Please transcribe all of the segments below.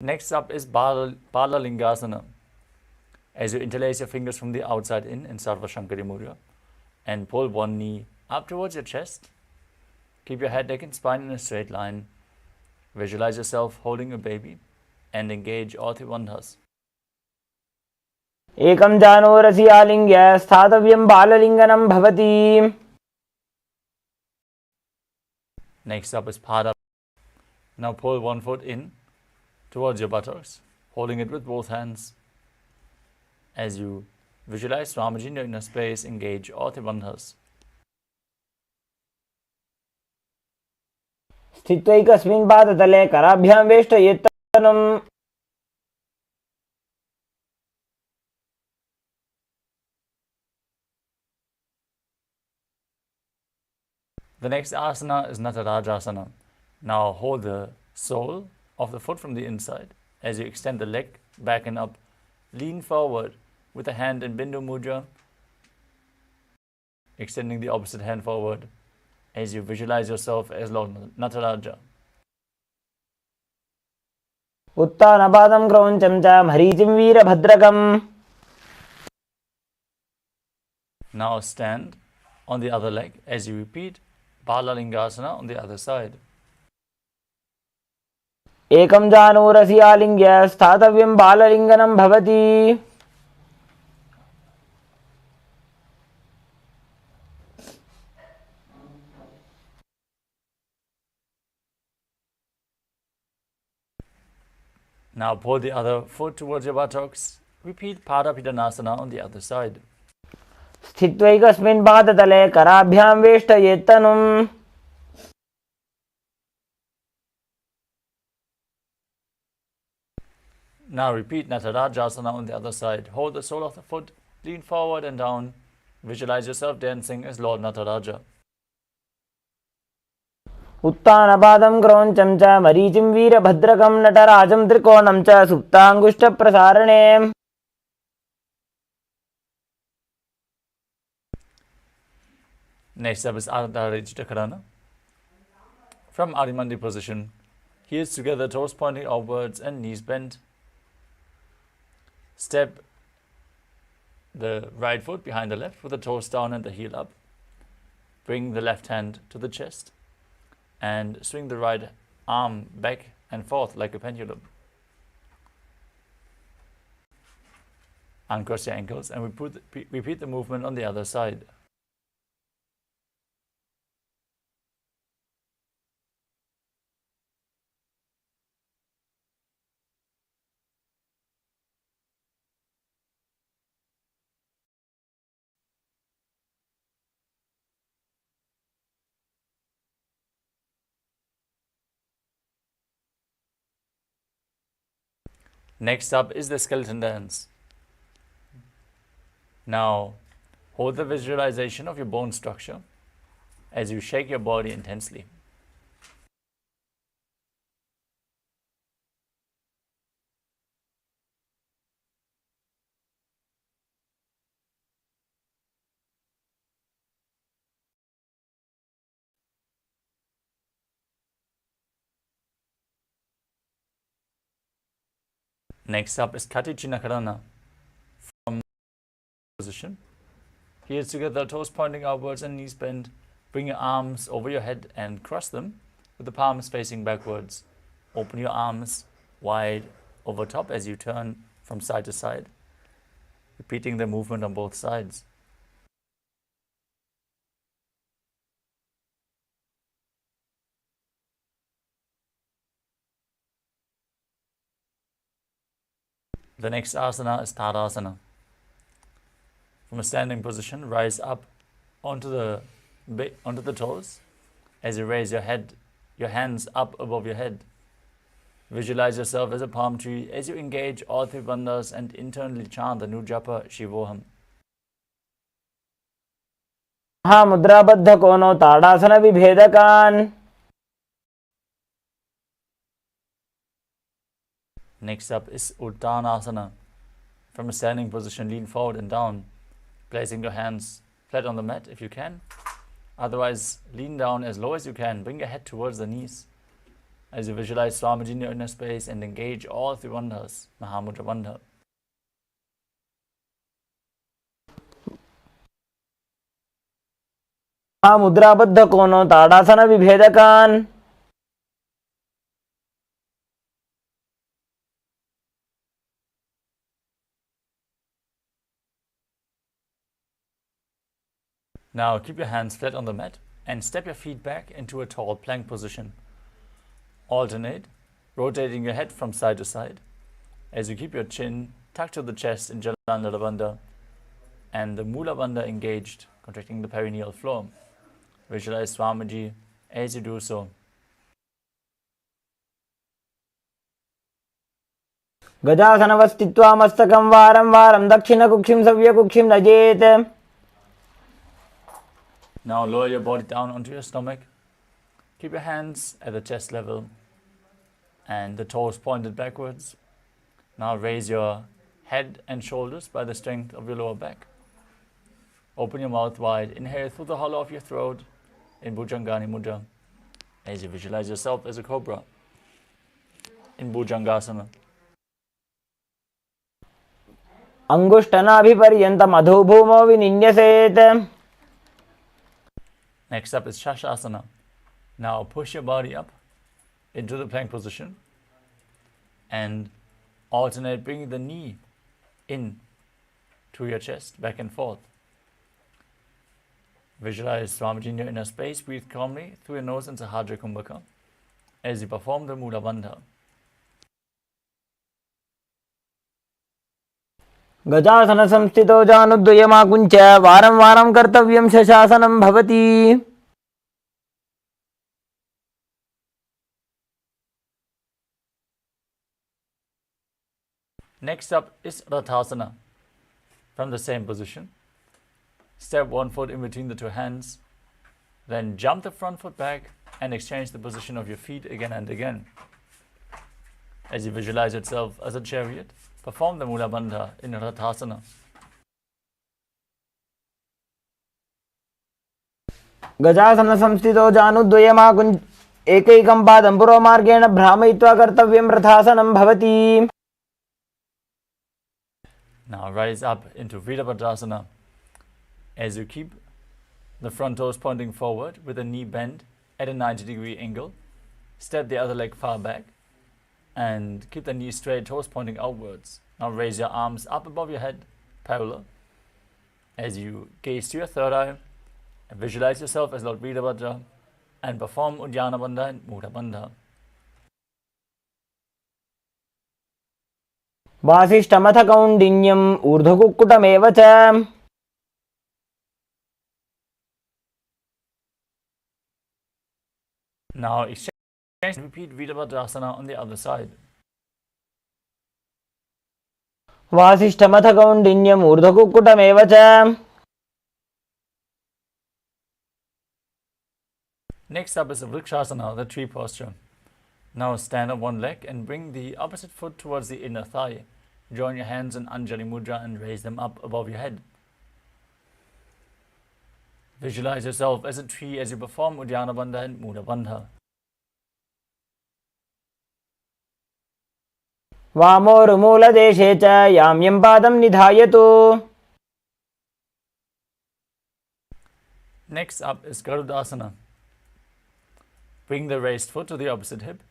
Next up is Balalingasana. As you interlace your fingers from the outside in Sarva Shankari Mudra and pull one knee up towards your chest. Keep your head, neck and spine in a straight line. Visualize yourself holding a baby and engage all three bandhas. Ekam janurasi alingya sthatavyam balalinganam bhavati. Next up is Pada. Now pull one foot in towards your buttocks, holding it with both hands. As you visualize Swamiji in your inner space, engage all three bandhas. स्थित्वैकस्मिन् पादतले कराभ्यां वेष्टयेत्तनम्. The next asana is Natarajasana. Now hold the sole of the foot from the inside. As you extend the leg back and up, lean forward with the hand in Bindu Mudra, extending the opposite hand forward as you visualize yourself as Lord Nataraja. उत्तानपादं क्रौञ्चं च मरीचिं वीरभद्रकम्. Now stand on the other leg as you repeat Balalingasana on the other side. एकं जानूरसि आलिङ्ग्य स्थातव्यं बाललिङ्गनं भवति. Now pull the other foot towards your buttocks. Repeat Padapidanasana on the other side. स्थित्वैकस्मिन् पादतले कराभ्यां वेष्टयेत्तनुम्. Now repeat Natarajasana on the other side. Hold the sole of the foot, lean forward and down. Visualize yourself dancing as Lord Nataraja. उत्तानपादं क्रौञ्चं च मरीचिं वीरभद्रकं नटराजं त्रिकोणं च सुप्ताङ्गुष्ठप्रसारणे. Next up is Ardharajita Karana. From Adimandi position, heels together, toes pointing outwards and knees bent. Step the right foot behind the left with the toes down and the heel up. Bring the left hand to the chest and swing the right arm back and forth like a pendulum. Uncross your ankles and repeat the movement on the other side. Next up is the skeleton dance. Now, hold the visualization of your bone structure as you shake your body intensely. Next up is Katichina Karana. From position, heels together, toes pointing outwards and knees bent. Bring your arms over your head and cross them with the palms facing backwards. Open your arms wide over top as you turn from side to side, repeating the movement on both sides. The next asana is Tadasana. From a standing position, rise up onto the toes as you raise your hands up above your head. Visualize yourself as a palm tree as you engage all three bandhas and internally chant the new japa Shivoham. महामुद्राबद्ध कोनो ताड़ासन विभेदकान्. Next up is Uttanasana. From a standing position, lean forward and down, placing your hands flat on the mat if you can. Otherwise, lean down as low as you can. Bring your head towards the knees. as you visualize Swamiji in your inner space and engage all three bandhas, Mahamudra Bandha. मुद्राबद्ध कोनो ताड़ासन विभेदकान् Now keep your hands flat on the mat and step your feet back into a tall plank position. Alternate, rotating your head from side to side as you keep your chin tucked to the chest in Jalandhara Bandha and the Mula Bandha engaged, contracting the perineal floor. Visualize Swamiji as you do so. गजासनवस्थित्वा मस्तकं वारं वारं दक्षिणकुक्षिं सव्यकुक्षिं नजेत्. Now lower your body down onto your stomach. Keep your hands at the chest level and the toes pointed backwards. Now raise your head and shoulders by the strength of your lower back. Open your mouth wide. Inhale through the hollow of your throat in Bhujangani Mudra as you visualize yourself as a cobra in Bhujangasana. अंगुष्ठनाभिपर्यन्तम् अधोभूमौ विनिन्यसेत्. Next up is Shashasana. Now push your body up into the plank position and alternate bringing the knee in to your chest, back and forth. Visualize Swamiji in your inner space. Breathe calmly through your nose in Sahadra Kumbhaka as you perform the Mula Bandha. गजासन संस्थितो जानुद्वयमाकुञ्च वारं वारं कर्तव्यं शशासनं भवति. Next up is Rathasana. From the same position, step one foot in between the two hands, then jump the front foot back and exchange the position of your feet again and again. As you visualize yourself as a chariot, perform the Mula Bandha in Rathasana. गजासन संस्थितो जानुद्वयमाकुञ्च एकैकं पादं पुरोमार्गेण भ्रामयित्वा कर्तव्यं रथासनं भवति. Now rise up into Virabhadrasana as you keep the front toes pointing forward with the knee bent at a 90-degree angle. Step the other leg far back and keep the knee straight, toes pointing outwards. Now raise your arms up above your head, parallel, as you gaze to your third eye and visualize yourself as Lord Virabhadra and perform Uddiyana Bandha and Mudha Bandha. वासिष्ठमथ कौण्डिन्यम् ऊर्ध्वकुक्कुटमेव च. Now exchange and repeat Virabhadrasana on the other side. वासिष्ठमथ कौण्डिन्यम् ऊर्ध्वकुक्कुटमेव च. Next up is a Vrikshasana, the tree posture. Now stand on one leg and bring the opposite foot towards the inner thigh. Join your hands in Anjali Mudra and raise them up above your head. Visualize yourself as a tree as you perform Uddiyana Bandha and Mudha Bandha. वामोरुमूलदेशे च याम्यं पादं निधायतु. Next up is Garudasana. Bring the raised foot to the opposite hip.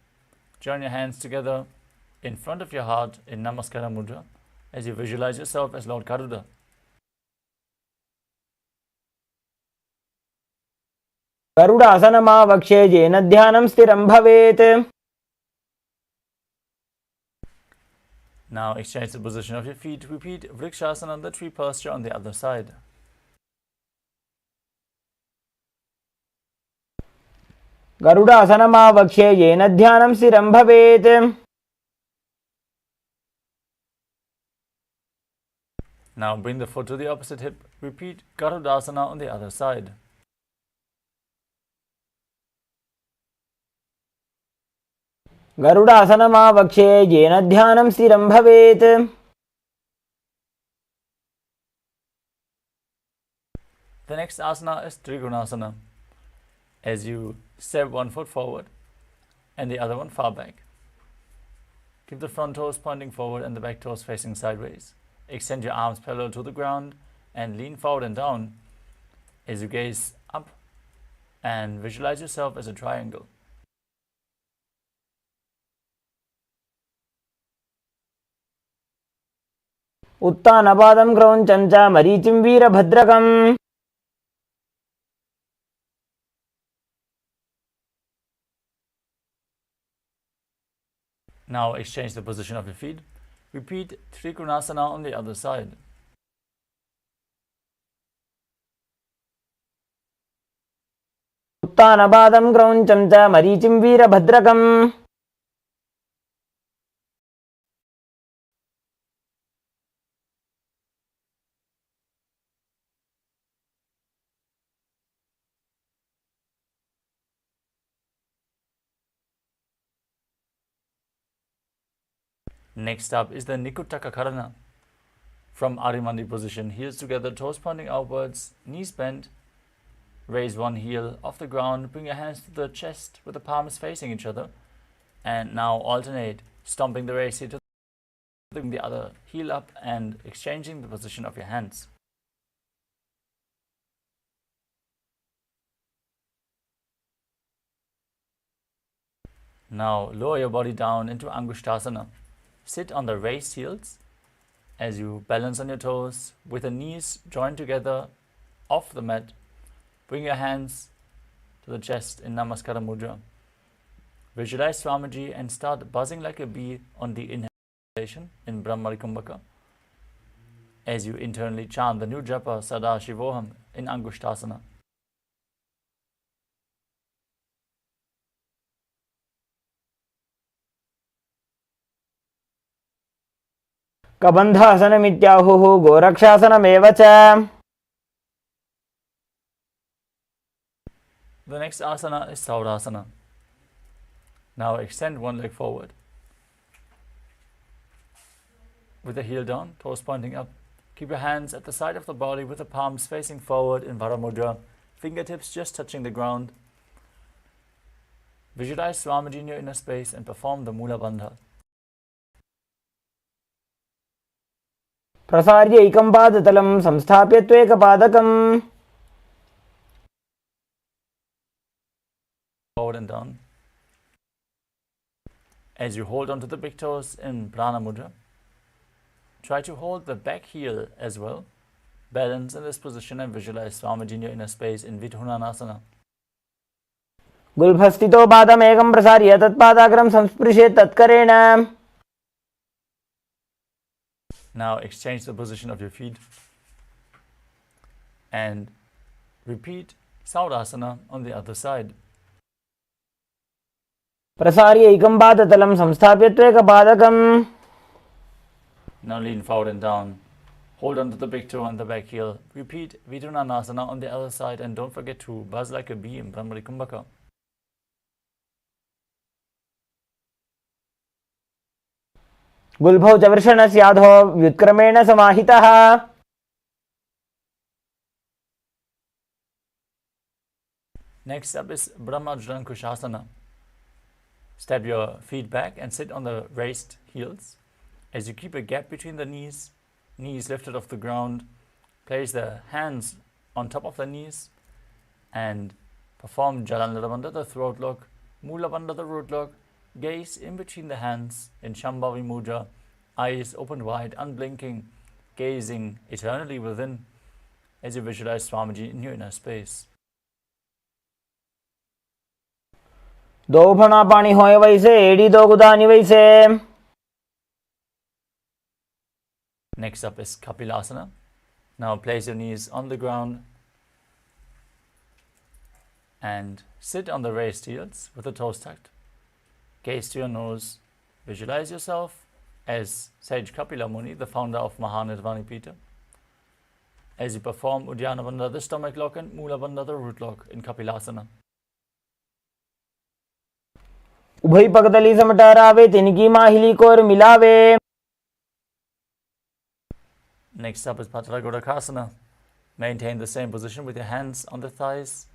Join your hands together in front of your heart in Namaskara Mudra as you visualize yourself as Lord Garuda. गरुडासनमावक्ष्ये येन ध्यानं स्थिरं भवेत्. Now exchange the position of your feet. Repeat Vrikshasana, the tree posture on the other side. गरुडासनमावक्ष्ये येन ध्यानं स्थिरं भवेत्. Now bring the foot to the opposite hip. Repeat Garudasana on the other side. गरुडासनमावक्ष्ये येन ध्यानं स्थिरं भवेत्. The next asana is Trigunasana. As you step one foot forward, and the other one far back. Keep the front toes pointing forward and the back toes facing sideways. Extend your arms parallel to the ground and lean forward and down as you gaze up and visualize yourself as a triangle. उत्तानपादं क्रौञ्चं च मरीचिं वीरभद्रकम्. Now exchange the position of your feet. Repeat Trikonasana on the other side. उत्तानपादं क्रौञ्चं च मरीचिं वीरभद्रकम्. Next up is the Nikutaka Karana. From Arimandi position, heels together, toes pointing outwards, knees bent. Raise one heel off the ground, bring your hands to the chest with the palms facing each other. And now alternate, stomping the raised heel to the other heel up and exchanging the position of your hands. Now lower your body down into Angushtasana. Sit on the raised heels as you balance on your toes with the knees joined together off the mat. Bring your hands to the chest in Namaskara Mudra. Visualize Swamiji and start buzzing like a bee on the inhalation in Brahmari Kumbhaka as you internally chant the new japa Sadashivoham in Angushtasana. कबन्धासनमित्याहुः गोरक्षासनमेव च. The next asana is Savasana. Now extend one leg forward with the heel down, toes pointing up. Keep your hands at the side of the body with the palms facing forward in Varamudra, fingertips just touching the ground. Visualize Swamiji in your inner space and perform the Mula Bandha. प्रसार्य एकं पादतलं संस्थाप्य त्वेकपादकम्. Forward and down. As you hold onto the big toes in Prana Mudra, try to hold the back heel as well. Balance in this position and visualize Swamiji in your inner space in Vidhunanasana. गुल्भस्थितो पादमेकं प्रसार्य तत्पादाग्रं संस्पृशेत् तत्करेण. Now exchange the position of your feet and repeat Saudasana on the other side. प्रसार्य एकं पादतलं संस्थाप्य त्वेकपादकम्. Now lean forward and down. Hold on to the big toe and the back heel. Repeat Vidhunanasana on the other side and don't forget to buzz like a bee in Brahmari Kumbhaka. गुल्भौ च वृषणस्याधो व्युत्क्रमेण समाहितः. Next up is Brahmajlankushasana. Step your feet back and sit on the raised heels. As you keep a gap between the knees lifted off the ground, place the hands on top of the knees and perform Jalandhara Bandha, the throat lock, Mula Bandha, the root lock. Gaze in between the hands in Shambhavi Mudra, eyes open wide, unblinking, gazing eternally within as you visualize Swamiji in your inner space. दो फणा पाणी होय वैसे AD दो गुदानी वैसे. Next up is Kapilasana. Now place your knees on the ground and sit on the raised heels with the toes tucked. Gaze to your nose. Visualize yourself as Sage Kapila Muni, the founder of Mahanirvani Pita. As you perform Uddiyana Bandha, the stomach lock, and Mula Bandha, the root lock in Kapilasana. उभय पगतली समटारावे तिनकी माहिली core मिलावे. Next up is Patragodakasana. Maintain the same position with your hands on the thighs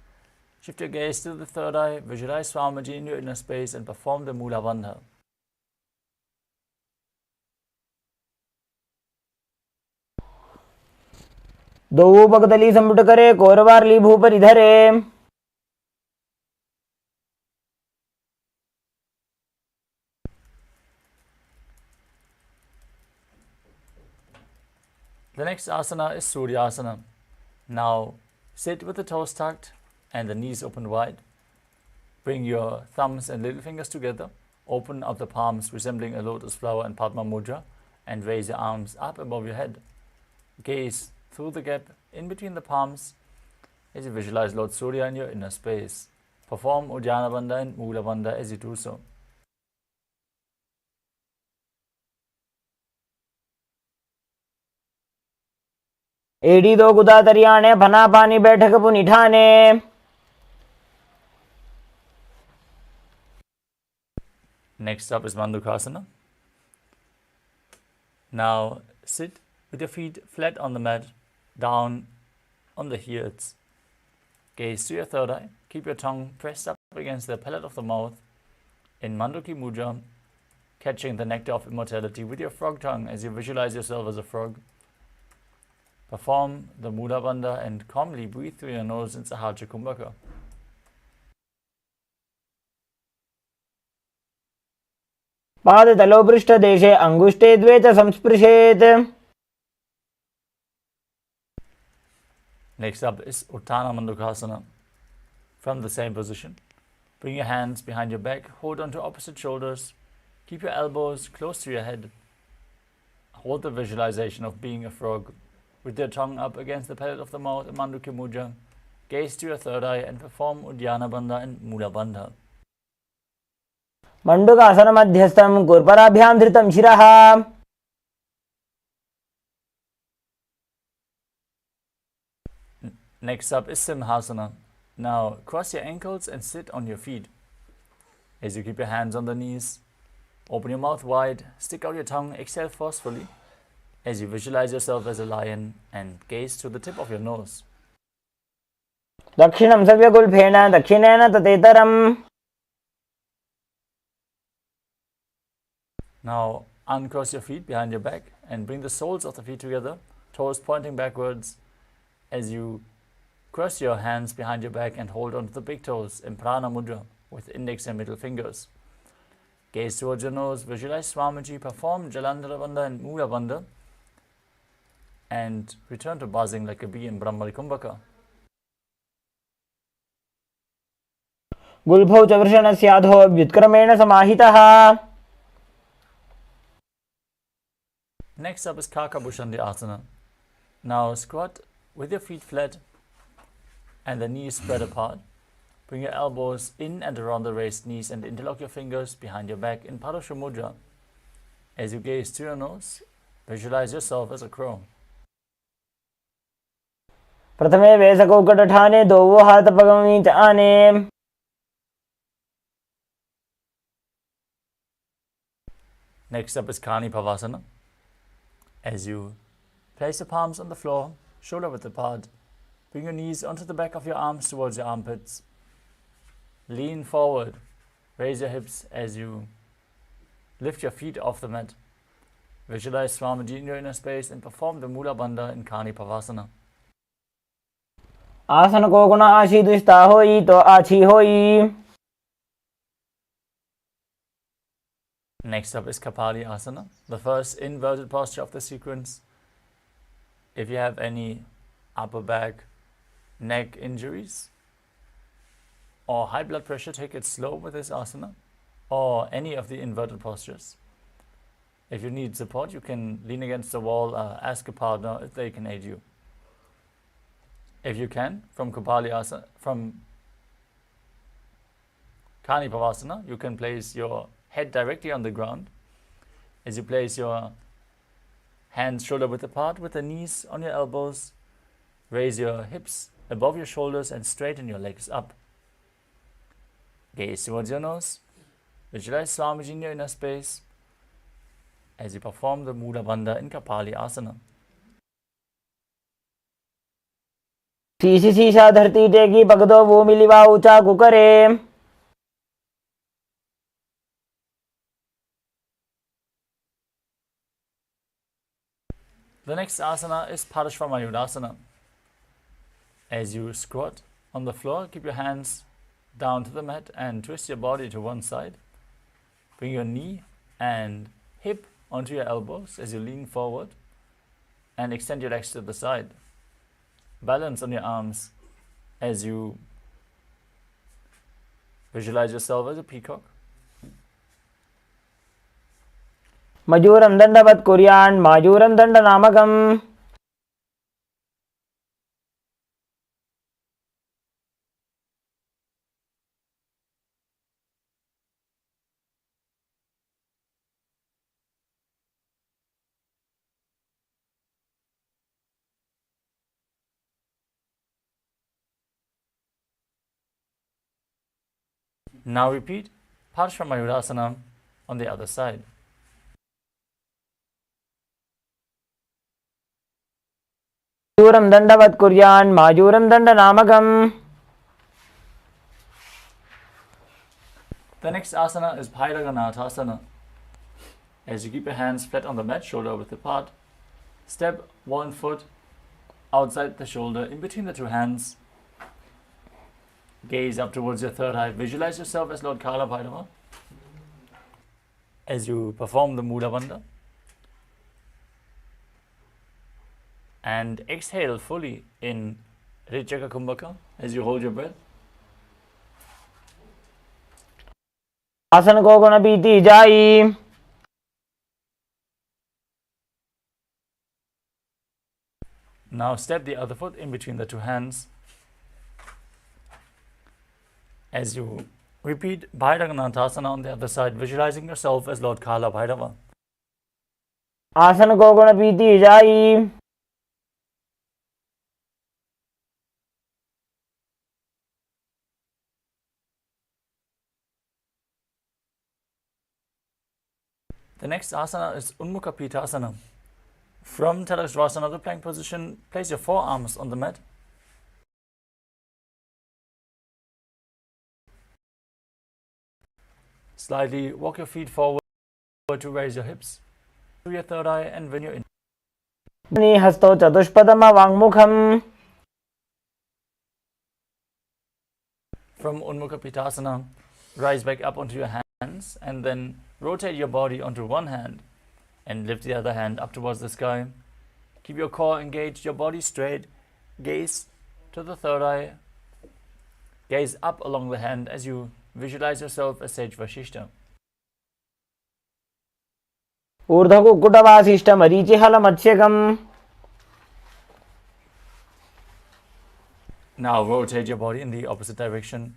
Shift your gaze to the third eye, visualize Swamiji in your inner space and perform the Mula Bandha. दो पगतली संपुट करे कोरवारली भूपरि धरे The next asana is Suryasana. Now sit with the toes tucked and the knees open wide. Bring your thumbs and little fingers together. Open up the palms resembling a lotus flower and Padma Mudra and raise your arms up above your head. Gaze through the gap in between the palms as you visualize Lord Surya in your inner space. Perform Uddiyana Bandha and Mula Bandha as you do so. एडी दो गुदा तरियाने फना पानी बैठक पुनिठाने Next up is Mandukasana. Now sit with your feet flat on the mat, down on the heels. Gaze to your third eye. Keep your tongue pressed up against the palate of the mouth in Manduki Mudra, catching the nectar of immortality with your frog tongue as you visualize yourself as a frog. Perform the Mula Bandha and calmly breathe through your nose in Sahaja Kumbhaka. पाद तलो पृष्ठ देशे अंगुष्टे द्वे च संस्पृशेत्. Next up is Uttana Mandukasana. From the same position, bring your hands behind your back, hold onto opposite shoulders, keep your elbows close to your head. Hold the visualization of being a frog with your tongue up against the palate of the mouth in Manduki Mudra. Gaze to your third eye and perform Uddiyana Bandha and Mula Bandha. मंडूकासन मध्यस्थम कुर्पराभ्याम धृतम शिरः. Next up is Simhasana. Now cross your ankles and sit on your feet. As you keep your hands on the knees, open your mouth wide, stick out your tongue, exhale forcefully as you visualize yourself as a lion and gaze to the tip of your nose. दक्षिणं सव्यगुल्फेन दक्षिणेन ततेतरम्. Now uncross your feet behind your back and bring the soles of the feet together, toes pointing backwards as you cross your hands behind your back and hold onto the big toes in Prana Mudra with index and middle fingers. Gaze towards your nose, visualize Swamiji, perform Jalandhara Bandha and Mula Bandha and return to buzzing like a bee in Brahmari Kumbhaka. गुल्फौ च वृषणस्याधो व्युत्क्रमेण समाहितः. Next up is Kakabhushandi Asana. Now squat with your feet flat and the knees spread apart. Bring your elbows in and around the raised knees and interlock your fingers behind your back in Padasha Mudra. As you gaze to your nose, visualize yourself as a crow. प्रथमे वेसकौकटठाने दोवो हाथ पगमी च आने. Next up is Kani Pavasana. As you place your palms on the floor, shoulder width apart, bring your knees onto the back of your arms towards your armpits. Lean forward, raise your hips as you lift your feet off the mat. Visualize Swamiji in your inner space and perform the Mula Bandha in Kani Pavasana. आसन को गुण आशी दुष्टा होई तो आछी होई. Next up is Kapali Asana, the first inverted posture of the sequence. If you have any upper back, neck injuries or high blood pressure, take it slow with this asana or any of the inverted postures. If you need support, you can lean against the wall, ask a partner if they can aid you. If you can, from Kapali Asana, from Kani Pavasana, you can place your head directly on the ground. As you place your hands shoulder width apart with the knees on your elbows, raise your hips above your shoulders and straighten your legs up. Gaze towards your nose. Visualize Swamiji in your inner space as you perform the Mula Bandha in Kapali Asana. शीशी शीशा धरती टेकी पगदो वो मिलीवा ऊंचा कुकरे. The next asana is Parashvamayudasana. As you squat on the floor, keep your hands down to the mat and twist your body to one side. Bring your knee and hip onto your elbows as you lean forward and extend your legs to the side. Balance on your arms as you visualize yourself as a peacock. मजूरं दंडवत् कुर्यान् माजूरं दंडनामकम्. Now repeat Parashvamayudasana on the other side. मजूरं दंडवत् कुर्यान् माजूरं दंडनामकम्. The next asana is Bhairaganathasana. As you keep your hands flat on the mat, shoulder width apart, step one foot outside the shoulder, in between the two hands. Gaze up towards your third eye. Visualize yourself as Lord Kala Bhairava. As you perform the Mula Bandha. And exhale fully in Rechaka Kumbhaka as you hold your breath. आसन को गुण बीती जाई. Now step the other foot in between the two hands. As you repeat Bhairaganathasana on the other side, visualizing yourself as Lord Kala Bhairava. आसन को गुण बीती जाई. The next asana is Unmukha Pitasana. From Tadasvasana, the plank position, place your forearms on the mat. Slightly walk your feet forward to raise your hips to your third eye, and when you're in हस्तो चतुष्पदम वाङ्मुखम्. from Unmukha Pitasana, rise back up onto your hands and then rotate your body onto one hand and lift the other hand up towards the sky. Keep your core engaged, your body straight, gaze to the third eye, gaze up along the hand as you visualize yourself as Sage Vashishta. ऊर्ध्वकुक्कुटवासिष्ठ मरीचिहल मत्स्यकम्. Now rotate your body in the opposite direction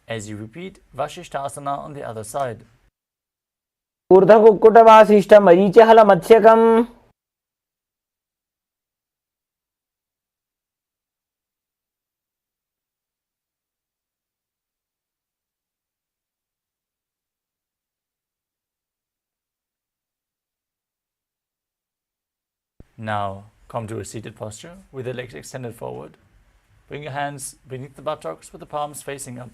as you repeat Vashishthasana on the other side. ऊर्ध्वकुक्कुटवासिष्ठ मरीचिहल मत्स्यकम्. Now come to a seated posture with the legs extended forward. Bring your hands beneath the buttocks with the palms facing up.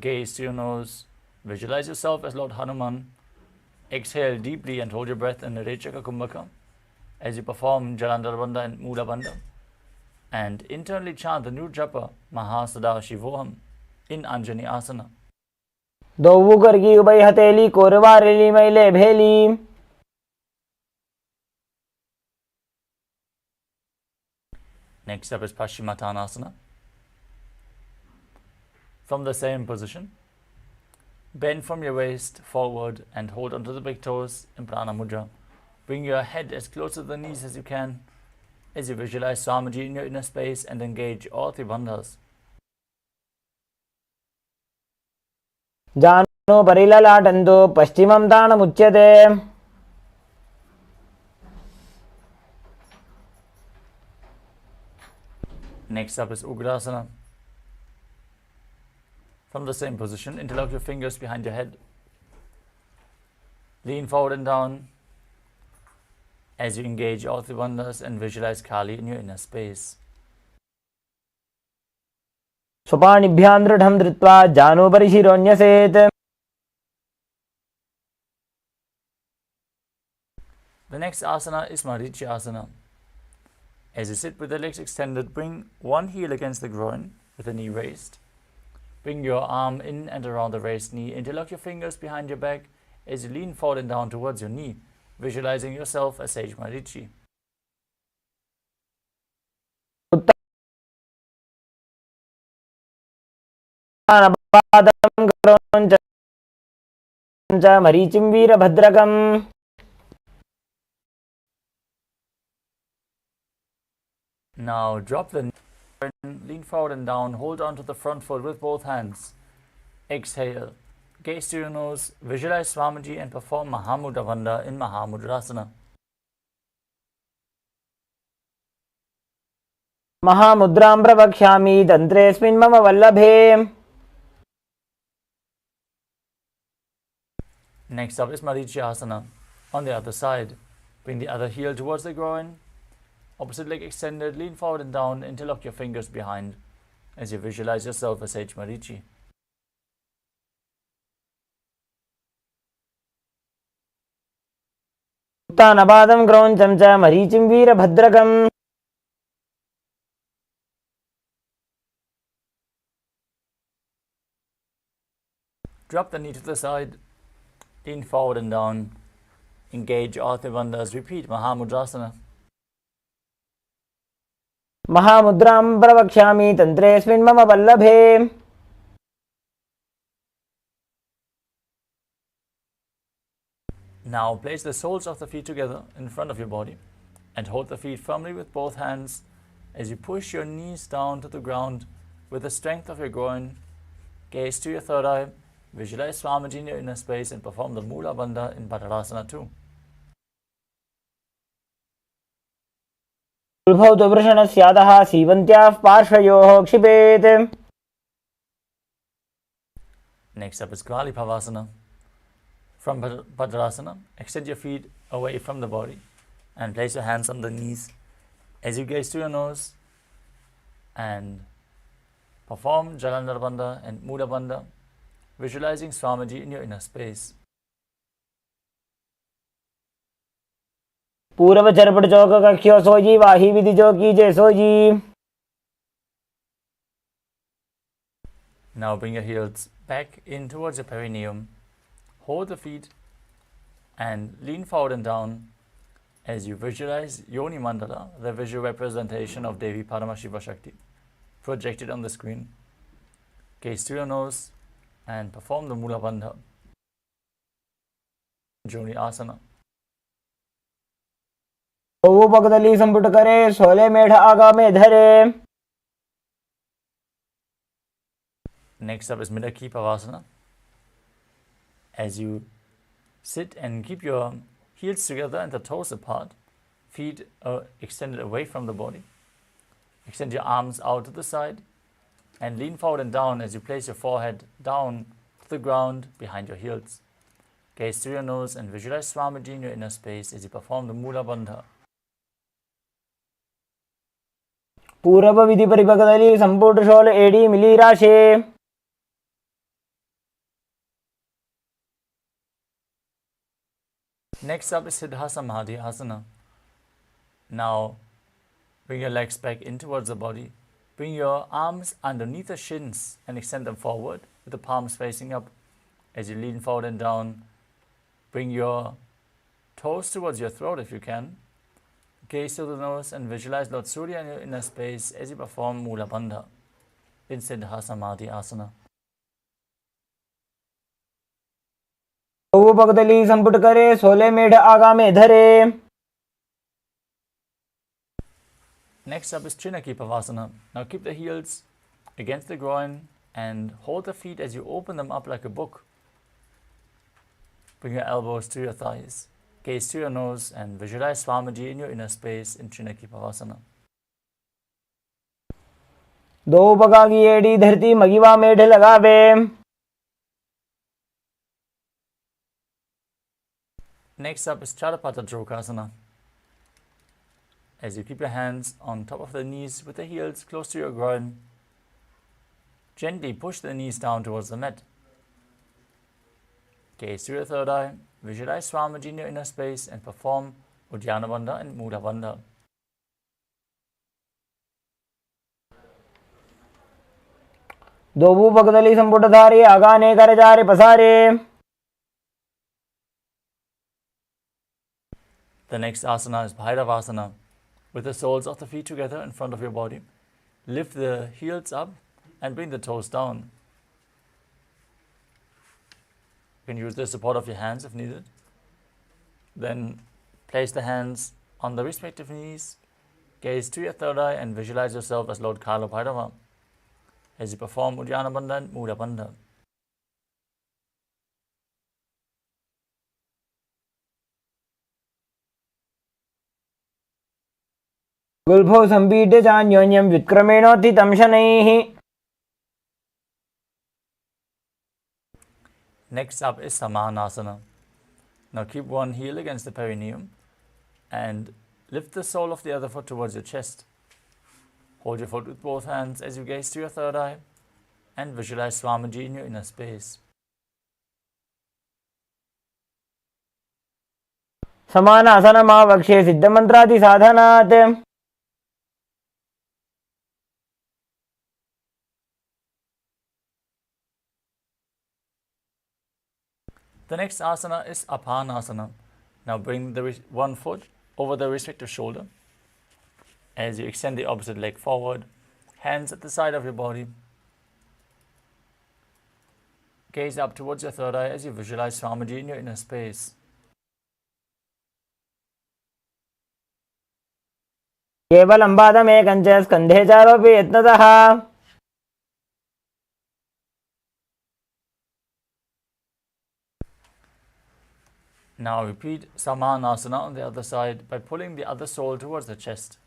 Gaze to your nose. Visualize yourself as Lord Hanuman. Exhale deeply and hold your breath in the Rechaka Kumbhaka as you perform Jalandhara Bandha and Mula Bandha. And internally chant the new japa Mahasavashivoham in Anjani Asana. दोवु करगी उभय हथेली कोरवारेली मैले भेली. Next up is Paschimottanasana. From the same position, bend from your waist forward and hold onto the big toes in Prana Mudra. Bring your head as close to the knees as you can as you visualize Samadi in your inner space and engage all three bandhas. जानो परिललाटन्तो पश्चिमं तानमुच्यते. Next up is Ugrasana. From the same position, interlock your fingers behind your head. Lean forward and down as you engage all three bandhas and visualize Kali in your inner space. स्वपाणिभ्यां दृढं धृत्वा जानोपरि शिरोन्यसेत्. The next asana is Marichi asana. As you sit with the legs extended, bring one heel against the groin with the knee raised. Bring your arm in and around the raised knee. Interlock your fingers behind your back as you lean forward and down towards your knee, visualizing yourself as Sage Marichi. उत्तानपादं करोञ्च मरीचिं वीरभद्रकम्. Now drop the knee, lean forward and down, hold on to the front foot with both hands. Exhale, gaze to your nose, visualize Swamiji and perform Mahamudra Bandha in Mahamudrasana. महामुद्रां प्रवक्ष्यामि तन्त्रेऽस्मिन् मम वल्लभे. Next up is Marichi asana. On the other side, bring the other heel towards the groin. Opposite leg extended, lean forward and down, interlock your fingers behind as you visualize yourself as Sage Marichi. उत्तानपादं क्रौञ्चं च मरीचिं वीरभद्रकम्. Drop the knee to the side, lean forward and down, engage all three bandhas, repeat Mahamudrasana. महामुद्रां प्रवक्ष्यामि तन्त्रेऽस्मिन् मम वल्लभे. Now place the soles of the feet together in front of your body and hold the feet firmly with both hands as you push your knees down to the ground with the strength of your groin. Gaze to your third eye, visualize Swamiji in your inner space and perform the Mula Bandha in Padadasana too. उल्भौतवृषणस्यादः सीवन्त्याः पार्श्वयोः क्षिपेत्. Next up is Kali Pavasana. From Padadasana, extend your feet away from the body and place your hands on the knees as you gaze to your nose and perform Jalandhar Bandha and Mula Bandha, visualizing Swamiji in your inner space. पूर्व चरपट चौक कख्यो सोजी वाही विधि जो कीजे sooji. Now bring your heels back in towards your perineum. Hold the feet and lean forward and down as you visualize Yoni Mandala, the visual representation of Devi Paramashiva Shakti, projected on the screen. Gaze to your nose and perform the Mula Bandha. Joni Asana. वो पगदली संपुट करे सोले मेढ आगा में धरे. Next up is Midaki Pavasana. As you sit and keep your heels together and the toes apart, feet extended away from the body. Extend your arms out to the side and lean forward and down as you place your forehead down to the ground behind your heels. Gaze through your nose and visualize Swamiji in your inner space as you perform the Mula Bandha. पूर्व विधि परिपगदली संपुट शोल एडी मिली राशे. Next up is Siddha Samadhi Asana. Now bring your legs back in towards the body. Bring your arms underneath the shins and extend them forward with the palms facing up as you lean forward and down. Bring your toes towards your throat if you can. Gaze to the nose and visualize Lord Surya in your inner space as you perform Mula Bandha in Siddha Samadhi Asana. वो पगदली संपुट करे सोले मेढ आगा में धरे. Next up is Chinaki Pavasana. Now keep the heels against the groin and hold the feet as you open them up like a book. Bring your elbows to your thighs. Gaze to your nose and visualize Swamiji in your inner space in Chinaki Pavasana. दो पगा की AD धरती मगिवा मेढ लगावे. Next up is Charapata Jokasana. As you keep your hands on top of the knees with the heels close to your groin, Gently push the knees down towards the mat. Gaze to your third eye. Visualize Swamiji in your inner space and perform Uddiyana Bandha and Mula Bandha. दोबू पगदली संपुट धारे आगाने कर जा रे पसारे. The next asana is Bhairavasana. With the soles of the feet together in front of your body, lift the heels up and bring the toes down. You can use the support of your hands if needed. Then place the hands on the respective knees, gaze to your third eye and visualize yourself as Lord Kala Bhairava as you perform Uddiyana Bandha and Mula Bandha. गुल्फो संपीड्य चान्योन्यं व्युत्क्रमेणोत्थितं शनैः. Next up is Samanasana. Now keep one heel against the perineum and lift the sole of the other foot towards your chest. Hold your foot with both hands as you gaze to your third eye and visualize Swamiji in your inner space. समानासनमावक्ष्ये सिद्धमन्त्रादिसाधनात्. The next asana is Apanasana. Now bring the one foot over the respective shoulder as you extend the opposite leg forward, hands at the side of your body. Gaze up towards your third eye as you visualize Swamiji in your inner space. केवलं पादमेकं च स्कन्धे चारोपि यत्नतः. Now repeat Samanasana on the other side by pulling the other sole towards the chest.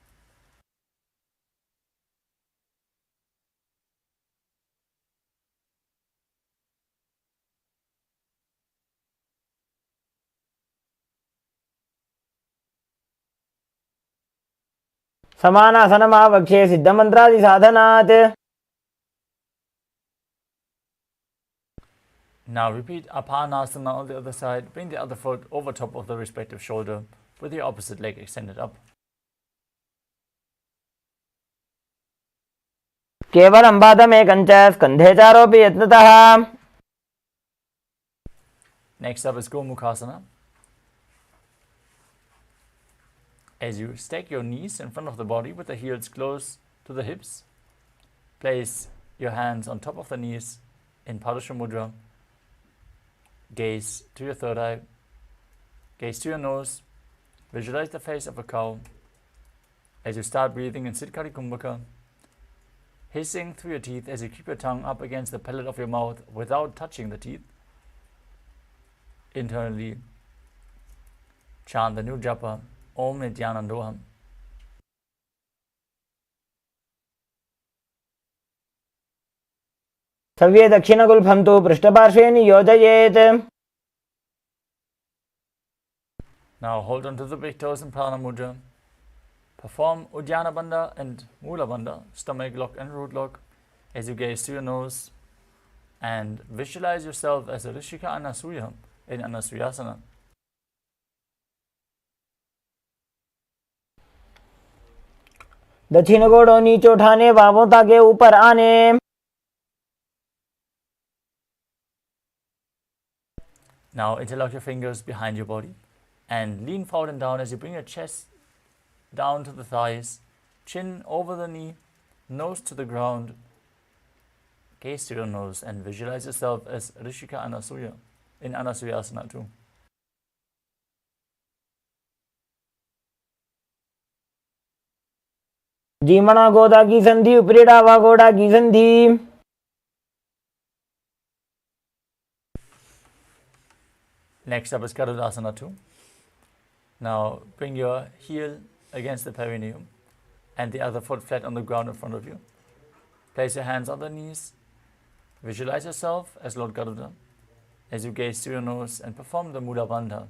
समानासनमावक्ष्ये सिद्धमन्त्रादिसाधनात्. Now repeat Apanasana on the other side. Bring the other foot over top of the respective shoulder with your opposite leg extended up. केवलं पादमेकं च स्कन्धे चारोपि यत्नतः. Next up is Gomukhasana. As you stack your knees in front of the body with the heels close to the hips, place your hands on top of the knees in Padusha Mudra. Gaze to your third eye, gaze to your nose, visualize the face of a cow. As you start breathing in Siddhkari Kumbhaka, hissing through your teeth as you keep your tongue up against the palate of your mouth without touching the teeth. Internally, chant the new japa, Om Nithyanandoham. सव्ये दक्षिणगुल्फं तु पृष्ठपार्श्वे नियोजयेत्. Now hold on to the big toes in Prana Mudra. Perform Uddiyana Bandha and Mula Bandha, stomach lock and root lock, as you gaze to your nose and visualize yourself as a Rishika Anasuya in Anasuyasana. दक्षिण गोड़ों नीचे उठाने, बाहों ताके ऊपर आने. Now interlock your fingers behind your body and lean forward and down as you bring your chest down to the thighs, chin over the knee, nose to the ground. Gaze to your nose and visualize yourself as Rishika Anasuya in Anasuyasana too. जीमणा गोदा की संधि, ऊपरी डावा गोड़ा की संधि. Next up is Garudasana too. Now bring your heel against the perineum and the other foot flat on the ground in front of you. Place your hands on the knees. Visualize yourself as Lord Garuda as you gaze to your nose and perform the Mula Bandha.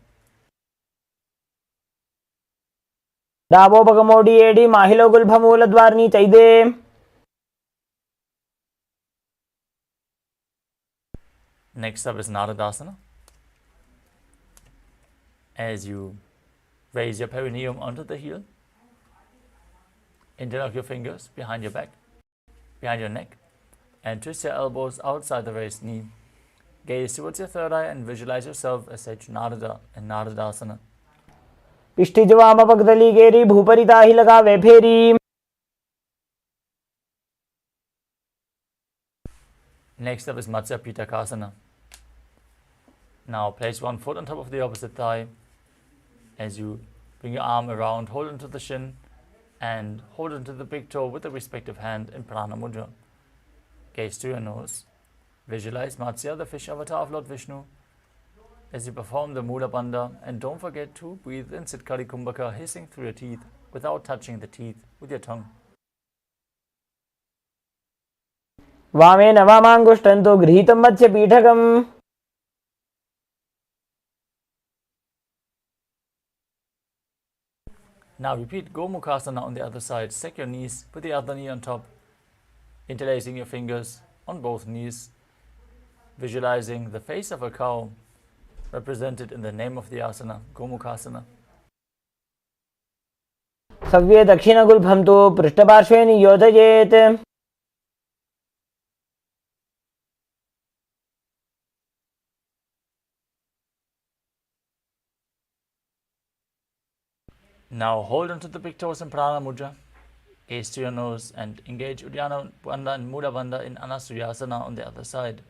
डाबो पगमोडी एडी माहिलो गुल्फमूल द्वारनी चैदे. Next up is Naradasana. As you raise your perineum onto the heel, interlock your fingers behind your back, behind your neck, and twist your elbows outside the raised knee. Gaze towards your third eye and visualize yourself as Sage Narada in Naradasana. इष्टिज वाम पगदली गेरी भूपरिता ही लगावे फेरी. Next up is Matsya Pitakasana. Now place one foot on top of the opposite thigh as you bring your arm around, hold onto the shin and hold onto the big toe with the respective hand in Prana Mudra. Gaze to your nose. Visualize Matsya, the fish avatar of Lord Vishnu, as you perform the Mula Bandha, and don't forget to breathe in Sitkari Kumbhaka, hissing through your teeth without touching the teeth with your tongue. वामेन वामांगुष्टंतो गृहीतं मत्स्य पीठकम्. Now repeat Gomukhasana on the other side. Stack your knees, put the other knee on top, interlacing your fingers on both knees, visualizing the face of a cow represented in the name of the asana, Gomukhasana. सव्ये दक्षिणगुल्फं तु पृष्ठपार्श्वे नियोजयेत्. Now hold onto the big toes in Prana Mudra. Gaze to your nose and engage Uddiyana Bandha and Mula Bandha in Anasuyasana on the other side.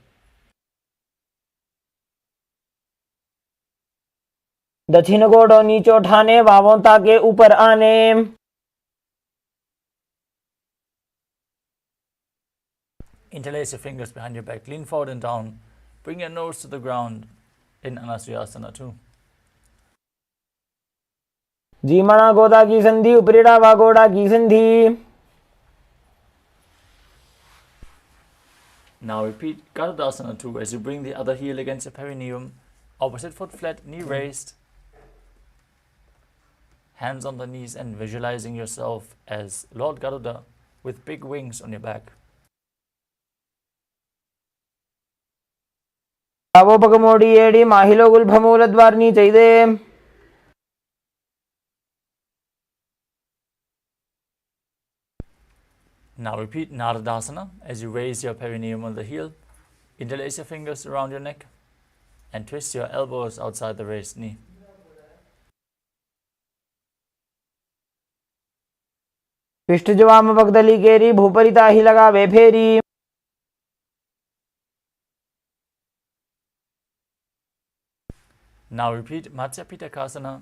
दक्षिण गोड़ों नीचे उठाने, वावों ताके ऊपर आने. Interlace your fingers behind your back, lean forward and down. Bring your nose to the ground in Anasuyasana too. जीमणा गोदा की संधि, उपरीड़ा वा गोड़ा की संधि. Now repeat Garudasana too as you bring the other heel against your perineum, opposite foot flat, knee raised, hands on the knees, and visualizing yourself as Lord Garuda with big wings on your back. అవోపకమోడి ఏడి మాహిలో గుల్భమూల ద్వార్ని చైదే. Now repeat Naradasana as you raise your perineum on the heel, interlace your fingers around your neck, and twist your elbows outside the raised knee. पिष्ठज वाम पगदली केरी भूपरिता ही लगावे फेरी. Now repeat Matsya Pitakasana,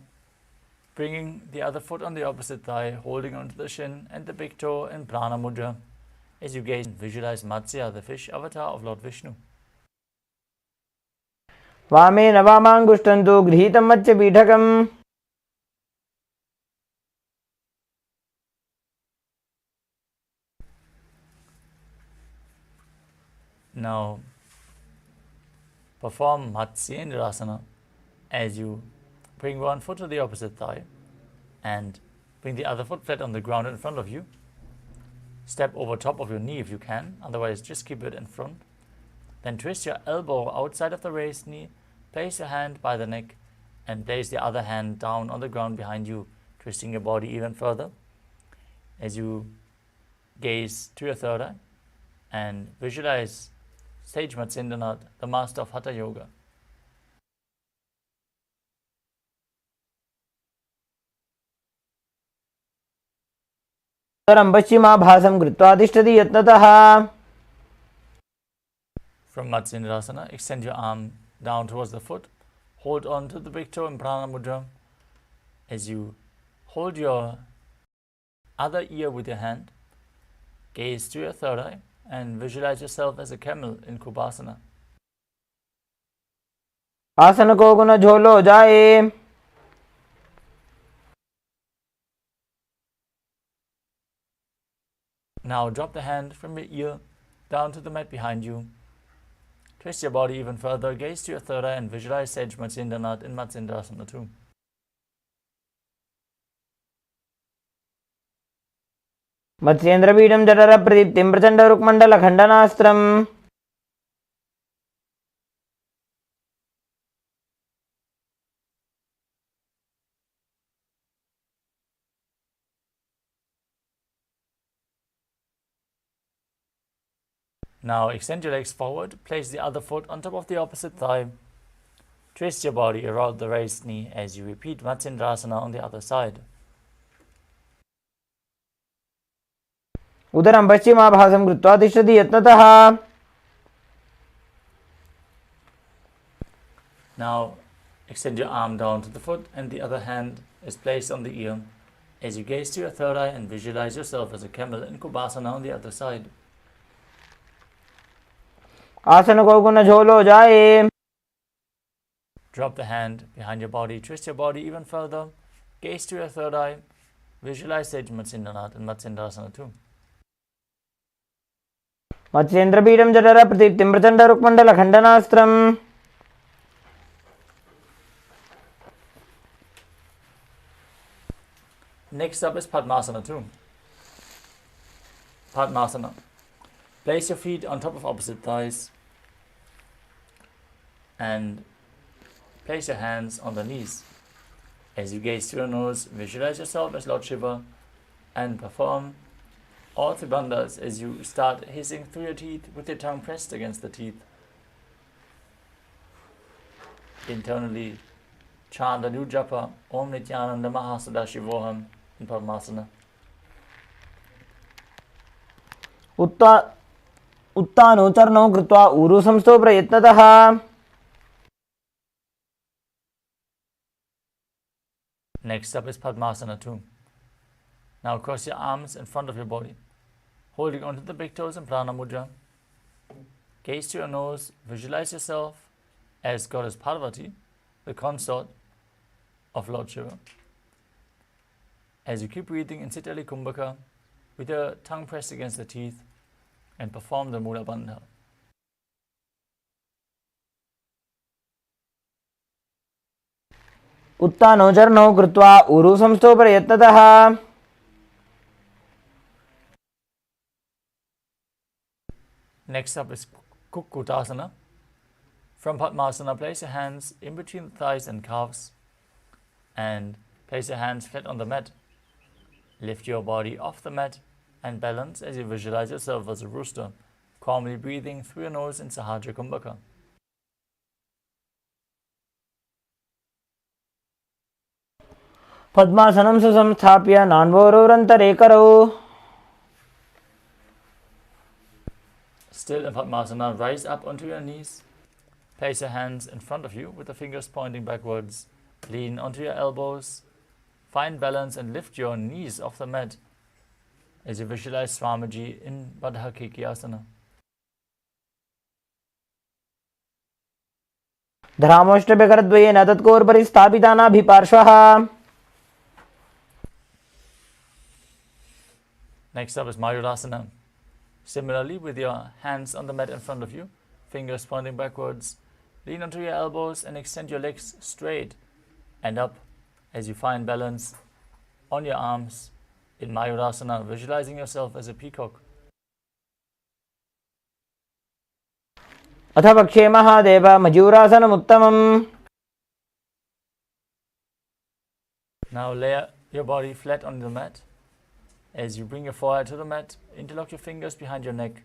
bringing the other foot on the opposite thigh, holding onto the shin and the big toe in Prana Mudra as you gaze and visualize Matsya, the fish avatar of Lord Vishnu. वामेन वामांगुष्टं तु गृहीतं मत्स्य पीठकम्. Now perform Matsyendrasana as you bring one foot to the opposite thigh and bring the other foot flat on the ground in front of you. Step over top of your knee if you can, otherwise just keep it in front. Then twist your elbow outside of the raised knee, place your hand by the neck and place the other hand down on the ground behind you, twisting your body even further as you gaze to your third eye and visualize Sage Matsyendranath, the master of Hatha Yoga. तरं पश्चिमाभासं कृत्वा तिष्ठति यत्नतः. From Matsyendrasana, extend your arm down towards the foot. Hold on to the big toe in Prana Mudra as you hold your other ear with your hand. Gaze to your third eye and visualize yourself as a camel in Kubasana. आसन को गुण झोलो जाए. Now drop the hand from your ear down to the mat behind you. Twist your body even further, gaze to your third eye and visualize Sage Matsyendranath in Matsyendrasana too. मत्स्येन्द्रपीठं जठर प्रदीप्तिं Prachanda रुक्मण्डल खण्डनास्त्रम्. Now extend your legs forward, place the other foot on top of the opposite thigh. Twist your body around the raised knee as you repeat Matsindrasana on the other side. उदरं पश्चिमाभासं कृत्वा तिष्ठति यत्नतः. Now extend your arm down to the foot and the other hand is placed on the ear as you gaze to your third eye and visualize yourself as a camel in Kubasana on the other side. आसन को गुण झोलो जाए. Drop the hand behind your body, twist your body even further, gaze to your third eye, visualize Sage Matsindranath and Matsindrasana too. मत्स्येन्द्रपीठं जठर प्रतीप्तिं Prachanda रुक्मण्डल खण्डनास्त्रम्. Next up is Padmasana too. Padmasana. Place your feet on top of opposite thighs and place your hands on the knees. As you gaze to your nose, visualize yourself as Lord Shiva and perform all three bandhas as you start hissing through your teeth with your tongue pressed against the teeth. Internally chant the new japa Om Nithyananda Mahasavashivoham in Paramasana. उत्तानो चरणौ कृत्वा ऊरु संस्थो प्रयत्नतः. Next up is Padmasana too. Now cross your arms in front of your body, holding onto the big toes in Prana Mudra. Gaze to your nose, visualize yourself as Goddess Parvati, the consort of Lord Shiva. As you keep breathing in Sitali Kumbhaka with your tongue pressed against the teeth and perform the Mula Bandha. उत्तानो चरणौ कृत्वा ऊरु संस्थो प्रयत्नतः. Next up is Kukkutasana. From Padmasana, place your hands in between the thighs and calves and place your hands flat on the mat. Lift your body off the mat and balance as you visualize yourself as a rooster, calmly breathing through your nose in Sahajra Kumbhaka. पद्मासनं सुसंस्थाप्य नान्वोरोरन्तरे करौ. Still in Padmasana, rise up onto your knees. Place your hands in front of you with the fingers pointing backwards. Lean onto your elbows. Find balance and lift your knees off the mat as you visualize Swamiji in Badhakiki asana. धरामोष्टभ्यकरद्वयेन तत्कोर्परि स्थापितानाभिपार्श्वः. Next up is Mayurasana. Similarly, with your hands on the mat in front of you, fingers pointing backwards, lean onto your elbows and extend your legs straight and up as you find balance on your arms in Mayurasana, visualizing yourself as a peacock. अथ पक्षे Mahadev मयूरासनमुत्तमम्. Now lay your body flat on the mat. As you bring your forehead to the mat, interlock your fingers behind your neck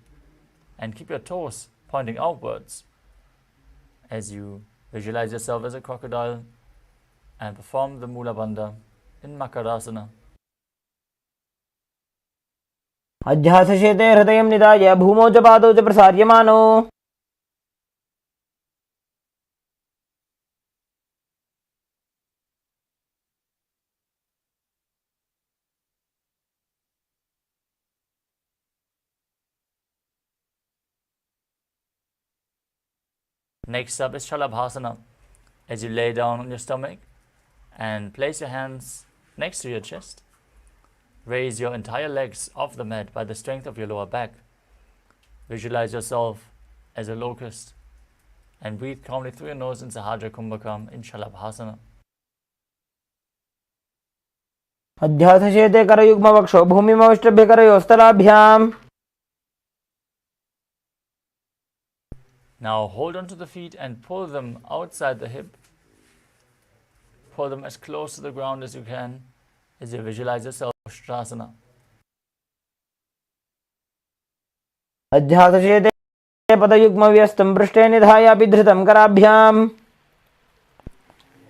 and keep your toes pointing outwards as you visualize yourself as a crocodile and perform the Mula Bandha in Makarasana. अध्यासशेते हृदयं निधाय भूमौ च पादौ च प्रसार्यमानो. Next up is Shalabhasana. As you lay down on your stomach and place your hands next to your chest, raise your entire legs off the mat by the strength of your lower back. Visualize yourself as a locust and breathe calmly through your nose in Sahajra Kumbhakam in Shalabhasana. अध्यासशेते करयुग्मवक्षो भूमिमौष्टभ्यकरयोस्तलाभ्याम्. Now hold onto the feet and pull them outside the hip. Pull them as close to the ground as you can as you visualize yourself Ustrasana. अध्यासशेते पदयुग्मव्यस्तं पृष्ठे निधायापि धृतं कराभ्याम्.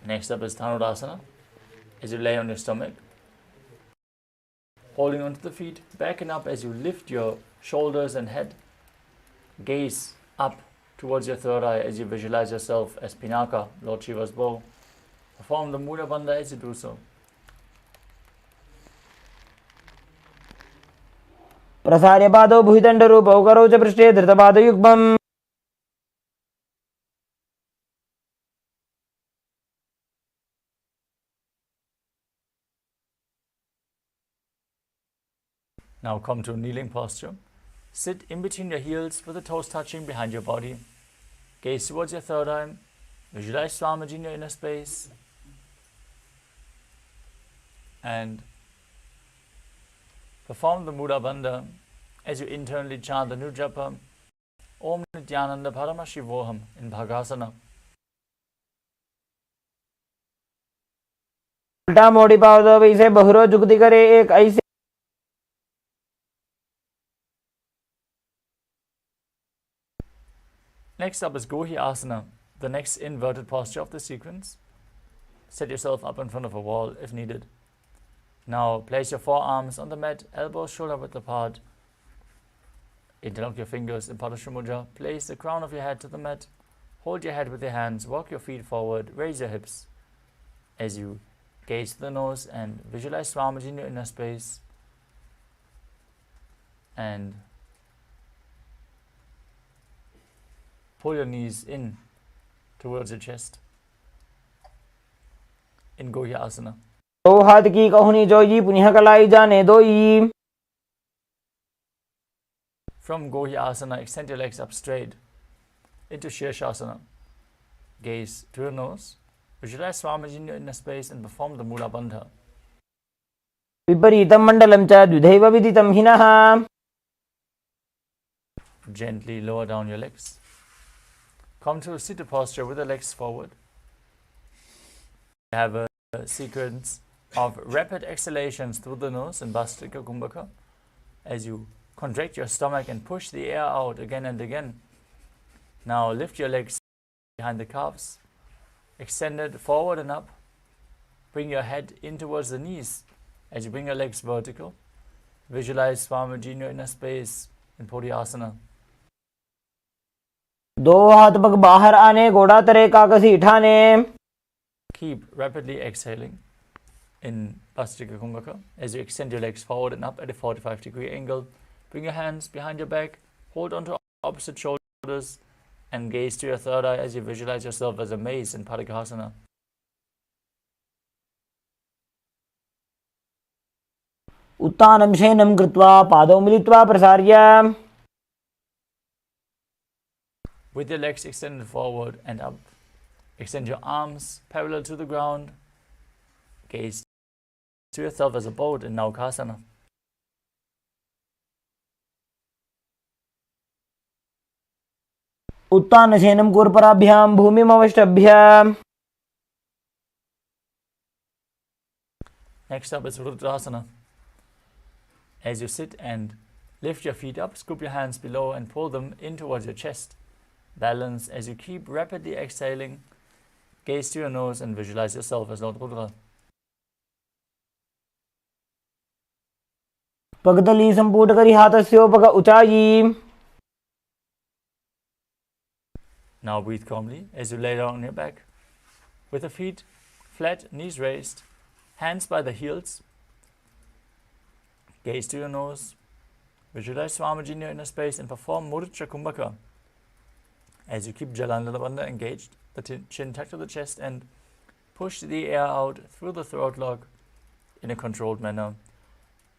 Next up is Dhanurasana. As you lay on your stomach, holding onto the feet, backing up as you lift your shoulders and head. Gaze up towards your third eye as you visualize yourself as Pinaka, Lord Shiva's bow. Perform the Mula Bandha as you do so. प्रसार्य पादौ भुजदण्डरूपौ करौ च पृष्ठे धृतपादयुग्मम्. Now come to a kneeling posture. Sit in between your heels with the toes touching behind your body. Gaze towards your third eye. Visualize Swamiji in your inner space. And perform the Mula Bandha as you internally chant the new japa Om Nithyananda Paramashivoham in Bhagasana. उल्टा मोड़ी पाव दो वैसे बहुरो जुगती करे एक ऐसे. Next up is Gohi Asana, the next inverted posture of the sequence. Set yourself up in front of a wall if needed. Now place your forearms on the mat, elbows shoulder width apart. Interlock your fingers in Padasana Mudra. Place the crown of your head to the mat. Hold your head with your hands, walk your feet forward, raise your hips. As you gaze to the nose and visualize Swamiji in your inner space. And pull your knees in towards your chest in Gohi Asana. दो हाथ की कहुनी जोई पुनः कलाई जाने दोई. From Gohi Asana, extend your legs up straight into Shirshasana. Gaze to your nose. Visualize Swamiji in your inner space and perform the Mula Bandha. विपरीतं मण्डलं च द्विधैव विदितं हिनः. Gently lower down your legs. Come to a seated posture with the legs forward. Have a sequence of rapid exhalations through the nose in Bhastrika Kumbhaka as you contract your stomach and push the air out again and again. Now lift your legs behind the calves, extend it forward and up. Bring your head in towards the knees as you bring your legs vertical. Visualize Swamiji in your inner space in Podhyasana. दो हाथ पग बाहर आने घोड़ा तरे काकसी ठाने. Keep rapidly exhaling in Bhastrika Kumbhaka as you extend your legs forward and up at a 45-degree angle. Bring your hands behind your back, hold onto opposite shoulders, and gaze to your third eye as you visualize yourself as a mace in Padikasana. उत्तानं शयनं कृत्वा पादौ मिलित्वा प्रसार्य. With your legs extended forward and up, extend your arms parallel to the ground. Gaze to yourself as a boat in Naukasana. उत्तानं शयनं कूर्पराभ्यां भूमिमवष्टभ्य. Next up is Rudrasana. As you sit and lift your feet up, scoop your hands below and pull them in towards your chest. Balance as you keep rapidly exhaling. Gaze to your nose and visualize yourself as Lord Rudra. पगदली संपूट करी हाथस्योपग उचाई. Now breathe calmly as you lay down on your back. With the feet flat, knees raised, hands by the heels. Gaze to your nose. Visualize Swamiji in your inner space and perform Mudra Kumbhaka. As you keep Jalandhara Bandha engaged, the chin tucked to the chest and push the air out through the throat lock in a controlled manner.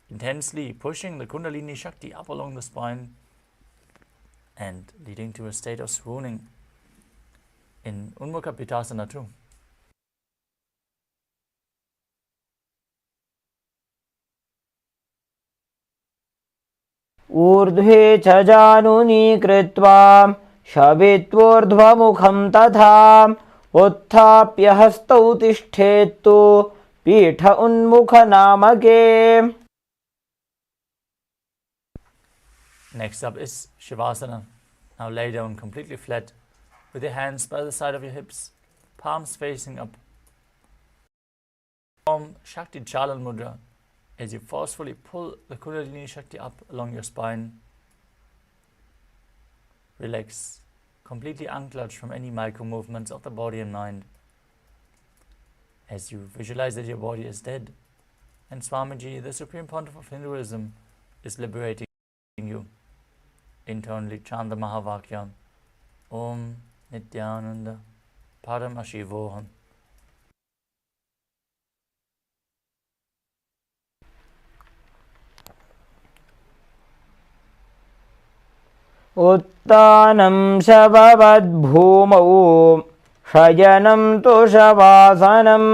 Intensely pushing the Kundalini Shakti up along the spine and leading to a state of swooning in Unmukha Pittasana too. ऊर्ध्वे च जानुनी कृत्वा शवित्वोर्ध्वमुखं तथा उत्थाप्य हस्तौ तिष्ठेत्तु पीठ उन्मुख नामके. Next up is Savasana. Now lay down completely flat with your hands by the side of your hips, palms facing up. Form Shakti Chalan Mudra as you forcefully pull the Kundalini Shakti up along your spine. Relax, completely unclutched from any micro movements of the body and mind. As you visualize that your body is dead, and Swamiji, the Supreme Pontiff of Hinduism, is liberating you. Internally chant the Mahavakya, Om Nithyananda, Paramashivoham. उत्तानं शववद्भूमौ शयनं तु शवासनं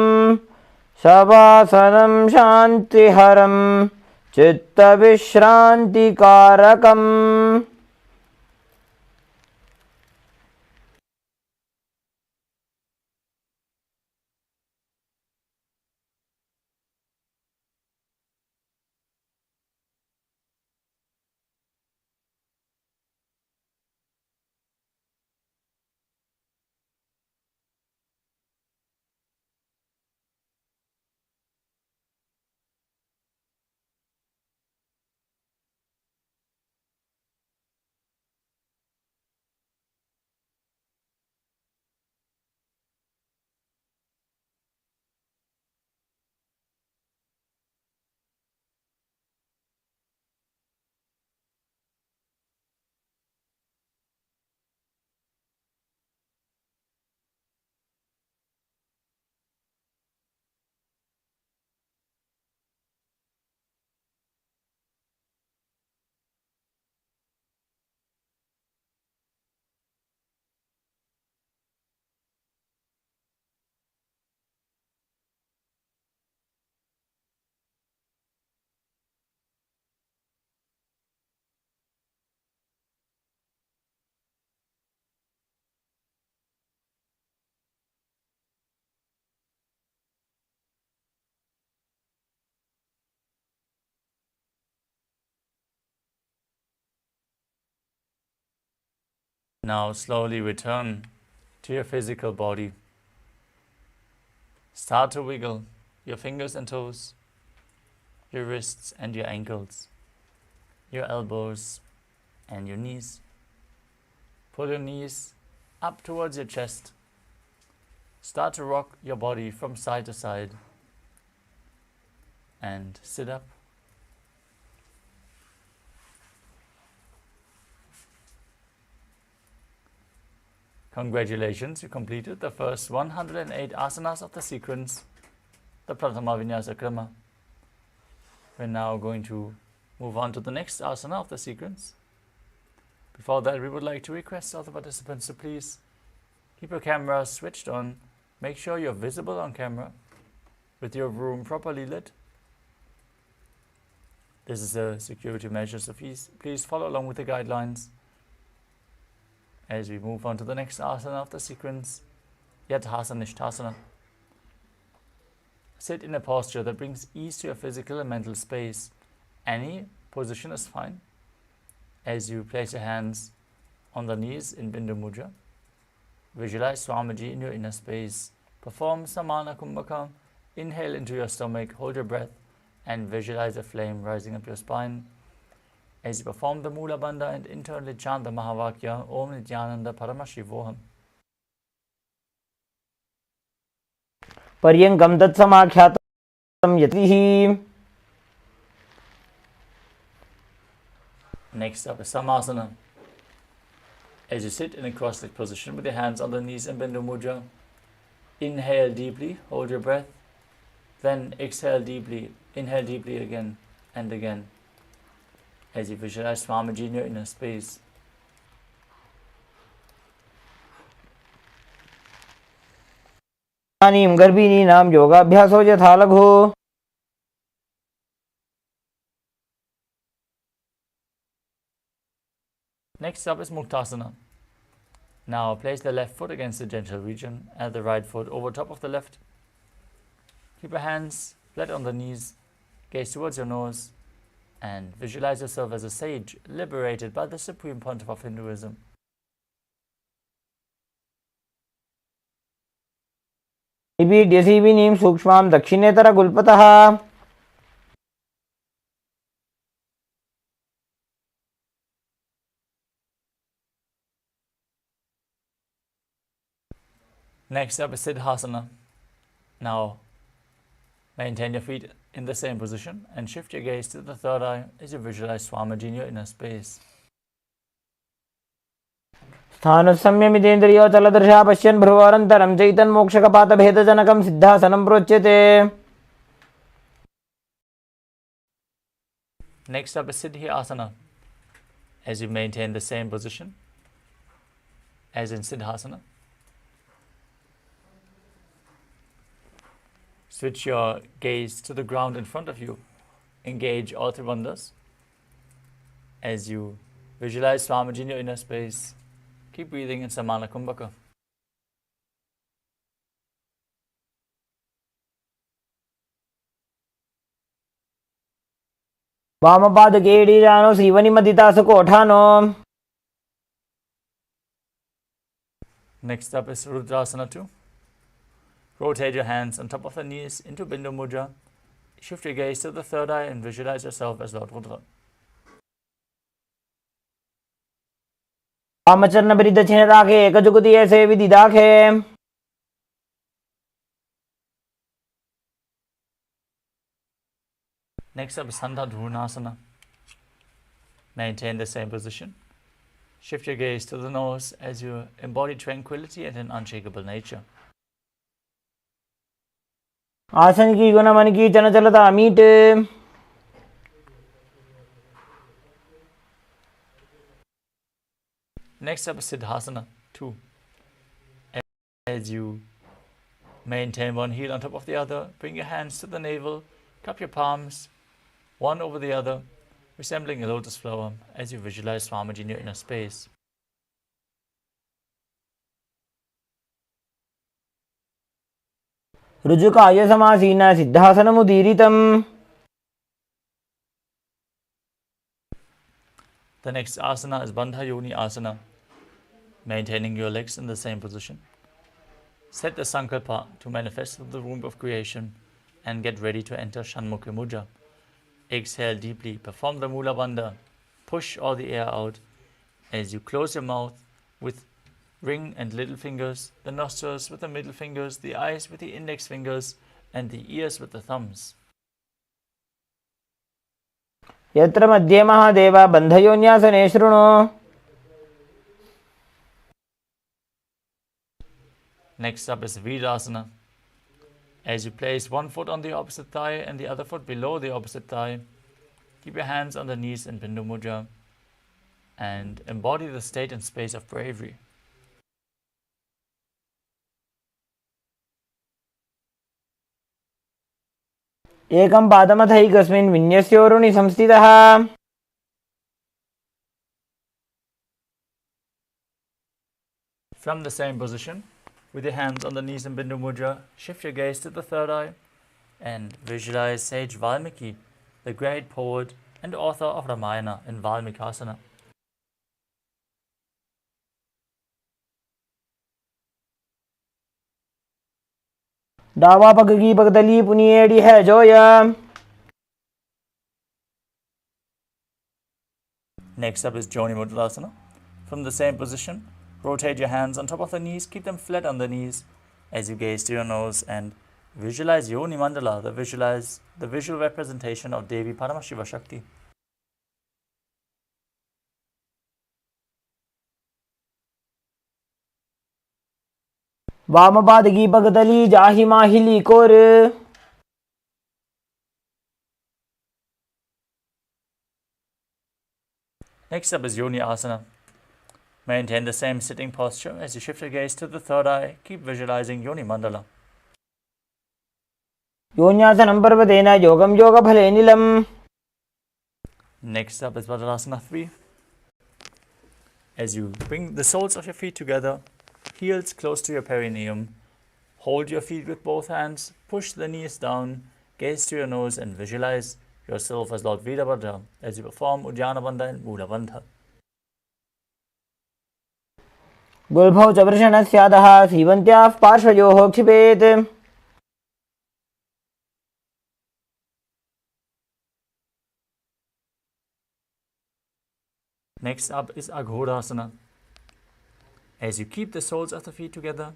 शवासनं शान्तिहरं चित्तविश्रान्तिकारकम्. Now slowly return to your physical body. Start to wiggle your fingers and toes, your wrists and your ankles, your elbows and your knees. Pull your knees up towards your chest. Start to rock your body from side to side and sit up. Congratulations, you completed the first 108 asanas of the sequence, the Pratama Vinyasa Krama. We're now going to move on to the next asana of the sequence. Before that, we would like to request all the participants to please keep your camera switched on. Make sure you're visible on camera with your room properly lit. This is a security measure, so please follow along with the guidelines. As we move on to the next asana of the sequence, Yathasanishthasana. Sit in a posture that brings ease to your physical and mental space. Any position is fine. As you place your hands on the knees in Bindu Mudra, visualize Swamiji in your inner space. Perform Samana Kumbhaka. Inhale into your stomach, hold your breath, and visualize a flame rising up your spine. As you perform the Mula Bandha and internally chant the Mahavakya, Om Nithyananda Paramashivoham. पर्यङ्कं तत्समाख्यातं यतिः. Next up is Samasana. As you sit in a cross-legged position with your hands on the knees in Bindu Mudra, inhale deeply, hold your breath, then exhale deeply, inhale deeply again and again. As you visualize Swamiji in your inner space. इदानीं गर्भिणीनां योगाभ्यासो यथा लघु. Next up is Muktasana. Now place the left foot against the genital region and the right foot over top of the left. Keep your hands flat on the knees, gaze towards your nose, and visualize yourself as a sage liberated by the Supreme Pontiff of Hinduism. निपीड्यसीविनीं सूक्ष्मां दक्षिणेतरगुल्पतः Next up is Siddhasana. Now maintain your feet in the same position and shift your gaze to the third eye as you visualize Swamiji in your inner space. स्थानुसंयमितेन्द्रियोचलदृशा पश्यन् भ्रुवोरन्तरं चैतन्मोक्षकपातभेदजनकं सिद्धासनं प्रोच्यते. Next up is Siddhi Asana. As you maintain the same position as in Siddhasana, switch your gaze to the ground in front of you. Engage all three bandhas. As you visualize Swamiji in your inner space, keep breathing in Samana Kumbhaka. वामपादकेडीजानो श्रीवनिमदितासुकोठानो. Next up is Rudrasana 2. Rotate your hands on top of the knees into Bindu Mudra. Shift your gaze to the third eye and visualize yourself as Lord Rudra. वामचरणपरिदक्षिणराखे एकजुगुतिये सेविदिदाखे. Next up is Sandha Dhurnasana. Maintain the same position. Shift your gaze to the nose as you embody tranquility and an unshakable nature. आसन की गुण मन की चंचलता meet. Next up is Siddhasana 2. As you maintain one heel on top of the other, bring your hands to the navel, cup your palms, one over the other, resembling a lotus flower as you visualize Swamiji in your inner space. ऋजुकाय समासीन सिद्धासनमुदीरितम्. The next asana is Bandha Yoni Asana. Maintaining your legs in the same position. Set the sankalpa to manifest the womb of creation and get ready to enter Shanmukha Mudra. Exhale deeply, perform the Mula Bandha. Push all the air out as you close your mouth with ring and little fingers, the nostrils with the middle fingers, the eyes with the index fingers, and the ears with the thumbs. यत्र मध्ये महादेव बन्धयोन्यासने शृणु. Next up is Virasana. As you place one foot on the opposite thigh and the other foot below the opposite thigh, keep your hands on the knees in Bindu Mudra and embody the state and space of bravery. एकं पादमथैकस्मिन् विन्यस्योरुणि संस्थितः. From the same position, with your hands on the knees in Bindu Mudra, shift your gaze to the third eye and visualize sage Valmiki, the great poet and author of Ramayana in Valmikasana. डावा पग की पगतली पुनिएड़ी है Zoya. Next up is Joni Mudra. From the same position, rotate your hands on top of the knees, keep them flat on the knees as you gaze to your nose and visualize Yoni Mandala, the visual representation of Devi Paramashiva Shakti. वामपाद की पगतली जाहि माहिली core. Next up is Yoni Asana. Maintain the same sitting posture as you shift your gaze to the third eye. Keep visualizing Yoni Mandala. योन्यासनं पर्वतेन योगं योगफले निलम्. Next up is Vajrasana 3. As you bring the soles of your feet together, heels close to your perineum, hold your feet with both hands, push the knees down, gaze to your nose and visualize yourself as Lord Veerabhadra as you perform Uddiyana Bandha and Mula Bandha. गुल्भौ च वृषणस्यादः सीवन्त्याः पार्श्वयोः क्षिपेत्. Next up is Aghodasana. As you keep the soles of the feet together,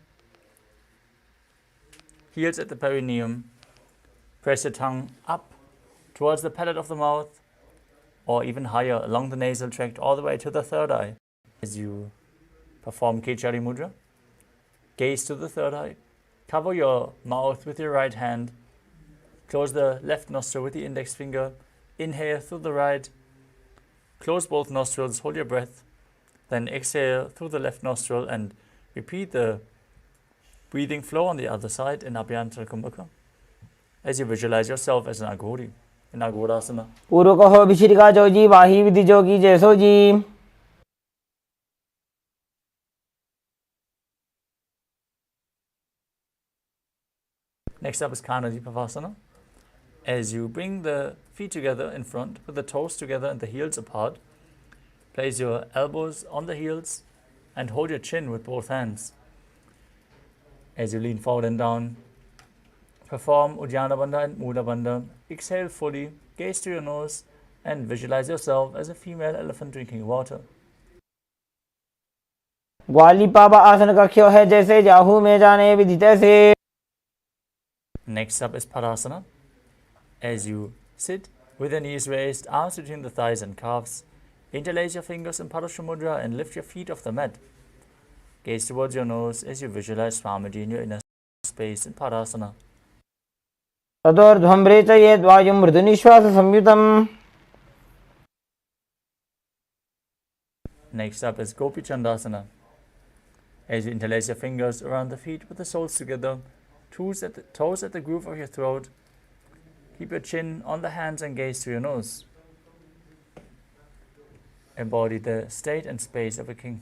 heels at the perineum, press your tongue up towards the palate of the mouth, or even higher along the nasal tract all the way to the third eye. As you perform Kechari Mudra, gaze to the third eye, cover your mouth with your right hand, close the left nostril with the index finger, inhale through the right, close both nostrils, hold your breath, then exhale through the left nostril and repeat the breathing flow on the other side in Abhyantara Kumbhaka as you visualize yourself as an Aghori in Aghodasana. पूर्व कहो विशिरिका जोजी वाही विधि जोगी जैसो जी. Next up is Karana. As you bring the feet together in front with the toes together and the heels apart, place your elbows on the heels and hold your chin with both hands. As you lean forward and down, perform Uddiyana Bandha and Mula Bandha. Exhale fully, gaze to your nose and visualize yourself as a female elephant drinking water. ग्वाली पावा आसन कक्ष्यो है जैसे जाहू में जाने विधि तैसे. Next up is Padasana. As you sit with your knees raised, arms between the thighs and calves, interlace your fingers in Padasana Mudra and lift your feet off the mat. Gaze towards your nose as you visualize Samadi in your inner space in Padasana. तदोर्ध्वम्रे च यद्वायुं मृदुनिश्वास संयुतम्. Next up is Gopi Chandasana. As you interlace your fingers around the feet with the soles together, toes at the groove of your throat, keep your chin on the hands and gaze to your nose. Embody the state and space of a king.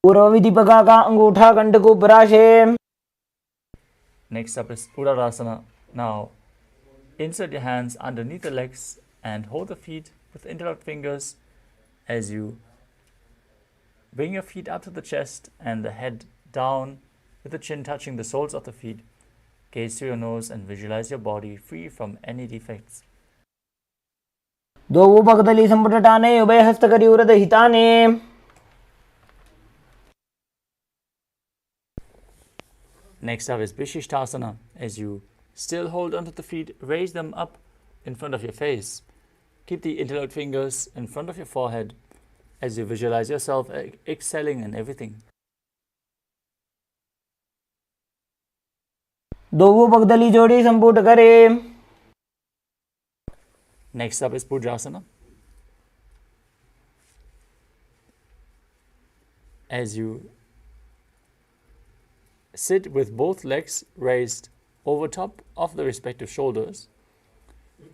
पूर्व विधि पका का अंगूठा कंठ को पराशे. Next up is Uddarasana. Now, insert your hands underneath the legs and hold the feet with interlocked fingers as you bring your feet up to the chest and the head down with the chin touching the soles of the feet. Gaze to your nose and visualize your body free from any defects. दो भगदली संपुटटाने उभय हस्त करी उरद हिताने. Next up is Vishishtasana. As you still hold onto the feet, raise them up in front of your face. Keep the interlocked fingers in front of your forehead as you visualize yourself excelling in everything. दो भगदली जोड़ी संपुट करे. Next up is Pujasana. As you sit with both legs raised over top of the respective shoulders,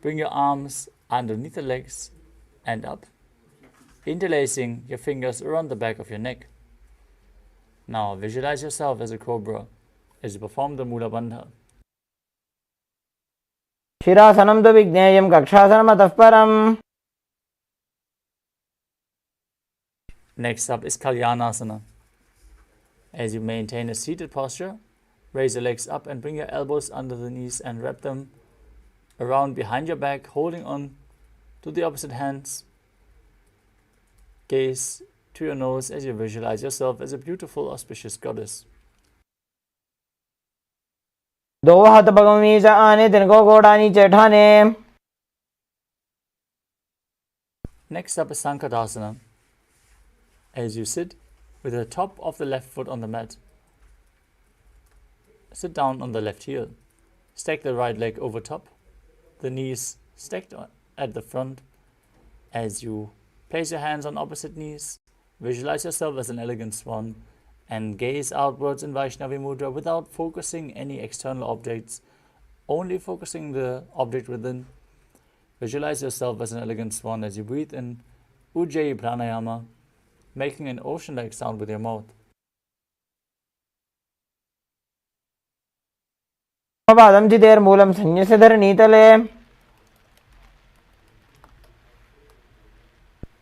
bring your arms underneath the legs and up, interlacing your fingers around the back of your neck. Now visualize yourself as a cobra as you perform the Mula Bandha. शिरासनं तु विज्ञेयं कक्षासनम् अतः परम्. Next up is Kalyanasana. As you maintain a seated posture, raise your legs up and bring your elbows under the knees and wrap them around behind your back, holding on to the opposite hands. Gaze to your nose as you visualize yourself as a beautiful, auspicious goddess. दो हाथ भगवी च आने तिनको गोड़ानी चेठाने. Next up is Sankadasana. As you sit with the top of the left foot on the mat, sit down on the left heel. Stack the right leg over top, the knees stacked at the front. As you place your hands on opposite knees, visualize yourself as an elegant swan and gaze outwards in Vaishnavi Mudra without focusing any external objects, only focusing the object within. Visualize yourself as an elegant swan as you breathe in Ujjayi Pranayama, making an ocean-like sound with your mouth. पादं चितेर मूलं संन्यस्य धरणीतले.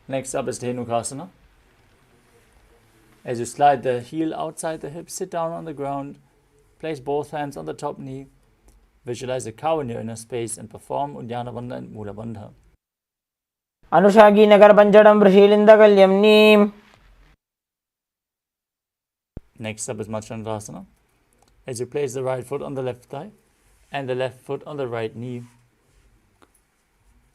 Next up is Dhenukasana. As you slide the heel outside the hip, sit down on the ground, place both hands on the top knee, visualize a cow in your inner space and perform Uddiyana Bandha and Mula Bandha. अनुषागी Nagar पंचडम वृषीलिंदकल्यम Neem. Next up is Machandrasana. As you place the right foot on the left thigh and the left foot on the right knee,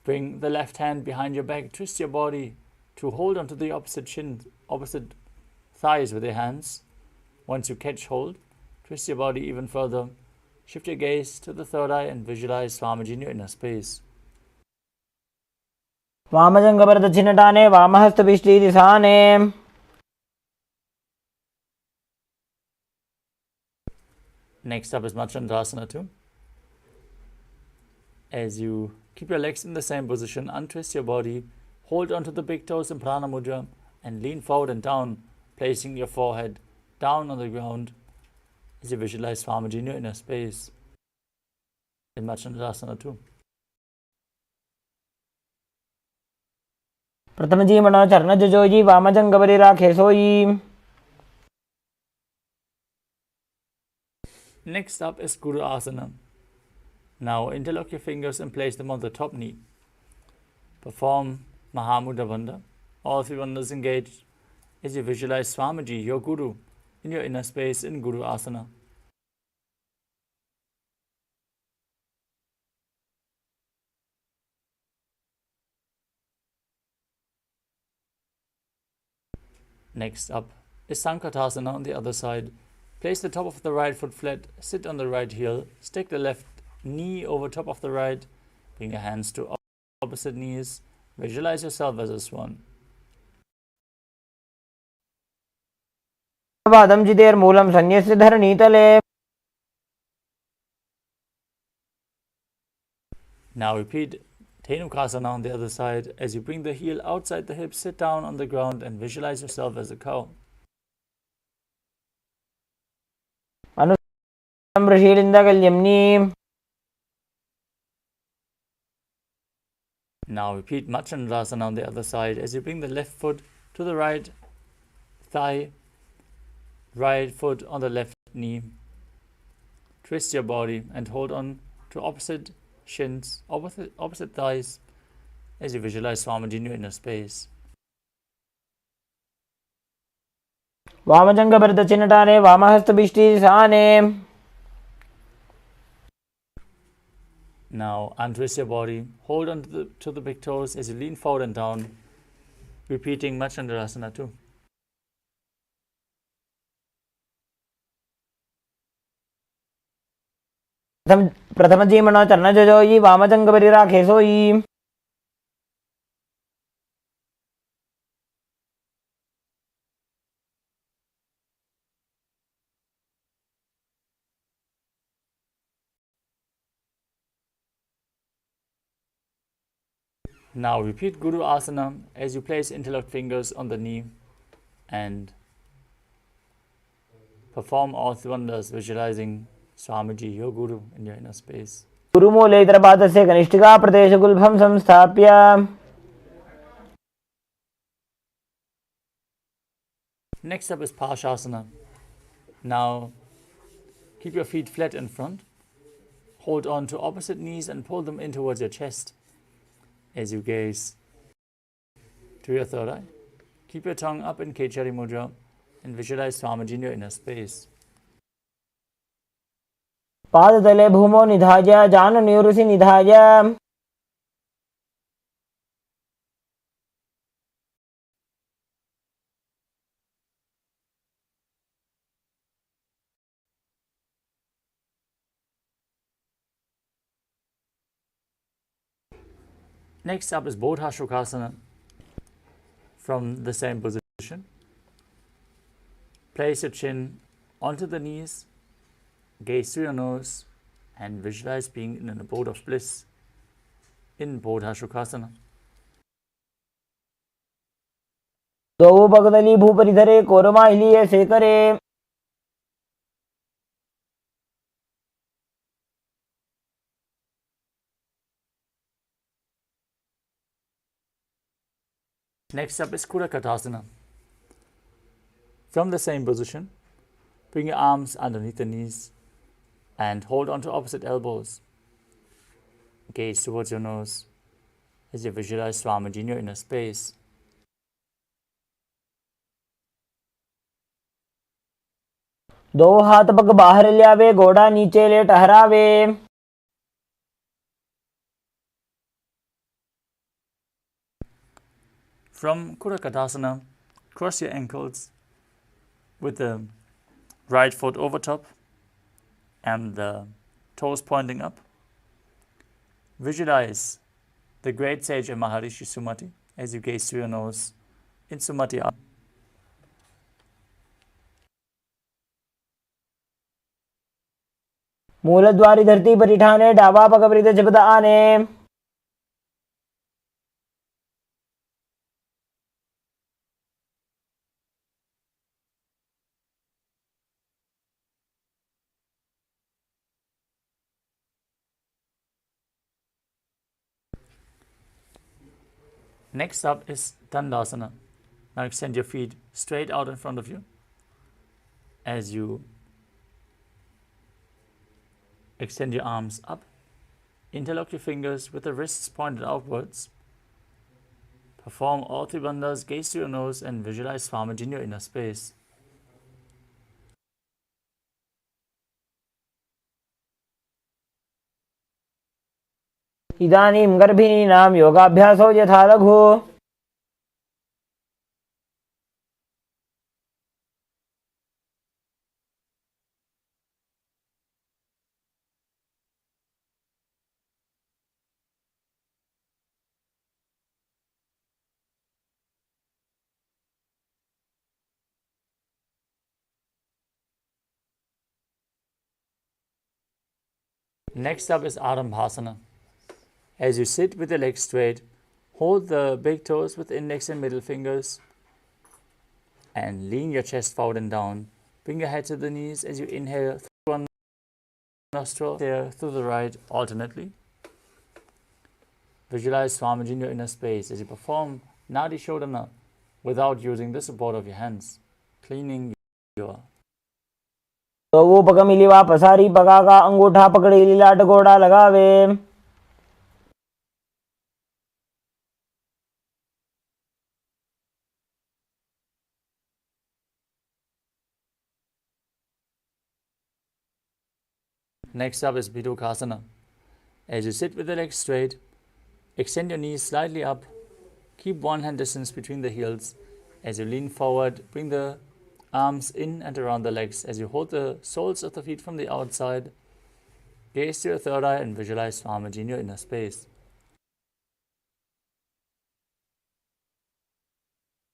bring the left hand behind your back, twist your body to hold onto the opposite thighs with your hands. Once you catch hold, twist your body even further. Shift your gaze to the third eye and visualize Swamiji in your inner space. वामजंगपरदक्षिणटाने वामहस्तपिष्टीदिशाने. Next up is Machandrasana 2. As you keep your legs in the same position, untwist your body, hold onto the big toes in Prana Mudra, and lean forward and down, placing your forehead down on the ground as you visualize Swamiji in your inner space in Machandrasana 2. प्रथम जी मनो चरण जोजी वामजंगपरि राखे सोई. Next up is Guru Asana. Now interlock your fingers and place them on the top knee. Perform Mahamudra Bandha. All three bandhas engaged as you visualize Swamiji, your Guru, in your inner space in Guru Asana. Next up is Sankatasana on the other side. Place the top of the right foot flat, sit on the right heel, stick the left knee over top of the right, bring your hands to opposite knees, visualize yourself as a swan. पादं चितेर्मूलं सन्यस्य धरणीतले. Now repeat Dhenukasana on the other side. As you bring the heel outside the hip, sit down on the ground and visualize yourself as a cow. Now repeat Machandrasana on the other side. As you bring the left foot to the right thigh, right foot on the left knee, twist your body and hold on to opposite shins, opposite thighs, as you visualize Swamiji in your inner space. वामजंगपरदक्षिणटाने वामहस्तपिष्टीदिशाने. Now untwist your body, hold on to the big toes as you lean forward and down, repeating Machandrasana 2. प्रथम जी मनो चरण जोजी वामजंगपरि राखे सोई. Now repeat Guru Asana as you place interlocked fingers on the knee and perform all three wonders, visualizing Swamiji, your Guru, in your inner space. गुरुमूले इतरपादस्य कनिष्ठिका प्रदेशगुल्भं संस्थाप्य. Next up is Parshasana. Now keep your feet flat in front. Hold on to opposite knees and pull them in towards your chest as you gaze to your third eye. Keep your tongue up in Kechari Mudra and visualize Swamiji in your inner space. पादतले भूमौ निधाय जानुनिवृषि निधाय. Next up is Bodha Shukasana. From the same position, place your chin onto the knees, gaze to your nose, and visualize being in an abode of bliss in Bodha Shukasana. द्वौ भगदली भूपरिधरे कोरमाहिलीये शेखरे. Next up is Kurakatasana. From the same position, bring your arms underneath the knees and hold on to opposite elbows. Gaze towards your nose as you visualize Swamiji in your inner space. दो हाथ पग बाहर ल्यावे, घोड़ा नीचे ले टहरावे. From Kurakadasana, cross your ankles with the right foot over top and the toes pointing up. Visualize the great sage of Maharishi Sumati as you gaze through your nose in Sumati. मूलद्वारी धरती पर ठाने, डावा पग वृद्ध जपद आने. Next up is Dandasana. Now extend your feet straight out in front of you as you extend your arms up. Interlock your fingers with the wrists pointed outwards. Perform all three bandhas, gaze to your nose and visualize Swamiji in your inner space. इदानीं गर्भिणीनां योगाभ्यासो यथा लघु. Next up is Arambhasana. As you sit with your legs straight, hold the big toes with index and middle fingers and lean your chest forward and down. Bring your head to the knees as you inhale through one nostril, exhale through the right alternately. Visualize Swamiji in your inner space as you perform Nadi Shodhana without using the support of your hands, cleaning your तो वो पग मिलीवा पसारी पगा का अंगूठा पकड़ी लीलाट घोड़ा लगावे. Next up is Bidukasana. As you sit with the legs straight, extend your knees slightly up. Keep one hand distance between the heels. As you lean forward, bring the arms in and around the legs as you hold the soles of the feet from the outside. Gaze to your third eye and visualize Swamiji in your inner space.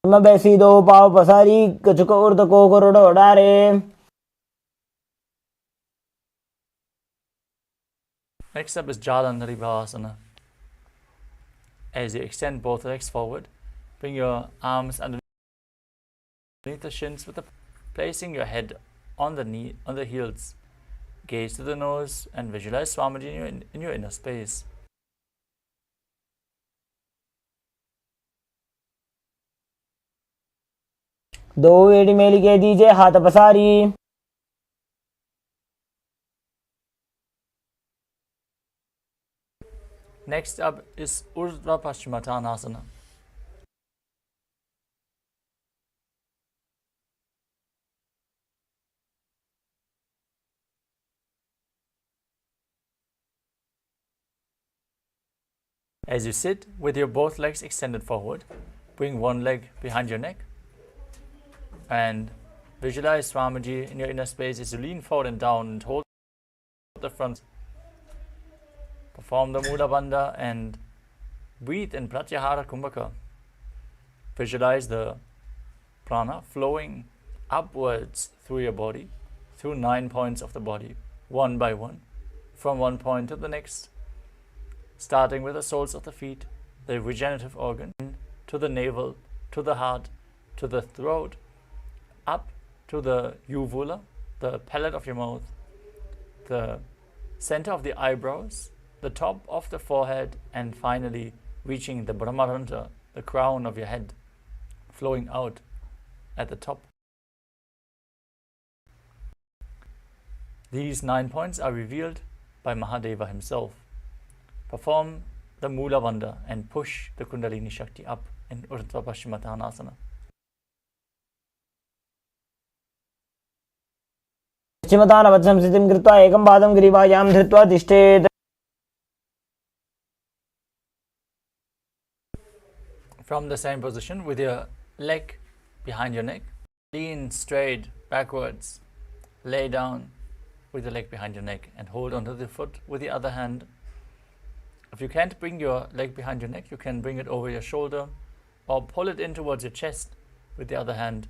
मैं बैसी दो पाव पसारी कछुक उर्द को crore उड़ारे. Next up is Jalandharibhasana. As you extend both legs forward, bring your arms underneath the shins with placing your head on the heels. Gaze to the nose and visualize Swamiji in your inner space. दो एड़ी मेली के दीजिए हाथ पसारी. Next up is Urdhva Paschimottanasana. As you sit with your both legs extended forward, bring one leg behind your neck and visualize Swamiji in your inner space as you lean forward and down and hold the front. Perform the Mula Bandha and breathe in Pratyahara Kumbhaka. Visualize the prana flowing upwards through your body, through 9 points of the body, one by one, from one point to the next, starting with the soles of the feet, the regenerative organ, to the navel, to the heart, to the throat, up to the uvula, the palate of your mouth, the center of the eyebrows, the top of the forehead, and finally reaching the Brahmarandra, the crown of your head, flowing out at the top. These 9 points are revealed by Mahadeva himself. Perform the Mula Bandha and push the Kundalini Shakti up in Urdhva Paschimottanasana. पश्चिमतानवत् स्थितिं कृत्वा एकं पादं ग्रीवायां धृत्वा तिष्ठेत्. From the same position, with your leg behind your neck, lean straight backwards, lay down with the leg behind your neck and hold onto the foot with the other hand. If you can't bring your leg behind your neck, you can bring it over your shoulder or pull it in towards your chest with the other hand.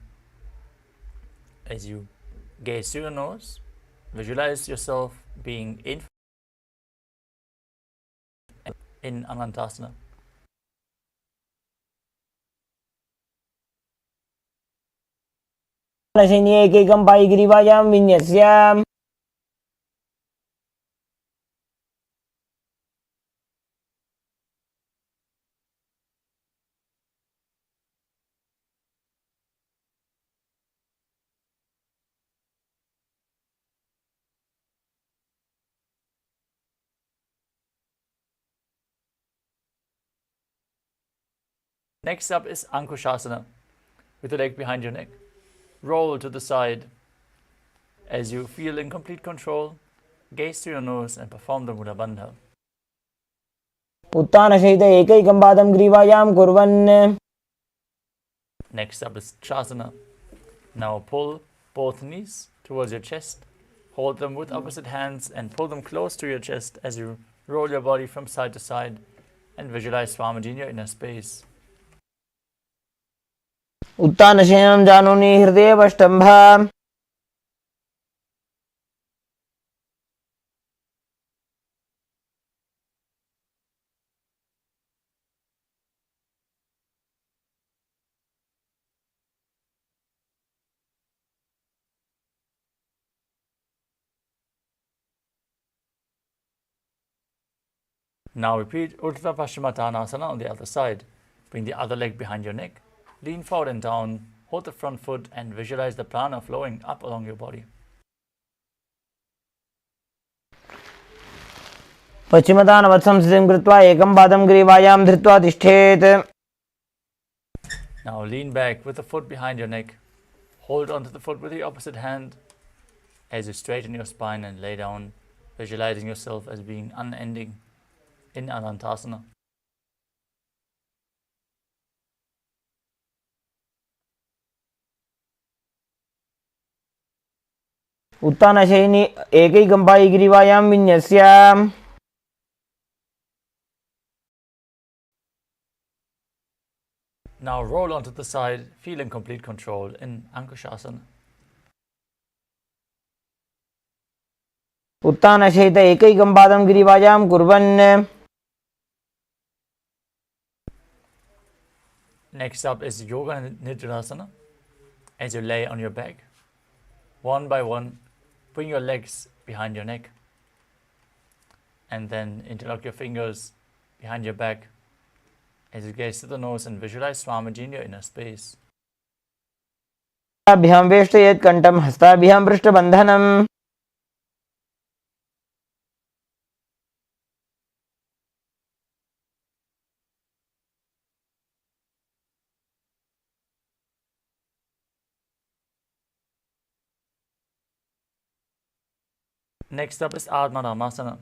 As you gaze to your nose, visualize yourself being in Anantasana. एकैकं पायिग्रीवायां विन्यस्य. Next up is Ankushasana, with the leg behind your neck. Roll to the side. As you feel in complete control, gaze to your nose and perform the Mula Bandha. उत्तानसहित एकैकं पादं ग्रीवायां कुर्वन्. Next up is Chasana. Now pull both knees towards your chest. Hold them with opposite hands and pull them close to your chest as you roll your body from side to side and visualize Swamiji in your inner space. उत्तानशयनं जानुनि हृदयेऽवष्टम्भ. Now repeat Urdhva Paschimottanasana on the other side. Bring the other leg behind your neck. Lean forward and down. Hold the front foot and visualize the prana flowing up along your body. पश्चिमतानवत् स्थितिं कृत्वा एकं पादं ग्रीवायां धृत्वा तिष्ठेत्. Now lean back with the foot behind your neck. Hold onto the foot with the opposite hand as you straighten your spine and lay down, visualizing yourself as being unending in Anantasana. उत्तानशयनि एकैकं पायिग्रीवायां विन्यस्य. Now roll onto the side, feeling complete control in Ankushasana. उत्तानसहित एकैकं पादं ग्रीवायां कुर्वन्. Next up is Yoga Nidrasana. As you lay on your back, one by one, bring your legs behind your neck and then interlock your fingers behind your back as you gaze to the nose and visualize Swamiji in your inner space. अभ्यां वेष्टयेत् कण्ठं हस्ताभ्यां पृष्ठबन्धनम्. Next up is Ardha Dhammasana.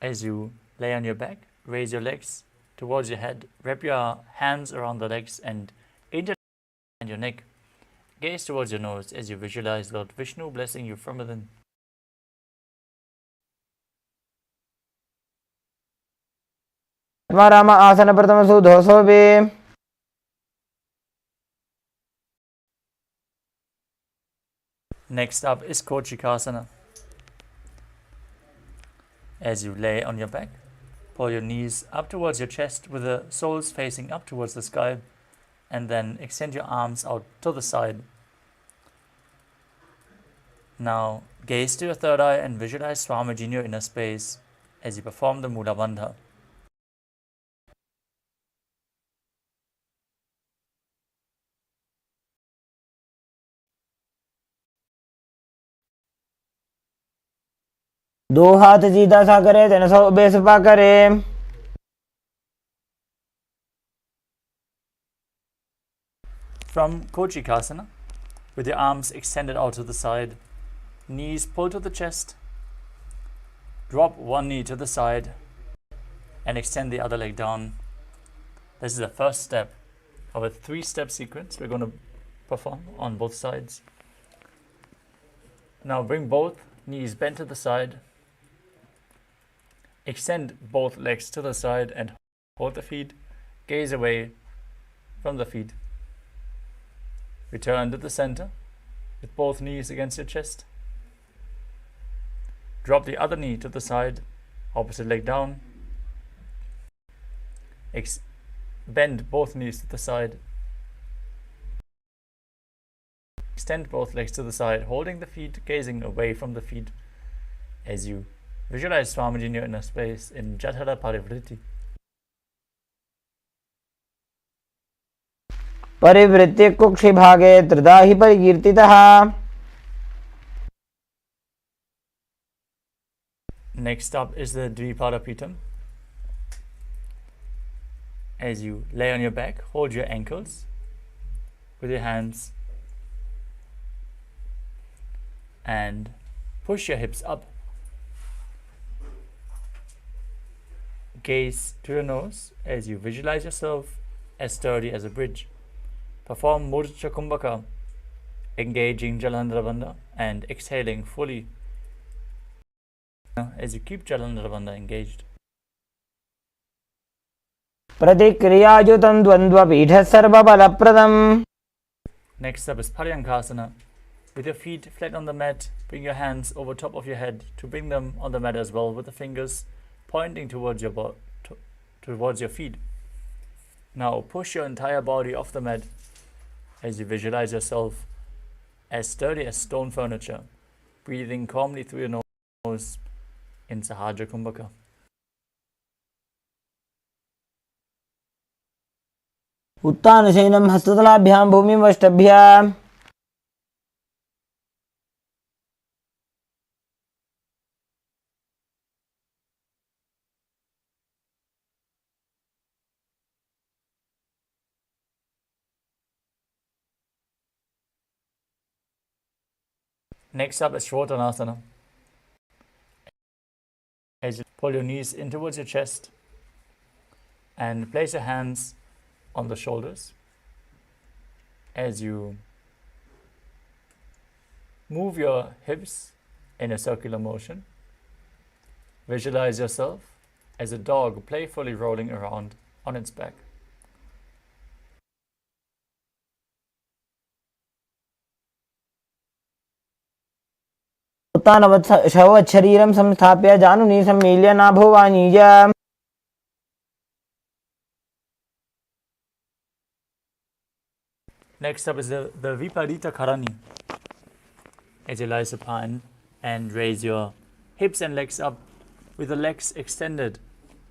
As you lay on your back, raise your legs towards your head, wrap your hands around the legs and interlock your neck. Gaze towards your nose as you visualize Lord Vishnu blessing you from within. Ram आसन प्रथमसु धोसोबे. Next up is Kochikasana. As you lay on your back, pull your knees up towards your chest with the soles facing up towards the sky, and then extend your arms out to the side. Now gaze to your third eye and visualize Swamiji in your inner space as you perform the Mula Bandha. दो हाथ सीधा सा करे, 300 बेसपा करे. From Kochikasana, with your arms extended out to the side, knees pull to the chest, drop one knee to the side, and extend the other leg down. This is the first step of a 3-step sequence we're going to perform on both sides. Now bring both knees bent to the side, extend both legs to the side and hold the feet, gaze away from the feet. Return to the center with both knees against your chest. Drop the other knee to the side, opposite leg down. Bend both knees to the side. Extend both legs to the side, holding the feet, gazing away from the feet as you visualize Swamiji in your inner space in Jatara Parivritti. परिवृत्य कुक्षि भागे त्रिधा हि परिकीर्तितः. Next up is the Dvipadapitam. As you lay on your back, hold your ankles with your hands and push your hips up. Gaze to your nose as you visualize yourself as sturdy as a bridge. Perform Murcha Kumbhaka, engaging Jalandhara Bandha and exhaling fully as you keep Jalandhara Bandha engaged. प्रतिक्रियायुतं द्वन्द्वपीठः सर्वबलप्रदम्. Next up is Paryankasana. With your feet flat on the mat, bring your hands over top of your head to bring them on the mat as well, with the fingers pointing towards your feet. Now push your entire body off the mat as you visualize yourself as sturdy as stone furniture, breathing calmly through your nose in Sahaja Kumbhaka. उत्तानशयनं हस्ततलाभ्यां भूमिमष्टभ्य. Next up is Shrotanasana. As you pull your knees in towards your chest and place your hands on the shoulders. As you move your hips in a circular motion, visualize yourself as a dog playfully rolling around on its back. उत्तानवत् शरीरं संस्थाप्य जानुनी सम्मील्य नाभोवाणीय. Next up is the Viparita Karani. As you lie supine and raise your hips and legs up with the legs extended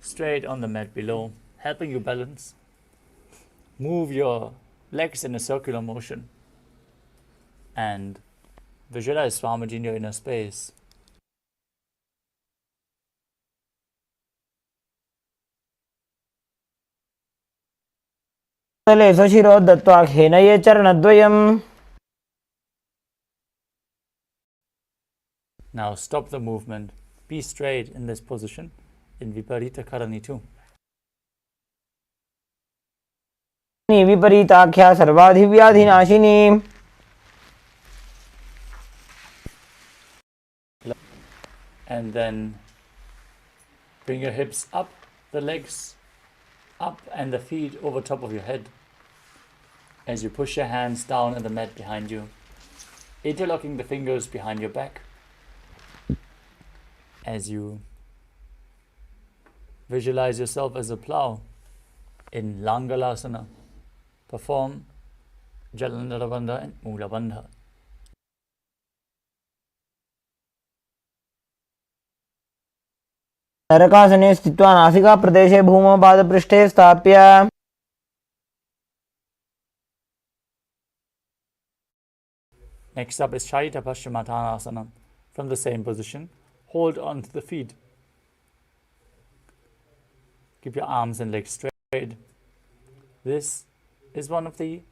straight on the mat below, helping you balance. Move your legs in a circular motion and visualize Swamiji in your inner space. तले स्वशिरो दत्त्वा खेनये चरणद्वयम्. Now stop the movement. Be straight in this position in Viparita Karani too. विपरीताख्या सर्वाधिव्याधिनाशिनी. And then bring your hips up, the legs up and the feet over top of your head as you push your hands down on the mat behind you, interlocking the fingers behind your back as you visualize yourself as a plow in Langalasana. Perform Jalandhara Bandha and Mula Bandha. नरकासने स्थित्वा नासिका प्रदेशे भूमौ पादपृष्ठे स्थाप्य. Next up is Shaita Paschimottanasana. From the same position, hold on to the feet. Keep your arms and legs straight. This is one of the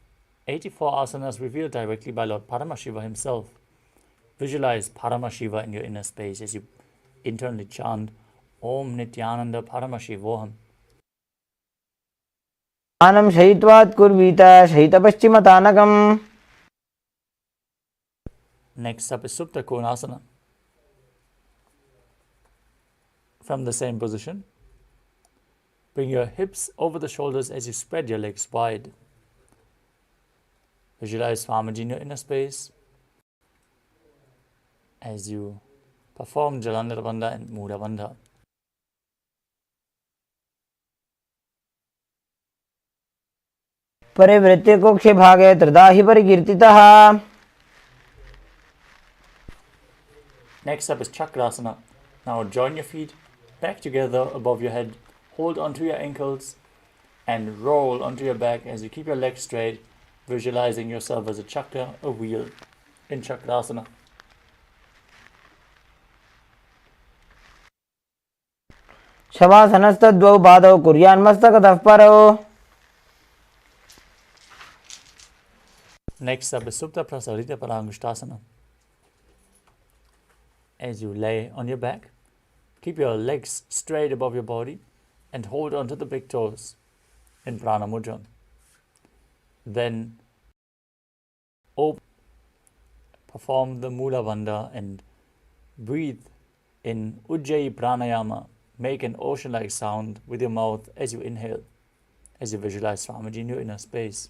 84 asanas revealed directly by Lord Paramashiva himself. Visualize Paramashiva in your inner space as you internally chant Om Nithyananda Paramashivoham. आनं शयित्वात् कुर्वीत शयितपश्चिमतानकम्. Next up is Supta Konasana. From the same position, bring your hips over the shoulders as you spread your legs wide. Visualize Samadi in your inner space as you perform Jalandhara Bandha and Mudha Bandha. परिवृत्य कोक्षे भागे त्रिदाहि परिकीर्तितः. Next up is Chakrasana. Now join your feet back together above your head, hold onto your ankles and roll onto your back as you keep your legs straight, visualizing yourself as a chakra, a wheel in Chakrasana. शवासनस्तद्वौ पादौ कुर्यान्मस्तकतः परौ. Next up is Supta Prasarita Parangushtasana. As you lay on your back, keep your legs straight above your body and hold onto the big toes in Prana Mudra. Then perform the Mula Bandha and breathe in Ujjayi Pranayama. Make an ocean-like sound with your mouth as you inhale, as you visualize Swamiji in your inner space.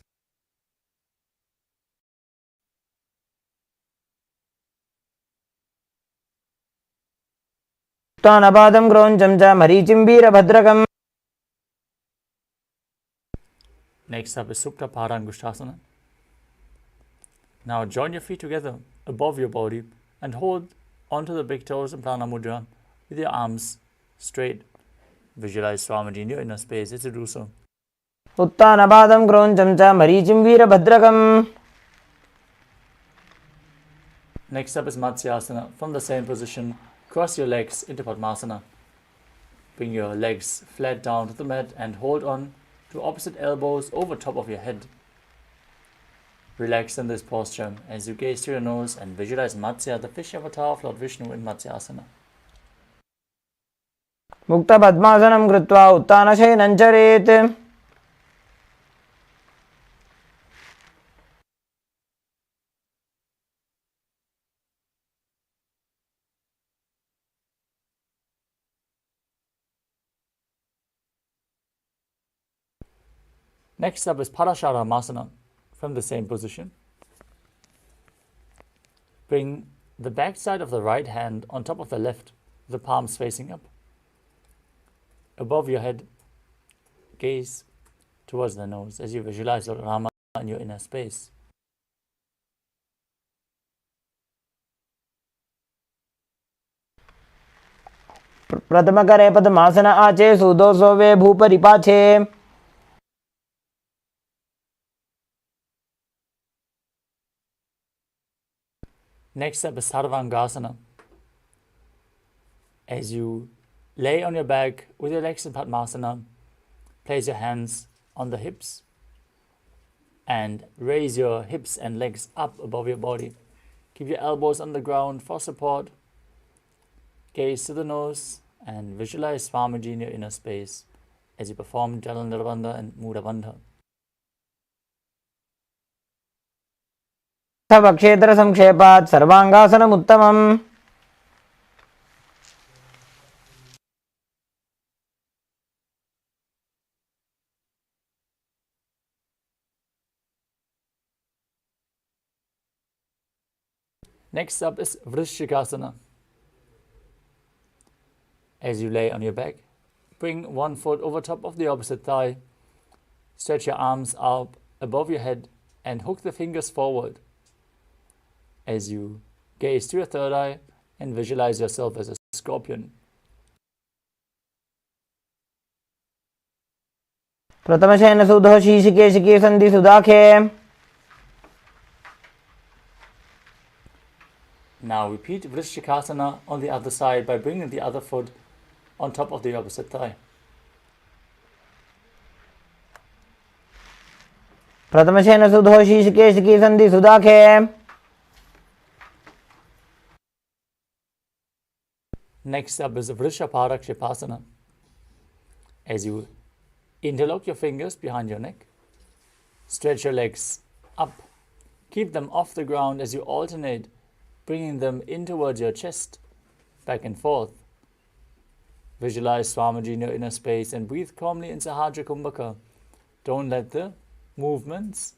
उत्तानपादं क्रौञ्चं च मरीचिं वीरभद्रकम्. Next up is Supta Parangushtasana. Now join your feet together above your body and hold onto the big toes in Prana Mudra with your arms straight. Visualize Swamiji in your inner space as you do so. उत्तानपादं क्रौञ्चं च मरीचिं वीरभद्रकम्. Next up is Matsyasana. From the same position, cross your legs into Padmasana. Bring your legs flat down to the mat and hold on to opposite elbows over top of your head. Relax in this posture as you gaze through your nose and visualize Matsya, the fish avatar of Lord Vishnu in Matsyasana. मुक्तपद्मासनं कृत्वा उत्तानशयनं चरेत्. Next up is Parasharamasana. From the same position, bring the back side of the right hand on top of the left, the palms facing up. Above your head, gaze towards the nose as you visualize Lord Rama in your inner space. प्रथमकरे पद्मासन आचे सुदोषो वे भूपरि पाछे. Next up is Sarvangasana. As you lay on your back with your legs in Padmasana, place your hands on the hips and raise your hips and legs up above your body. Keep your elbows on the ground for support. Gaze to the nose and visualize Swamiji in your inner space as you perform Jalandhara Bandha and Mudha Bandha. वक्षेत्र संक्षेपात् सर्वांगासनमुत्तमम्. Next up is Vrishikasana. As you lay on your back, bring one foot over top of the opposite thigh. Stretch your arms up above your head and hook the fingers forward as you gaze to your third eye and visualize yourself as a scorpion. प्रथमशयन सुधो शीशिकेशिके सन्धि सुदाखे. Now repeat Vrishikasana on the other side by bringing the other foot on top of the opposite thigh. प्रथमशेन सुधो शीर्षकेशिकी संधि सुदाखे. Next up is Vrishaparakshitasana. As you interlock your fingers behind your neck, stretch your legs up. Keep them off the ground as you alternate, bringing them in towards your chest, back and forth. Visualize Swamiji in your inner space and breathe calmly in Sahajra Kumbhaka. Don't let the movements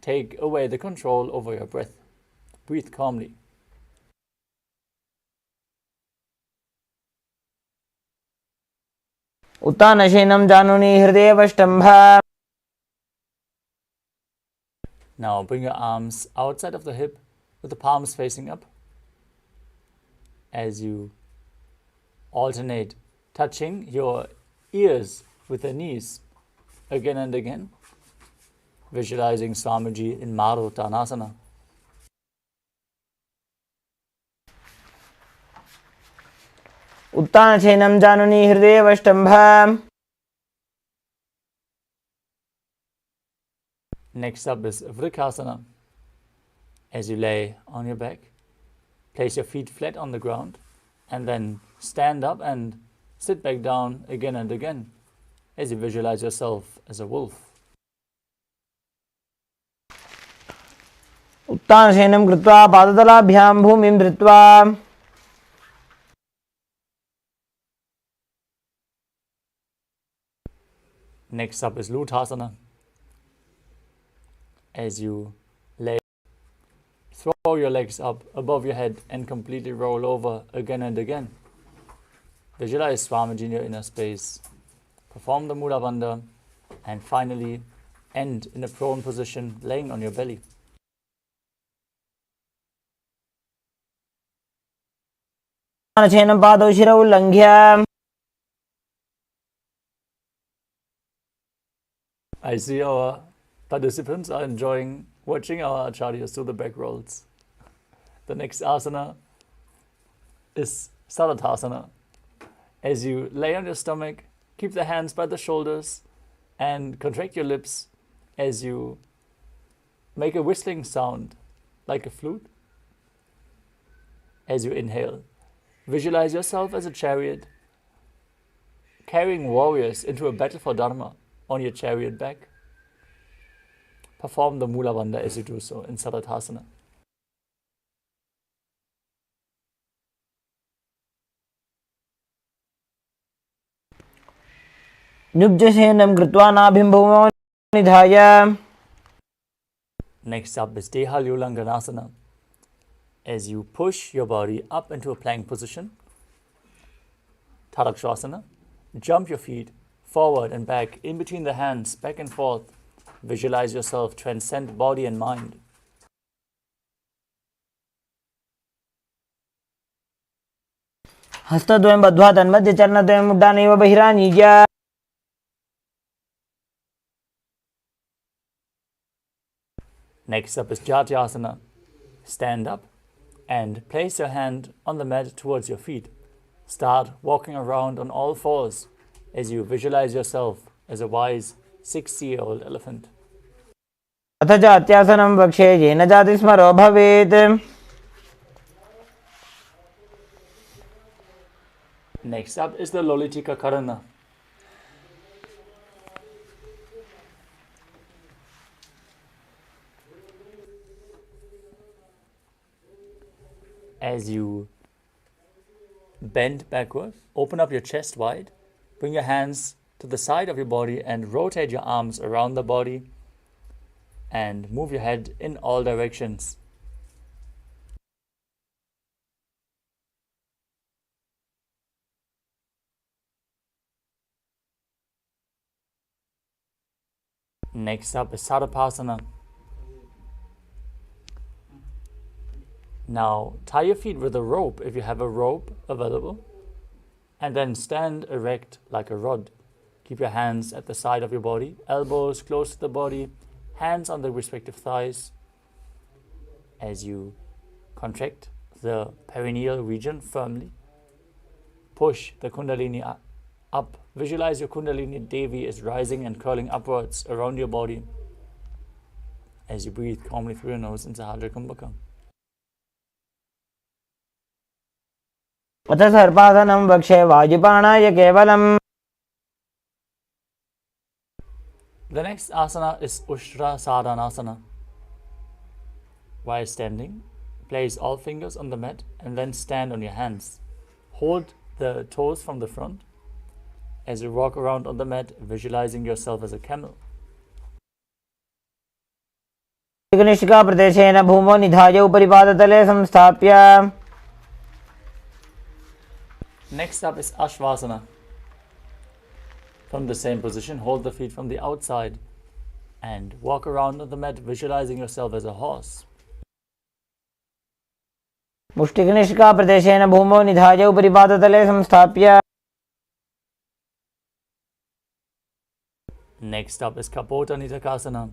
take away the control over your breath. Breathe calmly. उत्तानशयनं जानूनि हृदयेवष्टम्भ. Now bring your arms outside of the hip with the palms facing up as you alternate, touching your ears with the knees again and again, visualizing Swamiji in Maruttanasana. उत्तानशयनं जानूनि हृदयेवष्टम्भ. Next up is Vriksasana. As you lay on your back, place your feet flat on the ground and then stand up and sit back down again and again as you visualize yourself as a wolf. उत्तानशयनं कृत्वा पादतलाभ्यां भूमिं धृत्वा. Next up is Lutasana. As you lay, throw your legs up above your head and completely roll over again and again. Visualize Swamiji in your inner space. Perform the Mula Bandha and finally end in a prone position, laying on your belly. उत्तानशयनं पादौ शिरौ उल्लङ्घ्य. I see our participants are enjoying watching our acharyas do the back rolls. The next asana is Sadatasana. As you lay on your stomach, keep the hands by the shoulders and contract your lips as you make a whistling sound like a flute. As you inhale, visualize yourself as a chariot, carrying warriors into a battle for Dharma on your chariot back. Perform the Mula Bandha as you do so in Sadatasana. नुब्जशयनं कृत्वा नाभिं भूमौ निधाय. Next up is Dehalyulanganasana. As you push your body up into a plank position, Tadakshasana, jump your feet forward and back in between the hands, back and forth. Visualize yourself transcend body and mind. हस्तद्वयं बद्ध्वा तन्मध्ये चरणद्वयं मुड्डानैव बहिरानीय. Next up is Jatyasana. Stand up and place your hand on the mat towards your feet. Start walking around on all fours as you visualize yourself as a wise 60-year-old elephant. अथ जात्यासनं वक्षे येन जातिस्मरो भवेत्. Next up is the Lolitika Karana. As you bend backward, open up your chest wide, bring your hands to the side of your body and rotate your arms around the body and move your head in all directions. Next up is Sarapasana. Now tie your feet with a rope if you have a rope available, and then stand erect like a rod. Keep your hands at the side of your body, elbows close to the body, hands on the respective thighs. As you contract the perineal region firmly, push the Kundalini up. Visualize your Kundalini Devi is rising and curling upwards around your body. as you breathe calmly through your nose in Sahasrara Kumbhaka. अथ सर्पासनं वक्षे वायुपाणाय केवलम्. The next asana is Ushtra Sadhanasana. While standing, place all fingers on the mat and then stand on your hands. Hold the toes from the front. As you walk around on the mat, visualizing yourself as a camel. Nishka प्रदेशेन भूमौ निधाय उपरि पादतले संस्थाप्य. Next up is Ashvasana. From the same position, hold the feet from the outside and walk around on the mat, visualizing yourself as a horse. मुष्टिकनिष्का प्रदेशेन भूमौ निधाय उपरि पादतले संस्थाप्य. Next up is Kapota Nitakasana.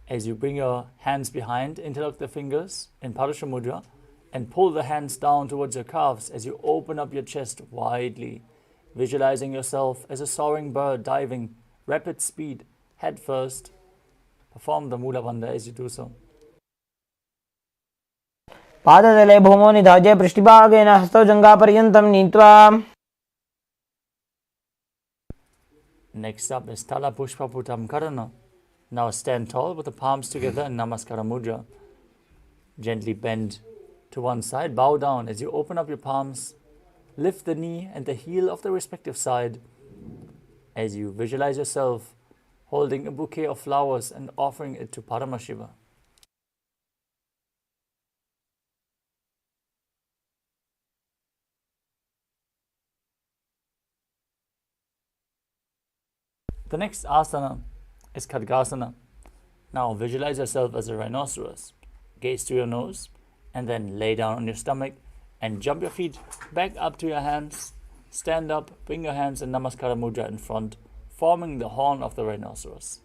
As you bring your hands behind, interlock the fingers in Parasha Mudra and pull the hands down towards your calves as you open up your chest widely, visualizing yourself as a soaring bird diving rapid speed head first. Perform the Mula Bandha as you do so. पादतले भूमौ निधाय पृष्ठभागेन हस्तौ जङ्घापर्यन्तं नीत्वा. Next up is Tala Pushpa Putam Karana. Now stand tall with the palms together in Namaskara Mudra. Gently bend to one side, bow down as you open up your palms. Lift the knee and the heel of the respective side as you visualize yourself holding a bouquet of flowers and offering it to Paramashiva. The next asana is Khadgasana. Now visualize yourself as a rhinoceros. Gaze to your nose and then lay down on your stomach and jump your feet back up to your hands. Stand up, bring your hands in Namaskara Mudra in front, forming the horn of the rhinoceros.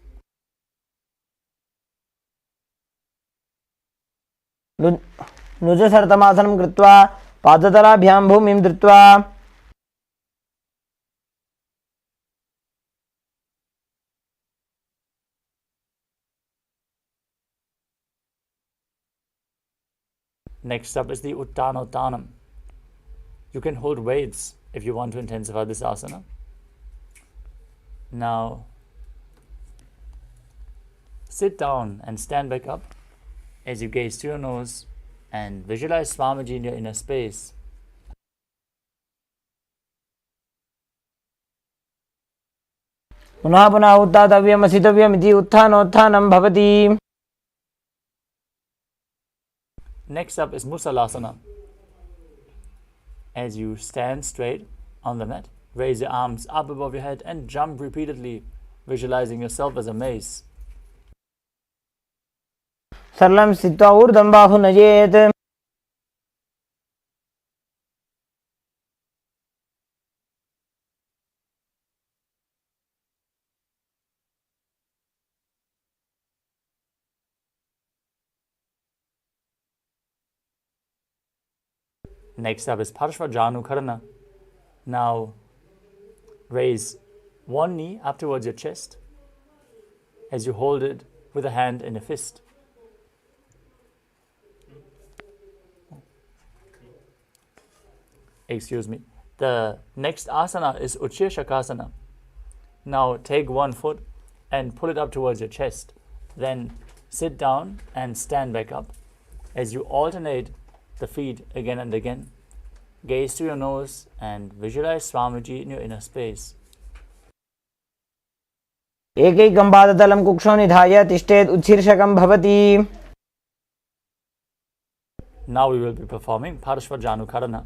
नुजसर्तमासनं कृत्वा पादतलाभ्यां भूमिं धृत्वा. Next up is the Uttanottanam. You can hold weights if you want to intensify this asana. Now, sit down and stand back up as you gaze to your nose and visualize Swamiji in your inner space. पुनः पुनः उत्थातव्यम् असितव्यम् इति उत्थानोत्थानं भवति. Next up is Musalasana. As you stand straight on the mat, raise your arms up above your head and jump repeatedly, visualizing yourself as a mace. सरलं स्थित्वा ऊर्ध्वं बाहु नयेत्. Next up is Parshvajanu Karana. Now raise one knee up towards your chest as you hold it with a hand in a fist. Excuse me. The next asana is Uchirshakasana. Now take one foot and pull it up towards your chest. Then sit down and stand back up as you alternate the feet again and again. Gaze to your nose and visualize Swamiji in your inner space. एकैकं पादतलं कुक्षौ निधाय तिष्ठेत् उच्छीर्षकं भवति. Now we will be performing Parshvajanu Karana.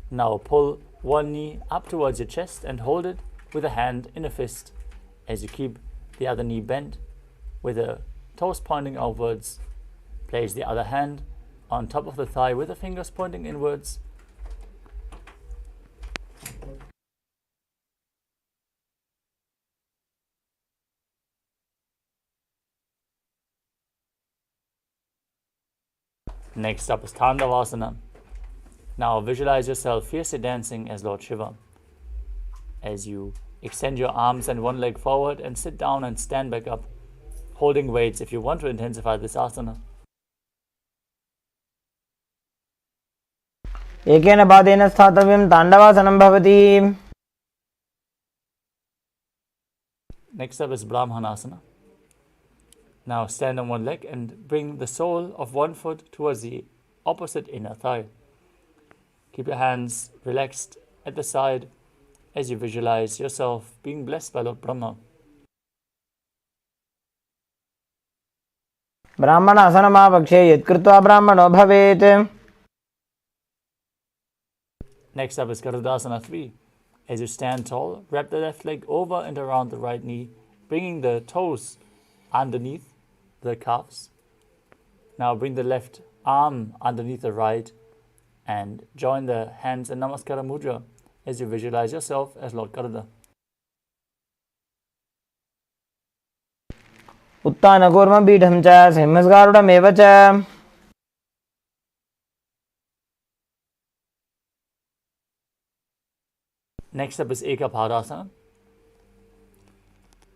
Now pull one knee up towards your chest and hold it with a hand in a fist as you keep the other knee bent with the toes pointing outwards. Place the other hand on top of the thigh with the fingers pointing inwards. Next up is Tandavasana. Now visualize yourself fiercely dancing as Lord Shiva. As you extend your arms and one leg forward and sit down and stand back up, holding weights if you want to intensify this asana. एकेन पादेन स्थातव्यं ताण्डवासनं भवति. Next up is Brahmanasana. Now stand on one leg and bring the sole of one foot towards the opposite inner thigh. Keep your hands relaxed at the side as you visualize yourself being blessed by Lord Brahma. ब्राह्मणासनमावक्षे यत्कृत्वा ब्राह्मणो भवेत्. Next up is Garudasana 3. As you stand tall, wrap the left leg over and around the right knee, bringing the toes underneath the calves. Now bring the left arm underneath the right and join the hands in Namaskara Mudra as you visualize yourself as Lord Garuda. उत्तानकूर्मपीठं च सिंहस्गारुडमेव च. Next up is Ekapadasana.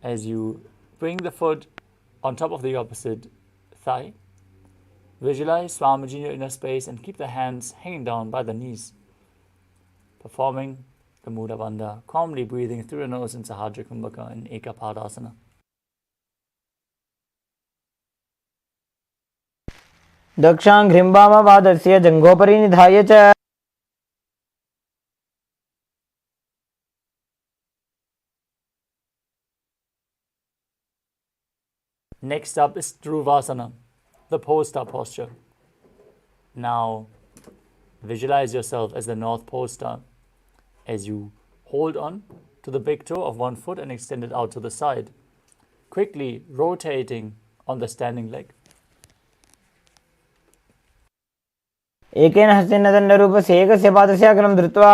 As you bring the foot on top of the opposite thigh, visualize Swamiji in your inner space and keep the hands hanging down by the knees. Performing the Mudra Bandha, calmly breathing through your nose in Sahajra Kumbhaka in Ekapadasana. दक्षाङ्घ्रिम्बामपादस्य जङ्घोपरि निधाय च. Next up is Dhruvasana, the pole star posture. Now visualize yourself as the North Pole Star as you hold on to the big toe of one foot and extend it out to the side, quickly rotating on the standing leg. एकेन हस्तेन दण्डरूपस्य एकस्य पादस्य अग्रं धृत्वा.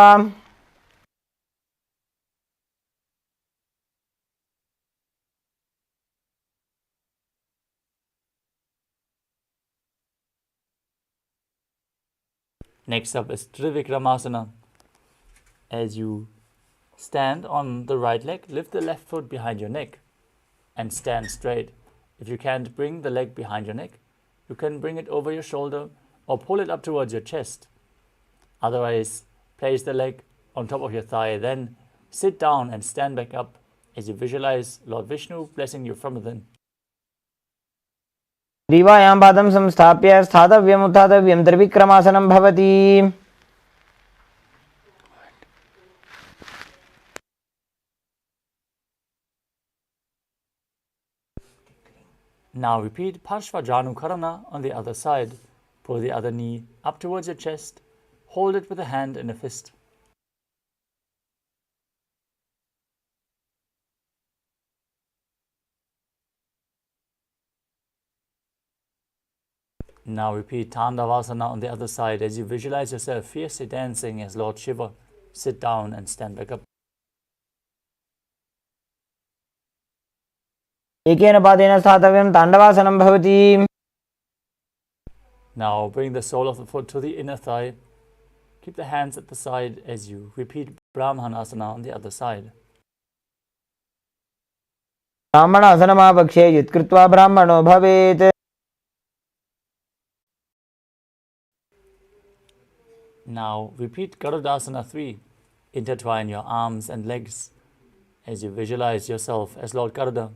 Next up is Trivikramasana. As you stand on the right leg, lift the left foot behind your neck and stand straight. If you can't bring the leg behind your neck, you can bring it over your shoulder or pull it up towards your chest. Otherwise, place the leg on top of your thigh, then sit down and stand back up as you visualize Lord Vishnu blessing you from within. ग्रीवायां पादं संस्थाप्य स्थातव्यम् उत्थातव्यं त्रिविक्रमासनं भवति. Now repeat Parshvajanu Karana on the other side. Pull the other knee up towards your chest. Hold it with a hand in a fist. Now repeat Tandavasana on the other side as you visualize yourself fiercely dancing as Lord Shiva. Sit down and stand back up. एकेन पादेन स्थातव्यं ताण्डवासनं भवति. Now bring the sole of the foot to the inner thigh. Keep the hands at the side as you repeat Brahmanasana on the other side. ब्राह्मणासनमावक्षे यत्कृत्वा ब्राह्मणो भवेत्. Now repeat Garudasana 3. Intertwine your arms and legs as you visualize yourself as Lord Garuda.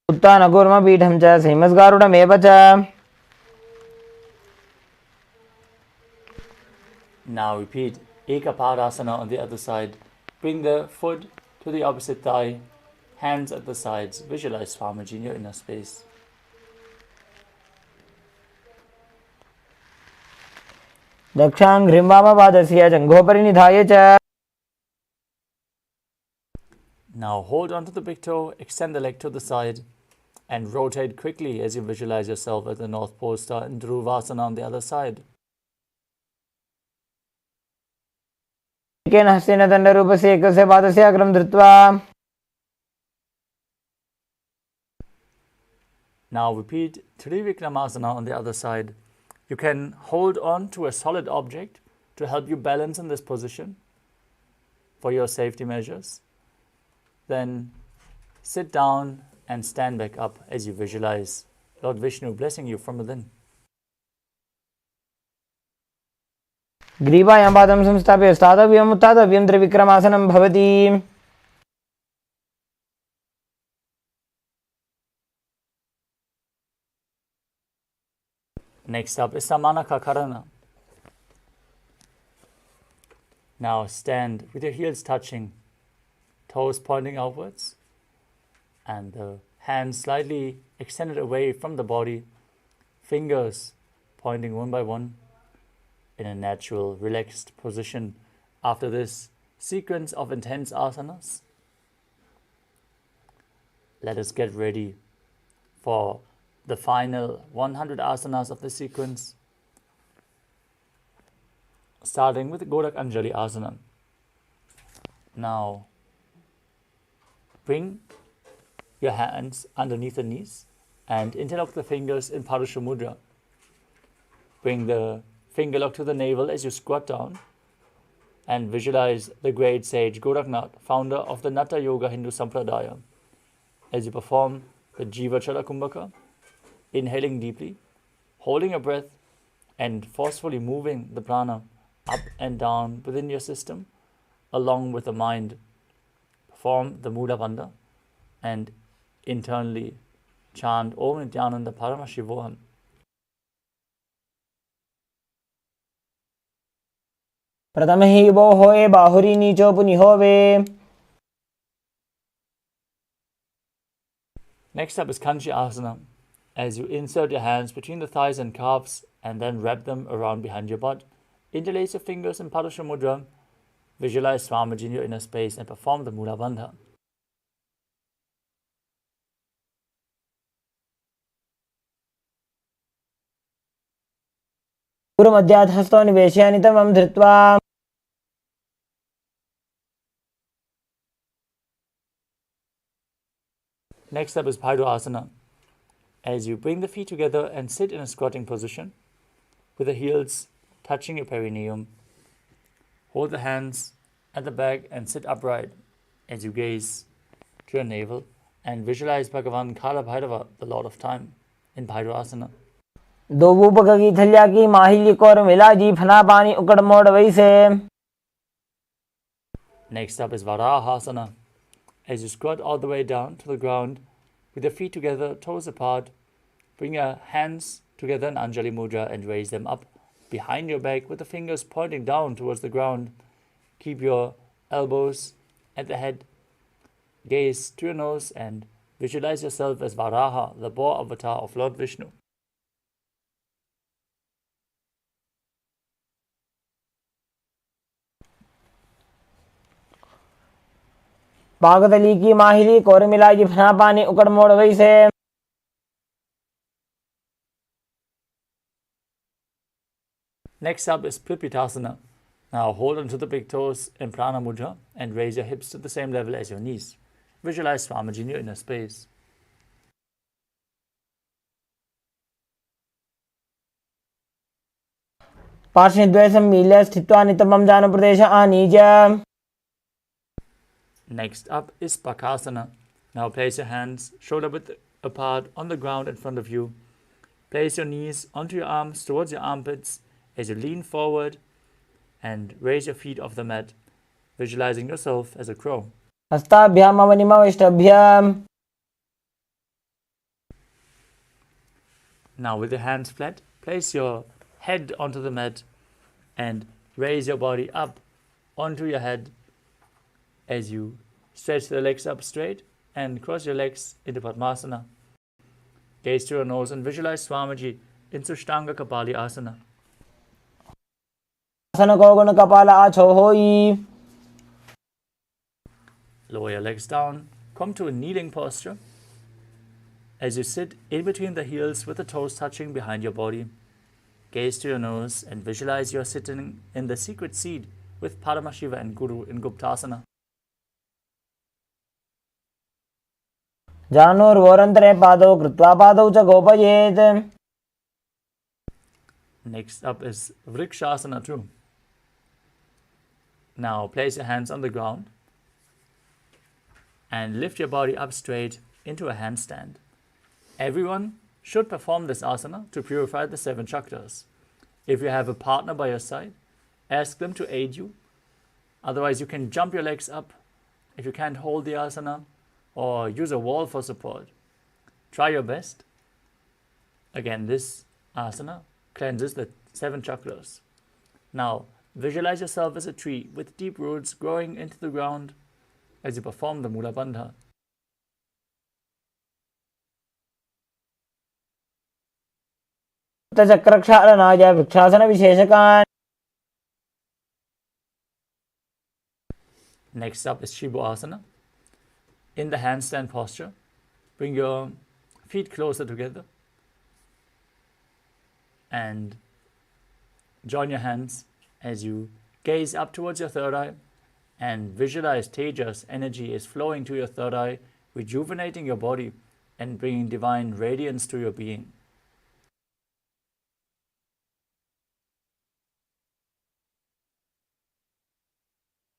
उत्तानकूर्मपीठं च सिंहस्गारुडमेव च. Now repeat Ekapadasana on the other side. Bring the foot to the opposite thigh, hands at the sides. Visualize Swamiji in your inner space. दक्षाङ्घ्रिम्बामपादस्य जङ्घोपरि निधाय च. Now hold on to the big toe, extend the leg to the side, and rotate quickly as you visualize yourself at the North Pole Star in Dhruvasana on the other side. एकेन हस्तेन दण्डरूपस्य एकस्य पादस्य अग्रं धृत्वा. Now repeat Trivikramasana on the other side. You can hold on to a solid object to help you balance in this position for your safety measures. Then sit down and stand back up as you visualize Lord Vishnu blessing you from within. ग्रीवायां पादं संस्थाप्य स्थातव्यम् उत्थातव्यं त्रिविक्रमासनं भवति. Next up is Samanaka Karana. Now stand with your heels touching, toes pointing outwards, and the hands slightly extended away from the body, fingers pointing one by one in a natural, relaxed position. After this sequence of intense asanas, let us get ready for the final 100 asanas of the sequence, starting with the Godak Anjali asana. Now, bring your hands underneath the knees and interlock the fingers in Parusha Mudra. Bring the finger lock to the navel as you squat down and visualize the great sage Goraknath, founder of the Natha Yoga Hindu Sampradaya. As you perform the Jiva Chala Kumbhaka, inhaling deeply, holding your breath, and forcefully moving the prana up and down within your system, along with the mind. Perform the Mula Bandha and internally chant Om Nithyananda Paramashivoham. प्रथम हि वो होए बाहुरी नीचो पुनि होवे. Next up is Kanchi Asana. As you insert your hands between the thighs and calves and then wrap them around behind your butt, interlace your fingers in Padusha Mudra, visualize Swamiji in your inner space and perform the Mula Bandha. गुरुमध्यात् हस्तो निवेशय नितमं धृत्वा. Next up is Bhaidu Asana. As you bring the feet together and sit in a squatting position, with the heels touching your perineum, hold the hands at the back and sit upright as you gaze to your navel and visualize Bhagavan Kala Bhairava, the Lord of Time, in Bhaidu Asana. दो बूपक की थलिया की माहिली core मिला जी फना पानी उकड़ मोड़ वैसे. Next up is Varahasana. As you squat all the way down to the ground, with your feet together, toes apart, bring your hands together in Anjali Mudra and raise them up behind your back with the fingers pointing down towards the ground. Keep your elbows at the head, gaze to your nose and visualize yourself as Varaha, the boar avatar of Lord Vishnu. पागदली की माहिली core मिला जी फना पानी उकड़ मोड़ वैसे. Next up is Pripitasana. Now hold onto the big toes in Prana Mudra and raise your hips to the same level as your knees. Visualize Swamiji in your inner space. पार्श्वद्वय सम्मील्य स्थित्वा नितमं जानप्रदेश आनीय. Next up is Pakasana. Now place your hands shoulder width apart on the ground in front of you. Place your knees onto your arms towards your armpits as you lean forward and raise your feet off the mat, visualizing yourself as a crow. हस्ताभ्याम अवनिमविष्टभ्याम. Now with your hands flat, place your head onto the mat and raise your body up onto your head as you stretch the legs up straight and cross your legs into Padmasana. Gaze to your nose and visualize Swamiji in Sushtanga Kapali Asana. आसन को गुण कपाल आछो होई. Lower your legs down, come to a kneeling posture. As you sit in between the heels with the toes touching behind your body, gaze to your nose and visualize you are sitting in the secret seat with Paramashiva and Guru in Guptasana. जानोर्वोरन्तरे पादौ कृत्वा पादौ च गोपयेत्. Next up is Vrikshasana too. Now place your hands on the ground and lift your body up straight into a handstand. Everyone should perform this asana to purify the 7 chakras. If you have a partner by your side, ask them to aid you. Otherwise, you can jump your legs up if you can't hold the asana, or use a wall for support. Try your best. Again, this asana cleanses the 7 chakras. Now, visualize yourself as a tree with deep roots growing into the ground as you perform the Mula Bandha. चक्रक्षालनाय vrikshasana Next up is Shibu Asana. In the handstand posture, bring your feet closer together and join your hands as you gaze up towards your third eye and visualize Tejas energy is flowing to your third eye, rejuvenating your body and bringing divine radiance to your being.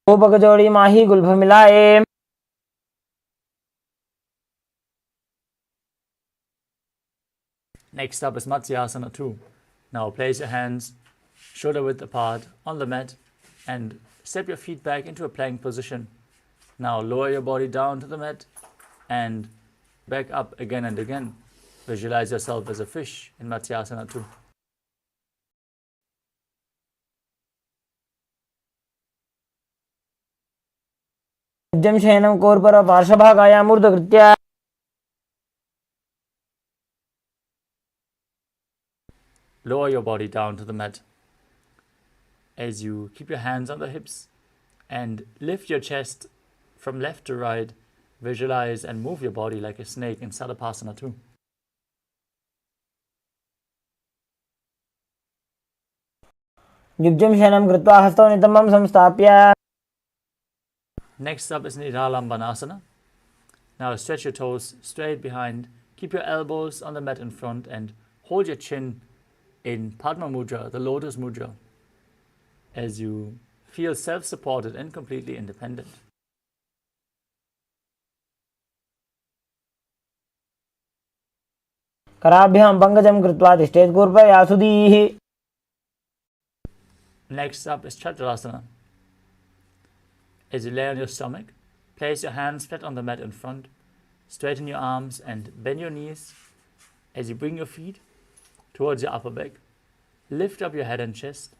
जोड़ी माही Gulf मिलाए. Next up is Matsyasana 2. Now place your hands shoulder width apart on the mat and step your feet back into a plank position. Now lower your body down to the mat and back up again and again. Visualize yourself as a fish in Matsyasana 2. शयनं कोर्पर पार्श्वभागायां मूर्धकृत्य. Lower your body down to the mat as you keep your hands on the hips and lift your chest from left to right. Visualize and move your body like a snake in Salapasana 2. युज्यं शयनं कृत्वा हस्तौ नितम्बं संस्थाप्य. Next up is Nidhalambanasana. Now stretch your toes straight behind. Keep your elbows on the mat in front and hold your chin in Padma Mudra, the Lotus Mudra, as you feel self-supported and completely independent. कराभ्यां पङ्कजं कृत्वा तिष्ठेत् कूर्पया सुधीः. Next up is Chaturasana. As you lay on your stomach, place your hands flat on the mat in front, straighten your arms and bend your knees. As you bring your feet towards your upper back, lift up your head and chest.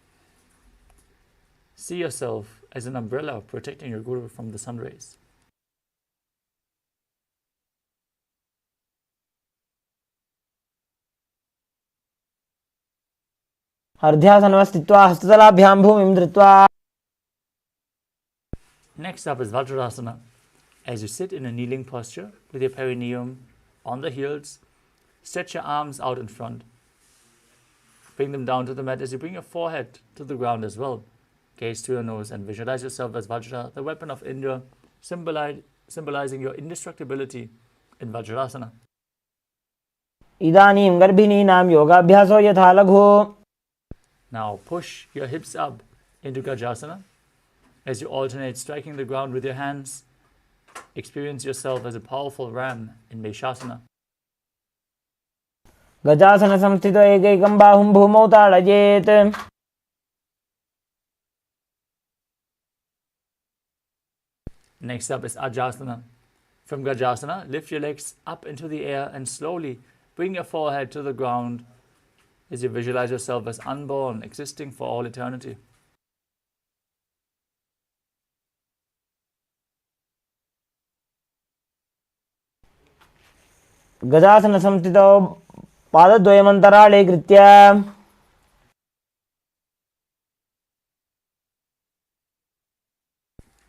See yourself as an umbrella protecting your guru from the sun rays. अर्ध्यासनं स्थित्वा हस्ततलाभ्यां भूमिं धृत्वा. Next up is Vajrasana. As you sit in a kneeling posture with your perineum on the heels, stretch your arms out in front. Bring them down to the mat as you bring your forehead to the ground as well. Gaze to your nose and visualize yourself as Vajra, the weapon of Indra, symbolizing your indestructibility in Vajrasana. इदानीं गर्भिणीनां योगाभ्यासो यथा लघु. Now push your hips up into Gajasana. As you alternate striking the ground with your hands, experience yourself as a powerful ram in Meshasana. गजासन संस्थितो एकैकं बाहुं भूमौ ताडयेत्. Next up is Ajasana. From Gajasana, lift your legs up into the air and slowly bring your forehead to the ground as you visualize yourself as unborn, existing for all eternity. गजासन संस्थितौ पादद्वयमन्तराळे कृत्य.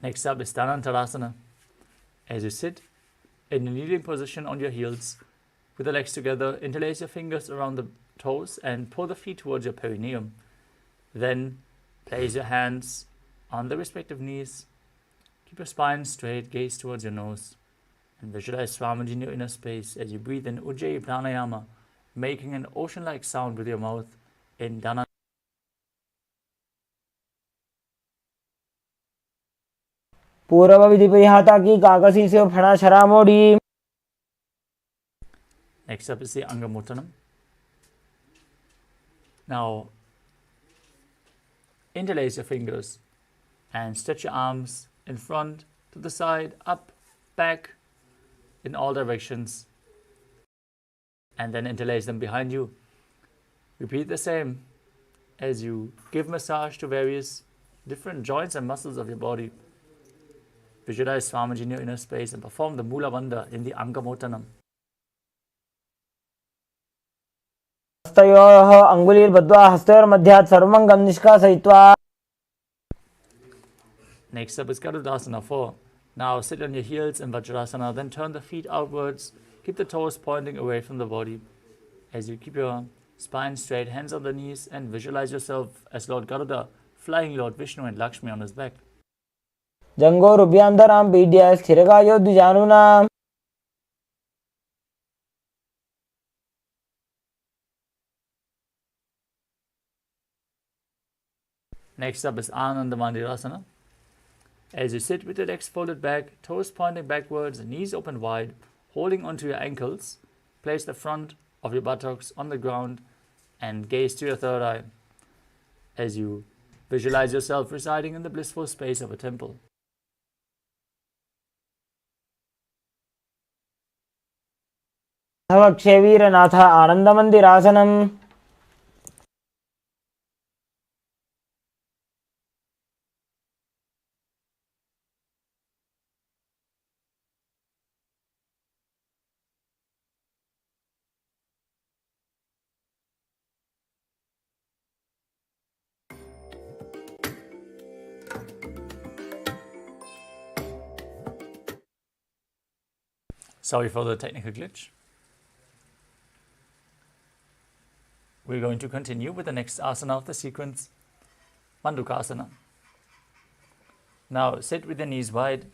Next up is Dhanantarasana. As you sit in a kneeling position on your heels, with the legs together, interlace your fingers around the toes and pull the feet towards your perineum. Then place your hands on the respective knees. Keep your spine straight, gaze towards your nose, and visualize Samadi in your inner space as you breathe in Ujjayi Pranayama, making an ocean-like sound with your mouth in Dhanantarasana. पूर्व विधि परिहाता की काकसी से फणा शरा मोड़ी. Next up is the Angamuttanam. Now, interlace your fingers and stretch your arms in front, to the side, up, back, in all directions, and then interlace them behind you. Repeat the same as you give massage to various different joints and muscles of your body. Visualize Swamiji in your inner space and perform the Mula Bandha in the Angamuttanam. हस्तयोः अङ्गुलीर्बद्ध्वा हस्तयोर्मध्यात् सर्वमङ्गं निष्कासयित्वा. Next up is Garudasana 4. Now sit on your heels in Vajrasana, then turn the feet outwards. Keep the toes pointing away from the body. As you keep your spine straight, hands on the knees, and visualize yourself as Lord Garuda, flying Lord Vishnu and Lakshmi on his back. जङ्घोरुभ्यान्तरां पीड्य स्थिरकायो द्विजानुना. Next up is Ananda Mandirasana. As you sit with your legs folded back, toes pointing backwards, knees open wide, holding onto your ankles, place the front of your buttocks on the ground and gaze to your third eye as you visualize yourself residing in the blissful space of a temple. क्षवीरनाथ आनन्दमन्दिरासनम्. Sorry for the technical glitch. We're going to continue with the next asana of the sequence, Mandukasana. Now sit with your knees wide,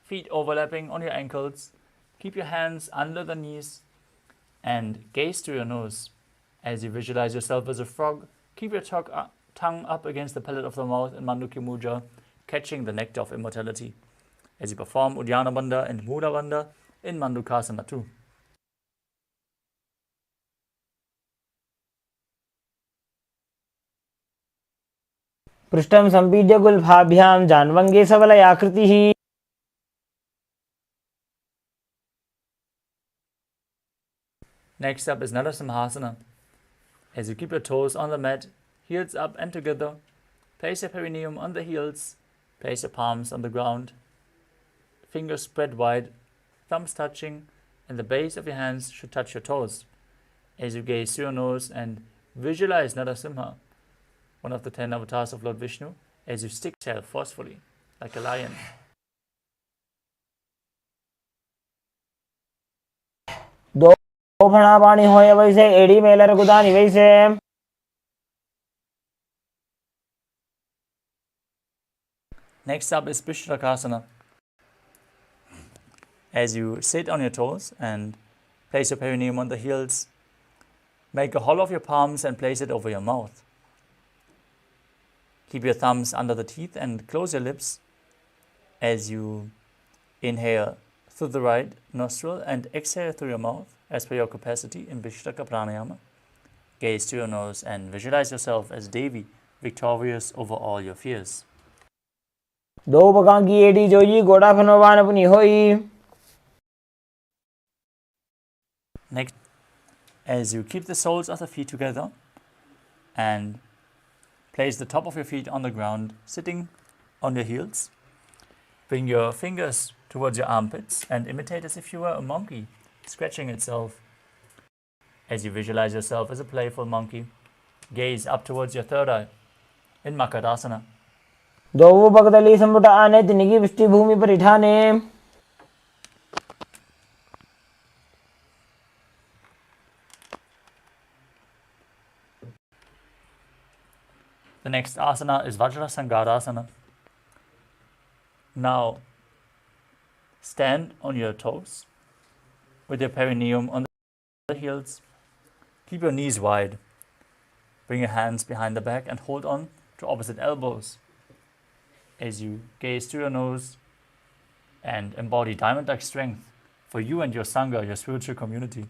feet overlapping on your ankles. Keep your hands under the knees and gaze to your nose. As you visualize yourself as a frog, keep your tongue up against the palate of the mouth in Mandukya Mudra, catching the nectar of immortality. As you perform Uddiyana Bandha and Mula Bandha in Mandukasana too. पृष्ठं सम्पीड्य गुल्फाभ्यां जान्वङ्गे सबलयाकृतिः. Next up is Narasimhasana. As you keep your toes on the mat, heels up and together, place your perineum on the heels, place your palms on the ground, fingers spread wide, thumbs touching, and the base of your hands should touch your toes. As you gaze through your nose and visualize Narasimha, one of the 10 avatars of Lord Vishnu, as you stick tail forcefully, like a lion. दो फणा पाणी होय वैसे एड़ी Mailer गुदानी वैसे. Next up is Vishrakasana. As you sit on your toes and place your perineum on the heels, make a hollow of your palms and place it over your mouth. Keep your thumbs under the teeth and close your lips as you inhale through the right nostril and exhale through your mouth as per your capacity in Vishraka Pranayama. Gaze to your nose and visualize yourself as Devi, victorious over all your fears. दो बगां की एड़ी जोई गोड़ा फनवान अपनी होई. Next, as you keep the soles of the feet together and place the top of your feet on the ground, sitting on your heels, bring your fingers towards your armpits and imitate as if you were a monkey scratching itself. As you visualize yourself as a playful monkey, gaze up towards your third eye in Makarasana. दो बगदली संपुट आने तिनकी पृष्ठी भूमि पर इठाने. The next asana is Vajrasangarasana. Now, stand on your toes with your perineum on the heels. Keep your knees wide. Bring your hands behind the back and hold on to opposite elbows. As you gaze through your nose, and embody diamond-like strength for you and your Sangha, your spiritual community.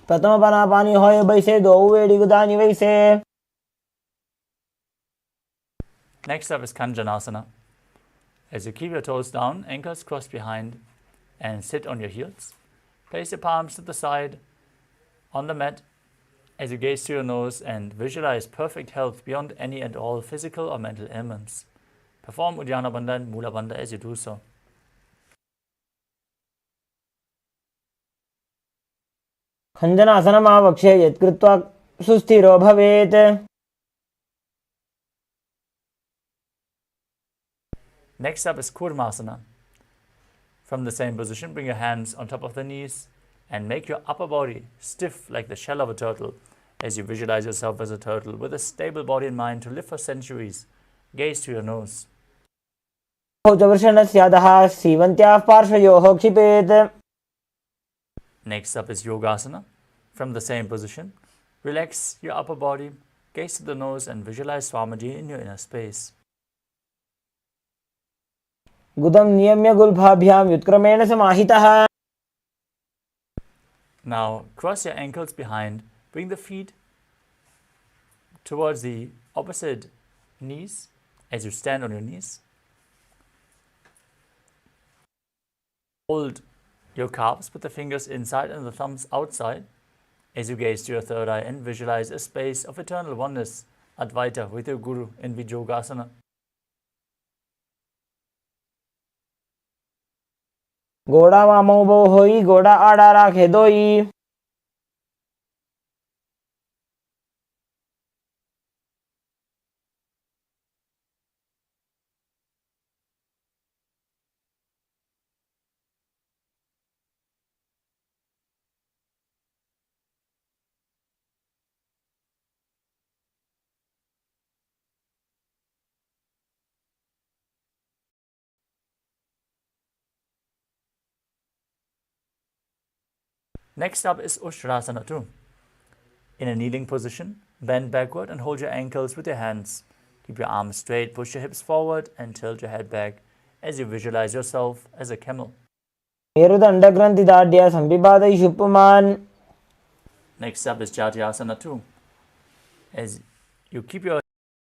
प्रथम पानी होय बैसे दो वेड़ी गुदानी वैसे. Next up is Kanjanasana. As you keep your toes down, ankles crossed behind, and sit on your heels. Place your palms to the side on the mat as you gaze to your nose and visualize perfect health beyond any and all physical or mental ailments. Perform Uddiyana Bandha and Mula Bandha as you do so. खञ्जनासनमावक्ष्य यत्कृत्वा सुस्थिरो भवेत्. Next up is Kurmasana. From the same position, bring your hands on top of the knees and make your upper body stiff like the shell of a turtle as you visualize yourself as a turtle with a stable body in mind to live for centuries. Gaze to your nose. Next up is Yogasana. From the same position, relax your upper body, gaze to the nose and visualize Samadi in your inner space. गुदं नियम्य गुल्फाभ्यां व्युत्क्रमेण समाहितः. Now cross your ankles behind, bring the feet towards the opposite knees as you stand on your knees. Hold your calves, put the fingers inside and the thumbs outside as you gaze to your third eye and visualize a space of eternal oneness, Advaita, with your Guru in Vijogasana. गोड़ा वामो बो होई गोड़ा आड़ा राखे दोई. Next up is Ushtrasana 2. In a kneeling position, bend backward and hold your ankles with your hands. Keep your arms straight, push your hips forward and tilt your head back as you visualize yourself as a camel. Next up is Jatyasana 2. As you keep your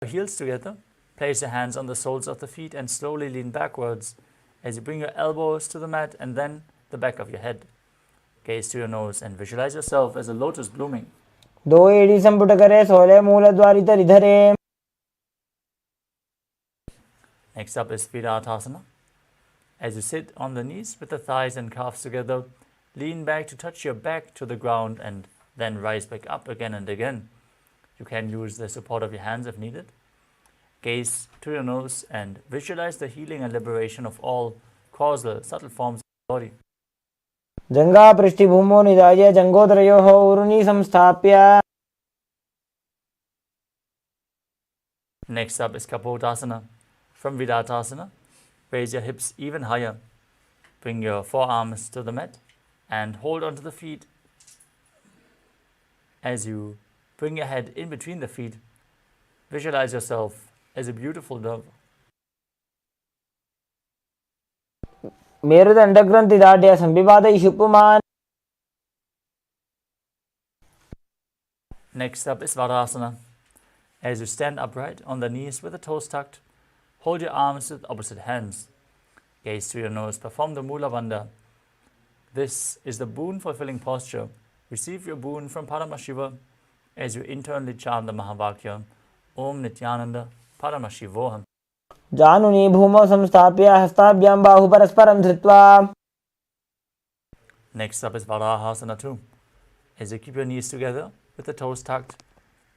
heels together, place your hands on the soles of the feet and slowly lean backwards as you bring your elbows to the mat and then the back of your head. Gaze to your nose and visualize yourself as a lotus blooming. दो एड़ी संपुट करे सोले मूलद्वारि धरे. Next up is Viratasana. As you sit on the knees with the thighs and calves together, lean back to touch your back to the ground and then rise back up again and again. You can use the support of your hands if needed. Gaze to your nose and visualize the healing and liberation of all causal, subtle forms of the body. जंगा पृष्ठभूमो निधाय जंगोदरयोः ऊरुनी संस्थाप्य. Next up is Kapotasana. From Viratasana, raise your hips even higher. Bring your forearms to the mat and hold onto the feet. As you bring your head in between the feet, visualize yourself as a beautiful dove. मेरुदण्डग्रन्थिदाढ्य संविवादयिषु पुमान्. Next up is Varasana. As you stand upright on the knees with the toes tucked, hold your arms with opposite hands. Gaze to your nose, perform the Mula Bandha. This is the boon-fulfilling posture. Receive your boon from Paramashiva as you internally chant the Mahavakya, Om Nithyananda Paramashivoham. जानुनी भूमौ संस्थाप्य हस्ताभ्यां बाहु परस्परं धृत्वा. Next up is Varahasana 2. As you keep your knees together with the toes tucked,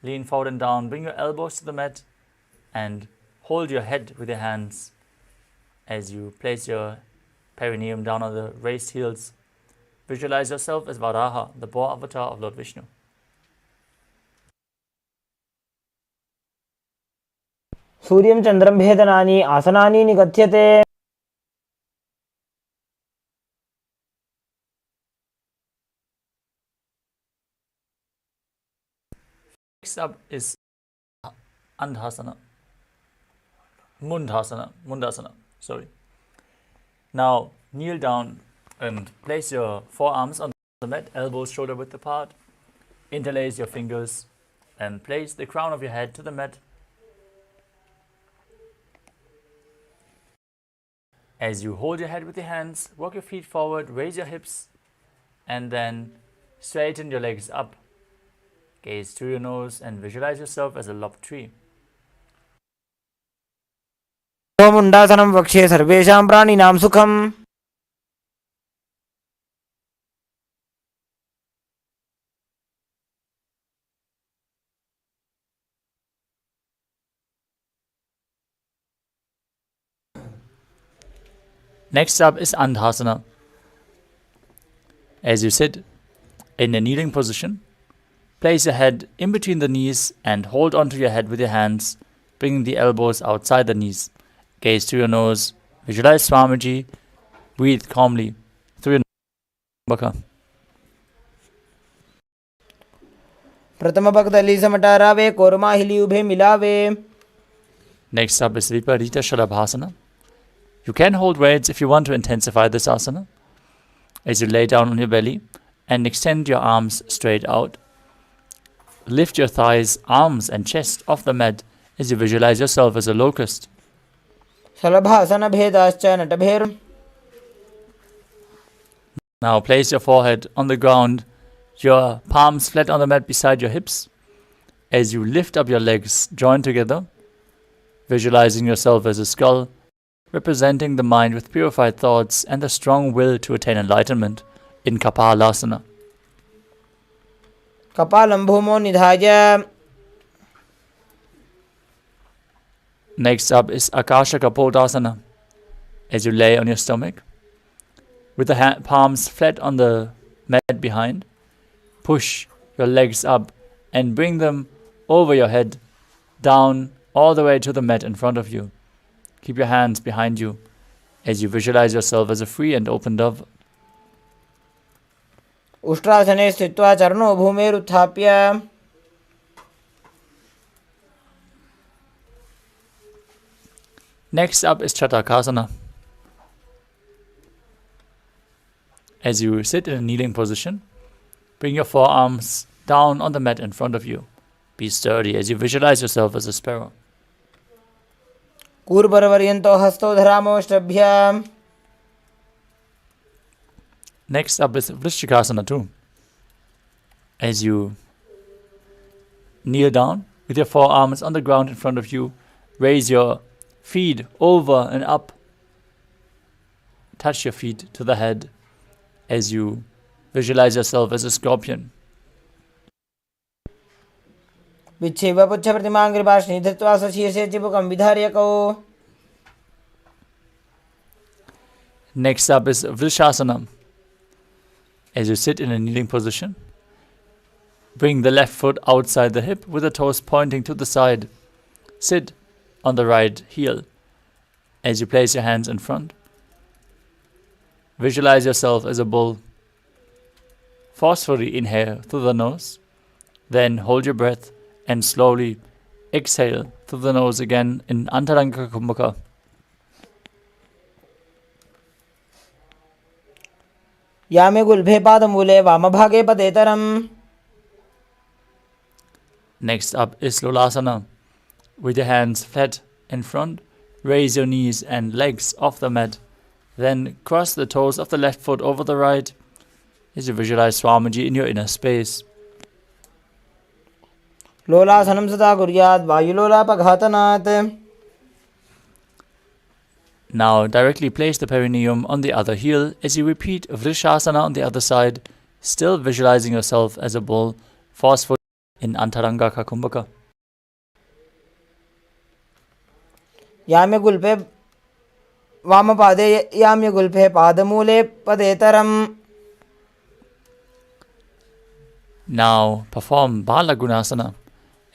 lean forward and down, bring your elbows to the mat and hold your head with your hands as you place your perineum down on the raised heels. Visualize yourself as Varaha, the boar avatar of Lord Vishnu. सूर्यं चन्द्रं भेदनानि आसनानि निगद्यते. Next up is Andhasana. Mundasana. Sorry. Now kneel down and place your forearms on the mat, elbows shoulder width apart. Interlace your fingers and place the crown of your head to the mat. As you hold your head with your hands, walk your feet forward, raise your hips, and then straighten your legs up. Gaze through your nose and visualize yourself as a lopped tree. मुण्डासनं वक्ष्ये सर्वेषां प्राणिनां सुखम्. Next up is Andhasana. As you sit in a kneeling position, place your head in between the knees and hold onto your head with your hands, bringing the elbows outside the knees. Gaze through your nose, visualize Swamiji, breathe calmly through your nose. प्रथम पगದಲ್ಲಿ ಸಮಟಾರಾವೆ ಕೋರ್ಮಾ ಹಿಲಿ ಉಭೆ ಮಿಲಾವೆ. Next up is Viparita Shalabhasana. You can hold weights if you want to intensify this asana. As you lay down on your belly and extend your arms straight out. Lift your thighs, arms and chest off the mat as you visualize yourself as a locust. Shalabhasana ಭೇದಾಶ್ಚ ನಟಭೇರ್. Now place your forehead on the ground, your palms flat on the mat beside your hips. As you lift up your legs, join together, visualizing yourself as a skull, representing the mind with purified thoughts and the strong will to attain enlightenment in Kapalasana. ಕಪಾಲಂ ಭೂಮೋ ನಿಧಾಯ. Next up is Akasha Kapodasana. As you lay on your stomach, with the palms flat on the mat behind, push your legs up and bring them over your head, down all the way to the mat in front of you. Keep your hands behind you as you visualize yourself as a free and open dove. उष्ट्रासने स्थित्वा चरणो भूमेरुत्थाप्य. Next up is Chatakasana. As you sit in a kneeling position, bring your forearms down on the mat in front of you. Be sturdy as you visualize yourself as a sparrow. कूर्बरवर्यन्तो हस्तो धरामोष्टभ्य. Next up is Vrishchikasana too. As you kneel down with your forearms on the ground in front of you, raise your feet over and up. Touch your feet to the head as you visualize yourself as a scorpion. विच्छेव पुच्छ प्रतिमांग्रिभाषणी धृत्वा स्वशीर्षे चिबुकं विधार्यकौ. Next up is Vrishasana. As you sit in a kneeling position, bring the left foot outside the hip with the toes pointing to the side. Sit on the right heel. As you place your hands in front, visualize yourself as a bull. Forcefully inhale through the nose, then hold your breath and slowly exhale through the nose again in Antaranga Kumbhaka. Yame गुल्भे पादमूले वामभागे पदेतरम्. Next up is Lolasana. With your hands flat in front, raise your knees and legs off the mat. Then cross the toes of the left foot over the right as you visualize Swamiji in your inner space. लोलासनं सदा कुर्यात् वायुलोलापघातनात्. Now directly place the perineum on the other heel as you repeat Vrishasana on the other side, still visualizing yourself as a bull, forceful in Antaranga Kumbhaka. Yame गुल्फे वामपादे Yame गुल्फे पादमूले पदेतरम्. Now perform Balagunasana.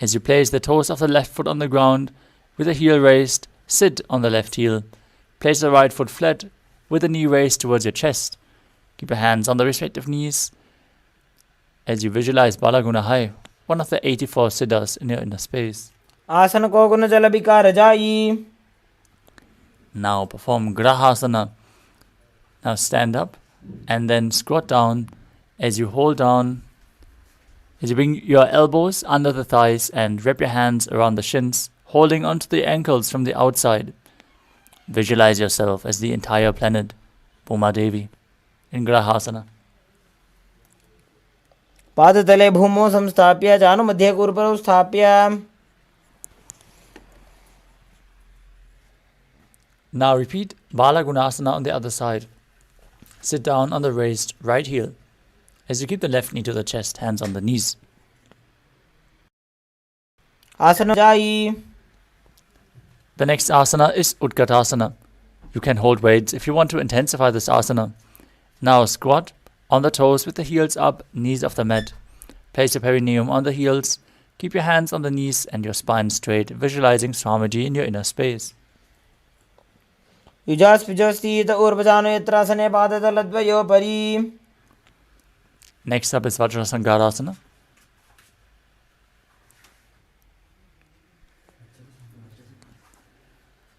As you place the toes of the left foot on the ground with the heel raised, sit on the left heel. Place the right foot flat with the knee raised towards your chest. Keep your hands on the respective knees as you visualize Balaguna high one of the 84 siddhas in your inner space. आसन को गुण जल विकार जाई. Now perform grahasana. Now stand up and then squat down as you hold down, as you bring your elbows under the thighs and wrap your hands around the shins, holding onto the ankles from the outside. Visualize yourself as the entire planet, Bhuma Devi, in grahasana. पादतले भूमौ संस्थाप्य जानु मध्ये कूर्परौ स्थाप्य. Now repeat Bala Gunasana on the other side. Sit down on the raised right heel as you keep the left knee to the chest, hands on the knees. आसन जाई. The next asana is Utkatasana. You can hold weights if you want to intensify this asana. Now squat on the toes with the heels up, knees off the mat. Place your perineum on the heels. Keep your hands on the knees and your spine straight, visualizing Samadi in your inner space. युजास्पिजस्तीत ऊर्वजानो यत्रासने पादतलद्वयो परि. Next up is Vajrasangarasana.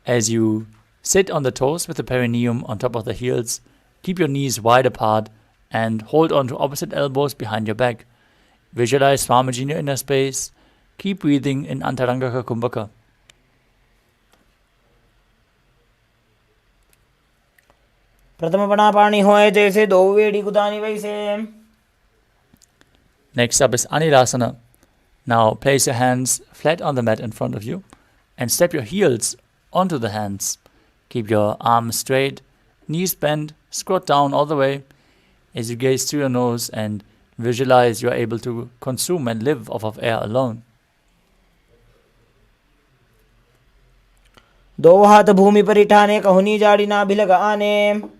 As you sit on the toes with the perineum on top of the heels, keep your knees wide apart and hold on to opposite elbows behind your back. Visualize Swamiji in your inner space. Keep breathing in Antarangaka Kumbhaka. प्रथम पणापाणी होए जैसे दो वेड़ी कुदानी वैसे. Next up is Anirasana. Now place your hands flat on the mat in front of you and step your heels onto the hands. Keep your arms straight, knees bent, squat down all the way as you gaze through your nose and visualize you are able to consume and live off of air alone. दो हाथ भूमि पर इठाने कहुनी जाड़ी ना भिलग आने.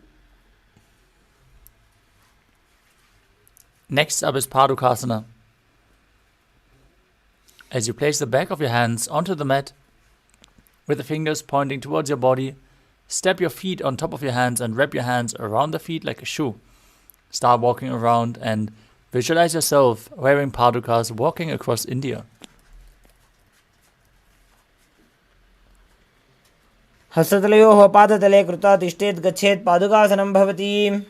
Next up is Padukasana. As you place the back of your hands onto the mat with the fingers pointing towards your body, step your feet on top of your hands and wrap your hands around the feet like a shoe. Start walking around and visualize yourself wearing padukas walking across India. हस्ततलयोः पादतले कृत्वा तिष्ठेत् गच्छेत् पादुकासनं भवति.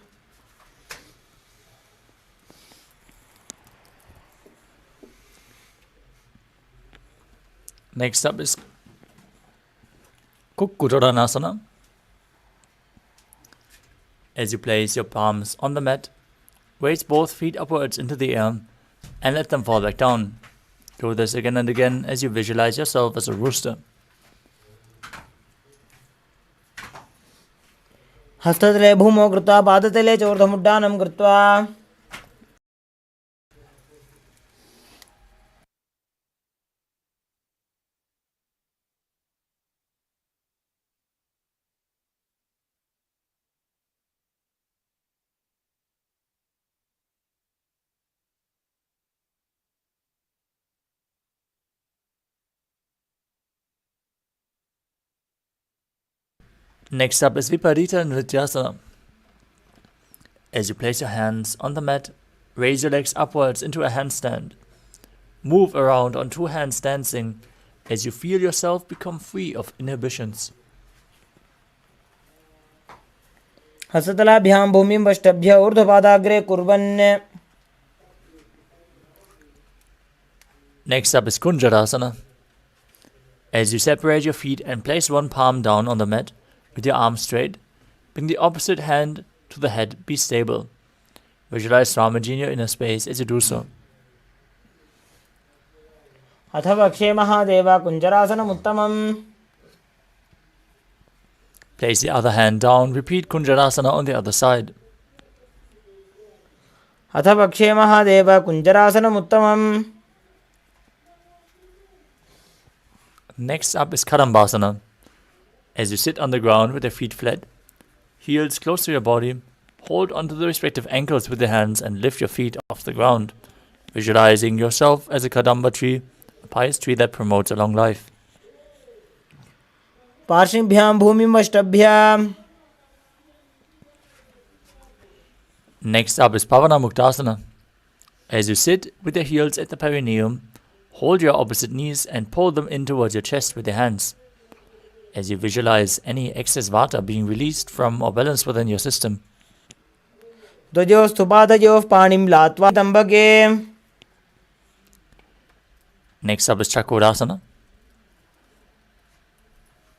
Next up is Kukkutoranasana. As you place your palms on the mat, raise both feet upwards into the air and let them fall back down. Do this again and again as you visualize yourself as a rooster. हस्ततले भूमौ कृत्वा पादतले च ऊर्ध्वमुड्डानं कृत्वा. Next up is Viparita Nrityasana. As you place your hands on the mat, raise your legs upwards into a handstand. Move around on two hands dancing as you feel yourself become free of inhibitions. हस्ततलाभ्यां भूमिं वष्टभ्य ऊर्ध्वपादाग्रे कुर्वन्. Next up is Kunjarasana. As you separate your feet and place one palm down on the mat with your arms straight, bring the opposite hand to the head, be stable. Visualize Swamiji in your inner space as you do so. अथ वक्षे महादेव कुञ्जरासनम् उत्तमम्. Place the other hand down, repeat Kunjarasana on the other side. अथ वक्षे महादेव कुञ्जरासनम् उत्तमम्. Next up is Kadambasana. As you sit on the ground with your feet flat, heels close to your body, hold onto the respective ankles with your hands and lift your feet off the ground, visualizing yourself as a Kadamba tree, a pious tree that promotes a long life. पार्श्वभ्यां भूमिं वष्टभ्य. Next up is Pavana Muktasana. As you sit with your heels at the perineum, hold your opposite knees and pull them in towards your chest with your hands. As you visualize any excess vata being released from or balanced within your system. द्वयोस्तु पादयोः पाणिं लात्वा तम्बके. Next up is Chakrasana.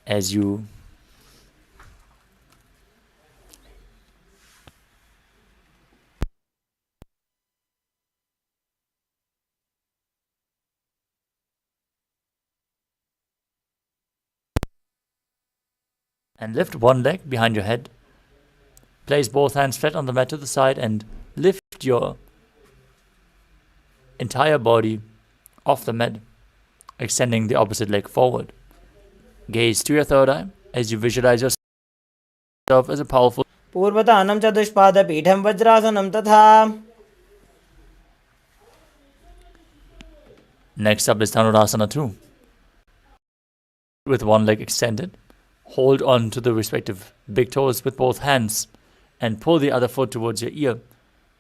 As you and lift one leg behind your head. Place both hands flat on the mat to the side and lift your entire body off the mat, extending the opposite leg forward. Gaze to your third eye as you visualize yourself as a powerful. पूर्वतानं चतुष्पादपीठं वज्रासनं तथा. Next up is Dhanurasana 2. With one leg extended, hold on to the respective big toes with both hands and pull the other foot towards your ear.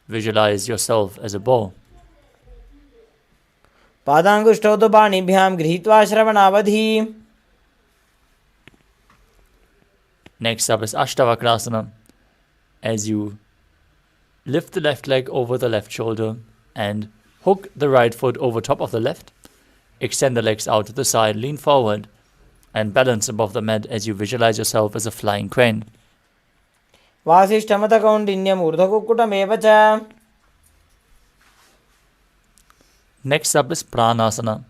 Visualize yourself as a bow. पादाङ्गुष्ठौ तु पाणिभ्यां गृहीत्वा श्रवणावधि. Next up is Ashtavakrasana. As you lift the left leg over the left shoulder and hook the right foot over top of the left, extend the legs out to the side, lean forward, and balance above the mat as you visualize yourself as a flying crane. वासिष्ठमतकौण्डिन्यम् ऊर्ध्वकुक्कुटमेव च. Next up is Pranasana.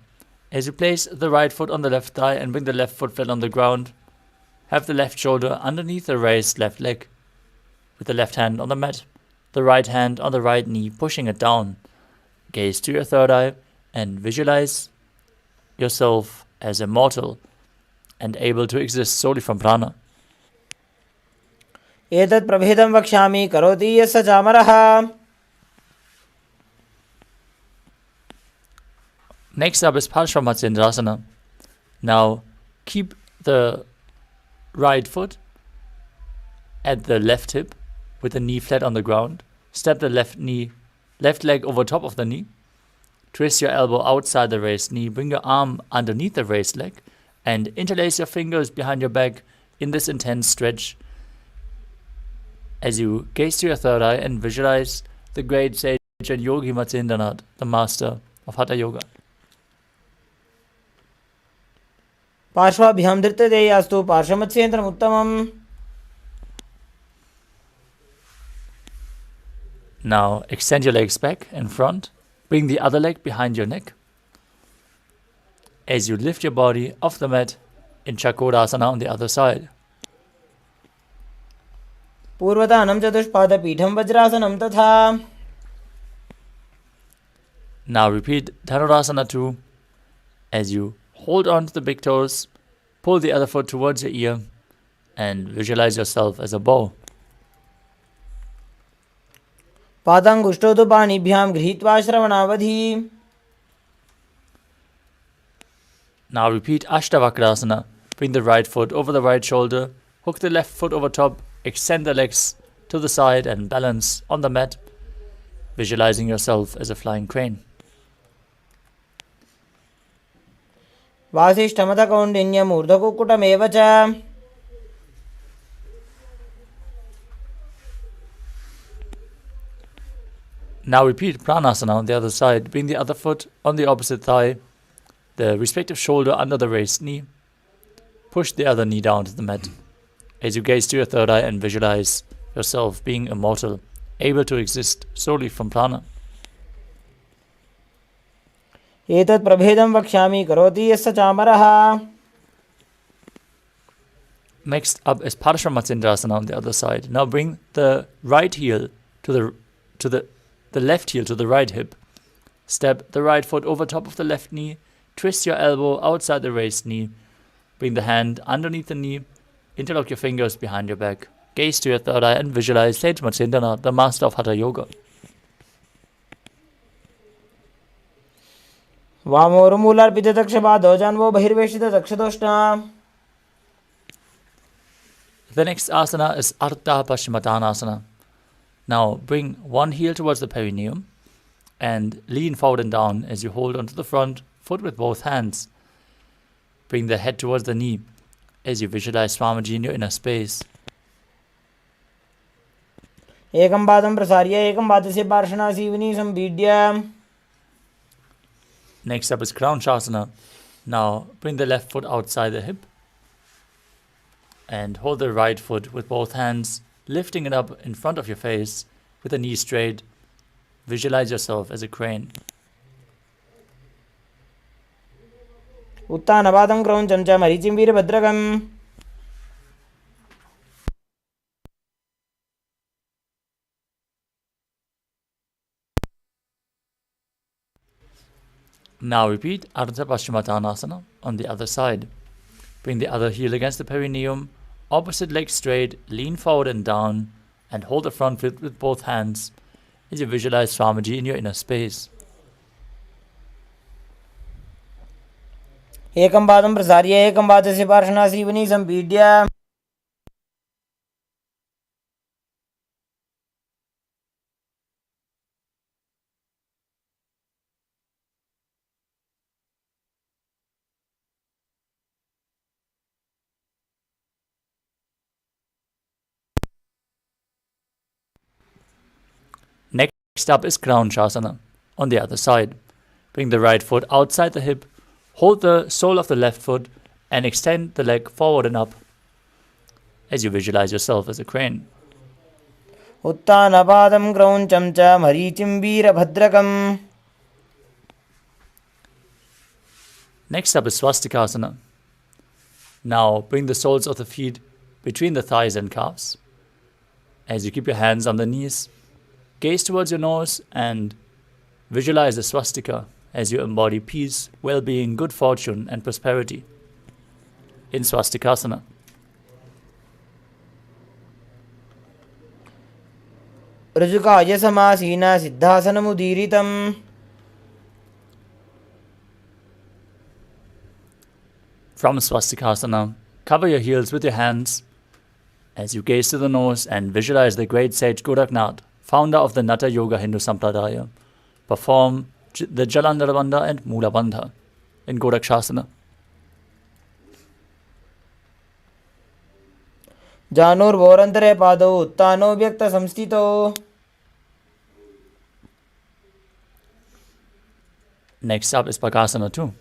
As you place the right foot on the left thigh and bring the left foot flat on the ground, have the left shoulder underneath the raised left leg, with the left hand on the mat, the right hand on the right knee, pushing it down. Gaze to your third eye and visualize yourself as immortal and able to exist solely from prana. एतत् प्रभेदं वक्ष्यामि करोति यस्य चामरः. Next up is Parshvamatyendrasana. Now keep the right foot at the left hip with the knee flat on the ground. Step the left leg over top of the knee. Twist your elbow outside the raised knee. Bring your arm underneath the raised leg and interlace your fingers behind your back in this intense stretch as you gaze to your third eye and visualize the great sage and yogi Matsyendranath, the master of Hatha Yoga. पार्श्वाभ्यां धृतदेयास्तु पार्श्वमत्स्येन्द्रम् उत्तमम्. Now extend your legs back and front. Bring the other leg behind your neck as you lift your body off the mat in Chakrasana on the other side. पूर्वतानं चतुष्पादपीठं वज्रासनं तथा. Now repeat Dhanurasana 2 as you hold on to the big toes, pull the other foot towards your ear, and visualize yourself as a bow. पादाङ्गुष्ठौ तु पाणिभ्यां गृहीत्वा श्रवणावधि. Now repeat Ashtavakrasana. Bring the right foot over the right shoulder, hook the left foot over top, extend the legs to the side and balance on the mat, visualizing yourself as a flying crane. वासिष्ठमतकौण्डिन्यम् ऊर्ध्वकुक्कुटमेव च. Now repeat Pranasana on the other side. Bring the other foot on the opposite thigh, the respective shoulder under the raised knee. Push the other knee down to the mat as you gaze to your third eye and visualize yourself being immortal, able to exist solely from prana. एतत् प्रभेदं वक्ष्यामि करोति यस्य चामरः. Next up is Parshvamatyendrasana on the other side. Now bring the right heel to the left heel to the right hip. Step the right foot over top of the left knee. Twist your elbow outside the raised knee. Bring the hand underneath the knee. Interlock your fingers behind your back. Gaze to your third eye and visualize Sage Matsyendranath, the master of Hatha Yoga. वामोरुमूलार्पितदक्षपादौ जान्वो बहिर्वेशितदक्षदोष्णा. The next asana is Ardha Paschimottanasana. Now bring one heel towards the perineum. and lean forward and down as you hold onto the front foot with both hands. Bring the head towards the knee as you visualize Swamiji in your inner space. एकं पादं प्रसार्य एकं पादस्य पार्श्वनासीवनी संपीड्य. Next up is Crown Shasana. Now bring the left foot outside the hip and hold the right foot with both hands, lifting it up in front of your face with the knee straight. Visualize yourself as a crane. उत्तानपादं क्रौञ्चं च मरीचिं वीरभद्रकम्. Now repeat Ardha Paschimottanasana on the other side. Bring the other heel against the perineum, opposite leg straight, lean forward and down, and hold the front foot with both hands as you visualize Swamiji in your inner space. एकं पादं प्रसार्य एकं पादस्य पार्श्वनासीवनी संपीड्य. Next up is Crown Shasana on the other side. Bring the right foot outside the hip, hold the sole of the left foot and extend the leg forward and up as you visualize yourself as a crane. उत्तानपादं क्रौञ्चं च मरीचिं वीरभद्रकम्. Next up is Swastikasana. Now bring the soles of the feet between the thighs and calves. As you keep your hands on the knees, gaze towards your nose and visualize the swastika as you embody peace, well-being, good fortune and prosperity in Swastikasana. ऋजुकाय समासीना सिद्धासनमुदीरितम्. From Swastikasana, cover your heels with your hands as you gaze to the nose and visualize the great sage Goraknath, founder of the Natha Yoga Hindu Sampradaya. Perform the Jalandhara Bandha and Mula Bandha in Gorakshasana. जानोर्भोरन्तरे पादौ उत्तानो व्यक्तसंस्थितौ. Next up is Bakasana 2.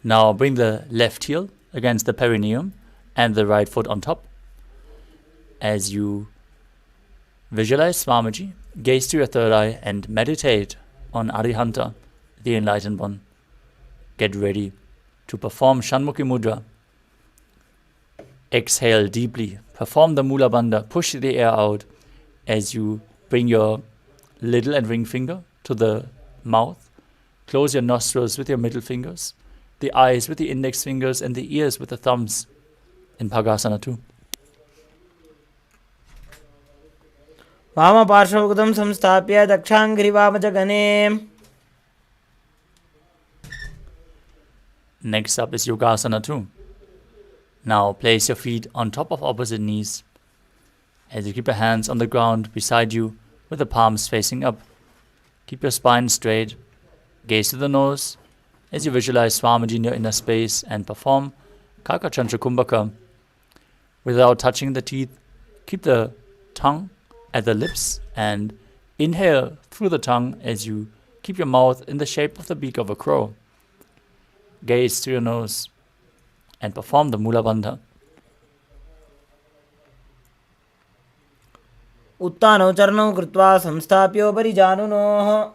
Now bring the left heel against the perineum and the right foot on top. As you visualize Swamiji, gaze to your third eye and meditate on Arihanta, the enlightened one. Get ready to perform Shanmukhi Mudra. Exhale deeply. Perform the Mula Bandha. Push the air out as you bring your little and ring finger to the mouth. Close your nostrils with your middle fingers, the eyes with the index fingers, and the ears with the thumbs in Bhagasana 2. वामपार्श्वमुखं संस्थाप्य दक्षाङ्घ्रिवामजगने. Next up is Yogasana 2. Now place your feet on top of opposite knees as you keep your hands on the ground beside you with the palms facing up. Keep your spine straight. Gaze to the nose as you visualize Swamiji in your inner space and perform Kakachantra Kumbhaka. Without touching the teeth, keep the tongue at the lips and inhale through the tongue as you keep your mouth in the shape of the beak of a crow. Gaze to your nose and perform the Mula Bandha. उत्तानौ चरणौ कृत्वा संस्थाप्योपरि जानुनोः.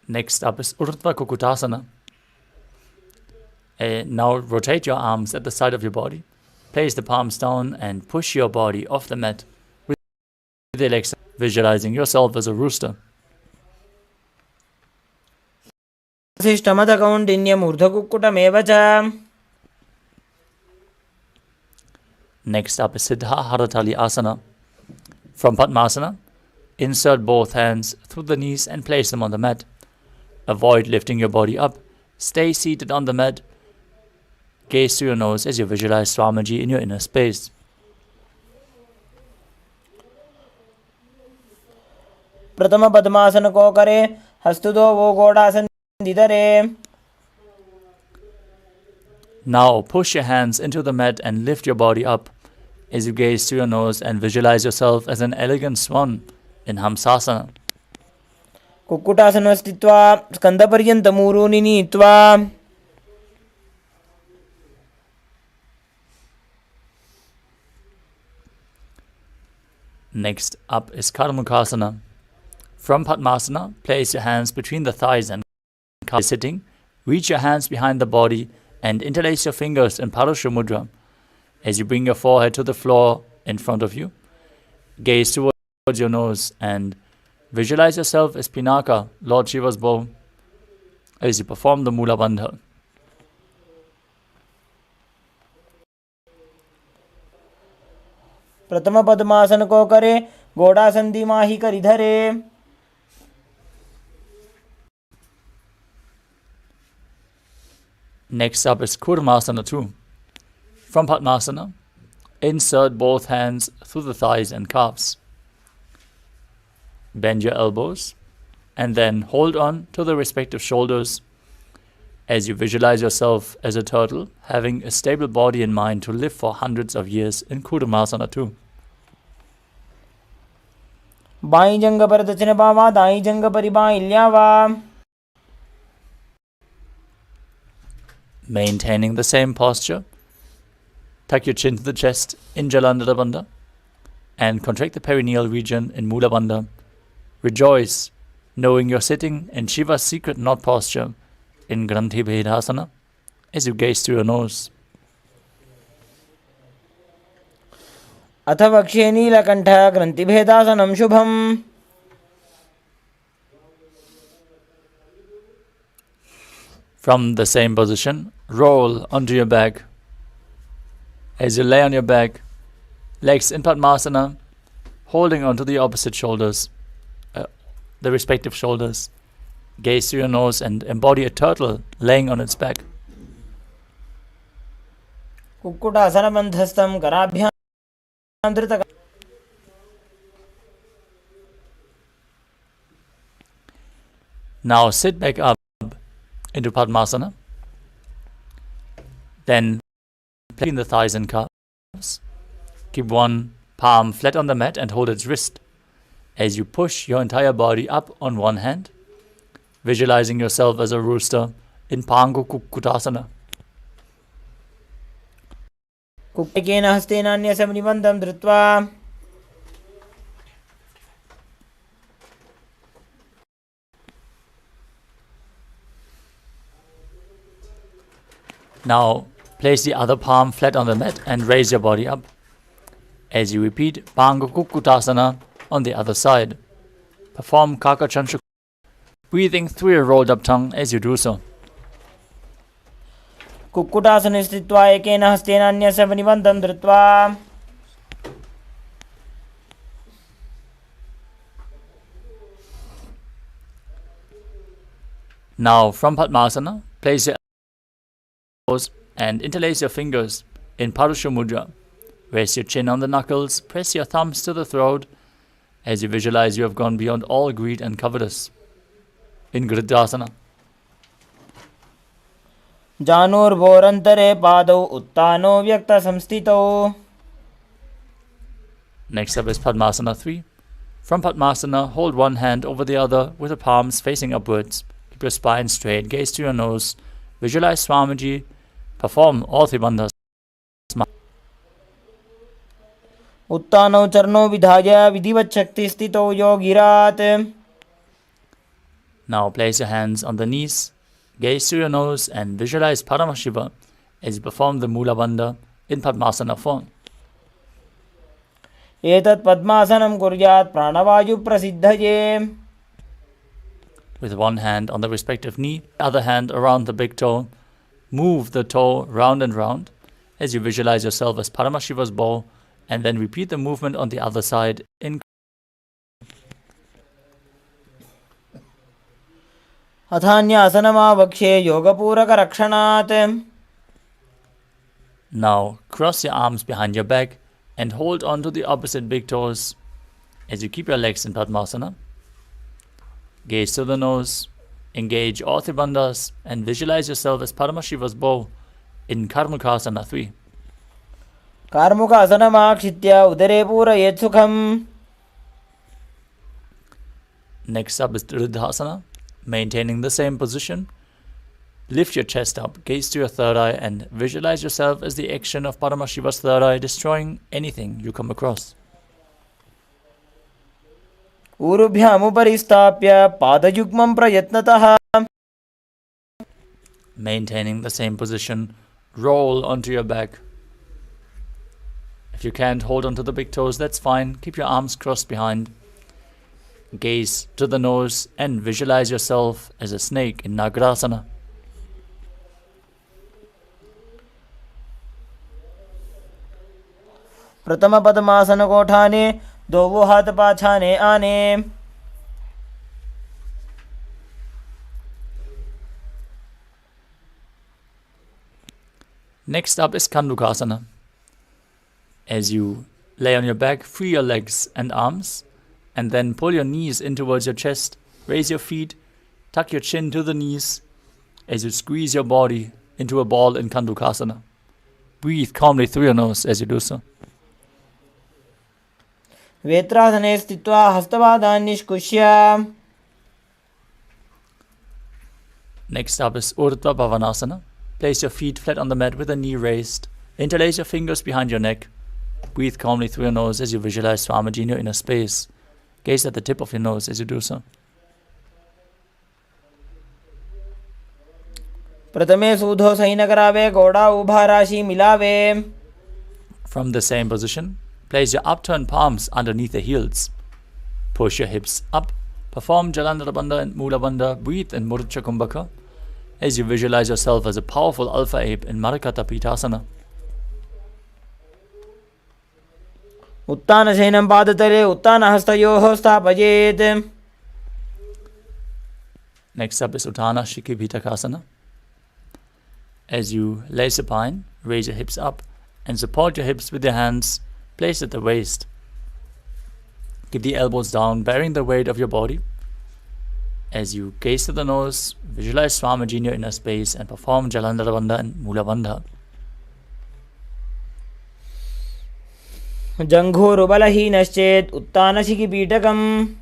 Next up is Urdhva Kukutasana. Now rotate your arms at the side of your body. Place the palms down and push your body off the mat with the legs, visualizing yourself as a rooster. शिष्टमदकौण्डिन्यमूर्धकुक्कुटमेव च. Next up is Siddha Haratali Asana. From Padmasana, insert both hands through the knees and place them on the mat. Avoid lifting your body up. Stay seated on the mat. Gaze to your nose as you visualize Swamiji in your inner space. प्रथम पद्मासन को करे हस्तुदो वो गोडासन धरे. Now push your hands into the mat and lift your body up as you gaze through your nose and visualize yourself as an elegant swan in Hamsasana. Kukkutasana स्थित्वा स्कंदपर्यन्तमूरूनि नीत्वा. Next up is Karmukasana. From Padmasana, place your hands between the thighs and sitting. Reach your hands behind the body and interlace your fingers in Parashu Mudra. As you bring your forehead to the floor in front of you, gaze towards your nose and visualize yourself as Pinaka, Lord Shiva's bow, as you perform the Mula Bandha. प्रथम पद्मासन को करे गोडासन दिमाही करी धरे. Next up is Kurmasana 2. From Padmasana, insert both hands through the thighs and calves. Bend your elbows and then hold on to the respective shoulders as you visualize yourself as a turtle having a stable body and mind to live for hundreds of years in Kurmasana 2. By जंग पर दक्षिण बावा दाई जंग परि by ल्यावा. Maintaining the same posture, tuck your chin to the chest in Jalandhara Bandha and contract the perineal region in Mula Bandha. Rejoice, knowing you're sitting in Shiva's secret knot posture in Granthi Bhedasana as you gaze through your nose. अथ वक्ष्ये नीलकण्ठ ग्रन्थिभेदासनं शुभम्. From the same position, roll onto your back. As you lay on your back, legs in Padmasana, holding onto the opposite shoulders, the respective shoulders. Gaze through your nose and embody a turtle laying on its back. कुक्कुटासनबन्धस्थं कराभ्यां धृत. Now sit back up into Padmasana. Then between the thighs and calves. Keep one palm flat on the mat and hold its wrist. As you push your entire body up on one hand, visualizing yourself as a rooster in Pangu Kukkutasana. कुक्केन हस्तेनान्यसमनिबन्धं धृत्वा. Now place the other palm flat on the mat and raise your body up. As you repeat Pangu Kukkutasana on the other side. Perform Kakachanchuk, breathing through your rolled up tongue as you do so. कुक्कुटासने स्थित्वा एकेन हस्तेन अन्यसमनिबन्धं धृत्वा. Now from Padmasana, place your elbows and interlace your fingers in Parusha Mudra. Rest your chin on the knuckles, press your thumbs to the throat as you visualize you have gone beyond all greed and covetous. In Gridasana. जानोर्भोरन्तरे पादौ उत्तानो व्यक्तसंस्थितौ. Next up is Padmasana 3. From Padmasana, hold one hand over the other with the palms facing upwards. Keep your spine straight, gaze to your nose. Visualize Swamiji. Perform all three bandhas. उत्तानौ चरणौ विधाय विधिवत् शक्ति स्थितौ योगिरात्. Now place your hands on the knees, gaze through your nose and visualize Paramashiva as you perform the Mula Bandha in Padmasana form. एतत् पद्मासनं कुर्यात् प्राणवायु प्रसिद्धये. With one hand on the respective knee, the other hand around the big toe. Move the toe round and round as you visualize yourself as Paramashiva's bow and then repeat the movement on the other side in. अथान्यासनमावक्ष्ये योगपूरकरक्षणात्. Now cross your arms behind your back and hold on to the opposite big toes as you keep your legs in Padmasana. Gaze to the nose, engage all three bandhas, and visualize yourself as Paramashiva's bow in Karmukasana 3. कार्मुकासनमाक्षित्य उदरे पूरयेत् सुखम्. Next up is Dridhasana, maintaining the same position. Lift your chest up, gaze to your third eye, and visualize yourself as the action of Paramashiva's third eye destroying anything you come across. ऊरुभ्यामुपरि स्थाप्य पादयुग्मं प्रयत्नतः. Maintaining the same position, roll onto your back. If you can't hold onto the big toes, that's fine. Keep your arms crossed behind. Gaze to the nose and visualize yourself as a snake in Nagarasana. प्रथम पद्मासन कोठाने दो हाथ पाछाने आने. Next up is Kandukasana. As you lay on your back, free your legs and arms, and then pull your knees in towards your chest. Raise your feet, tuck your chin to the knees as you squeeze your body into a ball in Kandukasana. Breathe calmly through your nose as you do so. वेत्रासने स्थित्वा हस्तपादान् निष्कुष्य. Next up is Urdhva Bhavanasana. Place your feet flat on the mat with a knee raised. Interlace your fingers behind your neck. Breathe calmly through your nose as you visualize Samadi in your inner space. Gaze at the tip of your nose as you do so. प्रथमे सूधो सही न करावे घोड़ा उभा राशि मिलावे. From the same position, place your upturned palms underneath the heels. Push your hips up. Perform Jalandhara Bandha and Mula Bandha. Breathe in Murcha Kumbhaka as you visualize yourself as a powerful alpha ape in Marakata Pitasana. उत्तानशयनं पादतले उत्तानहस्तयोः स्थापयेत्. Next up is Uttana Shikibhitakasana. As you lay supine, raise your hips up and support your hips with your hands placed at the waist. Keep the elbows down, bearing the weight of your body. As you gaze to the nose, visualize Swamiji in your inner space and perform Jalandhara Bandha and Mula Bandha. जङ्घोरुबलहीनश्चेत् उत्तानशिखिपीठकम्.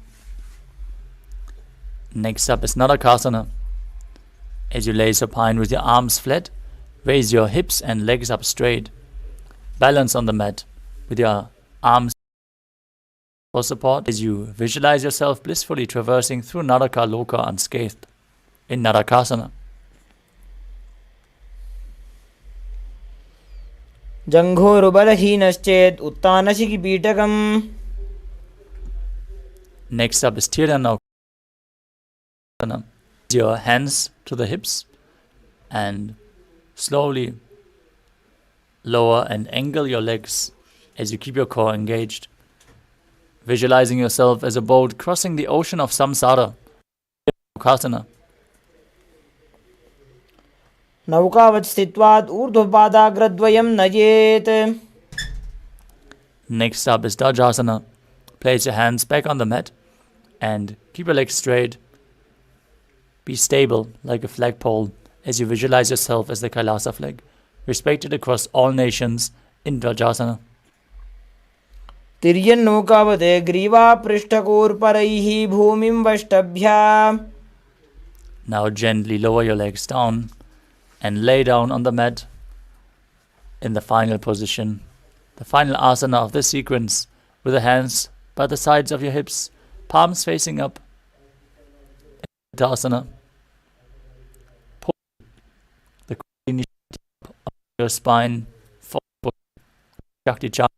Next up is Narakasana. As you lay supine with your arms flat, raise your hips and legs up straight. Balance on the mat with your arms for support as you visualize yourself blissfully traversing through Naraka Loka unscathed in Narakasana. जङ्घोरुबलहीनश्चेत् उत्तानशिखिपीठकम्. Next up is Tirana. Your hands to the hips and slowly lower and angle your legs as you keep your core engaged. Visualizing yourself as a boat crossing the ocean of samsara. Kasana. नौकावत् स्थित्वात् ऊर्ध्वपादाग्रद्वयं नयेत्. Next up is Dajasana. Place your hands back on the mat and keep your legs straight. Be stable like a flagpole as you visualize yourself as the Kailasa flag, respected across all nations in Dajasana. तिर्यन्नौकावत् ग्रीवापृष्ठकूर्परैः भूमिं वष्टभ्य. Now gently lower your legs down and lay down on the mat in the final position, the final asana of this sequence, with the hands by the sides of your hips, palms facing up. Asana. Pull the of your spine forward. Shakti Chakra.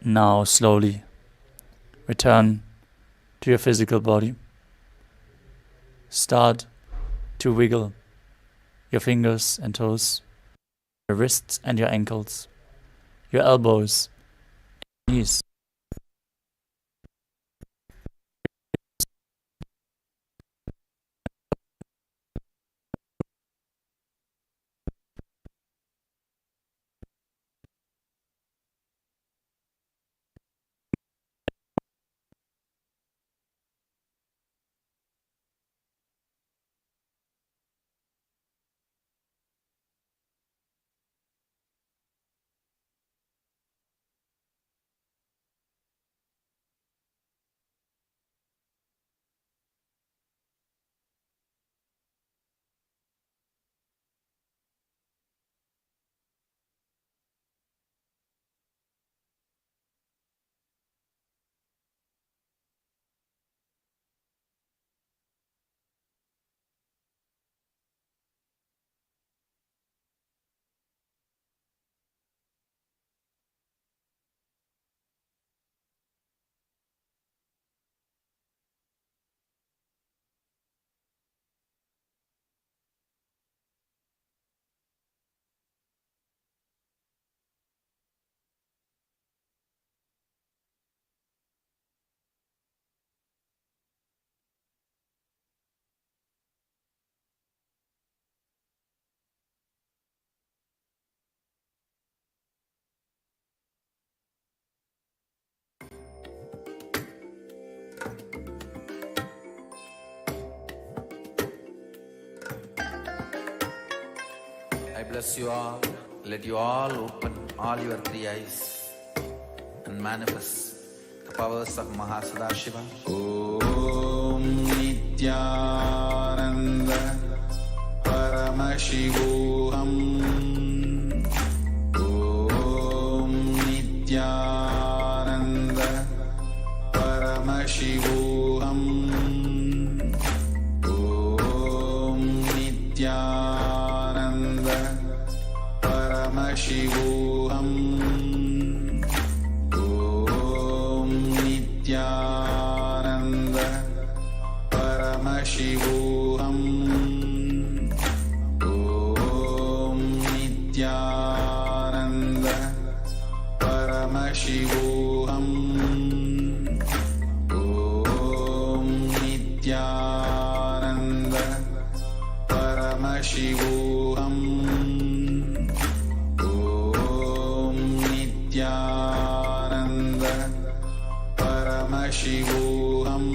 Now slowly return to your physical body. Start to wiggle your fingers and toes, your wrists and your ankles, your elbows, knees. I bless you all. Let you all open all your three eyes and manifest the powers of Mahasadashiva. Om Nithyananda Paramashivoham. Om Nithyananda Paramashivoham. Om Nithyananda Paramashivoham. Om Nithyananda Paramashivoham. Om Nithyananda Paramashivoham. Om Nithyananda Paramashivoham. Om Nithyananda Paramashivoham.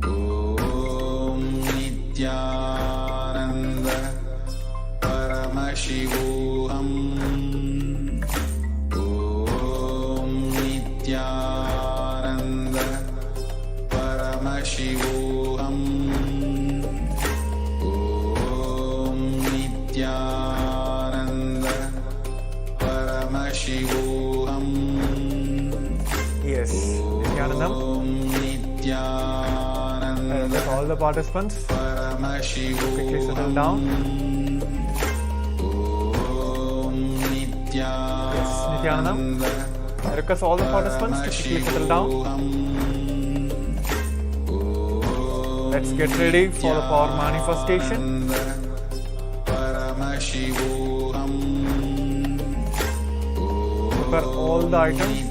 Om Nithyananda Paramashivoham. Om Nithyananda Paramashivoham. Om Nithyananda Paramashivoham. Yes, Nithyanandam. Om Nithyananda Let all the participants quickly settle down. Om Yes, Nithyanandam. I request all the participants to quickly settle down. Let's get ready for the power manifestation. Paramashivoham. Prepare all the items.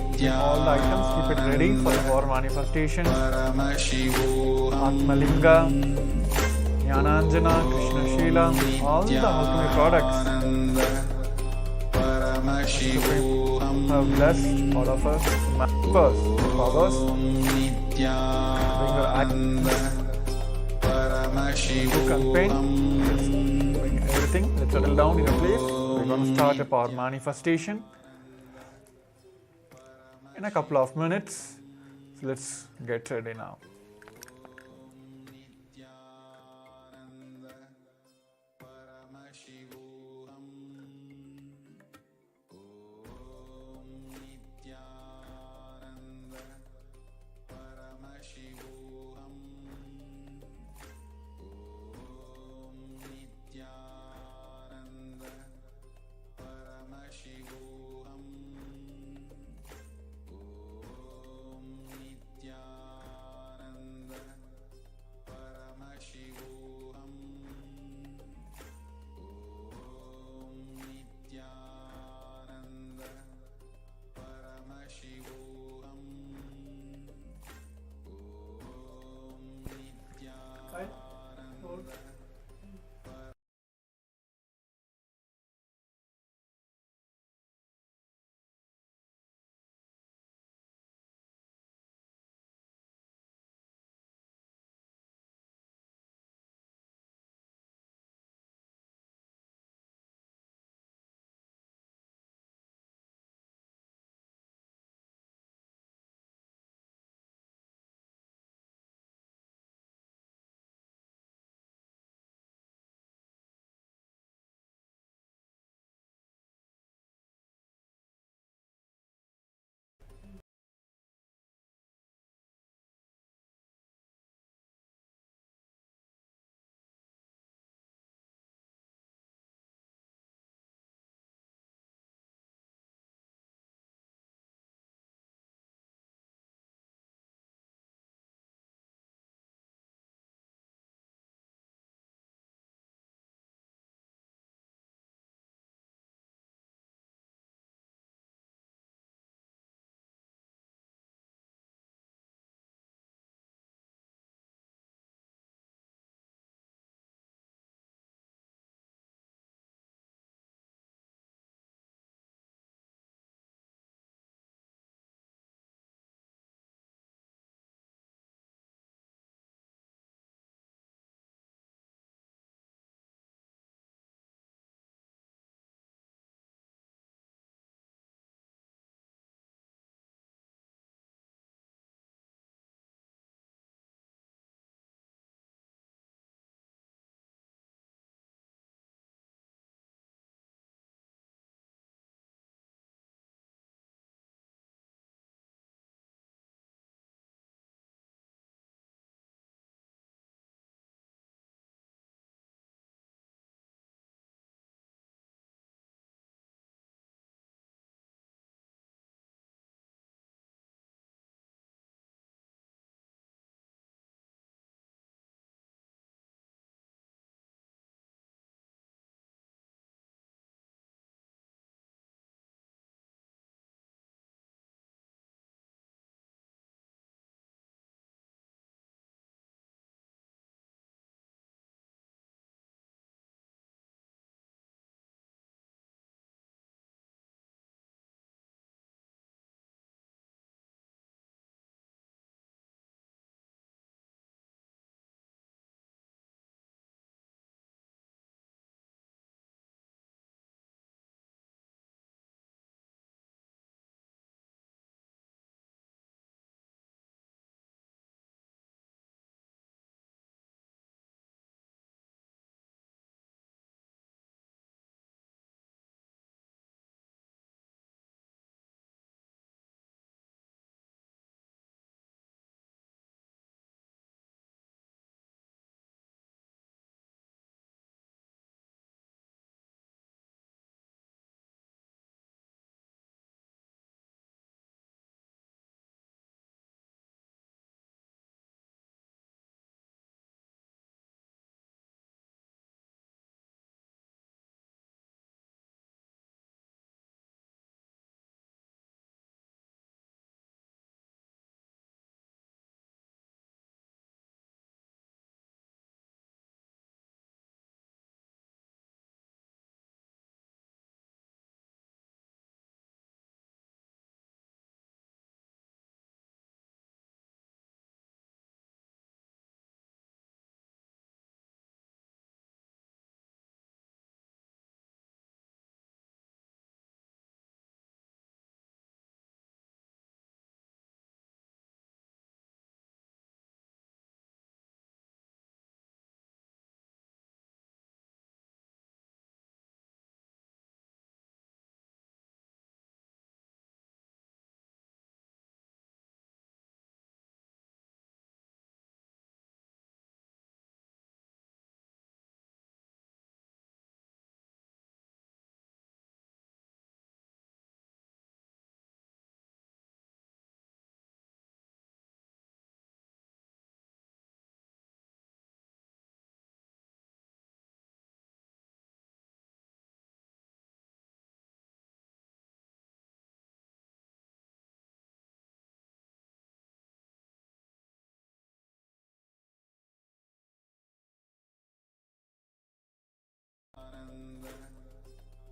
Keep it ready for the power manifestation. Paramashivoham. Atmalinga, Jnananjana, Krishna Shila, all the alchemy products Paramashivoham. have blessed all of us. Members, powers, bring your actions, book and pen. Let's bring everything. Let's settle down in a place. We're going to start a power manifestation in a couple of minutes. So let's get ready now.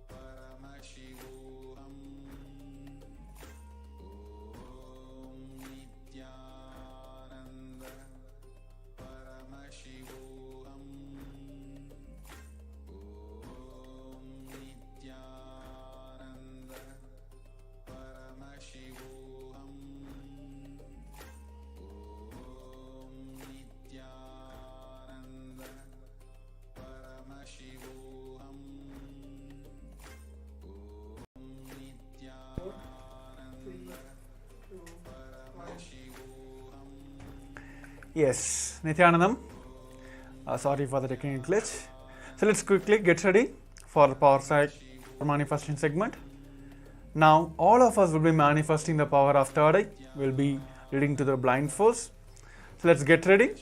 Paramashivoham. Om Nithyananda. Paramashivoham. Om Nithyananda. Paramashivoham. Om Nithyananda. Paramashivoham. Om Nithyananda. Paramashivoham. Yes, Nithyanandam. Sorry for the technical glitch. So let's quickly get ready for the power side manifestation segment. Now all of us will be manifesting the power of third eye. We'll be leading to the blindfolds. So let's get ready.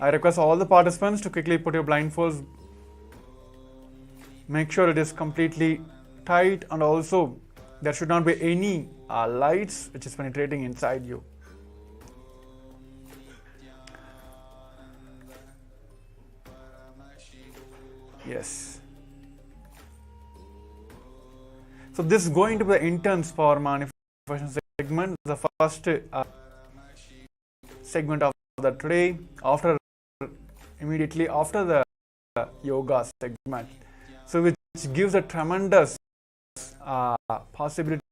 I request all the participants to quickly put your blindfolds. Make sure it is completely tight, and also there should not be any lights which is penetrating inside you. Yes. So this is going to be the intense power manifestation segment, the first segment of the today, immediately after the yoga segment. So which gives a tremendous possibility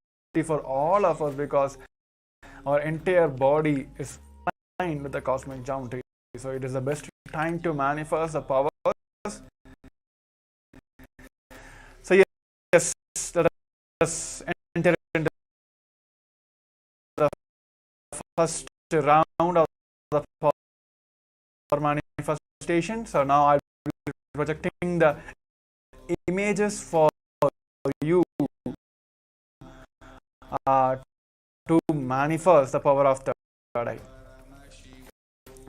for all of us, because our entire body is aligned with the cosmic geometry. So it is the best time to manifest the powers. So yes, let us enter into the first round of the power manifestation. So now I will be projecting the images for you to manifest the power of the third eye.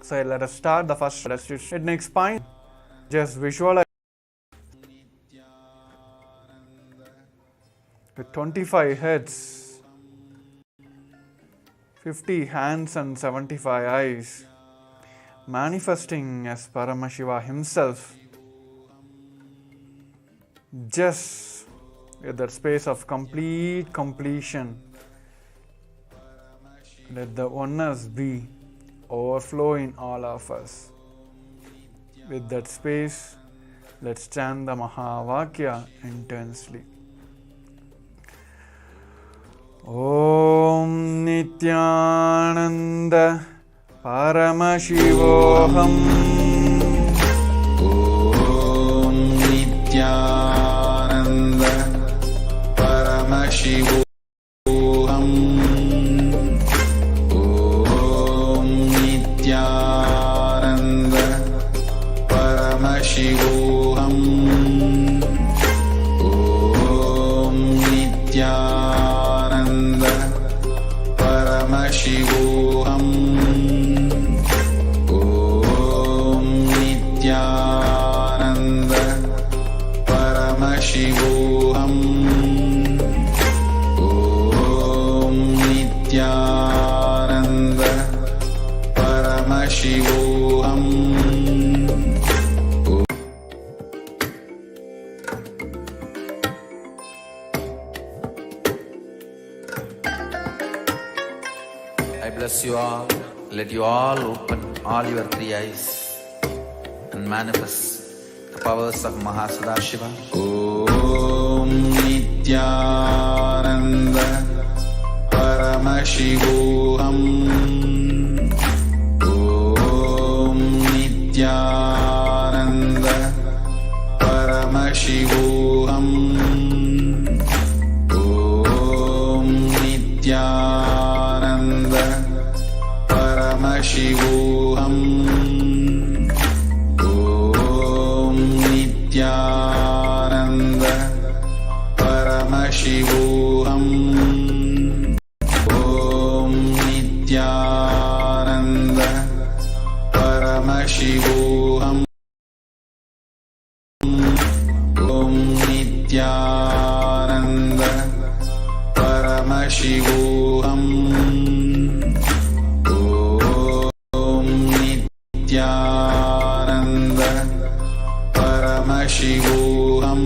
So let us start the first. Let's hit next spine. Just visualize with 25 heads, 50 hands and 75 eyes, manifesting as Paramashiva himself, just with that space of complete completion. Let the oneness be overflow in all of us. With that space, let's chant the Mahavakya intensely. Om Nithyananda Paramashivoham. Om Nithyananda Paramashivoham. Om Nithyananda Paramashivoham. Om Nithyananda Paramashivoham. Om Nithyananda Paramashivoham. Om Nithyananda Paramashivoham. I bless you all. Let you all open all your three eyes and manifest the powers of Mahasadashiva. Om Nithyananda Paramashivoham. Om Nithyananda Paramashivoham. Om Nithyananda Paramashivoham. Om Nithyananda Paramashivoham. Om Nithyananda Paramashivoham. Om Nithyananda Paramashivoham. Om Nithyananda. Paramashivoham.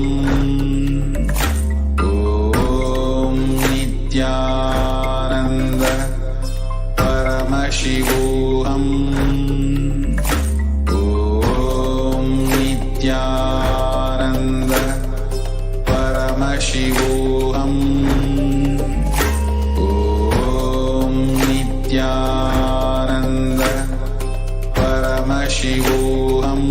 Nithyananda Paramashivoham. Om Nithyananda Paramashivoham.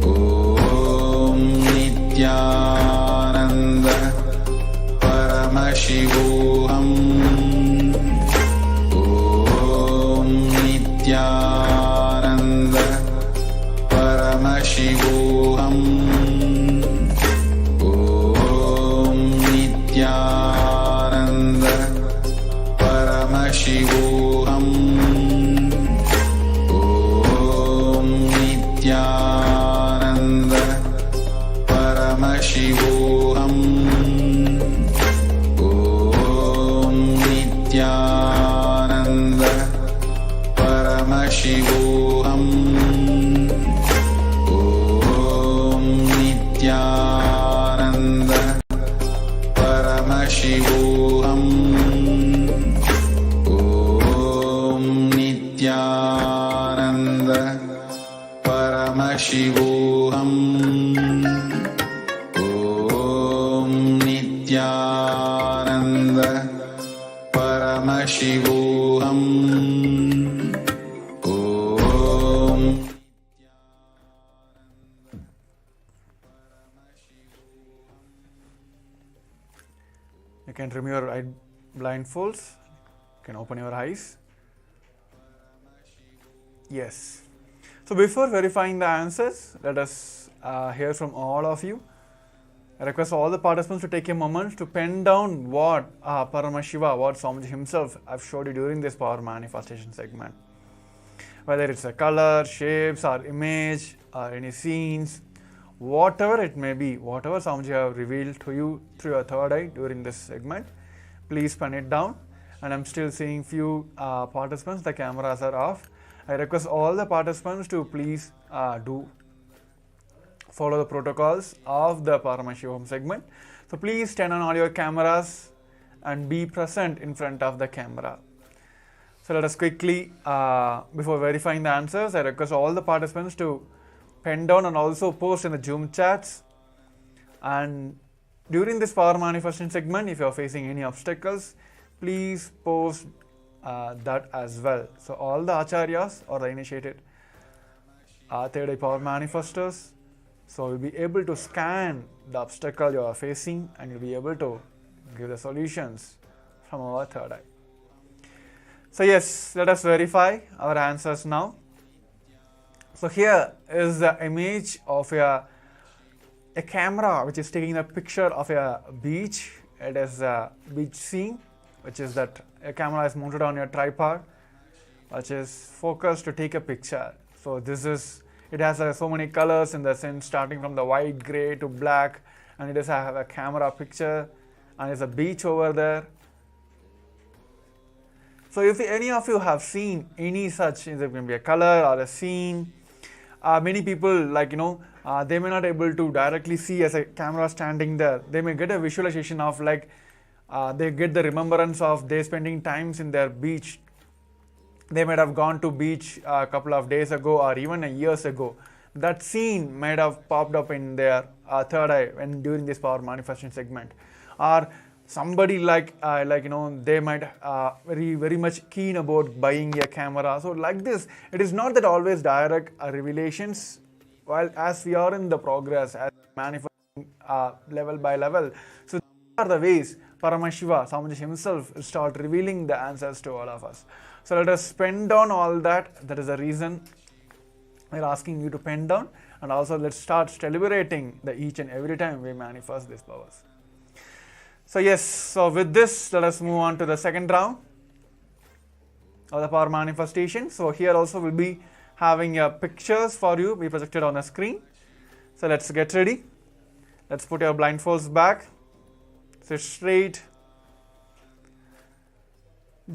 Om Nithyananda Paramashivoham. Om Nithyananda Paramashivoham. Om Nithyananda Paramashivoham. Om Nithyananda Paramashivoham. Om Nithyananda Paramashivoham. Om Nithyananda Paramashivoham. Om Nithyananda Paramashivoham. Om Nithyananda Paramashivoham. Om You can remove your eye blindfolds. You can open your eyes. Yes. So before verifying the answers, let us hear from all of you. I request all the participants to take a moment to pen down what Paramashiva, what Swamiji himself have showed you during this power manifestation segment. Whether it's a color, shapes, or image, or any scenes, whatever it may be, whatever Swamiji have revealed to you through your third eye during this segment, please pen it down. And I'm still seeing few participants, the cameras are off. I request all the participants to please follow the protocols of the Paramashivoham segment. So please turn on all your cameras and be present in front of the camera. So let us quickly, before verifying the answers, I request all the participants to pen down and also post in the Zoom chats. And during this power manifestation segment, if you are facing any obstacles, please post that as well. So all the acharyas or the initiated third eye power manifestors, so you'll be able to scan the obstacle you are facing and you'll be able to give the solutions from our third eye. So yes, let us verify our answers now. So here is the image of a camera which is taking a picture of a beach. It is a beach scene, which is that a camera is mounted on your tripod, which is focused to take a picture. So this is, it has so many colors in the sense, starting from the white, grey to black, and it does have a camera picture, and there's a beach over there. So if any of you have seen any such, there can be a color or a scene, many people, like, they may not able to directly see as a camera standing there. They may get a visualization of, like, they get the remembrance of they spending times in their beach. They might have gone to beach a couple of days ago or even years ago. That scene might have popped up in their third eye when during this power manifestation segment. Or somebody they might very much keen about buying a camera. So like this, it is not that always direct revelations. While as we are in the progress, as manifesting level by level, so these are the ways Paramashiva, Swamiji himself, will start revealing the answers to all of us. So let us pen down all that. That is the reason we're asking you to pen down. And also let's start celebrating the each and every time we manifest these powers. So yes, so with this, let us move on to the second round of the power manifestation. So here also we'll be having pictures for you be projected on the screen. So let's get ready. Let's put your blindfolds back. Sit straight.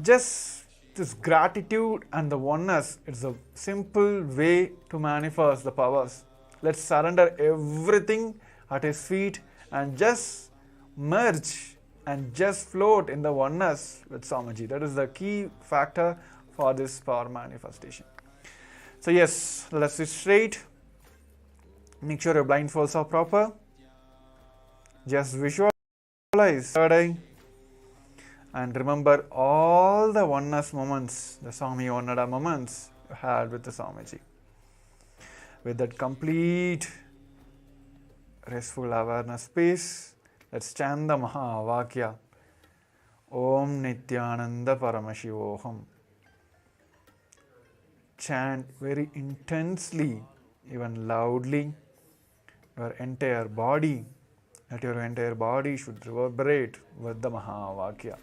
Just this gratitude and the oneness, it's a simple way to manifest the powers. Let's surrender everything at his feet and just merge and just float in the oneness with Swamiji. That is the key factor for this power manifestation. So yes, let's sit straight. Make sure your blindfolds are proper. Just visualize third eye and remember all the oneness moments, the Swami Onnada moments you had with the Swamiji. With that complete restful awareness space, let's chant the Mahavakya. Om Nithyananda Paramashivoham. Chant very intensely, even loudly, your entire body, that your entire body should reverberate with the Mahavakya.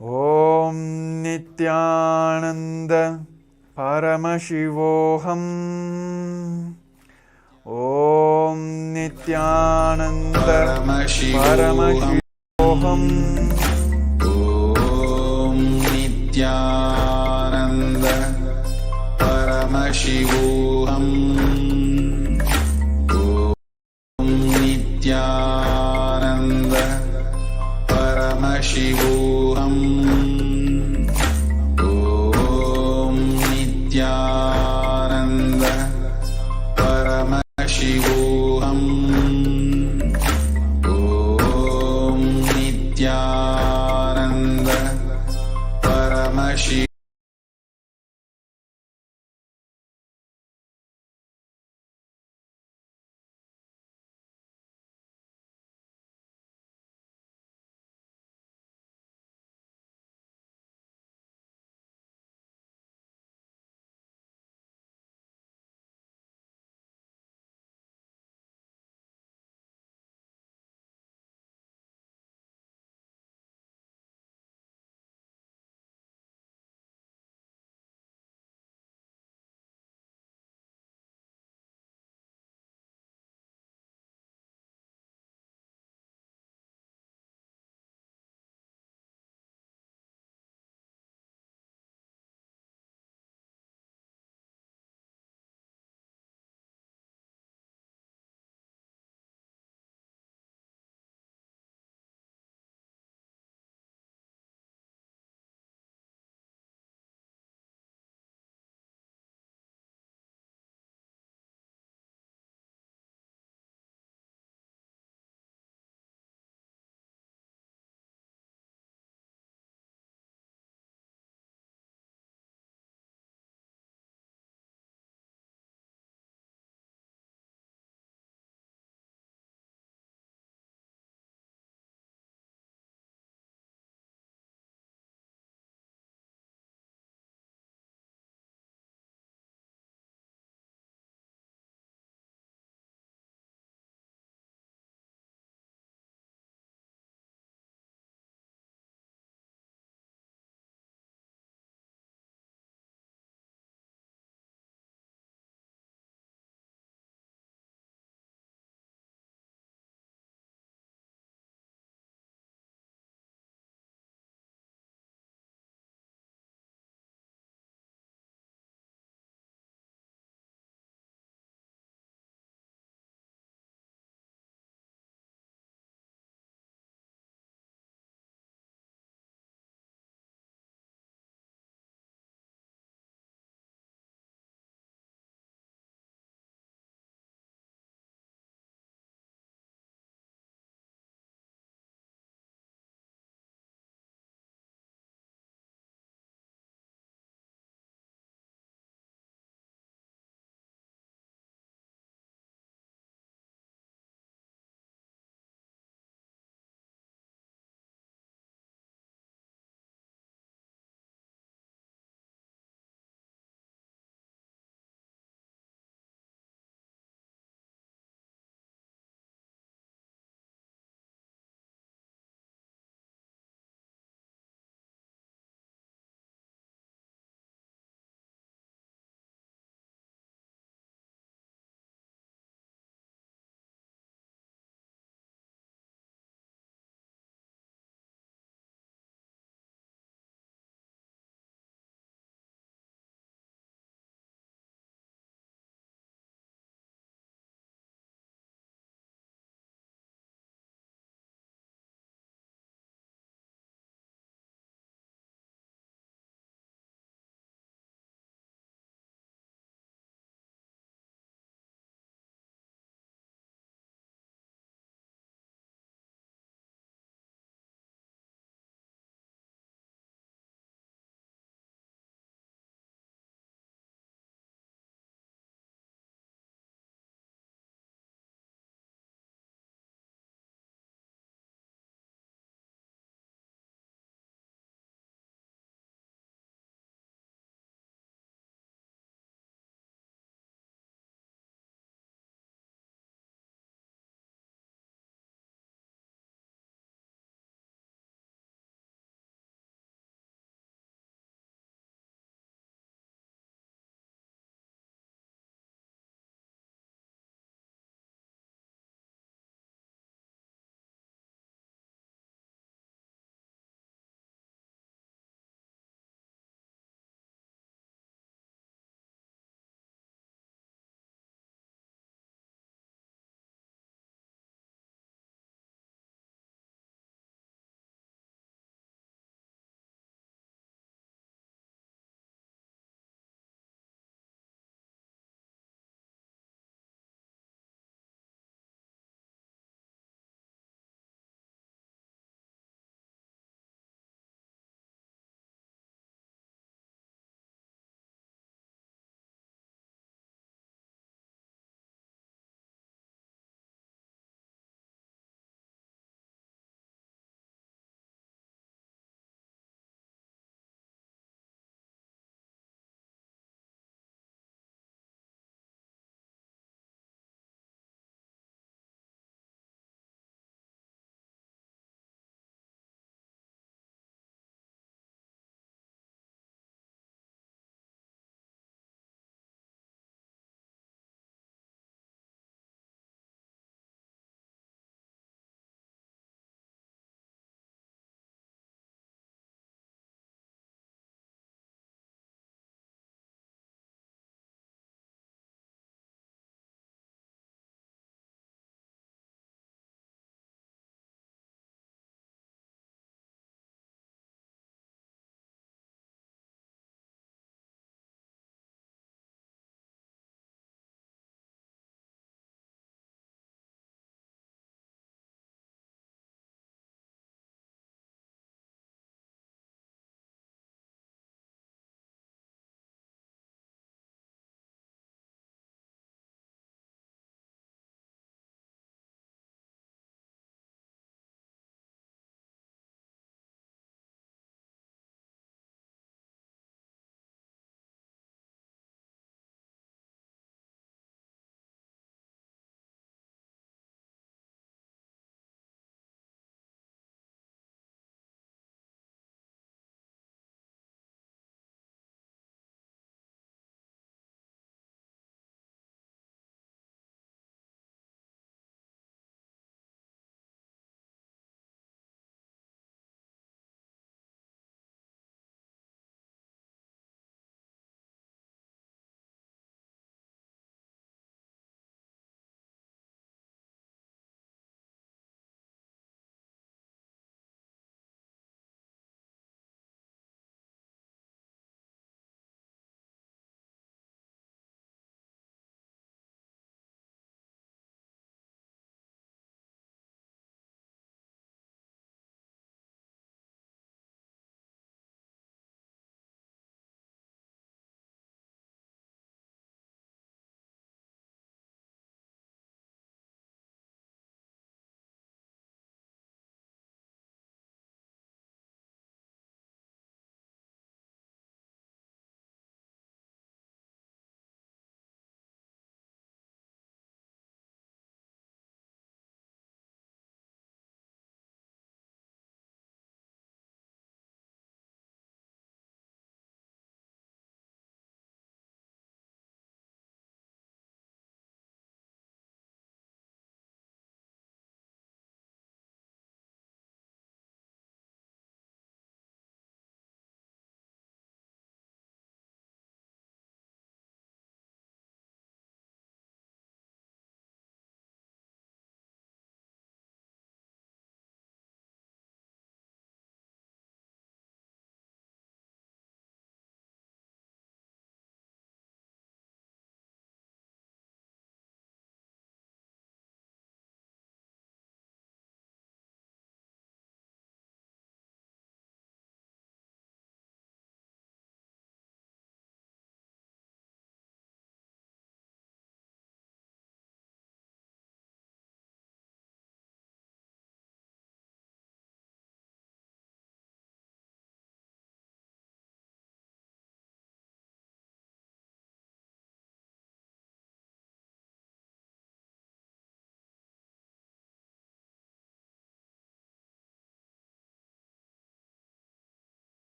Om Nithyananda Paramashivoham. Om Nithyananda Paramashivoham. Om Nithyananda Paramashivoham. Om Nithyananda Paramashivoham. Om Nithyananda Paramashivoham. Om Nithyananda Paramashivoham.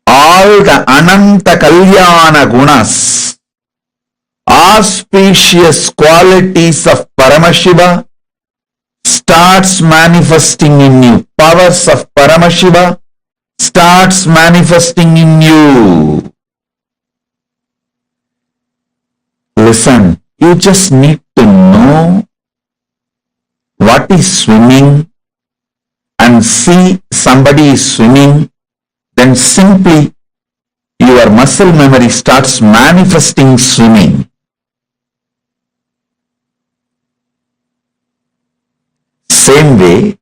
all the Ananta Kalyana Gunas, auspicious qualities of Paramashiva starts manifesting in you. Powers of Paramashiva starts manifesting in you. Listen, you just need to know what is swimming and see somebody is swimming, then simply your muscle memory starts manifesting swimming. Same way,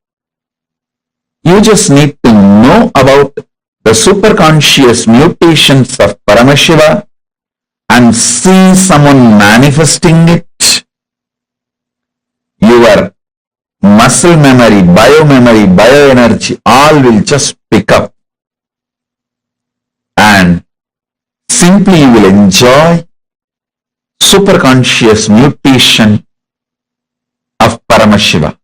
you just need to know about the superconscious mutations of Paramashiva and see someone manifesting it. Your muscle memory, biomemory, bioenergy, all will just pick up. And simply you will enjoy superconscious mutation of Paramashiva.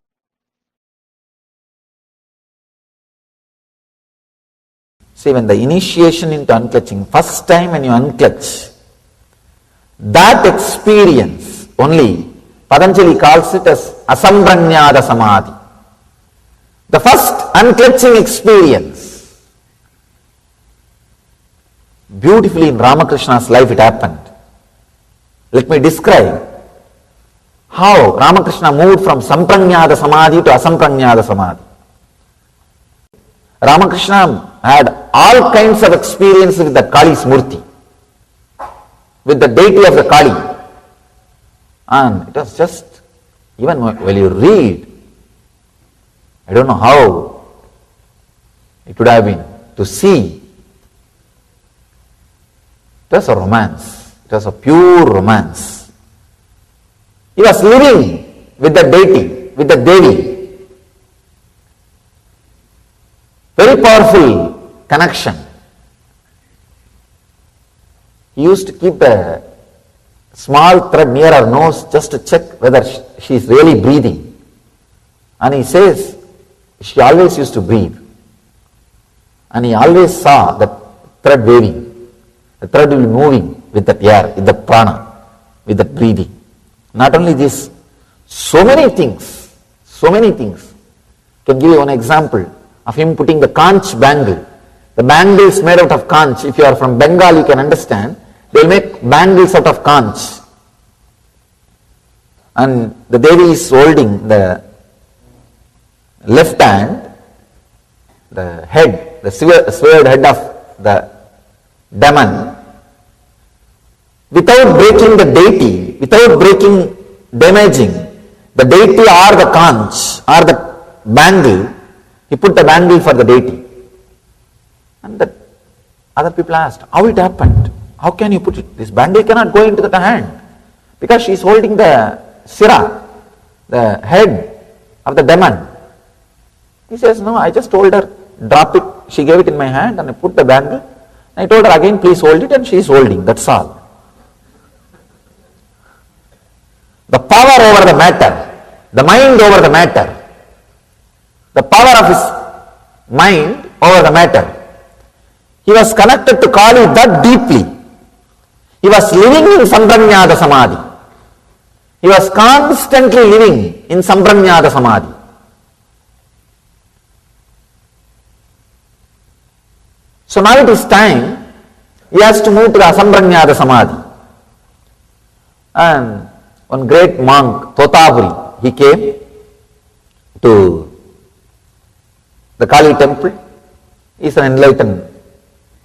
See, when the initiation into unclutching, first time when you unclutch, that experience only, Patanjali calls it as asampranyada samadhi. The first unclutching experience. Beautifully in Ramakrishna's life it happened. Let me describe how Ramakrishna moved from sampranyada samadhi to asampranyada samadhi. Ramakrishna had all kinds of experience with the Kali's murti, with the deity of the Kali. And it was just, even when you read, I don't know how it would have been to see. It was a romance. It was a pure romance. He was living with the deity, with the Devi. Very powerful connection. He used to keep a small thread near her nose just to check whether she is really breathing. And he says she always used to breathe. And he always saw the thread waving. The thread will be moving with that air, with the prana, with the breathing. Not only this, so many things. Can give you one example of him putting the conch bangle. The bangle is made out of conch. If you are from Bengal, you can understand. They will make bangles out of conch. And the Devi is holding the left hand, the head, the severed head of the demon, without breaking the deity, without breaking, damaging the deity or the conch or the bangle. He put the bangle for the deity. And the other people asked, how it happened? How can you put it? This bangle cannot go into the hand. Because she is holding the sira, the head of the demon. He says, no, I just told her, drop it. She gave it in my hand and I put the bangle. I told her again, please hold it, and she is holding. That's all. The power over the matter, the mind over the matter. The power of his mind over the matter. He was connected to Kali that deeply. He was living in sampranyada samadhi. He was constantly living in sampranyada samadhi. So now it is time he has to move to the asampranyada samadhi. And one great monk, Totapuri, he came to the Kali temple. He is an enlightened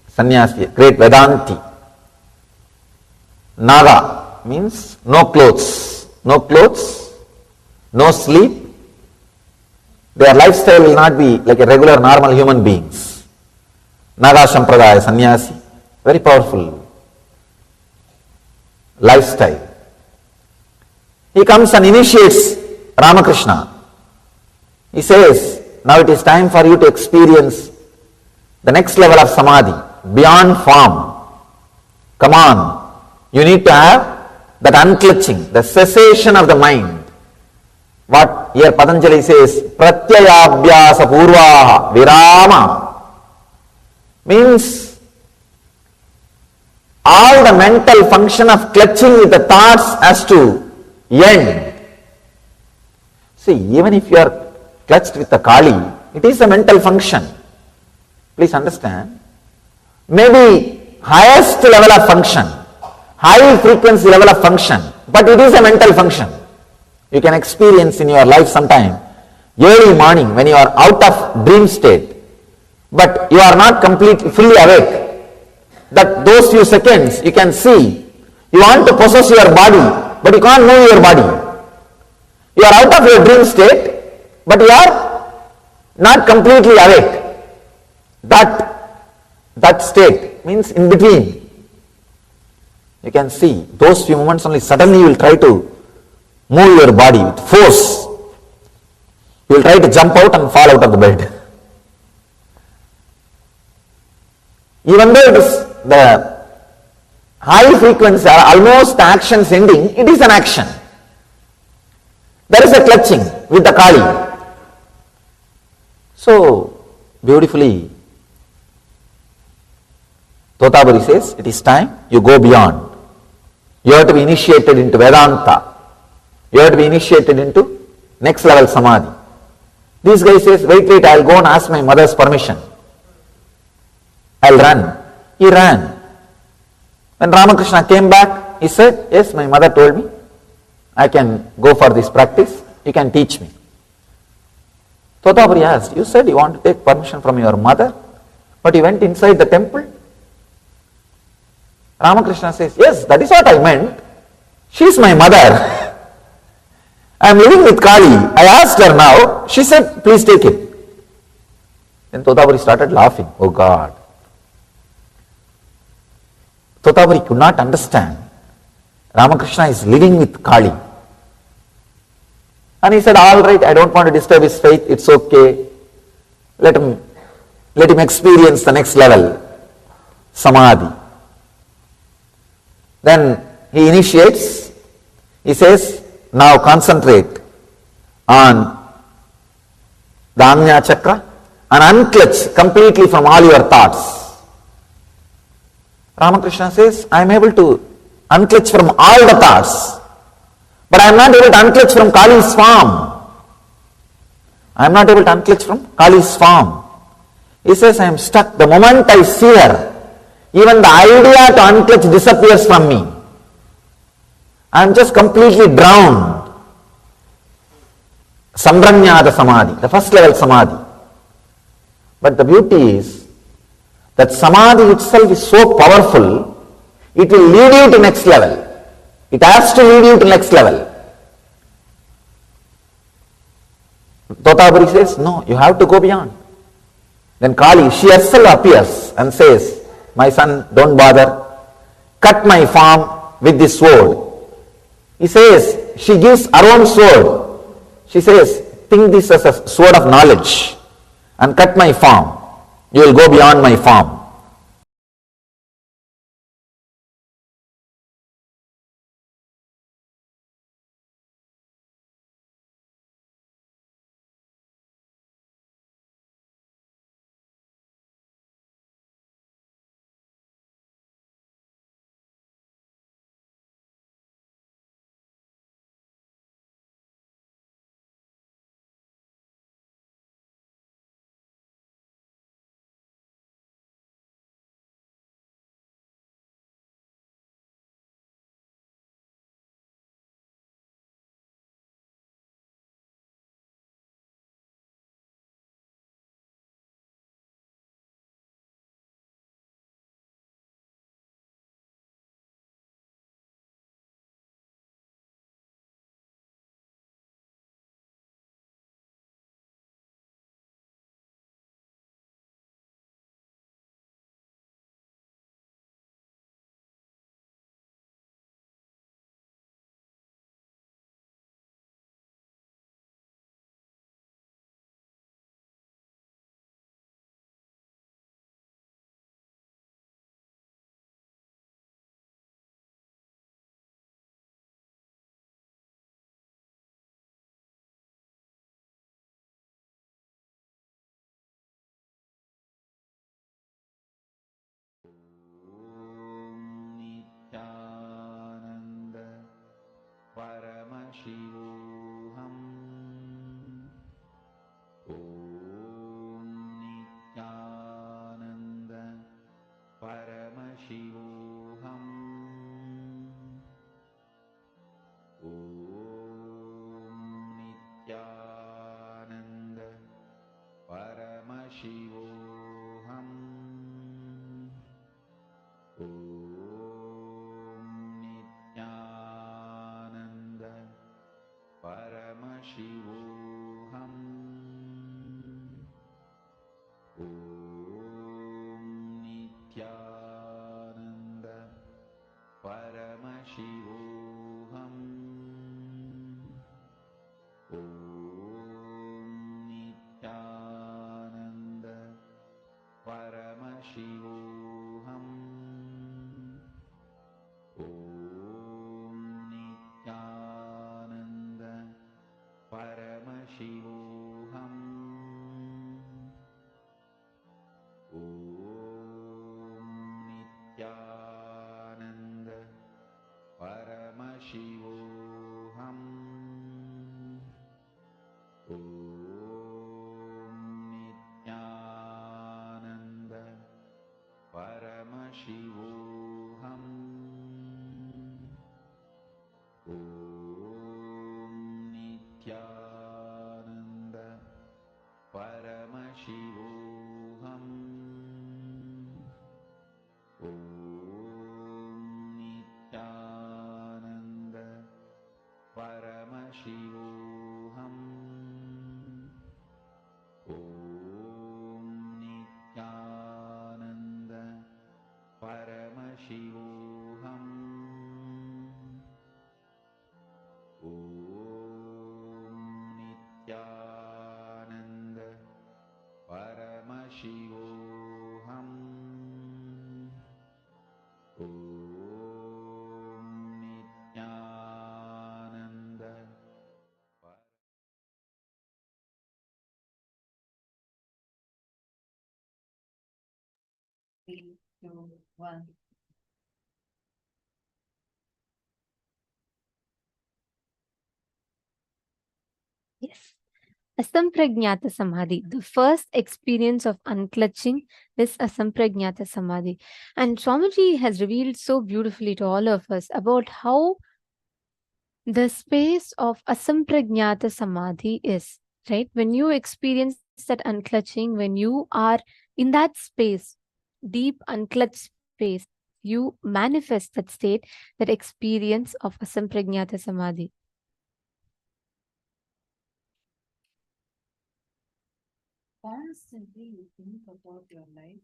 sannyasi, great Vedanti. Naga means no clothes, no sleep. Their lifestyle will not be like a regular normal human beings. Naga Sampradaya sannyasi, very powerful lifestyle. He comes and initiates Ramakrishna. He says, now it is time for you to experience the next level of samadhi, beyond form. Come on, you need to have that unclutching, the cessation of the mind. What here Patanjali says, pratyayabhyasa purvaha virama, means all the mental function of clutching with the thoughts has to end. See, even if you are clutched with the Kali, it is a mental function. Please understand. Maybe highest level of function, high frequency level of function, but it is a mental function. You can experience in your life sometime, early morning when you are out of dream state, but you are not completely fully awake. That those few seconds you can see, you want to possess your body, but you can't move your body. You are out of your dream state, but you are not completely awake. That state means in between. You can see those few moments only, suddenly you will try to move your body with force. You will try to jump out and fall out of the bed. Even though it is the high frequency, almost actions ending, it is an action. There is a clutching with the Kali. So, beautifully, Totabari says, it is time you go beyond. You have to be initiated into Vedanta. You have to be initiated into next level Samadhi. This guy says, wait, I'll go and ask my mother's permission. I'll run. He ran. When Ramakrishna came back, he said, yes, my mother told me, I can go for this practice, you can teach me. Totabari asked, you said you want to take permission from your mother, but you went inside the temple? Ramakrishna says, yes, that is what I meant. She is my mother. I am living with Kali. I asked her now. She said, please take it. Then Totabari started laughing. Oh God. Totabari could not understand. Ramakrishna is living with Kali. And he said, all right, I don't want to disturb his faith. It's okay. Let him experience the next level, Samadhi. Then he initiates, he says, now concentrate on the Ajna Chakra and unclutch completely from all your thoughts. Ramakrishna says, I am able to unclutch from all the thoughts, but I am not able to unclutch from Kali's form. I am not able to unclutch from Kali's form. He says, I am stuck. The moment I see her, even the idea to unclutch disappears from me. I am just completely drowned. Sambranyada Samadhi, the first level Samadhi. But the beauty is that Samadhi itself is so powerful, it will lead you to next level. It has to lead you to next level. Totabari says, no, you have to go beyond. Then Kali, she herself appears and says, my son, don't bother, cut my form with this sword. He says, she gives her own sword. She says, think this as a sword of knowledge and cut my form. You will go beyond my form. Paramashivoham. Om Nithyananda Paramashivoham. Om Nithyananda Paramashivoham. Om Nithyananda Paramashivoham. Om Nithyananda Paramashivoham. Om Nithyananda Paramashivoham. Om Nithyananda Paramashivoham. Om Nithyananda Paramashivoham. Om Nithyananda 3, 2, 1. Yes. Asampragnata Samadhi. The first experience of unclutching is Asampragnata Samadhi. And Swamiji has revealed so beautifully to all of us about how the space of Asampragnata Samadhi is, right? When you experience that unclutching, when you are in that space, deep unclutched space, you manifest that state, that experience of Asampragnata Samadhi. Constantly you think about your life.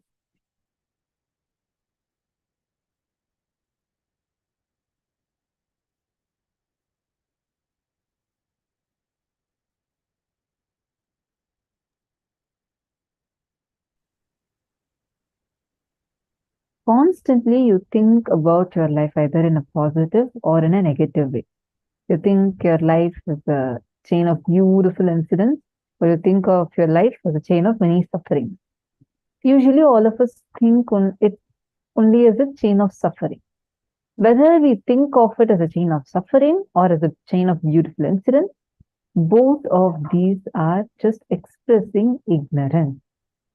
Constantly you think about your life either in a positive or in a negative way. You think your life is a chain of beautiful incidents, or you think of your life as a chain of many sufferings. Usually all of us think on it only as a chain of suffering. Whether we think of it as a chain of suffering or as a chain of beautiful incidents, both of these are just expressing ignorance.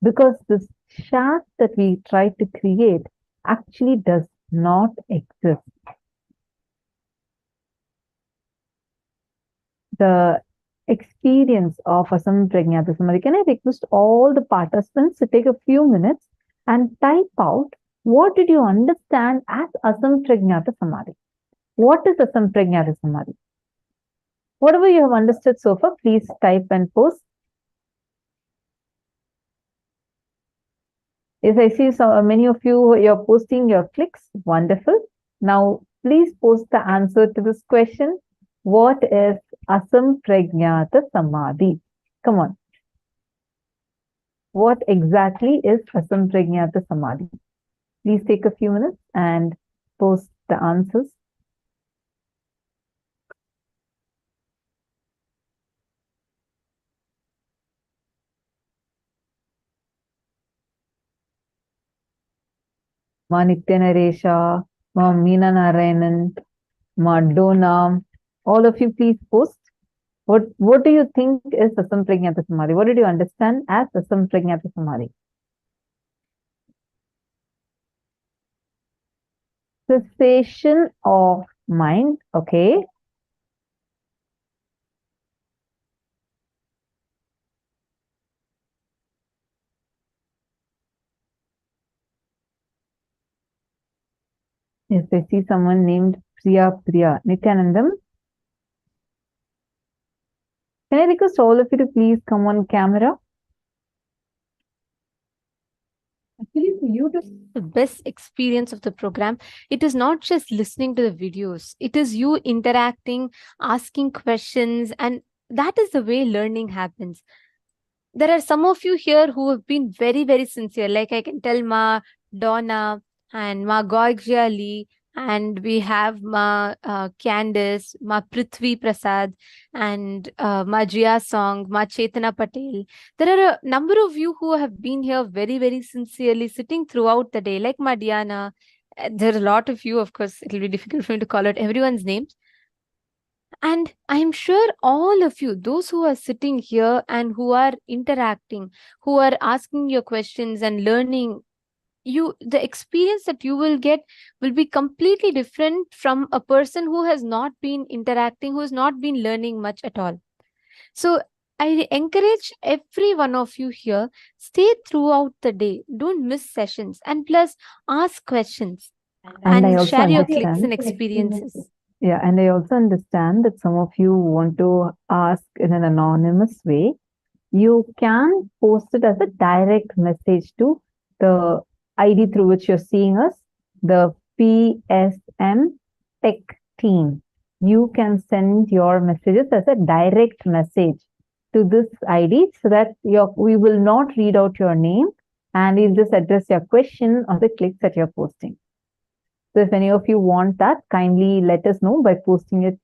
Because this shaft that we try to create actually does not exist. The experience of Asampragnata Samadhi. Can I request all the participants to take a few minutes and type out what did you understand as Asampragnata Samadhi? What is Asampragnata Samadhi? Whatever you have understood so far, please type and post. Yes, I see so many of you, you're posting your clicks. Wonderful. Now, please post the answer to this question. What is Asampragnata Samadhi? Come on. What exactly is Asampragnata Samadhi? Please take a few minutes and post the answers. Ma Nithya Ma Meena Narayanan, Ma Dona, all of you please post. What do you think is Asampragnata Samadhi? What did you understand as Asampragnata Samadhi? Cessation of mind, okay. Yes, I see someone named Priya. Nithyanandam. Can I request all of you to please come on camera? Actually, for you to the best experience of the program, it is not just listening to the videos. It is you interacting, asking questions, and that is the way learning happens. there are some of you here who have been very, very sincere. Like I can tell Ma Donna and Ma Goygjali, and we have Ma Candice, Ma Prithvi Prasad, and Ma Jia Song, Ma Chetana Patel. There are a number of you who have been here very, very sincerely, sitting throughout the day, like Ma Diana. There are a lot of you, of course, it will be difficult for me to call out everyone's names. And I'm sure all of you, those who are sitting here and who are interacting, who are asking your questions and learning, the experience that you will get will be completely different from a person who has not been interacting, who has not been learning much at all. So I encourage every one of you here, stay throughout the day, don't miss sessions, and plus ask questions And I and also share your clicks understand. and experiences. Yeah, and I also understand that some of you want to ask in an anonymous way. You can post it as a direct message to the ID through which you're seeing us, the PSM Tech team. You can send your messages as a direct message to this ID so that we will not read out your name and we'll just address your question or the clicks that you're posting. So if any of you want that, kindly let us know by posting it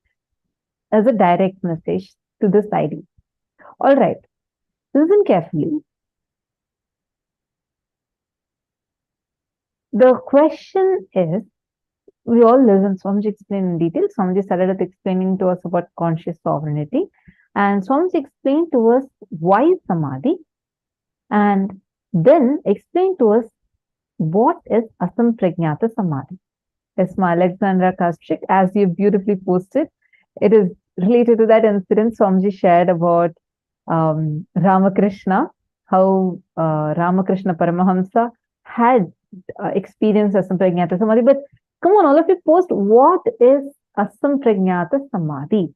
as a direct message to this ID. All right. Listen carefully. The question is, we all listen. Swamiji explained in detail. Swamiji started with explaining to us about conscious sovereignty. And Swamiji explained to us why Samadhi. And then explained to us what is Asampragnata Samadhi. Yes, my Alexandra Kastrik, as you beautifully posted, it is related to that incident Swamiji shared about Ramakrishna, how Ramakrishna Paramahamsa had experienced Asampragnata Samadhi. But come on, all of you post, what is Asampragnata Samadhi?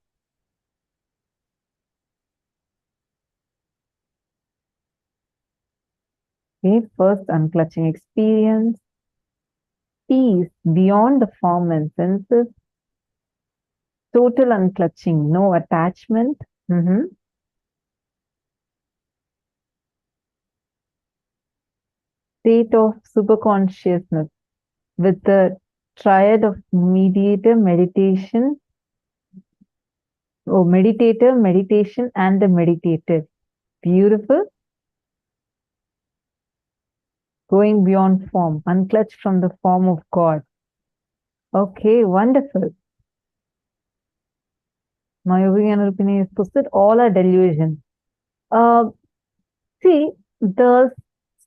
Okay, first unclutching experience, peace beyond the form and senses, total unclutching, no attachment. State of superconsciousness with the triad of mediator, meditation, meditator, meditation, and the meditative. Beautiful. Going beyond form, unclutched from the form of God. Okay, wonderful. Mayogini Rupini is posted, all are delusion. See, the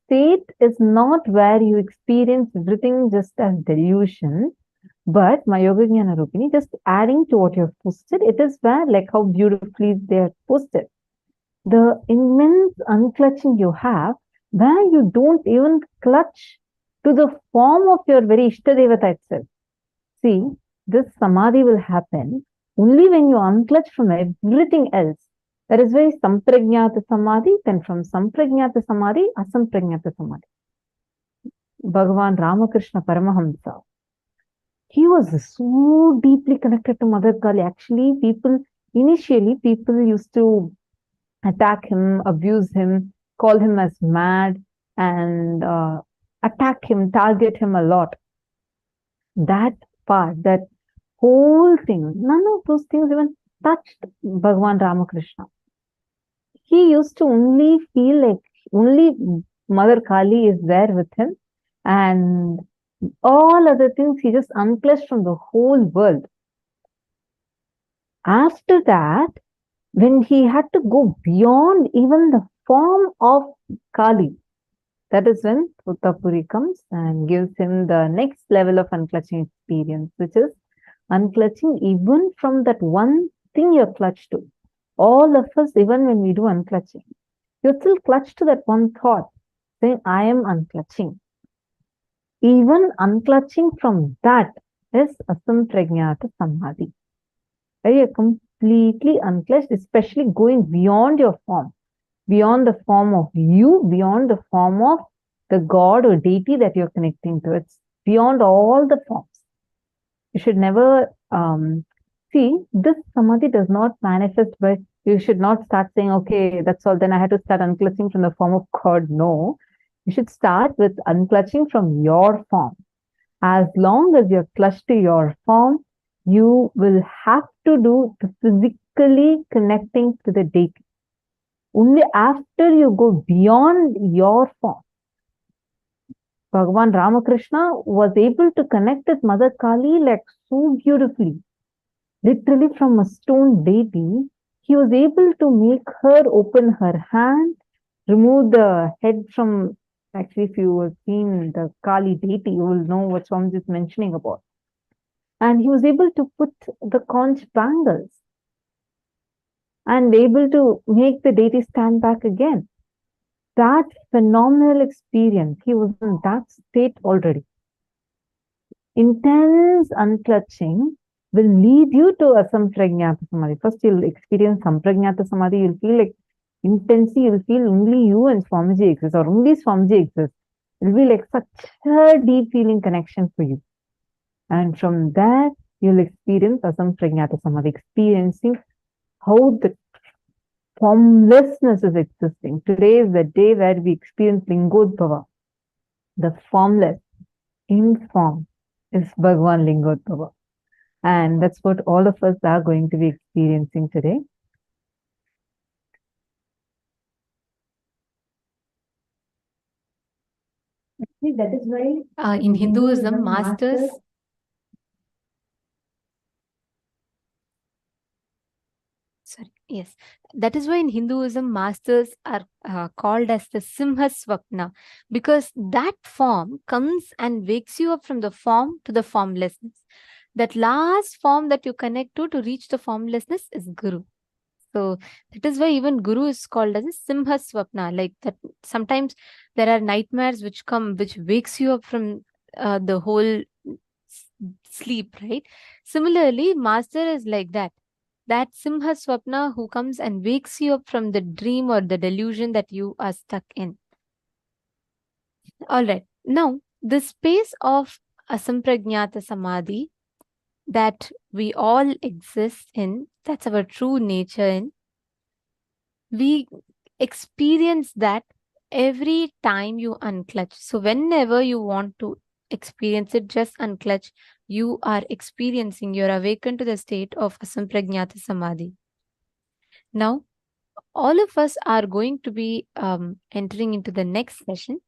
state is not where you experience everything just as delusion, but Mayogini Rupini, just adding to what you have posted, it is where, like how beautifully they are posted. The immense unclutching you have, where you don't even clutch to the form of your very Ishtadevata itself. See, this Samadhi will happen only when you unclutch from everything else. That is why Sampragnata Samadhi, then from Sampragnata Samadhi, Asampragnata Samadhi. Bhagavan Ramakrishna Paramahamsa, he was so deeply connected to Mother Kali. Actually, initially people used to attack him, abuse him, call him as mad, and attack him, target him a lot. That part, that whole thing, none of those things even touched Bhagavan Ramakrishna. He used to only feel like only Mother Kali is there with him, and all other things he just unclutched from the whole world. After that, when he had to go beyond even the form of Kali, that is when Uttapuri comes and gives him the next level of unclutching experience, which is unclutching even from that one thing you're clutched to. All of us, even when we do unclutching, you're still clutched to that one thought, saying, I am unclutching. Even unclutching from that is Asampragnata Samadhi. You're completely unclutched, especially going beyond your form, beyond the form of you, beyond the form of the God or deity that you're connecting to. It's beyond all the forms. You should never see, this Samadhi does not manifest by You should not start saying, okay, that's all, then I had to start unclutching from the form of God. No. You should start with unclutching from your form. As long as you're clutched to your form, you will have to do the physically connecting to the deity. Only after you go beyond your form, Bhagavan Ramakrishna was able to connect with Mother Kali like so beautifully. Literally from a stone deity, he was able to make her open her hand, remove the head from, actually if you have seen the Kali deity, you will know what Swamiji is mentioning about. And he was able to put the conch bangles and able to make the deity stand back again. That phenomenal experience, he was in that state already. Intense unclutching will lead you to a sampragnata samadhi. First, you'll experience sampragnata samadhi. You'll feel like intensely, you'll feel only you and Swamiji exist, or only Swamiji exists. It'll be like such a deep feeling connection for you. And from there, you'll experience asampragnata samadhi, experiencing how the formlessness is existing. Today is the day where we experience Lingodbhava, the formless, in form is Bhagavan Lingodbhava. And that's what all of us are going to be experiencing today. That is why In Hinduism, masters. Sorry, yes. That is why in Hinduism, masters are called as the Simha Swapna, because that form comes and wakes you up from the form to the formlessness. That last form that you connect to reach the formlessness is Guru. So that is why even Guru is called as a Simha Swapna. Like that, sometimes there are nightmares which come, which wakes you up from the whole sleep, right? Similarly, master is like that. That Simha Swapna who comes and wakes you up from the dream or the delusion that you are stuck in. All right. Now, the space of Asampragnata Samadhi that we all exist in, that's our true nature in, we experience that every time you unclutch. So whenever you want to experience it, just unclutch. You are experiencing, you're awakened to the state of Asampragnata Samadhi. Now, all of us are going to be entering into the next session.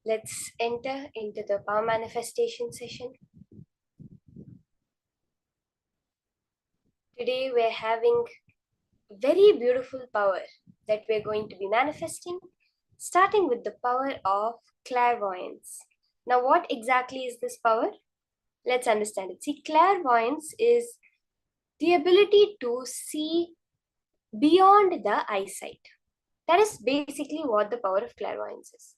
let's enter into the power manifestation session. Today we're having very beautiful power that we're going to be manifesting, starting with the power of clairvoyance. Now, what exactly is this power? Let's understand it. See, clairvoyance is the ability to see beyond the eyesight. That is basically what the power of clairvoyance is.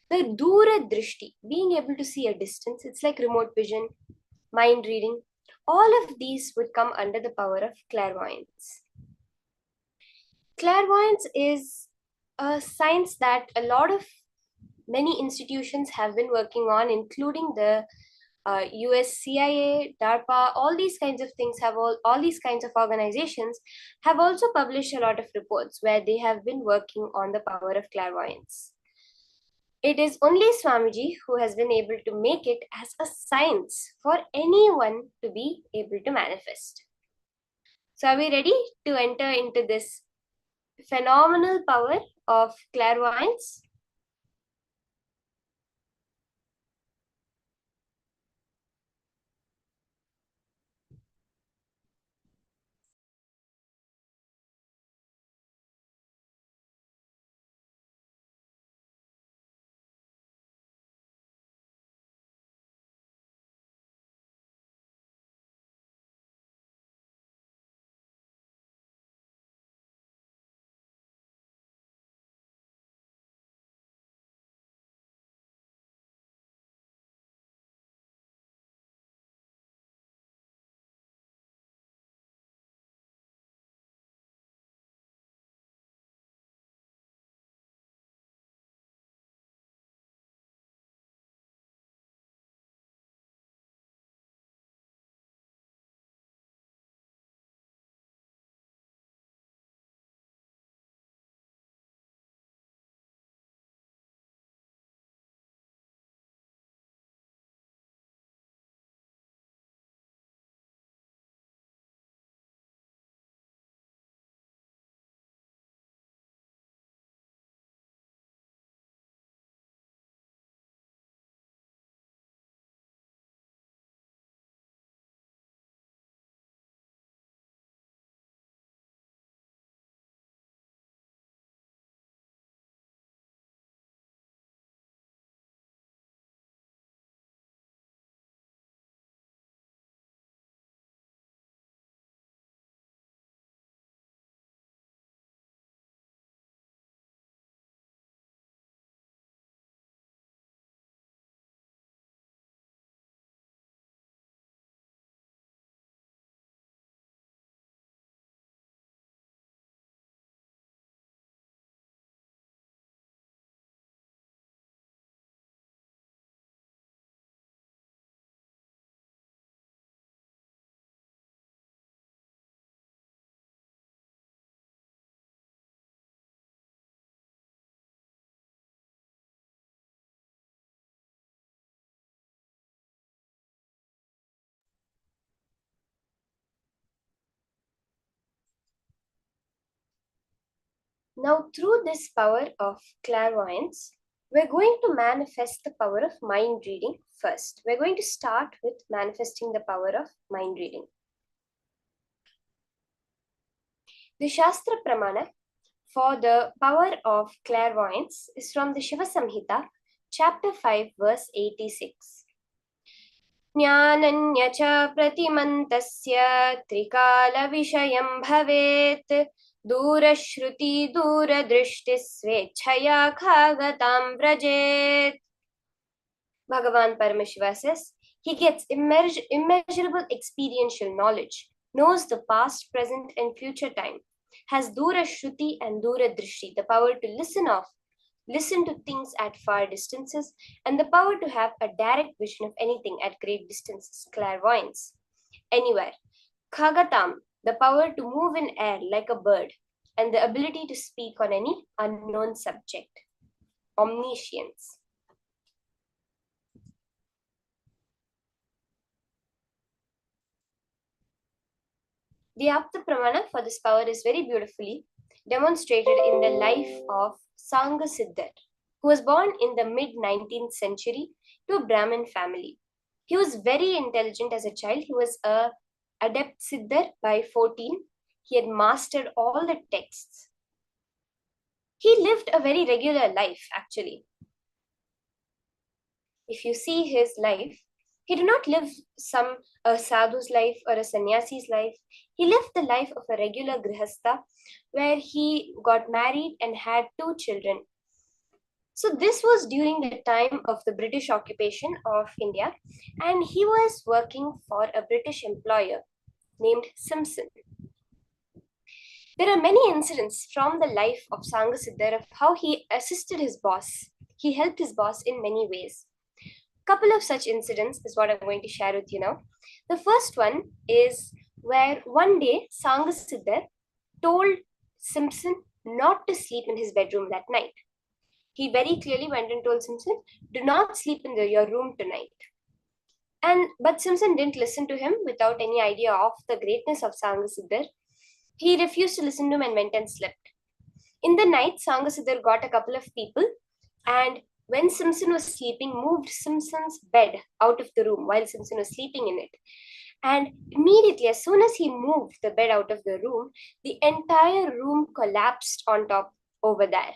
The Dura Drishti, being able to see a distance, it's like remote vision, mind reading. All of these would come under the power of clairvoyance. Clairvoyance is a science that many institutions have been working on, including the US CIA, DARPA, all these kinds of things all these kinds of organizations have also published a lot of reports where they have been working on the power of clairvoyance. It is only Swamiji who has been able to make it as a science for anyone to be able to manifest. So are we ready to enter into this phenomenal power of clairvoyance? Now, through this power of clairvoyance, we're going to manifest the power of mind reading first. We're going to start with manifesting the power of mind reading. The Shastra Pramana for the power of clairvoyance is from the Shiva Samhita, chapter 5, verse 86. ज्ञानन्य च प्रतिमन्तस्य त्रिकालविषयं भवेत् दूरश्रुति दूरदृष्टि स्वेच्छया खागतां व्रजेत्. Bhagavan Paramashiva says, he gets immeasurable experiential knowledge, knows the past, present and future time, has Dura Shruti and Dura Drishti, the power to listen to things at far distances, and the power to have a direct vision of anything at great distances, clairvoyance, anywhere. Khagatam, the power to move in air like a bird, and the ability to speak on any unknown subject. Omniscience. The Apta Pramana for this power is very beautifully demonstrated in the life of Sangha Siddhar. who was born in the mid-19th century to a Brahmin family. He was very intelligent as a child. He was a adept siddhar by 14. He had mastered all the texts. He lived a very regular life, actually. If you see his life, he did not live a sadhu's life or a sannyasi's life. He lived the life of a regular grihastha, where he got married and had 2 children. So this was during the time of the British occupation of India, and he was working for a British employer named Simpson. There are many incidents from the life of Sangasiddhar of how he assisted his boss. He helped his boss in many ways. Couple of such incidents is what I'm going to share with you now. The first one is where one day Sangasiddhar told Simpson not to sleep in his bedroom that night. He very clearly went and told Simpson, do not sleep in your room tonight. But Simpson didn't listen to him without any idea of the greatness of Sangasiddhar. He refused to listen to him and went and slept. In the night, Sangasiddhar got a couple of people, and when Simpson was sleeping, moved Simpson's bed out of the room while Simpson was sleeping in it. And immediately, as soon as he moved the bed out of the room, the entire room collapsed on top over there.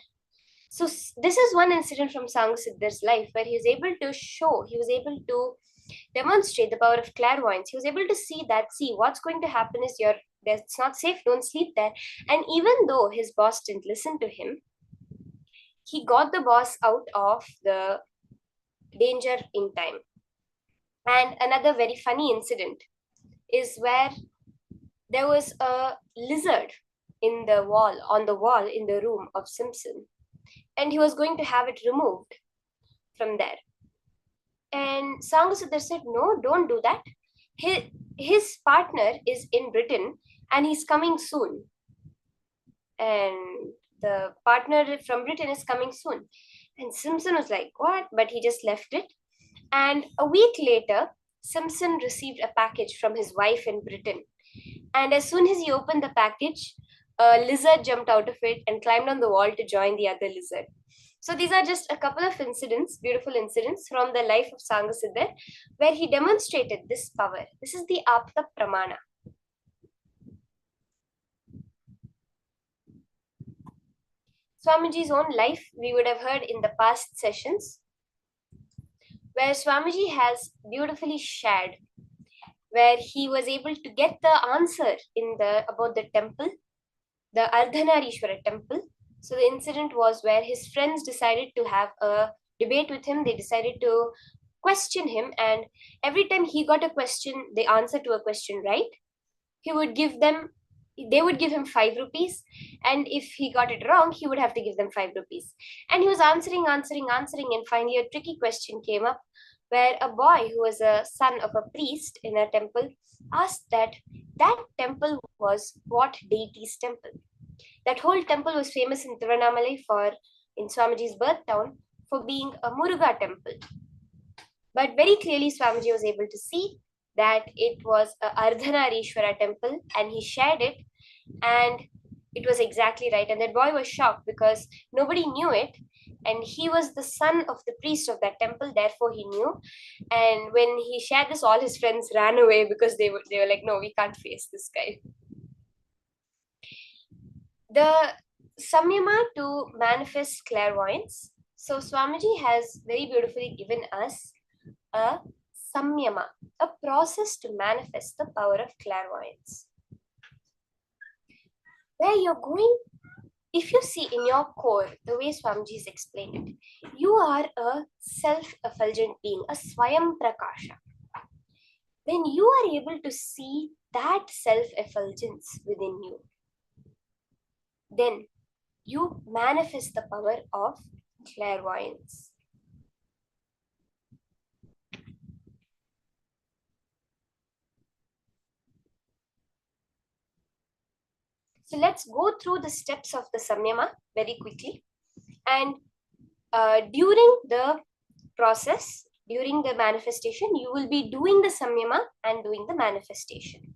So this is one incident from Sangasiddhar's life where he was able to demonstrate the power of clairvoyance. He was able to see what's going to happen is it's not safe, don't sleep there. And even though his boss didn't listen to him, he got the boss out of the danger in time. And another very funny incident is where there was a lizard on the wall in the room of Simpson, and he was going to have it removed from there. And Sangasiddhar said, no, don't do that. His partner is in Britain and he's coming soon. And the partner from Britain is coming soon. And Simpson was like, what? But he just left it. And a week later, Simpson received a package from his wife in Britain. And as soon as he opened the package, a lizard jumped out of it and climbed on the wall to join the other lizard. So these are just a couple of incidents, beautiful incidents from the life of Sangasiddhar, where he demonstrated this power. This is the Apta Pramana. Swamiji's own life, we would have heard in the past sessions, where Swamiji has beautifully shared, where he was able to get the answer about the temple, the Ardhanarishwara temple. So the incident was where his friends decided to have a debate with him. They decided to question him, and every time he got a question, the answer to a question right, they would give him 5 rupees, and if he got it wrong, he would have to give them 5 rupees. And he was answering, and finally a tricky question came up, where a boy who was a son of a priest in a temple asked that temple was what deity's temple. That whole temple was famous in Tiruvannamalai in Swamiji's birth town for being a Muruga temple. But very clearly Swamiji was able to see that it was a Ardhanarishwara temple, and he shared it, and it was exactly right. And that boy was shocked because nobody knew it, and he was the son of the priest of that temple, therefore he knew. And when he shared this, all his friends ran away because they were like, no, we can't face this guy. The samyama to manifest clairvoyance. So Swamiji has very beautifully given us a samyama, a process to manifest the power of clairvoyance. Where you're going, if you see in your core, the way Swamiji has explained it, you are a self-effulgent being, a Swayam Prakasha. When you are able to see that self-effulgence within you, then you manifest the power of clairvoyance. So let's go through the steps of the samyama very quickly. And during the process, during the manifestation, you will be doing the samyama and doing the manifestation.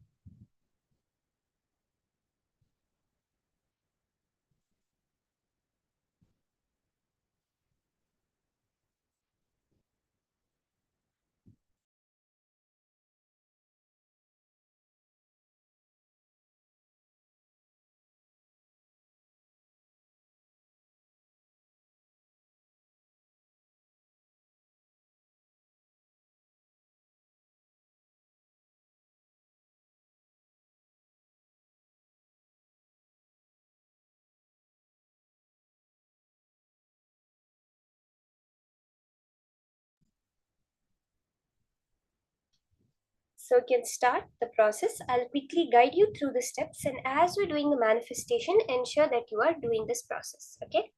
So we can start the process. I'll quickly guide you through the steps, and as we're doing the manifestation, ensure that you are doing this process. Okay.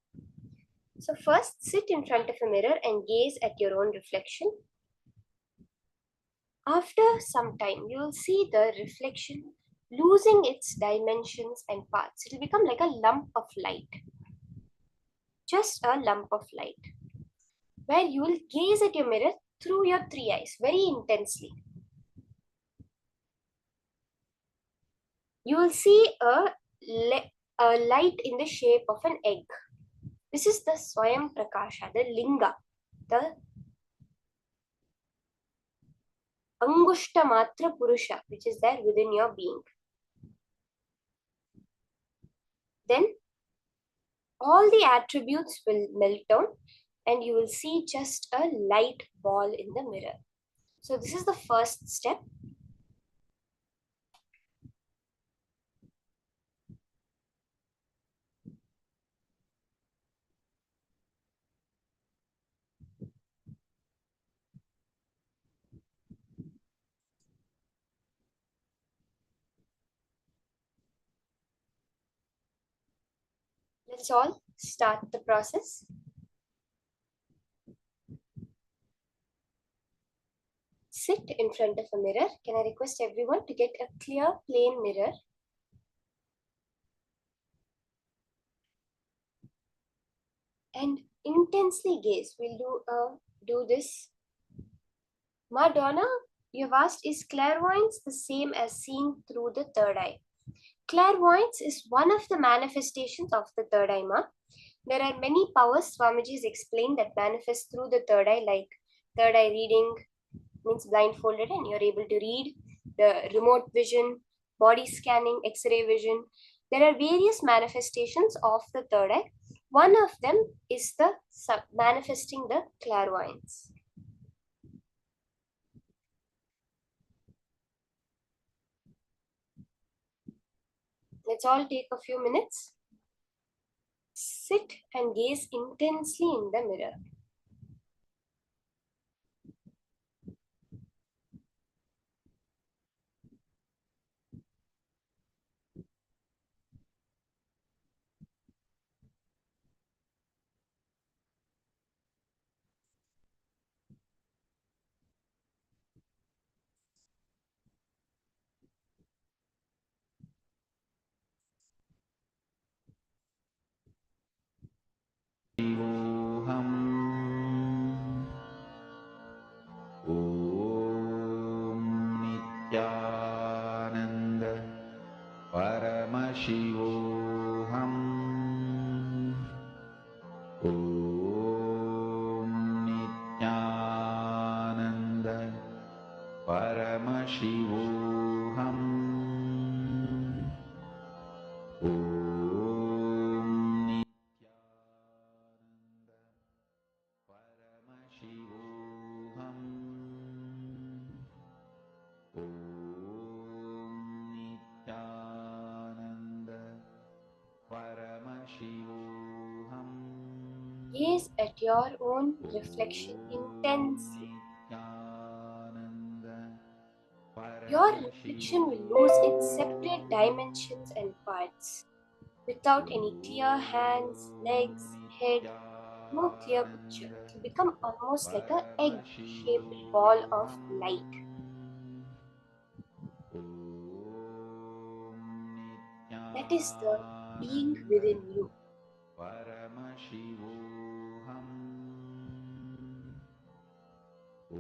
So first, sit in front of a mirror and gaze at your own reflection. After some time, you will see the reflection losing its dimensions and parts. It will become like a lump of light. Just a lump of light. Where you will gaze at your mirror through your three eyes very intensely. You will see a light in the shape of an egg. This is the Swayam Prakasha, the Linga, the Angushta Matra Purusha, which is there within your being. Then all the attributes will melt down and you will see just a light ball in the mirror. So this is the first step. Let's all start the process. Sit in front of a mirror. Can I request everyone to get a clear, plain mirror? And intensely gaze. We'll do this. Madonna, you've asked, is clairvoyance the same as seeing through the third eye? Clairvoyance is one of the manifestations of the third eye, Ma. There are many powers Swamiji has explained that manifest through the third eye, like third eye reading, means blindfolded and you're able to read, the remote vision, body scanning, X-ray vision. There are various manifestations of the third eye. One of them is the manifesting the clairvoyance. Let's all take a few minutes. Sit and gaze intensely in the mirror. Nithyananda Paramashivoham Om Nithyananda Paramashivoham Om Nithyananda Paramashivoham Gaze at your own reflection intensely. Your reflection will lose its separate dimensions and parts. Without any clear hands, legs, head, no clear picture. It will become almost like an egg-shaped ball of light. That is the being within you. Paramashivoham Om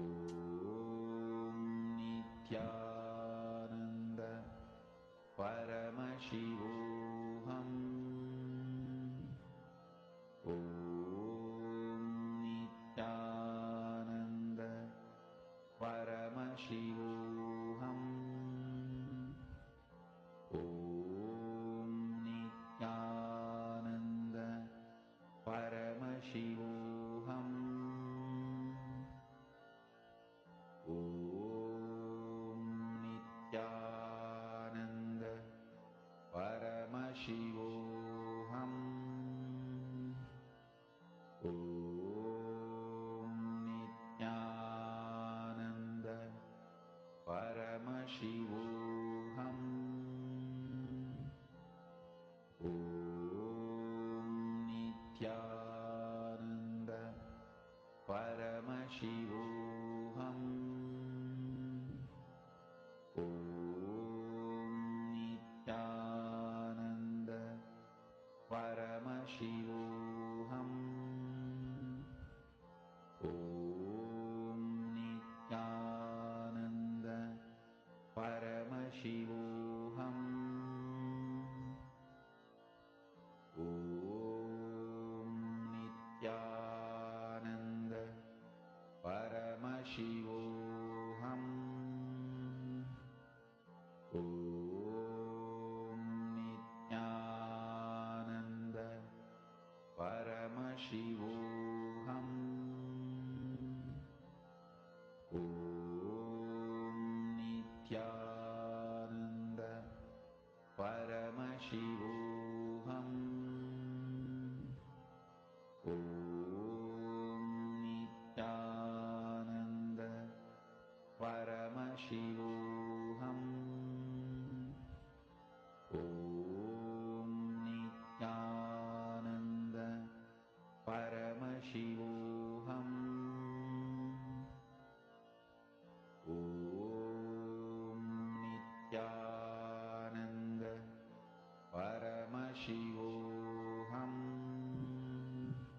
Nithyananda Paramashivoham Om Nithyananda Paramashivoham Om Nithyananda Paramashivoham Om Nithyananda Paramashivoham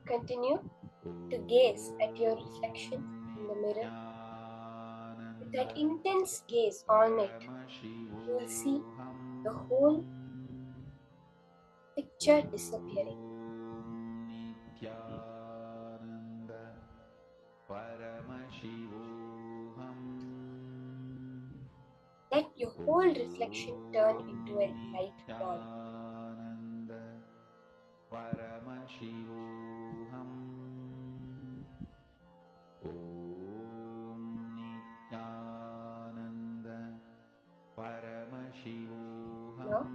Continue to gaze at your reflection in the mirror. With that intense gaze on it, you will see the whole picture disappearing. Let your whole reflection turn into a light ball. Now,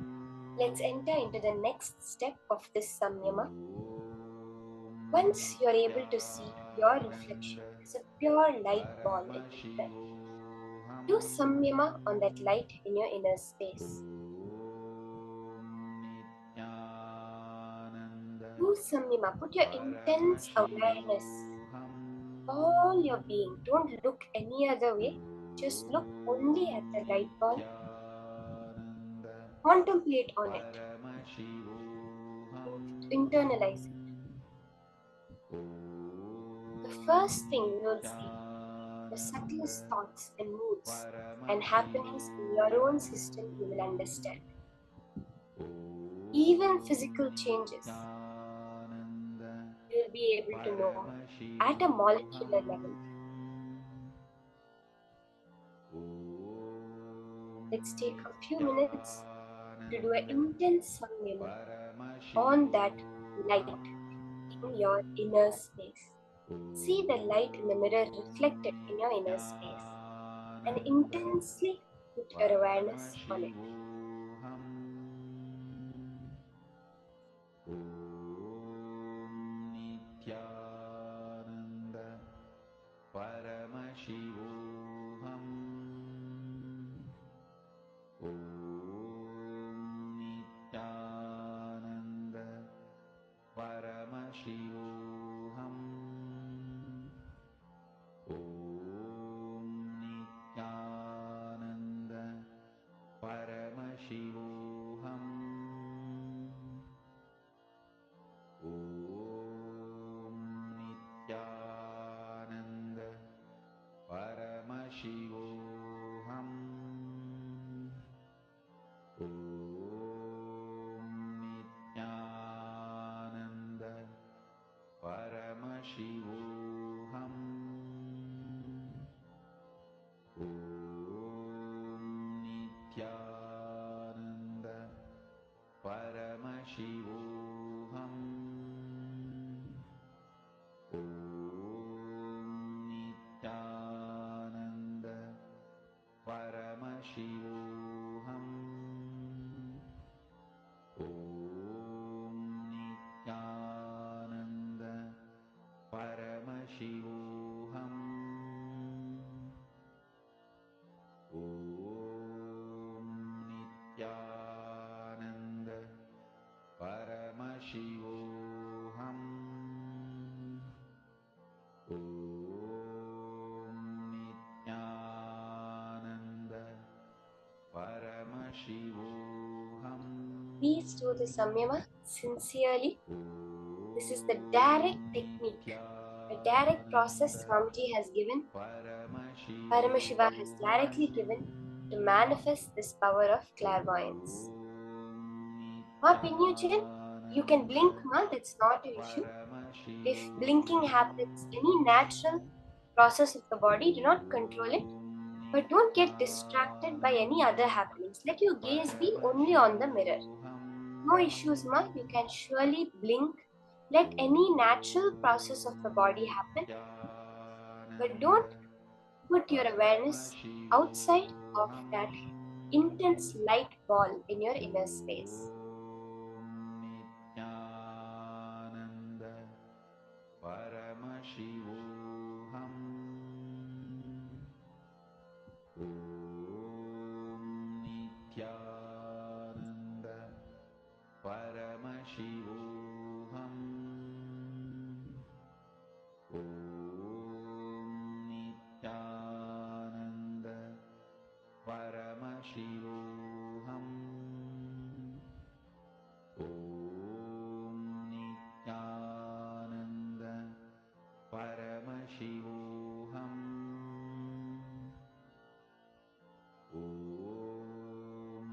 let's enter into the next step of this samyama. Once you're able to see your reflection as a pure light ball in the mirror, do samyama on that light in your inner space. Do samyama, put your intense awareness, all your being. Don't look any other way, just look only at the light ball. Contemplate on it, internalize it. The first thing you will see, the subtlest thoughts and moods and happenings in your own system you will understand. Even physical changes you will be able to know at a molecular level. Let's take a few minutes to do an intense samyama on that light in your inner space. See the light in the mirror reflected in your inner space and intensely put your awareness on it. Please do the samyama sincerely. This is the direct technique, a direct process Swamiji has given, Paramashiva has directly given to manifest this power of clairvoyance. Ma Pinyujan, you can blink, ma, that's not an issue. If blinking happens, any natural process of the body, do not control it. But don't get distracted by any other happenings. Let your gaze be only on the mirror. No issues, ma. You can surely blink Let any natural process of the body happen, but don't put your awareness outside of that intense light ball in your inner space. Nithyananda Paramashivoham. Om Nithyananda Paramashivoham. Om Nithyananda Paramashivoham. Om Nithyananda Paramashivoham. Om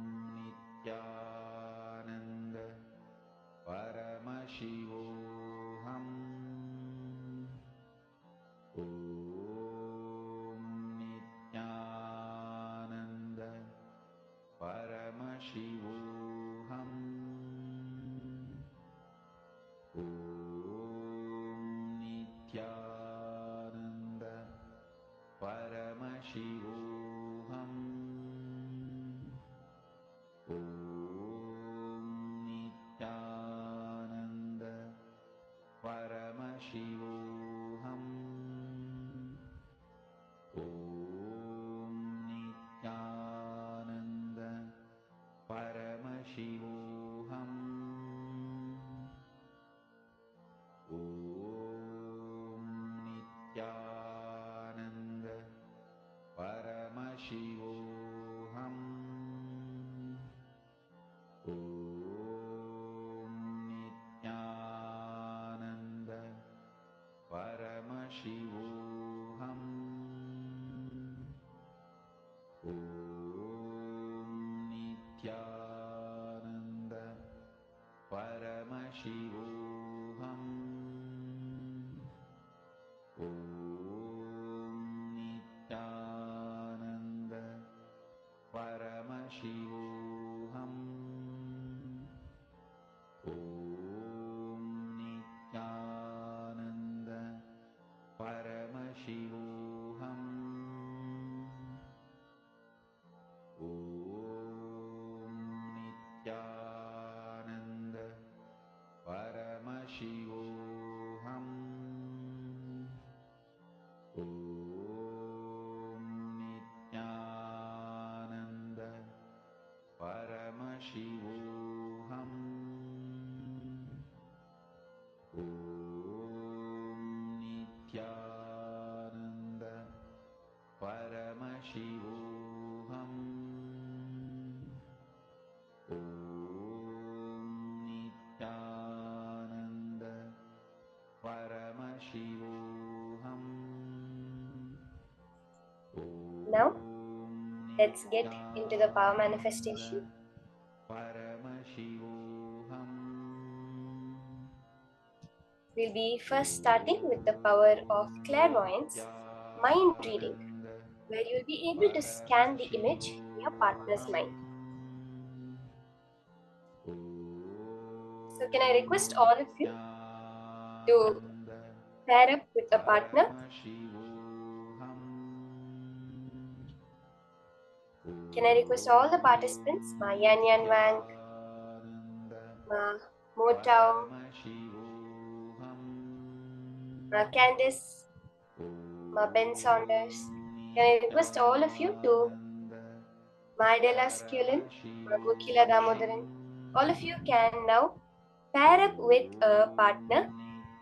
Nithyananda Paramashivoham. Om Nithyananda Paramashivoham. Om Nithyananda Paramashivoham. Om Nithyananda Paramashivoham. Om Nithyananda Paramashivoham. Om Nithyananda Paramashivoham. Om Nithyananda Paramashivoham. Om Nithyananda Paramashivoham. Om Nithyananda Paramashivoham. Om Nithyananda Paramashivoham. Om Nithyananda Paramashivoham. Om Nithyananda Paramashivoham. Om Nithyananda Paramashivoham. Om Nithyananda Paramashivoham. Now, let's get into the power manifestation. Paramashivoham. We'll be first starting with the power of clairvoyance, mind reading, where you'll be able to scan the image in your partner's mind. So, can I request all of you to pair up with a partner? Can I request all the participants, Ma Yan Yan Wang, Ma Mo Tao, Ma Candice, Ma Ben Saunders. Can I request all of you to Ma Adela Sculin, Ma Gokila Damodaran. All of you can now pair up with a partner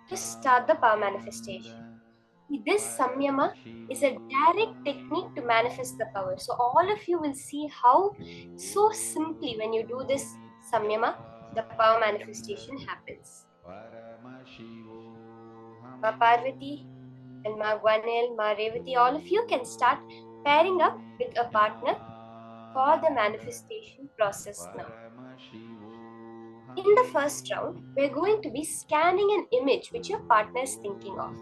to start the power manifestation. This samyama is a direct technique to manifest the power. So all of you will see how so simply when you do this samyama, the power manifestation happens. Ma Parvati and Ma Gwanel, Ma Revati, all of you can start pairing up with a partner for the manifestation process now. In the first round, we're going to be scanning an image which your partner is thinking of.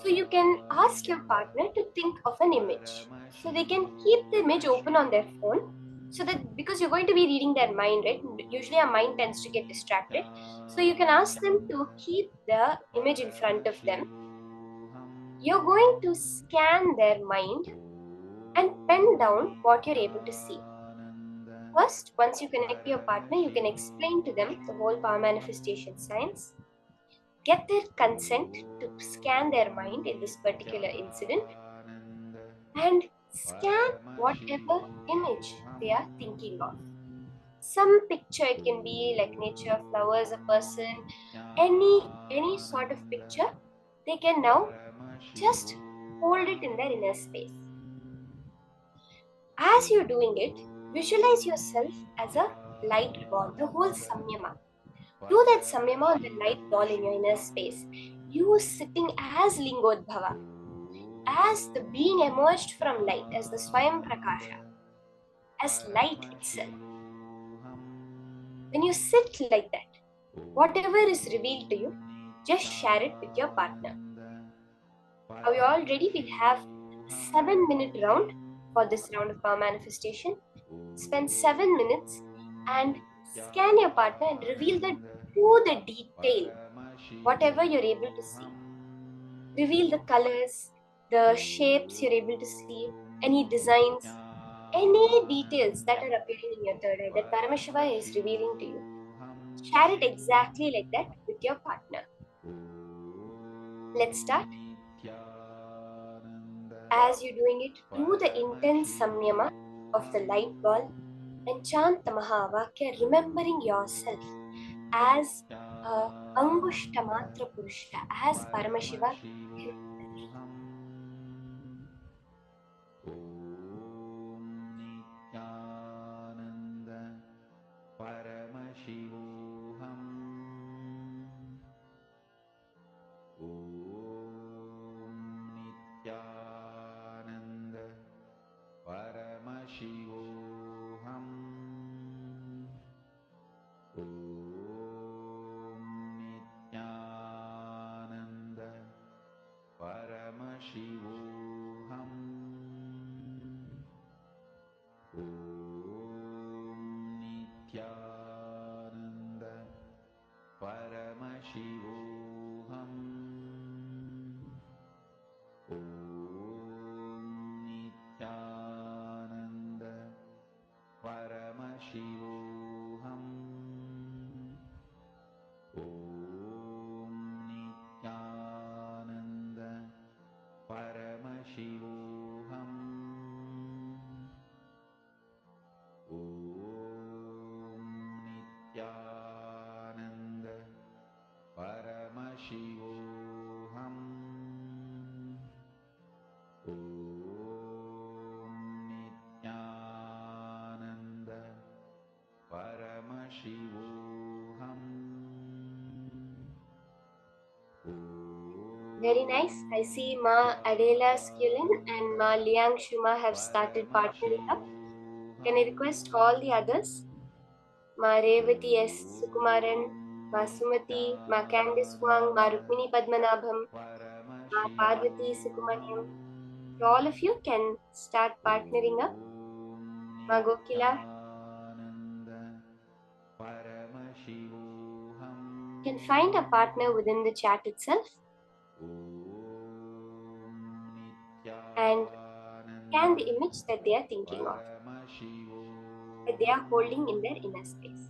So you can ask your partner to think of an image. So they can keep the image open on their phone So that because you're going to be reading their mind, right? Usually our mind tends to get distracted. So you can ask them to keep the image in front of them. You're going to scan their mind and pen down what you're able to see. First, once you connect to your partner, you can explain to them the whole power manifestation science. Get their consent to scan their mind in this particular incident and scan whatever image they are thinking of. Some picture, it can be like nature, flowers, a person, any sort of picture, they can now just hold it in their inner space. As you're doing it, visualize yourself as a light ball, the whole samyama. Do that samyama on the light ball in your inner space. You sitting as Lingodbhava, as the being emerged from light, as the Swayam Prakasha, as light itself. When you sit like that, whatever is revealed to you, just share it with your partner. Are you all ready? We'll have a 7-minute round for this round of power manifestation. Spend 7 minutes and scan your partner and reveal to the detail whatever you're able to see. Reveal the colors, the shapes you're able to see, any designs, any details that are appearing in your third eye that Paramashiva is revealing to you. Share it exactly like that with your partner. Let's start. As you're doing it, do the intense samyama of the light ball and chant the Mahavakya, remembering yourself as Angushtamatra Purusha, as Paramashiva. Very nice. I see Ma Adela Skillin and Ma Liang Shuma have started partnering up. Can I request all the others? Ma Revati S. Sukumaran, Ma Sumati, Ma Candice Wang, Ma Rukmini Padmanabham, Ma Parvati Sukumaniam. So all of you can start partnering up. Ma Gokila. Can find a partner within the chat itself and scan the image that they are thinking of, that they are holding in their inner space.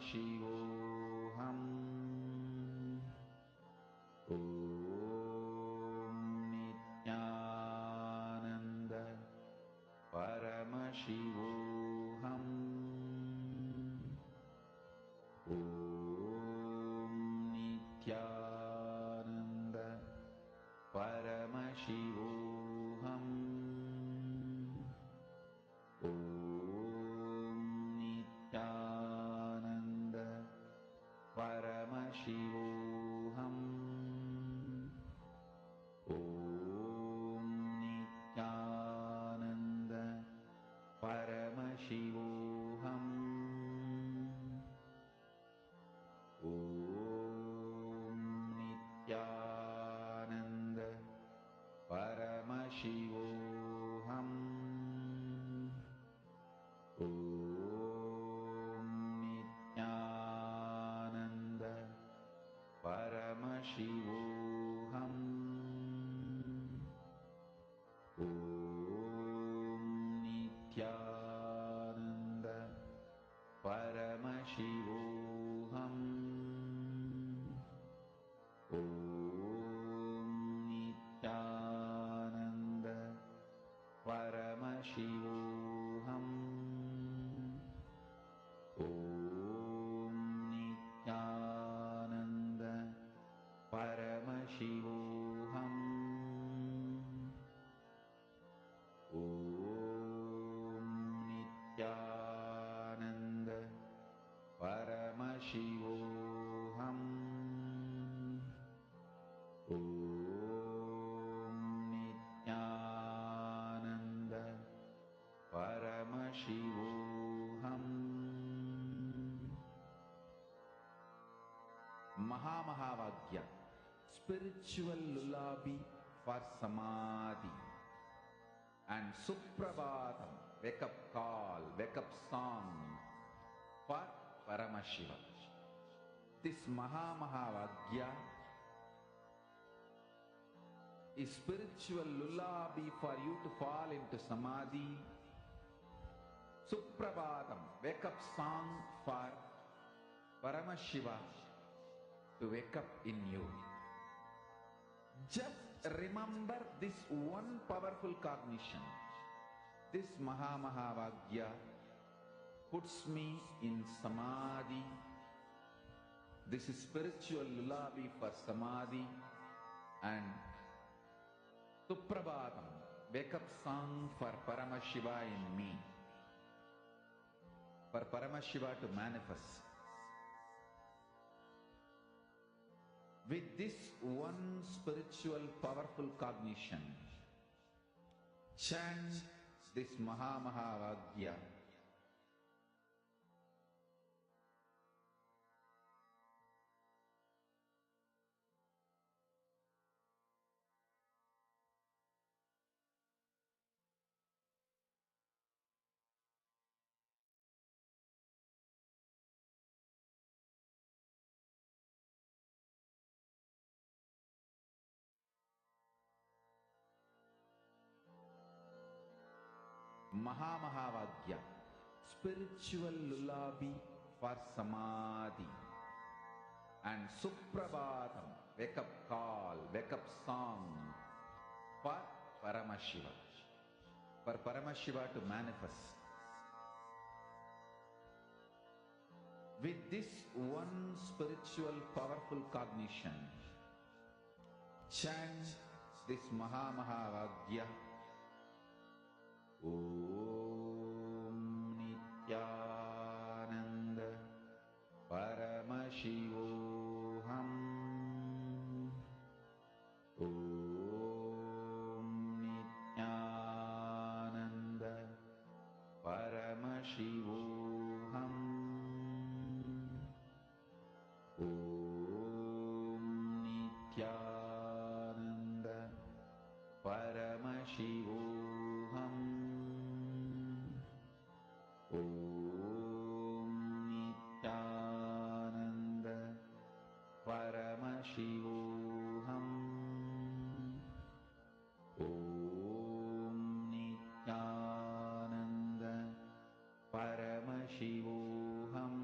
Paramashivoham. Om Nithyananda Paramashivoham. Om Nithyananda Paramashivoham. Om Nithyananda Paramashivoham. Om Nithyananda Paramashivoham. Om Nithyananda Paramashivoham. Om Nithyananda Paramashivoham. Om Nithyananda Paramashivoham. Om Nithyananda Paramashivoham. Om Nithyananda Paramashivoham. Om Nithyananda Paramashivoham. Om Nithyananda Paramashivoham. Mahamahavagya, spiritual lullaby for Samadi, and Suprabhatam, wake up call, wake up song for Paramashiva. This Mahamahavagya is spiritual lullaby for you to fall into Samadhi. Suprabhatam, wake up song for Paramashiva to wake up in you. Just remember this one powerful cognition. This Mahamahavagya puts me in Samadhi. This is spiritual lullaby for Samadhi. And Suprabhatam, wake up song for Paramashiva in me. For Paramashiva to manifest. With this one spiritual powerful cognition, chant this Mahamahavagya. Mahamahavagya, spiritual lullaby for Samadhi, and Suprabhatam, wake up call, wake up song for Paramashiva. For Paramashiva to manifest. With this one spiritual powerful cognition, chant this Mahamahavagya. Om Nithyananda Paramashivoham. Om Nithyananda Paramashivoham. Om Nithyananda Paramashivoham. Om Nithyananda Paramashivoham. Om Nithyananda Paramashivoham.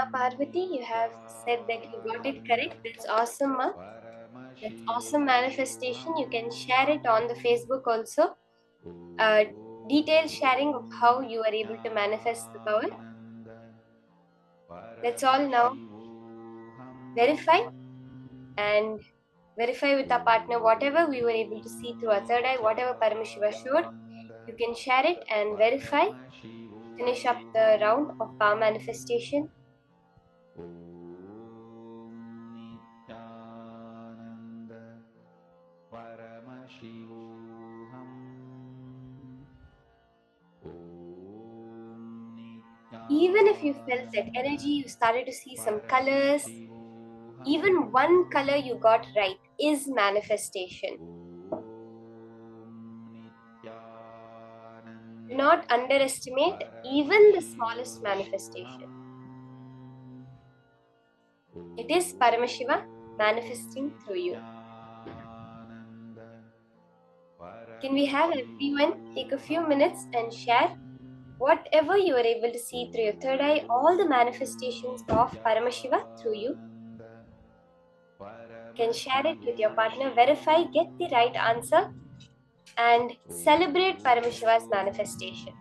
Ma Parvati, you have said that you got it correct. That's awesome, Ma. That's awesome manifestation. You can share it on the Facebook also. Detailed sharing of how you are able to manifest the power. That's all now. Verify and verify with our partner whatever we were able to see through our third eye, whatever Paramashiva showed. You can share it and verify. Finish up the round of power manifestation. Even if you felt that energy, you started to see some colors. Even one color you got right is manifestation. Do not underestimate even the smallest manifestation. It is Paramashiva manifesting through you. Can we have everyone take a few minutes and share whatever you are able to see through your third eye, all the manifestations of Paramashiva through you? Can share it with your partner, verify, get the right answer, and celebrate Paramashiva's manifestation.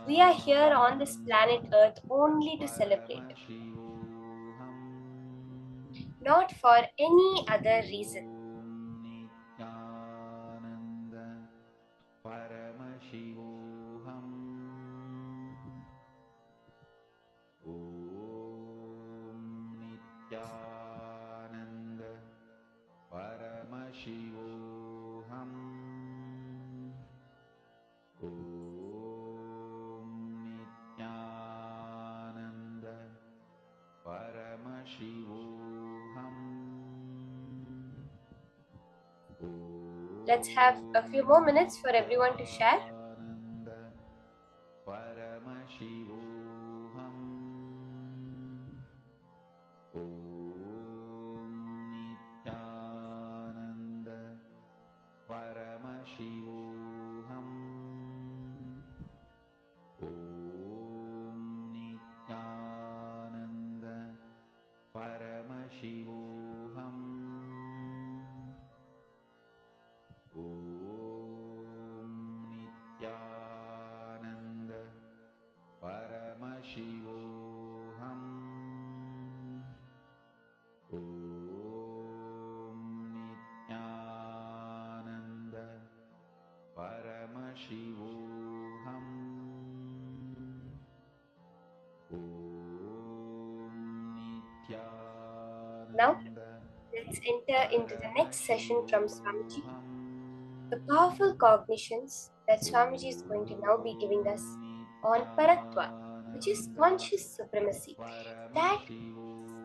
We are here on this planet Earth only to celebrate, not for any other reason. Let's have a few more minutes for everyone to share. Now, let's enter into the next session from Swamiji. The powerful cognitions that Swamiji is going to now be giving us on Paratva, which is conscious supremacy. That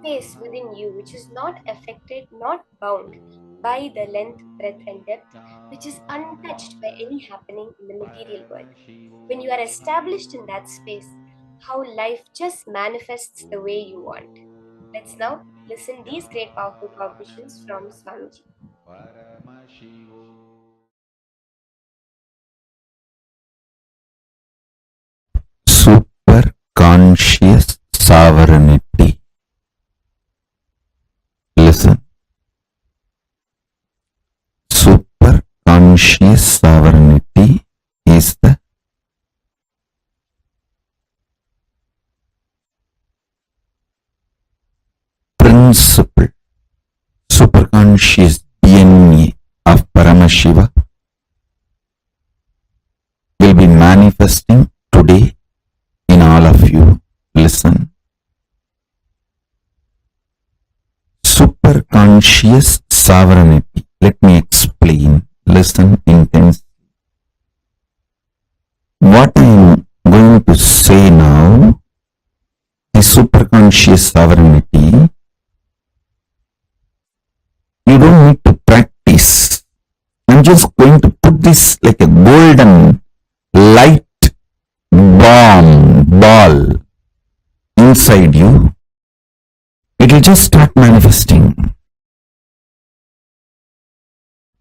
space within you which is not affected, not bound by the length, breadth and depth, which is untouched by any happening in the material world. When you are established in that space, how life just manifests the way you want. Let's now listen these great powerful cognitions from Swamiji. Super conscious sovereignty. Listen. Super conscious sovereignty is the principle, superconscious DNA of Paramashiva will be manifesting today in all of you. Listen. Superconscious sovereignty. Let me explain. Listen intensely. What I am going to say now is superconscious sovereignty. You don't need to practice. I'm just going to put this like a golden light ball inside you. It will just start manifesting.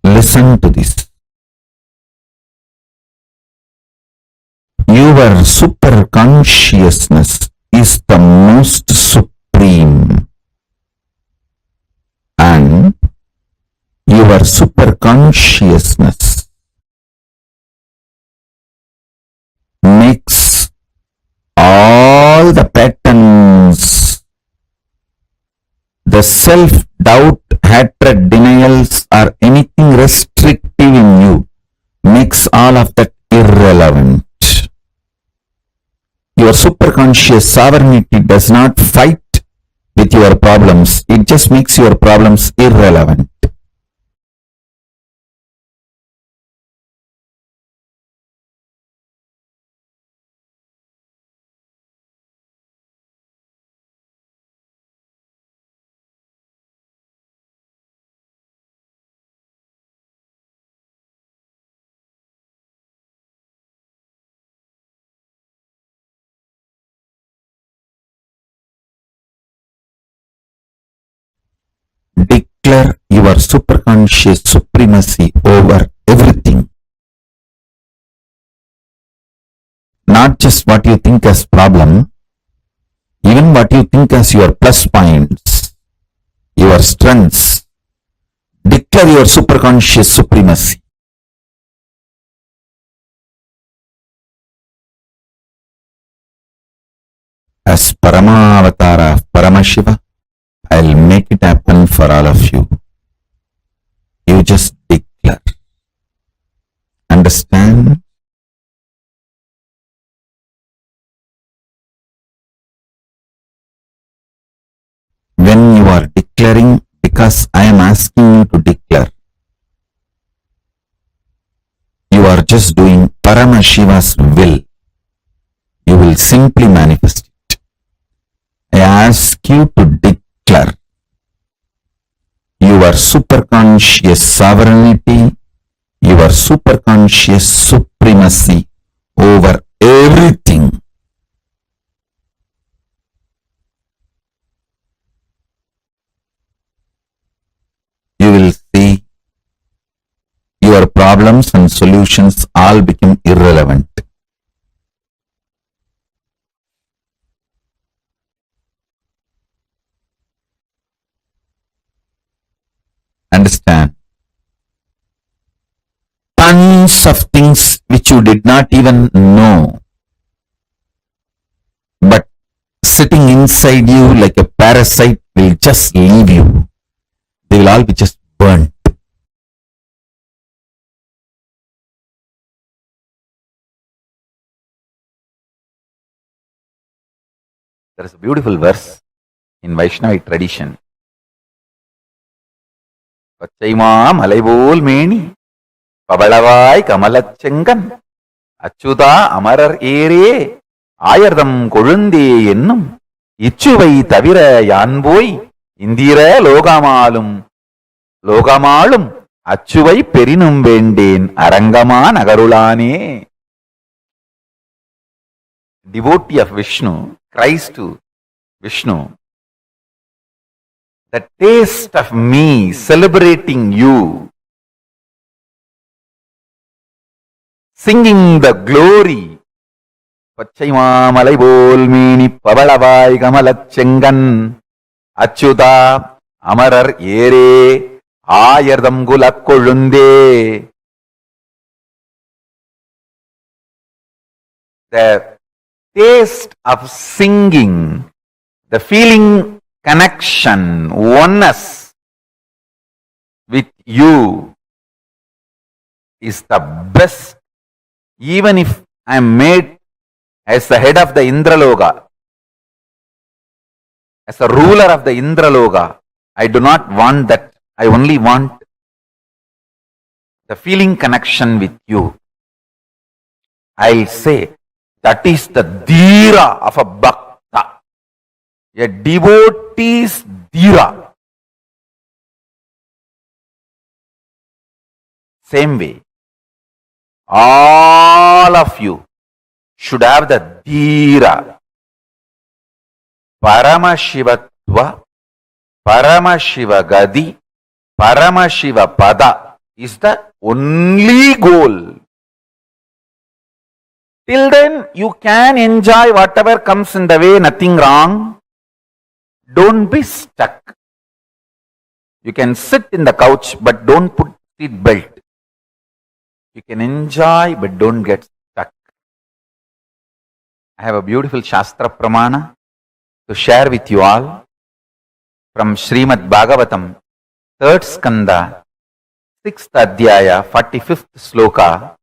Listen to this. Your super consciousness is the most supreme supreme, and your superconsciousness makes all the patterns, the self-doubt, hatred, denials, or anything restrictive in you, makes all of that irrelevant. Your superconscious sovereignty does not fight with your problems. It just makes your problems irrelevant. Declare your superconscious supremacy over everything. Not just what you think as problem, even what you think as your plus points, your strengths. Declare your superconscious supremacy. As Paramavatara of Paramashiva, I'll make it happen for all of you. You just declare. Understand? When you are declaring, because I am asking you to declare, you are just doing Paramashiva's will. You will simply manifest it. I ask you to declare your superconscious sovereignty, your superconscious supremacy over everything. You will see your problems and solutions all become irrelevant. Understand? Tons of things which you did not even know, but sitting inside you like a parasite will just leave you. They will all be just burnt. There is a beautiful verse in Vaishnavic tradition. Pachaima malaibol meni, pabalavai kamalachengan, achuda amarar ere, ayardam kolunde ennum, ichuvai tavira yanboi, indira logamalum, achuvai perinum vendeen, arangama nagarulane. Devotee of Vishnu cries to Vishnu, the taste of me celebrating you, singing the glory. Pachaima malaibol meni pabalavai kamalachengan, achuda amarar ere, ayardam gulakkolunde. The taste of singing, the feeling connection, oneness with you is the best. Even if I am made as the head of the Indraloka, as a ruler of the Indraloka, I do not want that. I only want the feeling connection with you. I'll say that is the dhira of a bhakta, a devotee's dhira. Same way, all of you should have the dhira. Paramashivatva, Paramashiva Gadi, Paramashiva Pada is the only goal. Till then, you can enjoy whatever comes in the way, nothing wrong. Don't be stuck. You can sit in the couch, but don't put seat belt. You can enjoy, but don't get stuck. I have a beautiful Shastra Pramana to share with you all from Srimad Bhagavatam, 3rd Skanda, 6th Adhyaya, 45th Sloka.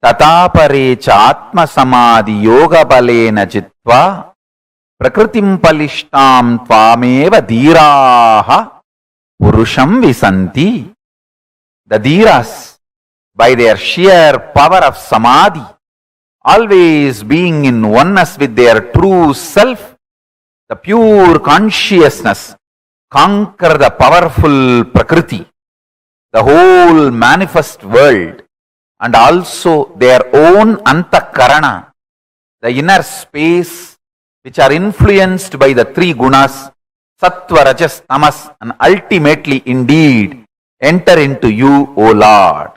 Tatapare cha atma samadhi yoga balena jitva prakritim palishtam tvameva dhiraha purusham visanti. The dhiras, by their sheer power of samadhi, always being in oneness with their true self, the pure consciousness, conquer the powerful prakriti, the whole manifest world, and also their own Karana, the inner space, which are influenced by the three gunas, sattva, rajas, tamas, and ultimately indeed enter into you, O Lord.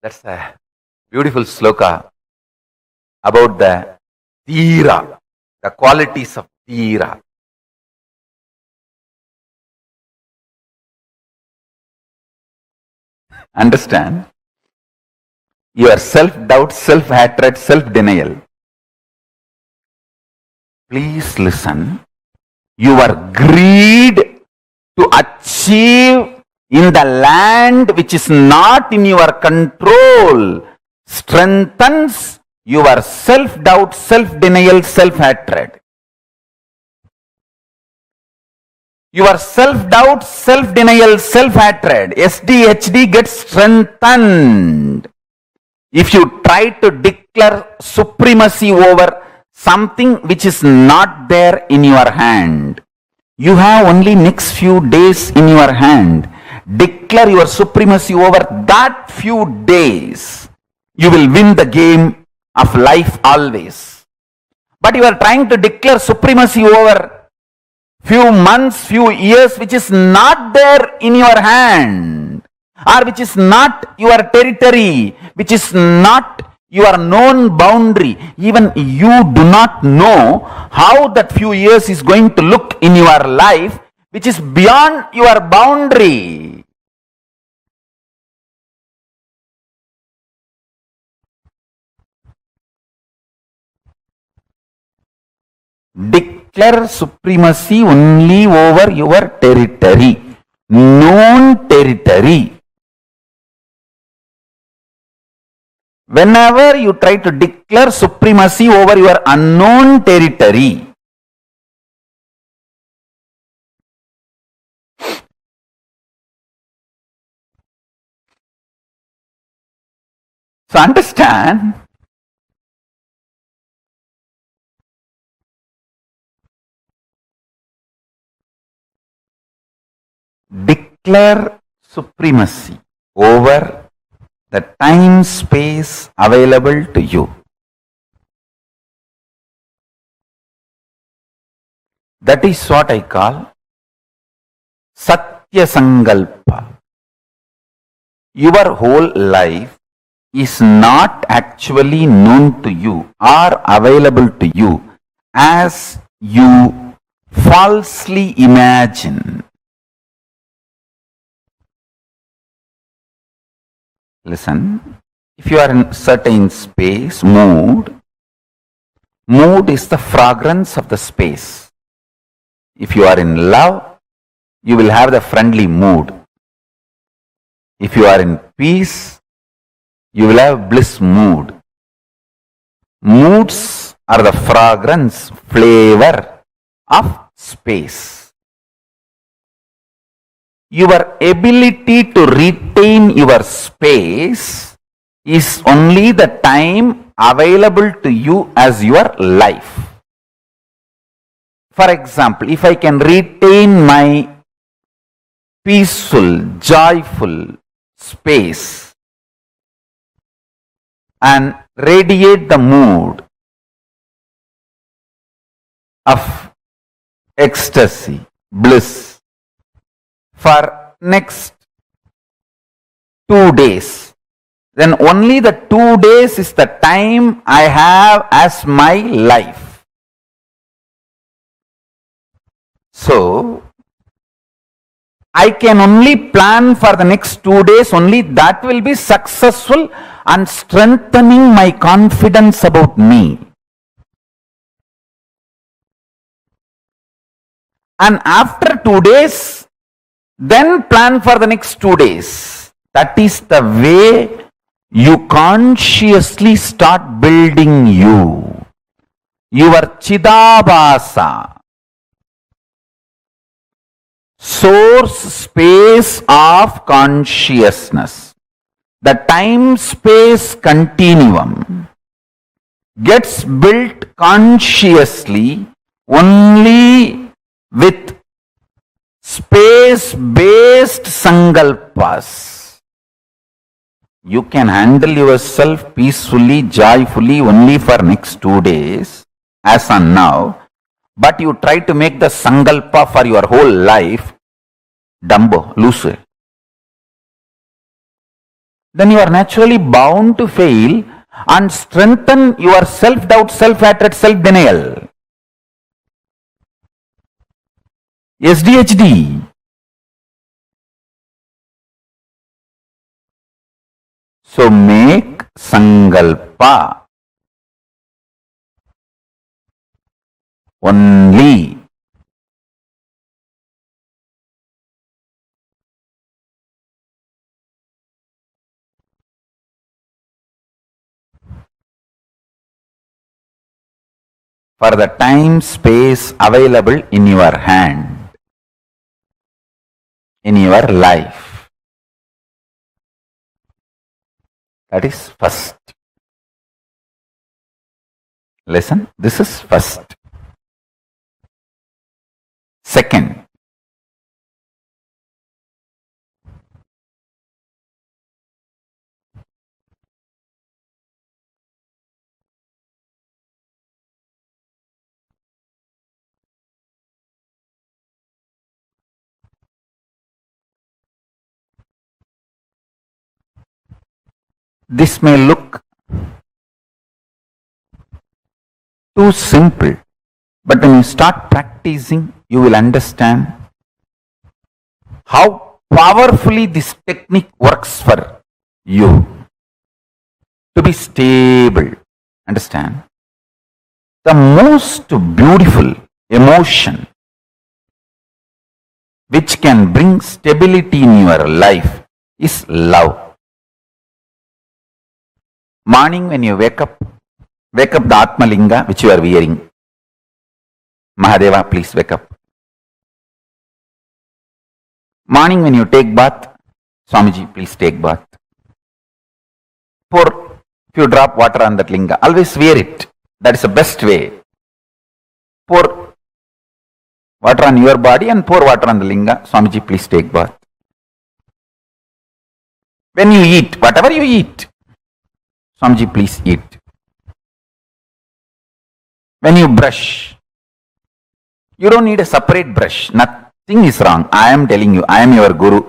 That's a beautiful sloka about the dhira, the qualities of dhira. Understand? Your self-doubt, self-hatred, self-denial. Please listen. Your greed to achieve in the land which is not in your control strengthens your self-doubt, self-denial, self-hatred. Your self-doubt, self-denial, self-hatred, SDHD gets strengthened if you try to declare supremacy over something which is not there in your hand. You have only next few days in your hand. Declare your supremacy over that few days. You will win the game of life always. But you are trying to declare supremacy over few months, few years, which is not there in your hand, or which is not your territory, which is not your known boundary. Even you do not know how that few years is going to look in your life, which is beyond your boundary. Declare supremacy only over your territory, known territory. Whenever you try to declare supremacy over your unknown territory, so understand, declare supremacy over the time space available to you. That is what I call Satya Sankalpa. Your whole life is not actually known to you or available to you as you falsely imagine. Listen, if you are in certain space, mood is the fragrance of the space. If you are in love, you will have the friendly mood. If you are in peace, you will have bliss mood. Moods are the fragrance, flavor of space. Your ability to retain your space is only the time available to you as your life. For example, if I can retain my peaceful, joyful space and radiate the mood of ecstasy, bliss, for next 2 days, then only the 2 days is the time I have as my life. So, I can only plan for the next 2 days, only that will be successful and strengthening my confidence about me. And after 2 days, then plan for the next 2 days. That is the way you consciously start building you. Your Chidabhasa, source space of consciousness, the time-space continuum gets built consciously only with space-based sankalpas. You can handle yourself peacefully, joyfully only for next 2 days, as on now, but you try to make the sankalpa for your whole life, dumbo, loose. Then you are naturally bound to fail and strengthen your self-doubt, self-hatred, self-denial. SDHD. So make sankalpa only. For the time space available in your hand, in your life. That is first. Listen, this is first. Second, this may look too simple, but when you start practicing, you will understand how powerfully this technique works for you to be stable. Understand? The most beautiful emotion which can bring stability in your life is love. Morning when you wake up the Atmalinga which you are wearing. Mahadeva, please wake up. Morning when you take bath, Swamiji, please take bath. Pour few drop water on that linga. Always wear it. That is the best way. Pour water on your body and pour water on the linga. Swamiji, please take bath. When you eat, whatever you eat, Swamiji, please eat. When you brush, you don't need a separate brush. Nothing is wrong. I am telling you, I am your guru.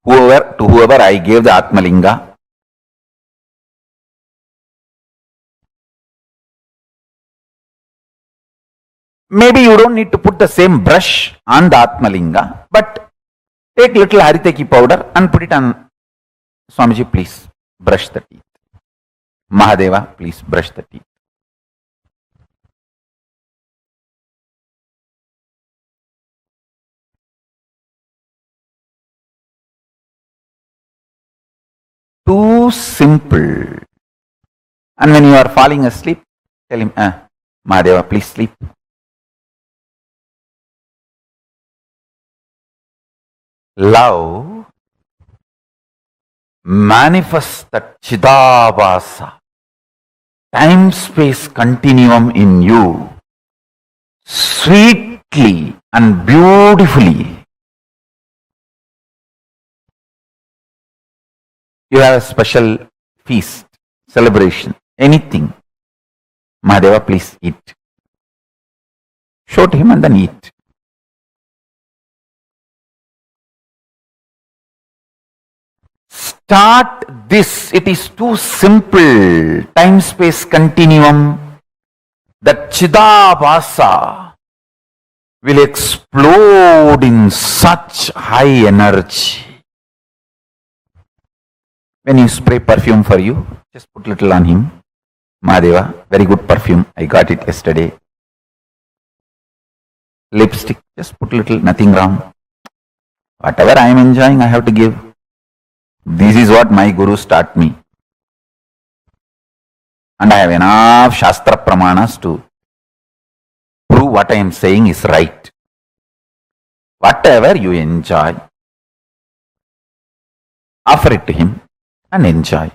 To whoever I gave the Atmalinga, maybe you don't need to put the same brush on the Atmalinga, but take little Hariteki powder and put it on. Swamiji, please brush the teeth. Mahadeva, please brush the teeth. Too simple. And when you are falling asleep, tell him, Mahadeva, please sleep. Love manifests that Chidabhasa, time-space continuum in you, sweetly and beautifully. You have a special feast, celebration, anything. Mahadeva, please eat. Show to him and then eat. Start this. It is too simple. Time-space continuum. That Chidabhasa will explode in such high energy. When you spray perfume for you, just put little on him. Mahadeva, very good perfume. I got it yesterday. Lipstick, just put little, nothing wrong. Whatever I am enjoying, I have to give. This is what my gurus taught me. And I have enough Shastra Pramanas to prove what I am saying is right. Whatever you enjoy, offer it to him and enjoy.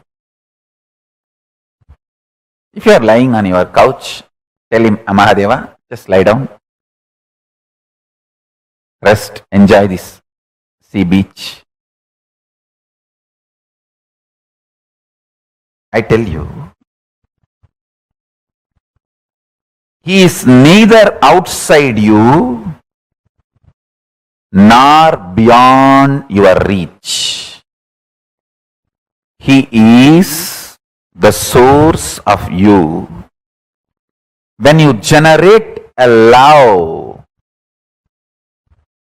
If you are lying on your couch, tell him, Mahadeva, just lie down. Rest, enjoy this sea beach. I tell you, he is neither outside you nor beyond your reach. He is the source of you. When you generate a love,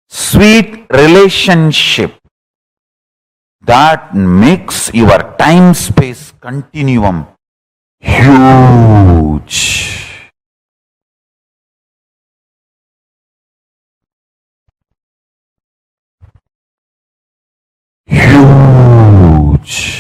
sweet relationship that makes your time-space continuum huge. Huge.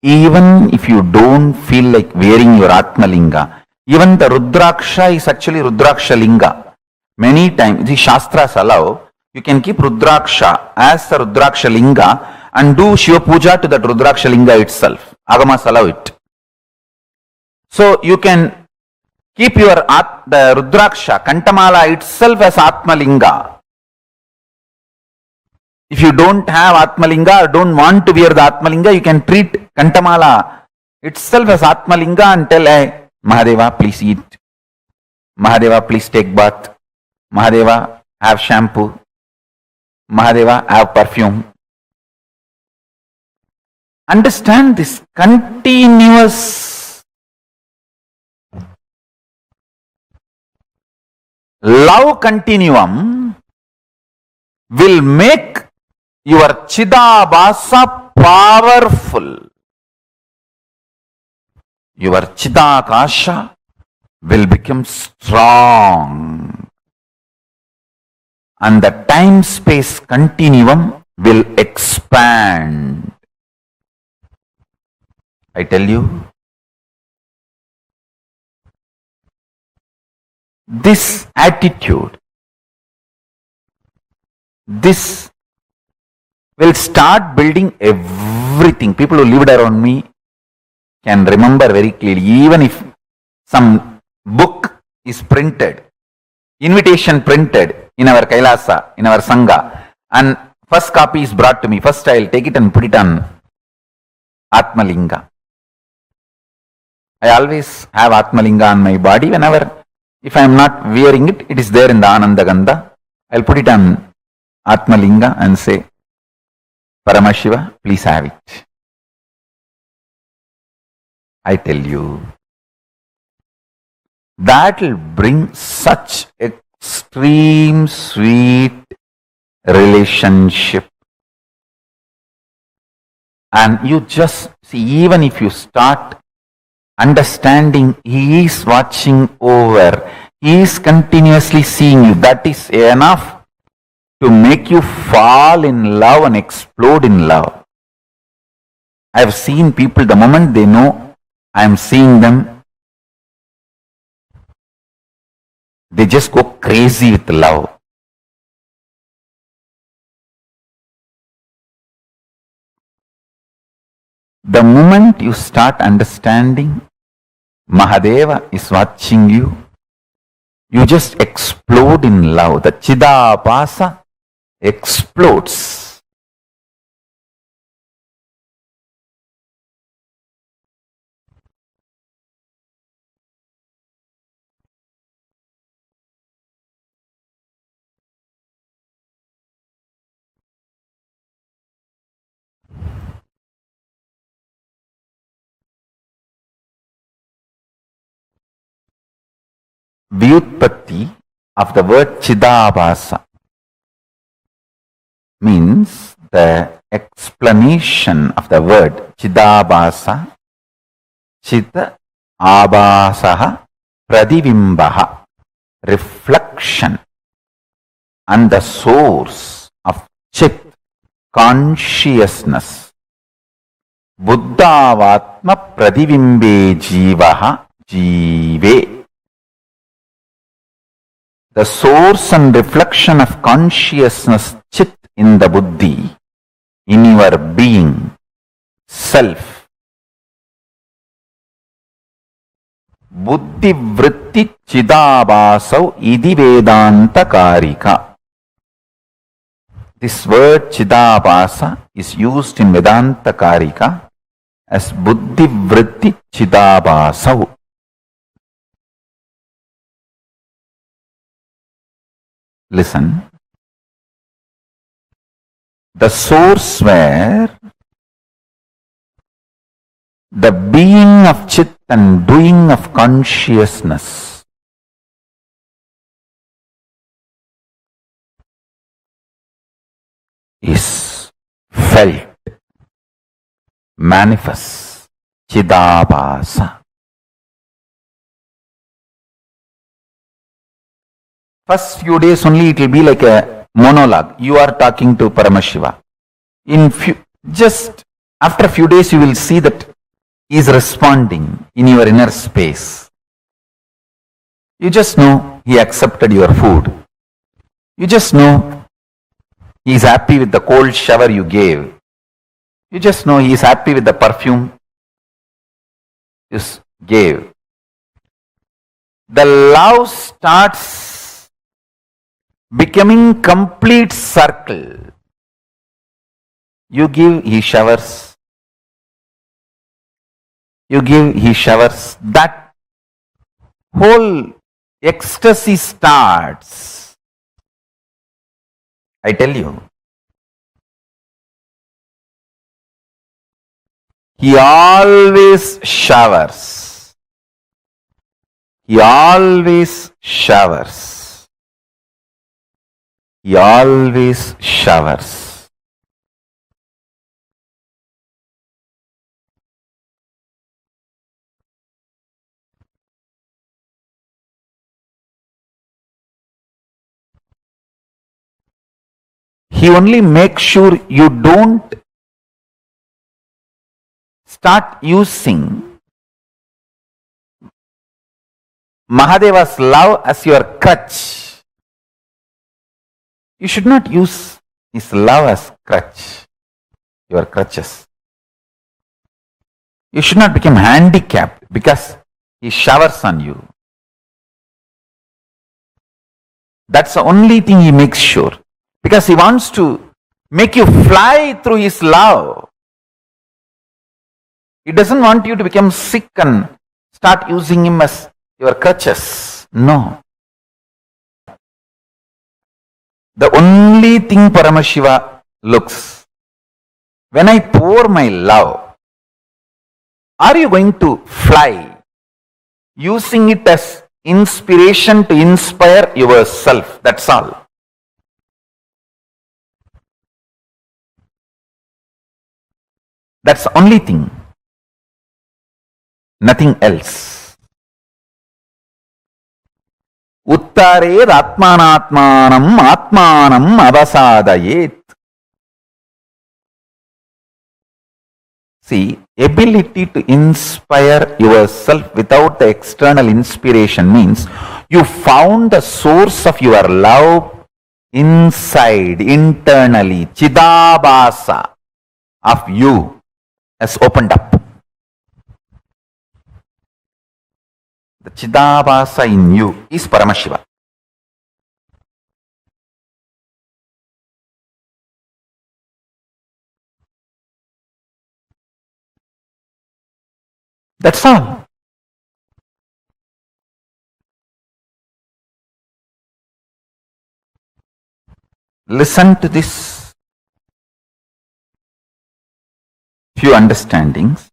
Even if you don't feel like wearing your Atmalinga, even the Rudraksha is actually Rudraksha Linga. Many times, the Shastras allow, you can keep Rudraksha as the Rudraksha Linga and do Shiva Puja to that Rudraksha Linga itself. Agamas allow it. So you can keep your the Rudraksha, Kantamala itself as Atmalinga. If you don't have Atmalinga or don't want to wear the Atmalinga, you can treat Kantamala itself as Atmalinga and tell, hey, Mahadeva, please eat. Mahadeva, please take bath. Mahadeva, have shampoo. Mahadeva, have perfume. Understand this continuous love continuum will make your Chidabhasa powerful. Your Chidakasha will become strong. And the time-space continuum will expand. I tell you, this attitude, this will start building everything. People who lived around me can remember very clearly. Even if some book is printed, invitation printed in our Kailasa, in our Sangha, and first copy is brought to me, first I'll take it and put it on Atmalinga. I always have Atmalinga on my body. Whenever, if I am not wearing it, it is there in the Ananda Gandha. I'll put it on Atmalinga and say, Paramashiva, please have it. I tell you, that will bring such extreme sweet relationship. And you just see, even if you start understanding, he is watching over, he is continuously seeing you, that is enough to make you fall in love and explode in love. I have seen people, the moment they know I am seeing them, they just go crazy with love. The moment you start understanding Mahadeva is watching you, you just explode in love. The Chidabhasa explodes. Vyutpatti of the word Chidabhasa means the explanation of the word Chidabhasa, Chita Abhasaha Pradivimbaha, reflection, and the source of Chit, consciousness. Buddhavatma Pradivimbe Jivaha Jive. The source and reflection of consciousness, Chit, in the Buddhi, in your being, self. Buddhi vritti chidabhasau idi vedanta karika. This word chidabhasa is used in Vedanta karika as buddhi vritti chidabhasau. Listen. The source where the being of Chit and doing of consciousness is felt, manifest, Chidabhasa. First few days only it will be like a monologue. You are talking to Paramashiva. Just after a few days you will see that he is responding in your inner space. You just know he accepted your food. You just know he is happy with the cold shower you gave. You just know he is happy with the perfume you gave. The love starts becoming complete circle. You give, he showers. You give, he showers. That whole ecstasy starts. I tell you. He always showers. He always showers. He always showers. He only makes sure you don't start using Mahadeva's love as your crutch. You should not use his love as crutch, your crutches. You should not become handicapped because he showers on you. That's the only thing he makes sure. Because he wants to make you fly through his love. He doesn't want you to become sick and start using him as your crutches. No. The only thing Paramashiva looks, when I pour my love, are you going to fly using it as inspiration to inspire yourself? That's all. That's the only thing. Nothing else. Uttared atmanatmanam atmanam avasadayet. See, ability to inspire yourself without the external inspiration means you found the source of your love inside, internally. Chidabhasa of you has opened up. The Chidabhasa in you is Paramashiva. That's all. Listen to this few understandings.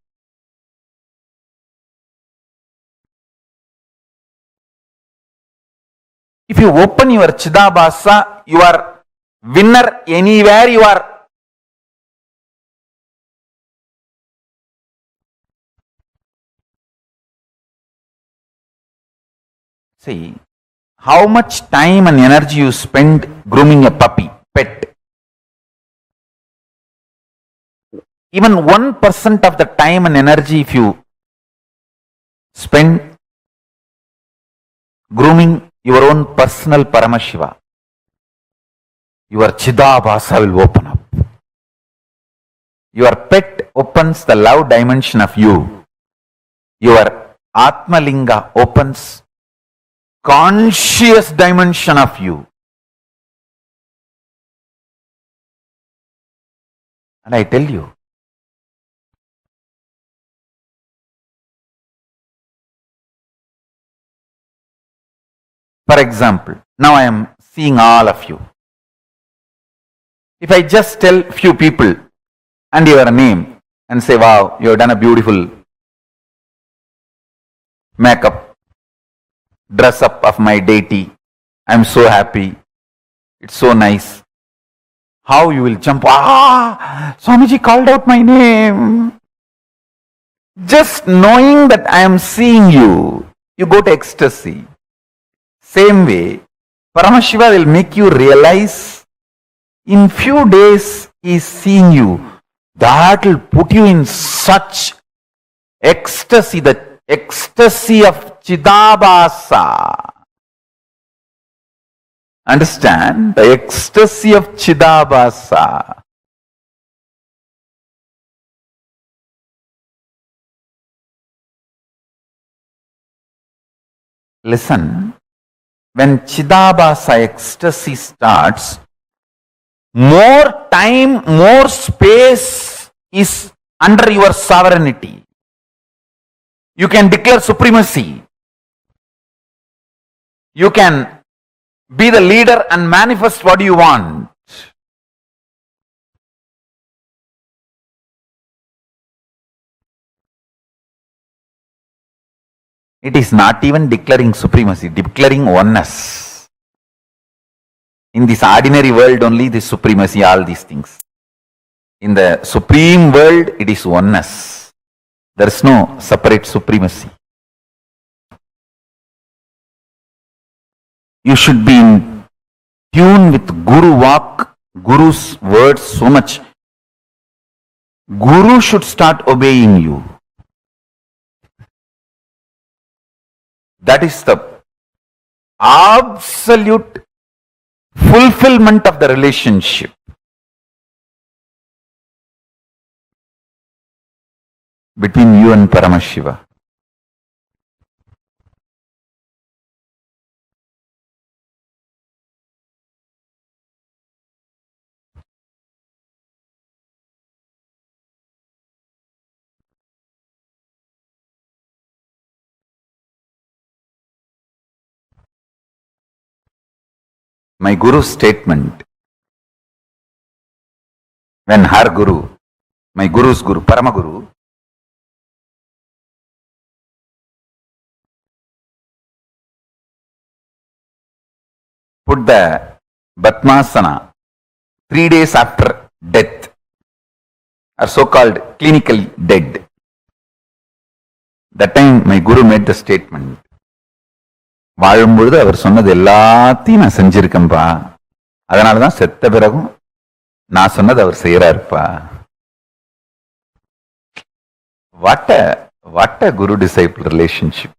If you open your Chidabhasa, you are winner anywhere you are. See, how much time and energy you spend grooming a puppy, pet. Even 1% of the time and energy if you spend grooming your own personal Paramashiva, your Chidabhasa will open up. Your pet opens the love dimension of you. Your Atmalinga opens conscious dimension of you. And I tell you, for example, now I am seeing all of you. If I just tell few people and your name and say, wow, you have done a beautiful makeup, dress up of my deity, I am so happy, it's so nice. How you will jump, Swamiji called out my name. Just knowing that I am seeing you, you go to ecstasy. Same way, Paramashiva will make you realize in few days he is seeing you. That will put you in such ecstasy, the ecstasy of Chidabhasa. Understand? The ecstasy of Chidabhasa. Listen, when Chidabhasa ecstasy starts, more time, more space is under your sovereignty. You can declare supremacy. You can be the leader and manifest what you want. It is not even declaring supremacy, declaring oneness. In this ordinary world only this supremacy, all these things. In the supreme world it is oneness. There is no separate supremacy. You should be in tune with Guru Vak, Guru's words so much. Guru should start obeying you. That is the absolute fulfillment of the relationship. Between you and Paramashiva. My Guru's statement, when her Guru, my Guru's Guru, Paramaguru, put the Bhatmasana 3 days after death, or so-called clinically dead. That time my Guru made the statement, வாழும்பொழுது அவர் சொன்னது எல்லாத்தையும் நான் செஞ்சிருக்கேன்பா, அதனாலதான் செத்த பிறகும் நான் சொன்னது அவர் செய்யறாருப்பா. What a Guru disciple relationship.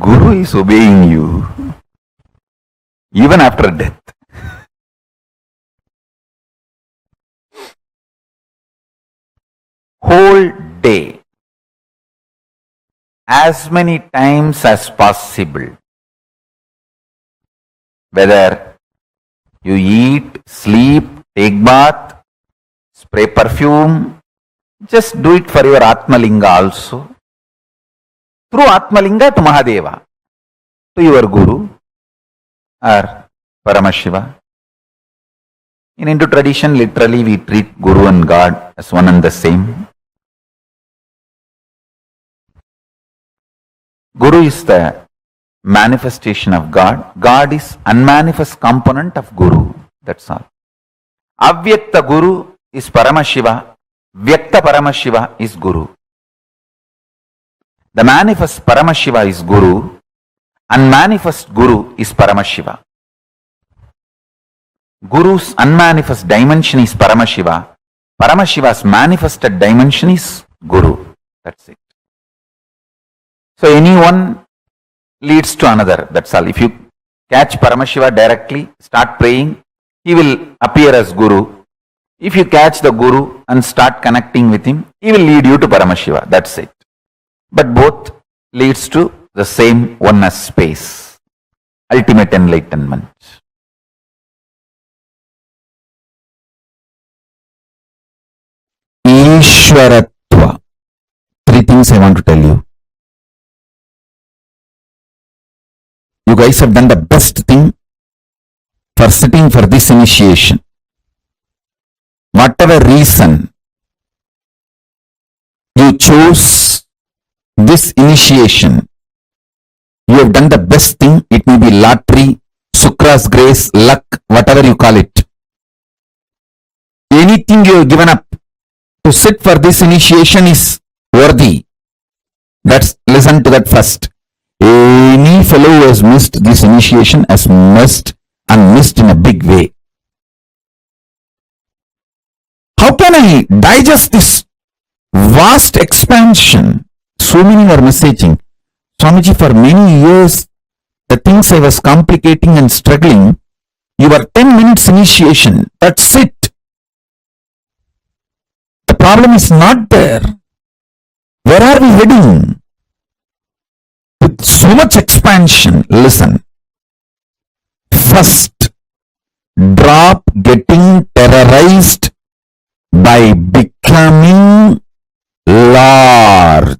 Guru is obeying you even after death. Whole day, as many times as possible, whether you eat, sleep, take bath, spray perfume, just do it for your Atmalinga also. Through Atmalinga to Mahadeva, to your Guru or Paramashiva. In Hindu tradition, literally we treat Guru and God as one and the same. Guru is the manifestation of God. God is unmanifest component of Guru. That's all. Avyakta Guru is Paramashiva. Vyakta Paramashiva is Guru. The manifest Paramashiva is Guru. Unmanifest Guru is Paramashiva. Guru's unmanifest dimension is Paramashiva. Paramashiva's manifested dimension is Guru. That's it. So anyone leads to another. That's all. If you catch Paramashiva directly, start praying, he will appear as Guru. If you catch the Guru and start connecting with him, he will lead you to Paramashiva. That's it. But both leads to the same oneness space. Ultimate enlightenment. Ishwaratva. Three things I want to tell you. You guys have done the best thing for sitting for this initiation. Whatever reason you chose this initiation, you have done the best thing. It may be lottery, Sukra's grace, luck, whatever you call it. Anything you have given up to sit for this initiation is worthy. Listen to that first. Any fellow who has missed this initiation has missed and missed in a big way. How can I digest this vast expansion? So many are messaging. Swamiji, for many years, the things I was complicating and struggling, you were 10 minutes initiation. That's it. The problem is not there. Where are we heading? With so much expansion, listen. First, drop getting terrorized by becoming large.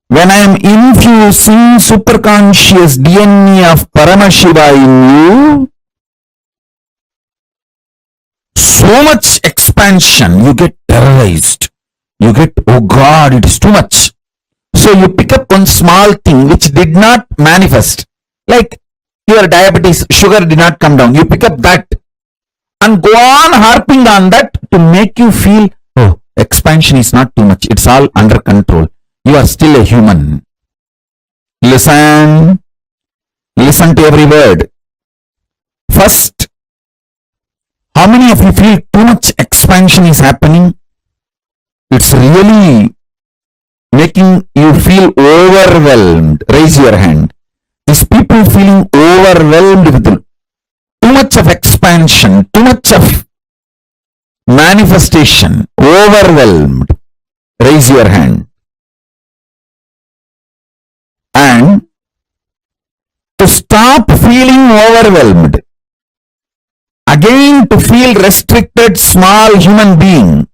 When I am infusing superconscious DNA of Paramashiva in you, so much expansion, you get terrorized. You get, oh God, it is too much. So you pick up one small thing which did not manifest. Like your diabetes, sugar did not come down. You pick up that and go on harping on that to make you feel, oh, expansion is not too much. It's all under control. You are still a human. Listen to every word. First, how many of you feel too much expansion is happening? It's really making you feel overwhelmed. Raise your hand. These people feeling overwhelmed with too much of expansion, too much of manifestation, overwhelmed. Raise your hand. And to stop feeling overwhelmed, again to feel restricted, small human being,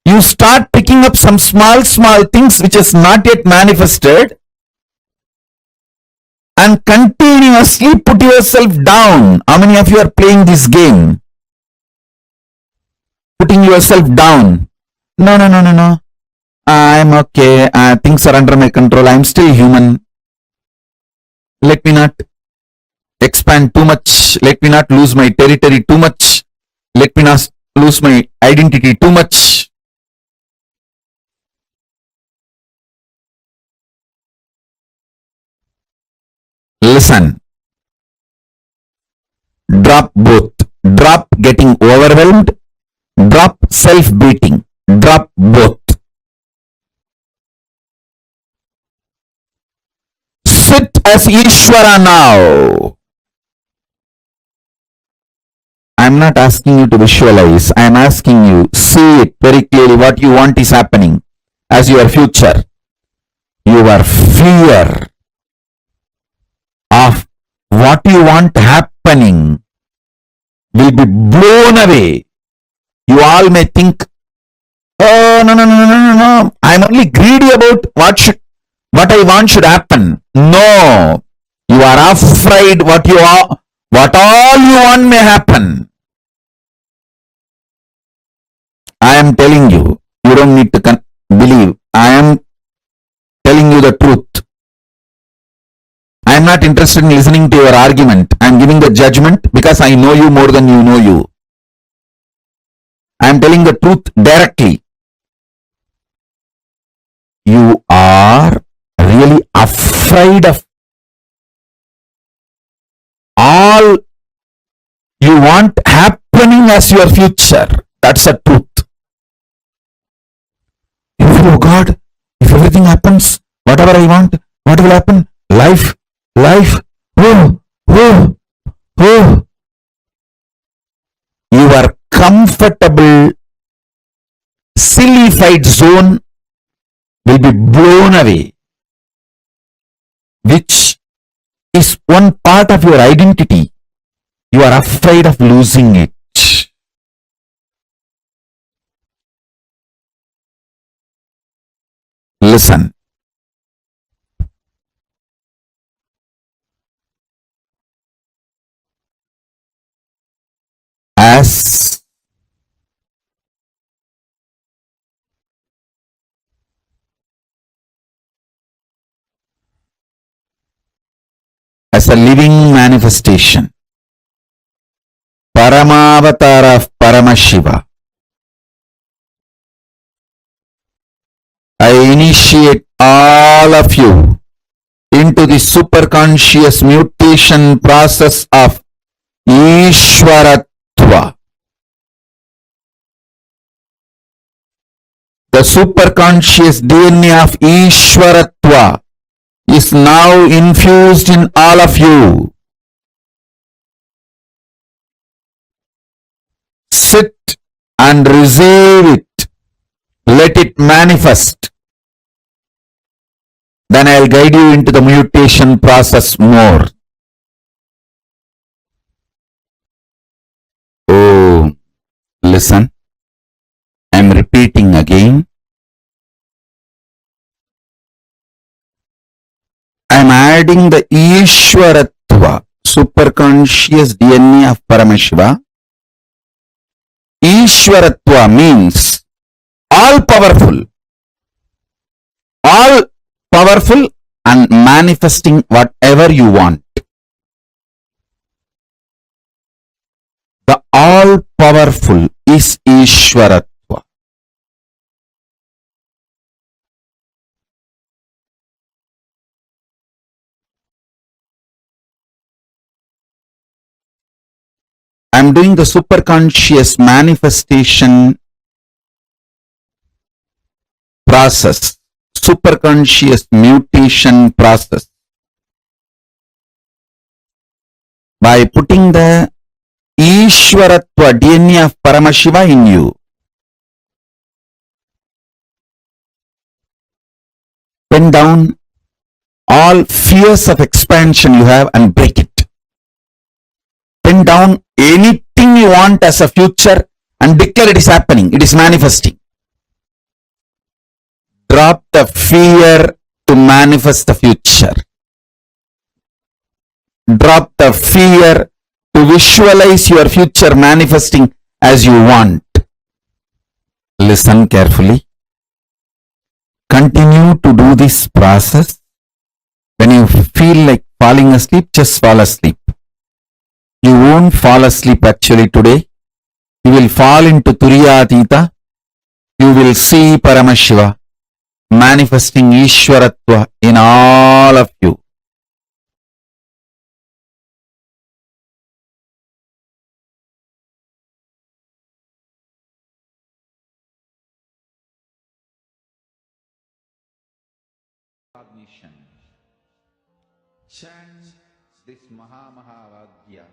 you start picking up some small things which is not yet manifested and continuously put yourself down. How many of you are playing this game? Putting yourself down. No. I'm okay. Things are under my control. I'm still human. Let me not expand too much. Let me not lose my territory too much. Let me not lose my identity too much. Listen. Drop both. Drop getting overwhelmed. Drop self-beating. Drop both. Sit as Ishvara now. I am not asking you to visualize. I am asking you, see it very clearly. What you want is happening as your future. Your fear of what you want happening will be blown away. You all may think, oh, no. I am only greedy about what I want should happen. No. You are afraid what What all you want may happen. I am telling you, you don't need to believe. I am telling you the truth. I am not interested in listening to your argument. I am giving the judgment because I know you more than you know you. I am telling the truth directly. You are really afraid of all you want happening as your future. That's the truth. Oh God, if everything happens, whatever I want, what will happen? Life, oh, oh, oh. Your comfortable, sillified zone will be blown away, which is one part of your identity. You are afraid of losing it. Listen. As a living manifestation, Paramavatara of Paramashiva, I initiate all of you into the superconscious mutation process of Ishwaratva. The superconscious DNA of Ishwaratva is now infused in all of you. Sit and receive it. Let it manifest. Then I'll guide you into the mutation process more. Oh, listen. I'm repeating again. I'm adding the Ishwaratva, superconscious DNA of Paramashiva. Ishwaratva means all powerful and manifesting whatever you want. The all powerful is Ishwaratva. I'm doing the superconscious manifestation process, superconscious mutation process by putting the Ishwaratva DNA of Paramashiva in you. Pin down all fears of expansion you have and break it. Pin down anything you want as a future and declare it is happening, it is manifesting. Drop the fear to manifest the future. Drop the fear to visualize your future manifesting as you want. Listen carefully. Continue to do this process. When you feel like falling asleep, just fall asleep. You won't fall asleep actually today. You will fall into Turiyatita. You will see Paramashiva manifesting Ishwaratva in all of you. Chant this Mahavagya.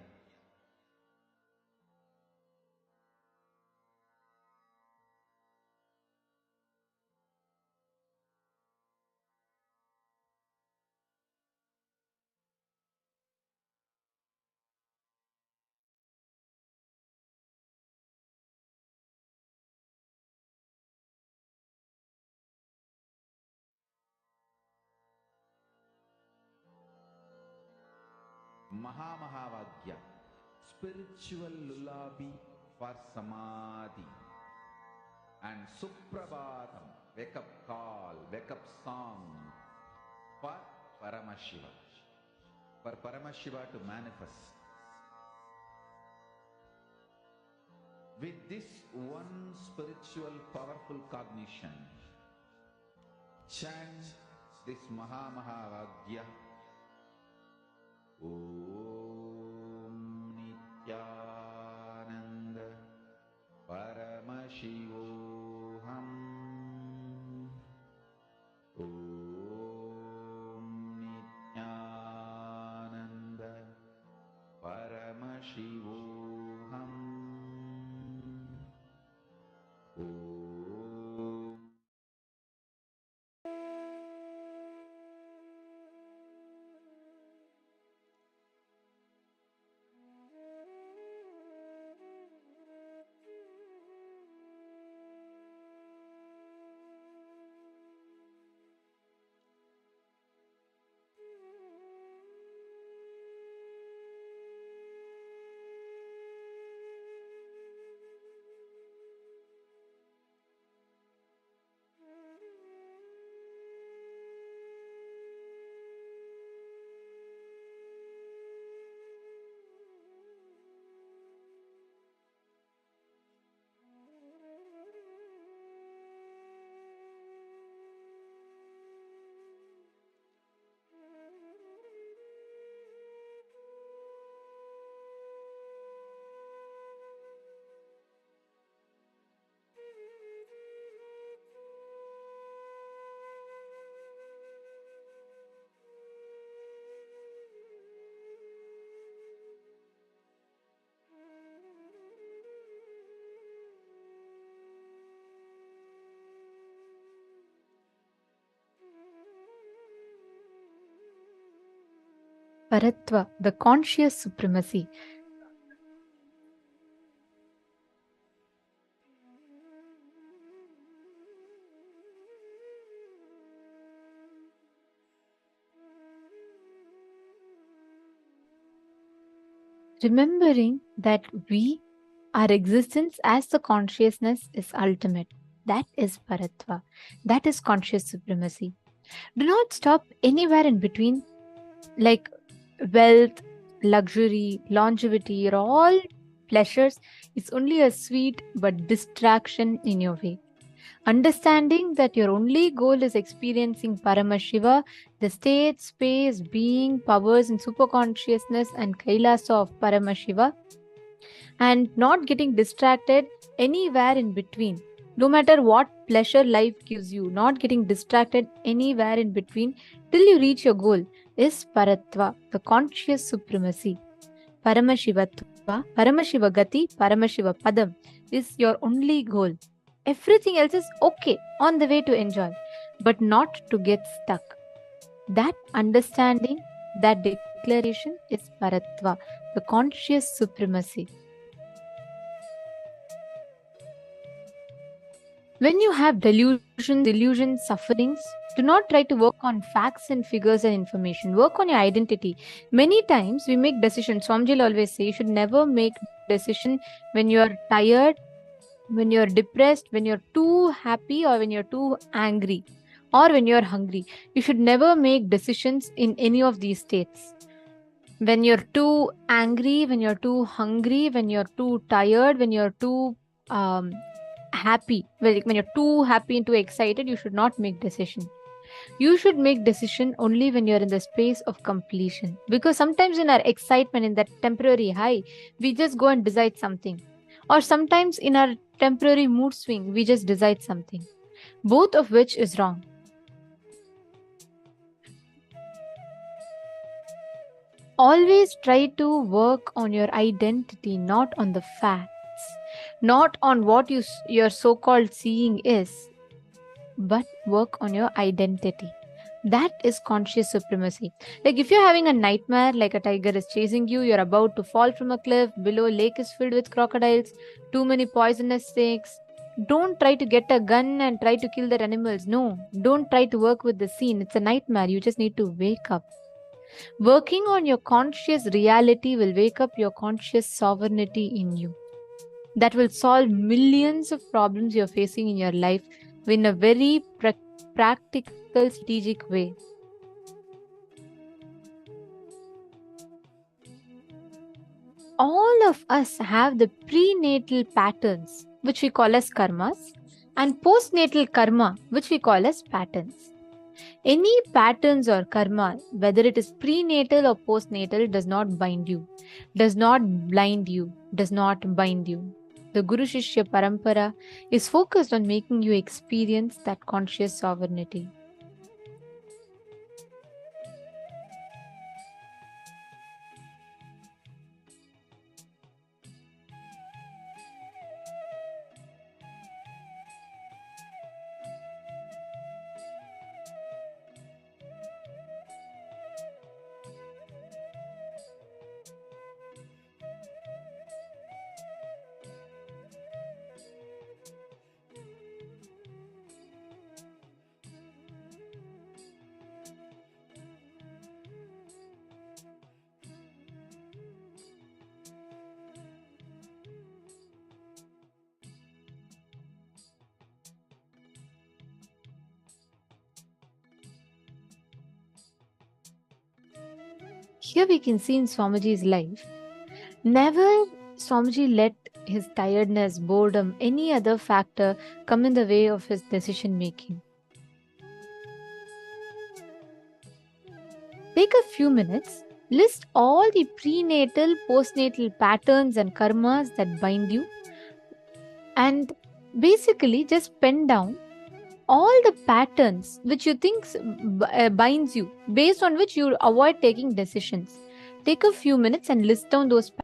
Mahavagya. spiritual lullaby for Samadi, and Suprabhatam, wake up call, wake up song for Paramashiva, for Paramashiva to manifest. With this one spiritual powerful cognition, chant this Mahavagya. Om Nithyananda Paramashivoham. Om Nithyananda Paramashivoham. Om. Paratva, the conscious supremacy. Remembering that our existence as the consciousness is ultimate. That is Paratva. That is conscious supremacy. Do not stop anywhere in between, like wealth, luxury, longevity, are all pleasures. It's only a sweet but distraction in your way. Understanding that your only goal is experiencing Paramashiva, the state, space, being, powers, and superconsciousness and Kailasa of Paramashiva, and not getting distracted anywhere in between. No matter what pleasure life gives you, not getting distracted anywhere in between till you reach your goal is Paratva, the conscious supremacy. Paramashivatva, Paramashivagati, Paramashiva Padam is your only goal. Everything else is okay, on the way to enjoy, but not to get stuck. That understanding, that declaration is Paratva, the conscious supremacy. When you have delusions, sufferings, do not try to work on facts and figures and information. Work on your identity. Many times we make decisions. Swamiji always say you should never make decision when you are tired, when you're depressed, when you're too happy, or when you're too angry, or when you're hungry. You should never make decisions in any of these states. When you're too angry, when you're too hungry, when you're too tired, when you're too happy, when you're too happy and too excited, you should not make decision. You should make decision only when you're in the space of completion. Because sometimes in our excitement, in that temporary high, we just go and decide something. Or sometimes in our temporary mood swing, we just decide something. Both of which is wrong. Always try to work on your identity, not on the facts, not on what your so-called seeing is, but work on your identity. That is conscious supremacy. Like if you're having a nightmare, like a tiger is chasing you, you're about to fall from a cliff, below a lake is filled with crocodiles, too many poisonous snakes, don't try to get a gun and try to kill the animals. No, don't try to work with the scene. It's a nightmare. You just need to wake up. Working on your conscious reality will wake up your conscious sovereignty in you. That will solve millions of problems you're facing in your life in a very practical, strategic way. All of us have the prenatal patterns, which we call as karmas, and postnatal karma, which we call as patterns. Any patterns or karma, whether it is prenatal or postnatal, does not bind you, does not blind you, does not bind you. The Guru Shishya Parampara is focused on making you experience that conscious sovereignty. Here we can see in Swamiji's life, never Swamiji let his tiredness, boredom, any other factor come in the way of his decision making. Take a few minutes, list all the prenatal, postnatal patterns and karmas that bind you, and basically just pen down all the patterns which you think binds you, based on which you avoid taking decisions. Take a few minutes and list down those patterns.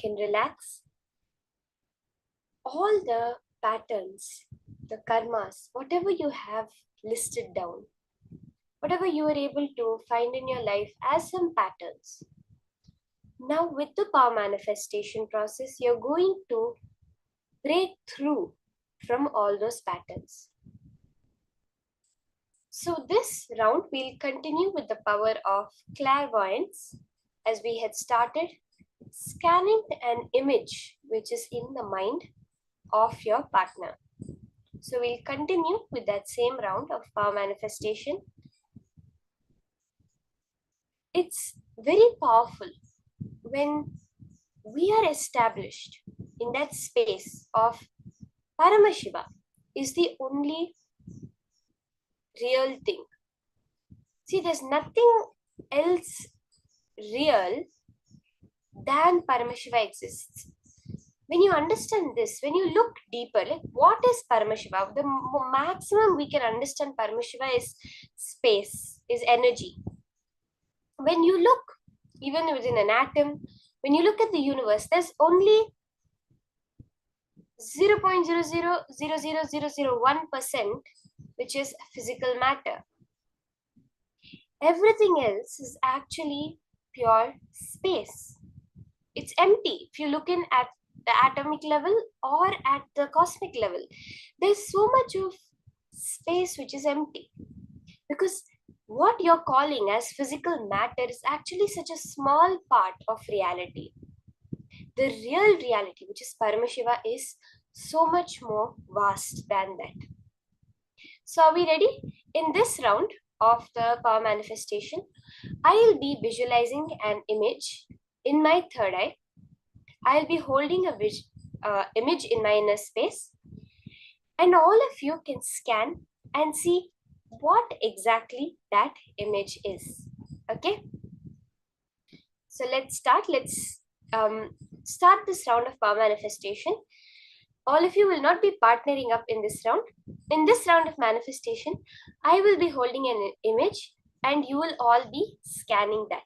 can relax all the patterns, the karmas, whatever you have listed down, whatever you are able to find in your life as some patterns. Now, with the power manifestation process, you're going to break through from all those patterns. So, this round we'll continue with the power of clairvoyance as we had started, scanning an image which is in the mind of your partner. So, we'll continue with that same round of power manifestation. It's very powerful when we are established in that space of Paramashiva is the only real thing. See, there's nothing else real than Paramashiva exists. When you understand this, when you look deeper, like what is Paramashiva? The maximum we can understand Paramashiva is space, is energy. When you look even within an atom, when you look at the universe, there's only 0.0000001% which is physical matter. Everything else is actually pure space. It's empty. If you look in at the atomic level or at the cosmic level, there's so much of space which is empty. Because what you're calling as physical matter is actually such a small part of reality. The real reality, which is Paramashiva, is so much more vast than that. So are we ready? In this round of the power manifestation, I'll be visualizing an image in my third eye. I'll be holding a image in my inner space, and all of you can scan and see what exactly that image is. Okay? So let's start. Let's start this round of power manifestation. All of you will not be partnering up in this round. In this round of manifestation, I will be holding an image and you will all be scanning that.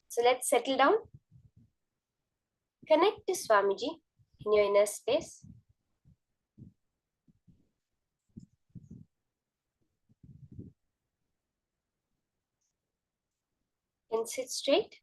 So let's settle down. Connect to Swamiji in your inner space. And sit straight.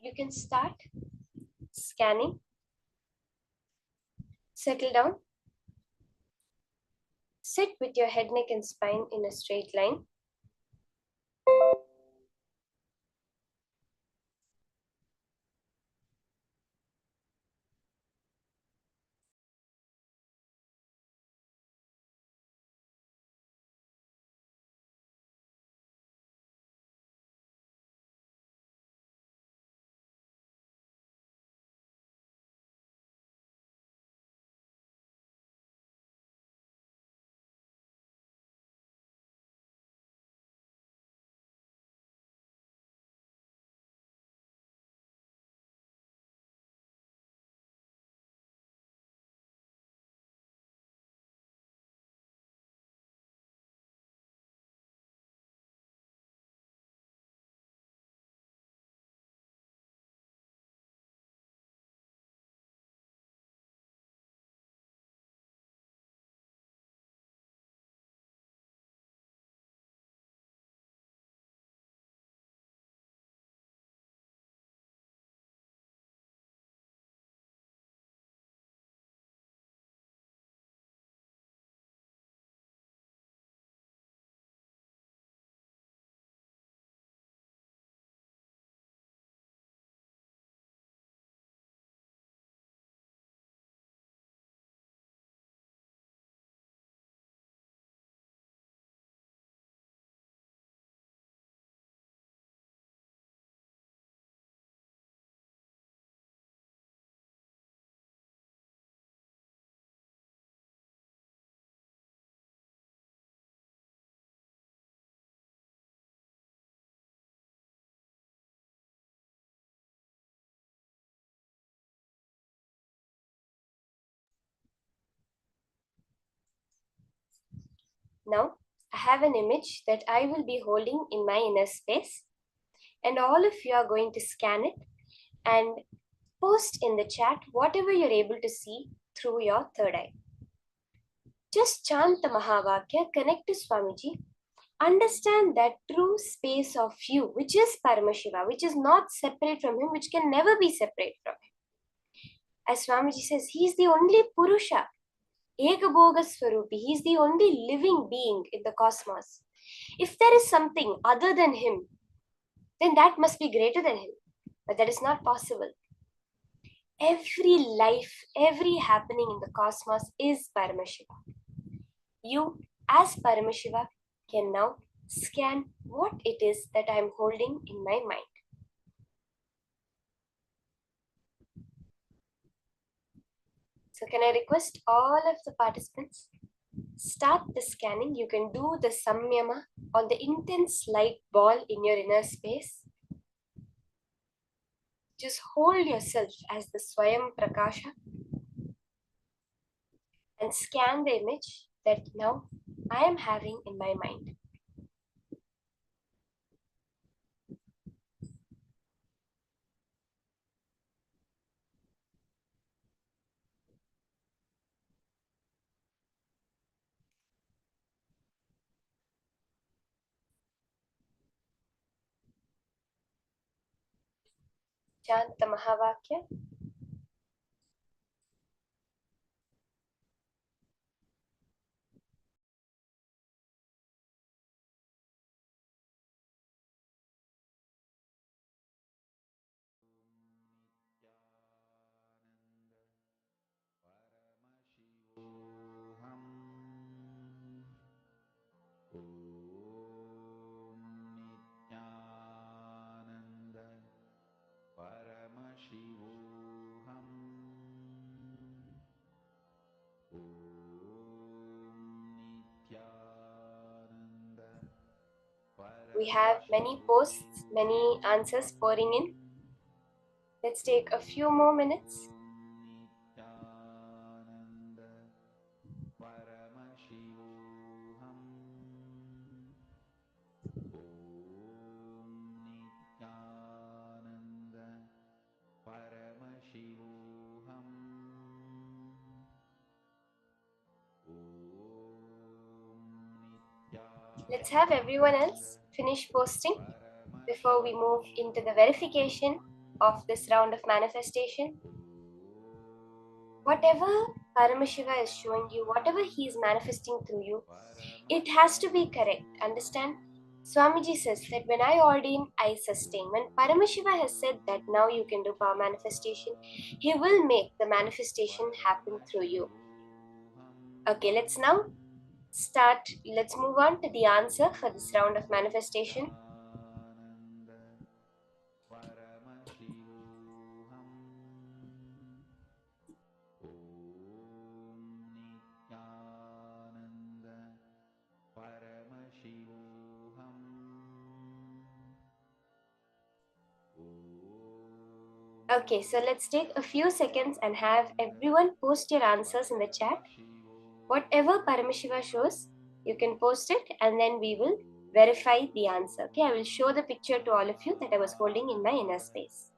You can start scanning. Settle down. Sit with your head, neck, and spine in a straight line. Now, I have an image that I will be holding in my inner space, and all of you are going to scan it and post in the chat whatever you're able to see through your third eye. Just chant the Mahavakya, connect to Swamiji, understand that true space of you, which is Paramashiva, which is not separate from him, which can never be separate from him. As Swamiji says, he is the only Purusha, Ekabhoga Swarupi, he is the only living being in the cosmos. If there is something other than him, then that must be greater than him. But that is not possible. Every life, every happening in the cosmos is Paramashiva. You, as Paramashiva, can now scan what it is that I am holding in my mind. So can I request all of the participants, start the scanning. You can do the samyama on the intense light ball in your inner space. Just hold yourself as the Swayam Prakasha and scan the image that now I am having in my mind. Chant the Mahavakya. We have many posts, many answers pouring in. Let's take a few more minutes. Let's have everyone else finish posting before we move into the verification of this round of manifestation. Whatever Paramashiva is showing you, whatever he is manifesting through you, it has to be correct. Understand? Swamiji says that when I ordain, I sustain. When Paramashiva has said that now you can do power manifestation, he will make the manifestation happen through you. Okay, let's now start. Let's move on to the answer for this round of manifestation. Okay, so let's take a few seconds and have everyone post your answers in the chat. Whatever Paramashiva shows, you can post it and then we will verify the answer. Okay, I will show the picture to all of you that I was holding in my inner space.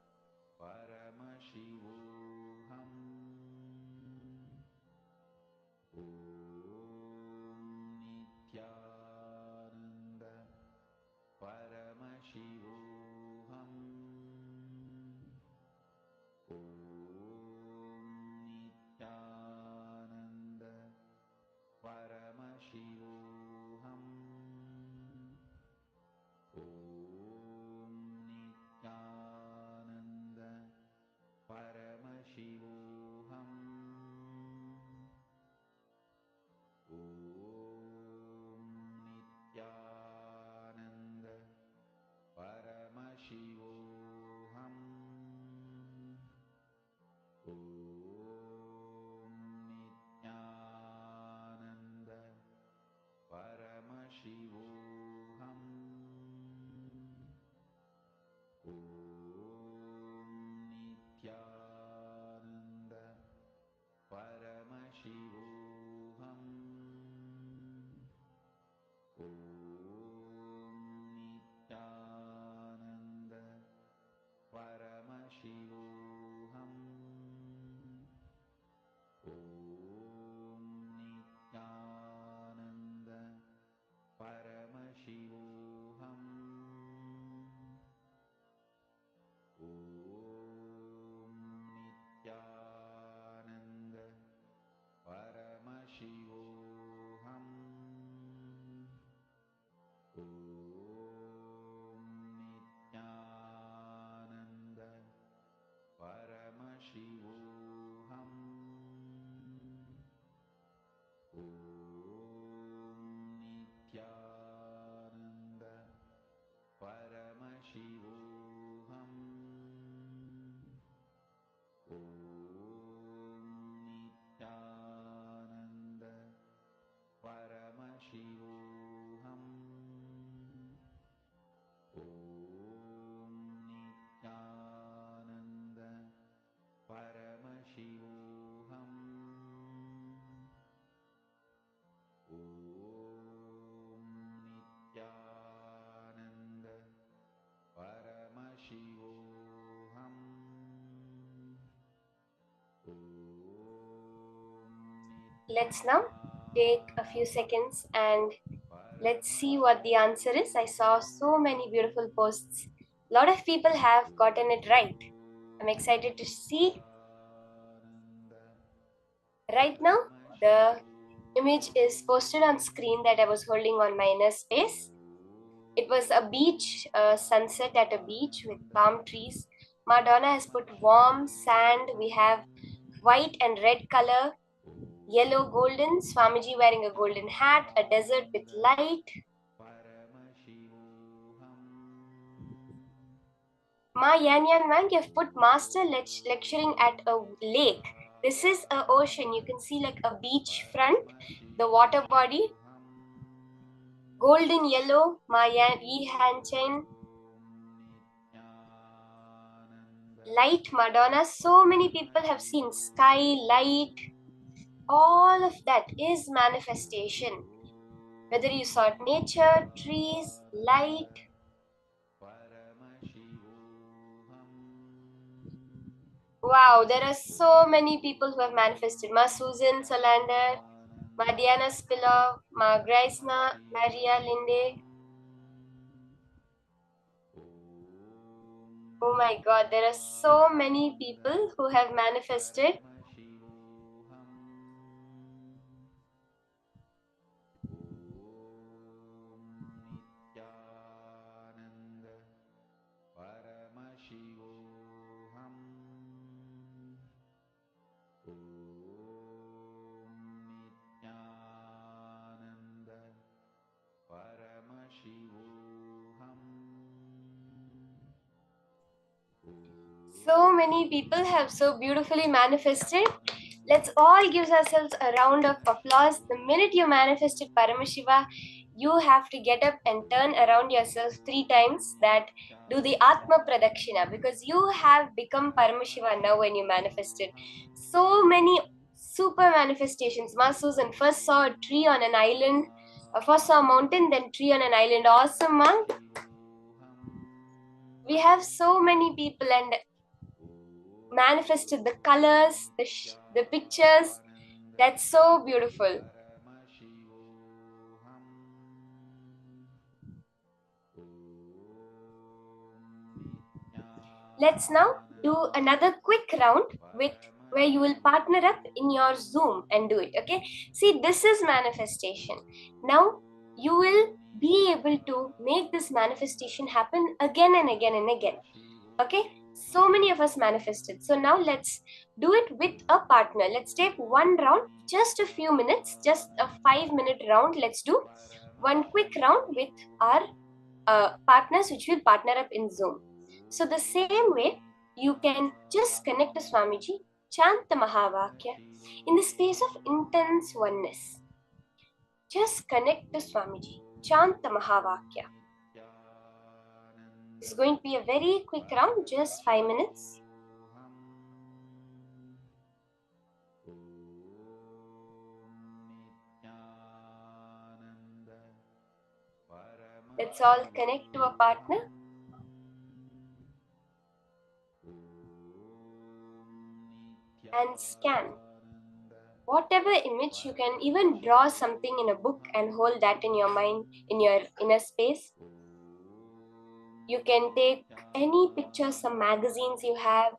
Let's now take a few seconds and let's see what the answer is. I saw so many beautiful posts. A lot of people have gotten it right. I'm excited to see. Right now, the image is posted on screen that I was holding on my inner space. It was a beach, a sunset at a beach with palm trees. Madonna has put warm sand. We have white and red color, yellow, golden. Swamiji wearing a golden hat, a desert with light. Ma Yan Yan Wang, you've put master lecturing at a lake. This is an ocean. You can see like a beach front, the water body. Golden yellow, Ma Yan Yi Han Chen. Light Madonna. So many people have seen sky, light. All of that is manifestation. Whether you saw nature, trees, light. Wow, there are so many people who have manifested. Ma Susan Solander, Ma Diana Spilov, Ma Graisna, Maria Linde. Oh my God, there are so many people who have manifested. So many people have so beautifully manifested. Let's all give ourselves a round of applause. The minute you manifested Paramashiva, you have to get up and turn around yourself 3 times. That do the Atma Pradakshina, because you have become Paramashiva now when you manifested. So many super manifestations. Ma Susan first saw a tree on an island, first saw a mountain, then tree on an island. Awesome, ma. We have so many people and manifested the colors, the pictures. That's so beautiful. Let's now do another quick round with where you will partner up in your Zoom and do it. Okay, see, this is manifestation. Now you will be able to make this manifestation happen again and again and again. Okay, so many of us manifested. So now let's do it with a partner. Let's take one round, just a few minutes, just a 5-minute round. Let's do one quick round with our partners, which will partner up in Zoom. So the same way, you can just connect to Swamiji, chant the Mahavakya in the space of intense oneness. Just connect to Swamiji, chant the Mahavakya. This is going to be a very quick round, just 5 minutes. Let's all connect to a partner. and scan. Whatever image, you can even draw something in a book and hold that in your mind, in your inner space. You can take any pictures, some magazines you have,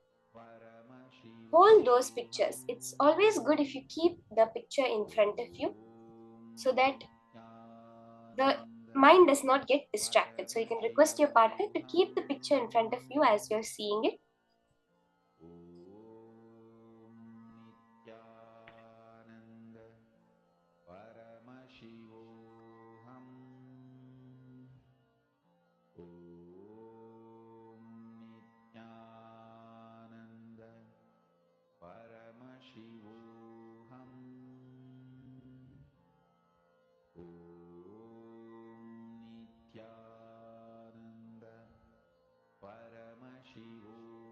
hold those pictures. It's always good if you keep the picture in front of you so that the mind does not get distracted. So you can request your partner to keep the picture in front of you as you're seeing it. Paramashivoham. Nithyananda. Paramashivoham. Nithyananda. Paramashivoham.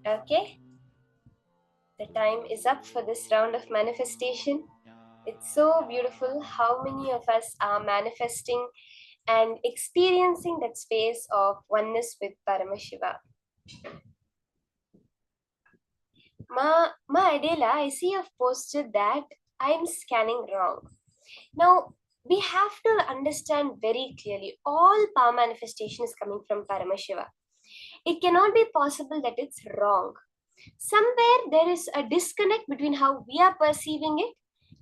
Okay, the time is up for this round of manifestation. It's so beautiful how many of us are manifesting and experiencing that space of oneness with Paramashiva. Ma Adela, I see you've posted that I'm scanning wrong. Now, we have to understand very clearly all power manifestation is coming from Paramashiva. It cannot be possible that it's wrong. Somewhere there is a disconnect between how we are perceiving it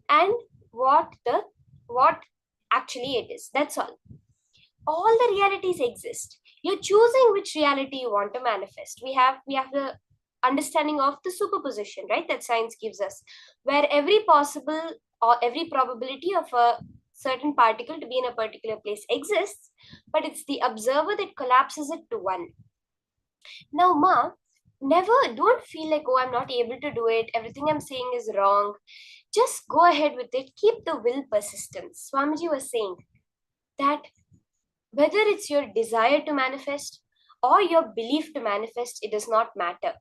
and what actually it is. That's all. All the realities exist. You're choosing which reality you want to manifest. We have the understanding of the superposition, right, that science gives us, where every possible or every probability of a certain particle to be in a particular place exists, but it's the observer that collapses it to one. Now, Ma, never don't feel like, oh, I'm not able to do it, everything I'm saying is wrong. Just go ahead with it. Keep the will persistent. Swamiji was saying that whether it's your desire to manifest or your belief to manifest, it does not matter.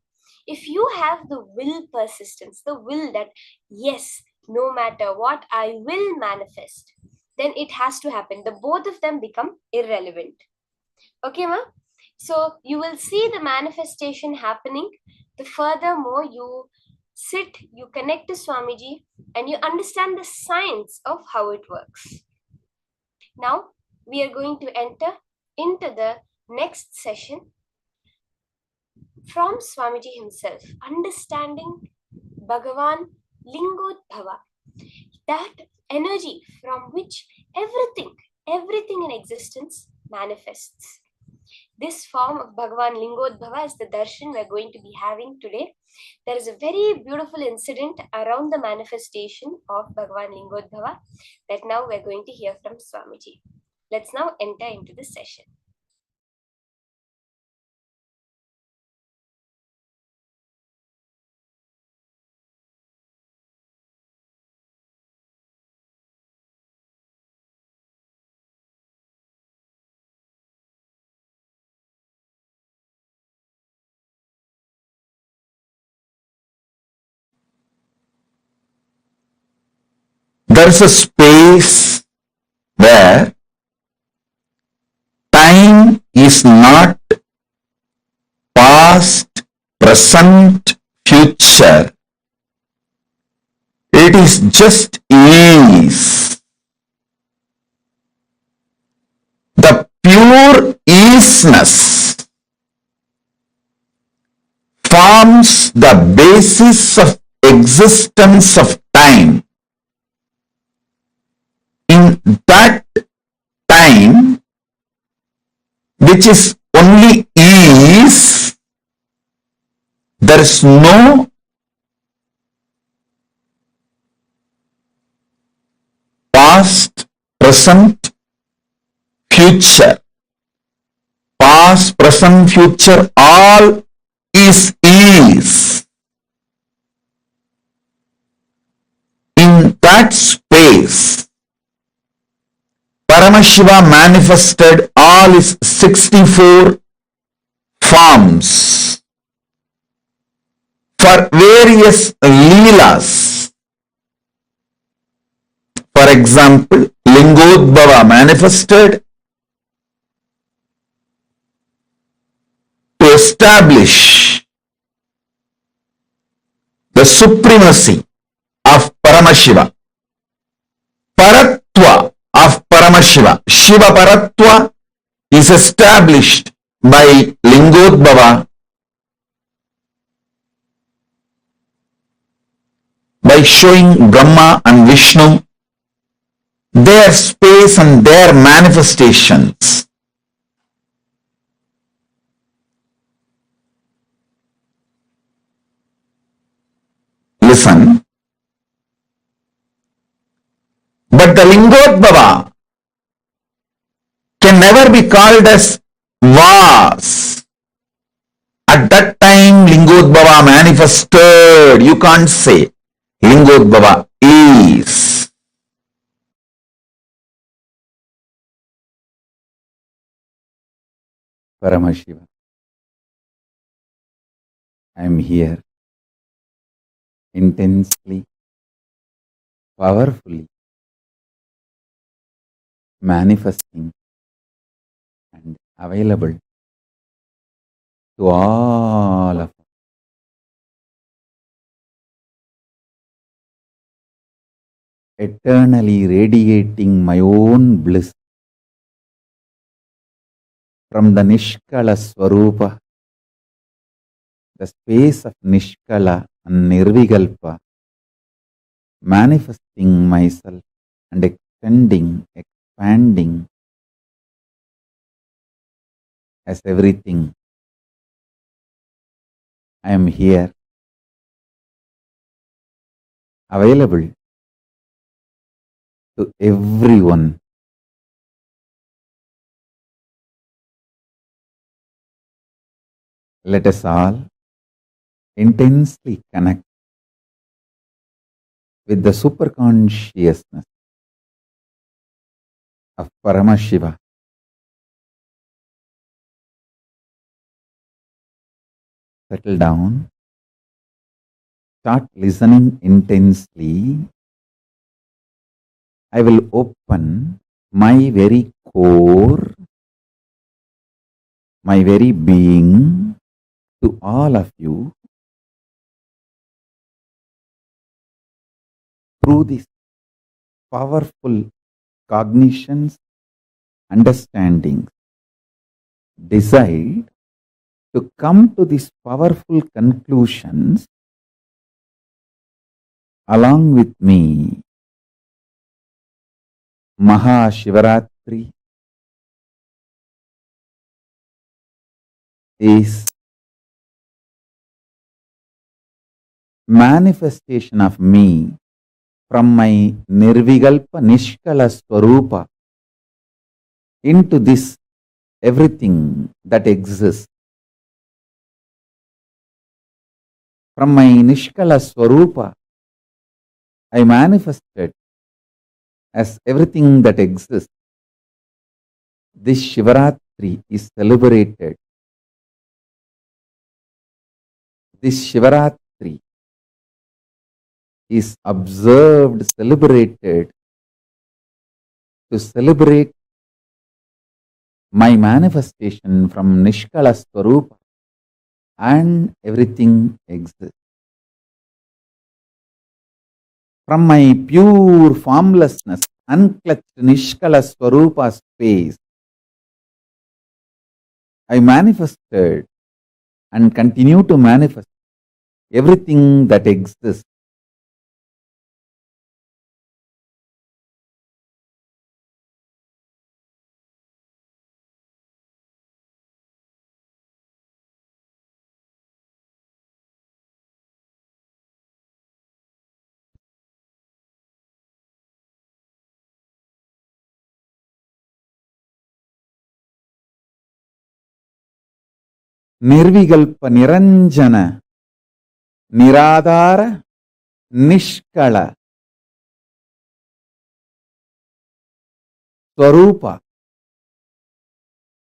If you have the will persistence, the will that, yes, no matter what, I will manifest, then it has to happen. The both of them become irrelevant. Okay, ma? So you will see the manifestation happening the furthermore you sit, you connect to Swamiji, and you understand the science of how it works. Now, we are going to enter into the next session from Swamiji himself, understanding Bhagavan Lingodbhava, that energy from which everything in existence manifests. This form of Bhagavan Lingodbhava is the darshan we're going to be having today. There is a very beautiful incident around the manifestation of Bhagavan Lingodbhava that now we're going to hear from Swamiji. Let's now enter into the session. There's a space where time is not past, present, future. It is just ease. The pure easiness forms the basis of existence of time. In that time, which is only ease, there is no past, present, future. Past, present, future, all is ease. In that space, Paramashiva manifested all his 64 forms for various leelas. For example, Lingodbhava manifested to establish the supremacy of Paramashiva. Paratva of Paramashiva, Shiva Paratva, is established by Lingodbhava by showing Brahma and Vishnu their space and their manifestations. Listen. But the Lingodbhava can never be called as was. At that time, Lingodbhava manifested. You can't say Lingodbhava is. Paramashiva. I am here intensely, powerfully manifesting and available to all of us. Eternally radiating my own bliss from the Nishkala Swarupa, the space of Nishkala and Nirvikalpa, manifesting myself and extending, expanding as everything. I am here, available to everyone. Let us all intensely connect with the superconsciousness of Paramashiva. Settle down, start listening intensely. I will open my very core, my very being to all of you through these powerful cognitions, understandings. Decide to come to these powerful conclusions along with me. Mahashivaratri is manifestation of me from my Nirvikalpa Nishkala Swarupa into this everything that exists. From my Nishkala Swarupa, I manifested as everything that exists. This Shivaratri is celebrated. This Shivaratri is observed, celebrated to celebrate my manifestation from Nishkala Swarupa and everything exists. From my pure formlessness, unclutched Nishkala Swarupa space, I manifested and continue to manifest everything that exists. Nirvikalpa Niranjana Niradhara Nishkala Swarupa.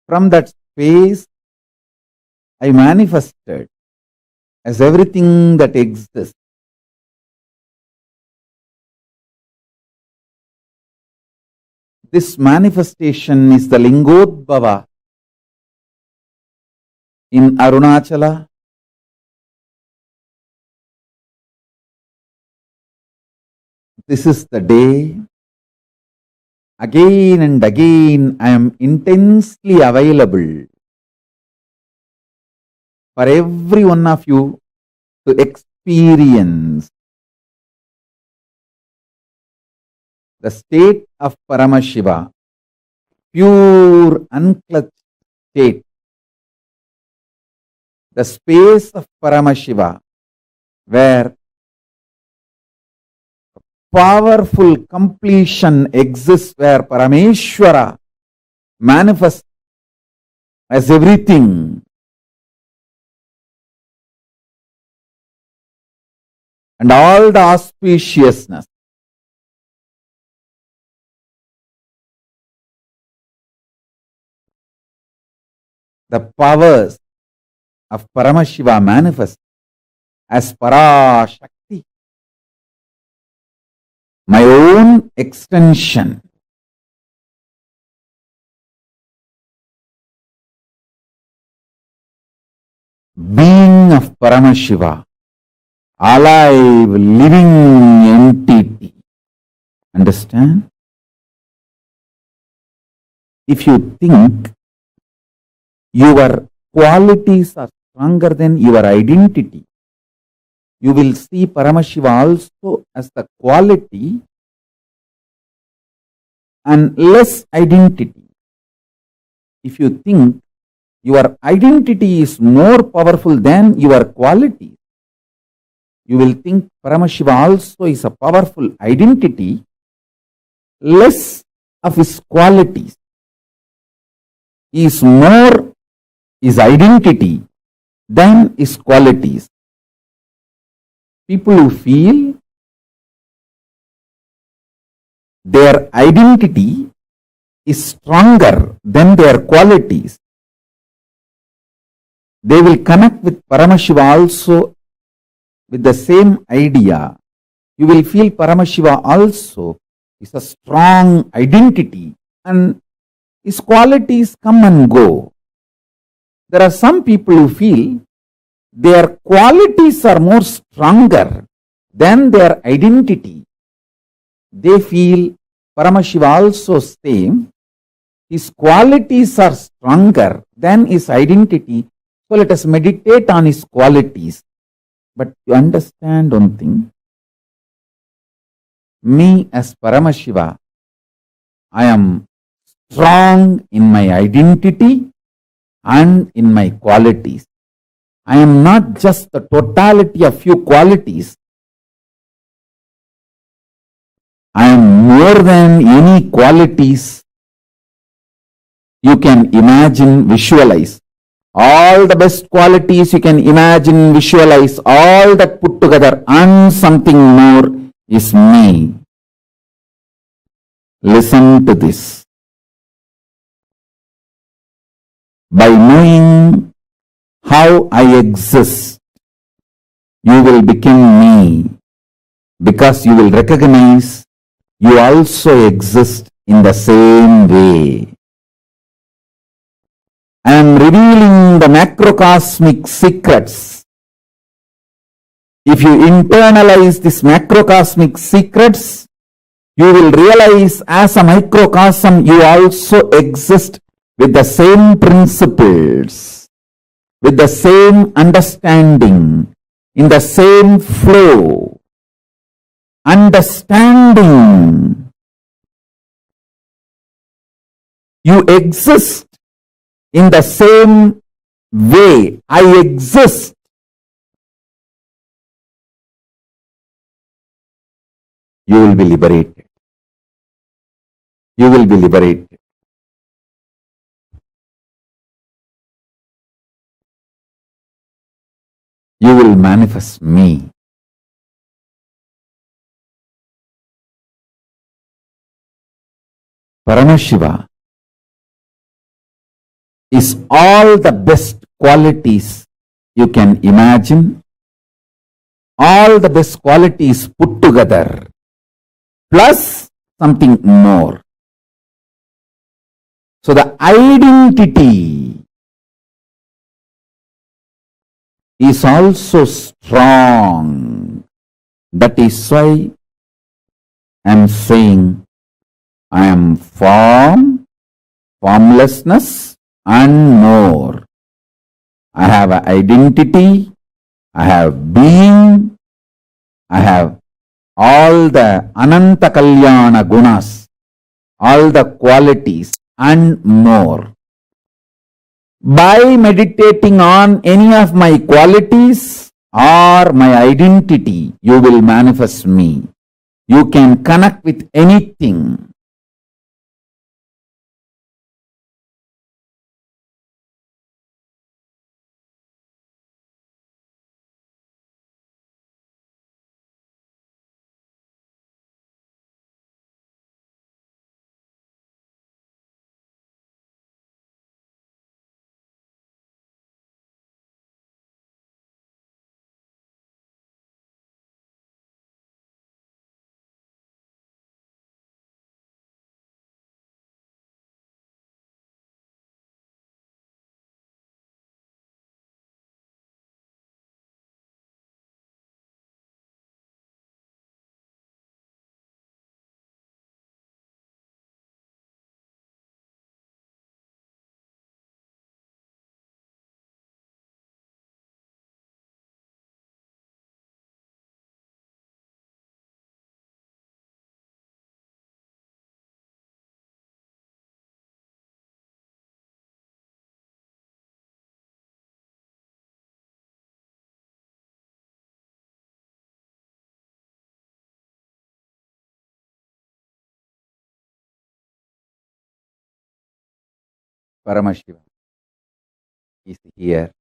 From that space, I manifested as everything that exists. This manifestation is the Lingodbhava in Arunachala. This is the day. Again and again, I am intensely available for every one of you to experience the state of Paramashiva, pure unclutched state, the space of Paramashiva, where powerful completion exists, where Parameshwara manifests as everything. And all the auspiciousness, the powers of Paramashiva manifest as Parashakti, my own extension. Being of Paramashiva, alive, living entity. Understand? If you think your qualities are stronger than your identity, you will see Paramashiva also as the quality and less identity. If you think your identity is more powerful than your quality, you will think Paramashiva also is a powerful identity, less of his qualities. He is more his identity than his qualities. People who feel their identity is stronger than their qualities, they will connect with Paramashiva also with the same idea. You will feel Paramashiva also is a strong identity and his qualities come and go. There are some people who feel their qualities are more stronger than their identity. They feel Paramashiva also same. His qualities are stronger than his identity. So let us meditate on his qualities. But you understand one thing. Me as Paramashiva, I am strong in my identity and in my qualities. I am not just the totality of few qualities. I am more than any qualities you can imagine, visualize. All the best qualities you can imagine, visualize, all that put together and something more is me. Listen to this. By knowing how I exist, you will become me, because you will recognize you also exist in the same way. I am revealing the macrocosmic secrets. If you internalize these macrocosmic secrets, you will realize as a microcosm you also exist with the same principles, with the same understanding, in the same flow. Understanding. You exist in the same way I exist. You will be liberated. You will be liberated. You will manifest me. Paramashiva is all the best qualities you can imagine, all the best qualities put together, plus something more. So the identity is also strong. That is why I am saying I am form, formlessness and more. I have an identity, I have being, I have all the Ananta Kalyana gunas, all the qualities and more. By meditating on any of my qualities or my identity, you will manifest me. You can connect with anything. Paramashiva is here,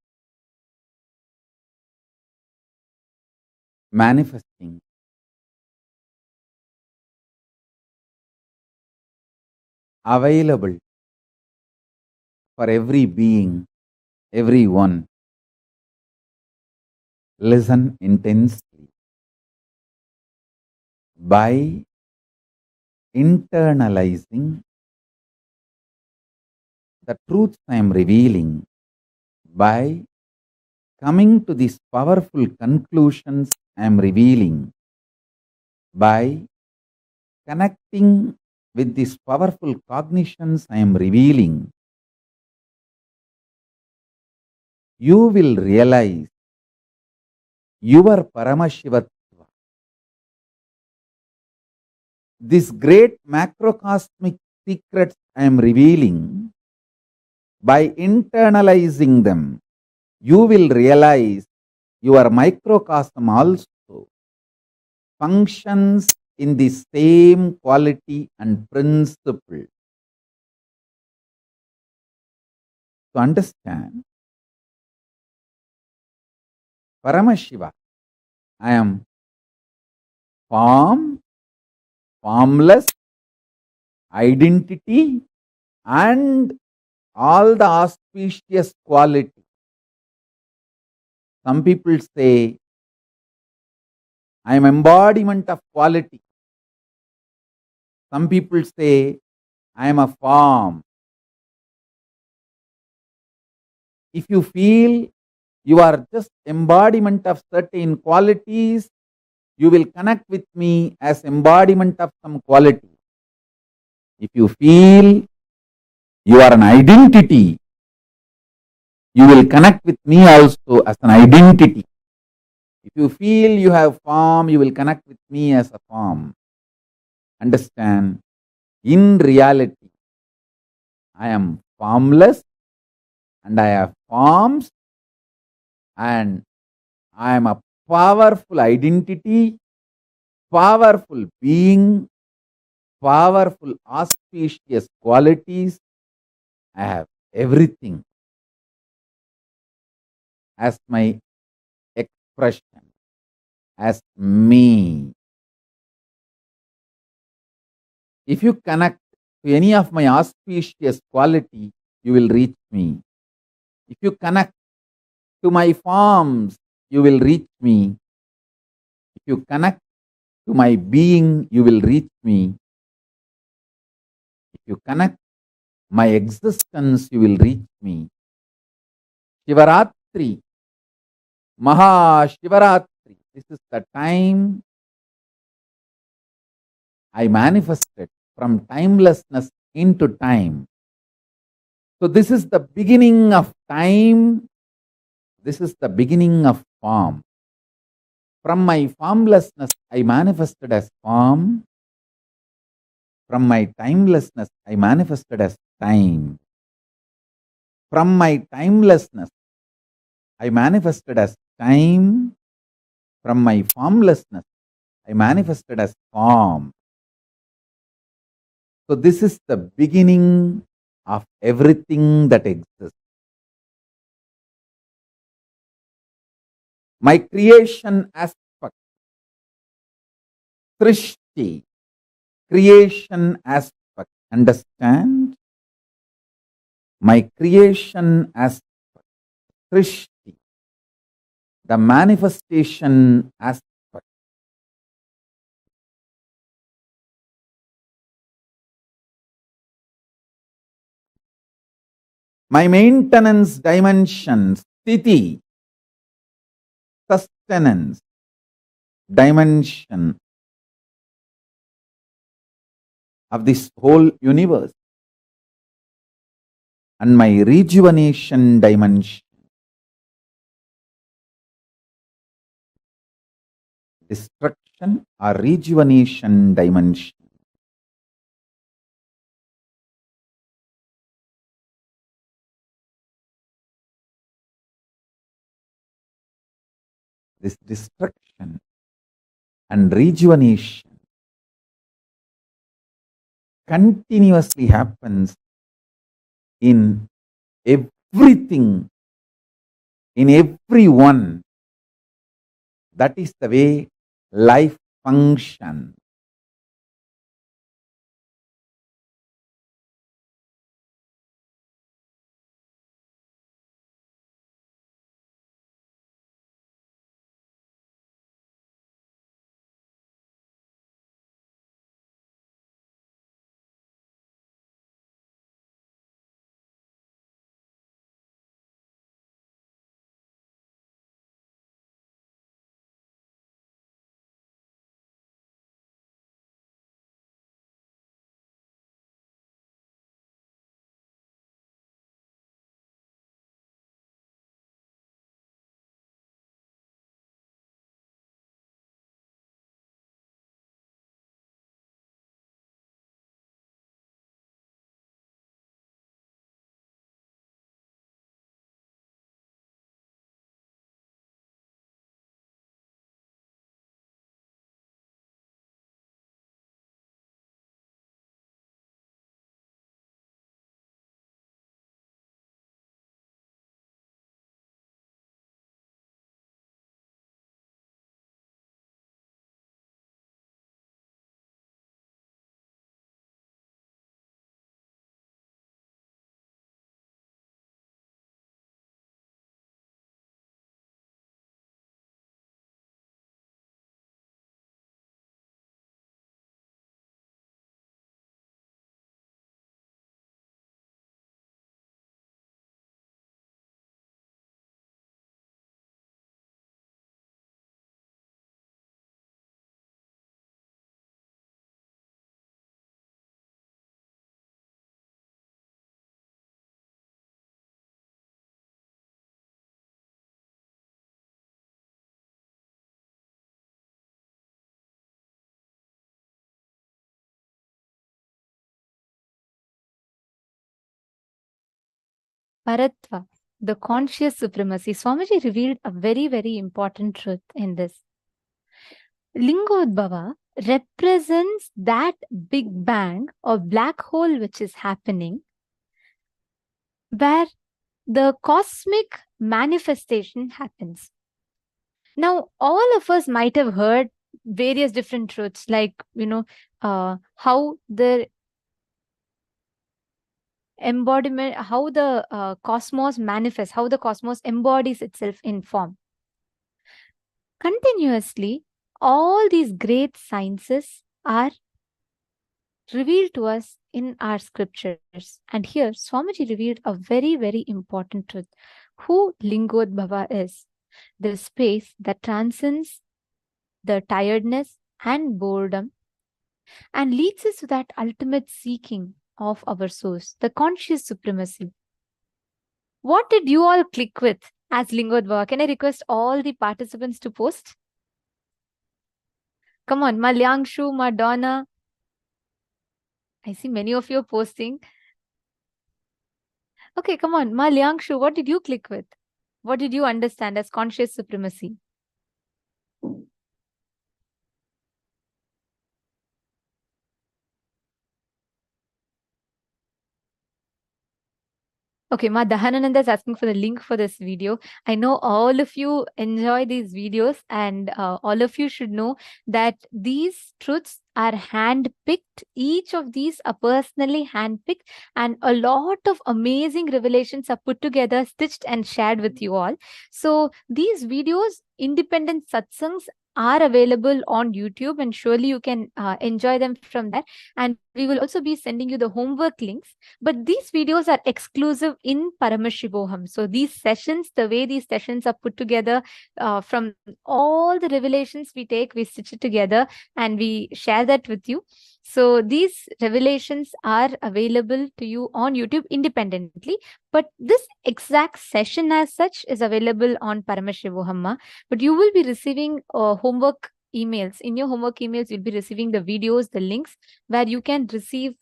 manifesting available for every being, everyone. Listen intensely. By internalizing the truths I am revealing, by coming to these powerful conclusions I am revealing, by connecting with these powerful cognitions I am revealing, you will realize your Paramashivatva. This great macrocosmic secrets I am revealing, by internalizing them, you will realize your microcosm also functions in the same quality and principle. To understand, Paramashiva, I am form, formless, identity, and all the auspicious quality. Some people say, I am embodiment of quality. Some people say, I am a form. If you feel you are just embodiment of certain qualities, you will connect with me as embodiment of some quality. If you feel you are an identity, you will connect with me also as an identity. If you feel you have form, you will connect with me as a form. Understand, in reality, I am formless and I have forms, and I am a powerful identity, powerful being, powerful auspicious qualities. I have everything as my expression, as me. If you connect to any of my auspicious quality, you will reach me. If you connect to my forms, you will reach me. If you connect to my being, you will reach me. If you connect my existence, you will reach me. Shivaratri, Mahashivaratri, this is the time I manifested from timelessness into time. So this is the beginning of time. This is the beginning of form. From my formlessness, I manifested as form. From my timelessness, I manifested as time. From my timelessness, I manifested as time. From my formlessness, I manifested as form. So this is the beginning of everything that exists. My creation aspect, Srishti, creation aspect, understand? My creation aspect, Srishti, the manifestation aspect. My maintenance dimension, Sthiti, sustenance dimension of this whole universe, and my rejuvenation dimension, destruction or rejuvenation dimension. This destruction and rejuvenation continuously happens in everything in everyone. That is the way life functions. Paratva, the conscious supremacy. Swamiji revealed a very, very important truth in this. Lingodbhava represents that big bang or black hole which is happening, where the cosmic manifestation happens. Now, all of us might have heard various different truths, like, how the embodiment, how the cosmos manifests, how the cosmos embodies itself in form. Continuously, all these great sciences are revealed to us in our scriptures. And here, Swamiji revealed a very, very important truth. Who Lingodbhava is. The space that transcends the tiredness and boredom and leads us to that ultimate seeking of our source, the conscious supremacy. What did you all click with as Lingodbhava? Can I request all the participants to post? Come on, Malyangshu, Madonna. I see many of you are posting. Okay, come on, Malyangshu, what did you click with? What did you understand as conscious supremacy? Okay, Ma Dahanananda is asking for the link for this video. I know all of you enjoy these videos, and all of you should know that these truths are hand-picked. Each of these are personally hand-picked, and a lot of amazing revelations are put together, stitched and shared with you all. So these videos, independent satsangs, are available on YouTube, and surely you can enjoy them from there. And we will also be sending you the homework links. But these videos are exclusive in Paramashivoham. So these sessions, the way these sessions are put together, from all the revelations we take, we stitch it together and we share that with you. So these revelations are available to you on YouTube independently. But this exact session as such is available on Paramashivoham. But you will be receiving homework emails. In your homework emails, you'll be receiving the videos, the links, where you can receive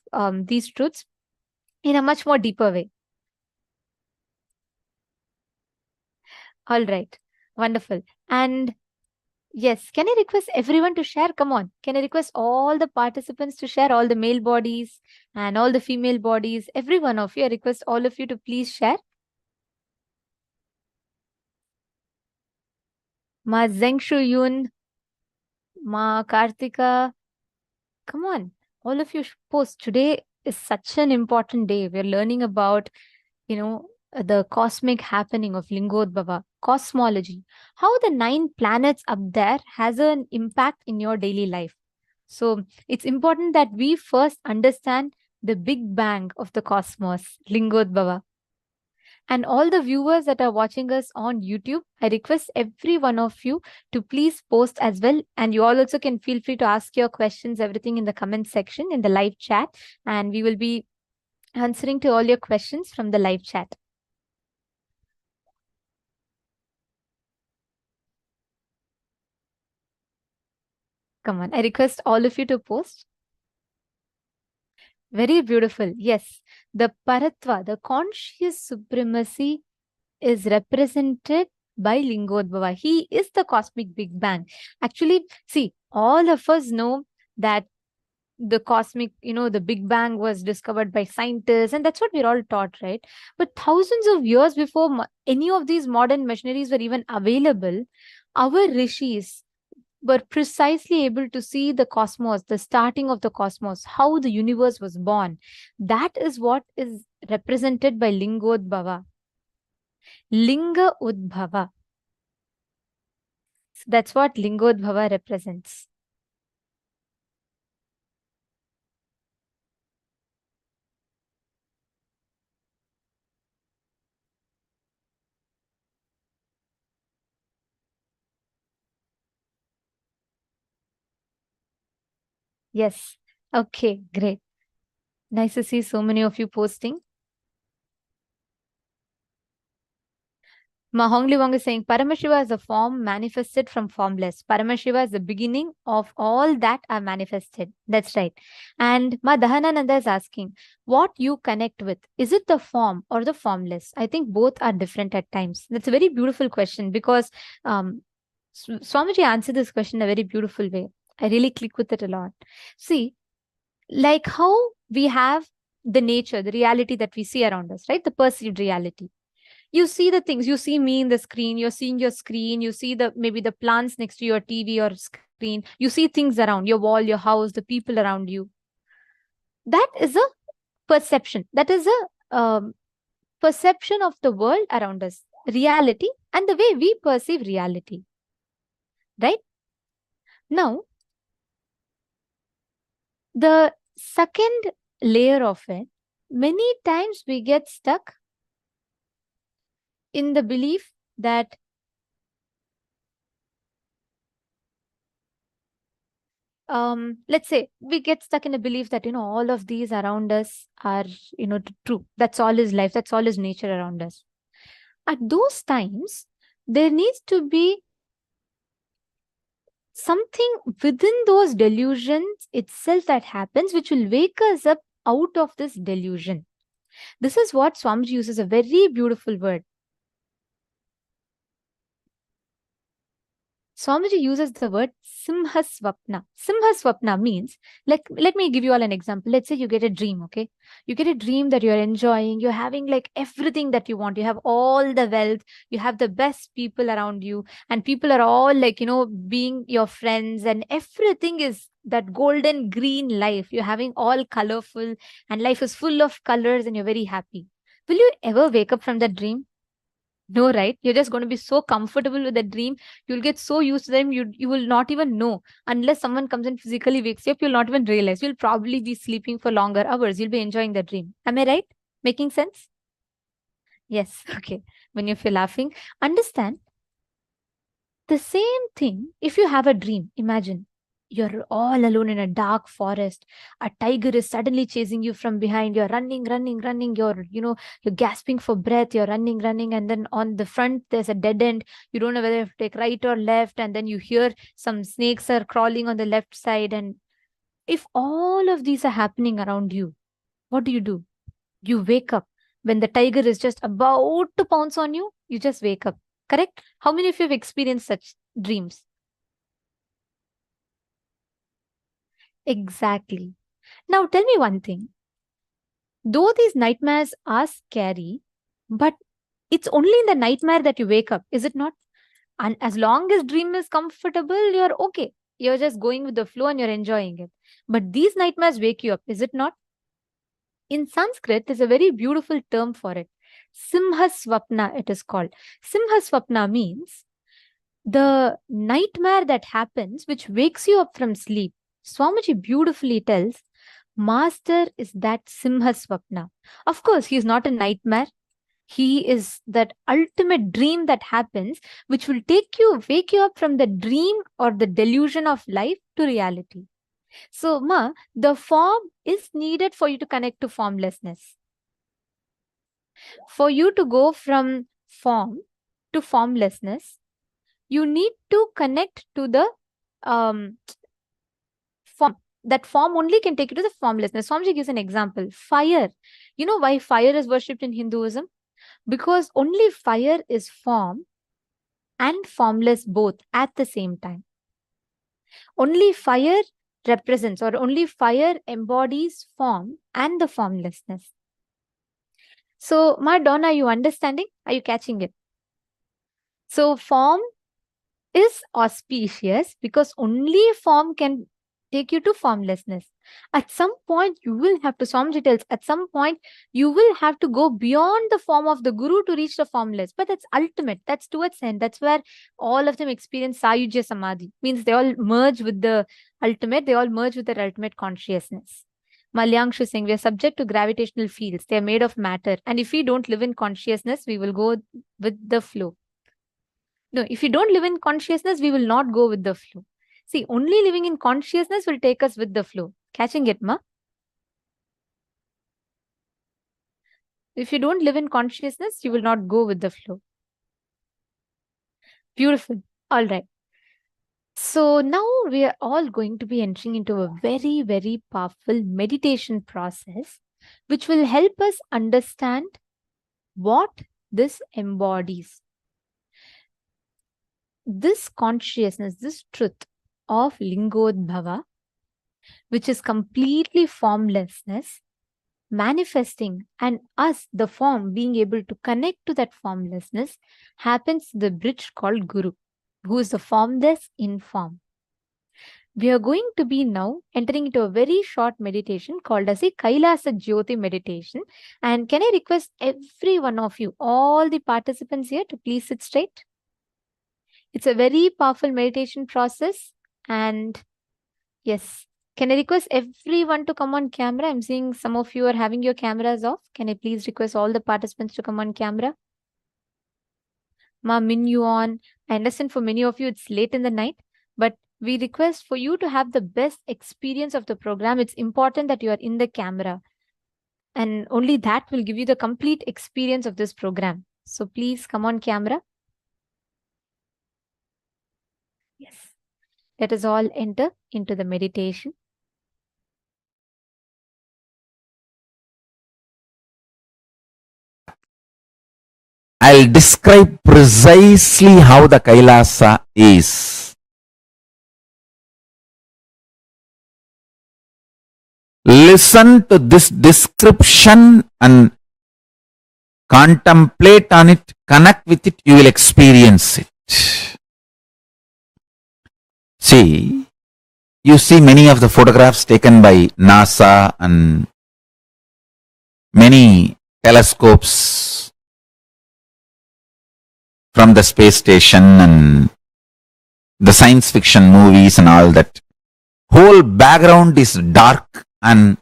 these truths in a much more deeper way. All right. Wonderful. And yes, can I request everyone to share? Come on. Can I request all the participants to share, all the male bodies and all the female bodies? Every one of you, I request all of you to please share. Ma Zengshu Yun, Ma Kartika. Come on, all of you should post. Today is such an important day. We're learning about, the cosmic happening of Lingodbhava, cosmology, how the 9 planets up there has an impact in your daily life. So it's important that we first understand the big bang of the cosmos, Lingodbhava. And all the viewers that are watching us on YouTube, I request every one of you to please post as well. And you all also can feel free to ask your questions, everything in the comment section, in the live chat. And we will be answering to all your questions from the live chat. Come on, I request all of you to post. Very beautiful. Yes, the Paratva, the conscious supremacy, is represented by Lingodbhava. He is the cosmic Big Bang. Actually, see, all of us know that the cosmic, the Big Bang was discovered by scientists, and that's what we're all taught, right? But thousands of years before any of these modern machineries were even available, our rishis were precisely able to see the cosmos, the starting of the cosmos, how the universe was born. That is what is represented by Lingodbhava. Linga Udbhava. So that's what Lingodbhava represents. Yes. Okay, great. Nice to see so many of you posting. Mahongli Wong is saying Paramashiva is a form manifested from formless. Paramashiva is the beginning of all that are manifested. That's right. And Ma Dahanananda is asking, what you connect with? Is it the form or the formless? I think both are different at times. That's a very beautiful question because Swamiji answered this question in a very beautiful way. I really click with it a lot. See, like how we have the nature, the reality that we see around us, right? The perceived reality. You see the things, you see me in the screen, you're seeing your screen, you see maybe the plants next to your TV or screen, you see things around your wall, your house, the people around you. That is a perception. That is a perception of the world around us, reality, and the way we perceive reality. Right? Now, the second layer of it, many times we get stuck in the belief that let's say we get stuck in a belief that, all of these around us are, true. That's all is life. That's all is nature around us. At those times, there needs to be something within those delusions itself that happens, which will wake us up out of this delusion. This is what Swamiji uses a very beautiful word. Swamiji uses the word Simhaswapna. Simhaswapna means, like, let me give you all an example. Let's say you get a dream, okay? You get a dream that you're enjoying, you're having like everything that you want. You have all the wealth, you have the best people around you, and people are all like, being your friends, and everything is that golden green life. You're having all colorful, and life is full of colors, and you're very happy. Will you ever wake up from that dream? No, right? You're just going to be so comfortable with the dream. You'll get so used to them. You will not even know unless someone comes and physically wakes you up. You'll not even realize. You'll probably be sleeping for longer hours. You'll be enjoying the dream. Am I right? Making sense? Yes. Okay. When you feel laughing, understand the same thing. If you have a dream, imagine you're all alone in a dark forest. A tiger is suddenly chasing you from behind. You're running. You're gasping for breath. You're running. And then on the front, there's a dead end. You don't know whether to take right or left. And then you hear some snakes are crawling on the left side. And if all of these are happening around you, what do? You wake up. When the tiger is just about to pounce on you, you just wake up. Correct? How many of you have experienced such dreams? Exactly. Now tell me one thing. Though these nightmares are scary, but it's only in the nightmare that you wake up, is it not? And as long as dream is comfortable, you're okay. You're just going with the flow and you're enjoying it. But these nightmares wake you up, is it not? In Sanskrit, there's a very beautiful term for it. Simha Swapna, it is called. Simha Swapna means the nightmare that happens, which wakes you up from sleep. Swamiji beautifully tells, Master is that Simha Swapna. Of course, he is not a nightmare. He is that ultimate dream that happens, which will wake you up from the dream or the delusion of life to reality. So, the form is needed for you to connect to formlessness. For you to go from form to formlessness, you need to connect to the form. That form only can take you to the formlessness. Swamiji gives an example. Fire. You know why fire is worshipped in Hinduism? Because only fire is form and formless both at the same time. Only fire represents, or only fire embodies form and the formlessness. So, Donna, are you understanding? Are you catching it? So, form is auspicious because only form can take you to formlessness. At some point, you will have to, Swamiji tells, at some point, you will have to go beyond the form of the Guru to reach the formless. But that's ultimate. That's towards end. That's where all of them experience Sayujya Samadhi. Means they all merge with the ultimate. They all merge with their ultimate consciousness. Malyangshu is saying, we are subject to gravitational fields. They are made of matter. And if we don't live in consciousness, we will go with the flow. No, if you don't live in consciousness, we will not go with the flow. See, only living in consciousness will take us with the flow. Catching it, ma? If you don't live in consciousness, you will not go with the flow. Beautiful. All right. So now we are all going to be entering into a very, very powerful meditation process, which will help us understand what this embodies. This consciousness, this truth of Lingodbhava, which is completely formlessness, manifesting, and us, the form, being able to connect to that formlessness, happens the bridge called Guru, who is the formless in form. We are going to be now entering into a very short meditation called as a Kailasa Jyoti meditation. And can I request every one of you, all the participants here, to please sit straight? It's a very powerful meditation process. And yes, can I request everyone to come on camera? I'm seeing some of you are having your cameras off. Can I please request all the participants to come on camera? Ma, Min, you on. I understand for many of you it's late in the night, but we request for you to have the best experience of the program. It's important that you are in the camera, and only that will give you the complete experience of this program. So please come on camera. Yes. Let us all enter into the meditation. I'll describe precisely how the Kailasa is. Listen to this description and contemplate on it, connect with it, you will experience it. See, you see many of the photographs taken by NASA and many telescopes from the space station and the science fiction movies and all that. Whole background is dark and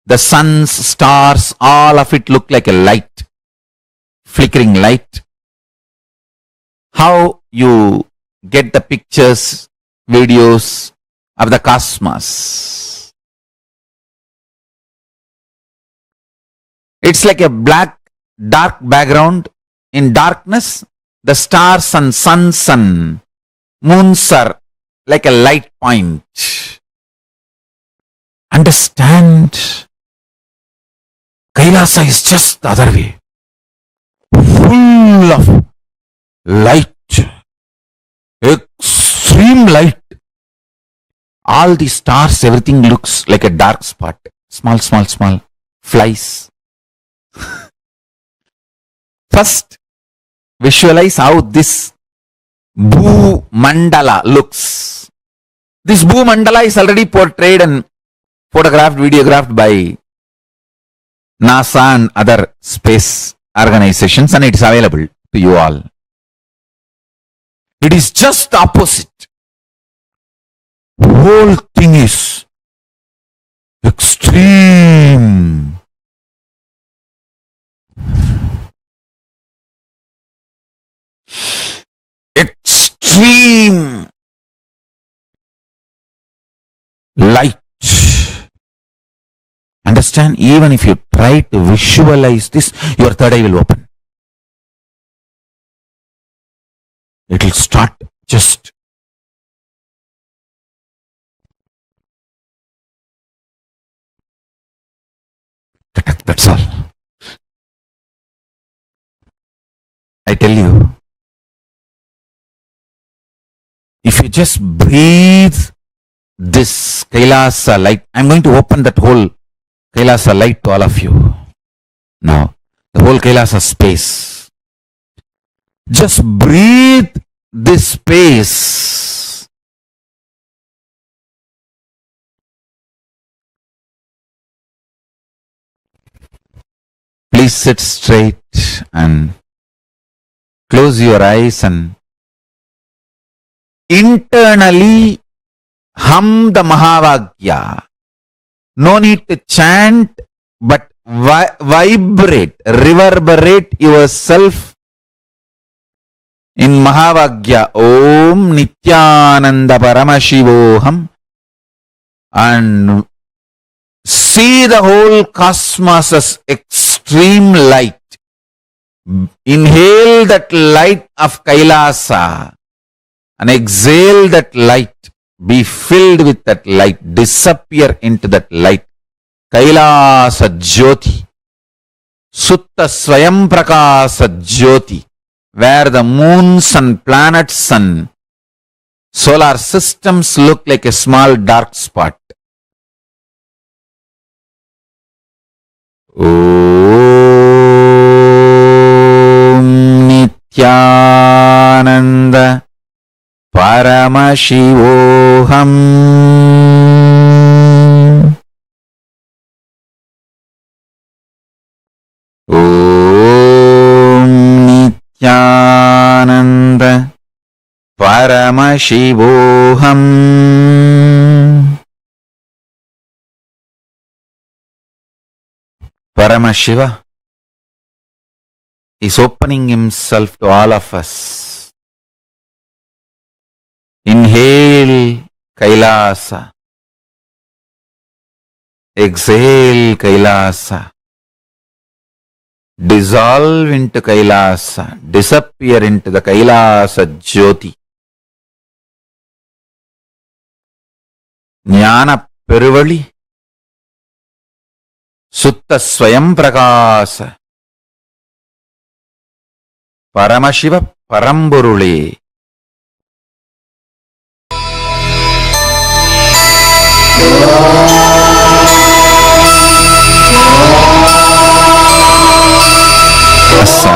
the suns, stars, all of it look like a light, flickering light. How you get the pictures, videos of the cosmos. It's like a black, dark background. In darkness, the stars and suns and moons are like a light point. Understand, Kailasa is just the other way. Full of light, extreme light. All the stars, everything looks like a dark spot. Small, small, small flies. First, visualize how this Bhu Mandala looks. This Bhu Mandala is already portrayed and photographed, videographed by NASA and other space organizations, and it is available to you all. It is just the opposite. The whole thing is extreme. Extreme light. Understand? Even if you try to visualize this, your third eye will open. It will start just. That's all. I tell you, if you just breathe this Kailasa light, I'm going to open that whole Kailasa light to all of you. Now, the whole Kailasa space. Just breathe this space. Please sit straight and close your eyes and internally hum the Mahavagya. No need to chant, but vibrate, reverberate yourself in Mahavagya. Om Nithyananda Paramashivoham. And see the whole cosmos as extreme light. Inhale that light of Kailasa and exhale that light. Be filled with that light. Disappear into that light. Kailasa Jyoti. Sutta Swayam Prakasa Jyoti. Where the moons and planets and solar systems look like a small dark spot. Om Nithyananda Paramashivoham. Om Nithyananda Paramashivoham. Paramashiva is opening himself to all of us. Inhale Kailasa. Exhale Kailasa. Dissolve into Kailasa. Disappear into the Kailasa Jyoti. Jnana Peruvali. Sutta Swayam Prakasa. Paramashiva Paramburule. Asa.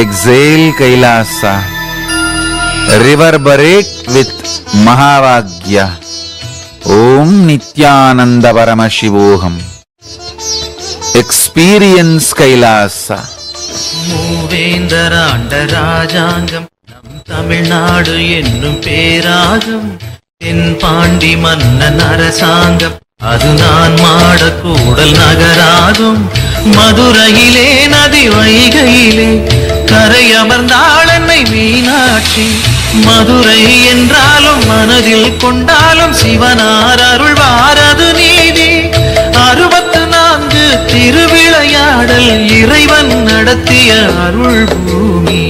Exhale Kailasa. Reverberate with Mahavagya. Om Nithyananda Paramashivoham. Experience Kailasa. மூவேந்தராண்ட ராஜாங்கம் நம் தமிழ்நாடு என்னும் பேராகும் தென் பாண்டி மன்னன் அரசாங்கம் அது நான் மாடக்கூடல் நகராகும் மதுரையிலே நதி வைகையிலே கரையமர்ந்தாள் என்னை மீனாட்சி மதுரை என்றாலும் மனதில் கொண்டாலும் சிவனார் அருள்வாரது நீதி 64 திருவிளையாடல் இறைவன் நடத்திய அருள் பூமி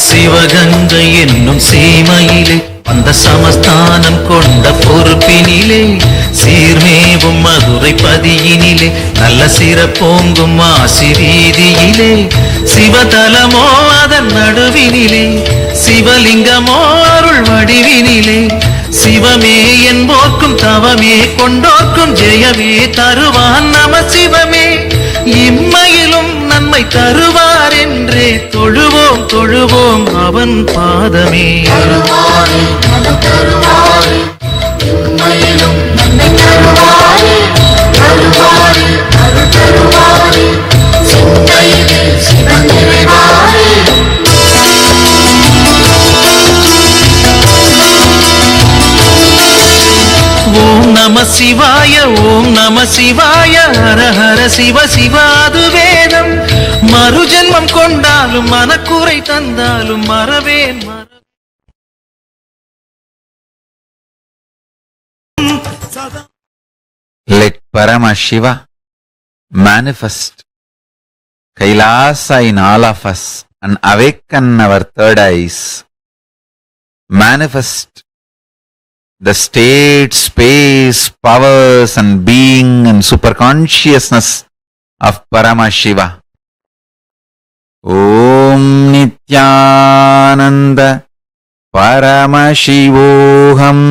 சிவகங்கை என்னும் சீமையிலே அந்த சமஸ்தானம் கொண்ட பொறுப்பினிலே சீர்மேவும் மதுரை பதியினிலே நல்ல சிறப்போங்கும் மாசி வீதியிலே சிவதலமோ அதன் நடுவினிலே சிவலிங்கமோ அருள் வடிவினிலே சிவமே என்போர்க்கும் தவமே கொண்டோர்க்கும் ஜெயமே தருவான் நம சிவமே இம்மையிலும் நன்மை தருவார் என்றே தொழுவோம் தொழுவோம் அவன் பாதமே. ஓம் நம சிவாய ஓம் நம சிவாய ஹர ஹர சிவ சிவாது வேதம் மறுஜென்மம் கொண்டாலும் மனக்குறை தந்தாலும் மறவேன் Let Paramashiva manifest Kailasa in all of us and awaken our third eyes. Manifest the state, space, powers and being and superconsciousness of Paramashiva. Om Nithyananda Paramashivoham.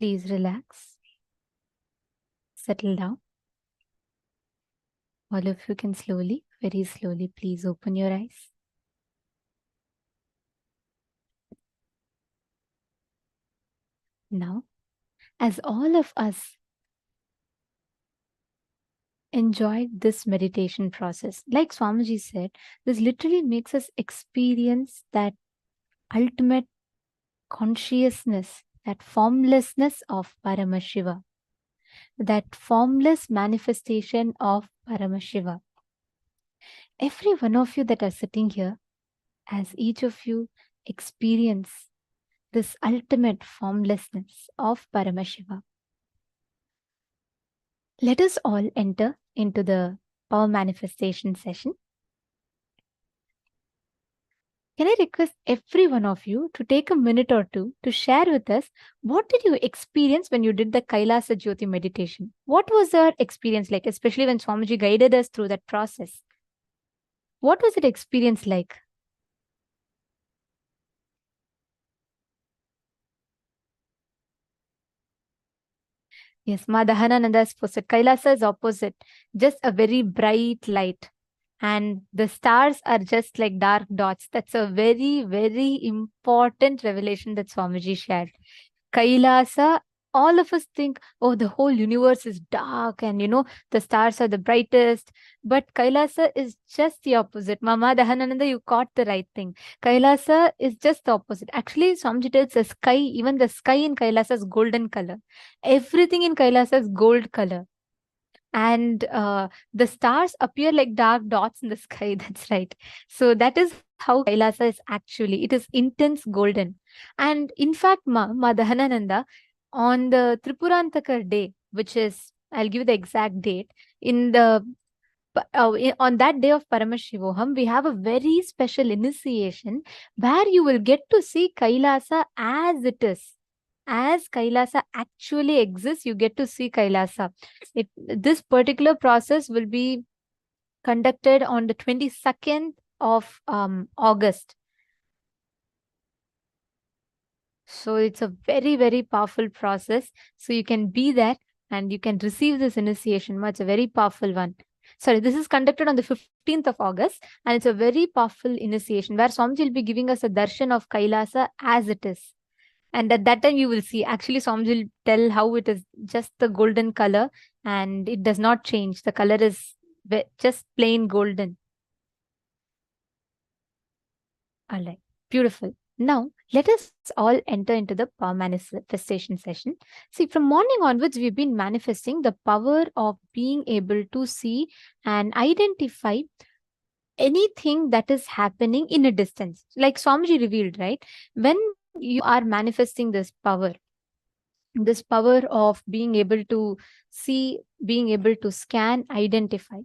Please relax. Settle down. All of you can slowly, very slowly, please open your eyes. Now, as all of us enjoyed this meditation process, like Swamiji said, this literally makes us experience that ultimate consciousness, that formlessness of Paramashiva, that formless manifestation of Paramashiva. Every one of you that are sitting here, as each of you experience this ultimate formlessness of Paramashiva, let us all enter into the power manifestation session. Can I request every one of you to take a minute or two to share with us what did you experience when you did the Kailasa Jyoti meditation? What was your experience like, especially when Swamiji guided us through that process? What was that experience like? Yes, Ma Dahanananda posted, Kailasa is opposite, just a very bright light. And the stars are just like dark dots. That's a very, very important revelation that Swamiji shared. Kailasa all of us think, oh, the whole universe is dark and, the stars are the brightest. But Kailasa is just the opposite. Mama Dahanananda, you caught the right thing. Kailasa is just the opposite. Actually, Swamiji tells the sky, even the sky in Kailasa is golden color. Everything in Kailasa is gold color. And the stars appear like dark dots in the sky. That's right. So that is how Kailasa is actually. It is intense golden. And in fact, Ma Dahanananda, on the Tripurantakar day, which is, I'll give you the exact date, on that day of Paramashivoham, we have a very special initiation where you will get to see Kailasa as it is. As Kailasa actually exists, you get to see Kailasa. This particular process will be conducted on the 22nd of August. So it's a very, very powerful process. So you can be there and you can receive this initiation. It's a very powerful one. Sorry, this is conducted on the 15th of August, and it's a very powerful initiation where Swamiji will be giving us a darshan of Kailasa as it is. And at that time, you will see, actually, Swamiji will tell how it is just the golden color and it does not change. The color is just plain golden. All right, beautiful. Now, let us all enter into the power manifestation session. See, from morning onwards, we've been manifesting the power of being able to see and identify anything that is happening in a distance. Like Swamiji revealed, right? When you are manifesting this power of being able to see, being able to scan, identify,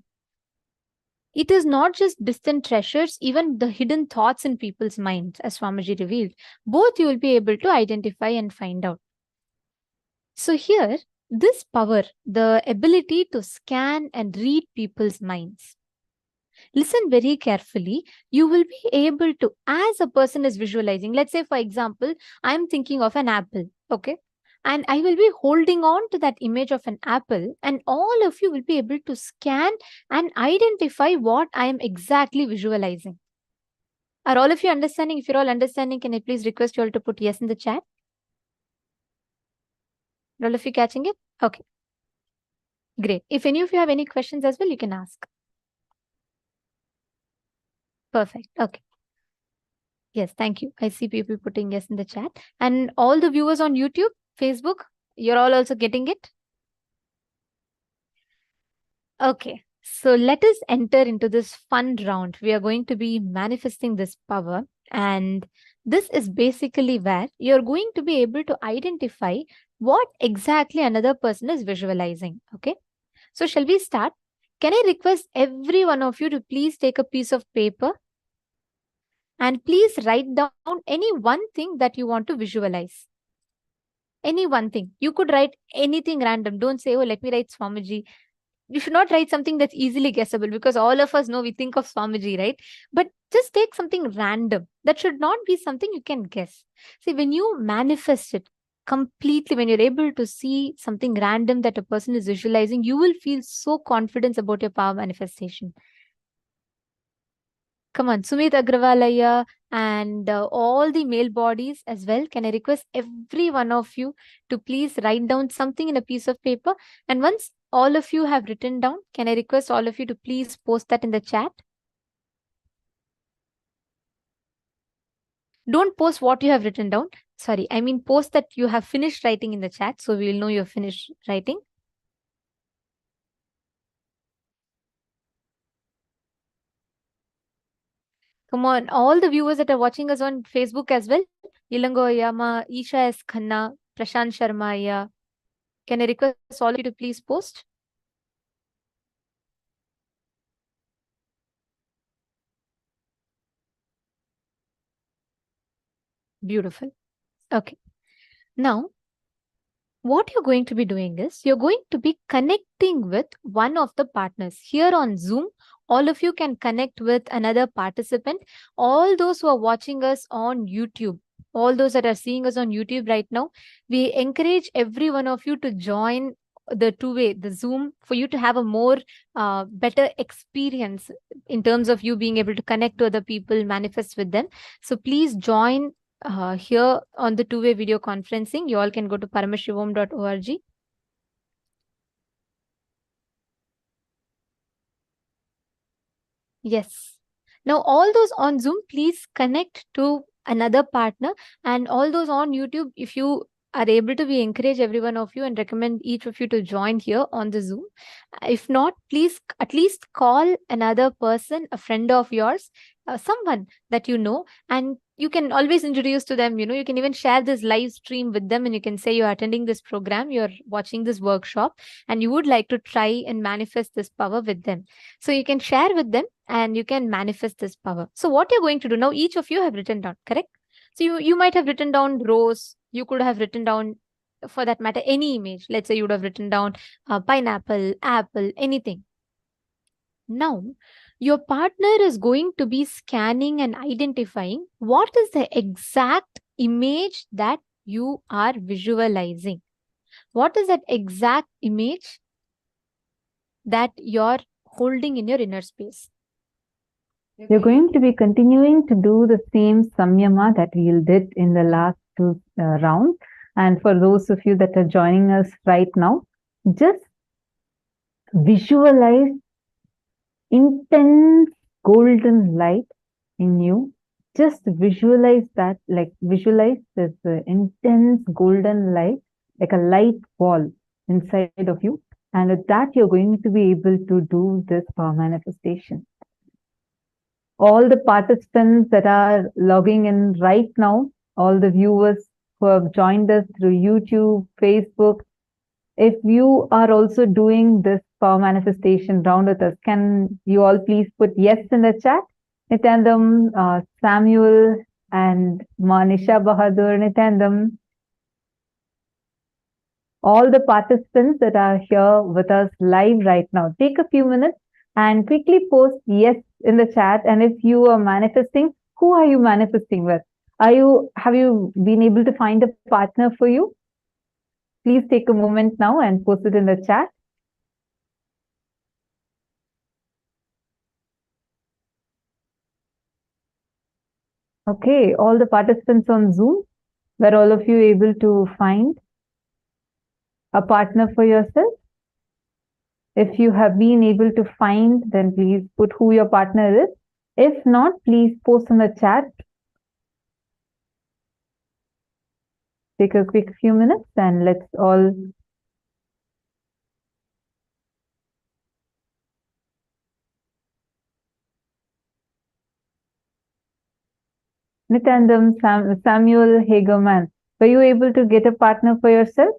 it is not just distant treasures, even the hidden thoughts in people's minds, as Swamiji revealed. Both you will be able to identify and find out. So here, this power, the ability to scan and read people's minds. Listen very carefully. You will be able to, as a person is visualizing, let's say, for example, I'm thinking of an apple, okay? And I will be holding on to that image of an apple, and all of you will be able to scan and identify what I am exactly visualizing. Are all of you understanding? If you're all understanding, can I please request you all to put yes in the chat? Are all of you catching it? Okay. Great. If any of you have any questions as well, you can ask. Perfect. Okay. Yes, thank you. I see people putting yes in the chat. And all the viewers on YouTube, Facebook, you're all also getting it? Okay, so let us enter into this fun round. We are going to be manifesting this power, and this is basically where you're going to be able to identify what exactly another person is visualizing. Okay, so shall we start? Can I request every one of you to please take a piece of paper and please write down any one thing that you want to visualize. Any one thing. You could write anything random. Don't say, oh, let me write Swamiji. You should not write something that's easily guessable, because all of us know we think of Swamiji, right? But just take something random. That should not be something you can guess. See, when you manifest it completely, when you're able to see something random that a person is visualizing, you will feel so confident about your power manifestation. Come on, Sumit Agrawalaya and all the male bodies as well. Can I request every one of you to please write down something in a piece of paper? And once all of you have written down, can I request all of you to please post that in the chat? Don't post what you have written down. Sorry, I mean post that you have finished writing in the chat, so we'll know you've finished writing. Come on, all the viewers that are watching us on Facebook as well. Ilango Yama, Isha S. Khanna, Prashant Sharma, yeah. Can I request all of you to please post? Beautiful. Okay. Now, what you're going to be doing is you're going to be connecting with one of the partners. Here on Zoom, all of you can connect with another participant. All those who are watching us on YouTube, all those that are seeing us on YouTube right now, we encourage every one of you to join the two-way, the Zoom, for you to have a more better experience in terms of you being able to connect to other people, manifest with them. So please join here on the two-way video conferencing. You all can go to paramashivoham.org. Yes. Now, all those on Zoom, please connect to another partner, and all those on YouTube, if you are able to, we encourage every one of you and recommend each of you to join here on the Zoom. If not, please at least call another person, a friend of yours, someone that you know, and you can always introduce to them. You can even share this live stream with them, and you can say you're attending this program, you're watching this workshop, and you would like to try and manifest this power with them. So you can share with them and you can manifest this power. So what you're going to do now, each of you have written down, correct? So you might have written down rose. You could have written down, for that matter, any image. Let's say you would have written down pineapple, apple, anything. Now, your partner is going to be scanning and identifying what is the exact image that you are visualizing. What is that exact image that you're holding in your inner space? You're going to be continuing to do the same samyama that we did in the last two rounds. And for those of you that are joining us right now, just visualize intense golden light in you. Just visualize that, like visualize this intense golden light, like a light ball inside of you. And with that, you're going to be able to do this power manifestation. All the participants that are logging in right now, all the viewers who have joined us through YouTube, Facebook, if you are also doing this power manifestation round with us, can you all please put yes in the chat? Nithyanandam, Samuel, and Manisha Bahadur, Nithyanandam. All the participants that are here with us live right now, take a few minutes and quickly post yes in the chat. And if you are manifesting, who are you manifesting with? Have you been able to find a partner for you? Please take a moment now and post it in the chat. Okay, all the participants on Zoom, were all of you able to find a partner for yourself? If you have been able to find, then please put who your partner is. If not, please post in the chat. Take a quick few minutes and let's all Nithyanandam, Samuel Hagerman, were you able to get a partner for yourself?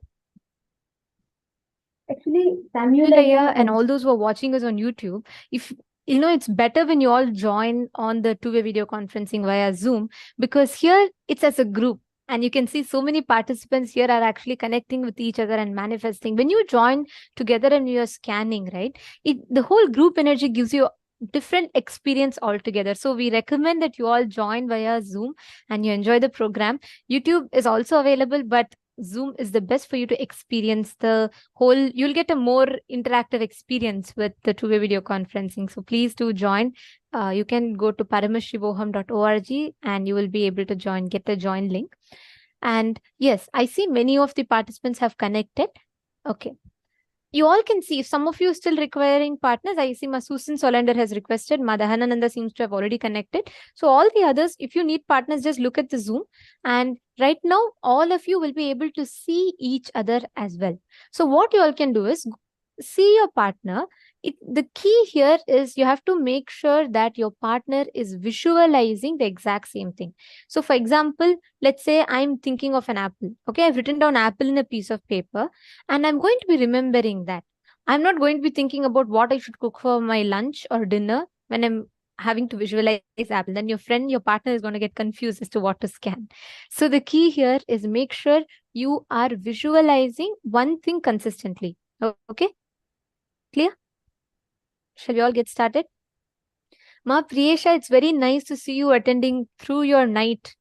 Actually, Samuel and all those who are watching us on YouTube, if it's better when you all join on the two-way video conferencing via Zoom, because here it's as a group. And you can see so many participants here are actually connecting with each other and manifesting. When you join together and you're scanning, right, the whole group energy gives you different experience altogether. So we recommend that you all join via Zoom and you enjoy the program. YouTube is also available, but Zoom is the best for you to experience the whole. You'll get a more interactive experience with the two-way video conferencing. So please do join. You can go to paramashivoham.org and you will be able to get the join link. And yes, I see many of the participants have connected. Okay. You all can see, if some of you are still requiring partners, I see Susan Solander has requested. Madhahananda seems to have already connected. So all the others, if you need partners, just look at the Zoom. And right now, all of you will be able to see each other as well. So what you all can do is see your partner. The key here is you have to make sure that your partner is visualizing the exact same thing. So for example, let's say I'm thinking of an apple. Okay, I've written down apple in a piece of paper and I'm going to be remembering that. I'm not going to be thinking about what I should cook for my lunch or dinner when I'm having to visualize apple. Then your partner is going to get confused as to what to scan. So the key here is make sure you are visualizing one thing consistently. Okay, clear? Shall we all get started? Ma Priyesha, it's very nice to see you attending through your night.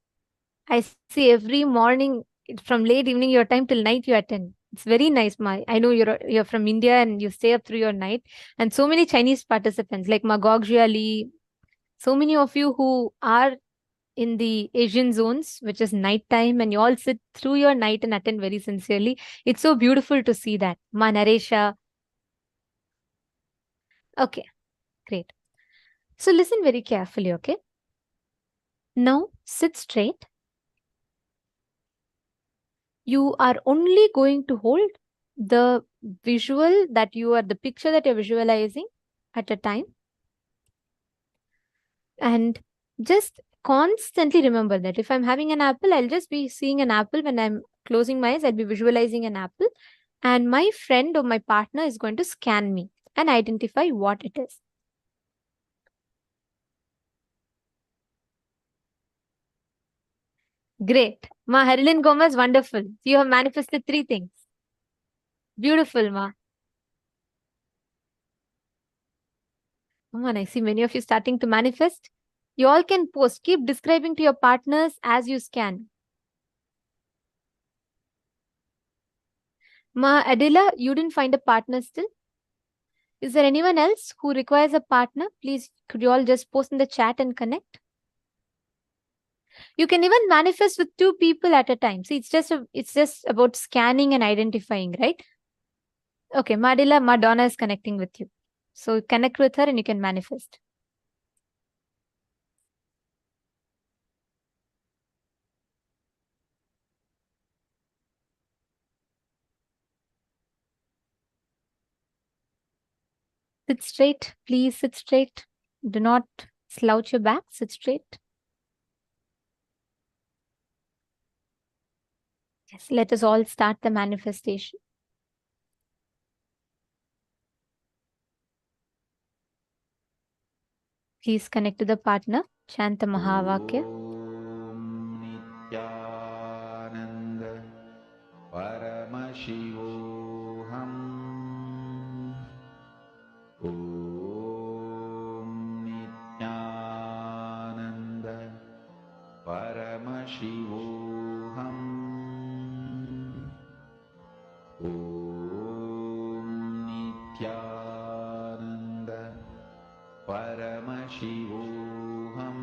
I see every morning from late evening your time till night you attend. It's very nice, Ma. I know you're from India and you stay up through your night. And so many Chinese participants like Magog Lee, so many of you who are in the Asian zones, which is night time, and you all sit through your night and attend very sincerely. It's so beautiful to see that. Ma Naresha. Okay, great. So listen very carefully, okay? Now sit straight. You are only going to hold the the picture that you're visualizing at a time. And just constantly remember that if I'm having an apple, I'll just be seeing an apple. When I'm closing my eyes, I'll be visualizing an apple. And my friend or my partner is going to scan me and identify what it is. Great. Ma Harilyn Gomez, wonderful. You have manifested 3 things. Beautiful, Ma. Come on, I see many of you starting to manifest. You all can post. Keep describing to your partners as you scan. Ma Adila, you didn't find a partner still? Is there anyone else who requires a partner? Please, could you all just post in the chat and connect? You can even manifest with 2 people at a time. See, it's just about scanning and identifying, right? Okay, Madila, Madonna is connecting with you. So connect with her and you can manifest. Sit straight. Please sit straight. Do not slouch your back. Sit straight. Yes, let us all start the manifestation. Please connect to the partner. Chant the Mahavakya. Nithyananda Paramashivoham. Om Nithyananda Paramashivoham. Om Nithyananda Paramashivoham.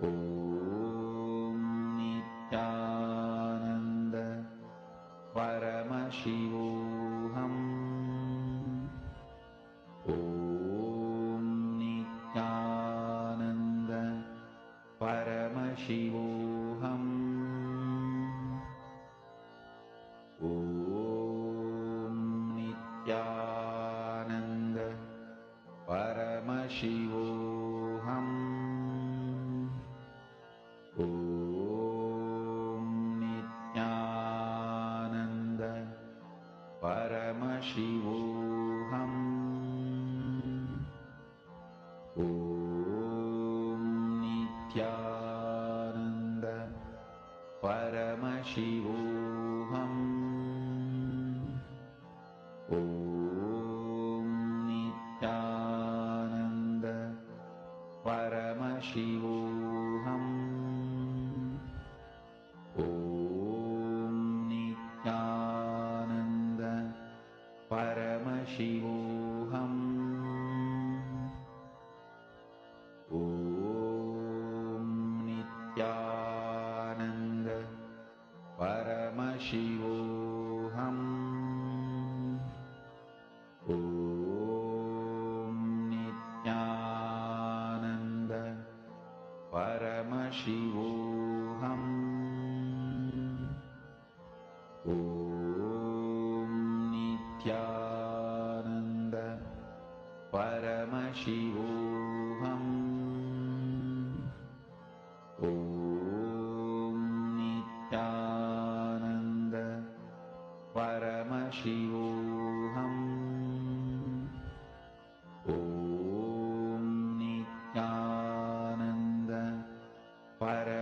Om Nithyananda Paramashivoham. Om Nithyananda Paramashivoham. Om Nithyananda Paramashivoham. Om Nithyananda Paramashivoham. Om Nithyananda Paramashivoham. Om Nithyananda Paramashivoham. Om Nithyananda Paramashivoham. Om Nithyananda Paramashivoham. Om Nithyananda Paramashivoham. Om Nithyananda Paramashivoham. Om Nithyananda Paramashivoham. Om Nithyananda Paramashivoham.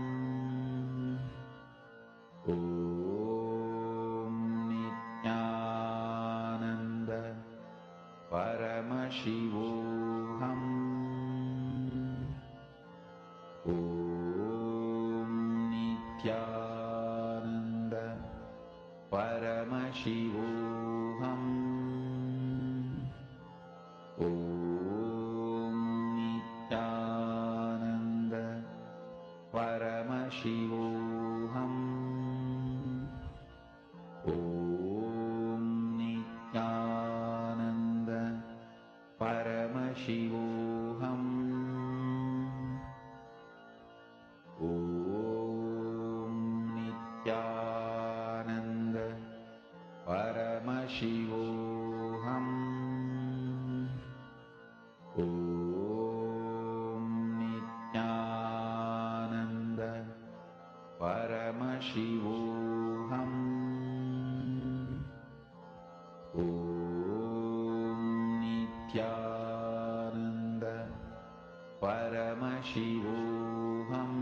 Om Nithyananda Paramashivoham. Om Nithyananda Paramashivoham. Om Nithyananda Paramashivoham. Om Nithyananda Paramashivoham. Om Nithyananda Paramashivoham. Om Nithyananda Paramashivoham. Om Nithyananda Paramashivoham.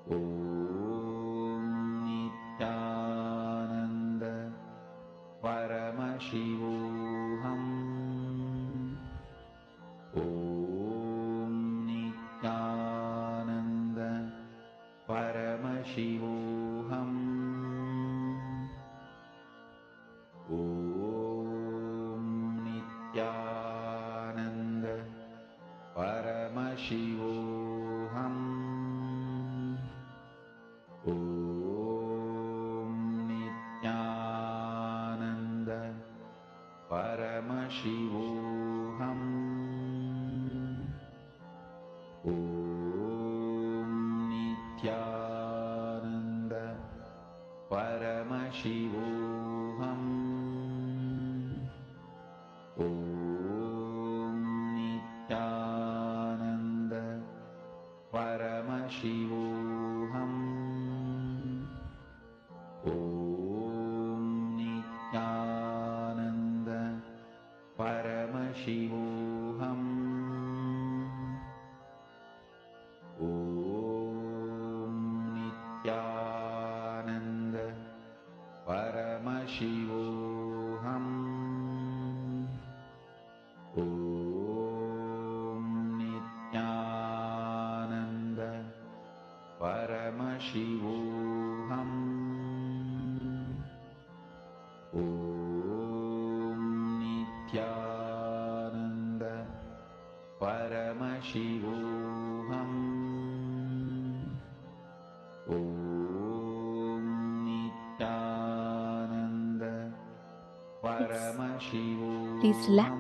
Om Nithyananda Paramashivoham. Om Nithyananda Paramashivoham. Om Nithyananda Paramashivoham. Om Nithyananda Paramashivoham. Om Nithyananda Paramashivoham. Om Nithyananda Paramashivoham. Om Nithyananda Paramashivoham. Om Nithyananda Paramashivoham. Om Nithyananda Paramashivoham. Om Nithyananda Paramashivoham. Om Nithyananda Paramashivoham. Please relax.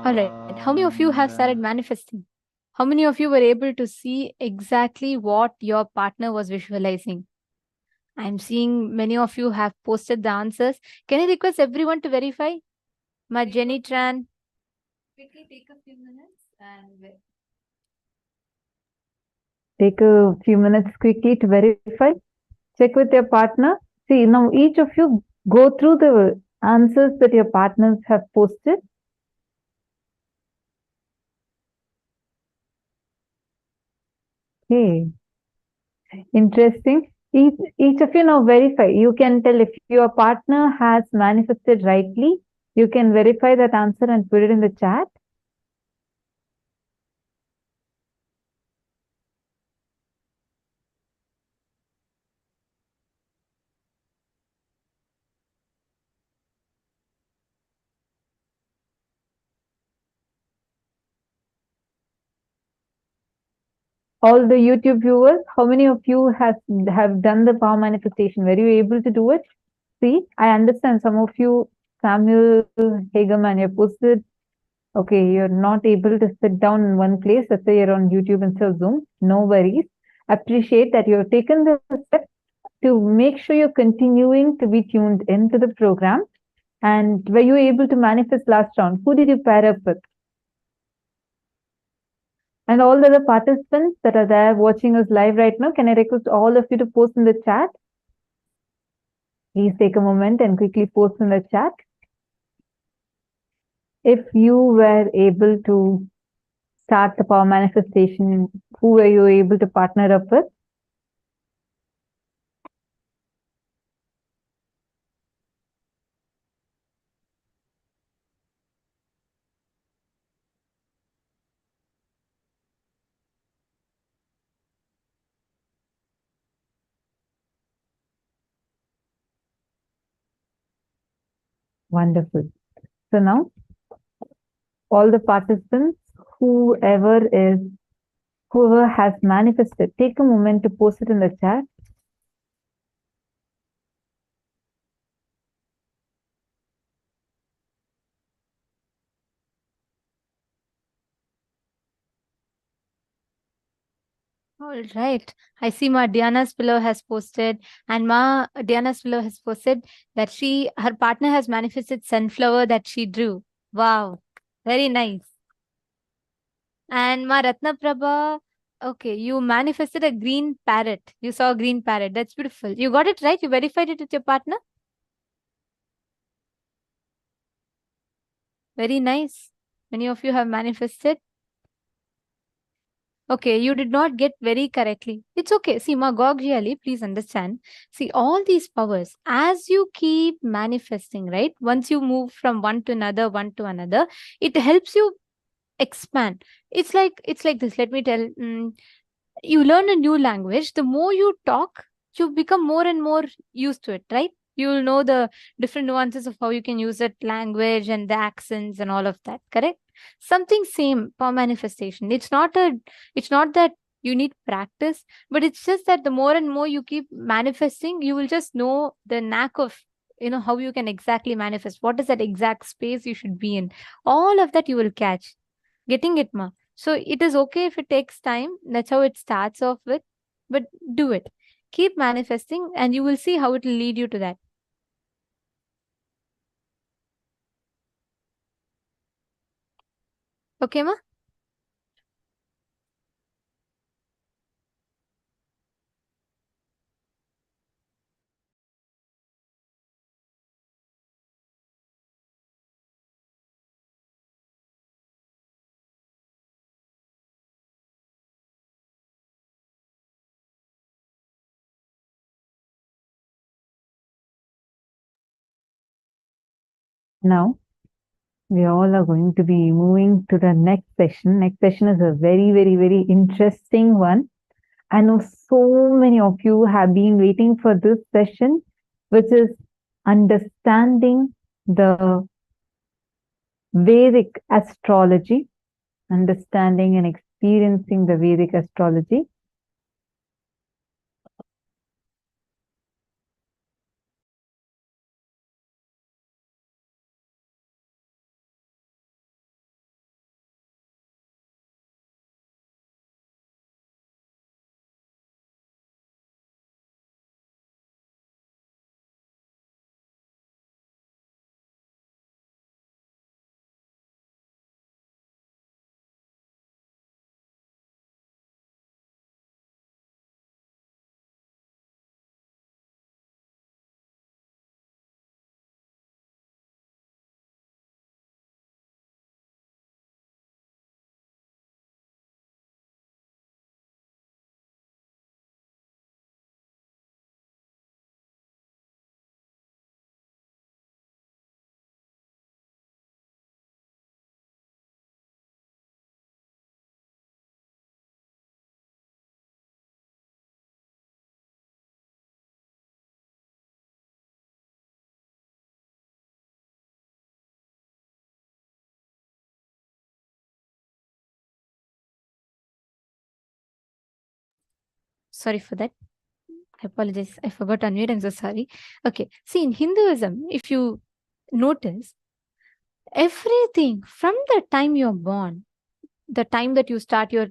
Alright, how many of you have started manifesting? How many of you were able to see exactly what your partner was visualizing? I'm seeing many of you have posted the answers. Can I request everyone to verify? My Jenny Tran. Quickly take a few minutes and Take a few minutes quickly to verify. Check with your partner. See, now each of you go through the answers that your partners have posted. Okay. Interesting. Each of you now verify. You can tell if your partner has manifested rightly. You can verify that answer and put it in the chat. All the YouTube viewers, how many of you have done the power manifestation? Were you able to do it? See, I understand some of you, Samuel, Hageman, you posted, okay, you're not able to sit down in one place. Let's say you're on YouTube instead of Zoom. No worries. Appreciate that you have taken the step to make sure you're continuing to be tuned into the program. And were you able to manifest last round? Who did you pair up with? And all the other participants that are there watching us live right now, can I request all of you to post in the chat? Please take a moment and quickly post in the chat. If you were able to start the power manifestation, who were you able to partner up with? Wonderful. So now, all the participants, whoever has manifested, take a moment to post it in the chat. All right. I see Ma Diana's pillow has posted, and Ma Diana's pillow has posted that her partner has manifested sunflower that she drew. Wow. Very nice. And Ma Ratna Prabha, okay, you manifested a green parrot. You saw a green parrot. That's beautiful. You got it right? You verified it with your partner? Very nice. Many of you have manifested. Okay, you did not get very correctly. It's okay. See, Magogjiali, please understand. See, all these powers, as you keep manifesting, right? Once you move from one to another, it helps you expand. It's like this. Let me tell. You learn a new language. The more you talk, you become more and more used to it, right? You'll know the different nuances of how you can use that language and the accents and all of that, correct? Something same for manifestation. It's not that you need practice, but it's just that the more and more you keep manifesting, you will just know the knack of how you can exactly manifest. What is that exact space you should be in? All of that you will catch. Getting it, ma? So it is okay if it takes time. That's how it starts off with, but do it. Keep manifesting and you will see how it will lead you to that. Okay, ma? Now, we all are going to be moving to the next session. Next session is a very, very, very interesting one. I know so many of you have been waiting for this session, which is understanding the Vedic astrology, understanding and experiencing the Vedic astrology. Sorry for that. I apologize. I forgot to unmute. I'm so sorry. Okay. See, in Hinduism, if you notice, everything from the time you're born, the time that you start your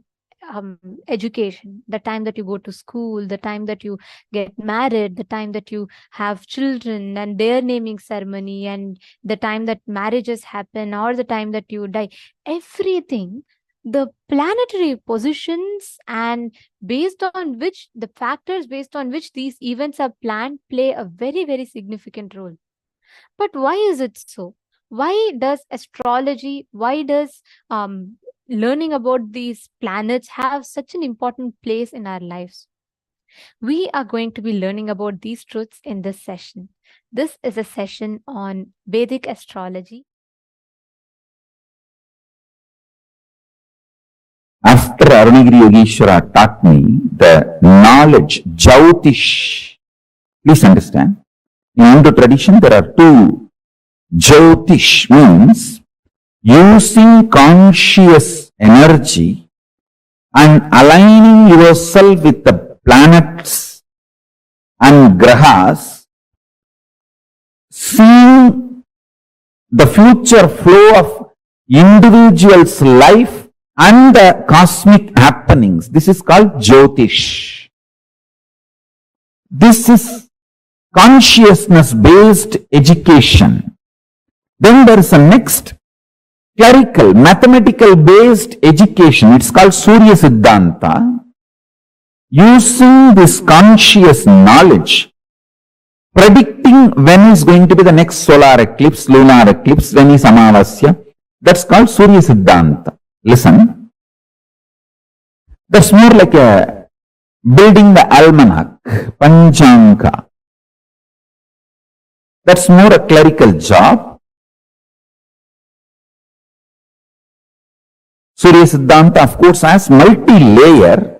education, the time that you go to school, the time that you get married, the time that you have children and their naming ceremony, and the time that marriages happen, or the time that you die, everything, the planetary positions and based on which the factors based on which these events are planned play a very, very significant role. But why is it so? Why does astrology, why does learning about these planets have such an important place in our lives? We are going to be learning about these truths in this session. This is a session on Vedic astrology. After Arunagiri Yogeshwara taught me the knowledge, Jyotish, please understand, in Hindu tradition there are two. Jyotish means using conscious energy and aligning yourself with the planets and grahas, seeing the future flow of individual's life and the cosmic happenings. This is called Jyotish. This is consciousness-based education. Then there is a next clerical, mathematical-based education. It's called Surya Siddhanta. Using this conscious knowledge, predicting when is going to be the next solar eclipse, lunar eclipse, when is Amavasya. That's called Surya Siddhanta. Listen. That's more like a building the almanac, Panchanka. That's more a clerical job. Surya Siddhanta, of course, has multi-layer.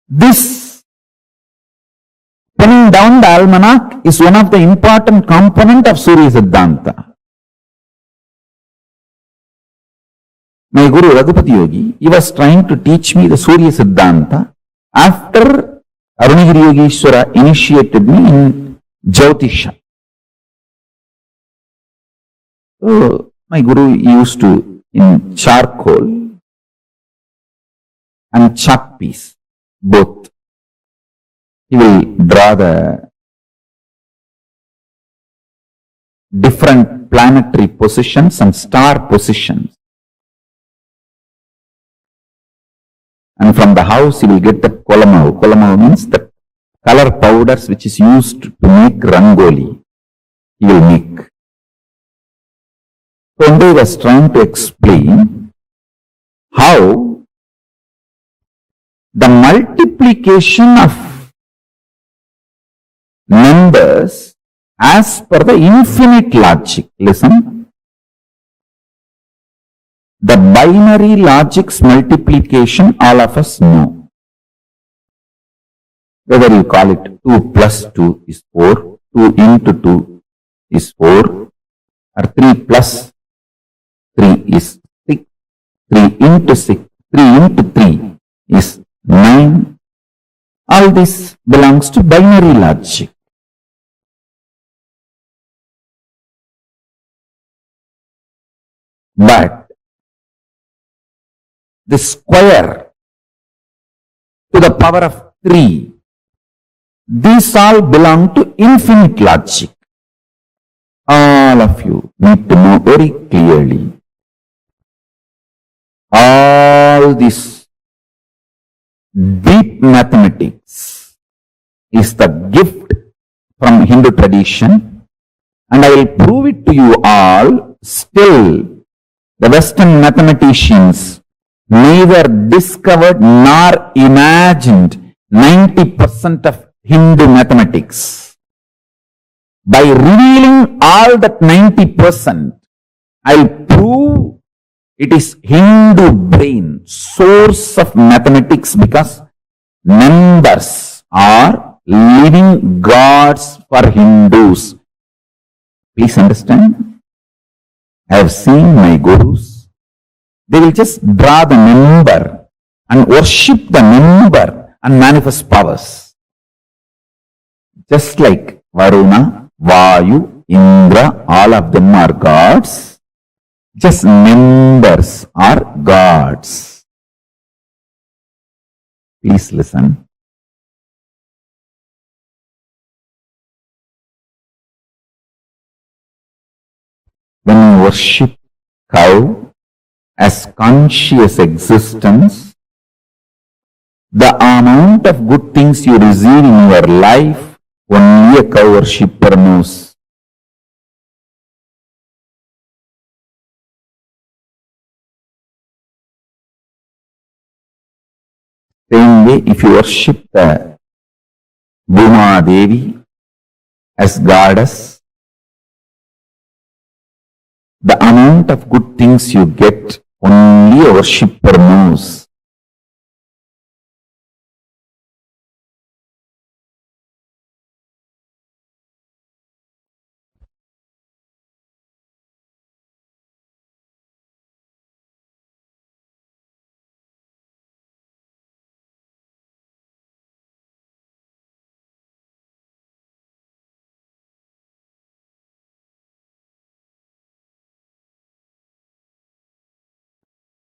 This pinning down the almanac is one of the important component of Surya Siddhanta. My Guru Raghupati Yogi, he was trying to teach me the Surya Siddhanta after Arunagiri Yogeshwara initiated me in Jyotisha. So, my Guru used to, in charcoal and chalk piece, both, he will draw the different planetary positions and star positions. And from the house, he will get the kolamavu. Kolamavu means the color powders which is used to make rangoli. He will make. So, he was trying to explain how the multiplication of numbers as per the infinite logic. Listen. The binary logic's multiplication, all of us know. Whether you call it 2 plus 2 is 4, 2 into 2 is 4, or 3 plus 3 is 6, 3 into 6, 3 into 3 is 9. All this belongs to binary logic. But the square to the power of 3, these all belong to infinite logic. All of you need to know very clearly. All this deep mathematics is the gift from Hindu tradition, and I will prove it to you all. Still, the Western mathematicians neither discovered nor imagined 90% of Hindu mathematics. By revealing all that 90%, I'll prove it is Hindu brain, source of mathematics, because numbers are living gods for Hindus. Please understand. I have seen my gurus. They will just draw the number and worship the number and manifest powers. Just like Varuna, Vayu, Indra, all of them are gods. Just numbers are gods. Please listen. When you worship cow as conscious existence, the amount of good things you receive in your life, only a cow worshipper knows. Same way, if you worship the Bhuma Devi as goddess, the amount of good things you get only a worshipper knows.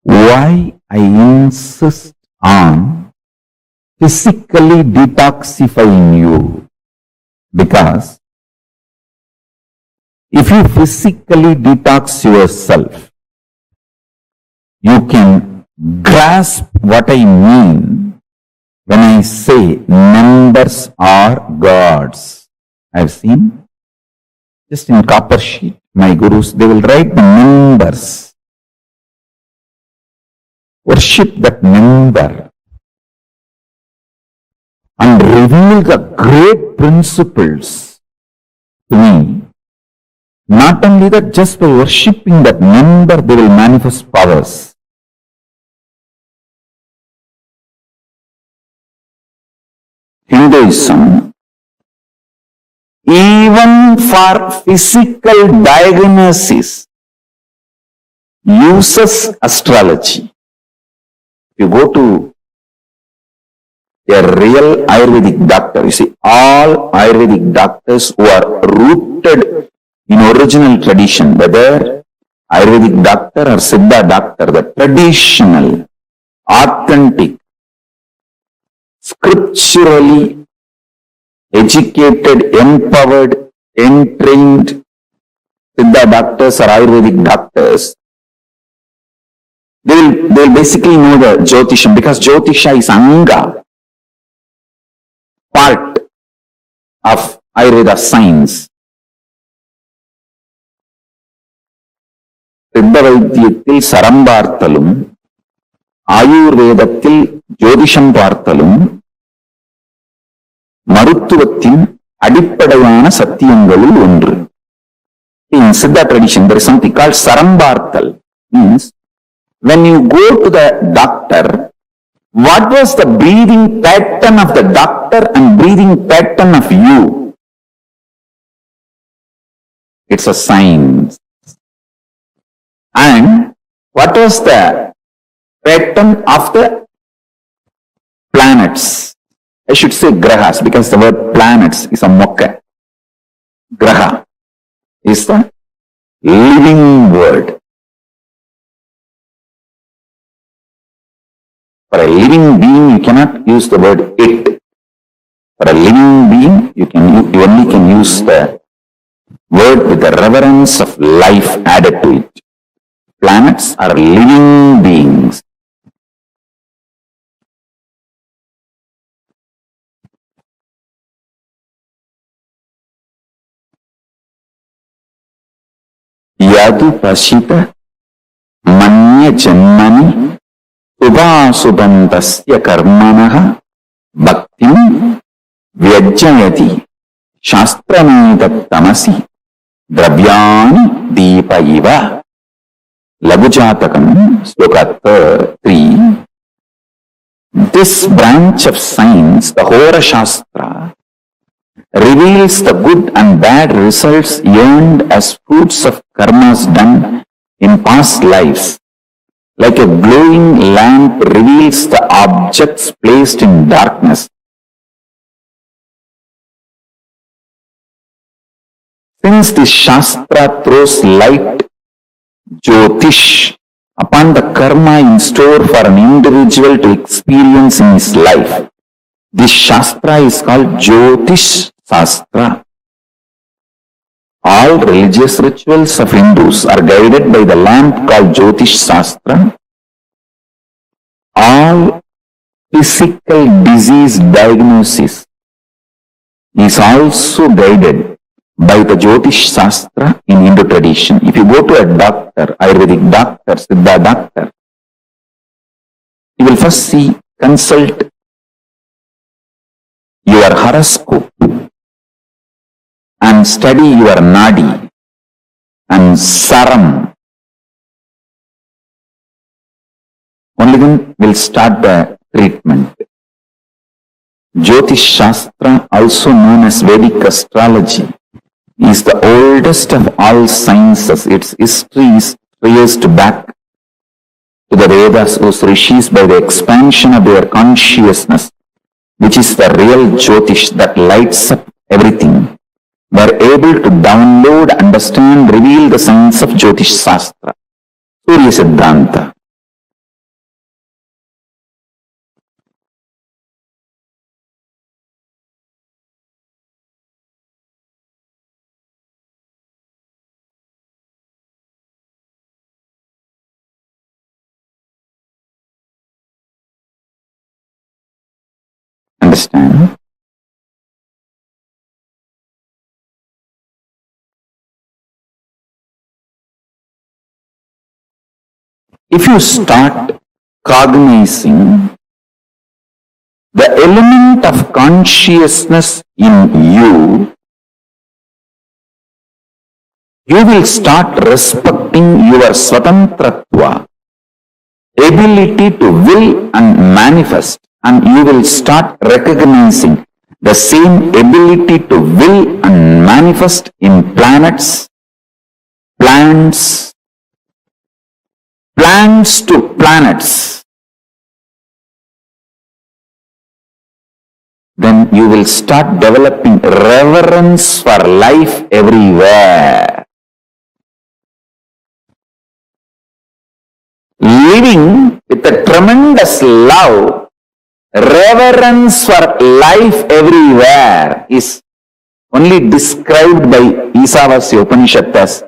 Why I insist on physically detoxifying you? Because if you physically detox yourself, you can grasp what I mean when I say numbers are gods. I've seen just in copper sheet, my gurus, they will write the numbers. Worship that number and reveal the great principles to me. Not only that, just by worshipping that number, they will manifest powers. Hinduism, even for physical diagnosis, uses astrology. If you go to a real Ayurvedic doctor, you see, all Ayurvedic doctors who are rooted in original tradition, whether Ayurvedic doctor or Siddha doctor, the traditional, authentic, scripturally educated, empowered, entrained Siddha doctors or Ayurvedic doctors, they'll basically know the Jyotisham, because Jyotisha is Anga, part of Ayurveda science. சித்த வைத்தியத்தில் சரம் பார்த்தலும் ஆயுர்வேதத்தில் ஜோதிஷம் பார்த்தலும் மருத்துவத்தின் அடிப்படையான சத்தியங்களில் ஒன்று. In Siddha tradition, there is something called saram பார்த்தல். Means when you go to the doctor, what was the breathing pattern of the doctor and breathing pattern of you? It's a science. And what was the pattern of the planets? I should say grahas, because the word planets is a mokka. Graha is the living word. For a living being, you cannot use the word it. For a living being, you only can use the word with the reverence of life added to it. Planets are living beings. Yadu pasita manya janmani subasubantasya karmanaha bhaktim vyajjayati shastranidhattamasi dravyani deepa iva. Lagujatakam, sloka 3. This branch of science, the Hora Shastra, reveals the good and bad results earned as fruits of karmas done in past lives. Like a glowing lamp reveals the objects placed in darkness. Since this Shastra throws light, Jyotish, upon the karma in store for an individual to experience in his life, this Shastra is called Jyotish Shastra. All religious rituals of Hindus are guided by the lamp called Jyotish Shastra. All physical disease diagnosis is also guided by the Jyotish Shastra in Hindu tradition. If you go to a doctor, Ayurvedic doctor, Siddha doctor, you will first consult your horoscope and study your nadi and saram, only then we'll start the treatment. Jyotish Shastra, also known as Vedic astrology, is the oldest of all sciences. Its history is traced back to the Vedas, whose rishis, by the expansion of their consciousness, which is the real Jyotish that lights up everything, were able to download, understand, reveal the science of Jyotish Shastra, Surya Siddhanta. Understand? If you start cognizing the element of consciousness in you, you will start respecting your swatantratva, ability to will and manifest, and you will start recognizing the same ability to will and manifest in planets, plants, plants to planets. Then you will start developing reverence for life everywhere. Living with a tremendous love, reverence for life everywhere is only described by Isavasya Upanishad as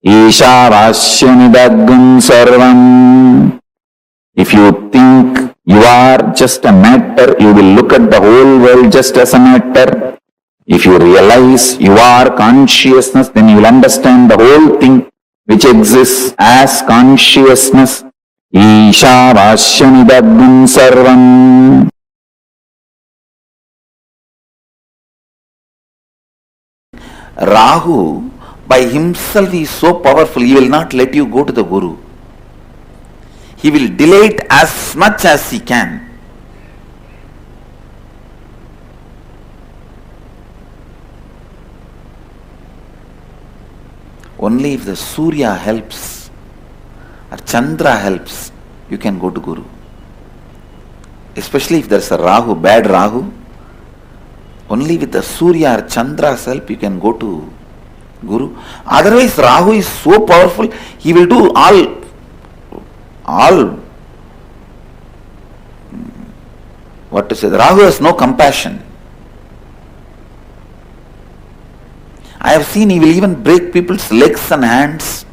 Ishavasyanidagam sarvam. If you think you are just a matter, you will look at the whole world just as a matter. If you realize you are consciousness, then you will understand the whole thing which exists as consciousness. Ishavasyanidagam sarvam. Rahu by himself is so powerful, he will not let you go to the Guru. He will delay it as much as he can. Only if the Surya helps or Chandra helps, you can go to Guru. Especially if there's a Rahu, bad Rahu, only with the Surya or Chandra's help you can go to Guru. Otherwise Rahu is so powerful, he will do all what to say, Rahu has no compassion. I have seen he will even break people's legs and hands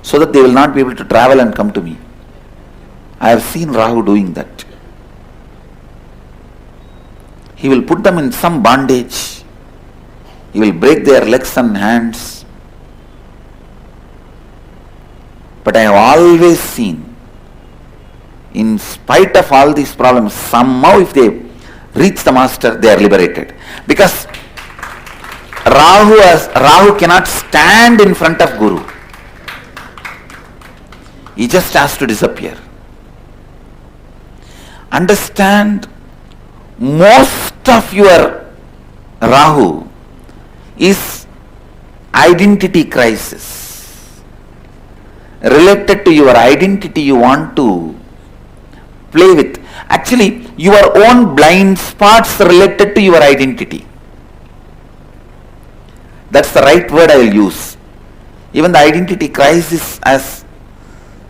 so that they will not be able to travel and come to me. I have seen Rahu doing that. He will put them in some bondage. He will break their legs and hands. But I have always seen, in spite of all these problems, somehow if they reach the master, they are liberated. Because Rahu cannot stand in front of Guru. He just has to disappear. Understand, most of your Rahu is identity crisis. Related to your identity you want to play with. Actually, your own blind spots related to your identity. That's the right word I will use. Even the identity crisis has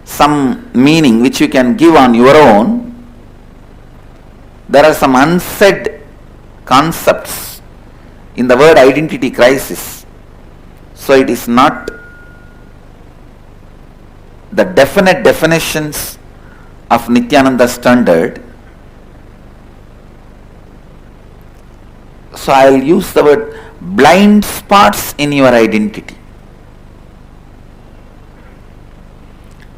some meaning which you can give on your own. There are some unsaid concepts in the word identity crisis. So it is not the definite definitions of Nithyananda standard. So I will use the word blind spots in your identity.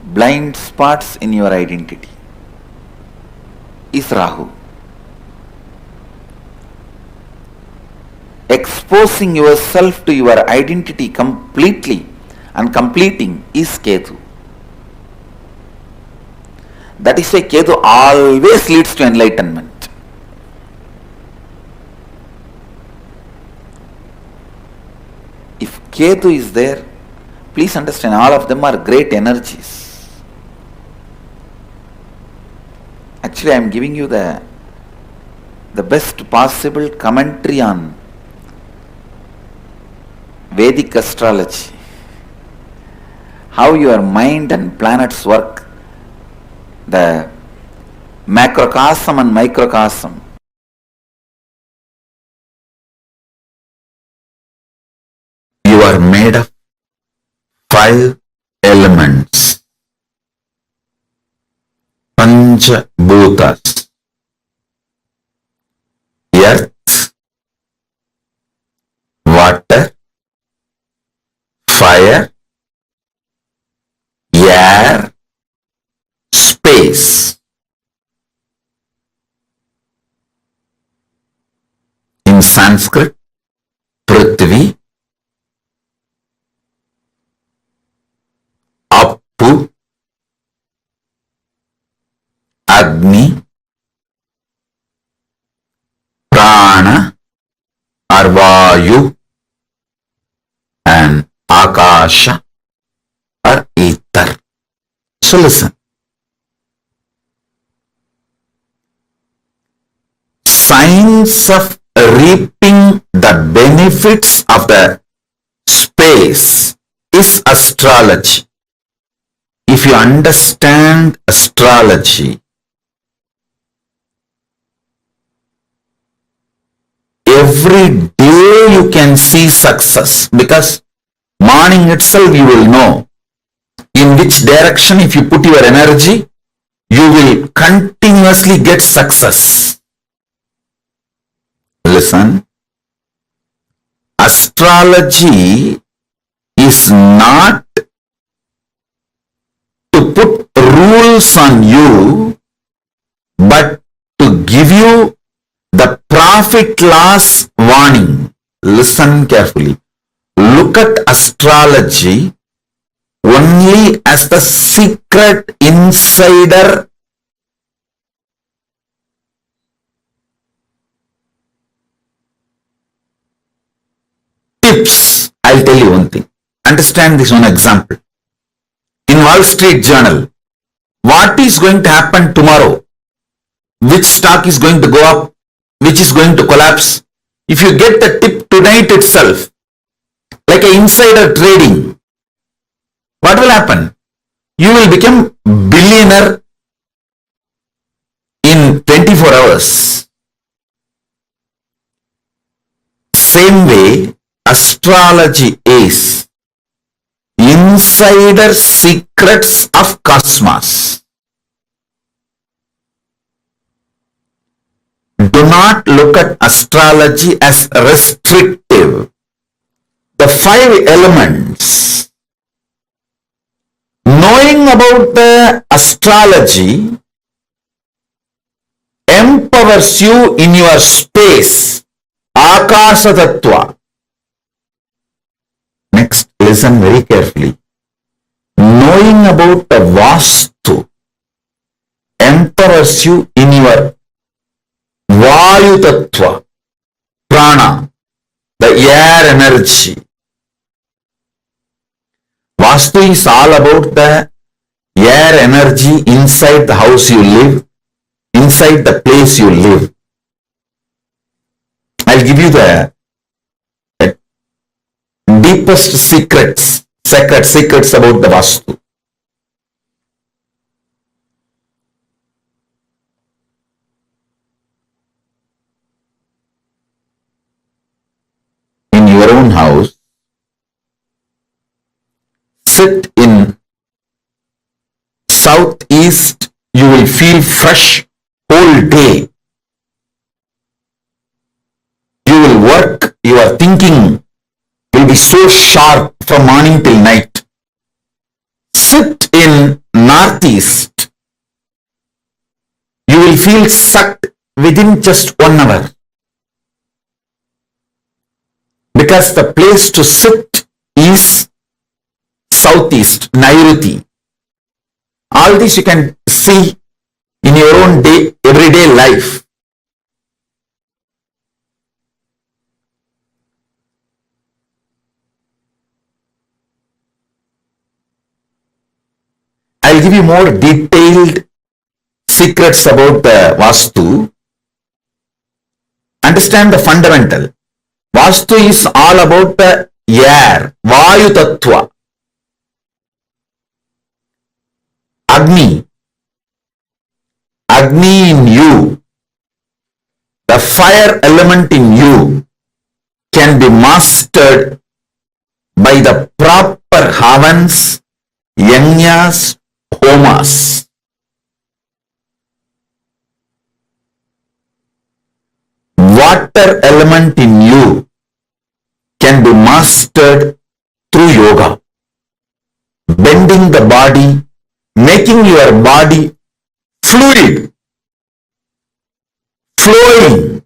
Blind spots in your identity is Rahu. exposing yourself to your identity completely and completing is Ketu. That is why Ketu always leads to enlightenment. If Ketu is there, please understand, all of them are great energies. Actually, I am giving you the best possible commentary on Vedic astrology, how your mind and planets work, the macrocosm and microcosm. You are made of 5 elements, Pancha Bhutas: earth, water, fire, air, space. In Sanskrit, Prithvi, Appu, Agni, Prana or Vayu, and Akasha or ether. So listen. Science of reaping the benefits of the space is astrology. If you understand astrology, every day you can see success, because morning itself you will know in which direction if you put your energy, you will continuously get success. Listen, astrology is not to put rules on you, but to give you the profit loss warning. Listen carefully. Look at astrology only as the secret insider tips. I'll tell you one thing. Understand this one example. In Wall Street Journal, what is going to happen tomorrow? Which stock is going to go up? Which is going to collapse? If you get the tip tonight itself, like an insider trading, what will happen? You will become billionaire in 24 hours. Same way, astrology is insider secrets of cosmos. Do not look at astrology as restrictive. The 5 elements, knowing about the astrology empowers you in your space, Akasha Tattva. Next, listen very carefully. Knowing about the Vastu empowers you in your Vayu Tattva, Prana, the air energy. Vastu is all about the air energy inside the house you live, inside the place you live. I'll give you the deepest secrets about the Vastu. In your own house, sit in southeast, you will feel fresh whole day. You will work, your thinking will be so sharp from morning till night. Sit in northeast, you will feel sucked within just 1 hour. because the place to sit is southeast, Nairuti. All this you can see in your own everyday life. I'll give you more detailed secrets about the Vastu. Understand the fundamental. Vastu is all about the air, Vayu Tattva, Agni. Agni in you, the fire element in you can be mastered by the proper havans, yajnas, homas. Water element in you can be mastered through yoga, bending the body, making your body fluid, flowing.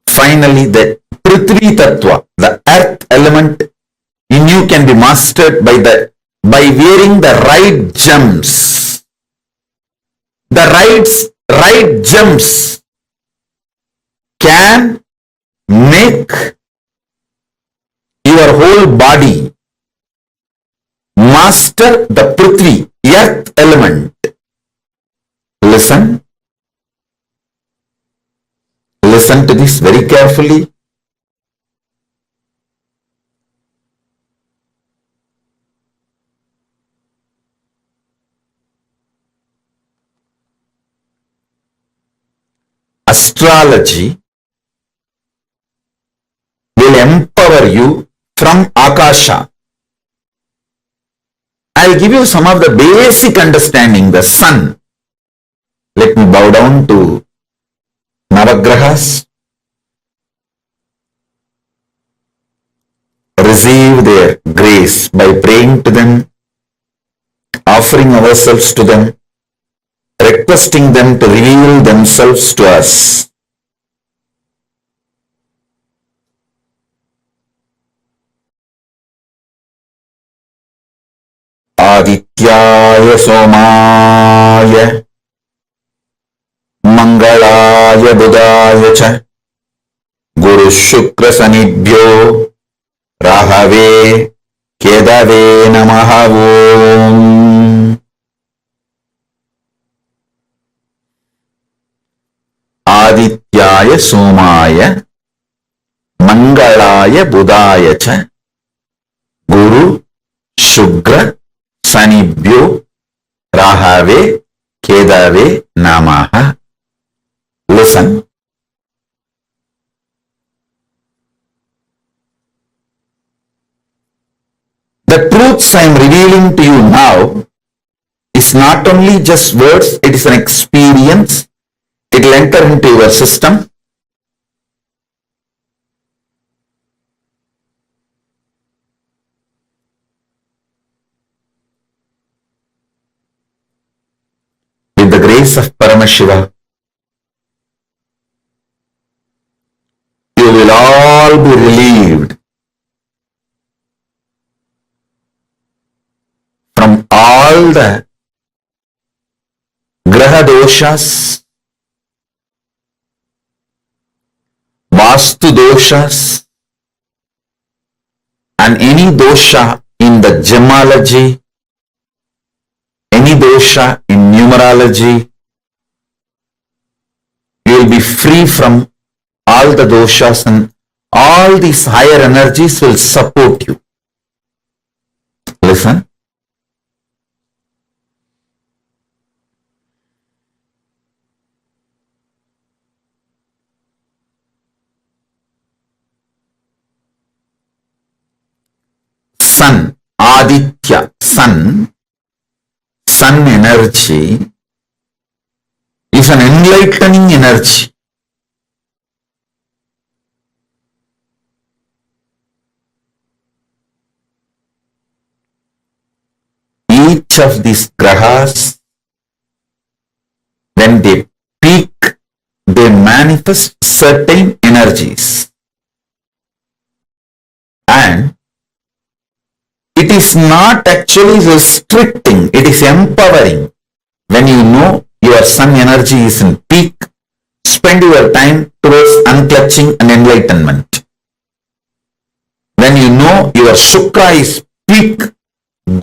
Finally, the Prithvi Tattva, the earth element in you can be mastered by wearing the right gems. The right gems can make your whole body master the Prithvi, earth element. Listen to this very carefully. Astrology will empower you from Akasha. I'll give you some of the basic understanding. The sun. Let me bow down to Navagrahas. Receive their grace by praying to them, offering ourselves to them, requesting them to reveal themselves to us. Adityaya Somaya Mangalaya Budaya Cha Guru Shukra Sanibhyo Rahave Kedave Namaha Om. Adityaya Somaya Mangalaya Budaya Cha Guru Shukra Sanibhyo Rahave Kedave Namaha. Listen. The truths I am revealing to you now is not only just words, it is an experience. It will enter into your system. With the grace of Paramashiva, you will all be relieved from all the graha doshas, vastu doshas, and any dosha in the gemology, any dosha in numerology. You will be free from all the doshas, and all these higher energies will support you. Listen. Sun, Aditya, sun energy is an enlightening energy. Each of these grahas, when they peak, they manifest certain energies. And it is not actually restricting, it is empowering. When you know your sun energy is in peak, spend your time towards unclutching and enlightenment. When you know your Shukra is peak,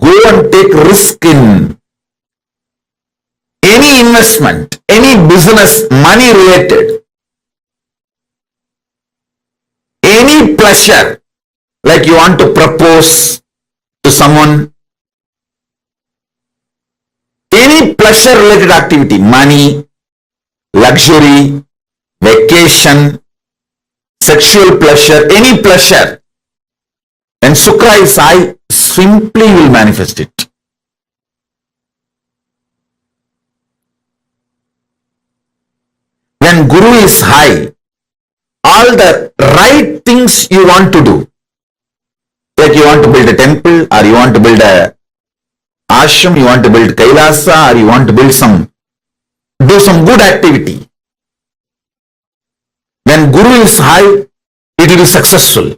go and take risk in any investment, any business, money related, any pleasure, like you want to propose to someone, any pleasure related activity, money, luxury, vacation, sexual pleasure, any pleasure. When Shukra is high, simply will manifest it. When Guru is high, all the right things you want to do, like you want to build a temple, or you want to build a ashram, you want to build Kailasa, or you want to build do some good activity. When Guru is high, it will be successful.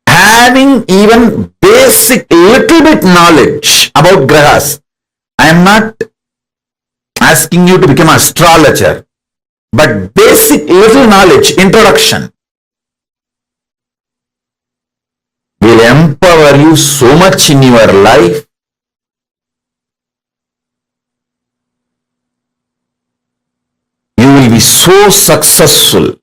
Having even basic little bit knowledge about grahas. I am not asking you to become an astrologer, but basic little knowledge, introduction, will empower you so much in your life. You will be so successful.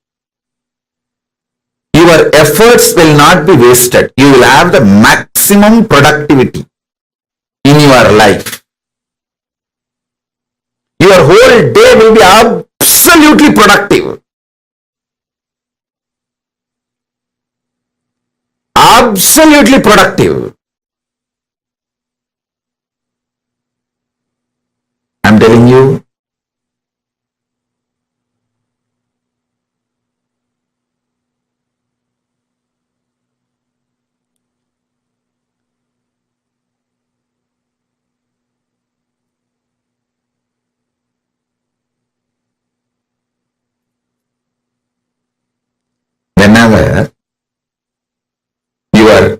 Your efforts will not be wasted. You will have the maximum productivity in your life. Your whole day will be absolutely productive. Absolutely productive. I'm telling you, whenever your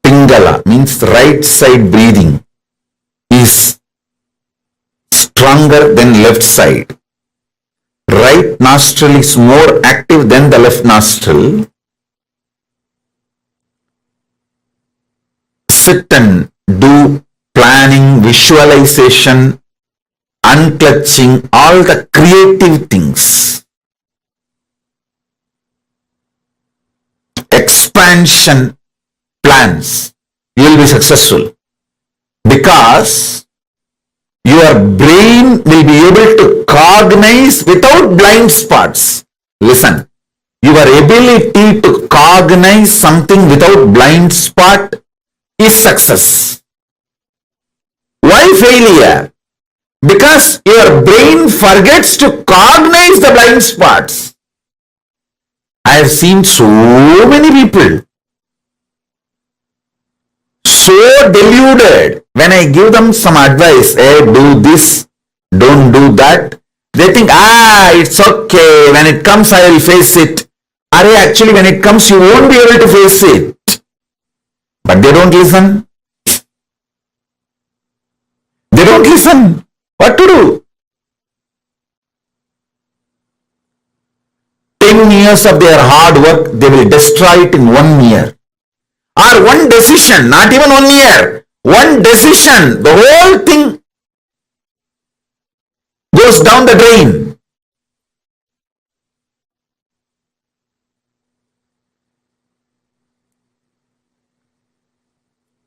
Pingala, means right side breathing, is stronger than left side, right nostril is more active than the left nostril, sit and do planning, visualization, unclutching, all the creative things, expansion plans, you will be successful, because your brain will be able to cognize without blind spots. Listen, your ability to cognize something without blind spot is success. Why failure? Because your brain forgets to cognize the blind spots. I have seen so many people so deluded. When I give them some advice, hey, do this, don't do that, they think, it's okay, when it comes I will face it. Actually when it comes you won't be able to face it. But they don't listen. They don't listen. What to do? 10 years of their hard work, they will destroy it in 1 year. Or one decision, not even 1 year. One decision, the whole thing goes down the drain.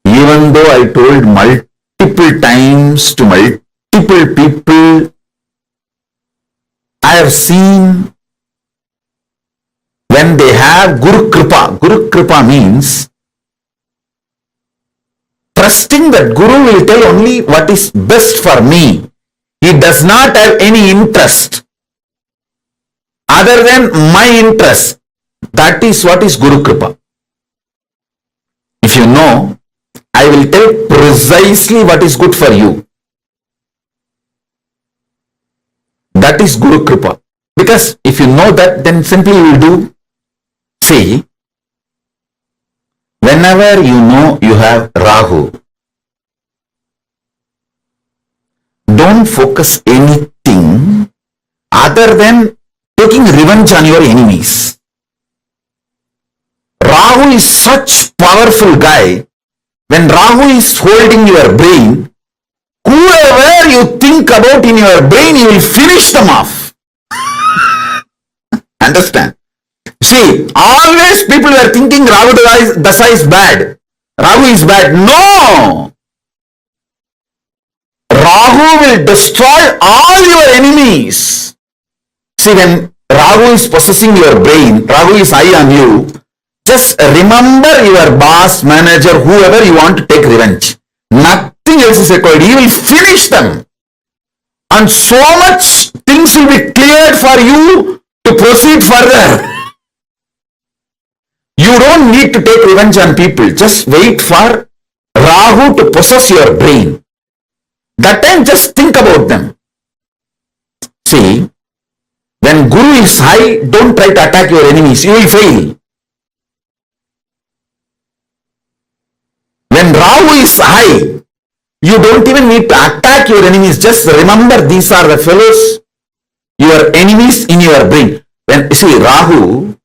Even though I told multiple times to multiple people, I have seen when they have Guru Kripa. Guru Kripa means trusting that Guru will tell only what is best for me. He does not have any interest other than my interest. That is what is Guru Kripa. If you know, I will tell precisely what is good for you. That is Guru Kripa. Because if you know that, then simply you will do. See, whenever you know you have Rahu, don't focus anything other than taking revenge on your enemies. Rahu is such powerful guy. When Rahu is holding your brain, whoever you think about in your brain, you will finish them off. Understand? See, always people were thinking Rahu Dasa is bad. Rahu is bad. No! Rahu will destroy all your enemies. See, when Rahu is possessing your brain, Rahu is high on you, just remember your boss, manager, whoever you want to take revenge. Nothing else is required. He will finish them. And so much things will be cleared for you to proceed further. You don't need to take revenge on people. Just wait for Rahu to possess your brain. That time just think about them. See, when Guru is high, don't try to attack your enemies. You will fail. When Rahu is high, you don't even need to attack your enemies. Just remember these are the fellows, your enemies in your brain. When see Rahu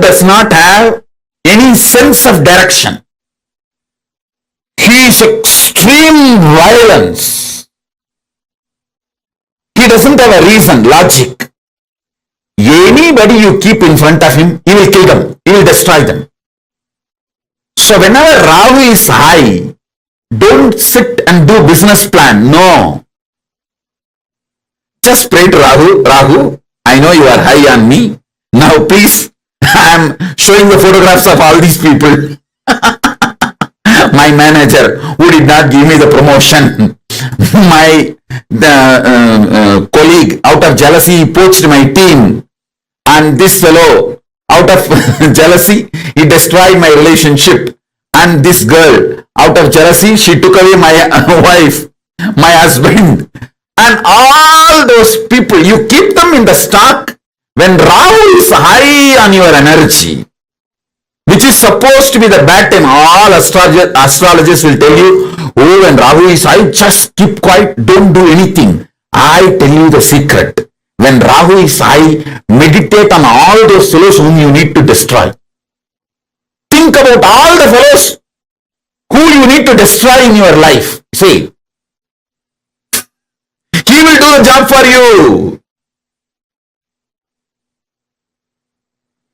does not have any sense of direction. He is extreme violence. He doesn't have a reason, logic. Anybody you keep in front of him, he will kill them. He will destroy them. So whenever Rahu is high, don't sit and do business plan. No. Just pray to Rahu. Rahu, I know you are high on me. Now please, I am showing the photographs of all these people. My manager who did not give me the promotion. My colleague out of jealousy poached my team. And this fellow out of jealousy, he destroyed my relationship. And this girl, out of jealousy, she took away my wife, my husband. And all those people, you keep them in the stock when Rahu is high on your energy, which is supposed to be the bad time. All astrologers will tell you, oh, when Rahu is high, just keep quiet, don't do anything. I tell you the secret. When Rahu is high, meditate on all those fellows whom you need to destroy. Think about all the fellows who you need to destroy in your life. See, he will do the job for you.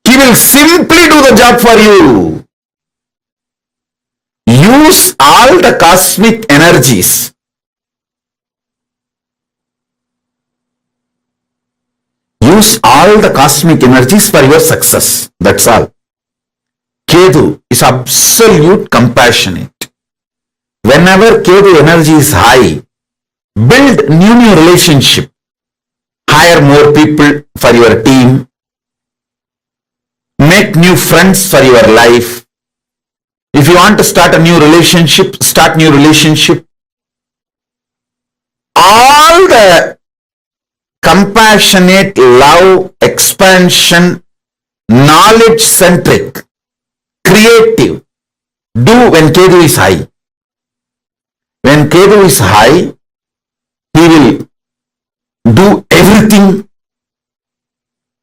He will simply do the job for you. Use all the cosmic energies. Use all the cosmic energies for your success. That's all. Ketu is absolute compassionate. Whenever Ketu energy is high, build new relationship. Hire more people for your team. Make new friends for your life. If you want to start a new relationship, start new relationship. All the compassionate, love, expansion, knowledge-centric, creative, do when Ketu is high. When Ketu is high, he will do everything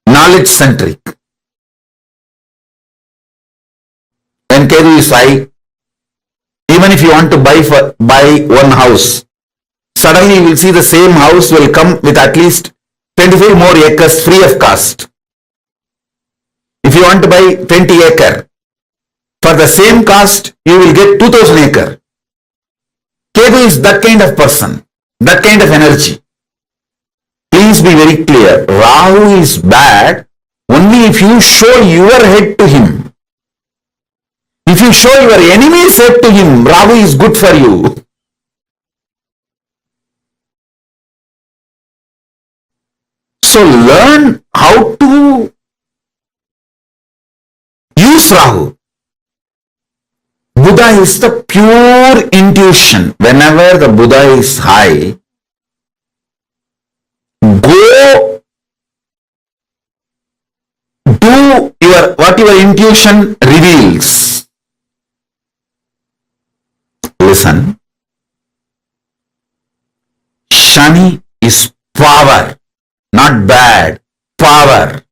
knowledge-centric. When Ketu is high, even if you want to buy one house, suddenly you will see the same house will come with at least 25 more acres free of cost. If you want to buy 20 acre, for the same cost, you will get 2000 acre. Ketu is that kind of person, that kind of energy. Please be very clear. Rahu is bad only if you show your head to him. If you show your enemy's head to him, Rahu is good for you. So learn how to Rahu. Buddha is the pure intuition. Whenever the Buddha is high, go do what your intuition reveals. Listen. Shani is power, not bad, power.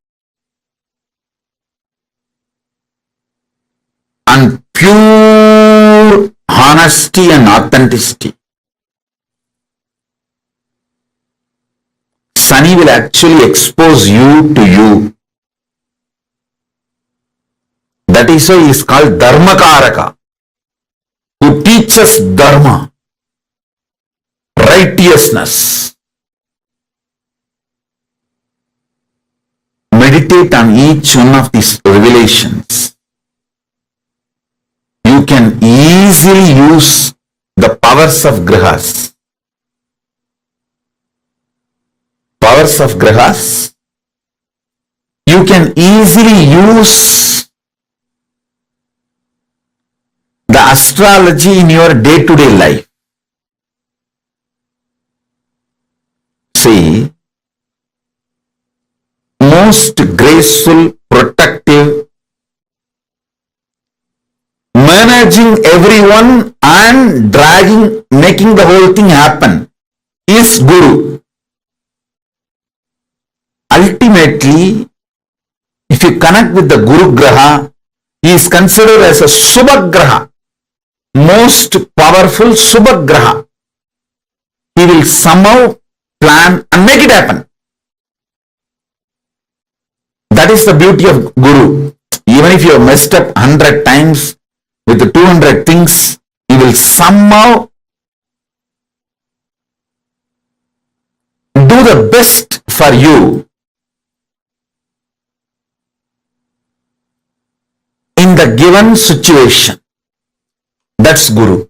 And pure honesty and authenticity. Sunny will actually expose you to you. That is why he is called Dharmakaraka, who teaches Dharma, righteousness. Meditate on each one of these revelations. You can easily use the powers of grihas. Powers of grihas. You can easily use the astrology in your day-to-day life. See, most graceful, protective, managing everyone and making the whole thing happen is Guru. Ultimately, if you connect with the Guru Graha, he is considered as a Subhagraha, most powerful Subhagraha. He will somehow plan and make it happen. That is the beauty of Guru. Even if you have messed up 100 times with the 200 things, he will somehow do the best for you in the given situation. That's Guru.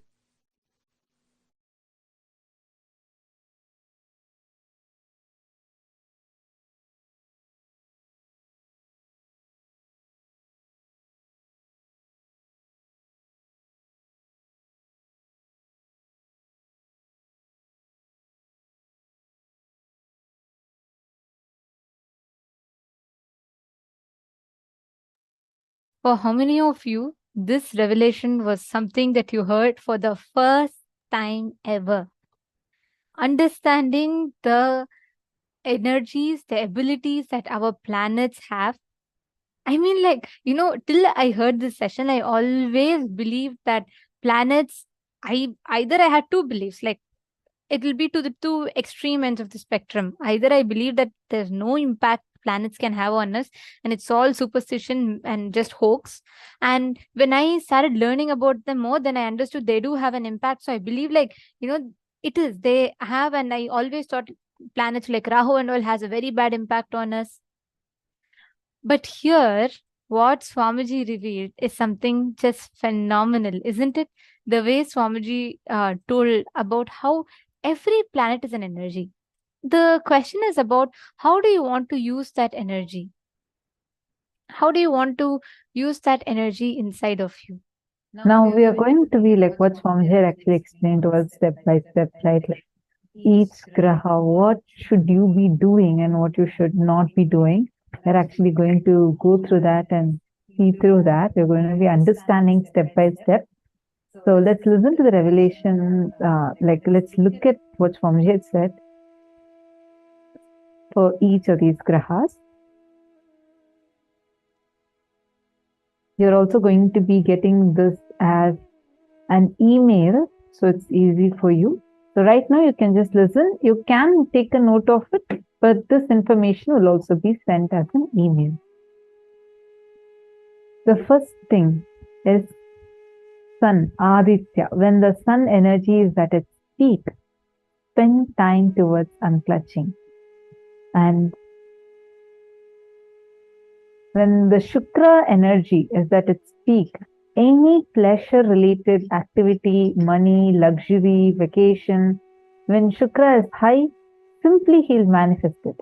For how many of you, this revelation was something that you heard for the first time ever? Understanding the energies, the abilities that our planets have. I mean, like, till I heard this session, I always believed that planets, I had two beliefs, like, it will be to the two extreme ends of the spectrum. Either I believe that there's no impact planets can have on us and it's all superstition and just hoax. And when I started learning about them more, then I understood they do have an impact. So I believe, like, it is, they have, and I always thought planets like Rahu and all has a very bad impact on us. But here, what Swamiji revealed is something just phenomenal, isn't it? The way Swamiji told about how every planet is an energy. The question is about how do you want to use that energy? How do you want to use that energy inside of you? Now we are going to be like what Swamiji had actually explained to us step by step, right? Like each graha, what should you be doing and what you should not be doing. We're actually going to go through that and see through that. We're going to be understanding step by step. So let's listen to the revelation. Let's look at what Swamiji had said for each of these grahas. You're also going to be getting this as an email, so it's easy for you. So right now you can just listen. You can take a note of it, but this information will also be sent as an email. The first thing is sun, Aditya. When the sun energy is at its peak, spend time towards unclutching. And when the Shukra energy is at its peak, any pleasure-related activity, money, luxury, vacation, when Shukra is high, simply he'll manifest it.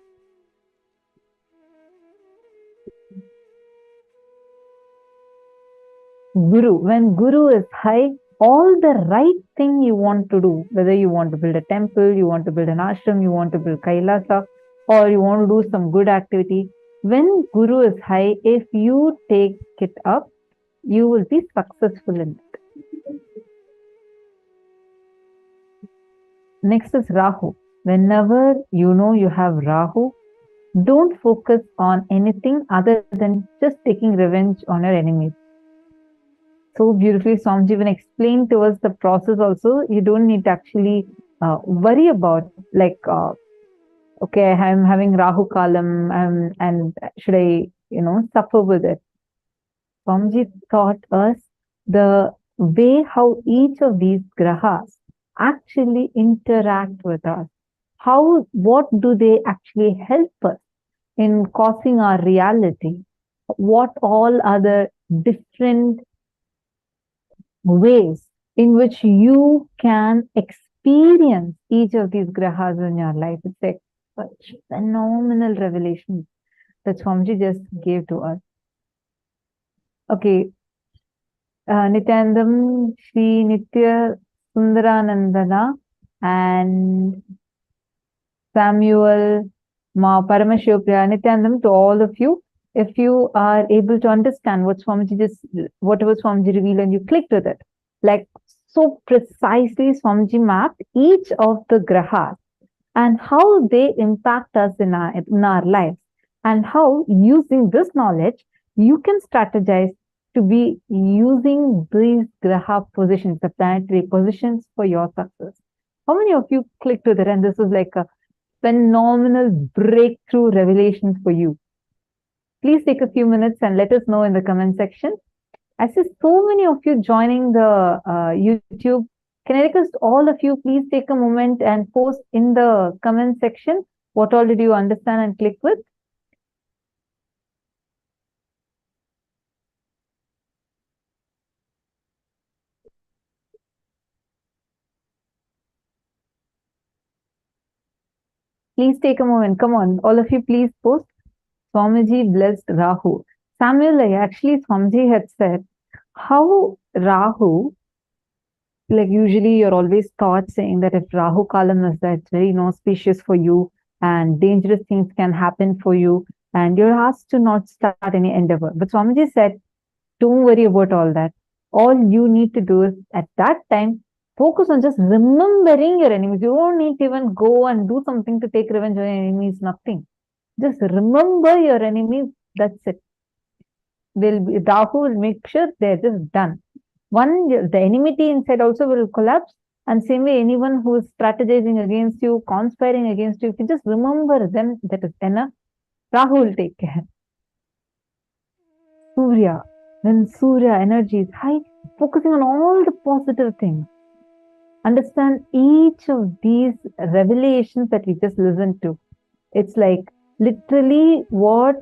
Guru. When Guru is high, all the right thing you want to do, whether you want to build a temple, you want to build an ashram, you want to build Kailasa, or you want to do some good activity, when Guru is high, if you take it up, you will be successful in it. Next is Rahu. Whenever you know you have Rahu, don't focus on anything other than just taking revenge on your enemies. So beautifully, Swamiji even explained to us the process also. You don't need to actually worry about, like, okay, I'm having Rahu Kalam, and should I, suffer with it? Swamiji taught us the way how each of these grahas actually interact with us. What do they actually help us in causing our reality? What all other different ways in which you can experience each of these grahas in your life? It's like such phenomenal revelation that Swamiji just gave to us. Okay, Nithyanandam, Shri Nitya Sundaranandana, and Samuel, Ma Paramashivoham, Nithyanandam, to all of you. If you are able to understand whatever Swamiji revealed, and you clicked with it, like so precisely Swamiji mapped each of the grahas and how they impact us in our lives, and how using this knowledge you can strategize to be using these graha positions, the planetary positions, for your success. How many of you clicked with it and this is like a phenomenal breakthrough revelation for you? Please take a few minutes and let us know in the comment section. I see so many of you joining the YouTube. Can I request all of you, please take a moment and post in the comment section what all did you understand and click with? Please take a moment. Come on, all of you, please post. Swamiji blessed Rahu. Samuel, actually, Swamiji had said how Rahu, like usually you're always taught saying that if Rahu Kalam is that, it's very inauspicious for you and dangerous things can happen for you and you're asked to not start any endeavor. But Swamiji said, don't worry about all that. All you need to do is at that time, focus on just remembering your enemies. You don't need to even go and do something to take revenge on your enemies, nothing. Just remember your enemies, that's it. Rahu will make sure they're just done. The enmity inside also will collapse, and same way anyone who is strategizing against you, conspiring against you, if you just remember them, that is enough. Rahu will take care. Surya, when Surya energy is high, focusing on all the positive things. Understand each of these revelations that we just listened to. It's like literally what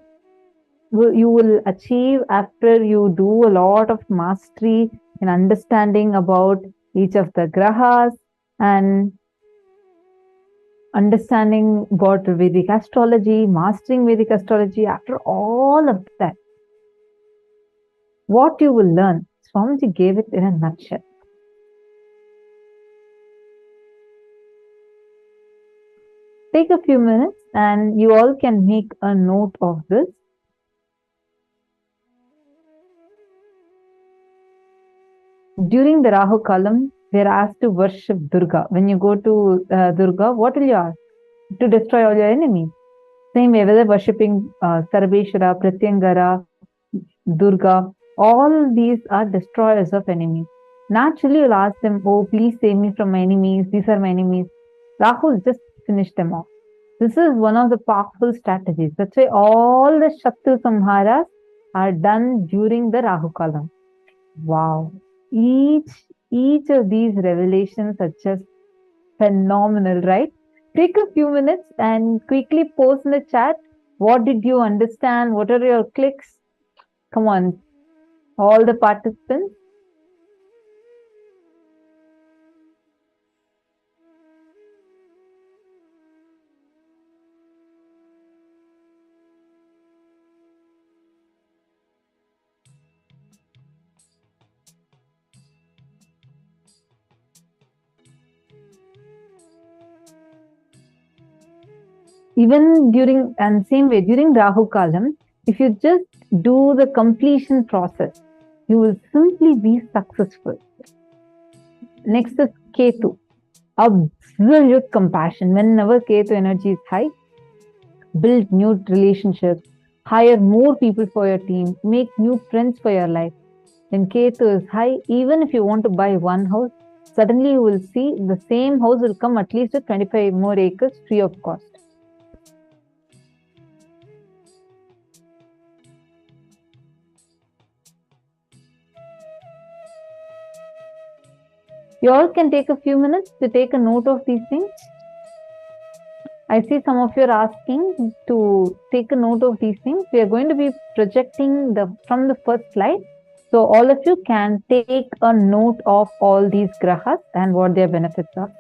you will achieve after you do a lot of mastery in understanding about each of the grahas and understanding about Vedic astrology, mastering Vedic astrology. After all of that, what you will learn, Swamiji gave it in a nutshell. Take a few minutes and you all can make a note of this. During the Rahu Kalam, we are asked to worship Durga. When you go to Durga, what will you ask? To destroy all your enemies. Same way, whether worshipping Sarveshwara, Pratyangara, Durga, all these are destroyers of enemies. Naturally, you'll ask them, oh, please save me from my enemies. These are my enemies. Rahul just finished them off. This is one of the powerful strategies. That's why all the Shatru Samharas are done during the Rahu Kalam. Wow. Each of these revelations are just phenomenal, right? Take a few minutes and quickly post in the chat. What did you understand? What are your clicks? Come on, all the participants. Even during, and same way, during Rahu Kalam, if you just do the completion process, you will simply be successful. Next is Ketu, absolute compassion. Whenever Ketu energy is high, build new relationships, hire more people for your team, make new friends for your life. When Ketu is high, even if you want to buy one house, suddenly you will see the same house will come at least with 25 more acres free of cost. You all can take a few minutes to take a note of these things. I see some of you are asking to take a note of these things. We are going to be projecting from the first slide. So all of you can take a note of all these grahas and what their benefits are.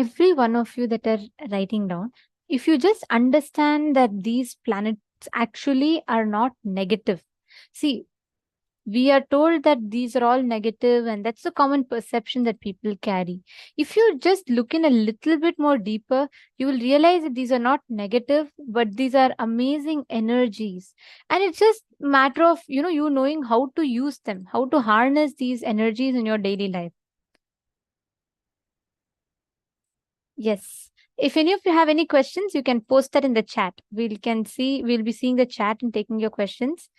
every one of you that are writing down, if you just understand that these planets actually are not negative. See, we are told that these are all negative, and that's the common perception that people carry. If you just look in a little bit more deeper, you will realize that these are not negative, but these are amazing energies. And it's just matter of, you knowing how to use them, how to harness these energies in your daily life. Yes. If any of you have any questions, you can post that in the chat. We'll be seeing the chat and taking your questions.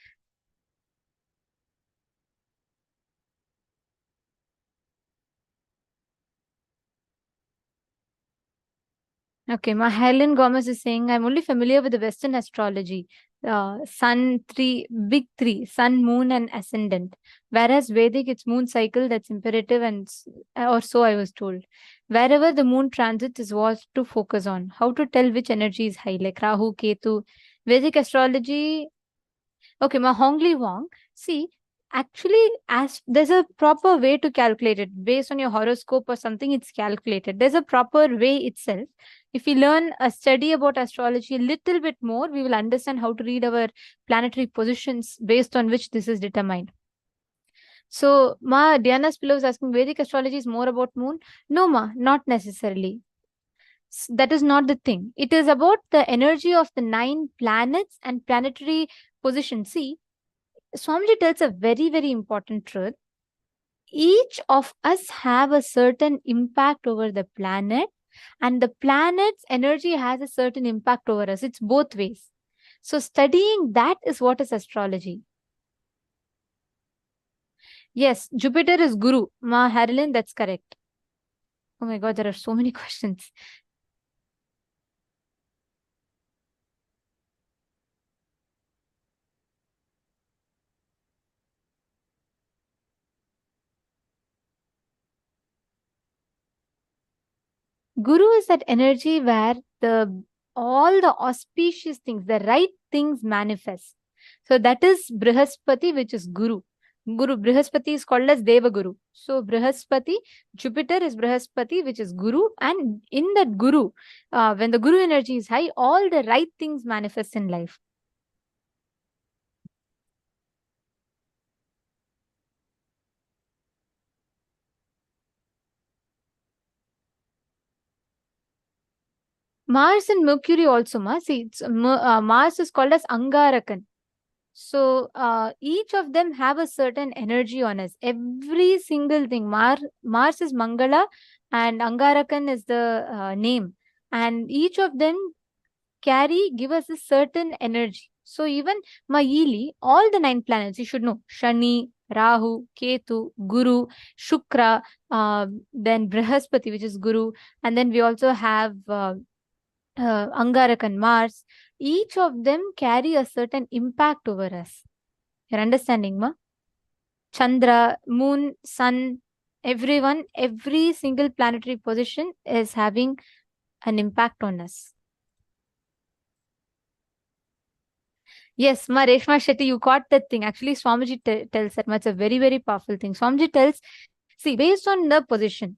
Okay, my Helen Gomez is saying, I'm only familiar with the Western astrology. Sun big three, sun, moon, and ascendant. Whereas Vedic, it's moon cycle that's imperative, or so I was told. Wherever the moon transits is what to focus on. How to tell which energy is high, like Rahu, Ketu. Vedic astrology. Okay, ma Hongli Wong. See, actually, as there's a proper way to calculate it based on your horoscope or something. It's calculated. There's a proper way itself. If we learn a study about astrology a little bit more, we will understand how to read our planetary positions based on which this is determined. So, ma Diana's pillow is asking, Vedic astrology is more about moon? No, ma, not necessarily. That is not the thing. It is about the energy of the 9 planets and planetary position. See, Swamiji tells a very, very important truth. Each of us have a certain impact over the planet, and the planet's energy has a certain impact over us. It's both ways. So studying that is what is astrology. Yes, Jupiter is Guru. Ma Harlan, that's correct. Oh my God, there are so many questions. Guru is that energy where all the auspicious things, the right things manifest. So that is Brihaspati, which is Guru. Brihaspati is called as Deva Guru. So Brihaspati, Jupiter is Brihaspati, which is Guru. And in that Guru, when the Guru energy is high, all the right things manifest in life. Mars and Mercury also, see, Mars is called as Angarakan. So each of them have a certain energy on us. Every single thing. Mars is Mangala and Angarakan is the name. And each of them give us a certain energy. So even Maili, all the 9 planets, you should know. Shani, Rahu, Ketu, Guru, Shukra, then Brihaspati, which is Guru. And then we also have Angarakan, Mars. Each of them carry a certain impact over us. You're understanding, ma? Chandra, Moon, Sun, everyone, every single planetary position is having an impact on us. Yes, ma Reshma Shetty, you caught that thing. Actually, Swamiji tells that much. A very, very powerful thing. Swamiji tells, see, based on the position,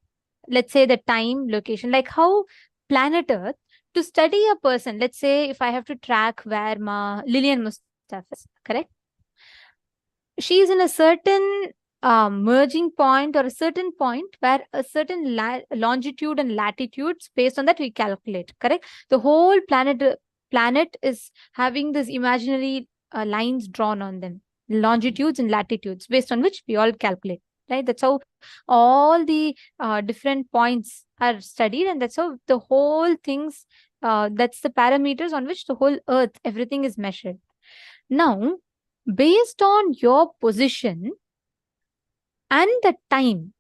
let's say the time, location, like how planet Earth, to study a person, let's say if I have to track where ma Lillian Mustafa is, correct? She is in a certain merging point or a certain point where a certain longitude and latitudes, based on that we calculate, correct? The whole planet is having this imaginary lines drawn on them, longitudes and latitudes, based on which we all calculate, right? That's how all the different points are studied, and that's how the whole things, that's the parameters on which the whole earth, everything is measured. Now, based on your position and the time,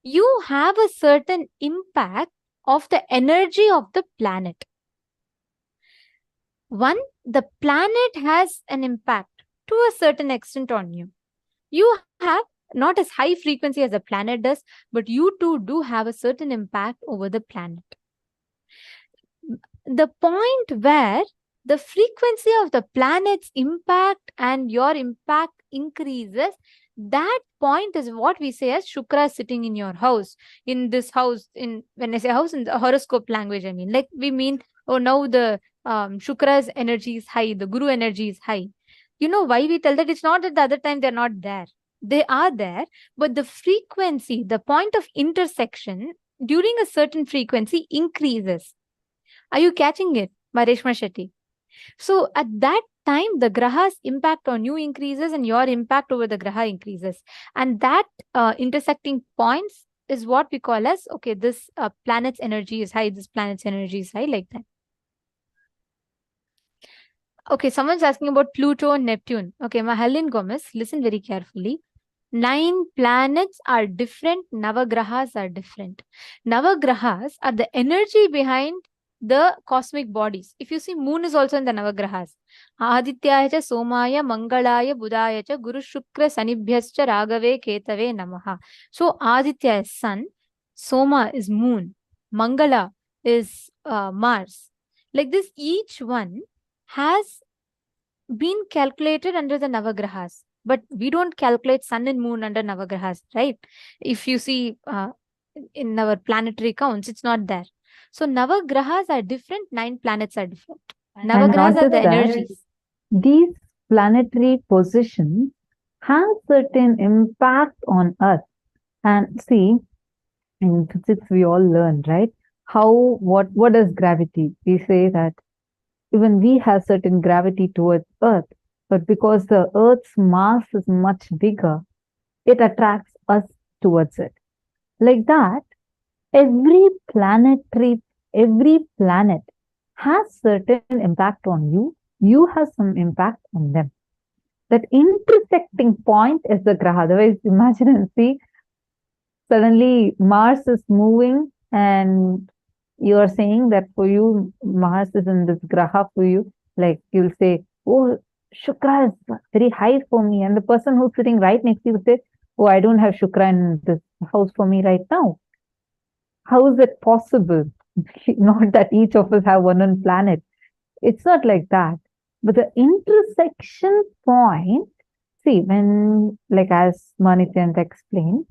you have a certain impact of the energy of the planet. One, the planet has an impact to a certain extent on you. You have not as high frequency as the planet does, but you too do have a certain impact over the planet. The point where the frequency of the planet's impact and your impact increases, that point is what we say as Shukra sitting in your house. In this house, in when I say house in the horoscope language, I mean, like we mean, oh, now the Shukra's energy is high, the Guru energy is high. You know why we tell that? It's not that the other time they're not there. They are there, but the frequency, the point of intersection during a certain frequency increases. Are you catching it, Mareshma Shetty? So at that time, the graha's impact on you increases and your impact over the graha increases. And that intersecting points is what we call as, okay, this planet's energy is high, this planet's energy is high, like that. Okay, someone's asking about Pluto and Neptune. Okay, Mahalin Gomez, listen very carefully. 9 planets are different, Navagrahas are different. Navagrahas are the energy behind the cosmic bodies. If you see, moon is also in the Navagrahas. Adityaya cha Somaya Mangalaya Budaya cha Guru Shukra Sanibhyascha Ragave Ketave Namaha. So Aditya is sun, Soma is moon, Mangala is Mars. Like this, each one has been calculated under the Navagrahas. But we don't calculate sun and moon under Navagrahas, right? If you see in our planetary counts, it's not there. So Navagrahas are different, 9 planets are different. Navagrahas are the energies. These planetary positions have certain impact on us. And see, in physics we all learn, right? What is gravity? We say that even we have certain gravity towards Earth, but because the Earth's mass is much bigger, it attracts us towards it. Like that, every planet has certain impact on you. You have some impact on them. That intersecting point is the graha. Otherwise, imagine and see, suddenly Mars is moving and you are saying that for you, Mars is in this graha for you. Like you'll say, oh, Shukra is very high for me. And the person who's sitting right next to you will say, oh, I don't have Shukra in this house for me right now. How is it possible? Not that each of us have one planet. It's not like that. But the intersection point, see, when, like as Nithyananda explained,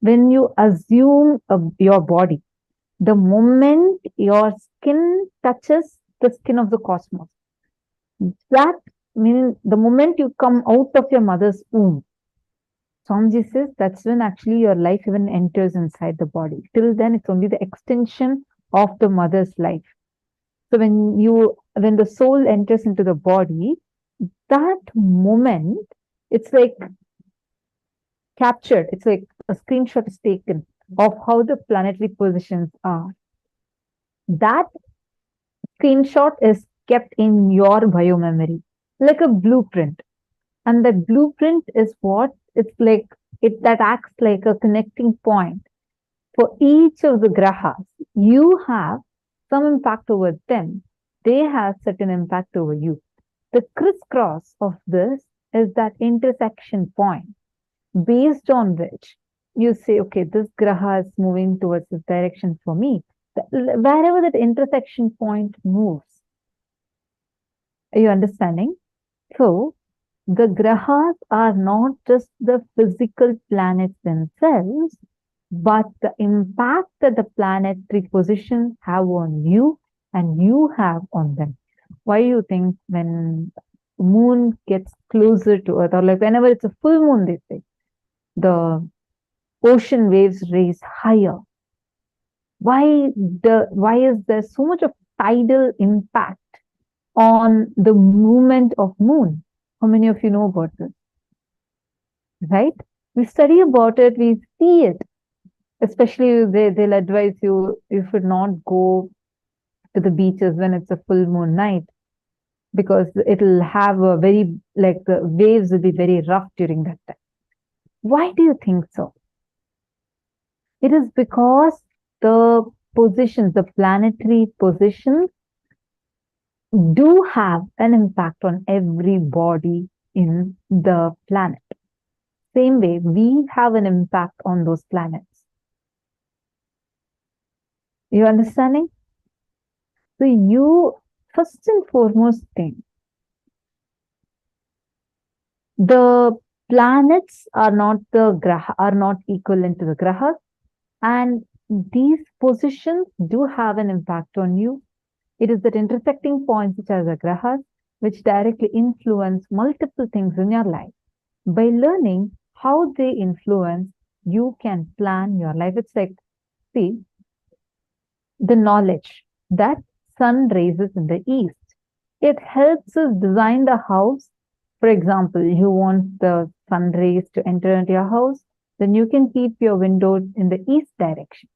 when you assume your body, the moment your skin touches the skin of the cosmos, that means the moment you come out of your mother's womb, Swamiji says that's when actually your life even enters inside the body. Till then, it's only the extension of the mother's life. So when the soul enters into the body, that moment, it's like captured. It's like a screenshot is taken of how the planetary positions are. That screenshot is kept in your biomemory, like a blueprint. And that blueprint is what? It's like, that acts like a connecting point. For each of the grahas, you have some impact over them. They have certain impact over you. The crisscross of this is that intersection point, based on which you say, okay, this graha is moving towards this direction for me. Wherever that intersection point moves. Are you understanding? So, the grahas are not just the physical planets themselves, but the impact that the planetary positions have on you and you have on them. Why do you think when the moon gets closer to Earth, or like whenever it's a full moon, they say, the ocean waves raise higher? Why is there so much of tidal impact on the movement of moon? How many of you know about this? Right? We study about it, we see it. Especially they'll advise you should not go to the beaches when it's a full moon night, because it'll have a very, like the waves will be very rough during that time. Why do you think so? It is because the positions, the planetary positions, do have an impact on every body in the planet. Same way, we have an impact on those planets. You understanding? So you, first and foremost thing, The planets are not equivalent to the grahas, and these positions do have an impact on you. It is that intersecting points which are the grahas which directly influence multiple things in your life. By learning how they influence, you can plan your life. It's like, see, the knowledge that sun raises in the east. It helps us design the house. For example, you want the sun rays to enter into your house, then you can keep your window in the east direction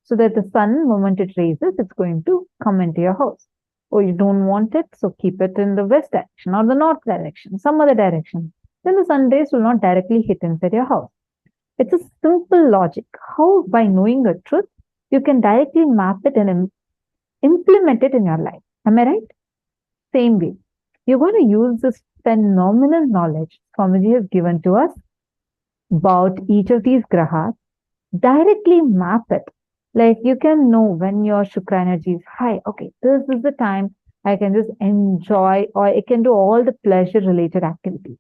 so that the sun, moment it raises, it's going to come into your house. Or you don't want it, so keep it in the west direction or the north direction, some other direction. Then the sun rays will not directly hit inside your house. It's a simple logic. How, by knowing the truth, you can directly map it and implement it in your life. Am I right? Same way, you're going to use this phenomenal knowledge Swamiji has given to us about each of these grahas, directly map it. Like you can know when your Shukra energy is high. Okay, this is the time I can just enjoy, or I can do all the pleasure related activities.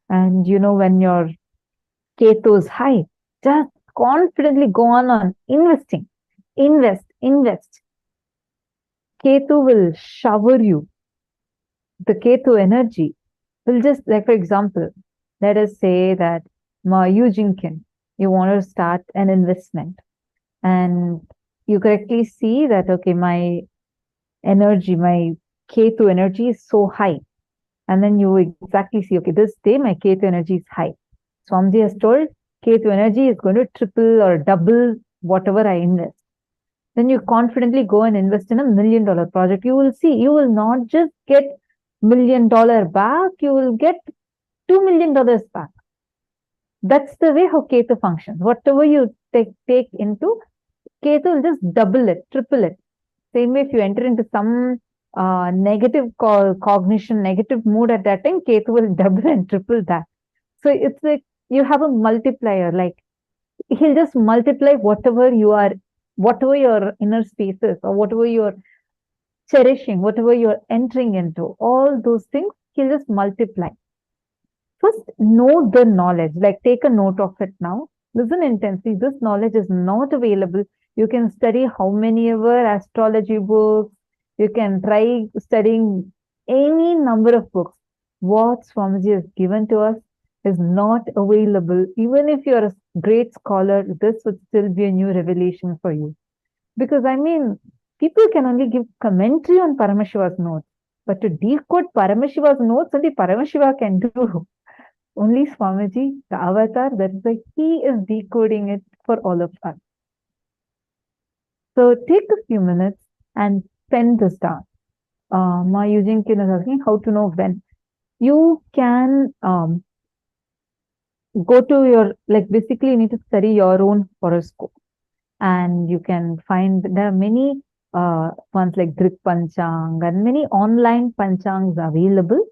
And you know, when your Ketu is high, just confidently go on investing. Invest. Ketu will shower you. The Ketu energy will just, like, for example, let us say that you Jinkin, you want to start an investment and you correctly see that, okay, my energy, my Ketu energy is so high. And then you exactly see, okay, this day my Ketu energy is high. Swamiji has told Ketu energy is going to triple or double whatever I invest. Then you confidently go and invest in $1 million project. You will see, you will not just get $1 million back, you will get $2 million back. That's the way how Ketu functions. Whatever you take into, Ketu will just double it, triple it. Same way, if you enter into some negative cognition, negative mood at that time, Ketu will double and triple that. So it's like you have a multiplier, like he'll just multiply whatever your inner space is, or whatever you're cherishing, whatever you're entering into, all those things, he'll just multiply. First, know the knowledge, like take a note of it now. Listen intensely. This knowledge is not available. You can study how many ever astrology books. You can try studying any number of books. What Swamiji has given to us is not available. Even if you're a great scholar, this would still be a new revelation for you. Because I mean, people can only give commentary on Paramashiva's notes, but to decode Paramashiva's notes, only Paramashiva can do. Only Swamiji, the avatar, that is why he is decoding it for all of us. So take a few minutes and pen this down. My using is asking how to know when. You can go to your, like basically you need to study your own horoscope. And you can find, there are many ones like Drik Panchang and many online Panchangs available.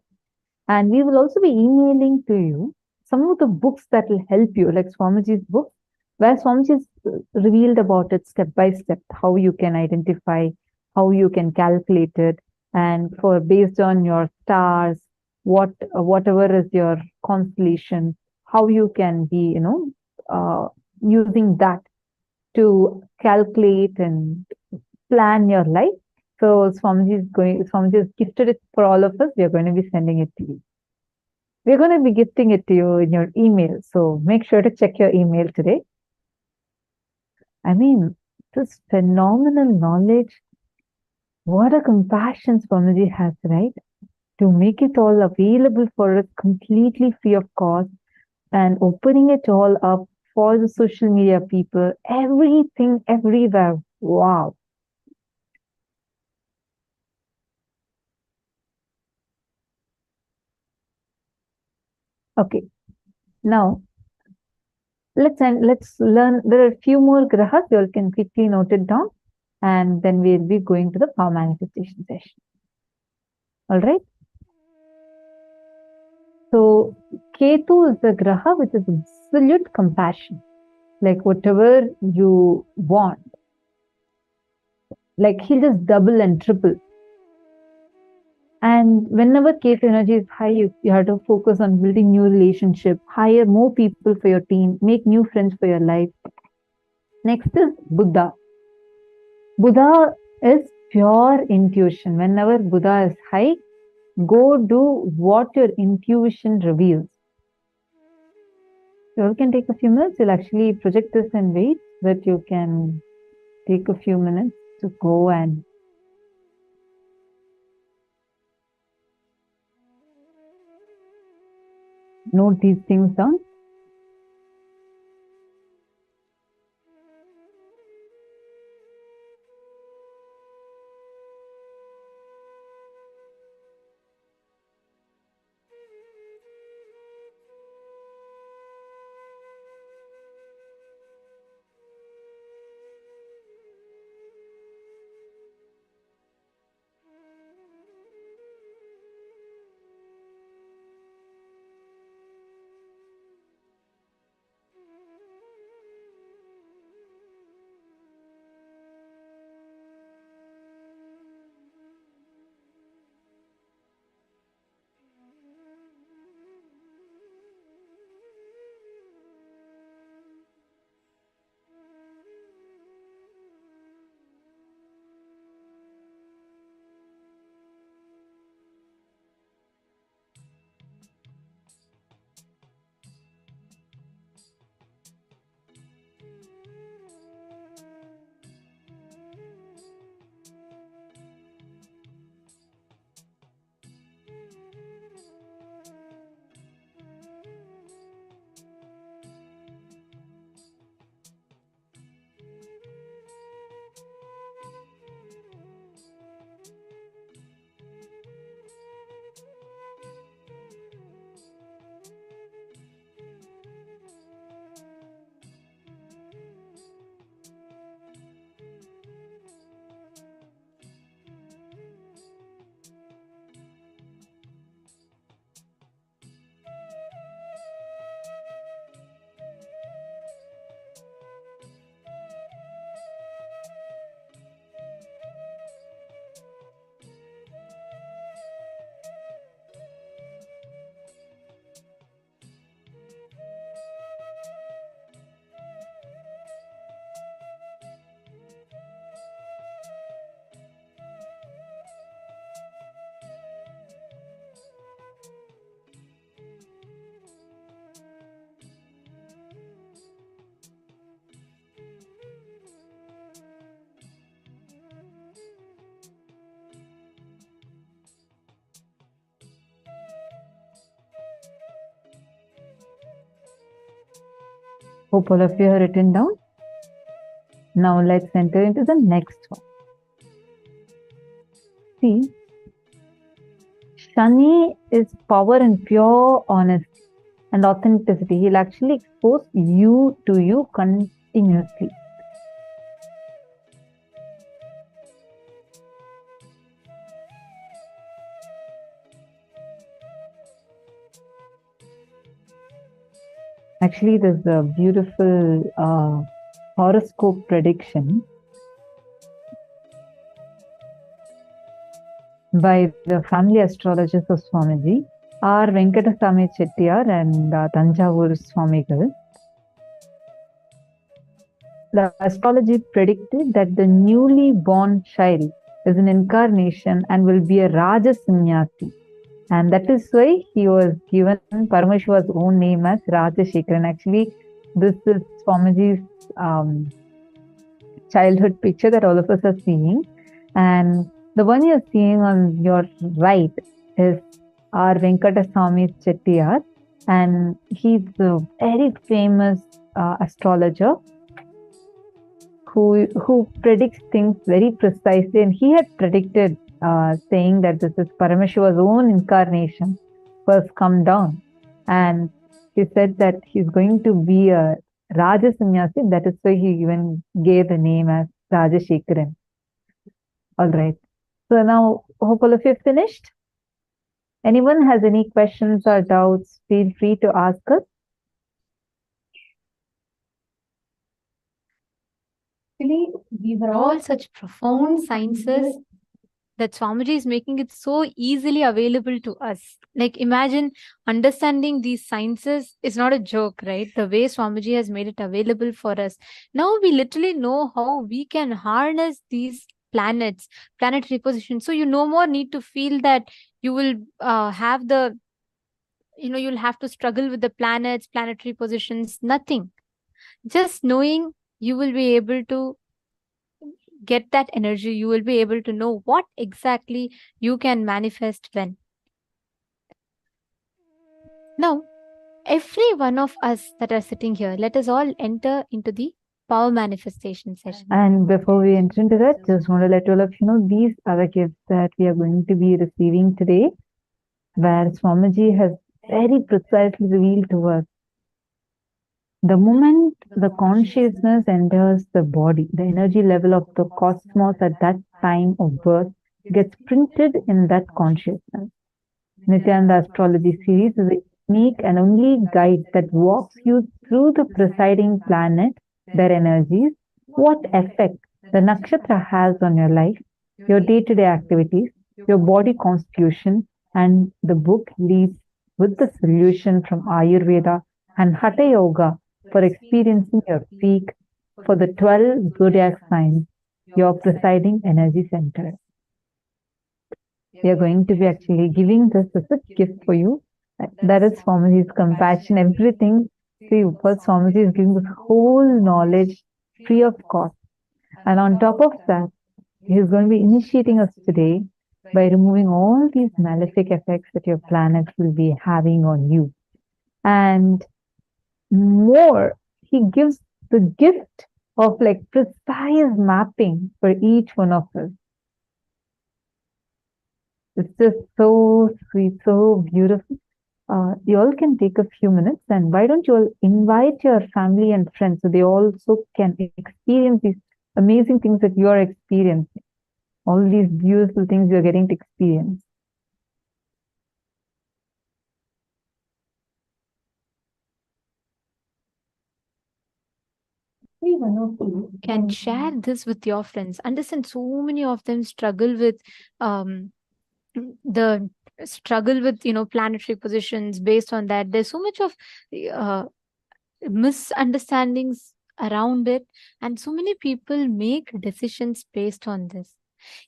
And we will also be emailing to you some of the books that will help you, like Swamiji's book, where Swamiji has revealed about it step by step, how you can identify, how you can calculate it, and for based on your stars, whatever is your constellation, how you can be, using that to calculate and plan your life. So Swamiji has gifted it for all of us. We are going to be sending it to you. We're going to be gifting it to you in your email. So make sure to check your email today. I mean, this phenomenal knowledge, what a compassion Swamiji has, right? To make it all available for us completely free of cost and opening it all up for the social media people, everything, everywhere. Wow. Okay, now let's learn. There are a few more grahas. You all can quickly note it down, and then we'll be going to the power manifestation session. All right. So Ketu is the graha which is absolute compassion. Like whatever you want, like he'll just double and triple. And whenever case energy is high, you have to focus on building new relationship, hire more people for your team, make new friends for your life. Next is Buddha. Buddha is pure intuition. Whenever Buddha is high, go do what your intuition reveals. You can take a few minutes. You'll actually project this and wait, that you can take a few minutes to go and note these things down. Hope all of you have written down. Now let's enter into the next one. See, Shani is power and pure honesty and authenticity. He'll actually expose you to you continuously. Actually, there's a beautiful horoscope prediction by the family astrologers of Swamiji, R. Venkatasamy Chettiar and Tanjavur Swamigal. The astrology predicted that the newly born child is an incarnation and will be a Raja Sannyasi. And that is why he was given Paramashivoham's own name as Rajashekaran. Actually, this is Swamiji's childhood picture that all of us are seeing. And the one you're seeing on your right is R. Venkatasamy Chettiar. And he's a very famous astrologer who predicts things very precisely. And he had predicted saying that this is Paramashivoham's own incarnation first come down. And he said that he's going to be a Raja Sannyasi. That is why he even gave the name as Rajashekaran. All right. So now, hope all of you have finished. Anyone has any questions or doubts, feel free to ask us. Actually, these are all such profound sciences that Swamiji is making it so easily available to us. Like, imagine understanding these sciences is not a joke, right? The way Swamiji has made it available for us. Now we literally know how we can harness these planets, planetary positions. So you no more need to feel that you will have the, you'll have to struggle with the planets, planetary positions, nothing. Just knowing, you will be able to get that energy, you will be able to know what exactly you can manifest when. Now, every one of us that are sitting here, let us all enter into the power manifestation session. And before we enter into that, just want to let all of you know these are the gifts that we are going to be receiving today, where Swamiji has very precisely revealed to us. The moment the consciousness enters the body, the energy level of the cosmos at that time of birth gets printed in that consciousness. Nithyananda astrology series is a unique and only guide that walks you through the presiding planet, their energies, what effect the nakshatra has on your life, your day-to-day activities, your body constitution, and the book leads with the solution from Ayurveda and Hatha Yoga for experiencing your peak for the 12 zodiac signs, your presiding energy center. We are going to be actually giving this as a gift for you. That is Swamiji's compassion, everything. See, first Swamiji is giving this whole knowledge free of cost. And on top of that, he is going to be initiating us today by removing all these malefic effects that your planets will be having on you. And more, he gives the gift of like precise mapping for each one of us. It's just so sweet, so beautiful. You all can take a few minutes, and why don't you all invite your family and friends so they also can experience these amazing things that you are experiencing. All these beautiful things you're getting to experience. One of you can share this with your friends. Understand, so many of them struggle with the struggle with planetary positions. Based on that, there's so much of misunderstandings around it, and so many people make decisions based on this.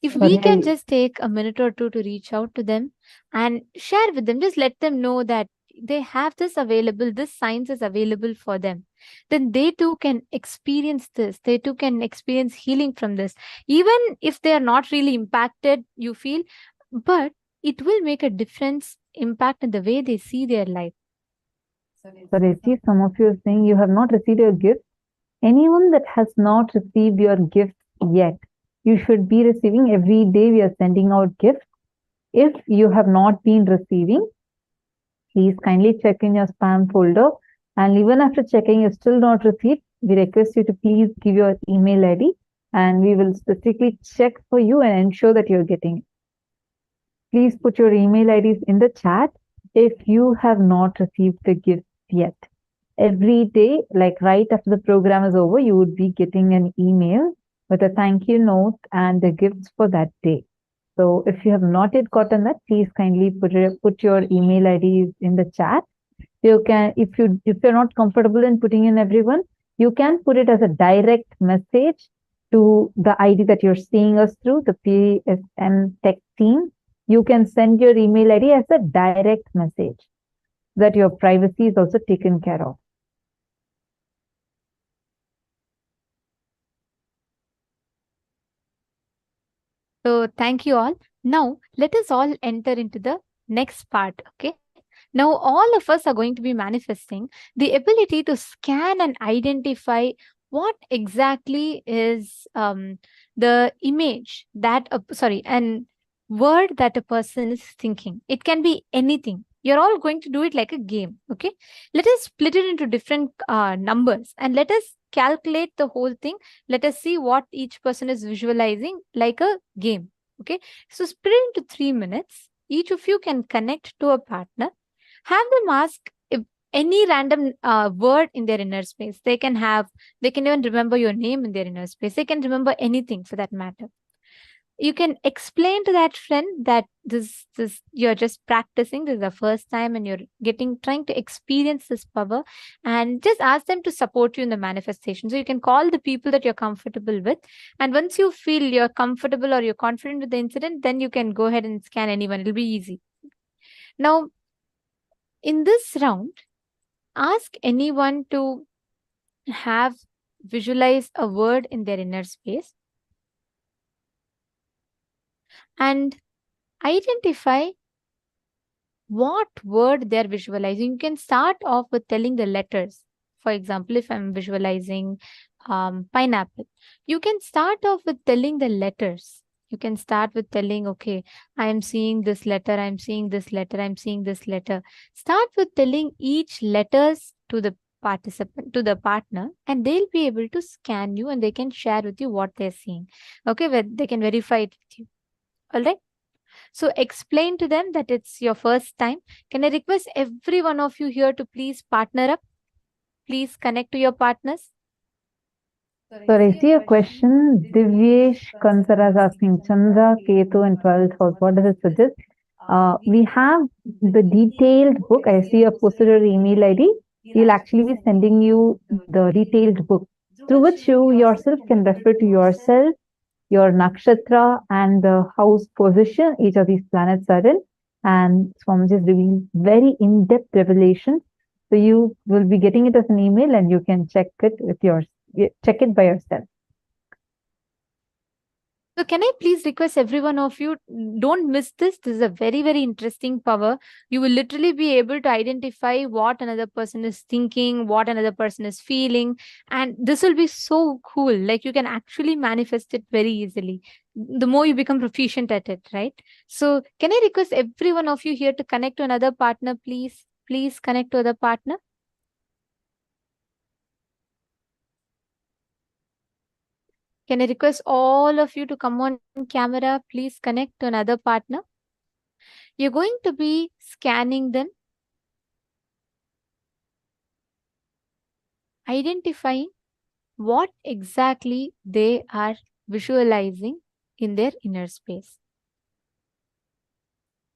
If we can just take a minute or two to reach out to them and share with them, just let them know that they have this available, this science is available for them, then they too can experience this. They too can experience healing from this. Even if they are not really impacted, you feel, but it will make a difference, impact in the way they see their life. But I see some of you are saying you have not received your gift. Anyone that has not received your gift yet, you should be receiving. Every day we are sending out gifts. If you have not been receiving, please kindly check in your spam folder. And even after checking, you still not received, we request you to please give your email ID and we will specifically check for you and ensure that you're getting it. Please put your email IDs in the chat if you have not received the gift yet. Every day, like right after the program is over, you would be getting an email with a thank you note and the gifts for that day. So if you have not yet gotten that, please kindly put your email IDs in the chat. You can, if you're not comfortable in putting in everyone, you can put it as a direct message to the ID that you're seeing us through, the PSM Tech team. You can send your email ID as a direct message so that your privacy is also taken care of. So thank you all. Now let us all enter into the next part. Okay. Now all of us are going to be manifesting the ability to scan and identify what exactly is the image that and word that a person is thinking. It can be anything. You're all going to do it like a game. Okay. Let us split it into different numbers and let us calculate the whole thing. Let us see what each person is visualizing like a game. Okay. So split it into 3 minutes. Each of you can connect to a partner. Have them ask if any random word in their inner space. They can even remember your name in their inner space. They can remember anything for that matter. You can explain to that friend that this you're just practicing, this is the first time and you're trying to experience this power, and just ask them to support you in the manifestation. So you can call the people that you're comfortable with, and once you feel you're comfortable or you're confident with the incident, then you can go ahead and scan anyone. It'll be easy. Now, in this round, ask anyone to have visualize a word in their inner space and identify what word they're visualizing. You can start off with telling the letters. For example, if I'm visualizing pineapple, you can start off with telling the letters. You can start with telling, okay, I am seeing this letter, I'm seeing this letter, I'm seeing this letter. Start with telling each letters to the participant, to the partner, and they'll be able to scan you and they can share with you what they're seeing. Okay, where they can verify it with you. All right. So explain to them that it's your first time. Can I request every one of you here to please partner up? Please connect to your partners. So I see a question. Divyesh Kansara is asking Chandra, Ketu, and 12th house. What does it suggest? We have the detailed book. I see a posted your email ID. We'll actually be sending you the detailed book through which you yourself can refer to yourself, your nakshatra, and the house position each of these planets are in. And Swamiji is revealing very in-depth revelation. So you will be getting it as an email and you can check it by yourself. So can I please request every one of you, don't miss this. This is a very, very interesting power. You will literally be able to identify what another person is thinking, what another person is feeling. And this will be so cool. Like you can actually manifest it very easily. The more you become proficient at it, right? So can I request every one of you here to connect to another partner, please? Please connect to other partner. Can I request all of you to come on camera? Please connect to another partner. You're going to be scanning them, identifying what exactly they are visualizing in their inner space.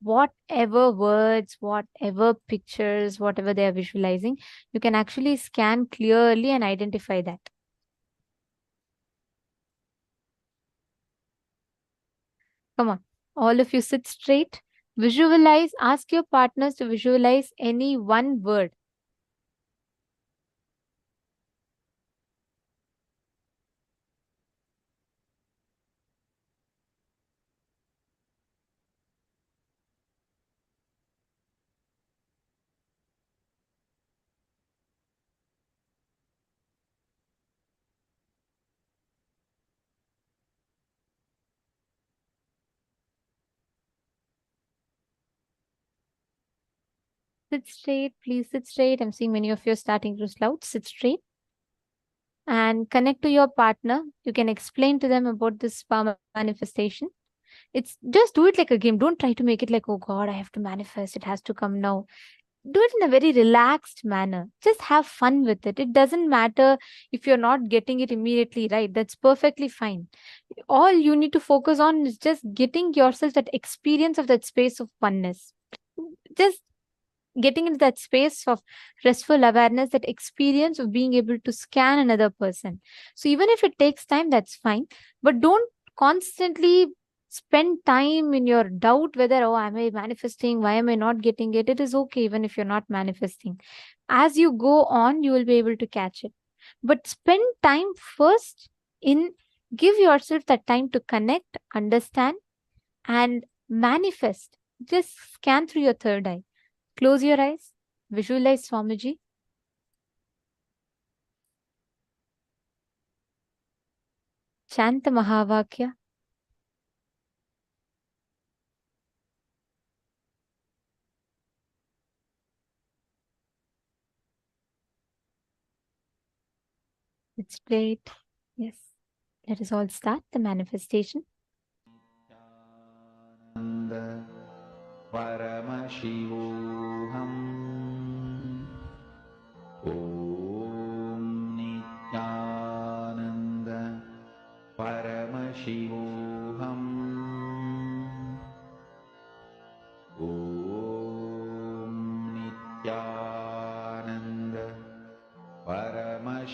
Whatever words, whatever pictures, whatever they are visualizing, you can actually scan clearly and identify that. Come on, all of you sit straight. Visualize, ask your partners to visualize any one word. Sit straight, please sit straight. I'm seeing many of you are starting to slout. Sit straight and connect to your partner. You can explain to them about this power manifestation. It's just do it like a game. Don't try to make it like, oh God, I have to manifest. It has to come now. Do it in a very relaxed manner. Just have fun with it. It doesn't matter if you're not getting it immediately right. That's perfectly fine. All you need to focus on is just getting yourself that experience of that space of oneness. Just getting into that space of restful awareness, that experience of being able to scan another person. So even if it takes time, that's fine. But don't constantly spend time in your doubt whether, oh, am I manifesting? Why am I not getting it? It is okay even if you're not manifesting. As you go on, you will be able to catch it. But spend time first in give yourself that time to connect, understand, and manifest. Just scan through your third eye. Close your eyes. Visualize Swamiji. Chant the Mahavakya. It's great. Yes. Let us all start the manifestation. Paramashivoham. Om Nithyananda Paramashivoham.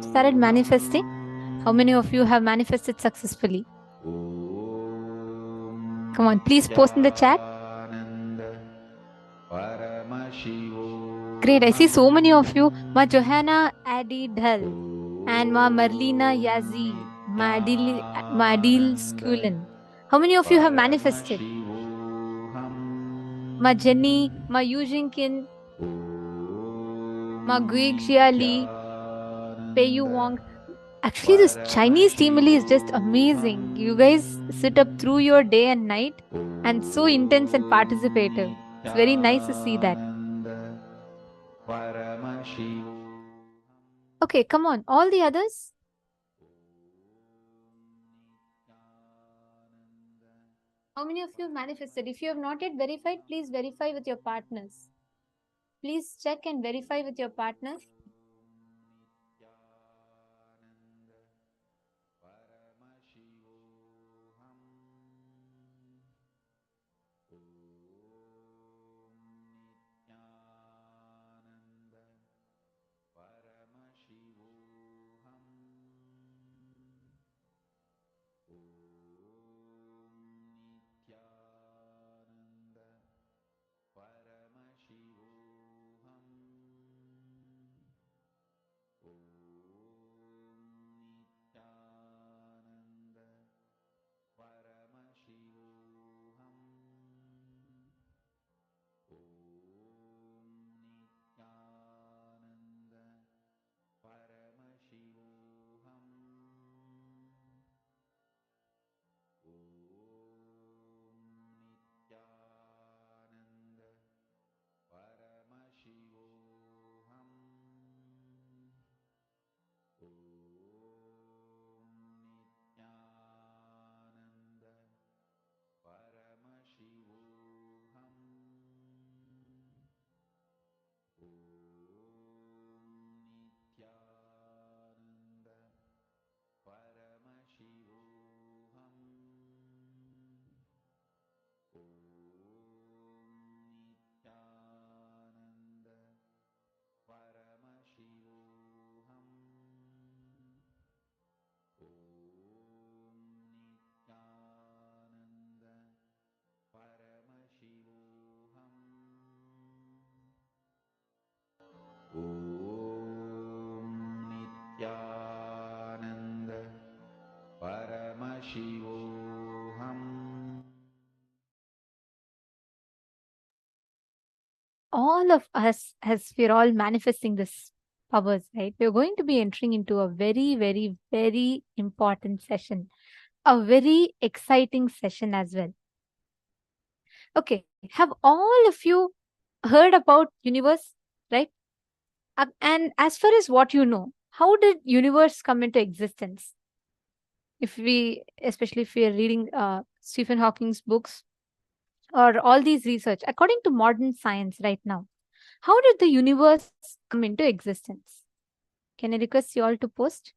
Started manifesting? How many of you have manifested successfully? Come on, please post in the chat. Great, I see so many of you. Ma Johanna Adidhal and Ma Marlena Yazi, Ma Adil Skulin. How many of you have manifested? Ma Jenny, Ma Yujinkin, Ma Guixia Lee, Peiyu Wong. Actually, this Chinese Teamily is just amazing. You guys sit up through your day and night and so intense and participative. It's very nice to see that. Okay, come on. All the others? How many of you have manifested? If you have not yet verified, please verify with your partners. Please check and verify with your partners. All of us, as we're all manifesting this powers, right? We're going to be entering into a very, very, very important session, a very exciting session as well. Okay, have all of you heard about universe, right? And as far as what you know, how did universe come into existence? Especially if we are reading Stephen Hawking's books or all these research, according to modern science right now, how did the universe come into existence? Can I request you all to post?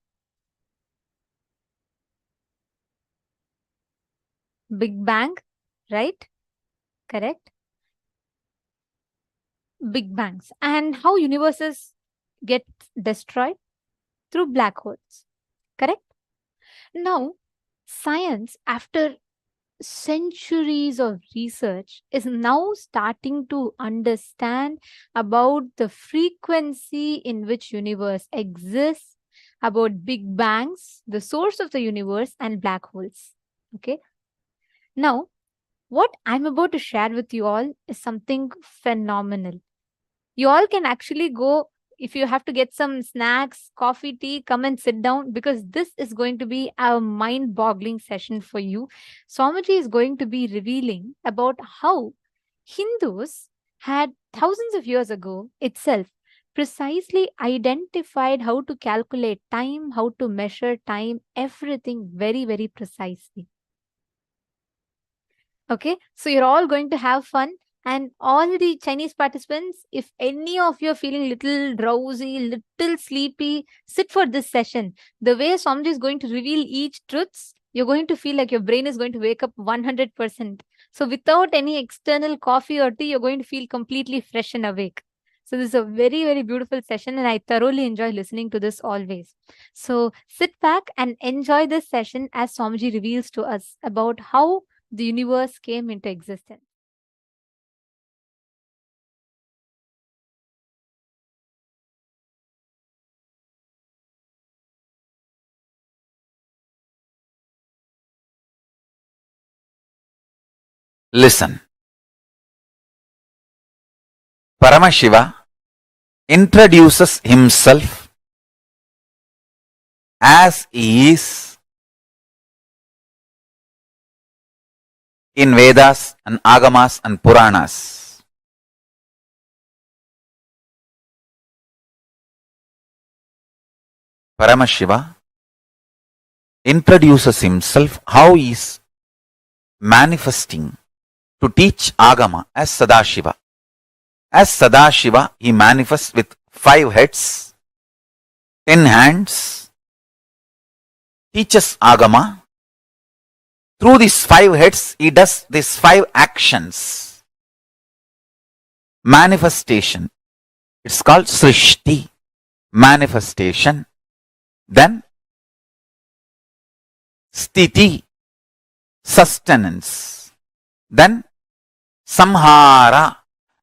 Big Bang, right? Correct. Big bangs. And how universes get destroyed? Through black holes. Correct? Now, science, after centuries of research, is now starting to understand about the frequency in which universe exists, about big bangs, the source of the universe, and black holes. Okay. Now, what I'm about to share with you all is something phenomenal. You all can actually go, if you have to get some snacks, coffee, tea, come and sit down, because this is going to be a mind-boggling session for you. Swamiji is going to be revealing about how Hindus had thousands of years ago itself precisely identified how to calculate time, how to measure time, everything very, very precisely. Okay, so you're all going to have fun. And all the Chinese participants, if any of you are feeling little drowsy, little sleepy, sit for this session. The way Swamiji is going to reveal each truths, you're going to feel like your brain is going to wake up 100%. So without any external coffee or tea, you're going to feel completely fresh and awake. So this is a very, very beautiful session, and I thoroughly enjoy listening to this always. So sit back and enjoy this session as Swamiji reveals to us about how the universe came into existence. Listen. Paramashiva introduces himself as he is in Vedas and Agamas and Puranas. Paramashiva introduces himself how he is manifesting to teach Agama as Sadashiva. As Sadashiva, he manifests with 5 heads, 10 hands, teaches Agama. Through these 5 heads, he does these 5 actions. Manifestation. It's called Srishti. Manifestation. Then Sthiti. Sustenance. Then Samhara.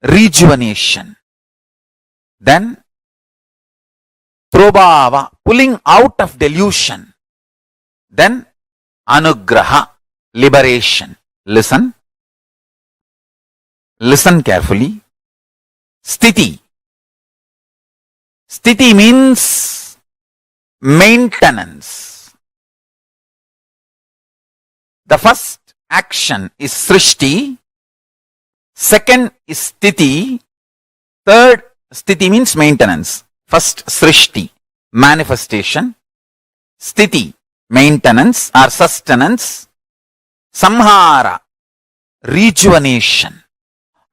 Rejuvenation. Then Prabhava. Pulling out of delusion. Then Anugraha. Liberation. Listen. Listen carefully. Sthiti. Sthiti means maintenance. The first action is Srishti. Second is Sthiti. Third, Sthiti means maintenance. First, Srishti, manifestation. Sthiti, maintenance or sustenance. Samhara, rejuvenation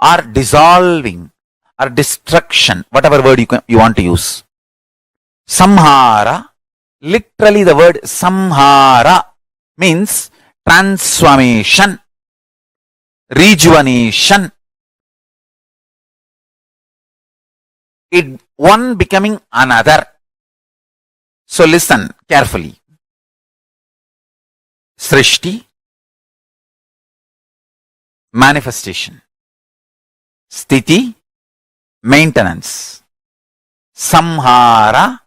or dissolving or destruction, whatever word you want to use. Samhara, literally the word Samhara means transformation, rejuvenation, one becoming another. So listen carefully. Srishti, manifestation. Sthiti, maintenance. Samhara,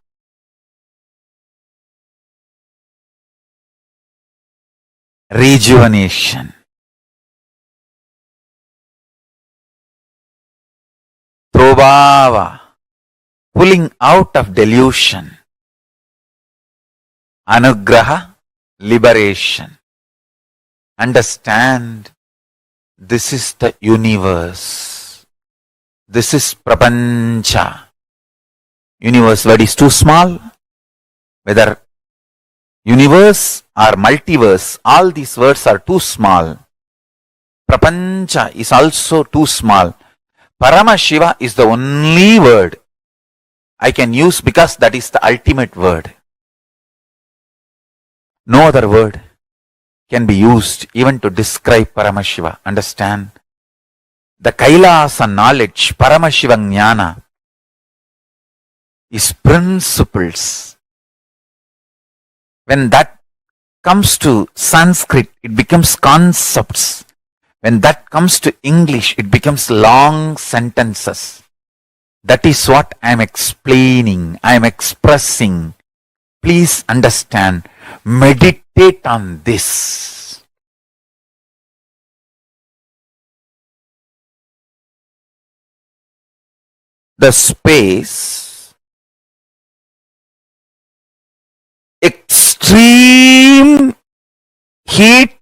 rejuvenation. Prabhava, pulling out of delusion. Anugraha, liberation. Understand, this is the universe. This is Prapancha. Universe word is too small. Whether universe or multiverse, all these words are too small. Prapancha is also too small. Paramashiva is the only word I can use because that is the ultimate word. No other word can be used even to describe Paramashiva. Understand? The Kailasa knowledge, Paramashiva Jnana, is principles. When that comes to Sanskrit, it becomes concepts. When that comes to English, it becomes long sentences. That is what I am explaining, I am expressing. Please understand, meditate on this. The space, extreme heat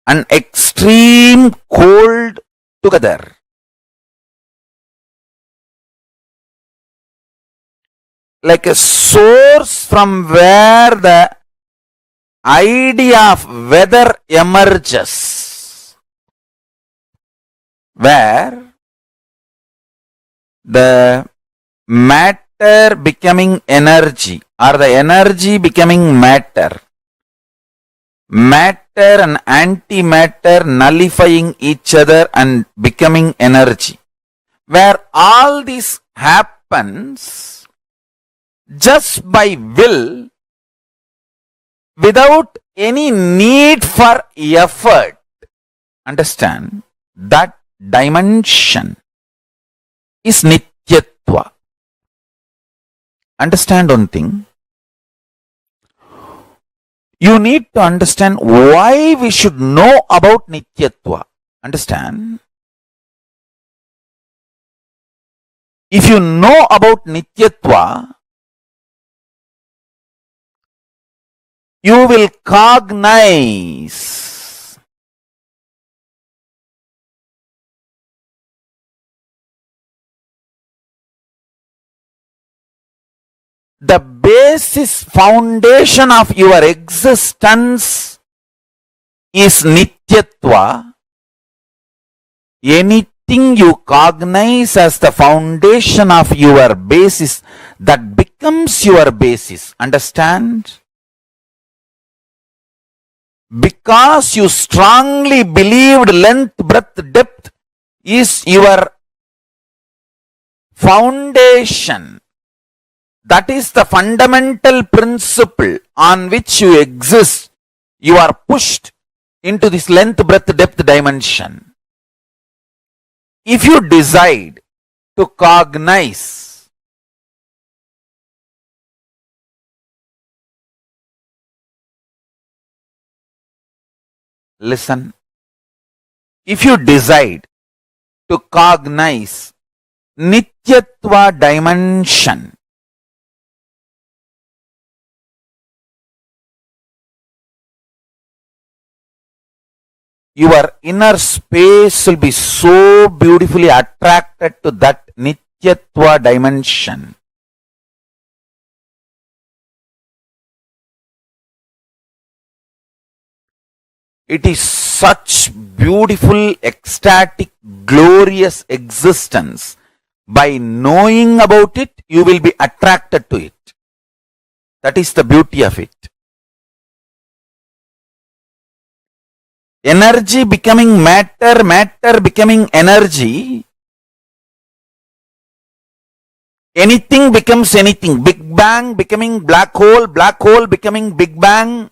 and extreme cold together. like a source from where the idea of weather emerges, where the matter becoming energy or the energy becoming matter, matter and antimatter nullifying each other and becoming energy, where all this happens just by will without any need for effort. Understand? That dimension is Nityatva. Understand one thing. You need to understand why we should know about Nityatva. Understand? If you know about Nityatva, you will cognize the basis foundation of your existence is Nityatva. Anything you cognize as the foundation of your basis, that becomes your basis. Understand? Because you strongly believed length, breadth, depth is your foundation. That is the fundamental principle on which you exist. You are pushed into this length, breadth, depth dimension. If you decide to cognize listen, if you decide to cognize Nityatva dimension, your inner space will be so beautifully attracted to that Nityatva dimension. It is such beautiful, ecstatic, glorious existence. By knowing about it, you will be attracted to it. That is the beauty of it. Energy becoming matter, matter becoming energy. Anything becomes anything. Big Bang becoming black hole becoming Big Bang.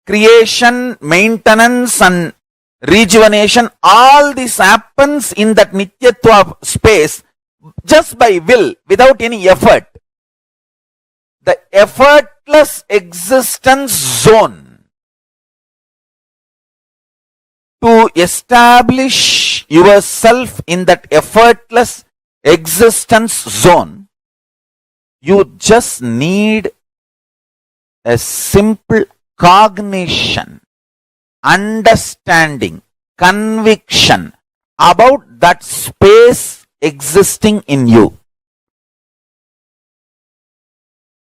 Creation, maintenance and rejuvenation, all this happens in that Nityatva space just by will, without any effort. The effortless existence zone. To establish yourself in that effortless existence zone, you just need a simple cognition, understanding, conviction about that space existing in you.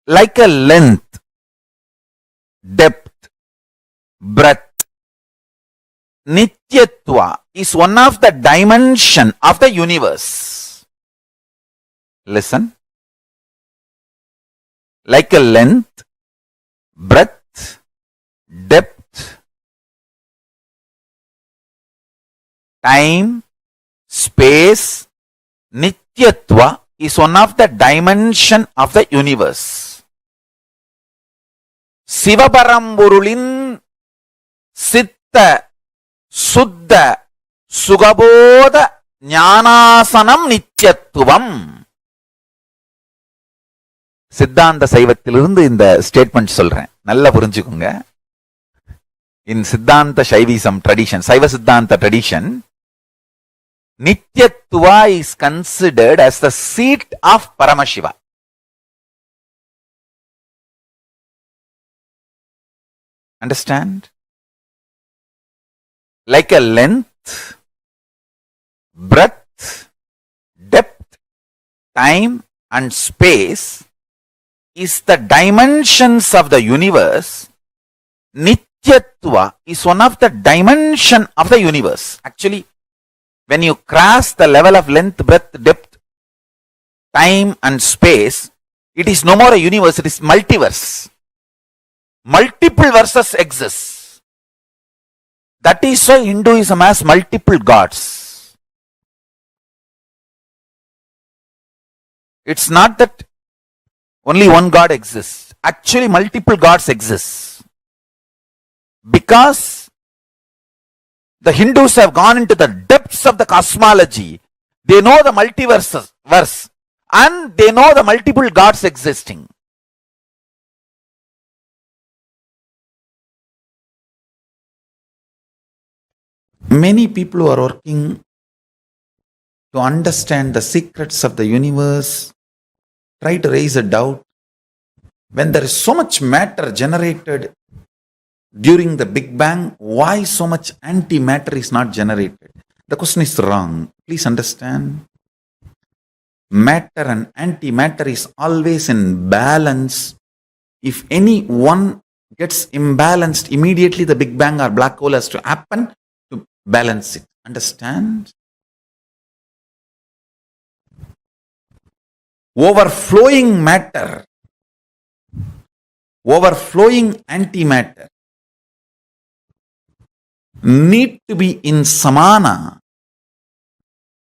Like a length, depth, breadth, Nityatva is one of the dimension of the universe. Listen. Like a length, breadth, depth, time, space, Nityatva is one of the dimension of the universe. Sivaparamburulin Sitta Suddha Sugabodha Jnanasanam Nityatvam. சித்தாந்த சைவத்திலிருந்து இந்த statement சொல்றேன், நல்லா புரிஞ்சுக்குங்க. இன் சித்தாந்த Saivism tradition, Saiva Siddhanta tradition, நித்யத்துவா is considered as the seat of Paramashiva. Understand? Like a length, breadth, depth, time and space is the dimensions of the universe. Nityatva is one of the dimension of the universe. Actually, when you cross the level of length, breadth, depth, time and space, it is no more a universe, it is multiverse. Multiple verses exist. That is why Hinduism has multiple gods. It's not that only one God exists. Actually, multiple gods exist. Because the Hindus have gone into the depths of the cosmology. They know the multiverse and they know the multiple gods existing. Many people who are working to understand the secrets of the universe try to raise a doubt. When there is so much matter generated during the Big Bang, why so much antimatter is not generated? The question is wrong. Please understand. Matter and antimatter is always in balance. If any one gets imbalanced, immediately the Big Bang or black hole has to happen to balance it. Understand? Overflowing matter, overflowing antimatter need to be in samana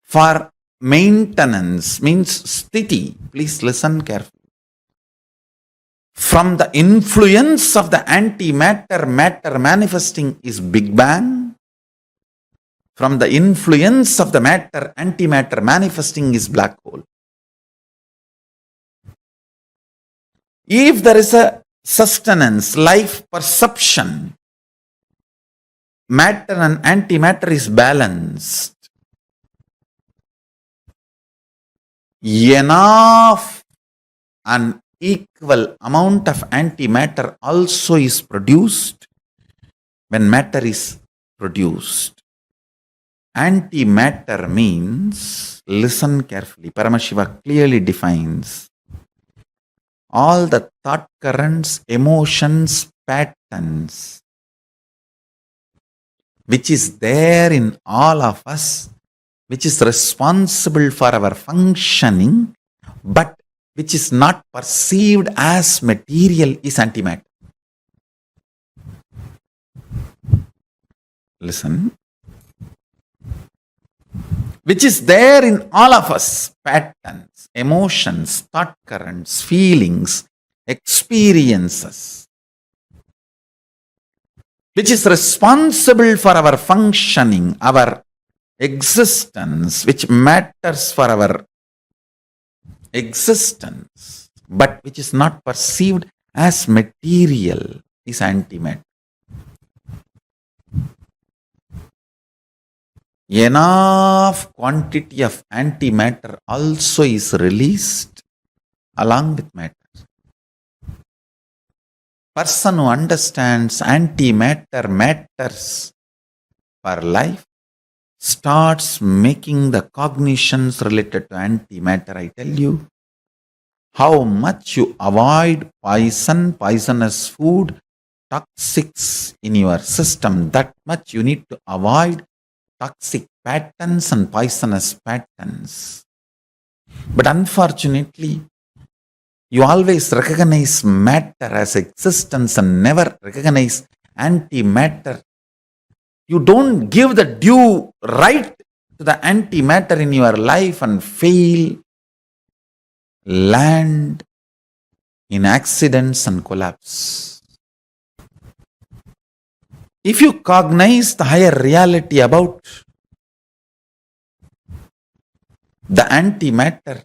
for maintenance, means sthiti. Please listen carefully. From the influence of the antimatter, matter manifesting is Big Bang. From the influence of the matter, antimatter manifesting is black hole. If there is a sustenance, life perception, matter and antimatter is balanced, enough and equal amount of antimatter also is produced when matter is produced. Antimatter means, listen carefully, Paramashiva clearly defines all the thought currents, emotions, patterns, which is there in all of us, which is responsible for our functioning, but which is not perceived as material, is antimatter. Listen. Which is there in all of us, patterns, emotions, thought currents, feelings, experiences, which is responsible for our functioning, our existence, which matters for our existence, but which is not perceived as material, is antimatter. Enough quantity of antimatter also is released along with matter. Person who understands antimatter matters for life starts making the cognitions related to antimatter. I tell you, how much you avoid poison, poisonous food, toxics in your system, that much you need to avoid toxic patterns and poisonous patterns. But unfortunately, you always recognize matter as existence and never recognize antimatter. You don't give the due right to the antimatter in your life and fail, land in accidents and collapse. If you cognize the higher reality about the antimatter,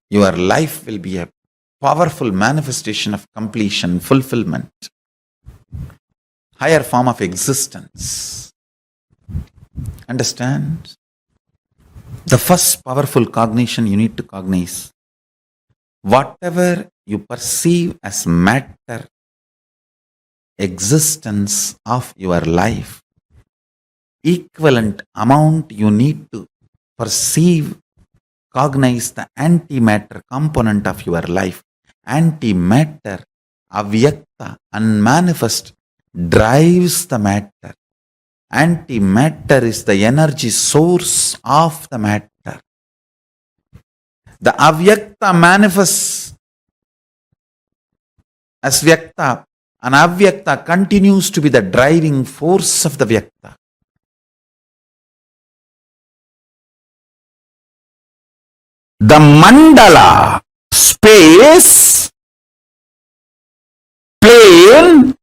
your life will be a powerful manifestation of completion, fulfillment, higher form of existence. Understand? The first powerful cognition you need to cognize, whatever you perceive as matter, existence of your life, equivalent amount you need to perceive cognize the antimatter component of your life. Antimatter, avyakta, unmanifest, drives the matter. Antimatter is the energy source of the matter. The avyakta manifests as vyakta, and avyakta continues to be the driving force of the vyakta. The mandala, space, plane,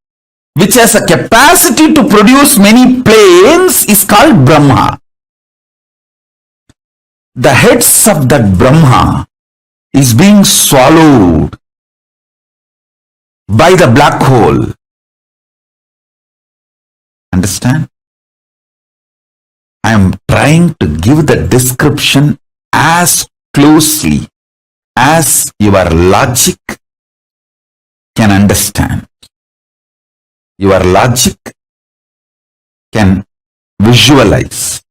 which has a capacity to produce many planes, is called Brahma. The heads of that Brahma is being swallowed by the black hole. Understand? I am trying to give the description as closely as your logic can understand. Your logic can visualize.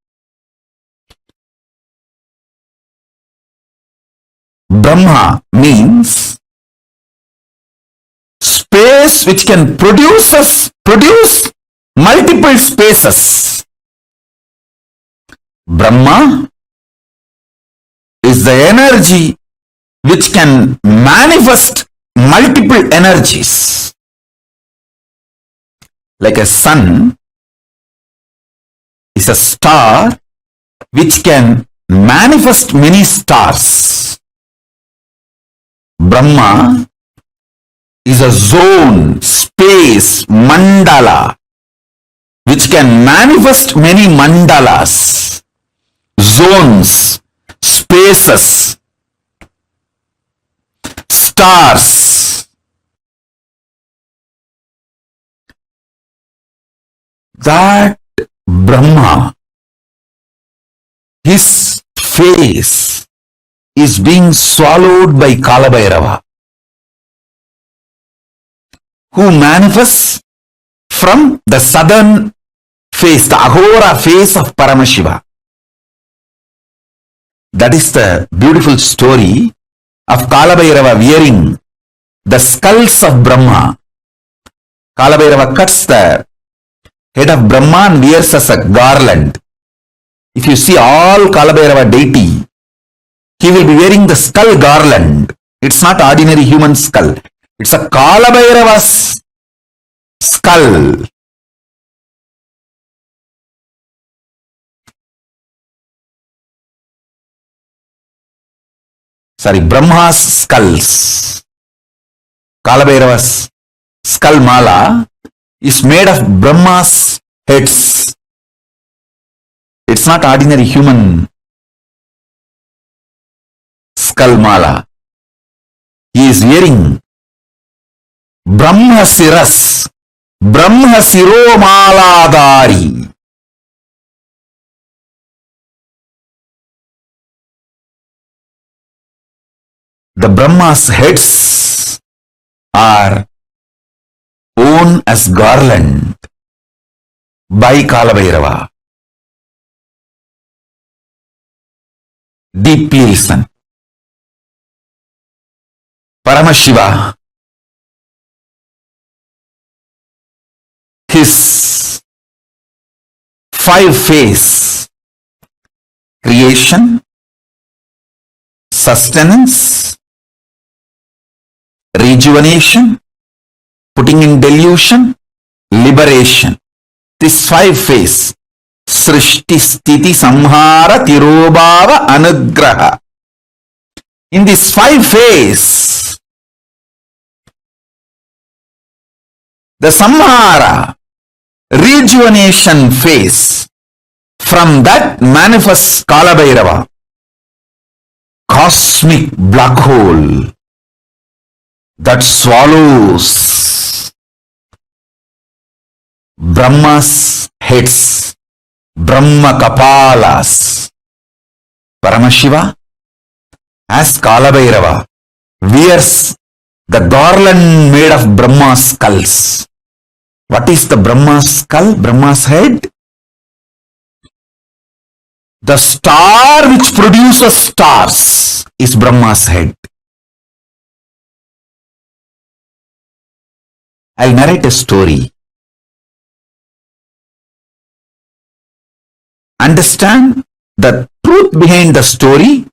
Brahma means space which can produce multiple spaces. Brahma is the energy which can manifest multiple energies. Like a sun is a star which can manifest many stars. Brahma is a zone, space, mandala, which can manifest many mandalas, zones, spaces, stars. That Brahma, his face is being swallowed by Kalabhairava, who manifests from the southern face, the Ahora face of Paramashiva. That is the beautiful story of Kalabhairava wearing the skulls of Brahma. Kalabhairava cuts the head of Brahma and wears as a garland. If you see all Kalabhairava deity, he will be wearing the skull garland. It's not ordinary human skull. It's a Kalabhairava's skull. Sorry, Brahma's skulls. Kalabhairava's skull mala is made of Brahma's heads. It's not ordinary human skull mala. He is wearing Brahma Siras, Brahma Siro Maladari. The Brahma's heads are worn as garland by Kalabhairava. Deeply listen. Paramashiva, his five-phase creation, sustenance, rejuvenation, putting in delusion, liberation. This five-phase, Srishti, Sthiti, Samhara, Tirobhava, Anugraha. In this five-phase, the Samhara, rejuvenation phase, from that manifests Kalabhairava, cosmic black hole that swallows Brahma's heads, Brahma Kapalas. Paramashiva, as Kalabhairava, wears the garland made of Brahma's skulls. What is the Brahma's skull? Brahma's head? The star which produces stars is Brahma's head. I'll narrate a story. Understand the truth behind the story.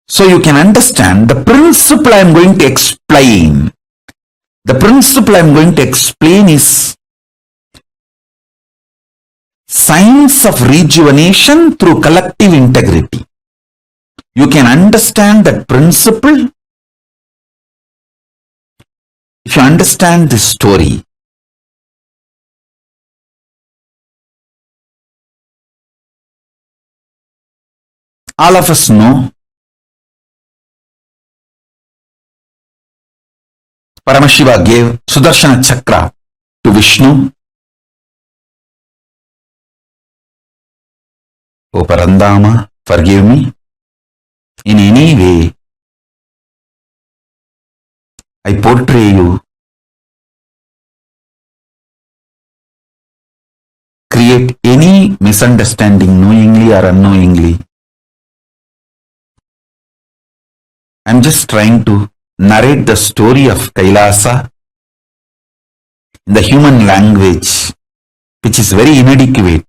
So you can understand the principle I am going to explain. The principle I am going to explain is science of rejuvenation through collective integrity. You can understand that principle if you understand this story. All of us know Paramashiva gave Sudarshana Chakra to Vishnu. O Parandama, forgive me. In any way, I portray you, create any misunderstanding knowingly or unknowingly. I'm just trying to narrate the story of Kailasa in the human language, which is very inadequate.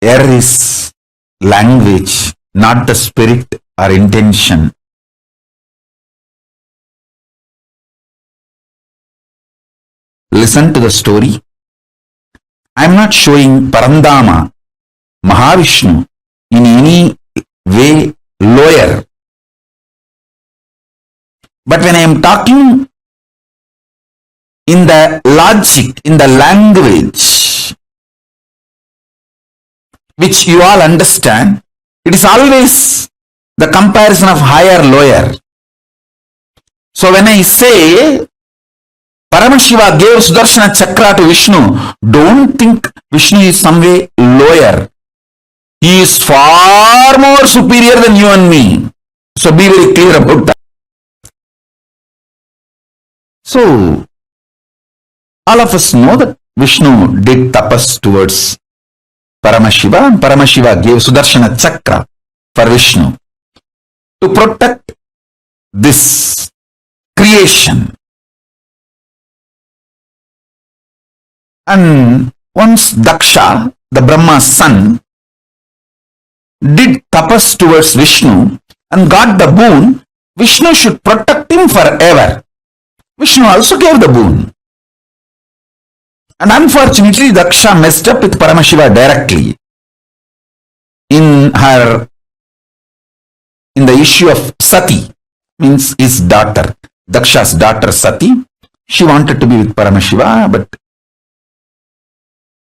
Air is language, not the spirit or intention. Listen to the story. I'm not showing Parandama, Mahavishnu, in any way lower. But when I am talking in the logic, in the language, which you all understand, it is always the comparison of higher, lower. So when I say Paramashiva gave Sudarshana Chakra to Vishnu, don't think Vishnu is some way lower. He is far more superior than you and me. So be very clear about that. So, all of us know that Vishnu did tapas towards Paramashiva, and Paramashiva gave Sudarshana Chakra for Vishnu to protect this creation. And once Daksha, the Brahma's son, did tapas towards Vishnu and got the boon, Vishnu should protect him forever. Vishnu also gave the boon. And unfortunately, Daksha messed up with Paramashiva directly in the issue of Sati, means his daughter, Daksha's daughter Sati. She wanted to be with Paramashiva, but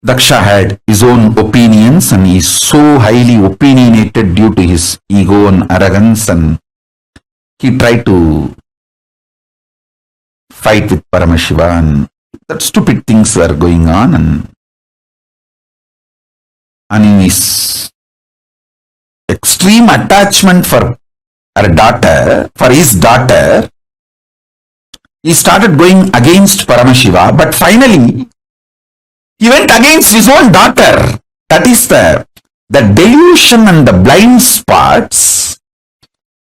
Daksha had his own opinions and he is so highly opinionated due to his ego and arrogance, and he tried to fight with Paramashiva, and that stupid things were going on, and in his extreme attachment for his daughter, he started going against Paramashiva, but finally he went against his own daughter. That is the delusion and the blind spots.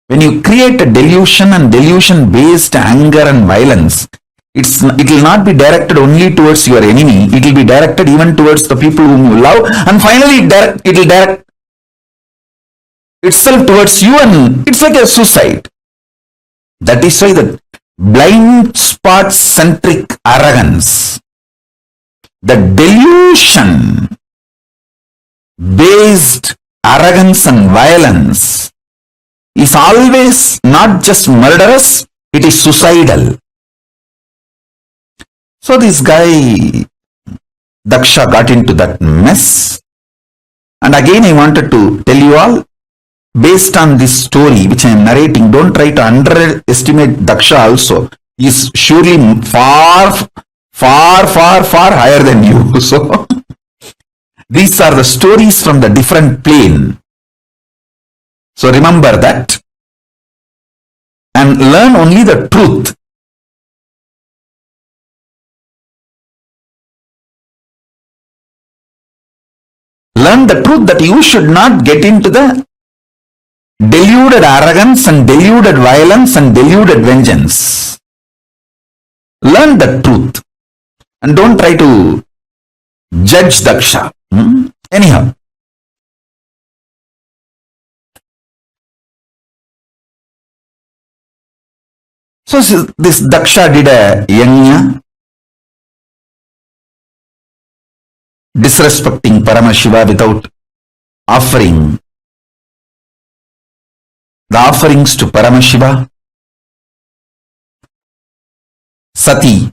When you create a delusion and delusion-based anger and violence, it will not be directed only towards your enemy. It will be directed even towards the people whom you love, and finally it will direct itself towards you, and it's like a suicide. That is why the blind spot-centric arrogance, the delusion-based arrogance and violence is always not just murderous, it is suicidal. So this guy, Daksha, got into that mess. And again I wanted to tell you all, based on this story which I am narrating, don't try to underestimate Daksha also. He is surely far higher than you. So these are the stories from the different plane. So remember that. and learn only the truth. Learn the truth that you should not get into the deluded arrogance and deluded violence and deluded vengeance. Learn the truth and don't try to judge Daksha. Anyhow. So this Daksha did a yajna, disrespecting Paramashiva without offering the offerings to Paramashiva. Sati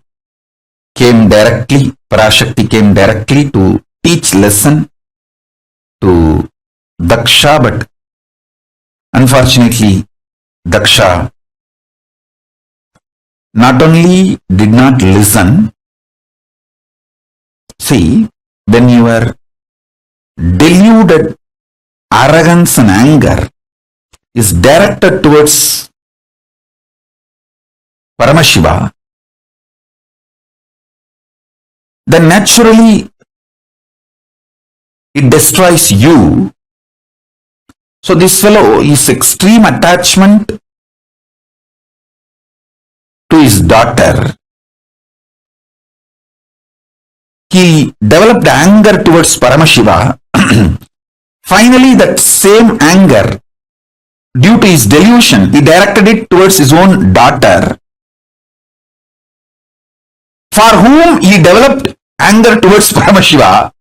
came directly, Parashakti came directly to teach lesson to Daksha, but unfortunately Daksha not only did not listen. See, when your deluded arrogance and anger is directed towards Paramashiva, then naturally it destroys you. So this fellow is extreme attachment to his daughter. He developed anger towards Paramashiva. Finally, that same anger, due to his delusion, he directed it towards his own daughter, for whom he developed anger towards Paramashiva,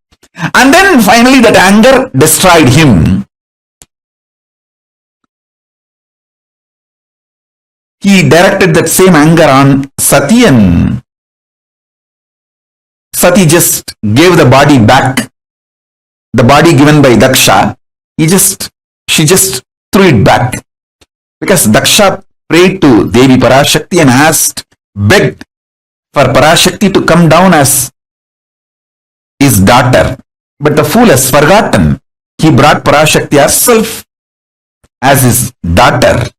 and then finally that anger destroyed him. He directed that same anger on Sati, and Sati just gave the body back, the body given by Daksha. She just threw it back, because Daksha prayed to Devi Parashakti and begged for Parashakti to come down as his daughter. But the fool has forgotten. He brought Parashakti herself as his daughter,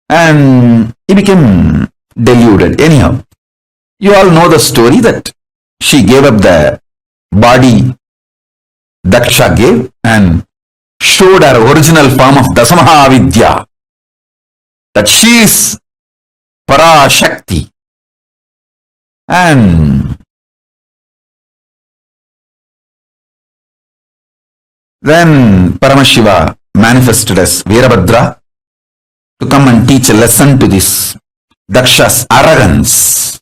and he became deluded. Anyhow, you all know the story that she gave up the body Daksha gave and showed her original form of Dasamahavidya, that she is Parashakti. And then Paramashiva manifested as Veerabhadra to come and teach a lesson to this Daksha's arrogance.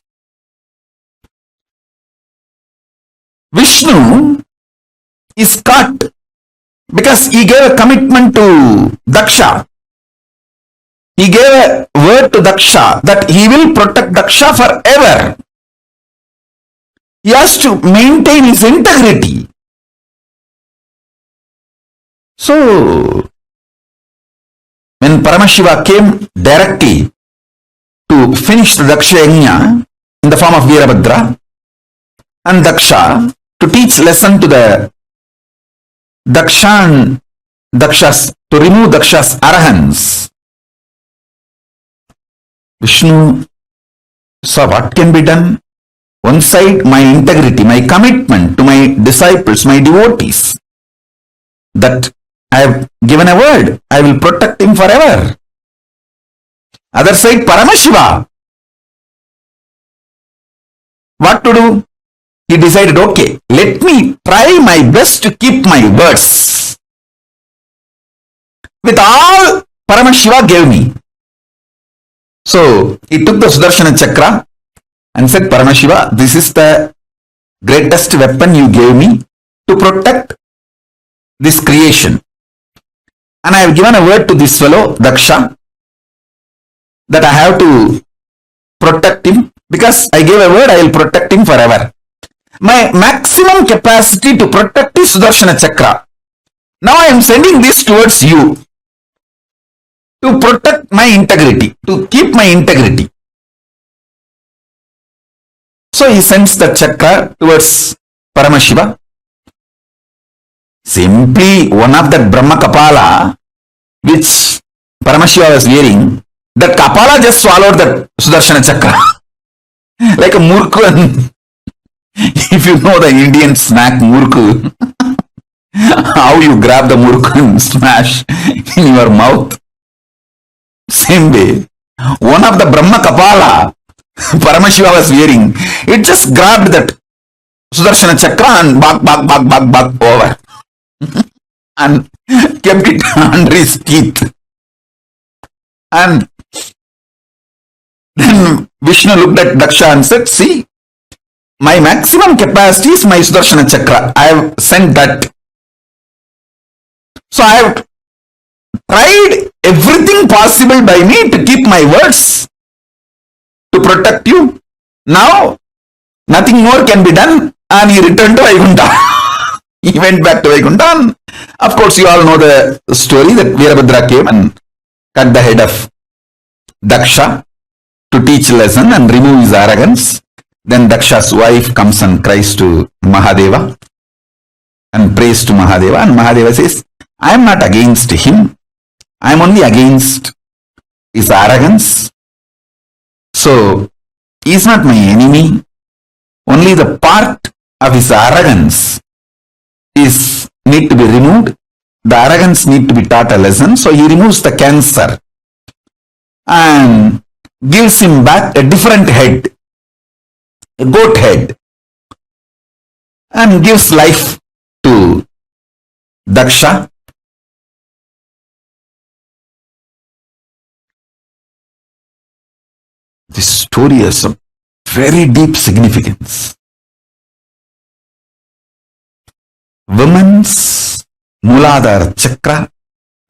Vishnu is caught because he gave a commitment to Daksha. He gave a word to Daksha that he will protect Daksha forever. He has to maintain his integrity. So, when Paramashiva came directly to finish the Daksha Yajna in the form of Veerabhadra and Daksha to teach lesson to the Daksha and to remove Daksha's arrogance, Vishnu saw what can be done. One side, my integrity, my commitment to my disciples, my devotees, that I have given a word, I will protect him forever. Other side, Paramashiva. What to do? He decided, okay, let me try my best to keep my words. With all Paramashiva gave me. So, he took the Sudarshana Chakra and said, Paramashiva, this is the greatest weapon you gave me to protect this creation. And I have given a word to this fellow, Daksha, that I have to protect him. Because I gave a word, I will protect him forever. My maximum capacity to protect is Sudarshana Chakra. Now I am sending this towards you to protect my integrity, to keep my integrity. So he sends the chakra towards Paramashiva. Simply one of that Brahma Kapala which Paramashiva was wearing, That Kapala just swallowed that Sudarshana Chakra like a murku. If you know the Indian snack murku, how you grab the murku and smash in your mouth. Same way, one of the Brahma Kapala Paramashiva was wearing, it just grabbed that Sudarshana Chakra and bak over and kept it under his teeth. And then Vishnu looked at Daksha and said, see, my maximum capacity is my Sudarshana Chakra. I have sent that. So I have tried everything possible by me to keep my words, to protect you. Now, nothing more can be done, and he returned to Vaikuntha. He went back to Vaikuntha. Of course, you all know the story that Veerabhadra came and cut the head of Daksha to teach lesson and remove his arrogance. Then Daksha's wife comes and cries to Mahadeva and prays to Mahadeva, and Mahadeva says, I am not against him. I am only against his arrogance. So, he is not my enemy. Only the part of his arrogance need to be removed. The arrogance need to be taught a lesson. So, he removes the cancer and gives him back a different head, a goat head, and gives life to Daksha. This story has a very deep significance. Women's Muladhara Chakra,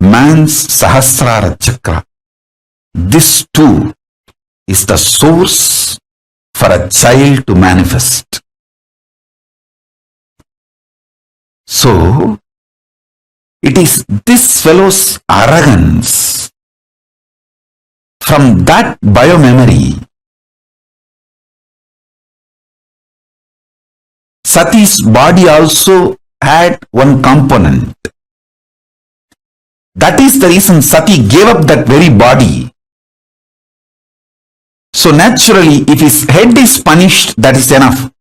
man's Sahasrara Chakra. This too is the source for a child to manifest. So, it is this fellow's arrogance, from that biomemory, Sati's body also had one component. That is the reason Sati gave up that very body. So naturally, if his head is punished, that is enough.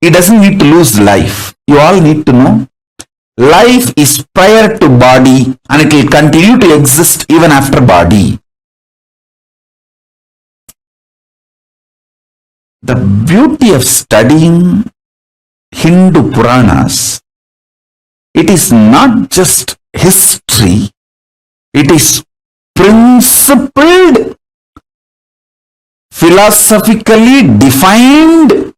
He doesn't need to lose life. You all need to know, life is prior to body and it will continue to exist even after body. The beauty of studying Hindu Puranas, it is not just history, it is principled, philosophically defined,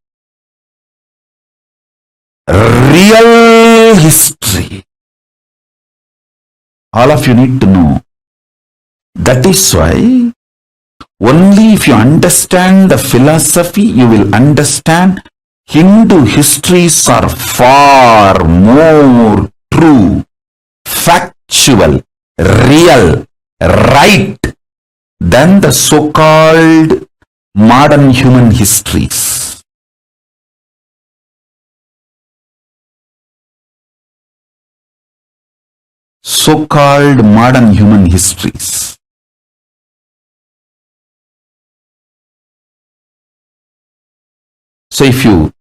real history. All of you need to know. That is why only if you understand the philosophy, you will understand Hindu histories are far more true, factual, real, right than the so-called modern human histories. So-called modern human histories. So if you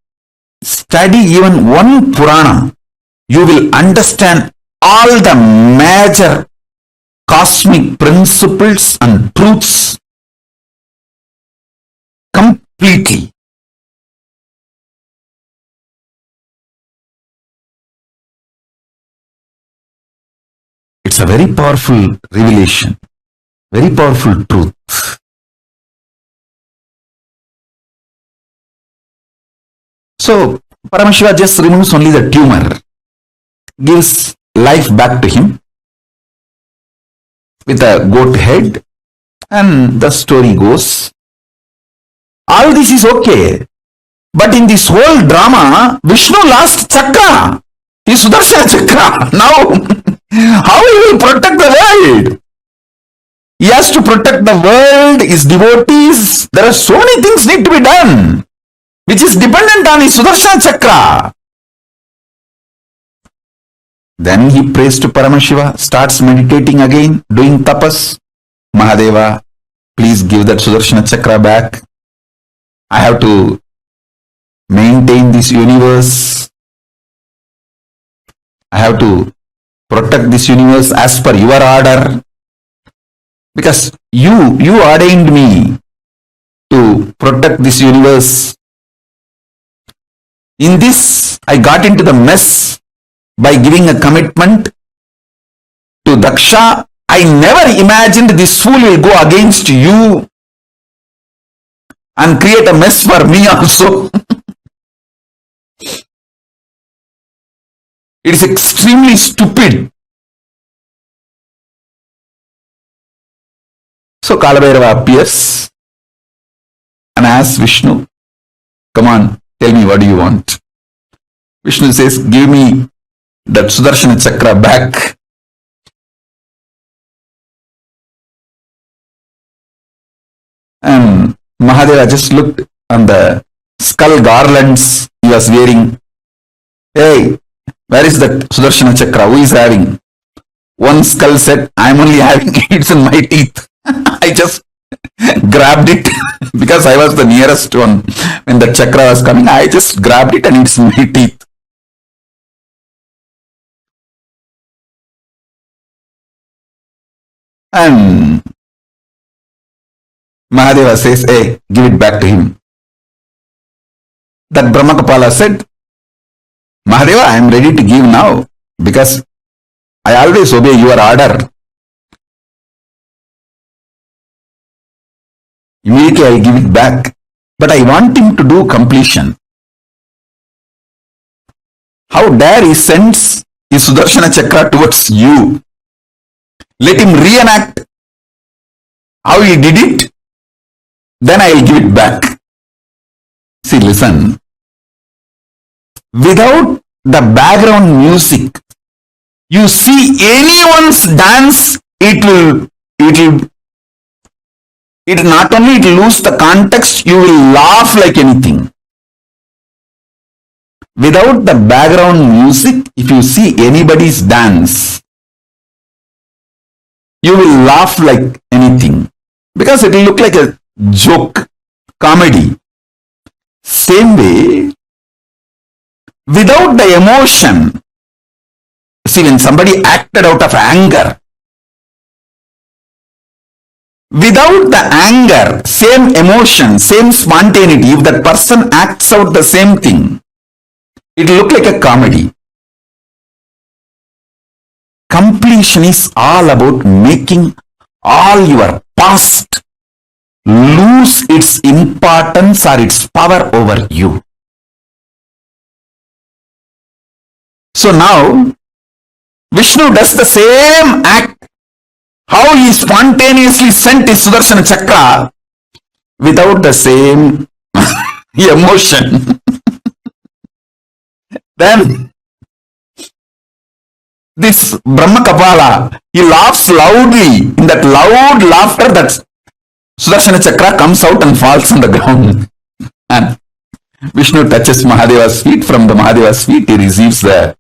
study even one Purana, you will understand all the major cosmic principles and truths completely. It's a very powerful revelation, very powerful truth. So, Paramashiva just removes only the tumor, gives life back to him with a goat head, and the story goes. All this is okay, but in this whole drama, Vishnu lost chakra, his Sudarshana chakra. Now, how he will protect the world? He has to protect the world, his devotees. There are so many things need to be done, which is dependent on his Sudarshana chakra. Then he prays to Paramashiva, starts meditating again, doing tapas. Mahadeva, please give that Sudarshana Chakra back. I have to maintain this universe. I have to protect this universe as per your order. Because you ordained me to protect this universe. In this, I got into the mess by giving a commitment to Daksha. I never imagined this fool will go against you and create a mess for me also. It is extremely stupid. So Kalabhairava appears and asks Vishnu, come on, tell me, what do you want? Vishnu says, give me that Sudarshana Chakra back. And Mahadeva just looked on the skull garlands he was wearing. Hey, where is that Sudarshana Chakra? Who is having? One skull said, I'm only having it, it's in my teeth. I just grabbed it because I was the nearest one when the chakra was coming. I just grabbed it and it's in my teeth. And Mahadeva says, hey, give it back to him. That Brahmakapala said, Mahadeva, I am ready to give now because I always obey your order. Immediately I give it back. But I want him to do completion. How dare he sends his Sudarshana Chakra towards you? Let him reenact how he did it. Then I will give it back. See, listen. Without the background music, you see anyone's dance, it not only it will lose the context, you will laugh like anything. Without the background music, if you see anybody's dance, you will laugh like anything because it will look like a joke, comedy. Same way, without the emotion, see, when somebody acted out of anger, without the anger, same emotion, same spontaneity, if that person acts out the same thing, it will look like a comedy. Completion is all about making all your past lose its importance or its power over you. So now, Vishnu does the same act. How he spontaneously sent his Sudarshana Chakra without the same emotion. Then this Brahmakapala, he laughs loudly. In that loud laughter, that Sudarshana Chakra comes out and falls on the ground. And Vishnu touches Mahadeva's feet. From the Mahadeva's feet, he receives the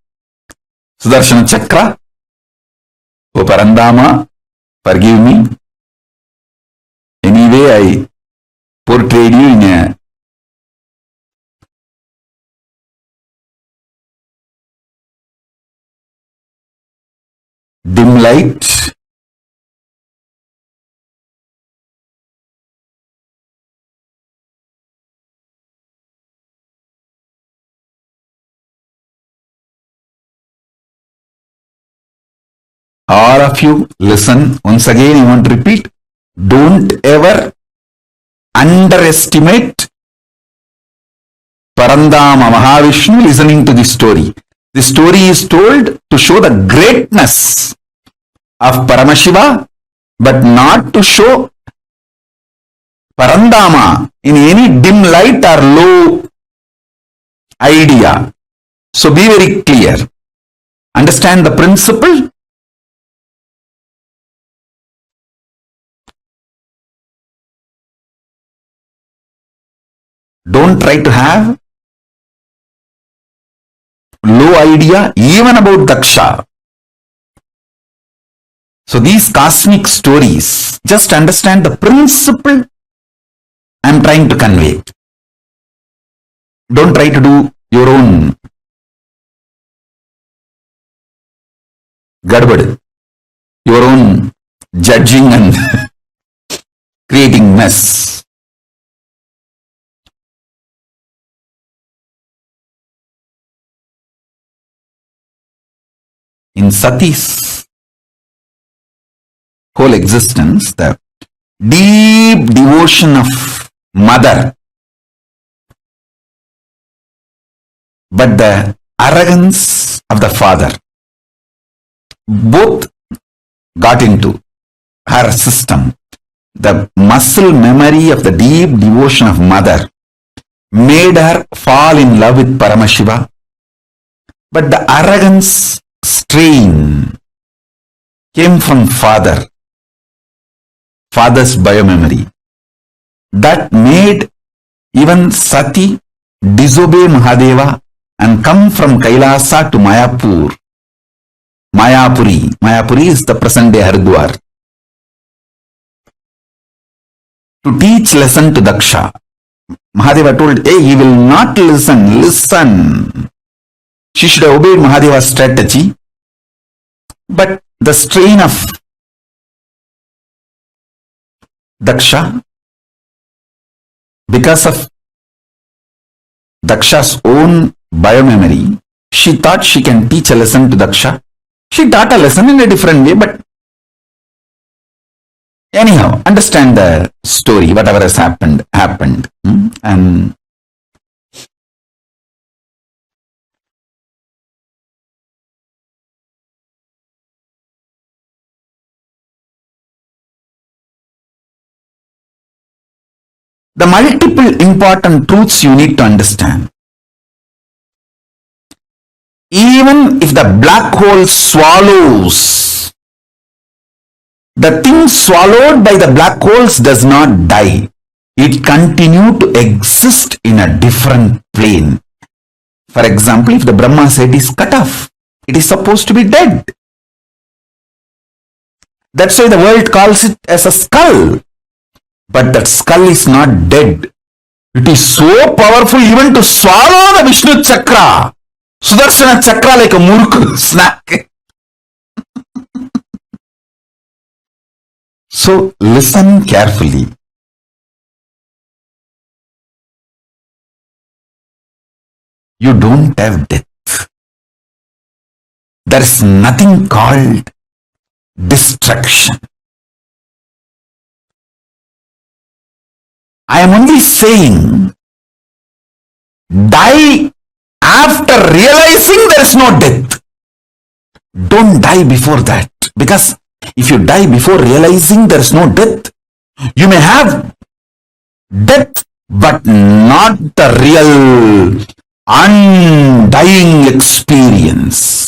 Sudarshana Chakra. O Parandama, forgive me. Anyway, I portrayed you in a dim light. All of you listen. Once again, I want to repeat. Don't ever underestimate Parandama Mahavishnu listening to this story. This story is told to show the greatness of Paramashiva, but not to show Parandama in any dim light or low idea. So be very clear. Understand the principle. Don't try to have low idea even about Daksha. So these cosmic stories, Just understand the principle I'm trying to convey. Don't try to do your own gadbad, your own judging and creating mess. In Sati's whole existence, the deep devotion of mother, but the arrogance of the father, both got into her system. The muscle memory of the deep devotion of mother made her fall in love with Paramashiva, but the arrogance strain came from father's biomemory. That made even Sati disobey Mahadeva and come from Kailasa to Mayapuri. Mayapuri is the present day Haridwar, to teach lesson to Daksha. Mahadeva told, hey, he will not listen. She should have obeyed Mahadeva's strategy, but the strain of Daksha, because of Daksha's own biomemory, she thought she can teach a lesson to Daksha. She taught a lesson in a different way, but anyhow, understand the story, whatever has happened. And the multiple important truths you need to understand. Even if the black hole swallows, the thing swallowed by the black holes does not die. It continues to exist in a different plane. For example, if the Brahma set is cut off, it is supposed to be dead. That's why the world calls it as a skull. But that skull is not dead. It is so powerful even to swallow the Vishnu chakra, Sudarshana chakra, like a murk snack. So listen carefully. You don't have death. There is nothing called destruction. I am only saying, die after realizing there is no death. Don't die before that. Because if you die before realizing there is no death, you may have death, but not the real undying experience.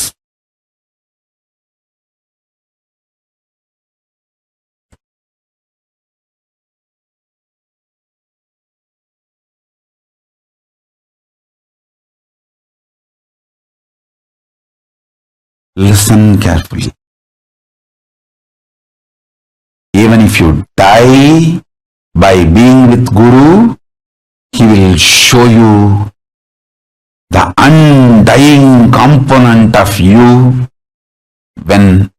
Listen carefully. Even if you die by being with Guru, he will show you the undying component of you when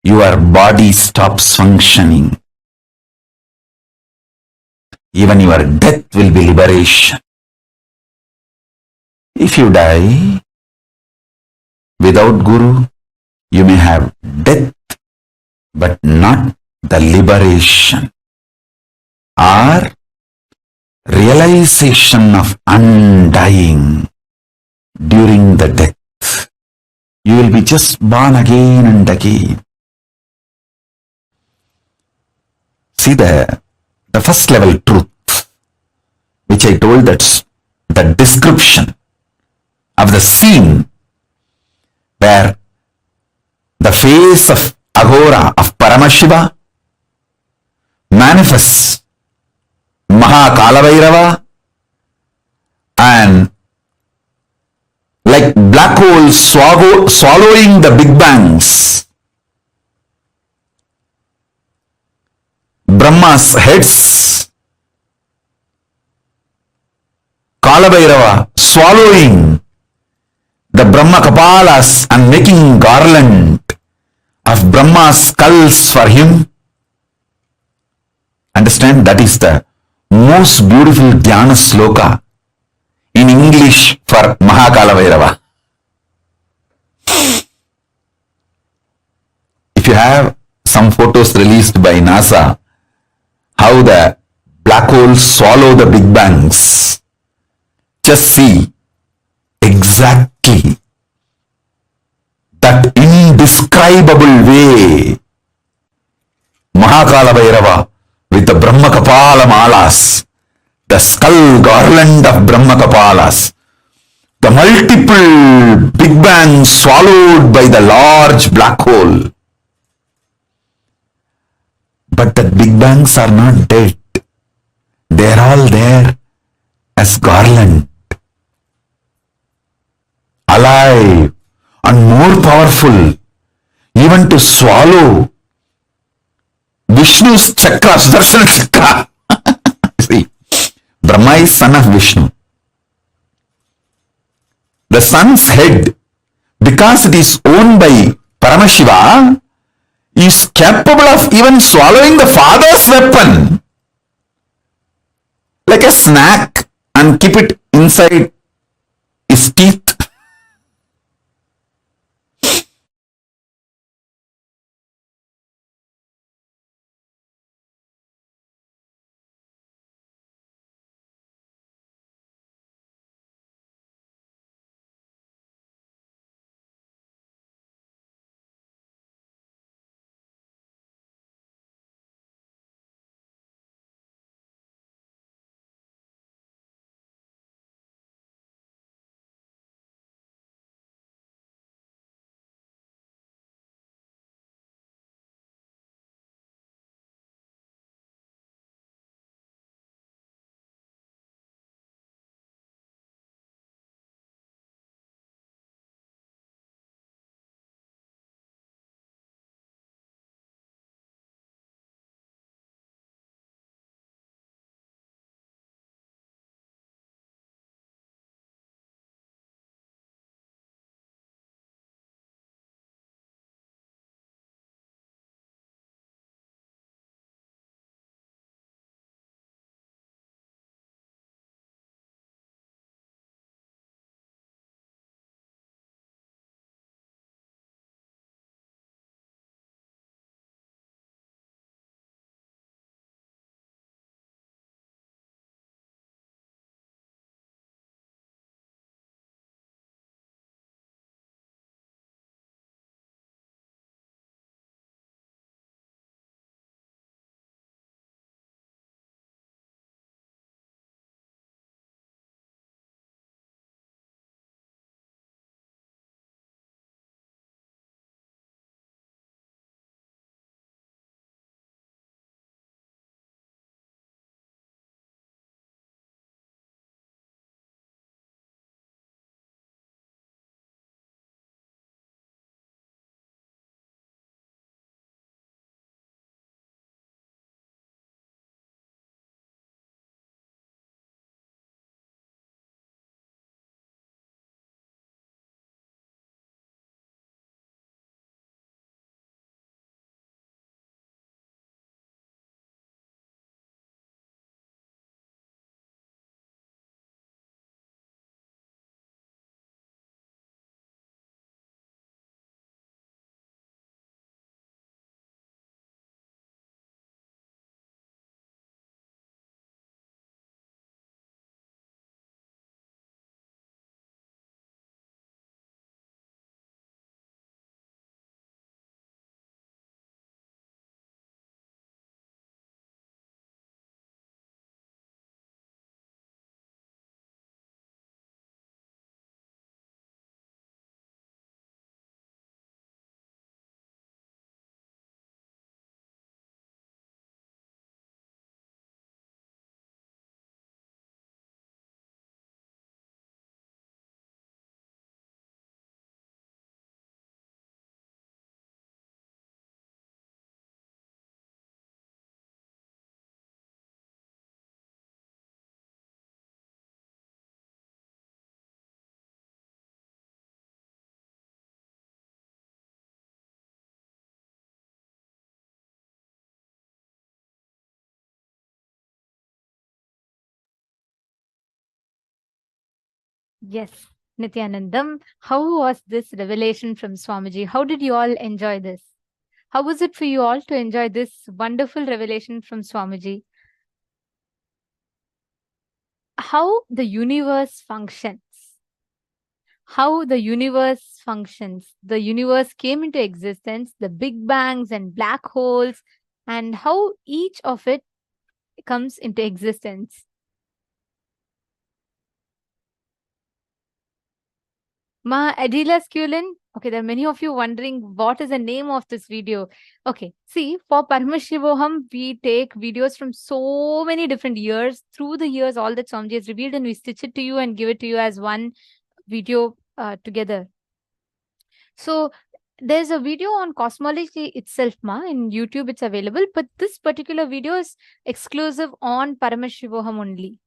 your body stops functioning. Even your death will be liberation. If you die without Guru, you may have death, but not the liberation or realization of undying during the death. You will be just born again and again. See the first level truth, which I told, that's the description of the scene where the face of Aghora, of Paramashiva, manifests Mahakala and like black holes swallowing the big bangs, Brahma's heads, Kalabhairava swallowing the Brahma Kapalas and making garland of Brahma's skulls for him. Understand, that is the most beautiful Dhyana sloka in English for Mahakalabhairava. If you have some photos released by NASA, how the black holes swallow the big bangs, just see exactly that indescribable way Mahakalabhairava with the Brahma Kapala Malas, the skull garland of Brahma Kapalas, the multiple big bangs swallowed by the large black hole. But the big bangs are not dead. They are all there as garland, alive and more powerful, even to swallow Vishnu's chakra, Sudarshana chakra. See, Brahma is son of Vishnu. The sun's head, because it is owned by Paramashiva, is capable of even swallowing the father's weapon like a snack and keep it inside his teeth. Yes, Nithyanandam, how was this revelation from Swamiji? How did you all enjoy this? How was it for you all to enjoy this wonderful revelation from Swamiji? How the universe functions. How the universe functions. The universe came into existence, the big bangs and black holes, and how each of it comes into existence. Ma Adila Skulin. Okay, there are many of you wondering what is the name of this video. Okay, see, for Paramashivoham, we take videos from so many different years. Through the years, all that Swamiji has revealed, and we stitch it to you and give it to you as one video together. So there's a video on Cosmology itself, ma. In YouTube, it's available. But this particular video is exclusive on Paramashivoham only.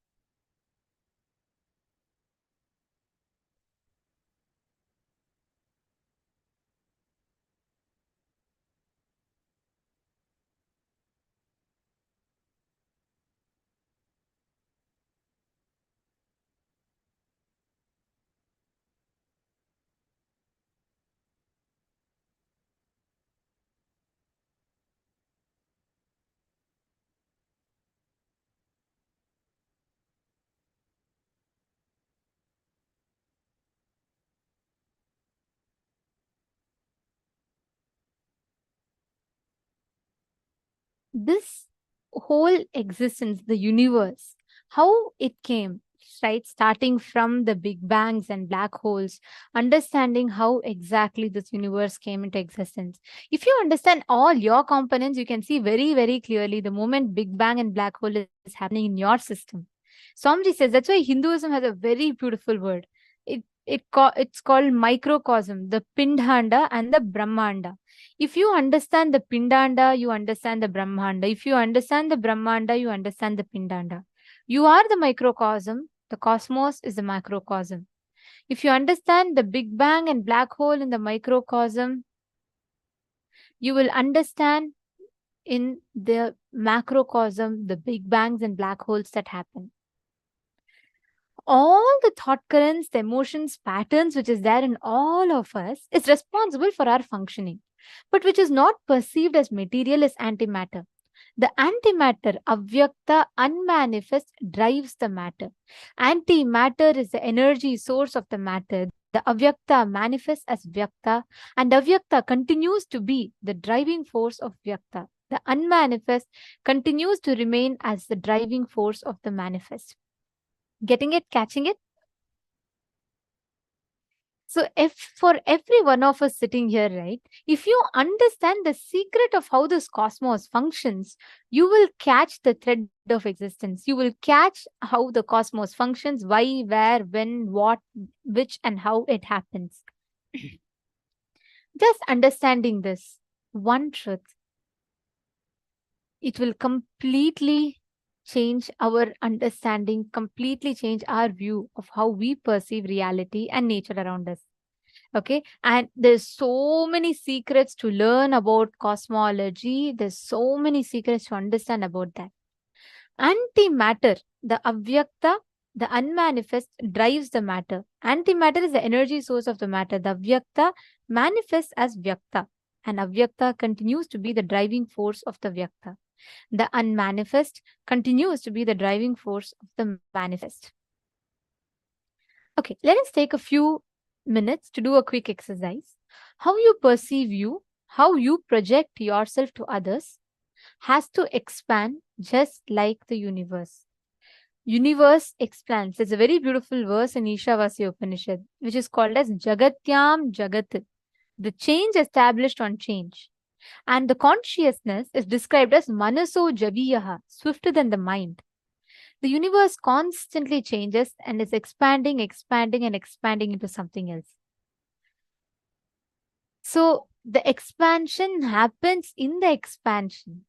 This whole existence, the universe, how it came, right? Starting from the big bangs and black holes, understanding how exactly this universe came into existence. If you understand all your components, you can see very, very clearly the moment big bang and black hole is happening in your system. Swamiji says that's why Hinduism has a very beautiful word. It's called microcosm, the Pindhanda and the Brahmanda. If you understand the Pindanda, you understand the Brahmanda. If you understand the Brahmanda, you understand the Pindanda. You are the microcosm. The cosmos is the macrocosm. If you understand the Big Bang and black hole in the microcosm, you will understand in the macrocosm the Big Bangs and black holes that happen. All the thought currents, the emotions, patterns which is there in all of us is responsible for our functioning, but which is not perceived as material is antimatter. The antimatter, avyakta, unmanifest, drives the matter. Antimatter is the energy source of the matter. The avyakta manifests as vyakta, and avyakta continues to be the driving force of vyakta. The unmanifest continues to remain as the driving force of the manifest. Getting it? Catching it? So if for every one of us sitting here, right, if you understand the secret of how this cosmos functions, you will catch the thread of existence. You will catch how the cosmos functions, why, where, when, what, which, and how it happens. Just understanding this one truth, it will completely change our understanding, completely change our view of how we perceive reality and nature around us. Okay, and there's so many secrets to learn about cosmology. There's so many secrets to understand about that. Antimatter, the avyakta, the unmanifest drives the matter. Antimatter is the energy source of the matter. The avyakta manifests as vyakta, and avyakta continues to be the driving force of the vyakta. The unmanifest continues to be the driving force of the manifest. Okay, let us take a few minutes to do a quick exercise. How you perceive you, how you project yourself to others has to expand just like the universe. Universe expands. There's a very beautiful verse in Ishavasya Upanishad, which is called as Jagatyam Jagat, the change established on change. And the consciousness is described as Manaso Javiyaha, swifter than the mind. The universe constantly changes and is expanding, expanding, and expanding into something else. So the expansion happens in the expansion.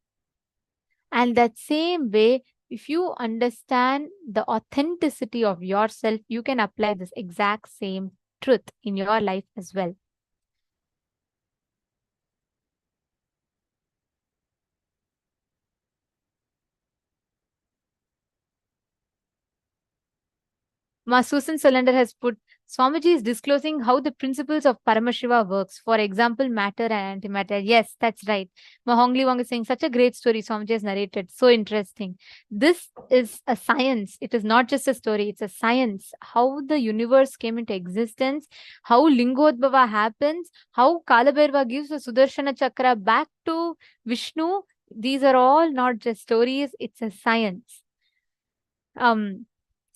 And that same way, if you understand the authenticity of yourself, you can apply this exact same truth in your life as well. Ma Susan Solander has put, Swamiji is disclosing how the principles of Paramashiva works. For example, matter and antimatter. Yes, that's right. Ma Hongli Wong is saying, such a great story Swamiji has narrated. So interesting. This is a science. It is not just a story. It's a science. How the universe came into existence, how Lingodbhava happens, how Kalabhairava gives the Sudarshana Chakra back to Vishnu. These are all not just stories. It's a science.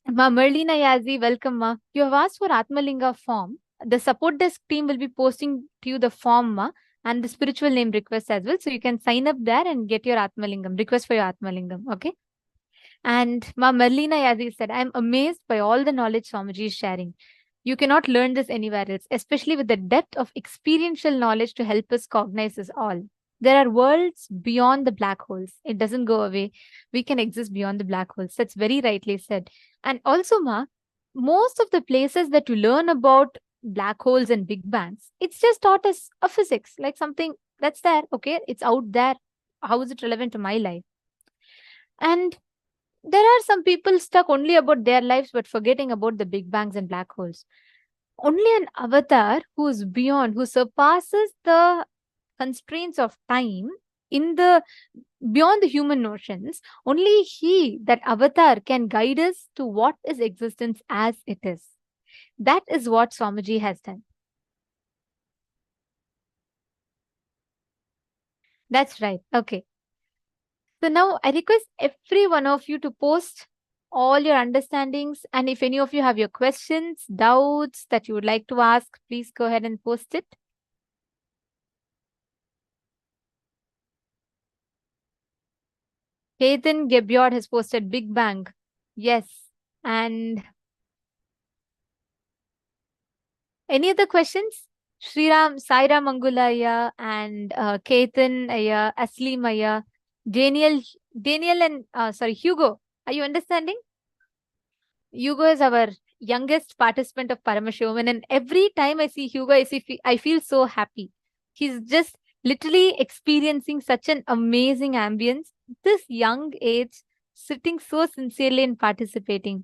Ma Merlina Yazi, welcome, Ma. You have asked for Atmalinga form. The support desk team will be posting to you the form, Ma, and the spiritual name request as well. So you can sign up there and get your Atmalingam, request for your Atmalingam. Okay. And Ma Merlina Yazi said, I am amazed by all the knowledge Swamiji is sharing. You cannot learn this anywhere else, especially with the depth of experiential knowledge to help us cognize this all. There are worlds beyond the black holes. It doesn't go away. We can exist beyond the black holes. That's very rightly said. And also, Ma, most of the places that you learn about black holes and big bangs, it's just taught as a physics, like something that's there. Okay, it's out there. How is it relevant to my life? And there are some people stuck only about their lives, but forgetting about the big bangs and black holes. Only an avatar who is beyond, who surpasses the constraints of time in the beyond the human notions, only he, that avatar, can guide us to what is existence as it is. That is what Swamiji has done. That's right. Okay. So now I request every one of you to post all your understandings, and if any of you have your questions, doubts that you would like to ask, please go ahead and post it. Ketan Gebyod has posted Big Bang. Yes. And any other questions? Sriram, Saira Mangulaya and Ketan Aya, Aslim Aya, Daniel and Hugo. Are you understanding? Hugo is our youngest participant of Paramashivoham, and every time I see Hugo, I feel so happy. He's just literally experiencing such an amazing ambience. This young age, sitting so sincerely and participating.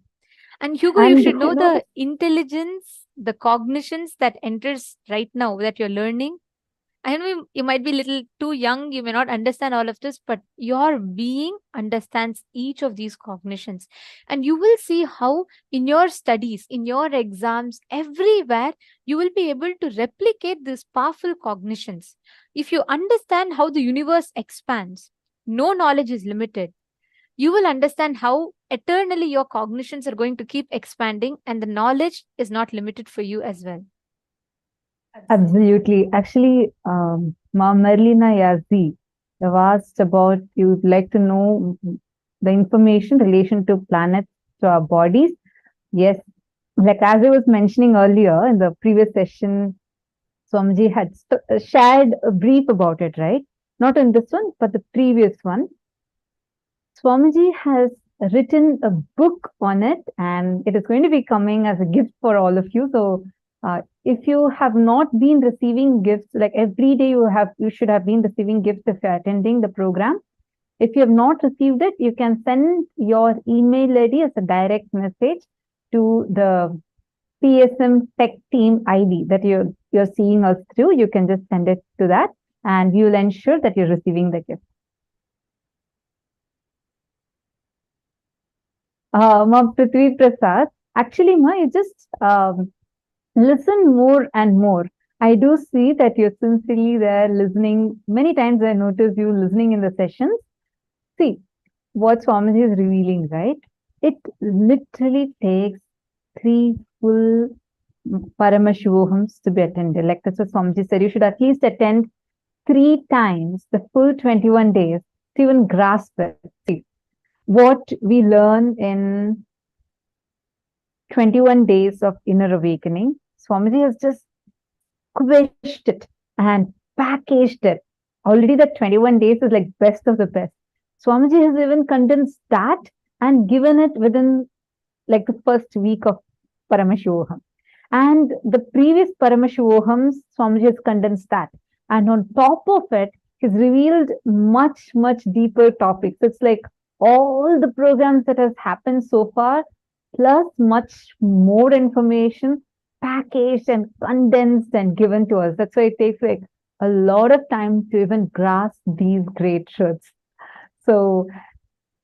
And Hugo, you should know the intelligence, the cognitions that enters right now that you're learning. I know you might be a little too young, you may not understand all of this, but your being understands each of these cognitions. And you will see how in your studies, in your exams, everywhere, you will be able to replicate these powerful cognitions. If you understand how the universe expands, no knowledge is limited. You will understand how eternally your cognitions are going to keep expanding, and the knowledge is not limited for you as well. Absolutely. Actually, Ma Merlina Yazi, I've asked about, you'd like to know the information in relation to planets, to our bodies. Yes, like as I was mentioning earlier in the previous session, Swamiji had shared a brief about it, right? Not in this one, but the previous one. Swamiji has written a book on it, and it is going to be coming as a gift for all of you. So if you have not been receiving gifts, like every day you should have been receiving gifts if you're attending the program. If you have not received it, you can send your email ID as a direct message to the PSM Tech Team ID that you're seeing us through. You can just send it to that, and we will ensure that you're receiving the gift. Ma Prithvi Prasad, actually, Ma, you just listen more and more. I do see that you're sincerely there listening. Many times I notice you listening in the sessions. See, what Swamiji is revealing, right? It literally takes 3 full Paramashivohams to be attended. Like that's what Swamiji said. You should at least attend 3 times the full 21 days to even grasp it. See, what we learn in 21 days of inner awakening, Swamiji has just squished it and packaged it. Already the 21 days is like best of the best. Swamiji has even condensed that and given it within like the first week of Paramashivoham. And the previous Paramashivohams, Swamiji has condensed that. And on top of it, he's revealed much, much deeper topics. It's like all the programs that has happened so far, plus much more information packaged and condensed and given to us. That's why it takes like a lot of time to even grasp these great truths. So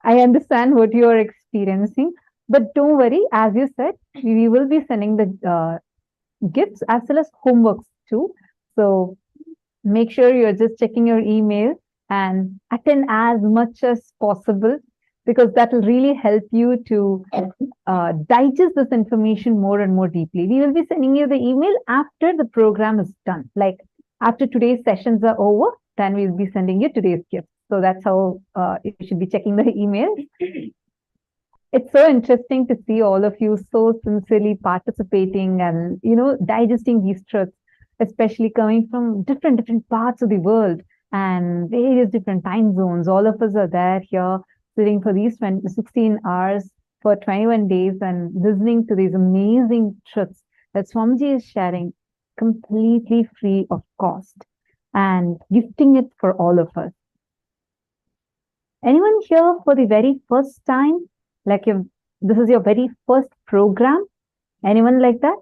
I understand what you are experiencing, but don't worry. As you said, we will be sending the gifts as well as homeworks too. So make sure you're just checking your email and attend as much as possible, because that will really help you to digest this information more and more deeply. We will be sending you the email after the program is done. Like after today's sessions are over, then we'll be sending you today's gift. So that's how you should be checking the email. It's so interesting to see all of you so sincerely participating and, digesting these truths, especially coming from different parts of the world and various different time zones. All of us are there here sitting for these 16 hours for 21 days and listening to these amazing truths that Swamiji is sharing completely free of cost and gifting it for all of us. Anyone here for the very first time? Like this is your very first program? Anyone like that?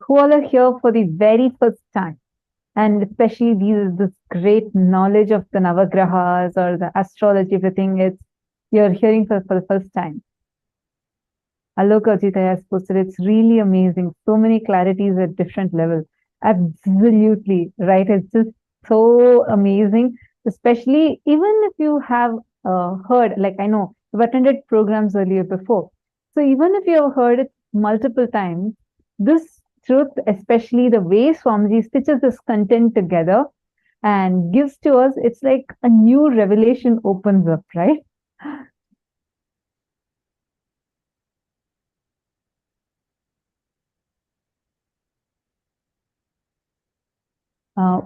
Who all are here for the very first time? And especially this great knowledge of the Navagrahas or the astrology, everything, you're hearing for the first time. Aloka Jita has posted, it's really amazing. So many clarities at different levels. Absolutely, right? It's just so amazing, especially even if you have heard, like I know, you've attended programs earlier before. So even if you have heard it multiple times, this truth, especially the way Swamiji stitches this content together and gives to us, it's like a new revelation opens up, right?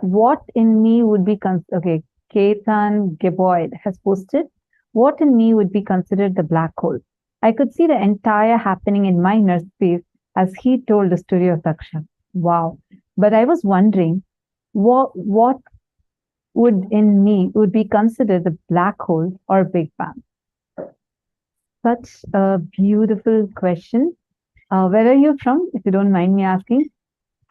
What in me would be okay? Ketan Geboyd has posted, what in me would be considered the black hole? I could see the entire happening in my inner space as he told the story of Daksha. Wow. But I was wondering, what would in me would be considered the black hole or Big Bang? Such a beautiful question. Where are you from, if you don't mind me asking?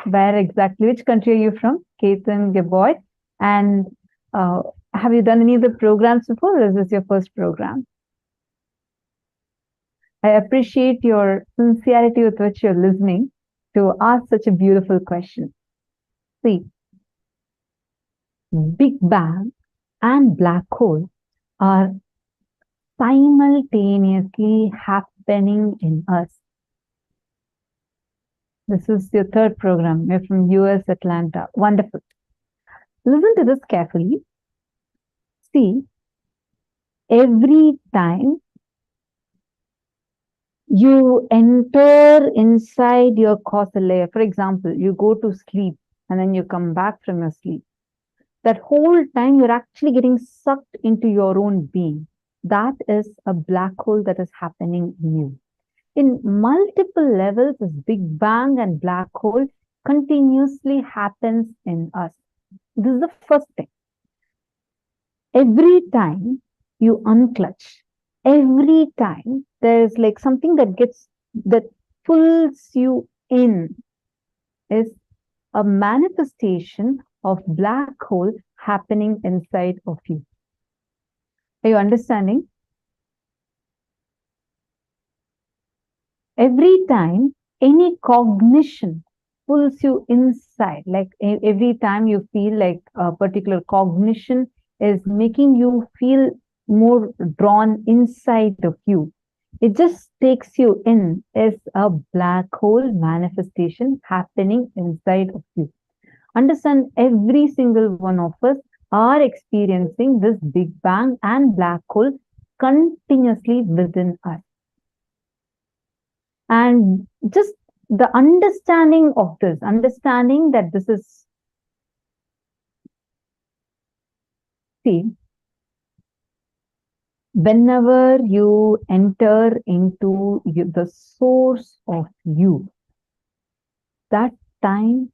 Where exactly, which country are you from? Ketan Geboyd. And have you done any of the programs before, or is this your first program? I appreciate your sincerity with which you're listening to ask such a beautiful question. See, Big Bang and black hole are simultaneously happening in us. This is your third program. You're from US, Atlanta. Wonderful. Listen to this carefully. See, every time you enter inside your causal layer, for example, you go to sleep and then you come back from your sleep. That whole time you're actually getting sucked into your own being. That is a black hole that is happening in you. In multiple levels, this Big Bang and black hole continuously happens in us. This is the first thing. Every time you unclutch, every time there's like something that pulls you in, is a manifestation of black hole happening inside of you. Are you understanding? Every time any cognition pulls you inside, like every time you feel like a particular cognition is making you feel more drawn inside of you, it just takes you in, is a black hole manifestation happening inside of you. Understand, every single one of us are experiencing this Big Bang and black hole continuously within us. And just the understanding of this, understanding that this is, see, whenever you enter into the source of you, that time,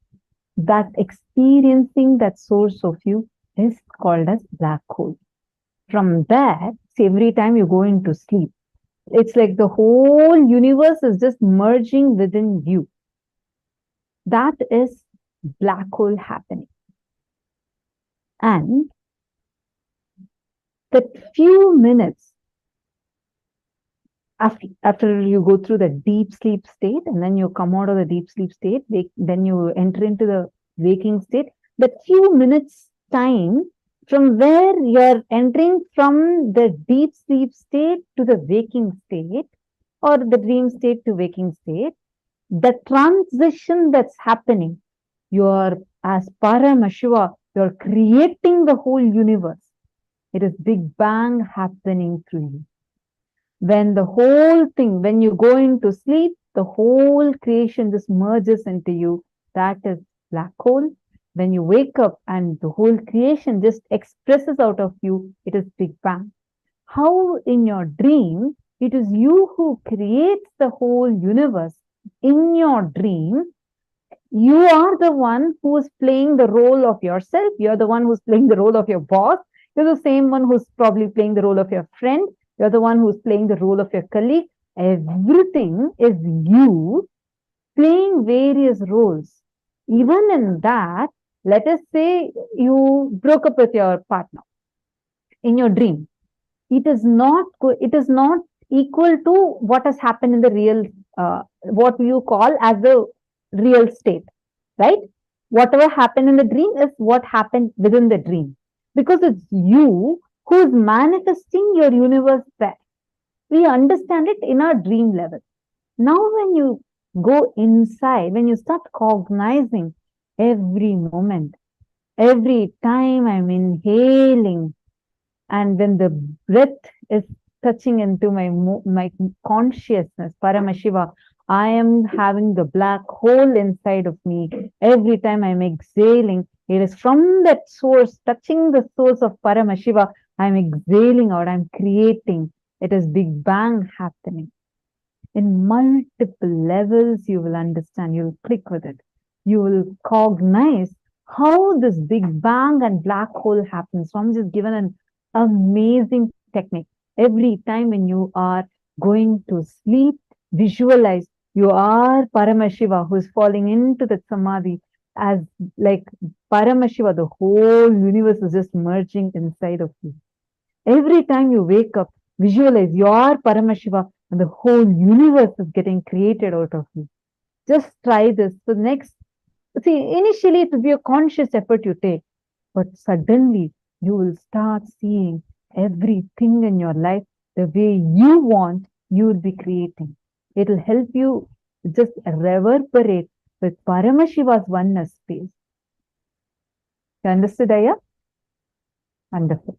that experiencing that source of you is called as black hole. From that, see, every time you go into sleep, it's like the whole universe is just merging within you. That is black hole happening. And that few minutes after you go through the deep sleep state, and then you come out of the deep sleep state, then you enter into the waking state, that few minutes time from where you're entering from the deep sleep state to the waking state, or the dream state to waking state, the transition that's happening, you're, as Paramashiva, you're creating the whole universe. It is Big Bang happening through you. When the whole thing, when you go into sleep, the whole creation just merges into you. That is black hole. When you wake up and the whole creation just expresses out of you, it is Big Bang. How in your dream, it is you who creates the whole universe. In your dream, you are the one who is playing the role of yourself. You're the one who's playing the role of your boss. You're the same one who's probably playing the role of your friend. You're the one who's playing the role of your colleague. Everything is you playing various roles. Even in that, let us say you broke up with your partner in your dream. It is not equal to what has happened in the real, what you call as the real state, right? Whatever happened in the dream is what happened within the dream, because it's you who is manifesting your universe there. We understand it in our dream level. Now, when you go inside, when you start cognizing every moment, every time I'm inhaling, and when the breath is touching into my consciousness, Paramashiva, I am having the black hole inside of me. Every time I'm exhaling, it is from that source, touching the source of Paramashiva, I'm exhaling out, I'm creating. It is Big Bang happening. In multiple levels, you will understand, you will click with it. You will cognize how this Big Bang and black hole happens. So I'm just given an amazing technique. Every time when you are going to sleep, visualize you are Paramashiva who is falling into the Samadhi, as like Paramashiva, the whole universe is just merging inside of you. Every time you wake up, visualize you are Paramashiva and the whole universe is getting created out of you. Just try this. So next, see, initially it will be a conscious effort you take, but suddenly you will start seeing everything in your life the way you want, you will be creating. It will help you just reverberate with Paramashiva's oneness space. You understood, Aya? Wonderful.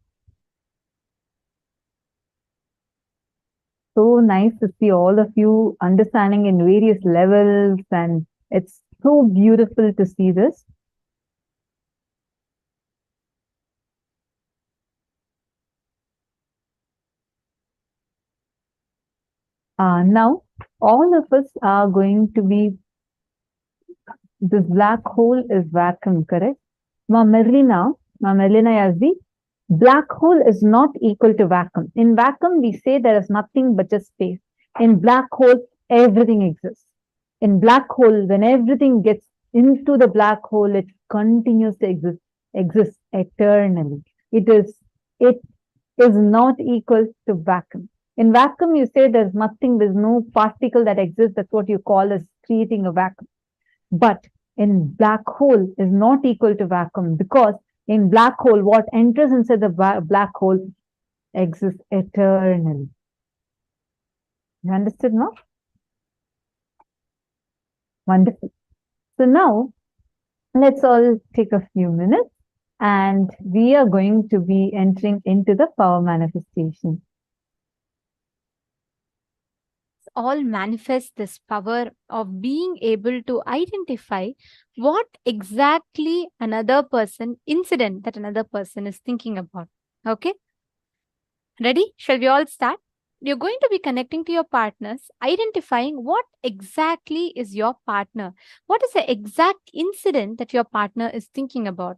So nice to see all of you understanding in various levels, and it's so beautiful to see this. Now, all of us are going to be, this black hole is vacuum, correct? Merlina Yazdi, black hole is not equal to vacuum. In vacuum, we say there is nothing but just space. In black hole, everything exists. In black hole, when everything gets into the black hole, it continues to exist eternally. It is not equal to vacuum. In vacuum, you say there's nothing, there's no particle that exists. That's what you call as creating a vacuum. But in black hole is not equal to vacuum, because in black hole, what enters inside the black hole exists eternally. You understood now? Wonderful. So now, let's all take a few minutes and we are going to be entering into the power manifestation. All manifest this power of being able to identify what exactly incident that another person is thinking about. Okay? Ready? Shall we all start? You're going to be connecting to your partners, identifying what exactly is your partner. What is the exact incident that your partner is thinking about?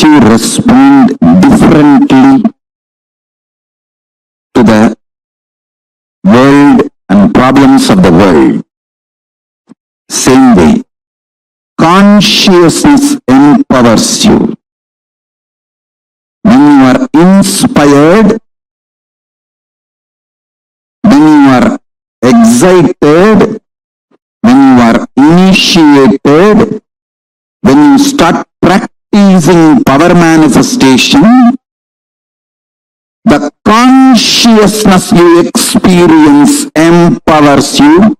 makes you respond differently to the world and problems of the world. Same way, consciousness empowers you. When you are inspired, when you are excited, when you are initiated, when you start practicing power manifestation, the consciousness you experience empowers you,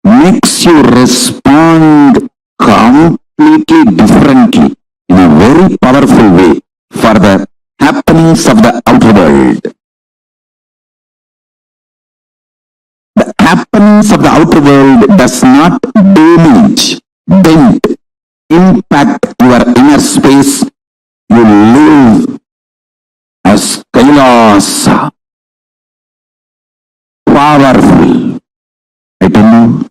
makes you respond completely differently in a very powerful way for the happenings of the outer world. The happenings of the outer world does not damage, dent, impact your inner space. You live as Kailasa, powerful. I tell you,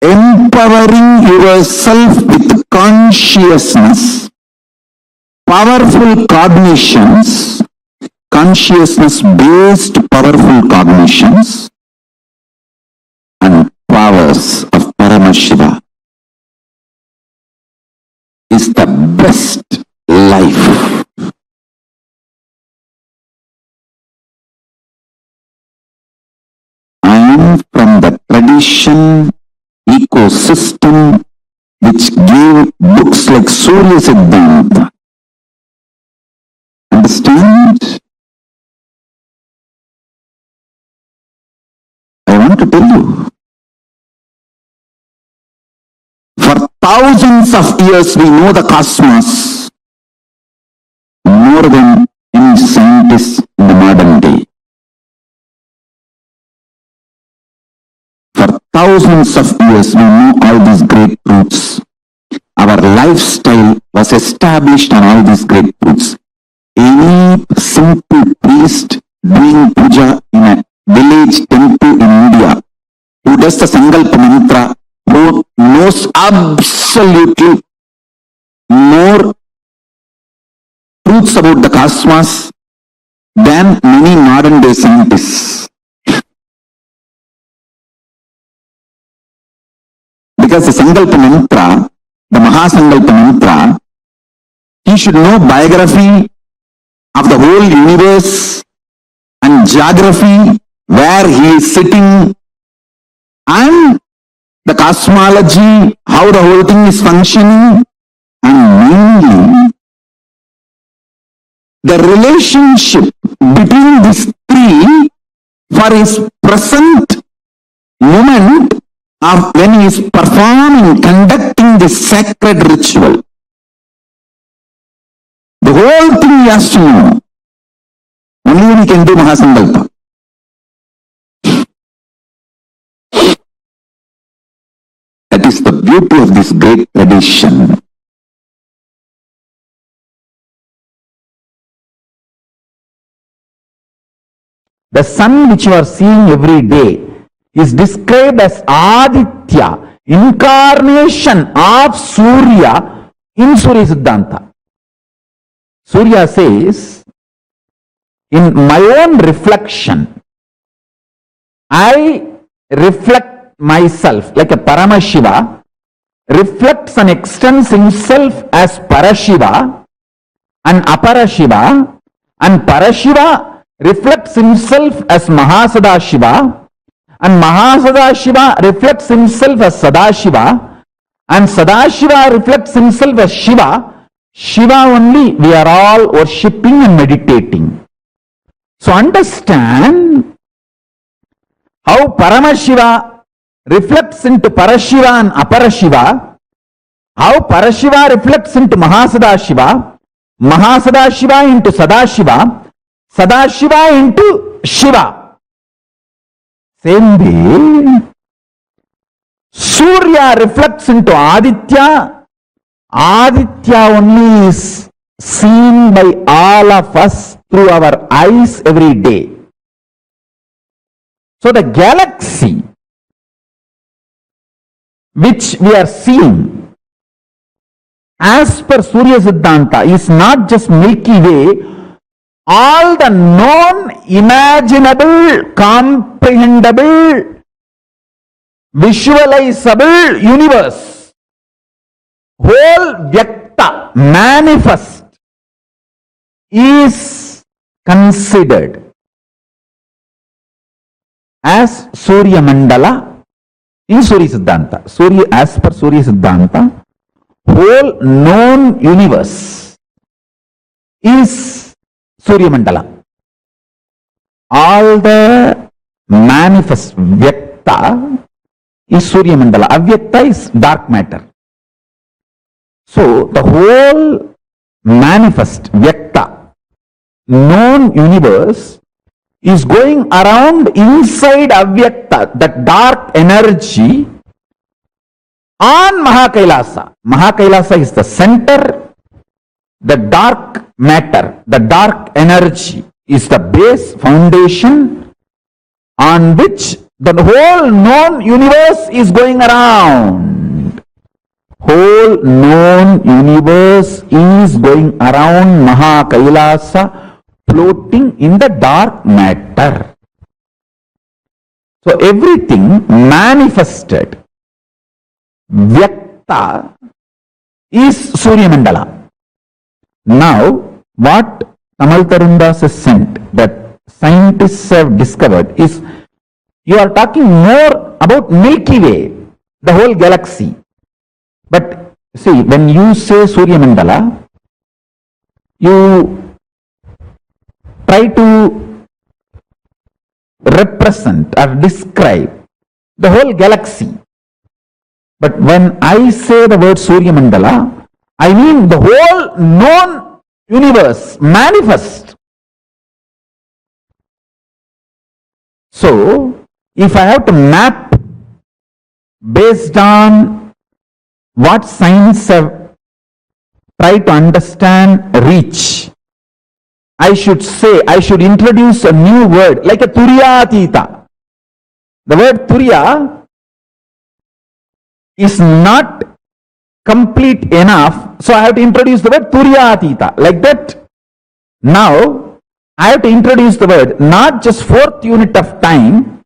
empowering yourself with consciousness, powerful cognitions, consciousness-based powerful cognitions, and powers of Paramashiva is the best life. I am from the tradition, ecosystem which gave books like Surya Siddhanta. Understand? I want to tell you, for thousands of years we know the cosmos more than any scientist in the modern day. For thousands of years we know all these great truths. Our lifestyle was established on all these great truths. Any simple priest doing puja in a village temple in India who does the Sankalpa mantra, who knows absolutely more truths about the cosmos than many modern day scientists. Because the Sankalpa mantra, the Mahasankalpa mantra, he should know biography of the whole universe and geography, where he is sitting, and the cosmology, how the whole thing is functioning, and mainly the relationship between these three for his present moment of when he is performing, conducting this sacred ritual. The whole thing he has to know. Only when he can do Mahasankalpa. That is the beauty of this great tradition. The sun which you are seeing every day is described as Aditya, incarnation of Surya in Surya Siddhanta. Surya says, in my own reflection, I reflect myself like a Paramashiva reflects and extends himself as Parashiva and Aparashiva, and Parashiva reflects himself as Mahasadashiva, and Mahasadashiva reflects himself as Sadashiva, and Sadashiva reflects himself as Shiva. Shiva only we are all worshipping and meditating. So understand how Paramashiva reflects into Parashiva and Aparashiva, how Parashiva reflects into Mahasadashiva, Mahasadashiva into Sadashiva, Sadashiva into Shiva. Same way, Surya reflects into Aditya. Aditya only is seen by all of us through our eyes every day. So the galaxy which we are seeing as per Surya Siddhanta is not just Milky Way, all the known, imaginable, comprehensible, visualizable universe, whole Vyakta, manifest, is considered as Surya Mandala in Surya Siddhanta. Surya, as per Surya Siddhanta, whole known universe is Surya Mandala. All the manifest Vyakta is Surya Mandala. Avyakta is dark matter. So the whole manifest Vyakta, known universe, is going around inside Avyakta, that dark energy, on Mahakailasa. Mahakailasa is the center, the dark matter, the dark energy is the base foundation on which the whole known universe is going around. Whole known universe is going around Mahakailasa, floating in the dark matter. So everything manifested, Vyakta, is Surya Mandala. Now, what Tamal Tarundas has sent, that scientists have discovered, is you are talking more about Milky Way, the whole galaxy. But see, when you say Surya Mandala, you try to represent or describe the whole galaxy. But when I say the word Surya Mandala, I mean the whole known universe, manifest. So, if I have to map based on what science have tried to understand, reach, I should introduce a new word, like a Turyatita. The word Turya is not complete enough, so I have to introduce the word Turyatita, like that. Now, I have to introduce the word, not just fourth unit of time,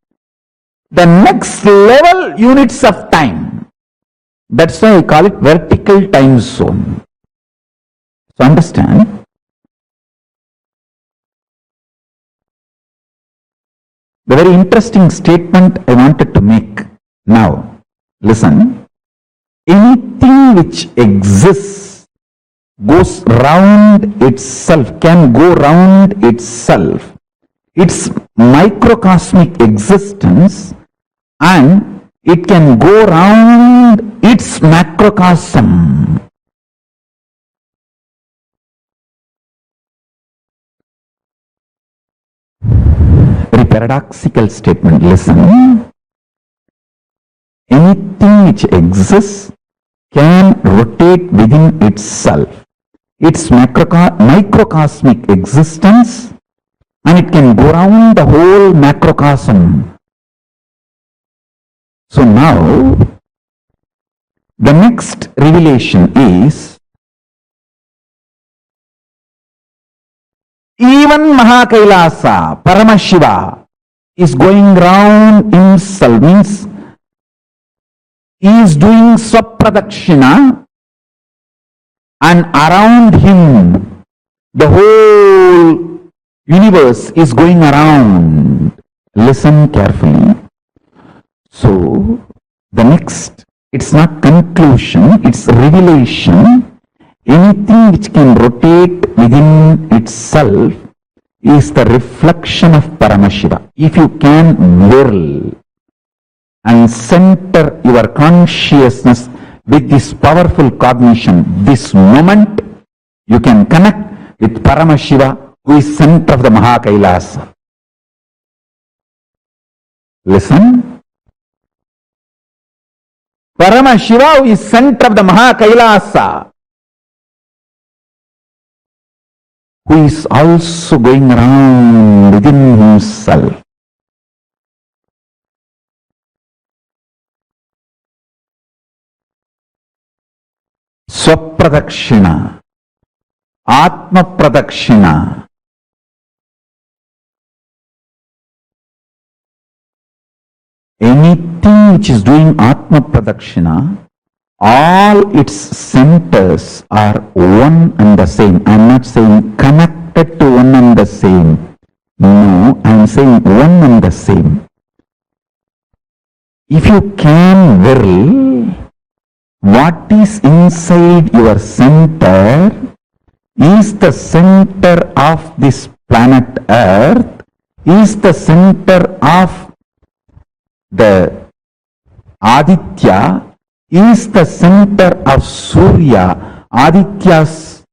the next level units of time. That's why I call it vertical time zone. So understand, the very interesting statement I wanted to make now. Listen. Anything which exists goes round itself, can go round itself, its microcosmic existence, and it can go round its macrocosm. Very paradoxical statement. Listen. Anything which exists can rotate within itself, its microcosmic existence, and it can go around the whole macrocosm. So now, the next revelation is, even Mahakailasa, Paramashiva, is going round himself, means he is doing Swapradakshina, and around him the whole universe is going around. Listen carefully. So, the next, it's not conclusion, it's revelation. Anything which can rotate within itself is the reflection of Paramashiva. If you can whirl and center your consciousness with this powerful cognition, this moment, you can connect with Paramashiva, who is center of the Mahakailasa. Listen. Paramashiva, who is center of the Mahakailasa, who is also going around within himself. Swapradakshina, Atma Pradakshina. Anything which is doing Atma Pradakshina, all its centers are one and the same. I am not saying connected to one and the same. No, I am saying one and the same. If you can will, what is inside your center is the center of this planet Earth, is the center of the Aditya, is the center of Surya. Aditya's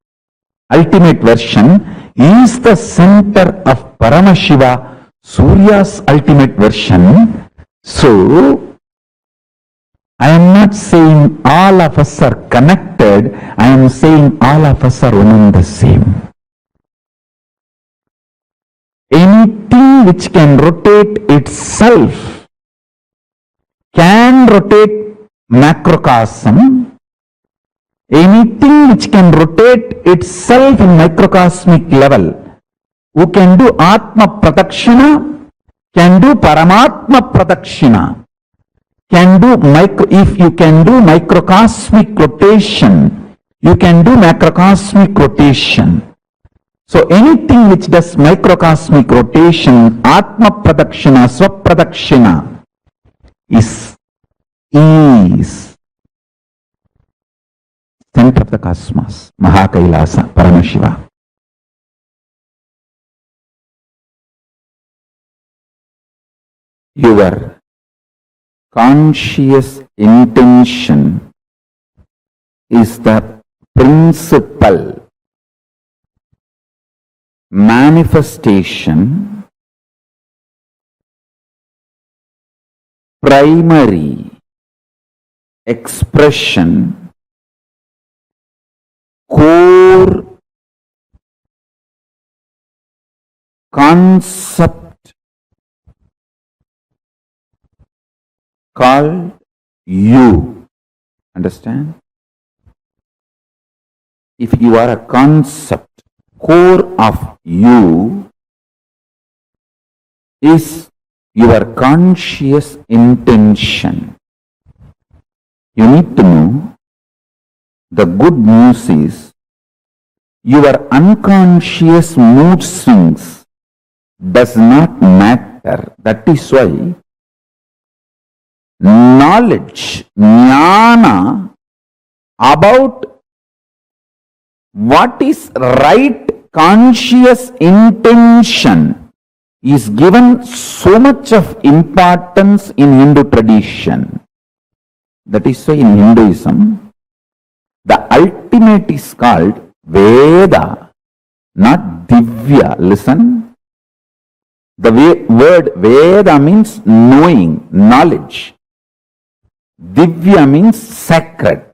ultimate version is the center of Paramashiva, Surya's ultimate version. So, I am not saying all of us are connected, I am saying all of us are one and the same. Anything which can rotate itself can rotate macrocosm. Anything which can rotate itself in microcosmic level, who can do Atma Pradakshina, can do Paramatma Pradakshina, can do if you can do microcosmic rotation, you can do macrocosmic rotation. So anything which does microcosmic rotation, Atma Pradakshina, Swapradakshina, is center of the cosmos, Mahakailasa, Paramashiva. Your conscious intention is the principal manifestation, primary expression, core concept called you. Understand? If you are a concept, core of you is your conscious intention. You need to know, the good news is your unconscious mood swings does not matter. That is why knowledge, jnana, about what is right conscious intention is given so much of importance in Hindu tradition. That is why in Hinduism, the ultimate is called Veda, not Divya. Listen. The word Veda means knowing, knowledge. Divya means sacred.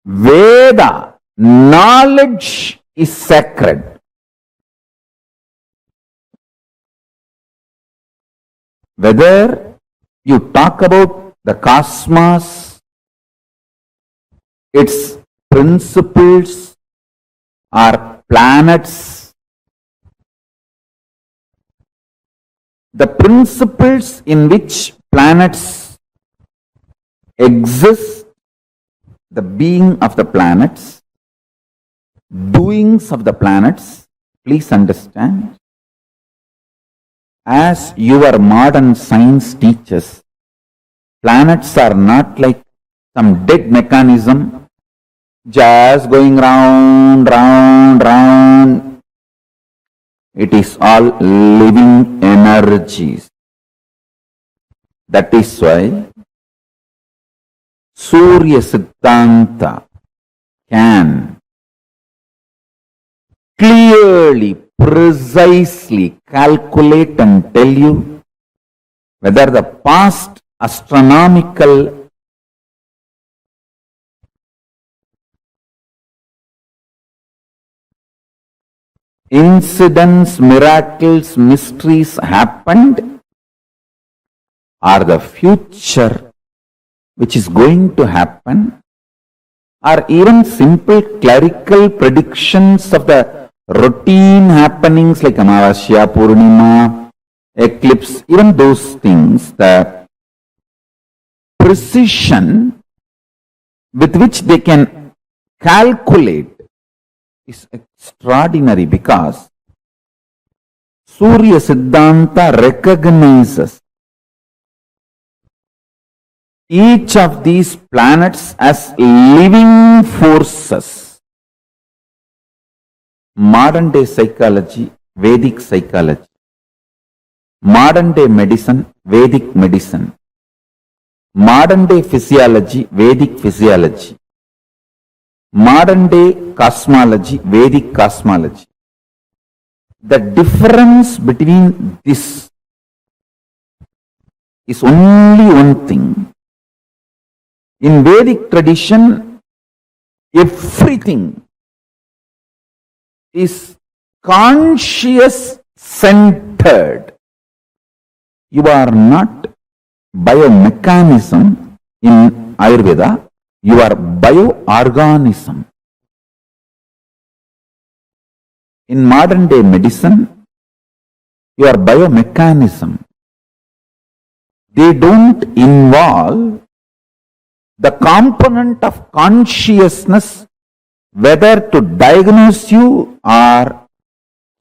Veda, knowledge is sacred. Whether you talk about the cosmos, its principles, or planets, the principles in which planets exist, the being of the planets, doings of the planets, please understand, as your modern science teaches, planets are not like some dead mechanism just going round, round, round. It is all living energies. That is why Surya Siddhanta can clearly, precisely calculate and tell you whether the past astronomical incidents, miracles, mysteries happened, or the future which is going to happen, or even simple clerical predictions of the routine happenings like Amavasya, Purnima, eclipse, even those things, the precision with which they can calculate is extraordinary, because Surya Siddhanta recognizes each of these planets as living forces. Modern day psychology, Vedic psychology. Modern day medicine, Vedic medicine. Modern day physiology, Vedic physiology. Modern day cosmology, Vedic cosmology. The difference between this is only one thing. In Vedic tradition, everything is conscious centered. You are not biomechanism in Ayurveda, you are bioorganism. In modern day medicine, you are biomechanism. They don't involve the component of consciousness, whether to diagnose you or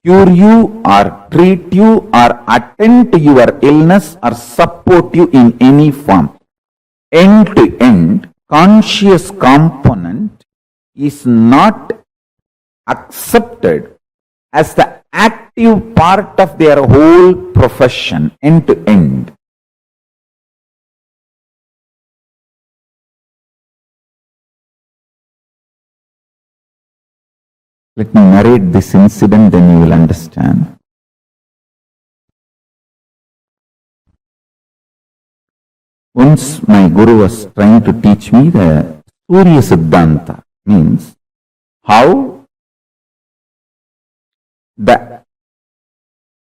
cure you or treat you or attend to your illness or support you in any form. End to end, conscious component is not accepted as the active part of their whole profession, end to end. Let me narrate this incident, then you will understand. Once my guru was trying to teach me the Surya Siddhanta, means how the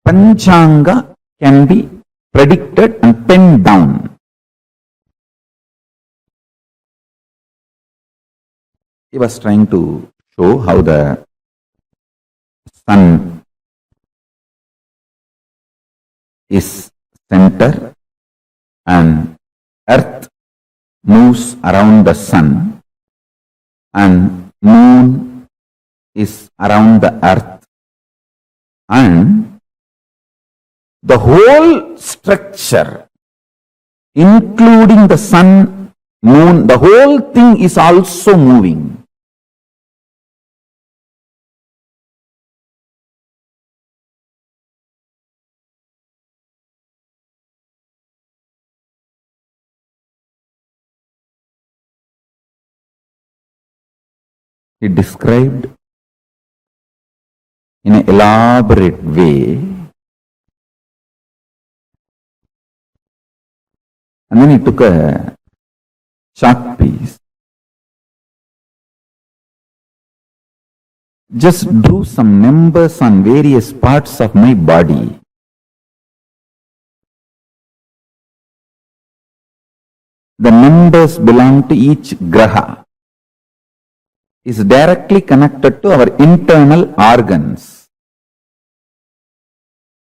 Panchanga can be predicted and pinned down. He was trying to show how the sun is center and earth moves around the sun and moon is around the earth, and the whole structure, including the sun, moon, the whole thing is also moving. He described in an elaborate way, and then he took a chalk piece, just drew some numbers on various parts of my body. The numbers belong to each graha, is directly connected to our internal organs.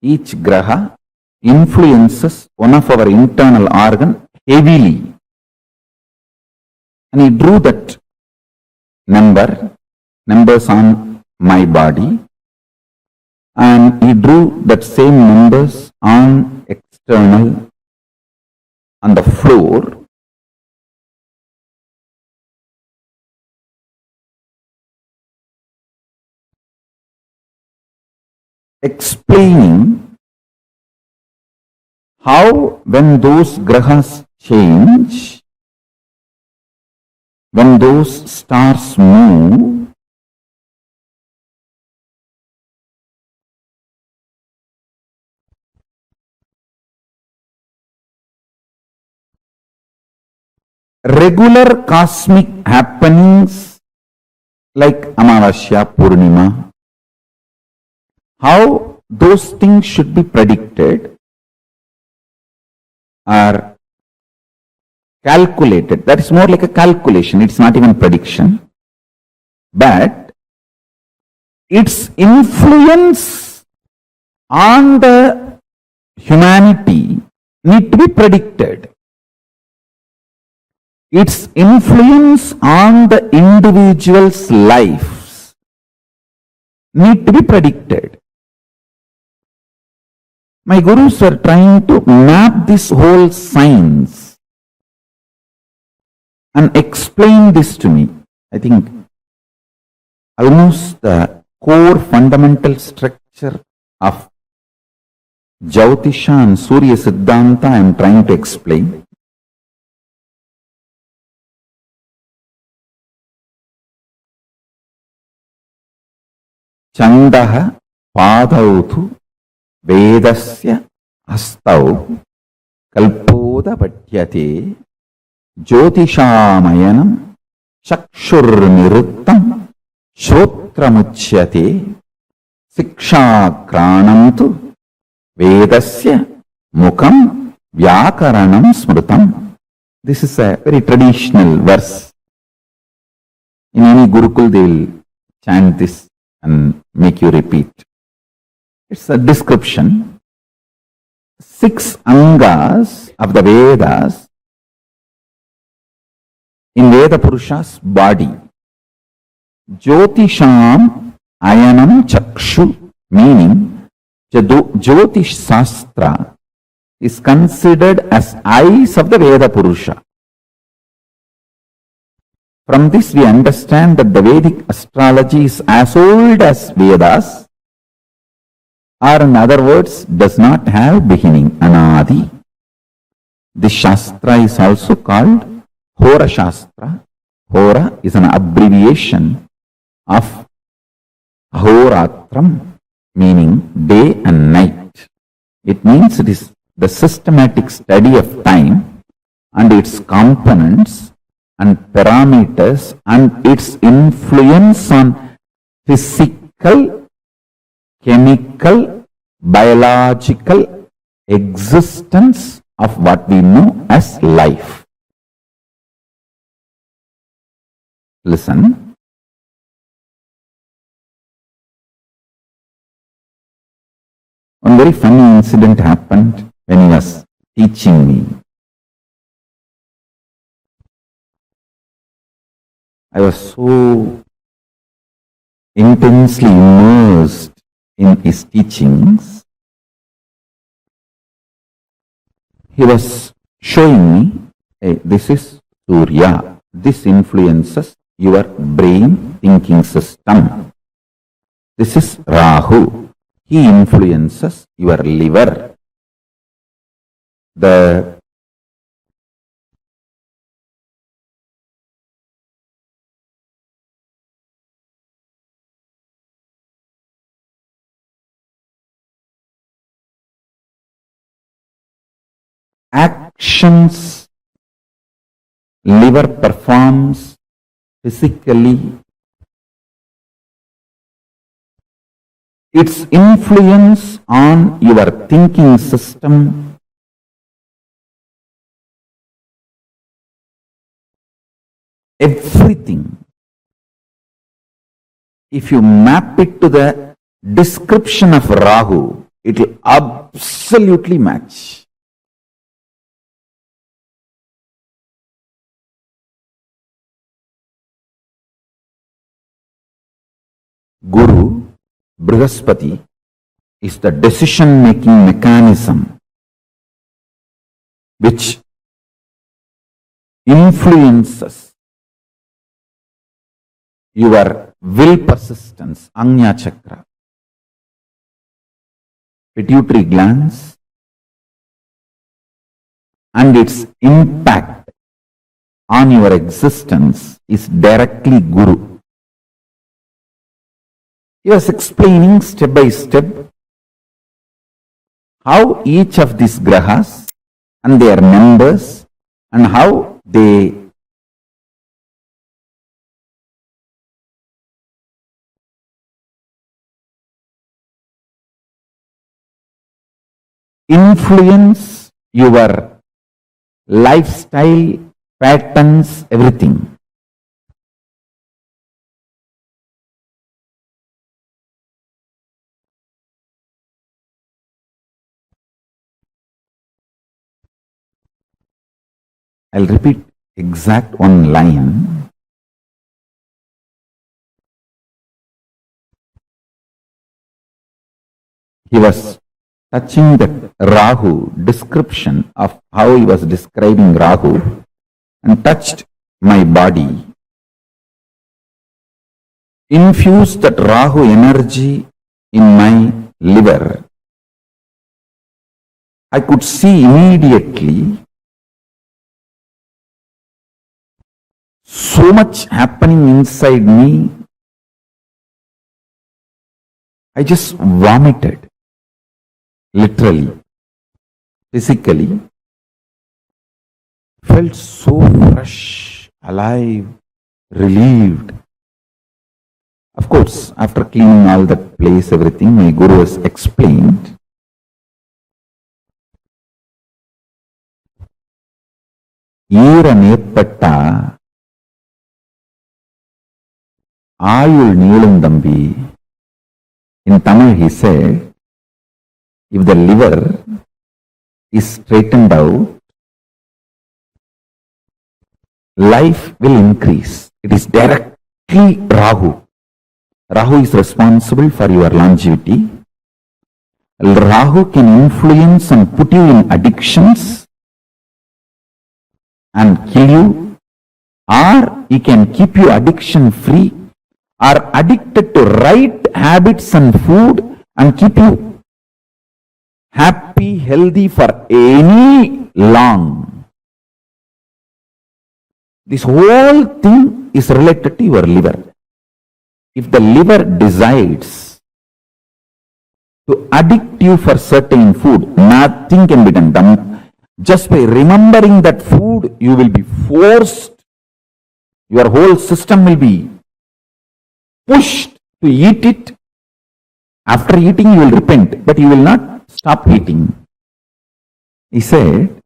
Each graha influences one of our internal organ heavily. And he drew that numbers on my body, and he drew that same numbers on external, on the floor. Explaining how when those grahas change, when those stars move, regular cosmic happenings like Amavasya, Purnima, how those things should be predicted are calculated. That is more like a calculation. It's not even prediction. But its influence on the humanity need to be predicted. Its influence on the individual's lives need to be predicted. My gurus were trying to map this whole science and explain this to me. I think almost the core fundamental structure of Jyotisha and Surya Siddhanta I am trying to explain. Chandaha padautu vedasya astau kalpoda patyate jyotishamayanam chakshurniruttam shrotramuchyate sikshakranam vedasya mukam vyakaranam smrutam. This is a very traditional verse. In any Gurukul they will chant this and make you repeat. It's a description. 6 angas of the Vedas in Veda Purusha's body. Jyotisham ayanam chakshu, meaning Jyotish Shastra is considered as eyes of the Veda Purusha. From this we understand that the Vedic astrology is as old as Vedas, or in other words, does not have beginning, anadi. This Shastra is also called Hora Shastra. Hora is an abbreviation of Ahoratram, meaning day and night. It means it is the systematic study of time and its components and parameters and its influence on physical, chemical, biological existence of what we know as life. Listen. One very funny incident happened when he was teaching me. I was so intensely immersed in his teachings. He was showing me, hey, this is Surya. This influences your brain thinking system. This is Rahu. He influences your liver. The actions liver performs physically, its influence on your thinking system, everything, if you map it to the description of Rahu, it will absolutely match. Guru, Brihaspati, is the decision-making mechanism which influences your will persistence, Agnya Chakra. Pituitary glands and its impact on your existence is directly Guru. He was explaining step by step how each of these grahas and their members and how they influence your lifestyle patterns, everything. I'll repeat exact one line. He was touching the Rahu description of how he was describing Rahu and touched my body. Infused that Rahu energy in my liver. I could see immediately so much happening inside me. I just vomited, literally, physically. Felt so fresh, alive, relieved. Of course, after cleaning all that place, everything, my guru has explained. ஈரம் ஏற்பட்டா ஆயுள் நீளும் தம்பி. In Tamil he said, if the liver is straightened out, life will increase. It is directly Rahu. Rahu is responsible for your longevity. Rahu can influence and put you in addictions and kill you, or he can keep you addiction free or addicted to right habits and food and keep you happy, healthy for any long. This whole thing is related to your liver. If the liver decides to addict you for certain food, nothing can be done. Just by remembering that food, you will be forced, your whole system will be pushed to eat it. After eating, you will repent, but you will not stop eating. He said,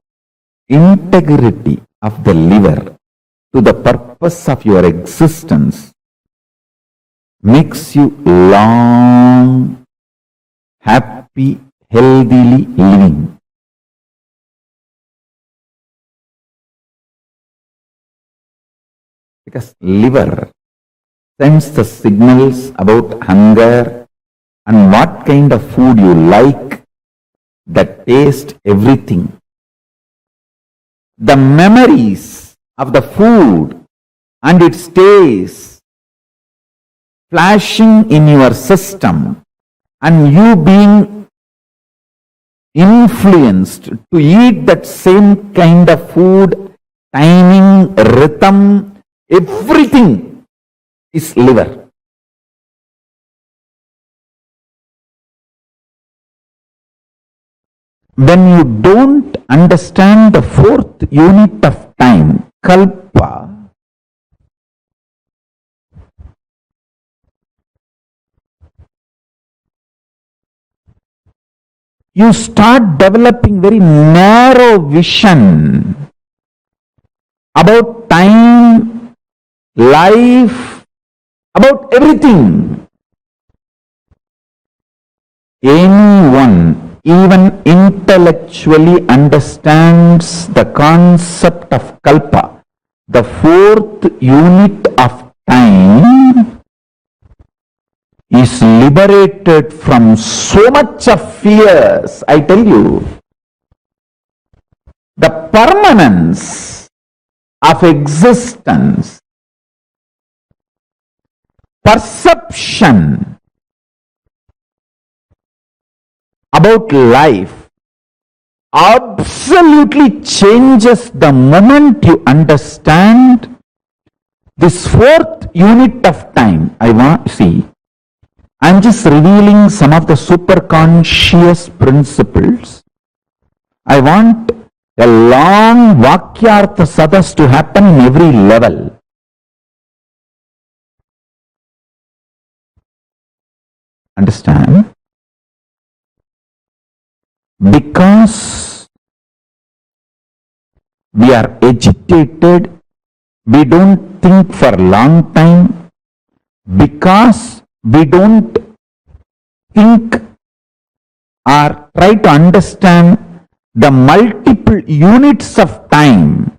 integrity of the liver to the purpose of your existence makes you long, happy, healthily living. Because liver sends the signals about hunger and what kind of food you like, the taste, everything. The memories of the food and its taste flashing in your system and you being influenced to eat that same kind of food, timing, rhythm, everything is liver. When you don't understand the fourth unit of time, kalpa, you start developing very narrow vision about time, life, about everything. Anyone even intellectually understands the concept of kalpa, the fourth unit of time, is liberated from so much of fears. I tell you, the permanence of existence, perception about life absolutely changes the moment you understand this fourth unit of time. I'm just revealing some of the super conscious principles. I want a long Vakyartha Sadas to happen in every level. Understand? Because we are agitated, we don't think for a long time, because we don't think or try to understand the multiple units of time.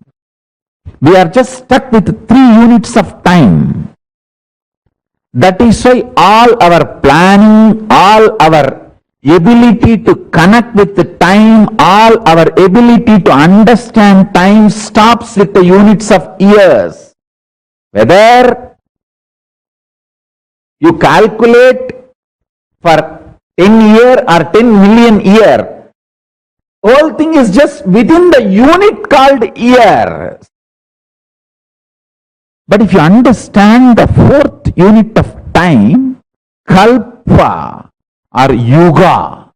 We are just stuck with 3 units of time. That is why all our planning, all our ability to connect with the time, all our ability to understand time stops with the units of years. Whether you calculate for 10 year or 10 million year, whole thing is just within the unit called year. But if you understand the 4th unit of time, kalpa or yuga,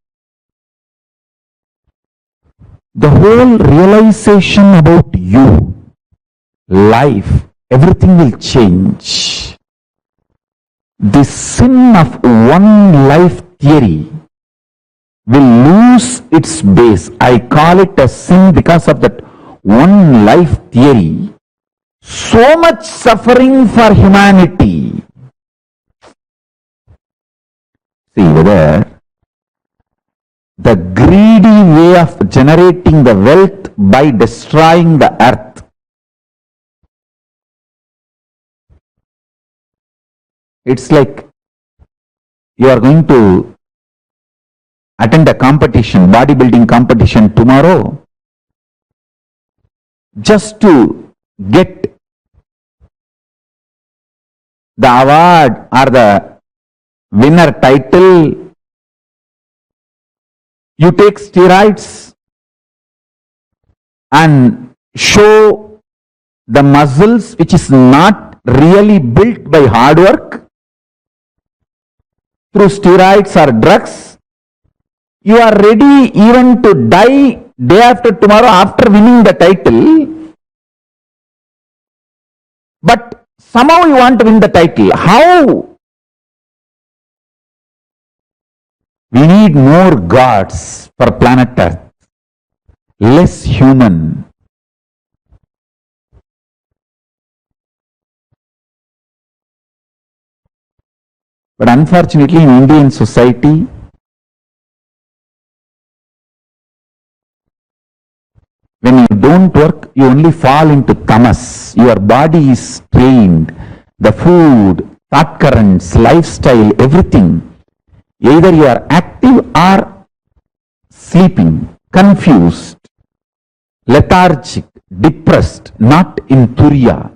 the whole realization about you, life, everything will change. The sin of one life theory will lose its base. I call it a sin because of that one life theory. So much suffering for humanity. See whether the greedy way of generating the wealth by destroying the earth. It's like you are going to attend a competition, bodybuilding competition tomorrow, just to get the award or the winner title. You take steroids and show the muscles which is not really built by hard work through steroids or drugs. You are ready even to die day after tomorrow after winning the title, but somehow you want to win the title. How? We need more gods for planet Earth, less human. But unfortunately in Indian society, when you don't work, you only fall into tamas. Your body is trained. The food, thought currents, lifestyle, everything. Either you are active or sleeping, confused, lethargic, depressed, not in Turiya.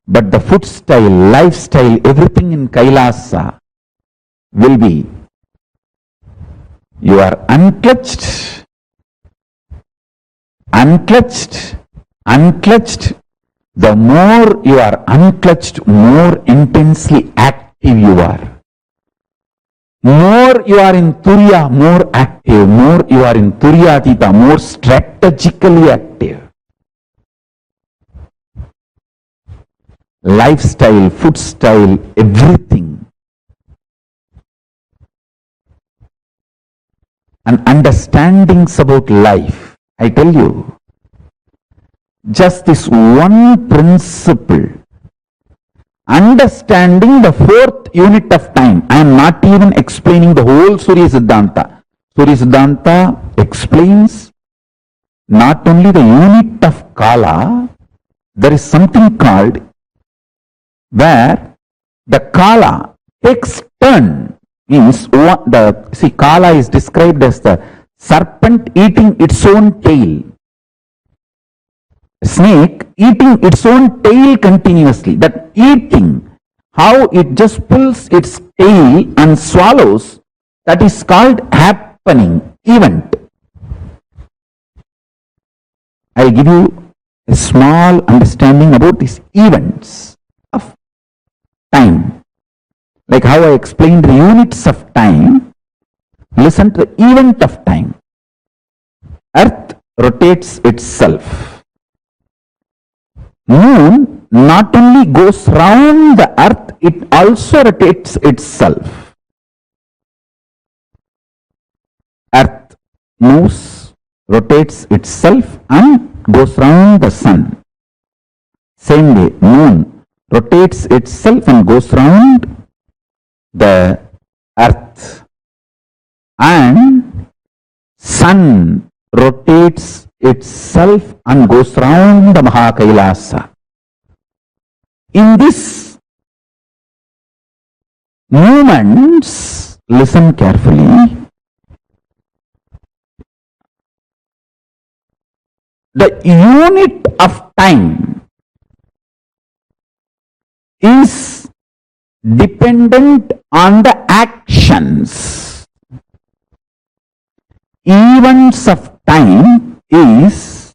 But the food style, lifestyle, everything in Kailasa will be, you are unclutched, unclutched, unclutched. The more you are unclutched, more intensely active you are. More you are in Turiya, more active. More you are in Turiyatita, more strategically active. Lifestyle, food style, everything. And understandings about life. I tell you, just this one principle, understanding the 4th unit of time. I am not even explaining the whole Surya Siddhanta. Surya Siddhanta explains not only the unit of Kala, there is something called where the Kala takes turn. Means Kala is described as the serpent eating its own tail. Snake eating its own tail continuously. That eating, how it just pulls its tail and swallows, that is called happening, event. I'll give you a small understanding about these events of time. Like how I explained the units of time, listen to the event of time. Earth rotates itself. Moon not only goes round the earth, it also rotates itself. Earth moves, rotates itself, and goes round the sun. Same way, moon rotates itself and goes round the earth. And sun rotates itself and goes round the Mahakailasa. In this movements, listen carefully, the unit of time is dependent on the actions. Events of time is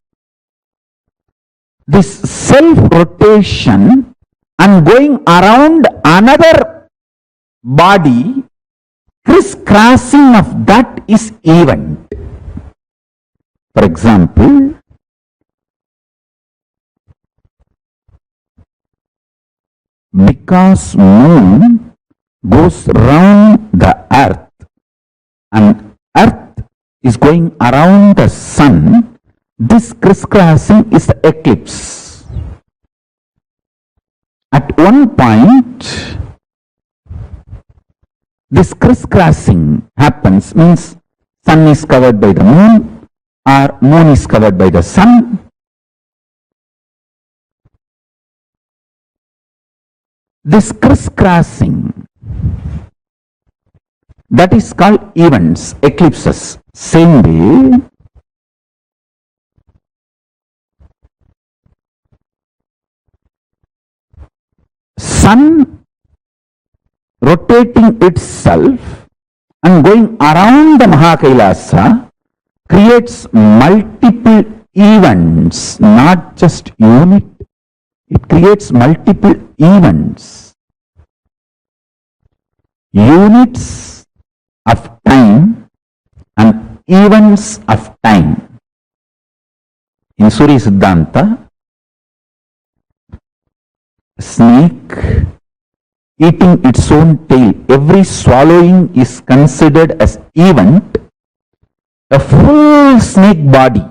this self-rotation and going around another body, crisscrossing of that is event. For example, because moon goes round the earth and earth is going around the sun, this crisscrossing is the eclipse. At one point, this crisscrossing happens, means sun is covered by the moon or moon is covered by the sun. This crisscrossing, that is called events, eclipses. Same way, sun rotating itself and going around the Mahakailasa creates multiple events, not just unit. It creates multiple events. Units of time and events of time. In Surya Siddhanta, snake eating its own tail, every swallowing is considered as event. A full snake body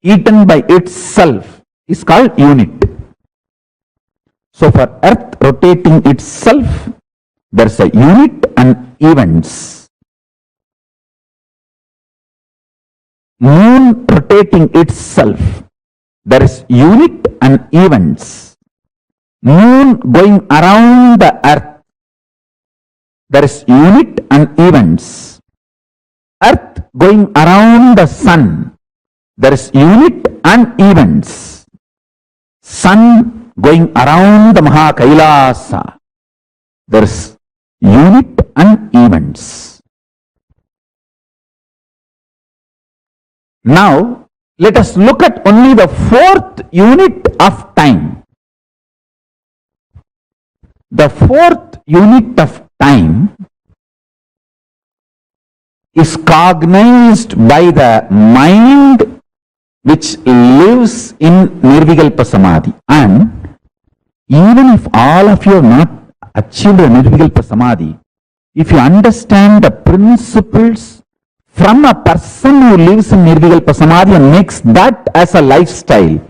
eaten by itself is called unit. So for earth rotating itself, there's a unit and events. Moon rotating itself, there is unit and events. Moon going around the earth, there is unit and events. Earth going around the sun, there is unit and events. Sun going around the Mahakailasa, there is unit and events. Now, let us look at only the fourth unit of time. The fourth unit of time is cognized by the mind which lives in Nirvikalpa Samadhi. And even if all of you have not achieved a Nirvikalpa Samadhi, if you understand the principles from a person who lives in Nirvikalpa Samadhi and makes that as a lifestyle,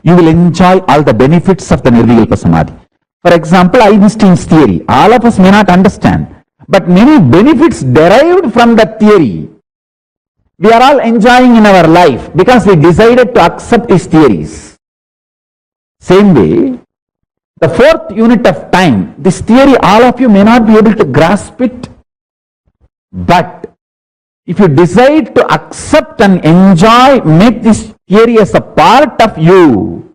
you will enjoy all the benefits of the Nirvikalpa Samadhi. For example, Einstein's theory, all of us may not understand, but many benefits derived from that theory, we are all enjoying in our life because we decided to accept his theories. Same way, the fourth unit of time, this theory, all of you may not be able to grasp it, but if you decide to accept and enjoy, make this theory as a part of you,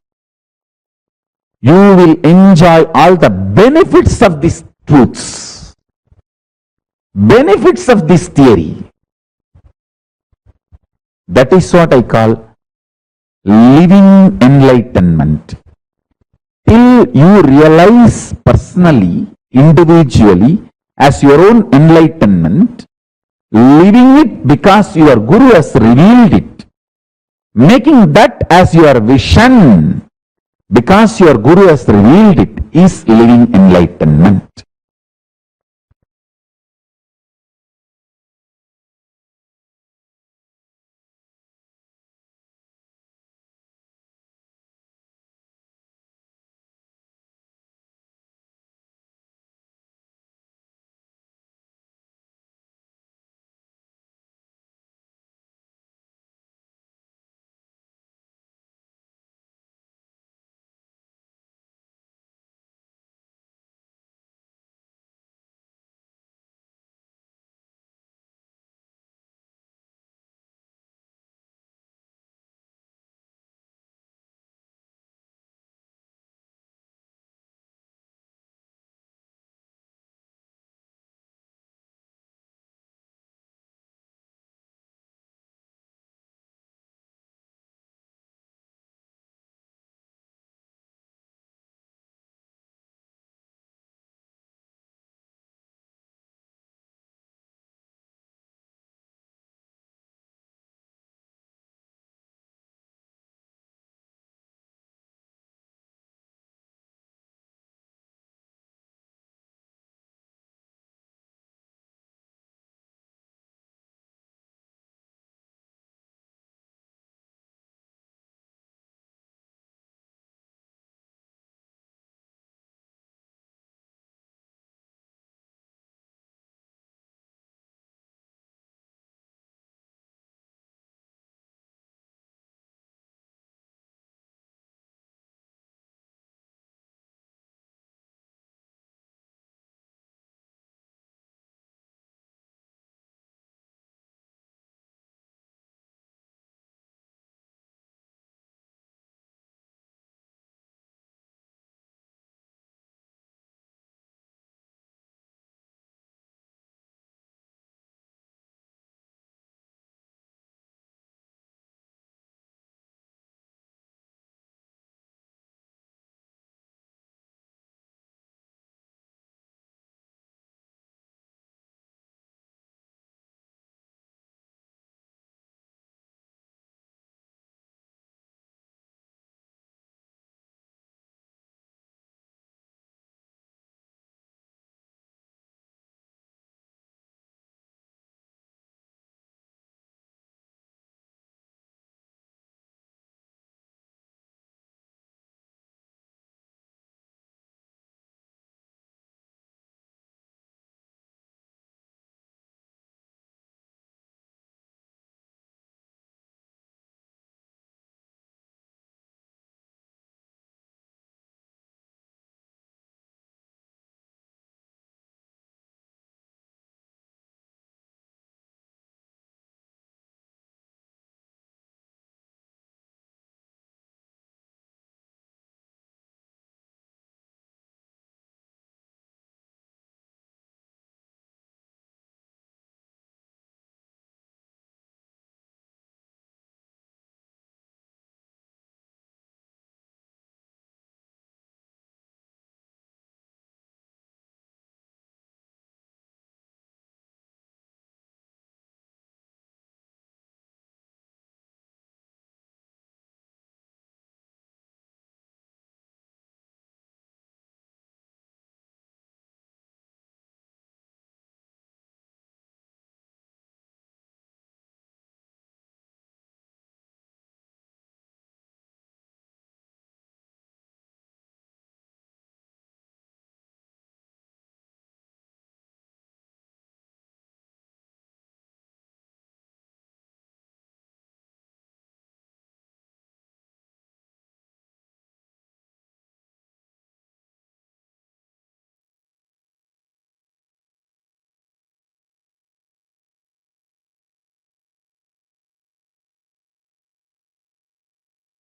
you will enjoy all the benefits of these truths, benefits of this theory. That is what I call living enlightenment. Till you realize personally, individually, as your own enlightenment, living it because your Guru has revealed it, making that as your vision, because your Guru has revealed it, is living enlightenment.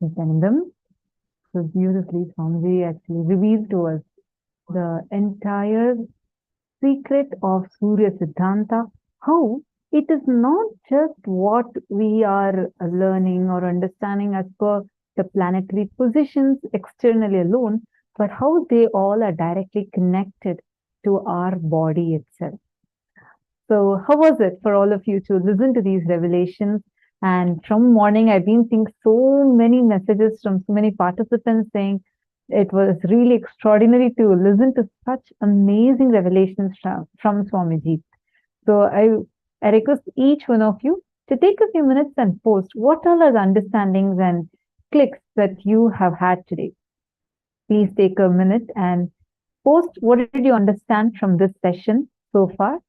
Nithyanandam. So beautifully, Swamiji actually revealed to us the entire secret of Surya Siddhanta, how it is not just what we are learning or understanding as per the planetary positions externally alone, but how they all are directly connected to our body itself. So, how was it for all of you to listen to these revelations? And from morning, I've been seeing so many messages from so many participants saying it was really extraordinary to listen to such amazing revelations from Swamiji. So, I request each one of you to take a few minutes and post what all are the understandings and clicks that you have had today. Please take a minute and post what did you understand from this session so far.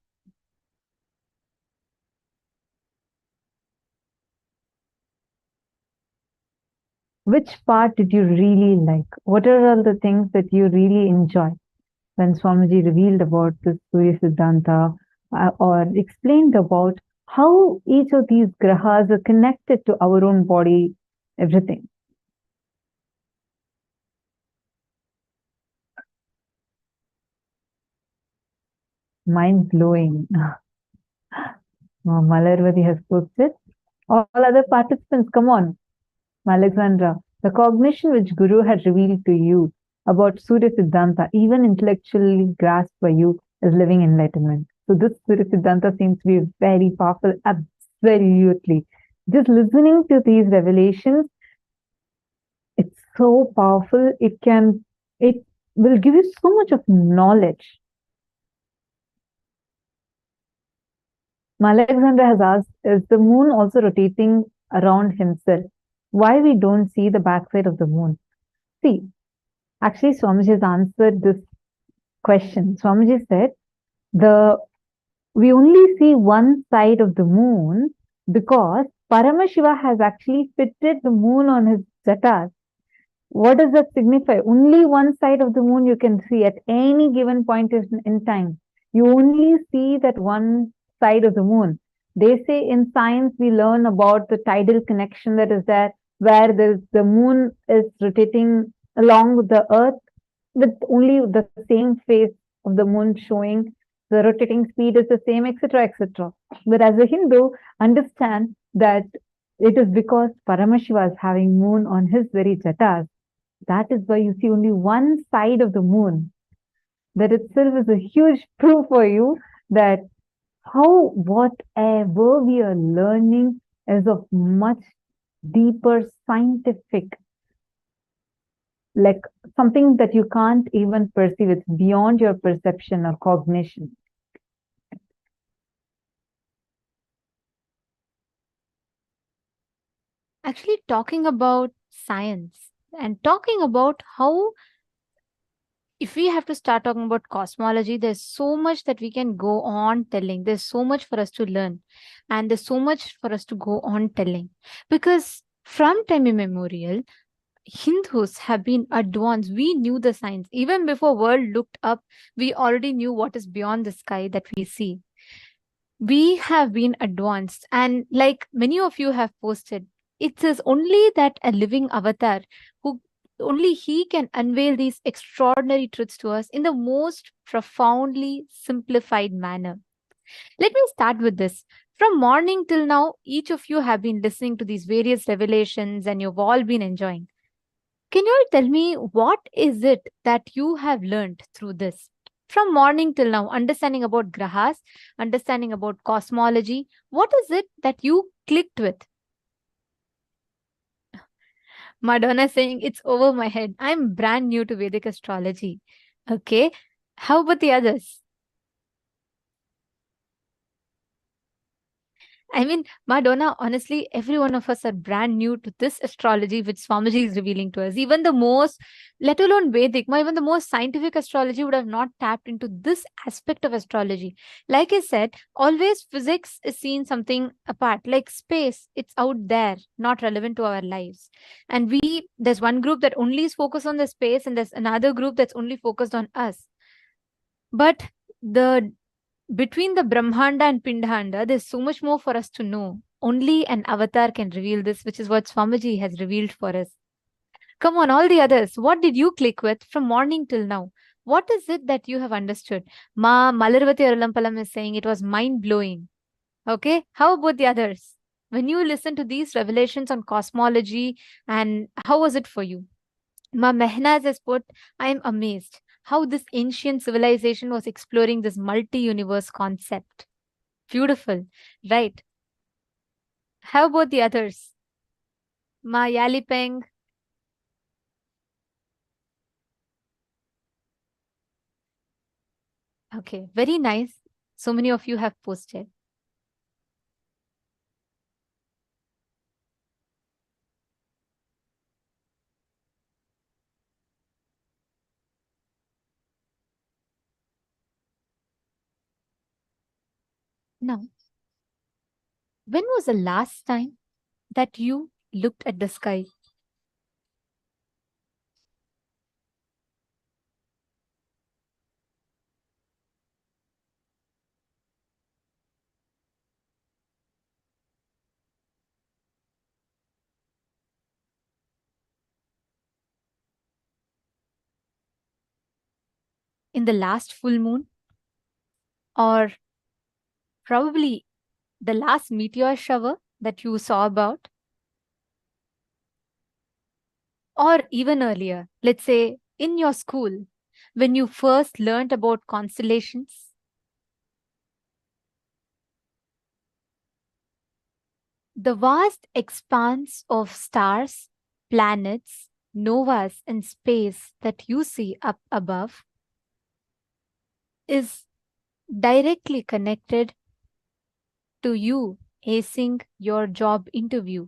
Which part did you really like? What are all the things that you really enjoy when Swamiji revealed about this Surya Siddhanta or explained about how each of these grahas are connected to our own body, everything? Mind blowing. Malarvati has posted. All other participants, come on. Alexandra, the cognition which Guru had revealed to you about Surya Siddhanta, even intellectually grasped by you, is living enlightenment. So this Surya Siddhanta seems to be very powerful, absolutely. Just listening to these revelations, it's so powerful. It will give you so much of knowledge. Alexandra has asked, is the moon also rotating around himself? Why we don't see the backside of the moon? See, actually Swamiji has answered this question. Swamiji said, we only see one side of the moon because Paramashiva has actually fitted the moon on his jatas. What does that signify? Only one side of the moon you can see at any given point in time. You only see that one side of the moon. They say in science we learn about the tidal connection that is there, where the moon is rotating along with the earth with only the same phase of the moon showing, the rotating speed is the same, etc., etc. But as a Hindu, understand that it is because Paramashiva is having moon on his very jatas. That is why you see only one side of the moon. That itself is a huge proof for you that how whatever we are learning is of much deeper scientific, like something that you can't even perceive. It's beyond your perception or cognition. Actually, talking about science and talking about how, if we have to start talking about cosmology, there's so much that we can go on telling. There's so much for us to learn, and there's so much for us to go on telling. Because from time immemorial, Hindus have been advanced. We knew the science. Even before world looked up, we already knew what is beyond the sky that we see. We have been advanced. And like many of you have posted, it is only that a living avatar who only he can unveil these extraordinary truths to us in the most profoundly simplified manner. Let me start with this. From morning till now, each of you have been listening to these various revelations and you've all been enjoying. Can you all tell me what is it that you have learned through this? From morning till now, understanding about grahas, understanding about cosmology, what is it that you clicked with? Madonna saying, it's over my head. I'm brand new to Vedic astrology. Okay. How about the others? I mean, Madonna, honestly, every one of us are brand new to this astrology which Swamiji is revealing to us. Even the most, let alone Vedic, even the most scientific astrology would have not tapped into this aspect of astrology. Like I said, always physics is seen something apart, like space, it's out there, not relevant to our lives. And there's one group that only is focused on the space, and there's another group that's only focused on us. But between the Brahmanda and Pindhanda, there's so much more for us to know. Only an avatar can reveal this, which is what Swamiji has revealed for us. Come on, all the others. What did you click with from morning till now? What is it that you have understood? Ma Malarvati Arulampalam is saying it was mind blowing. Okay, how about the others? When you listen to these revelations on cosmology, and how was it for you? Ma Mehnaz has put, I am amazed how this ancient civilization was exploring this multi universe concept. Beautiful, right? How about the others? Ma Yalipeng. Okay, very nice. So many of you have posted. Now, when was the last time that you looked at the sky? In the last full moon? Or probably the last meteor shower that you saw about? Or even earlier, let's say in your school, when you first learned about constellations? The vast expanse of stars, planets, novas, and space that you see up above is directly connected to you acing your job interview.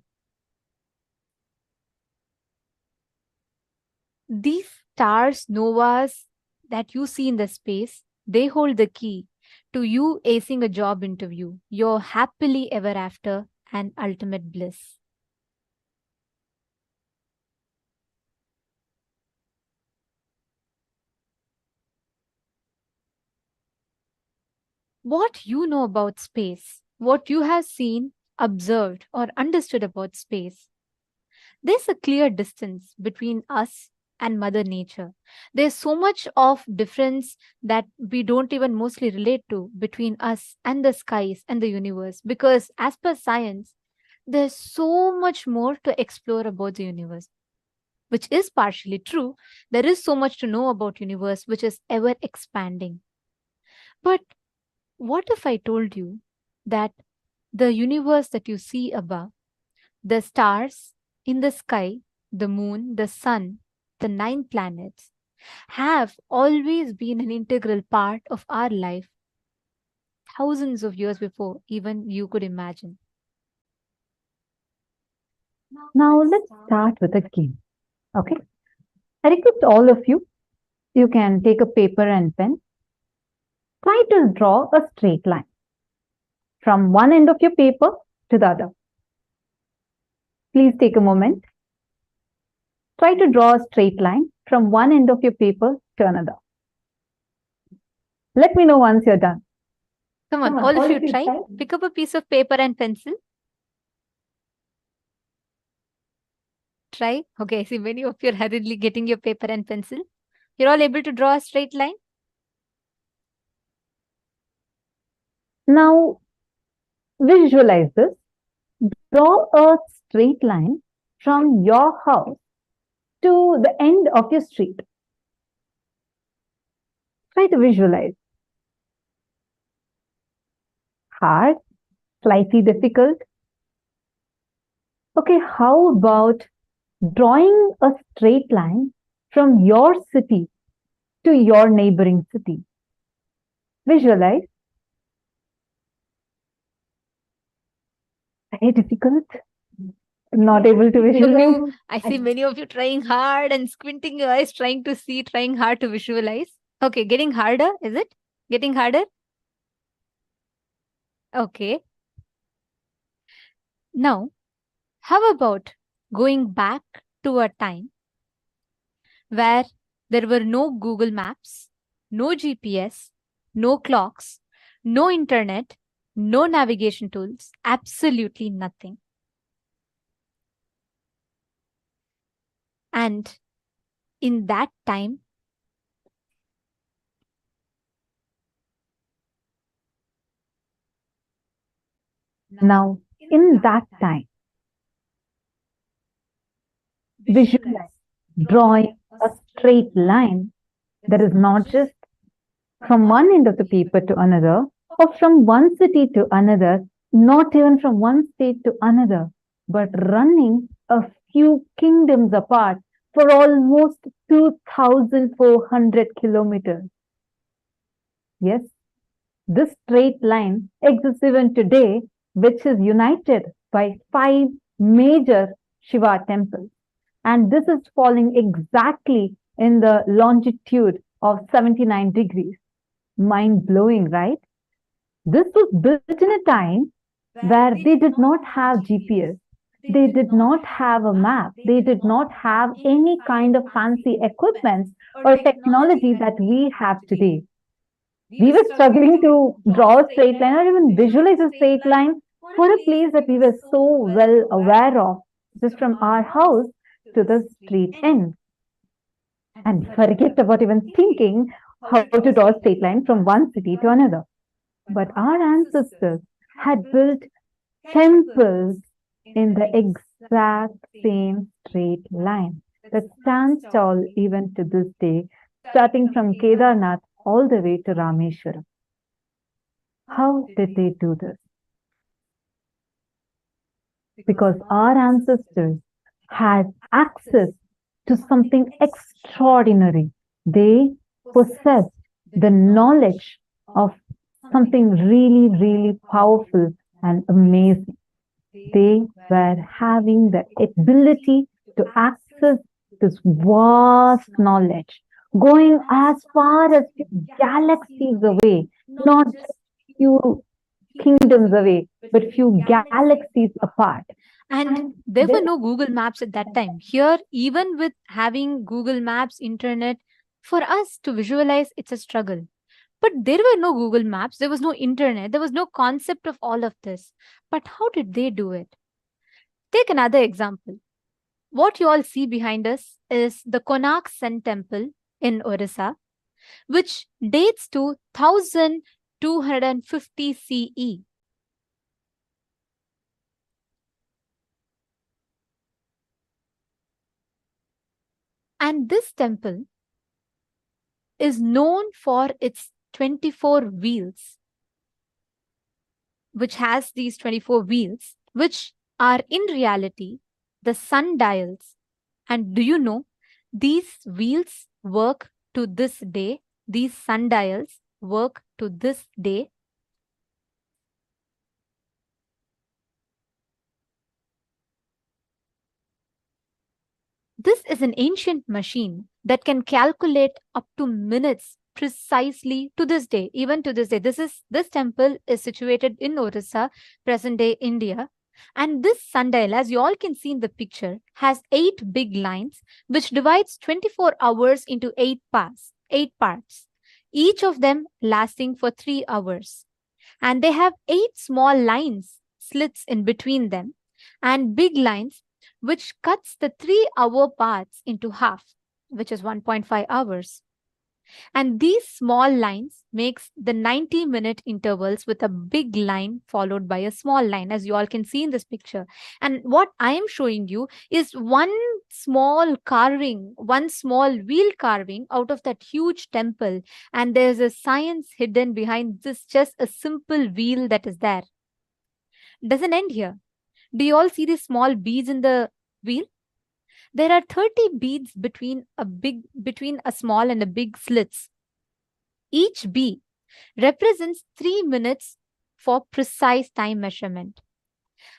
These stars, novas that you see in the space, they hold the key to you acing a job interview, your happily ever after and ultimate bliss. What you know about space, what you have seen, observed, or understood about space, there's a clear distance between us and Mother Nature. There's so much of difference that we don't even mostly relate to between us and the skies and the universe, because as per science, there's so much more to explore about the universe, which is partially true. There is so much to know about universe which is ever expanding. But what if I told you that the universe that you see above, the stars in the sky, the moon, the sun, the 9 planets, have always been an integral part of our life thousands of years before even you could imagine? Now let's start with a game. Okay. I request all of you, you can take a paper and pen. Try to draw a straight line from one end of your paper to the other. Please take a moment. Try to draw a straight line from one end of your paper to another. Let me know once you're done. Come on, all of you try. Pick up a piece of paper and pencil. Try. Okay, I see many of you are hurriedly getting your paper and pencil. You're all able to draw a straight line? Now, visualize this. Draw a straight line from your house to the end of your street. Try to visualize. Hard, slightly difficult. Okay, how about drawing a straight line from your city to your neighboring city? Visualize. Very difficult. Not able to visualize. I see many of you trying hard and squinting your eyes, trying to see, trying hard to visualize. Okay, getting harder, is it? Getting harder? Okay. Now, how about going back to a time where there were no Google Maps, no GPS, no clocks, no internet, no navigation tools, absolutely nothing. And in that time, now, in that time, visualize drawing a straight line that is not just from one end of the paper to another, or from one city to another, not even from one state to another, but running a few kingdoms apart for almost 2,400 kilometers. Yes, this straight line exists even today, which is united by 5 major Shiva temples. And this is falling exactly in the longitude of 79 degrees. Mind blowing, right? This was built in a time where they did not have GPS. They did not have a map. They did not have any kind of fancy equipment or technology that we have today. We were struggling to draw a straight line or even visualize a straight line for a place that we were so well aware of, just from our house to the street end. And forget about even thinking how to draw a straight line from one city to another. But our ancestors had built temples in the exact same straight line that stands tall even to this day, starting from Kedarnath all the way to Rameshwaram. How did they do this? Because our ancestors had access to something extraordinary. They possessed the knowledge of something really, really powerful and amazing. They were having the ability to access this vast knowledge, going as far as galaxies away, not just few kingdoms away, but few galaxies apart. and there were no Google Maps at that time. Here, even with having Google Maps, internet, for us to visualize, it's a struggle. But there were no Google Maps, there was no internet, there was no concept of all of this. But how did they do it? Take another example. What you all see behind us is the Konark Sun Temple in Orissa, which dates to 1250 CE. And this temple is known for its 24 wheels, which has these 24 wheels, which are in reality the sundials. And do you know, these wheels work to this day, these sundials work to this day. This is an ancient machine that can calculate up to minutes precisely to this day, even to this day. This temple is situated in Orissa, present day India. And this sundial, as you all can see in the picture, has 8 big lines, which divides 24 hours into 8 parts, each of them lasting for 3 hours. And they have 8 small lines, slits in between them, and big lines, which cuts the 3-hour parts into half, which is 1.5 hours. And these small lines makes the 90-minute intervals with a big line followed by a small line, as you all can see in this picture. And what I am showing you is one small carving, one small wheel carving out of that huge temple. And there's a science hidden behind this, just a simple wheel that is there. Doesn't end here. Do you all see these small beads in the wheel? There are 30 beads between a small and a big slits. Each bead represents 3 minutes for precise time measurement.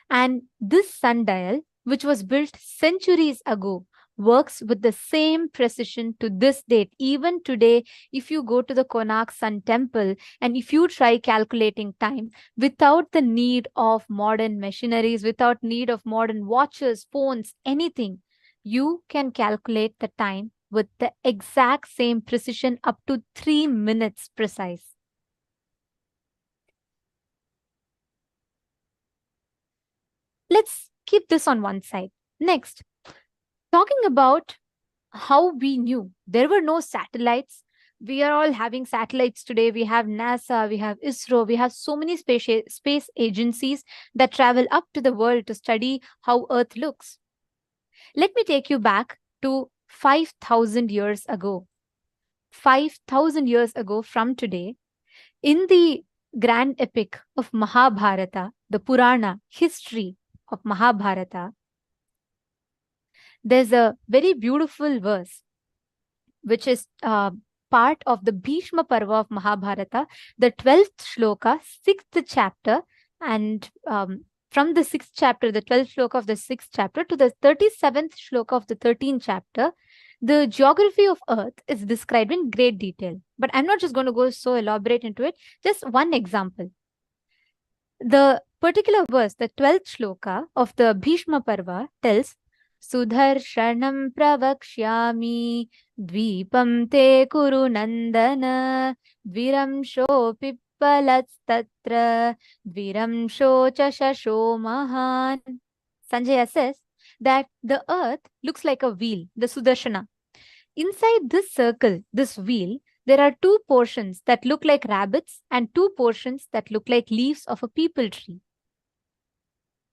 And this sundial, which was built centuries ago, works with the same precision to this date. Even today, if you go to the Konark Sun Temple and if you try calculating time without the need of modern machineries, without need of modern watches, phones, anything, you can calculate the time with the exact same precision up to 3 minutes precise. Let's keep this on one side. Next, talking about how we knew. There were no satellites. We are all having satellites today. We have NASA, we have ISRO, we have so many space agencies that travel up to the world to study how Earth looks. Let me take you back to 5,000 years ago. 5,000 years ago from today, in the grand epic of Mahabharata, the Purana history of Mahabharata, there's a very beautiful verse which is part of the Bhishma Parva of Mahabharata, the 12th shloka, 6th chapter, and from the 6th chapter, the 12th shloka of the 6th chapter to the 37th shloka of the 13th chapter, the geography of Earth is described in great detail. But I'm not just going to go so elaborate into it. Just one example. The particular verse, the 12th shloka of the Bhishma Parva tells, Sudharshanam pravakshyami dvipam te kuru nandana dviramsho pippalastatra dviramsho cha shasho mahan. Sanjaya says that the earth looks like a wheel, the Sudarshana. Inside this circle, this wheel, there are two portions that look like rabbits and two portions that look like leaves of a peepal tree.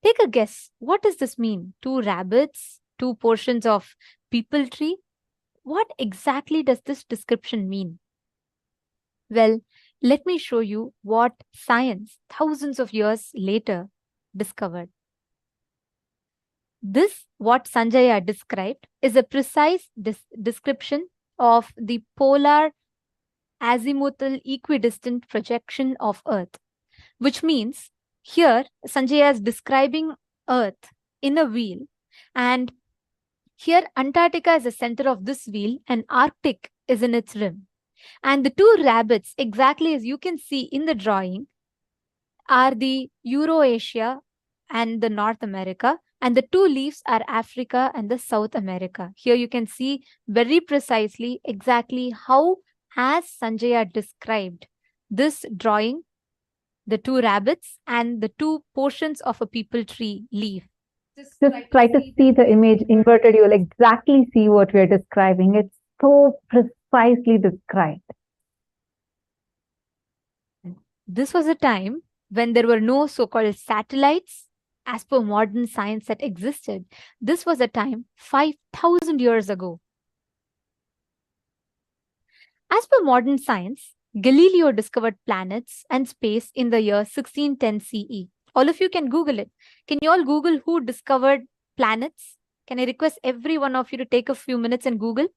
Take a guess. What does this mean? Two rabbits, two portions of peepal tree? What exactly does this description mean? Well, let me show you what science, thousands of years later, discovered. This, what Sanjaya described, is a precise description of the polar azimuthal equidistant projection of Earth, which means here Sanjaya is describing Earth in a wheel, and here Antarctica is the center of this wheel and Arctic is in its rim. And the two rabbits, exactly as you can see in the drawing, are the Eurasia and the North America, and the two leaves are Africa and the South America. Here you can see very precisely exactly how, as Sanjaya described, this drawing, the two rabbits and the two portions of a peepal tree leaf. Just try to see the image inverted. You'll exactly see what we're describing. It's so precisely described. This was a time when there were no so-called satellites as per modern science that existed. This was a time 5,000 years ago. As per modern science, Galileo discovered planets and space in the year 1610 CE. All of you can Google it. Can you all Google who discovered planets? Can I request every one of you to take a few minutes and Google?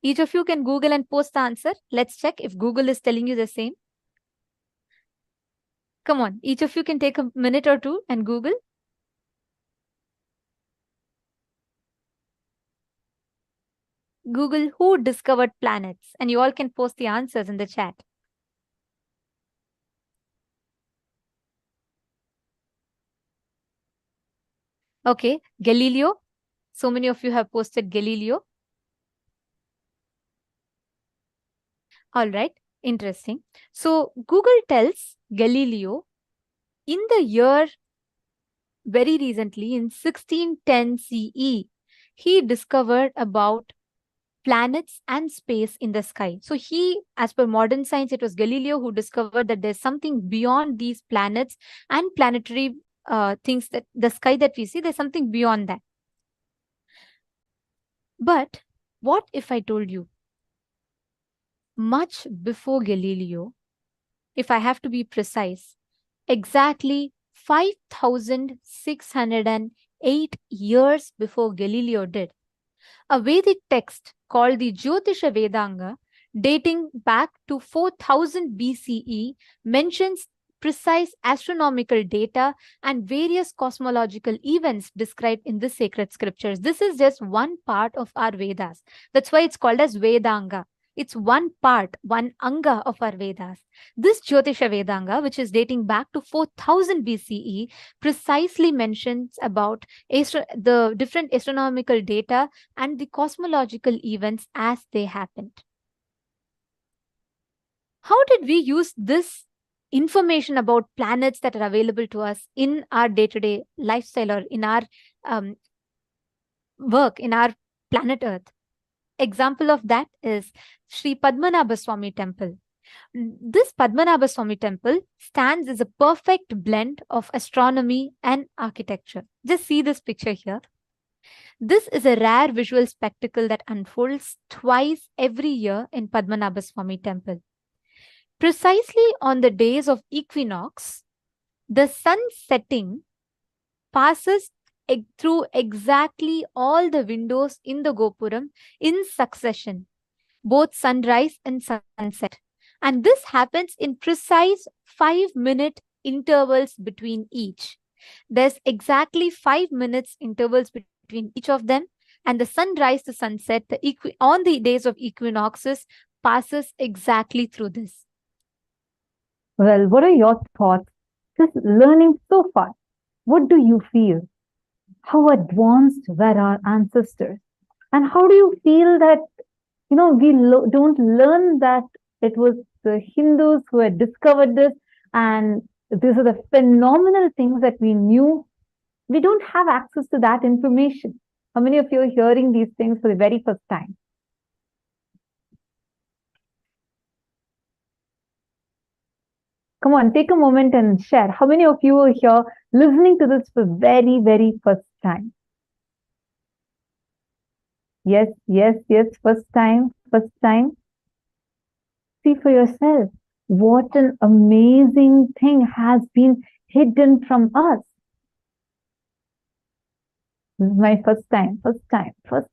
Each of you can Google and post the answer. Let's check if Google is telling you the same. Come on, each of you can take a minute or two and Google. Google who discovered planets, and you all can post the answers in the chat. Okay, Galileo. So many of you have posted Galileo. All right, interesting. So Google tells Galileo in the year very recently, in 1610 CE, he discovered about planets and space in the sky. So he, as per modern science, it was Galileo who discovered that there's something beyond these planets and planetary things, that the sky that we see, there's something beyond that. But what if I told you much before Galileo, if I have to be precise, exactly 5,608 years before Galileo did, a Vedic text called the Jyotisha Vedanga, dating back to 4000 BCE, mentions precise astronomical data and various cosmological events described in the sacred scriptures. This is just one part of our Vedas. That's why it's called as Vedanga. It's one part, one anga of our Vedas. This Jyotisha Vedanga, which is dating back to 4000 BCE, precisely mentions about the different astronomical data and the cosmological events as they happened. How did we use this information about planets that are available to us in our day-to-day lifestyle or in our work, in our planet Earth. Example of that is Sri Padmanabha Swami Temple. This Padmanabha Swami Temple stands as a perfect blend of astronomy and architecture. Just see this picture here. This is a rare visual spectacle that unfolds twice every year in Padmanabha Swami Temple. Precisely on the days of equinox, the sun setting passes through exactly all the windows in the Gopuram in succession, both sunrise and sunset. And this happens in precise 5-minute intervals between each. There's exactly 5 minutes intervals between each of them, and the sunrise to sunset on the days of equinoxes passes exactly through this. Well, what are your thoughts? Just learning so far. What do you feel? How advanced were our ancestors? And how do you feel that, we don't learn that it was the Hindus who had discovered this, and these are the phenomenal things that we knew. We don't have access to that information. How many of you are hearing these things for the very first time? Come on, take a moment and share. How many of you are here listening to this for very, very first time? Yes, first time. See for yourself, what an amazing thing has been hidden from us. This is my first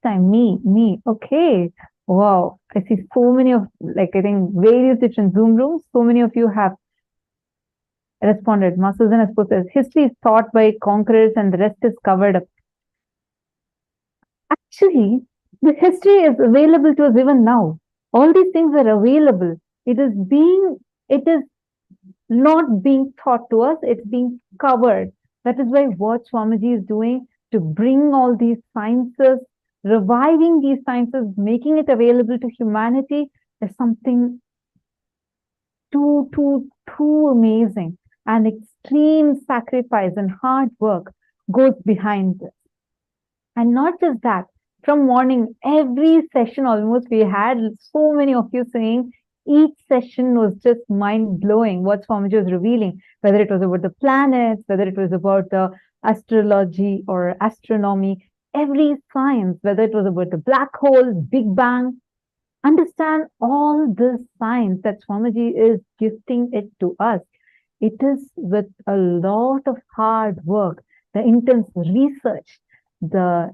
time, me, okay. Wow, I see so many of, I think, various different Zoom rooms. So many of you have responded. Ma Susan has put this, history is taught by conquerors and the rest is covered up. Actually, the history is available to us even now. All these things are available. It is not being taught to us, it's being covered. That is why what Swamiji is doing to bring all these sciences, reviving these sciences, making it available to humanity is something too amazing. And extreme sacrifice and hard work goes behind this. And not just that, from morning, every session almost, we had so many of you saying each session was just mind-blowing, what Swamiji was revealing, whether it was about the planets, whether it was about the astrology or astronomy, every science, whether it was about the black hole, Big Bang. Understand all this science that Swamiji is gifting it to us. It is with a lot of hard work, the intense research, the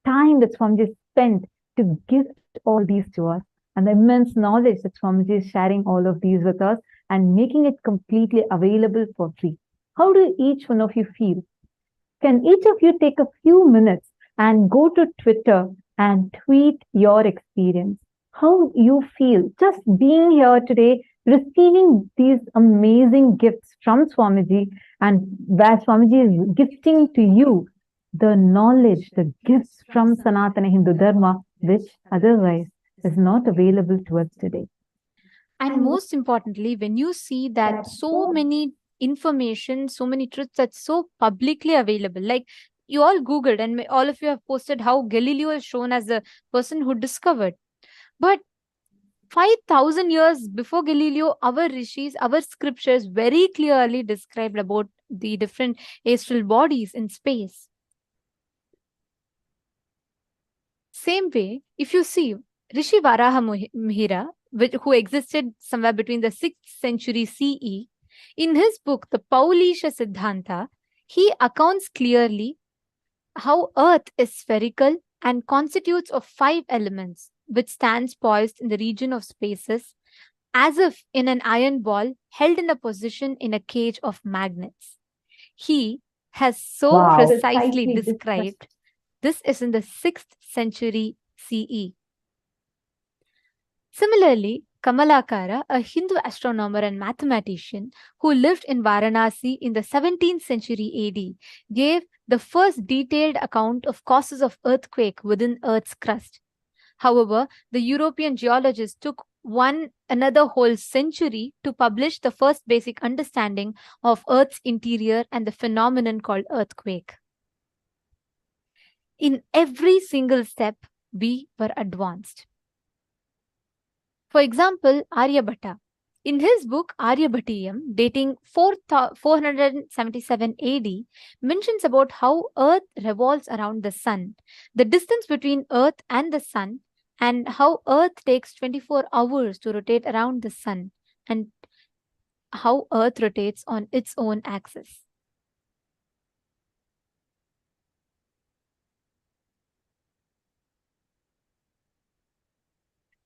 time that Swamiji spent to gift all these to us, and the immense knowledge that Swamiji is sharing all of these with us and making it completely available for free. How do each one of you feel? Can each of you take a few minutes and go to Twitter and tweet your experience? How you feel just being here today, receiving these amazing gifts from Swamiji, and where Swamiji is gifting to you the knowledge, the gifts from Sanatana Hindu Dharma, which otherwise is not available to us today. And most importantly, when you see that so many information, so many truths that's so publicly available, like you all Googled and all of you have posted how Galileo is shown as the person who discovered. But 5,000 years before Galileo, our rishis, our scriptures very clearly described about the different astral bodies in space. Same way, if you see Rishi Varaha Mihira, who existed somewhere between the 6th century CE, in his book, the Paulisha Siddhanta, he accounts clearly how Earth is spherical and constitutes of 5 elements, which stands poised in the region of spaces, as if in an iron ball held in a position in a cage of magnets. He has so precisely described. This is in the 6th century CE. Similarly, Kamalakara, a Hindu astronomer and mathematician who lived in Varanasi in the 17th century AD, gave the first detailed account of causes of earthquake within Earth's crust. However, the European geologists took another whole century to publish the first basic understanding of Earth's interior and the phenomenon called earthquake. In every single step, we were advanced. For example, Aryabhatta. In his book Aryabhattiyam, dating 477 AD, mentions about how Earth revolves around the Sun, the distance between Earth and the Sun, and how Earth takes 24 hours to rotate around the Sun, and how Earth rotates on its own axis.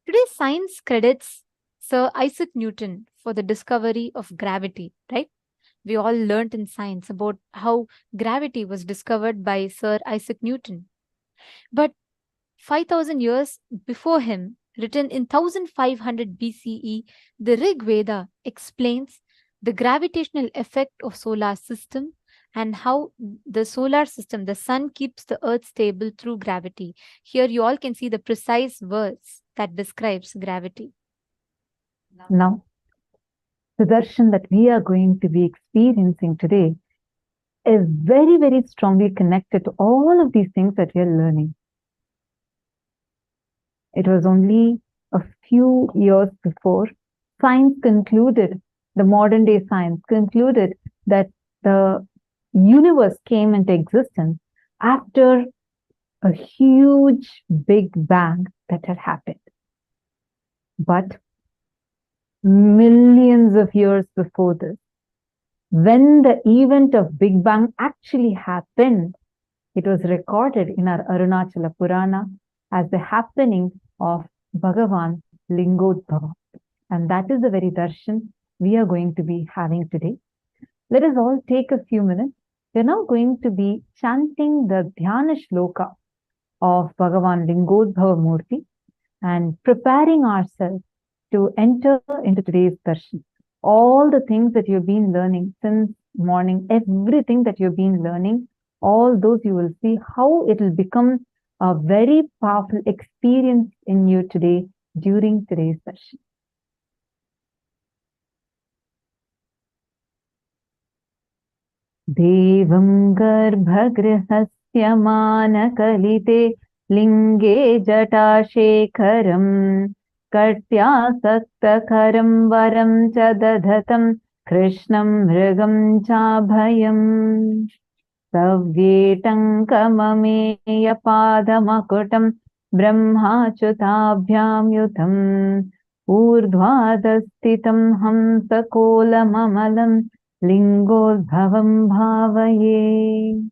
Today, science credits Sir Isaac Newton for the discovery of gravity, right? We all learnt in science about how gravity was discovered by Sir Isaac Newton. But 5,000 years before him, written in 1500 BCE, the Rig Veda explains the gravitational effect of solar system and how the solar system, the sun, keeps the earth stable through gravity. Here you all can see the precise words that describes gravity. Now, the darshan that we are going to be experiencing today is very, very strongly connected to all of these things that we are learning. It was only a few years before science concluded, the modern day science concluded that the universe came into existence after a huge big bang that had happened. But millions of years before this, when the event of Big Bang actually happened, it was recorded in our Arunachala Purana as the happening of Bhagavan Lingodbhava. And that is the very darshan we are going to be having today. Let us all take a few minutes. We're now going to be chanting the Dhyana Shloka of Bhagavan Lingodbhava Murti and preparing ourselves to enter into today's darshan. All the things that you've been learning since morning, everything that you've been learning, all those you will see how it will become a very powerful experience in you today during today's darshan. Devam garbhagrihasya manakalite linge jatashekaram katyasakta varam cha dadhatam krishnam mrigam chabhayam savyetankamamaya padamakutam brahmachutabhyam yutam urdhvadastitam hamsakolamamalam Lingodbhavam bhavaye.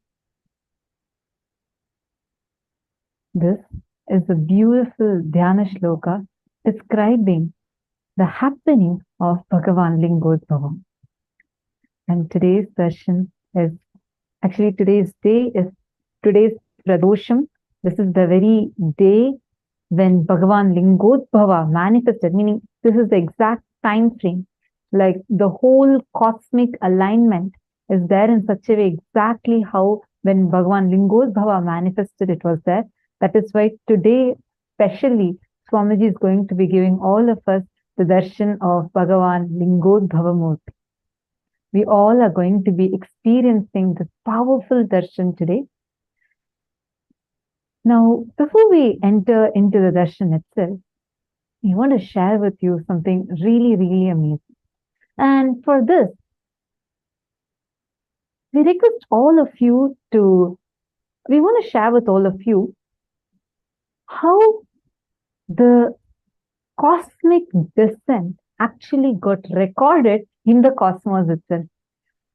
This is a beautiful Dhyana Shloka describing the happening of Bhagavan Lingodbhavam. And today's session is, actually today's day is today's Pradosham. This is the very day when Bhagavan Lingodbhava manifested, meaning this is the exact time frame. Like the whole cosmic alignment is there in such a way exactly how when Bhagavan Lingodbhava manifested it was there. That is why today especially Swamiji is going to be giving all of us the darshan of Bhagavan Lingodbhava Murti. We all are going to be experiencing this powerful darshan today. Now, before we enter into the darshan itself, I want to share with you something really, really amazing. And for this, we request all of you we want to share with all of you how the cosmic descent actually got recorded in the cosmos itself.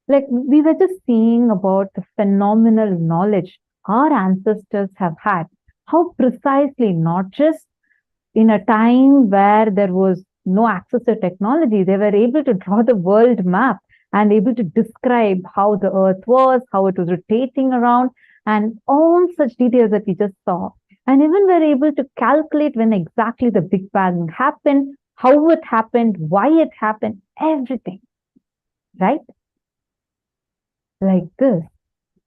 Like we were just seeing about the phenomenal knowledge our ancestors have had, how precisely, not just in a time where there was no access to technology, they were able to draw the world map and able to describe how the earth was, how it was rotating around, and all such details that we just saw. And even were able to calculate when exactly the Big Bang happened, how it happened, why it happened, everything. Right? Like this,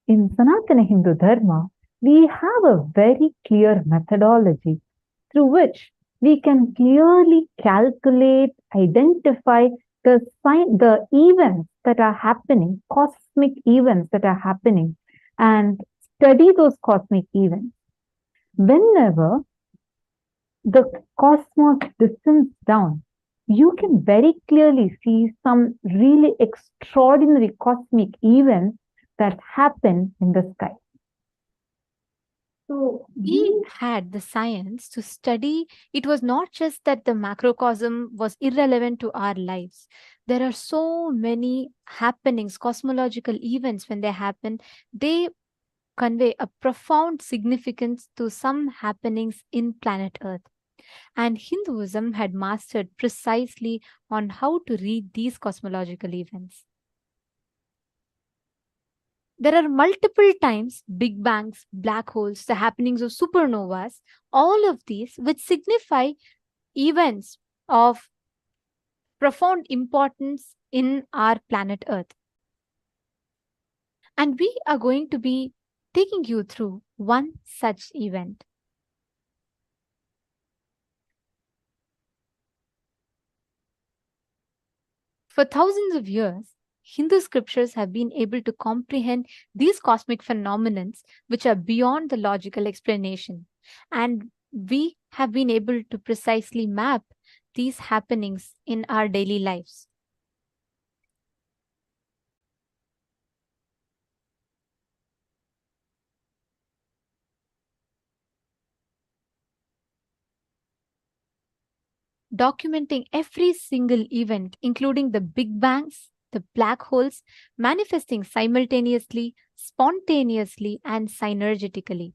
in Sanatana Hindu Dharma, we have a very clear methodology through which we can clearly calculate, identify the events that are happening, cosmic events that are happening, and study those cosmic events. Whenever the cosmos descends down, you can very clearly see some really extraordinary cosmic events that happen in the sky. So we had the science to study. It was not just that the macrocosm was irrelevant to our lives. There are so many happenings, cosmological events, when they happen, they convey a profound significance to some happenings in planet Earth. And Hinduism had mastered precisely on how to read these cosmological events. There are multiple times big bangs, black holes, the happenings of supernovas, all of these which signify events of profound importance in our planet Earth. And we are going to be taking you through one such event. For thousands of years, Hindu scriptures have been able to comprehend these cosmic phenomena which are beyond the logical explanation. And we have been able to precisely map these happenings in our daily lives. Documenting every single event, including the big bangs, the black holes, manifesting simultaneously, spontaneously, and synergetically.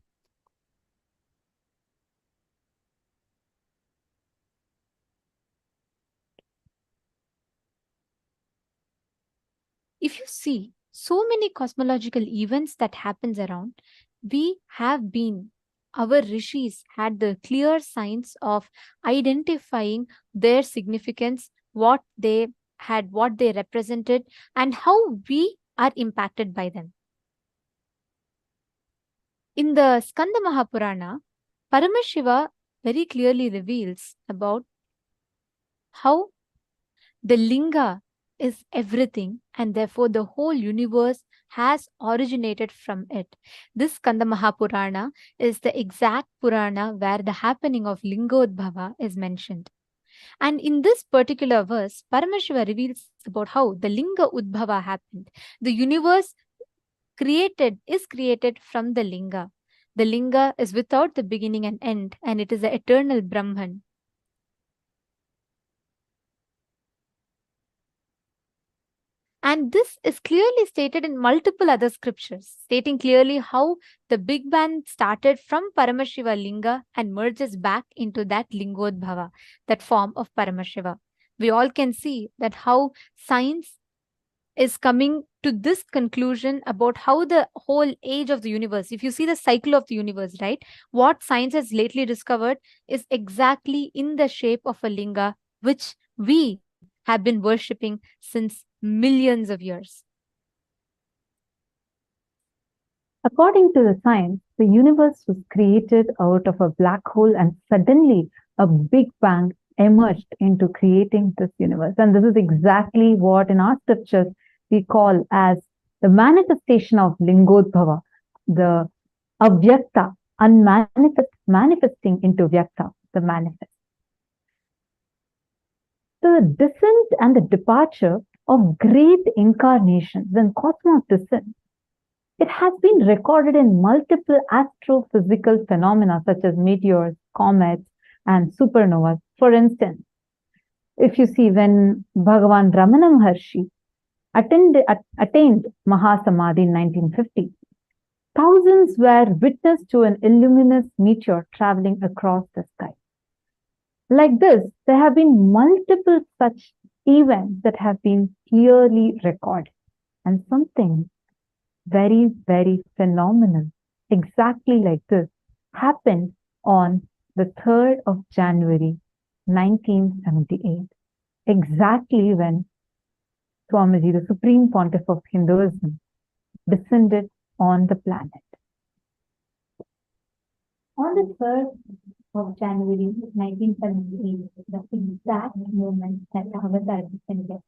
If you see so many cosmological events that happens around, our rishis had the clear signs of identifying their significance, what they had, what they represented, and how we are impacted by them. In the Skanda Mahapurana, Paramashiva very clearly reveals about how the linga is everything, and therefore the whole universe has originated from it. This Skanda Mahapurana is the exact Purana where the happening of Lingodbhava is mentioned. And in this particular verse, Paramashiva reveals about how the Linga Udbhava happened. The universe is created from the Linga. The Linga is without the beginning and end, and it is the eternal Brahman. And this is clearly stated in multiple other scriptures, stating clearly how the Big Bang started from Paramashiva Linga and merges back into that Lingodbhava, that form of Paramashiva. We all can see that how science is coming to this conclusion about how the whole age of the universe, if you see the cycle of the universe, right, what science has lately discovered is exactly in the shape of a linga, which we have been worshipping since millions of years. According to the science, the universe was created out of a black hole, and suddenly a big bang emerged into creating this universe. And this is exactly what in our scriptures we call as the manifestation of Lingodbhava, the avyakta, manifesting into vyakta, the manifest. The descent and the departure of great incarnations when cosmos descends, it has been recorded in multiple astrophysical phenomena such as meteors, comets, and supernovas. For instance, if you see when Bhagavan Ramana Maharshi attained Mahasamadhi in 1950, thousands were witness to an illuminous meteor traveling across the sky. Like this, there have been multiple such events that have been clearly recorded, and something very, very phenomenal, exactly like this, happened on the 3rd of January, 1978, exactly when Swamiji, the Supreme Pontiff of Hinduism, descended on the planet. On the 3rd of January 1978, the exact moment that Avatar descended.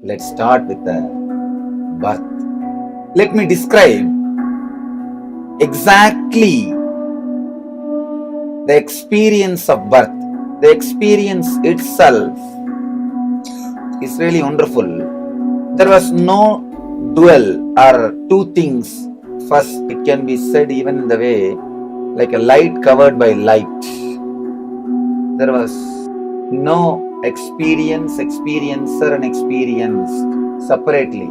Let's start with the birth. Let me describe exactly the experience of birth, the experience itself is really wonderful. There was no dual or two things. First, it can be said even in the way like a light covered by light. There was no experience, experiencer and experienced separately.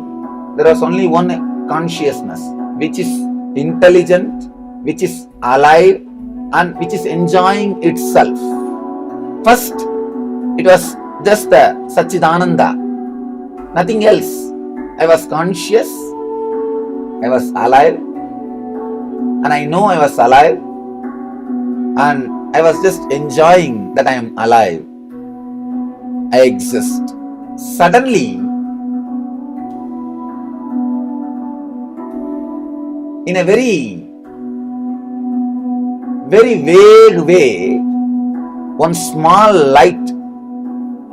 There was only one consciousness which is intelligent, which is alive and which is enjoying itself. First, it was just the Satchidananda, nothing else. I was conscious, I was alive, and I know I was alive, and I was just enjoying that I am alive. I exist. Suddenly, in a very vague way, one small light,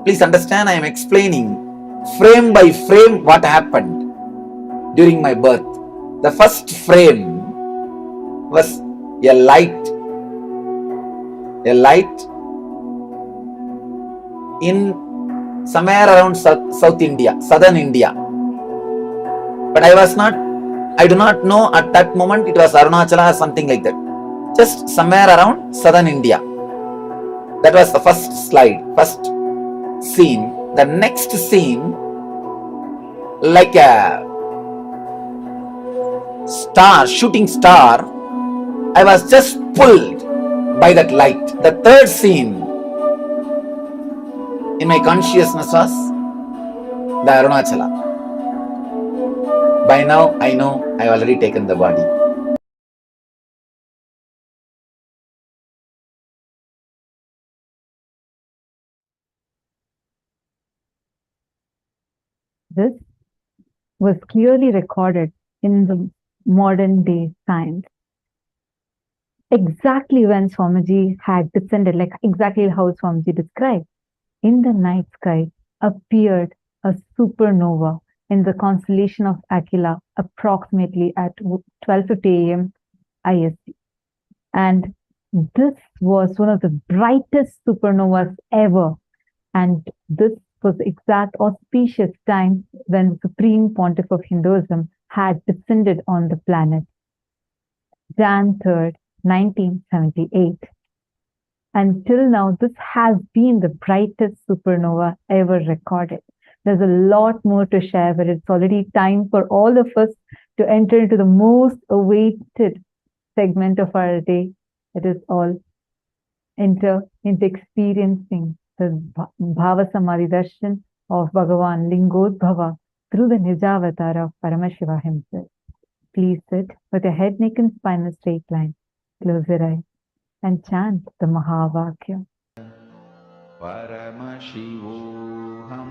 please understand I am explaining frame by frame what happened during my birth. The first frame was a light in somewhere around South India, Southern India. But I do not know at that moment it was Arunachala or something like that. Just somewhere around Southern India. That was the first slide, first scene. The next scene, like a star, shooting star, I was just pulled by that light. The third scene in my consciousness was the Arunachala. By now, I know I have already taken the body. This was clearly recorded in the modern day science. Exactly when Swamiji had descended, like exactly how Swamiji described, in the night sky appeared a supernova in the constellation of Aquila approximately at 12:50 a.m. IST. And this was one of the brightest supernovas ever. And this was the exact auspicious time when the Supreme Pontiff of Hinduism had descended on the planet. Jan 3rd, 1978. Until now, this has been the brightest supernova ever recorded. There's a lot more to share, but it's already time for all of us to enter into the most awaited segment of our day. It is all into experiencing the Bhava Samadhi Darshan of Bhagavan Lingodbhava through the Nijavatar of Paramashivoham himself. Please sit with your head, neck and spine in a straight line. Close your eyes and chant the Mahavakya. Paramashivoham.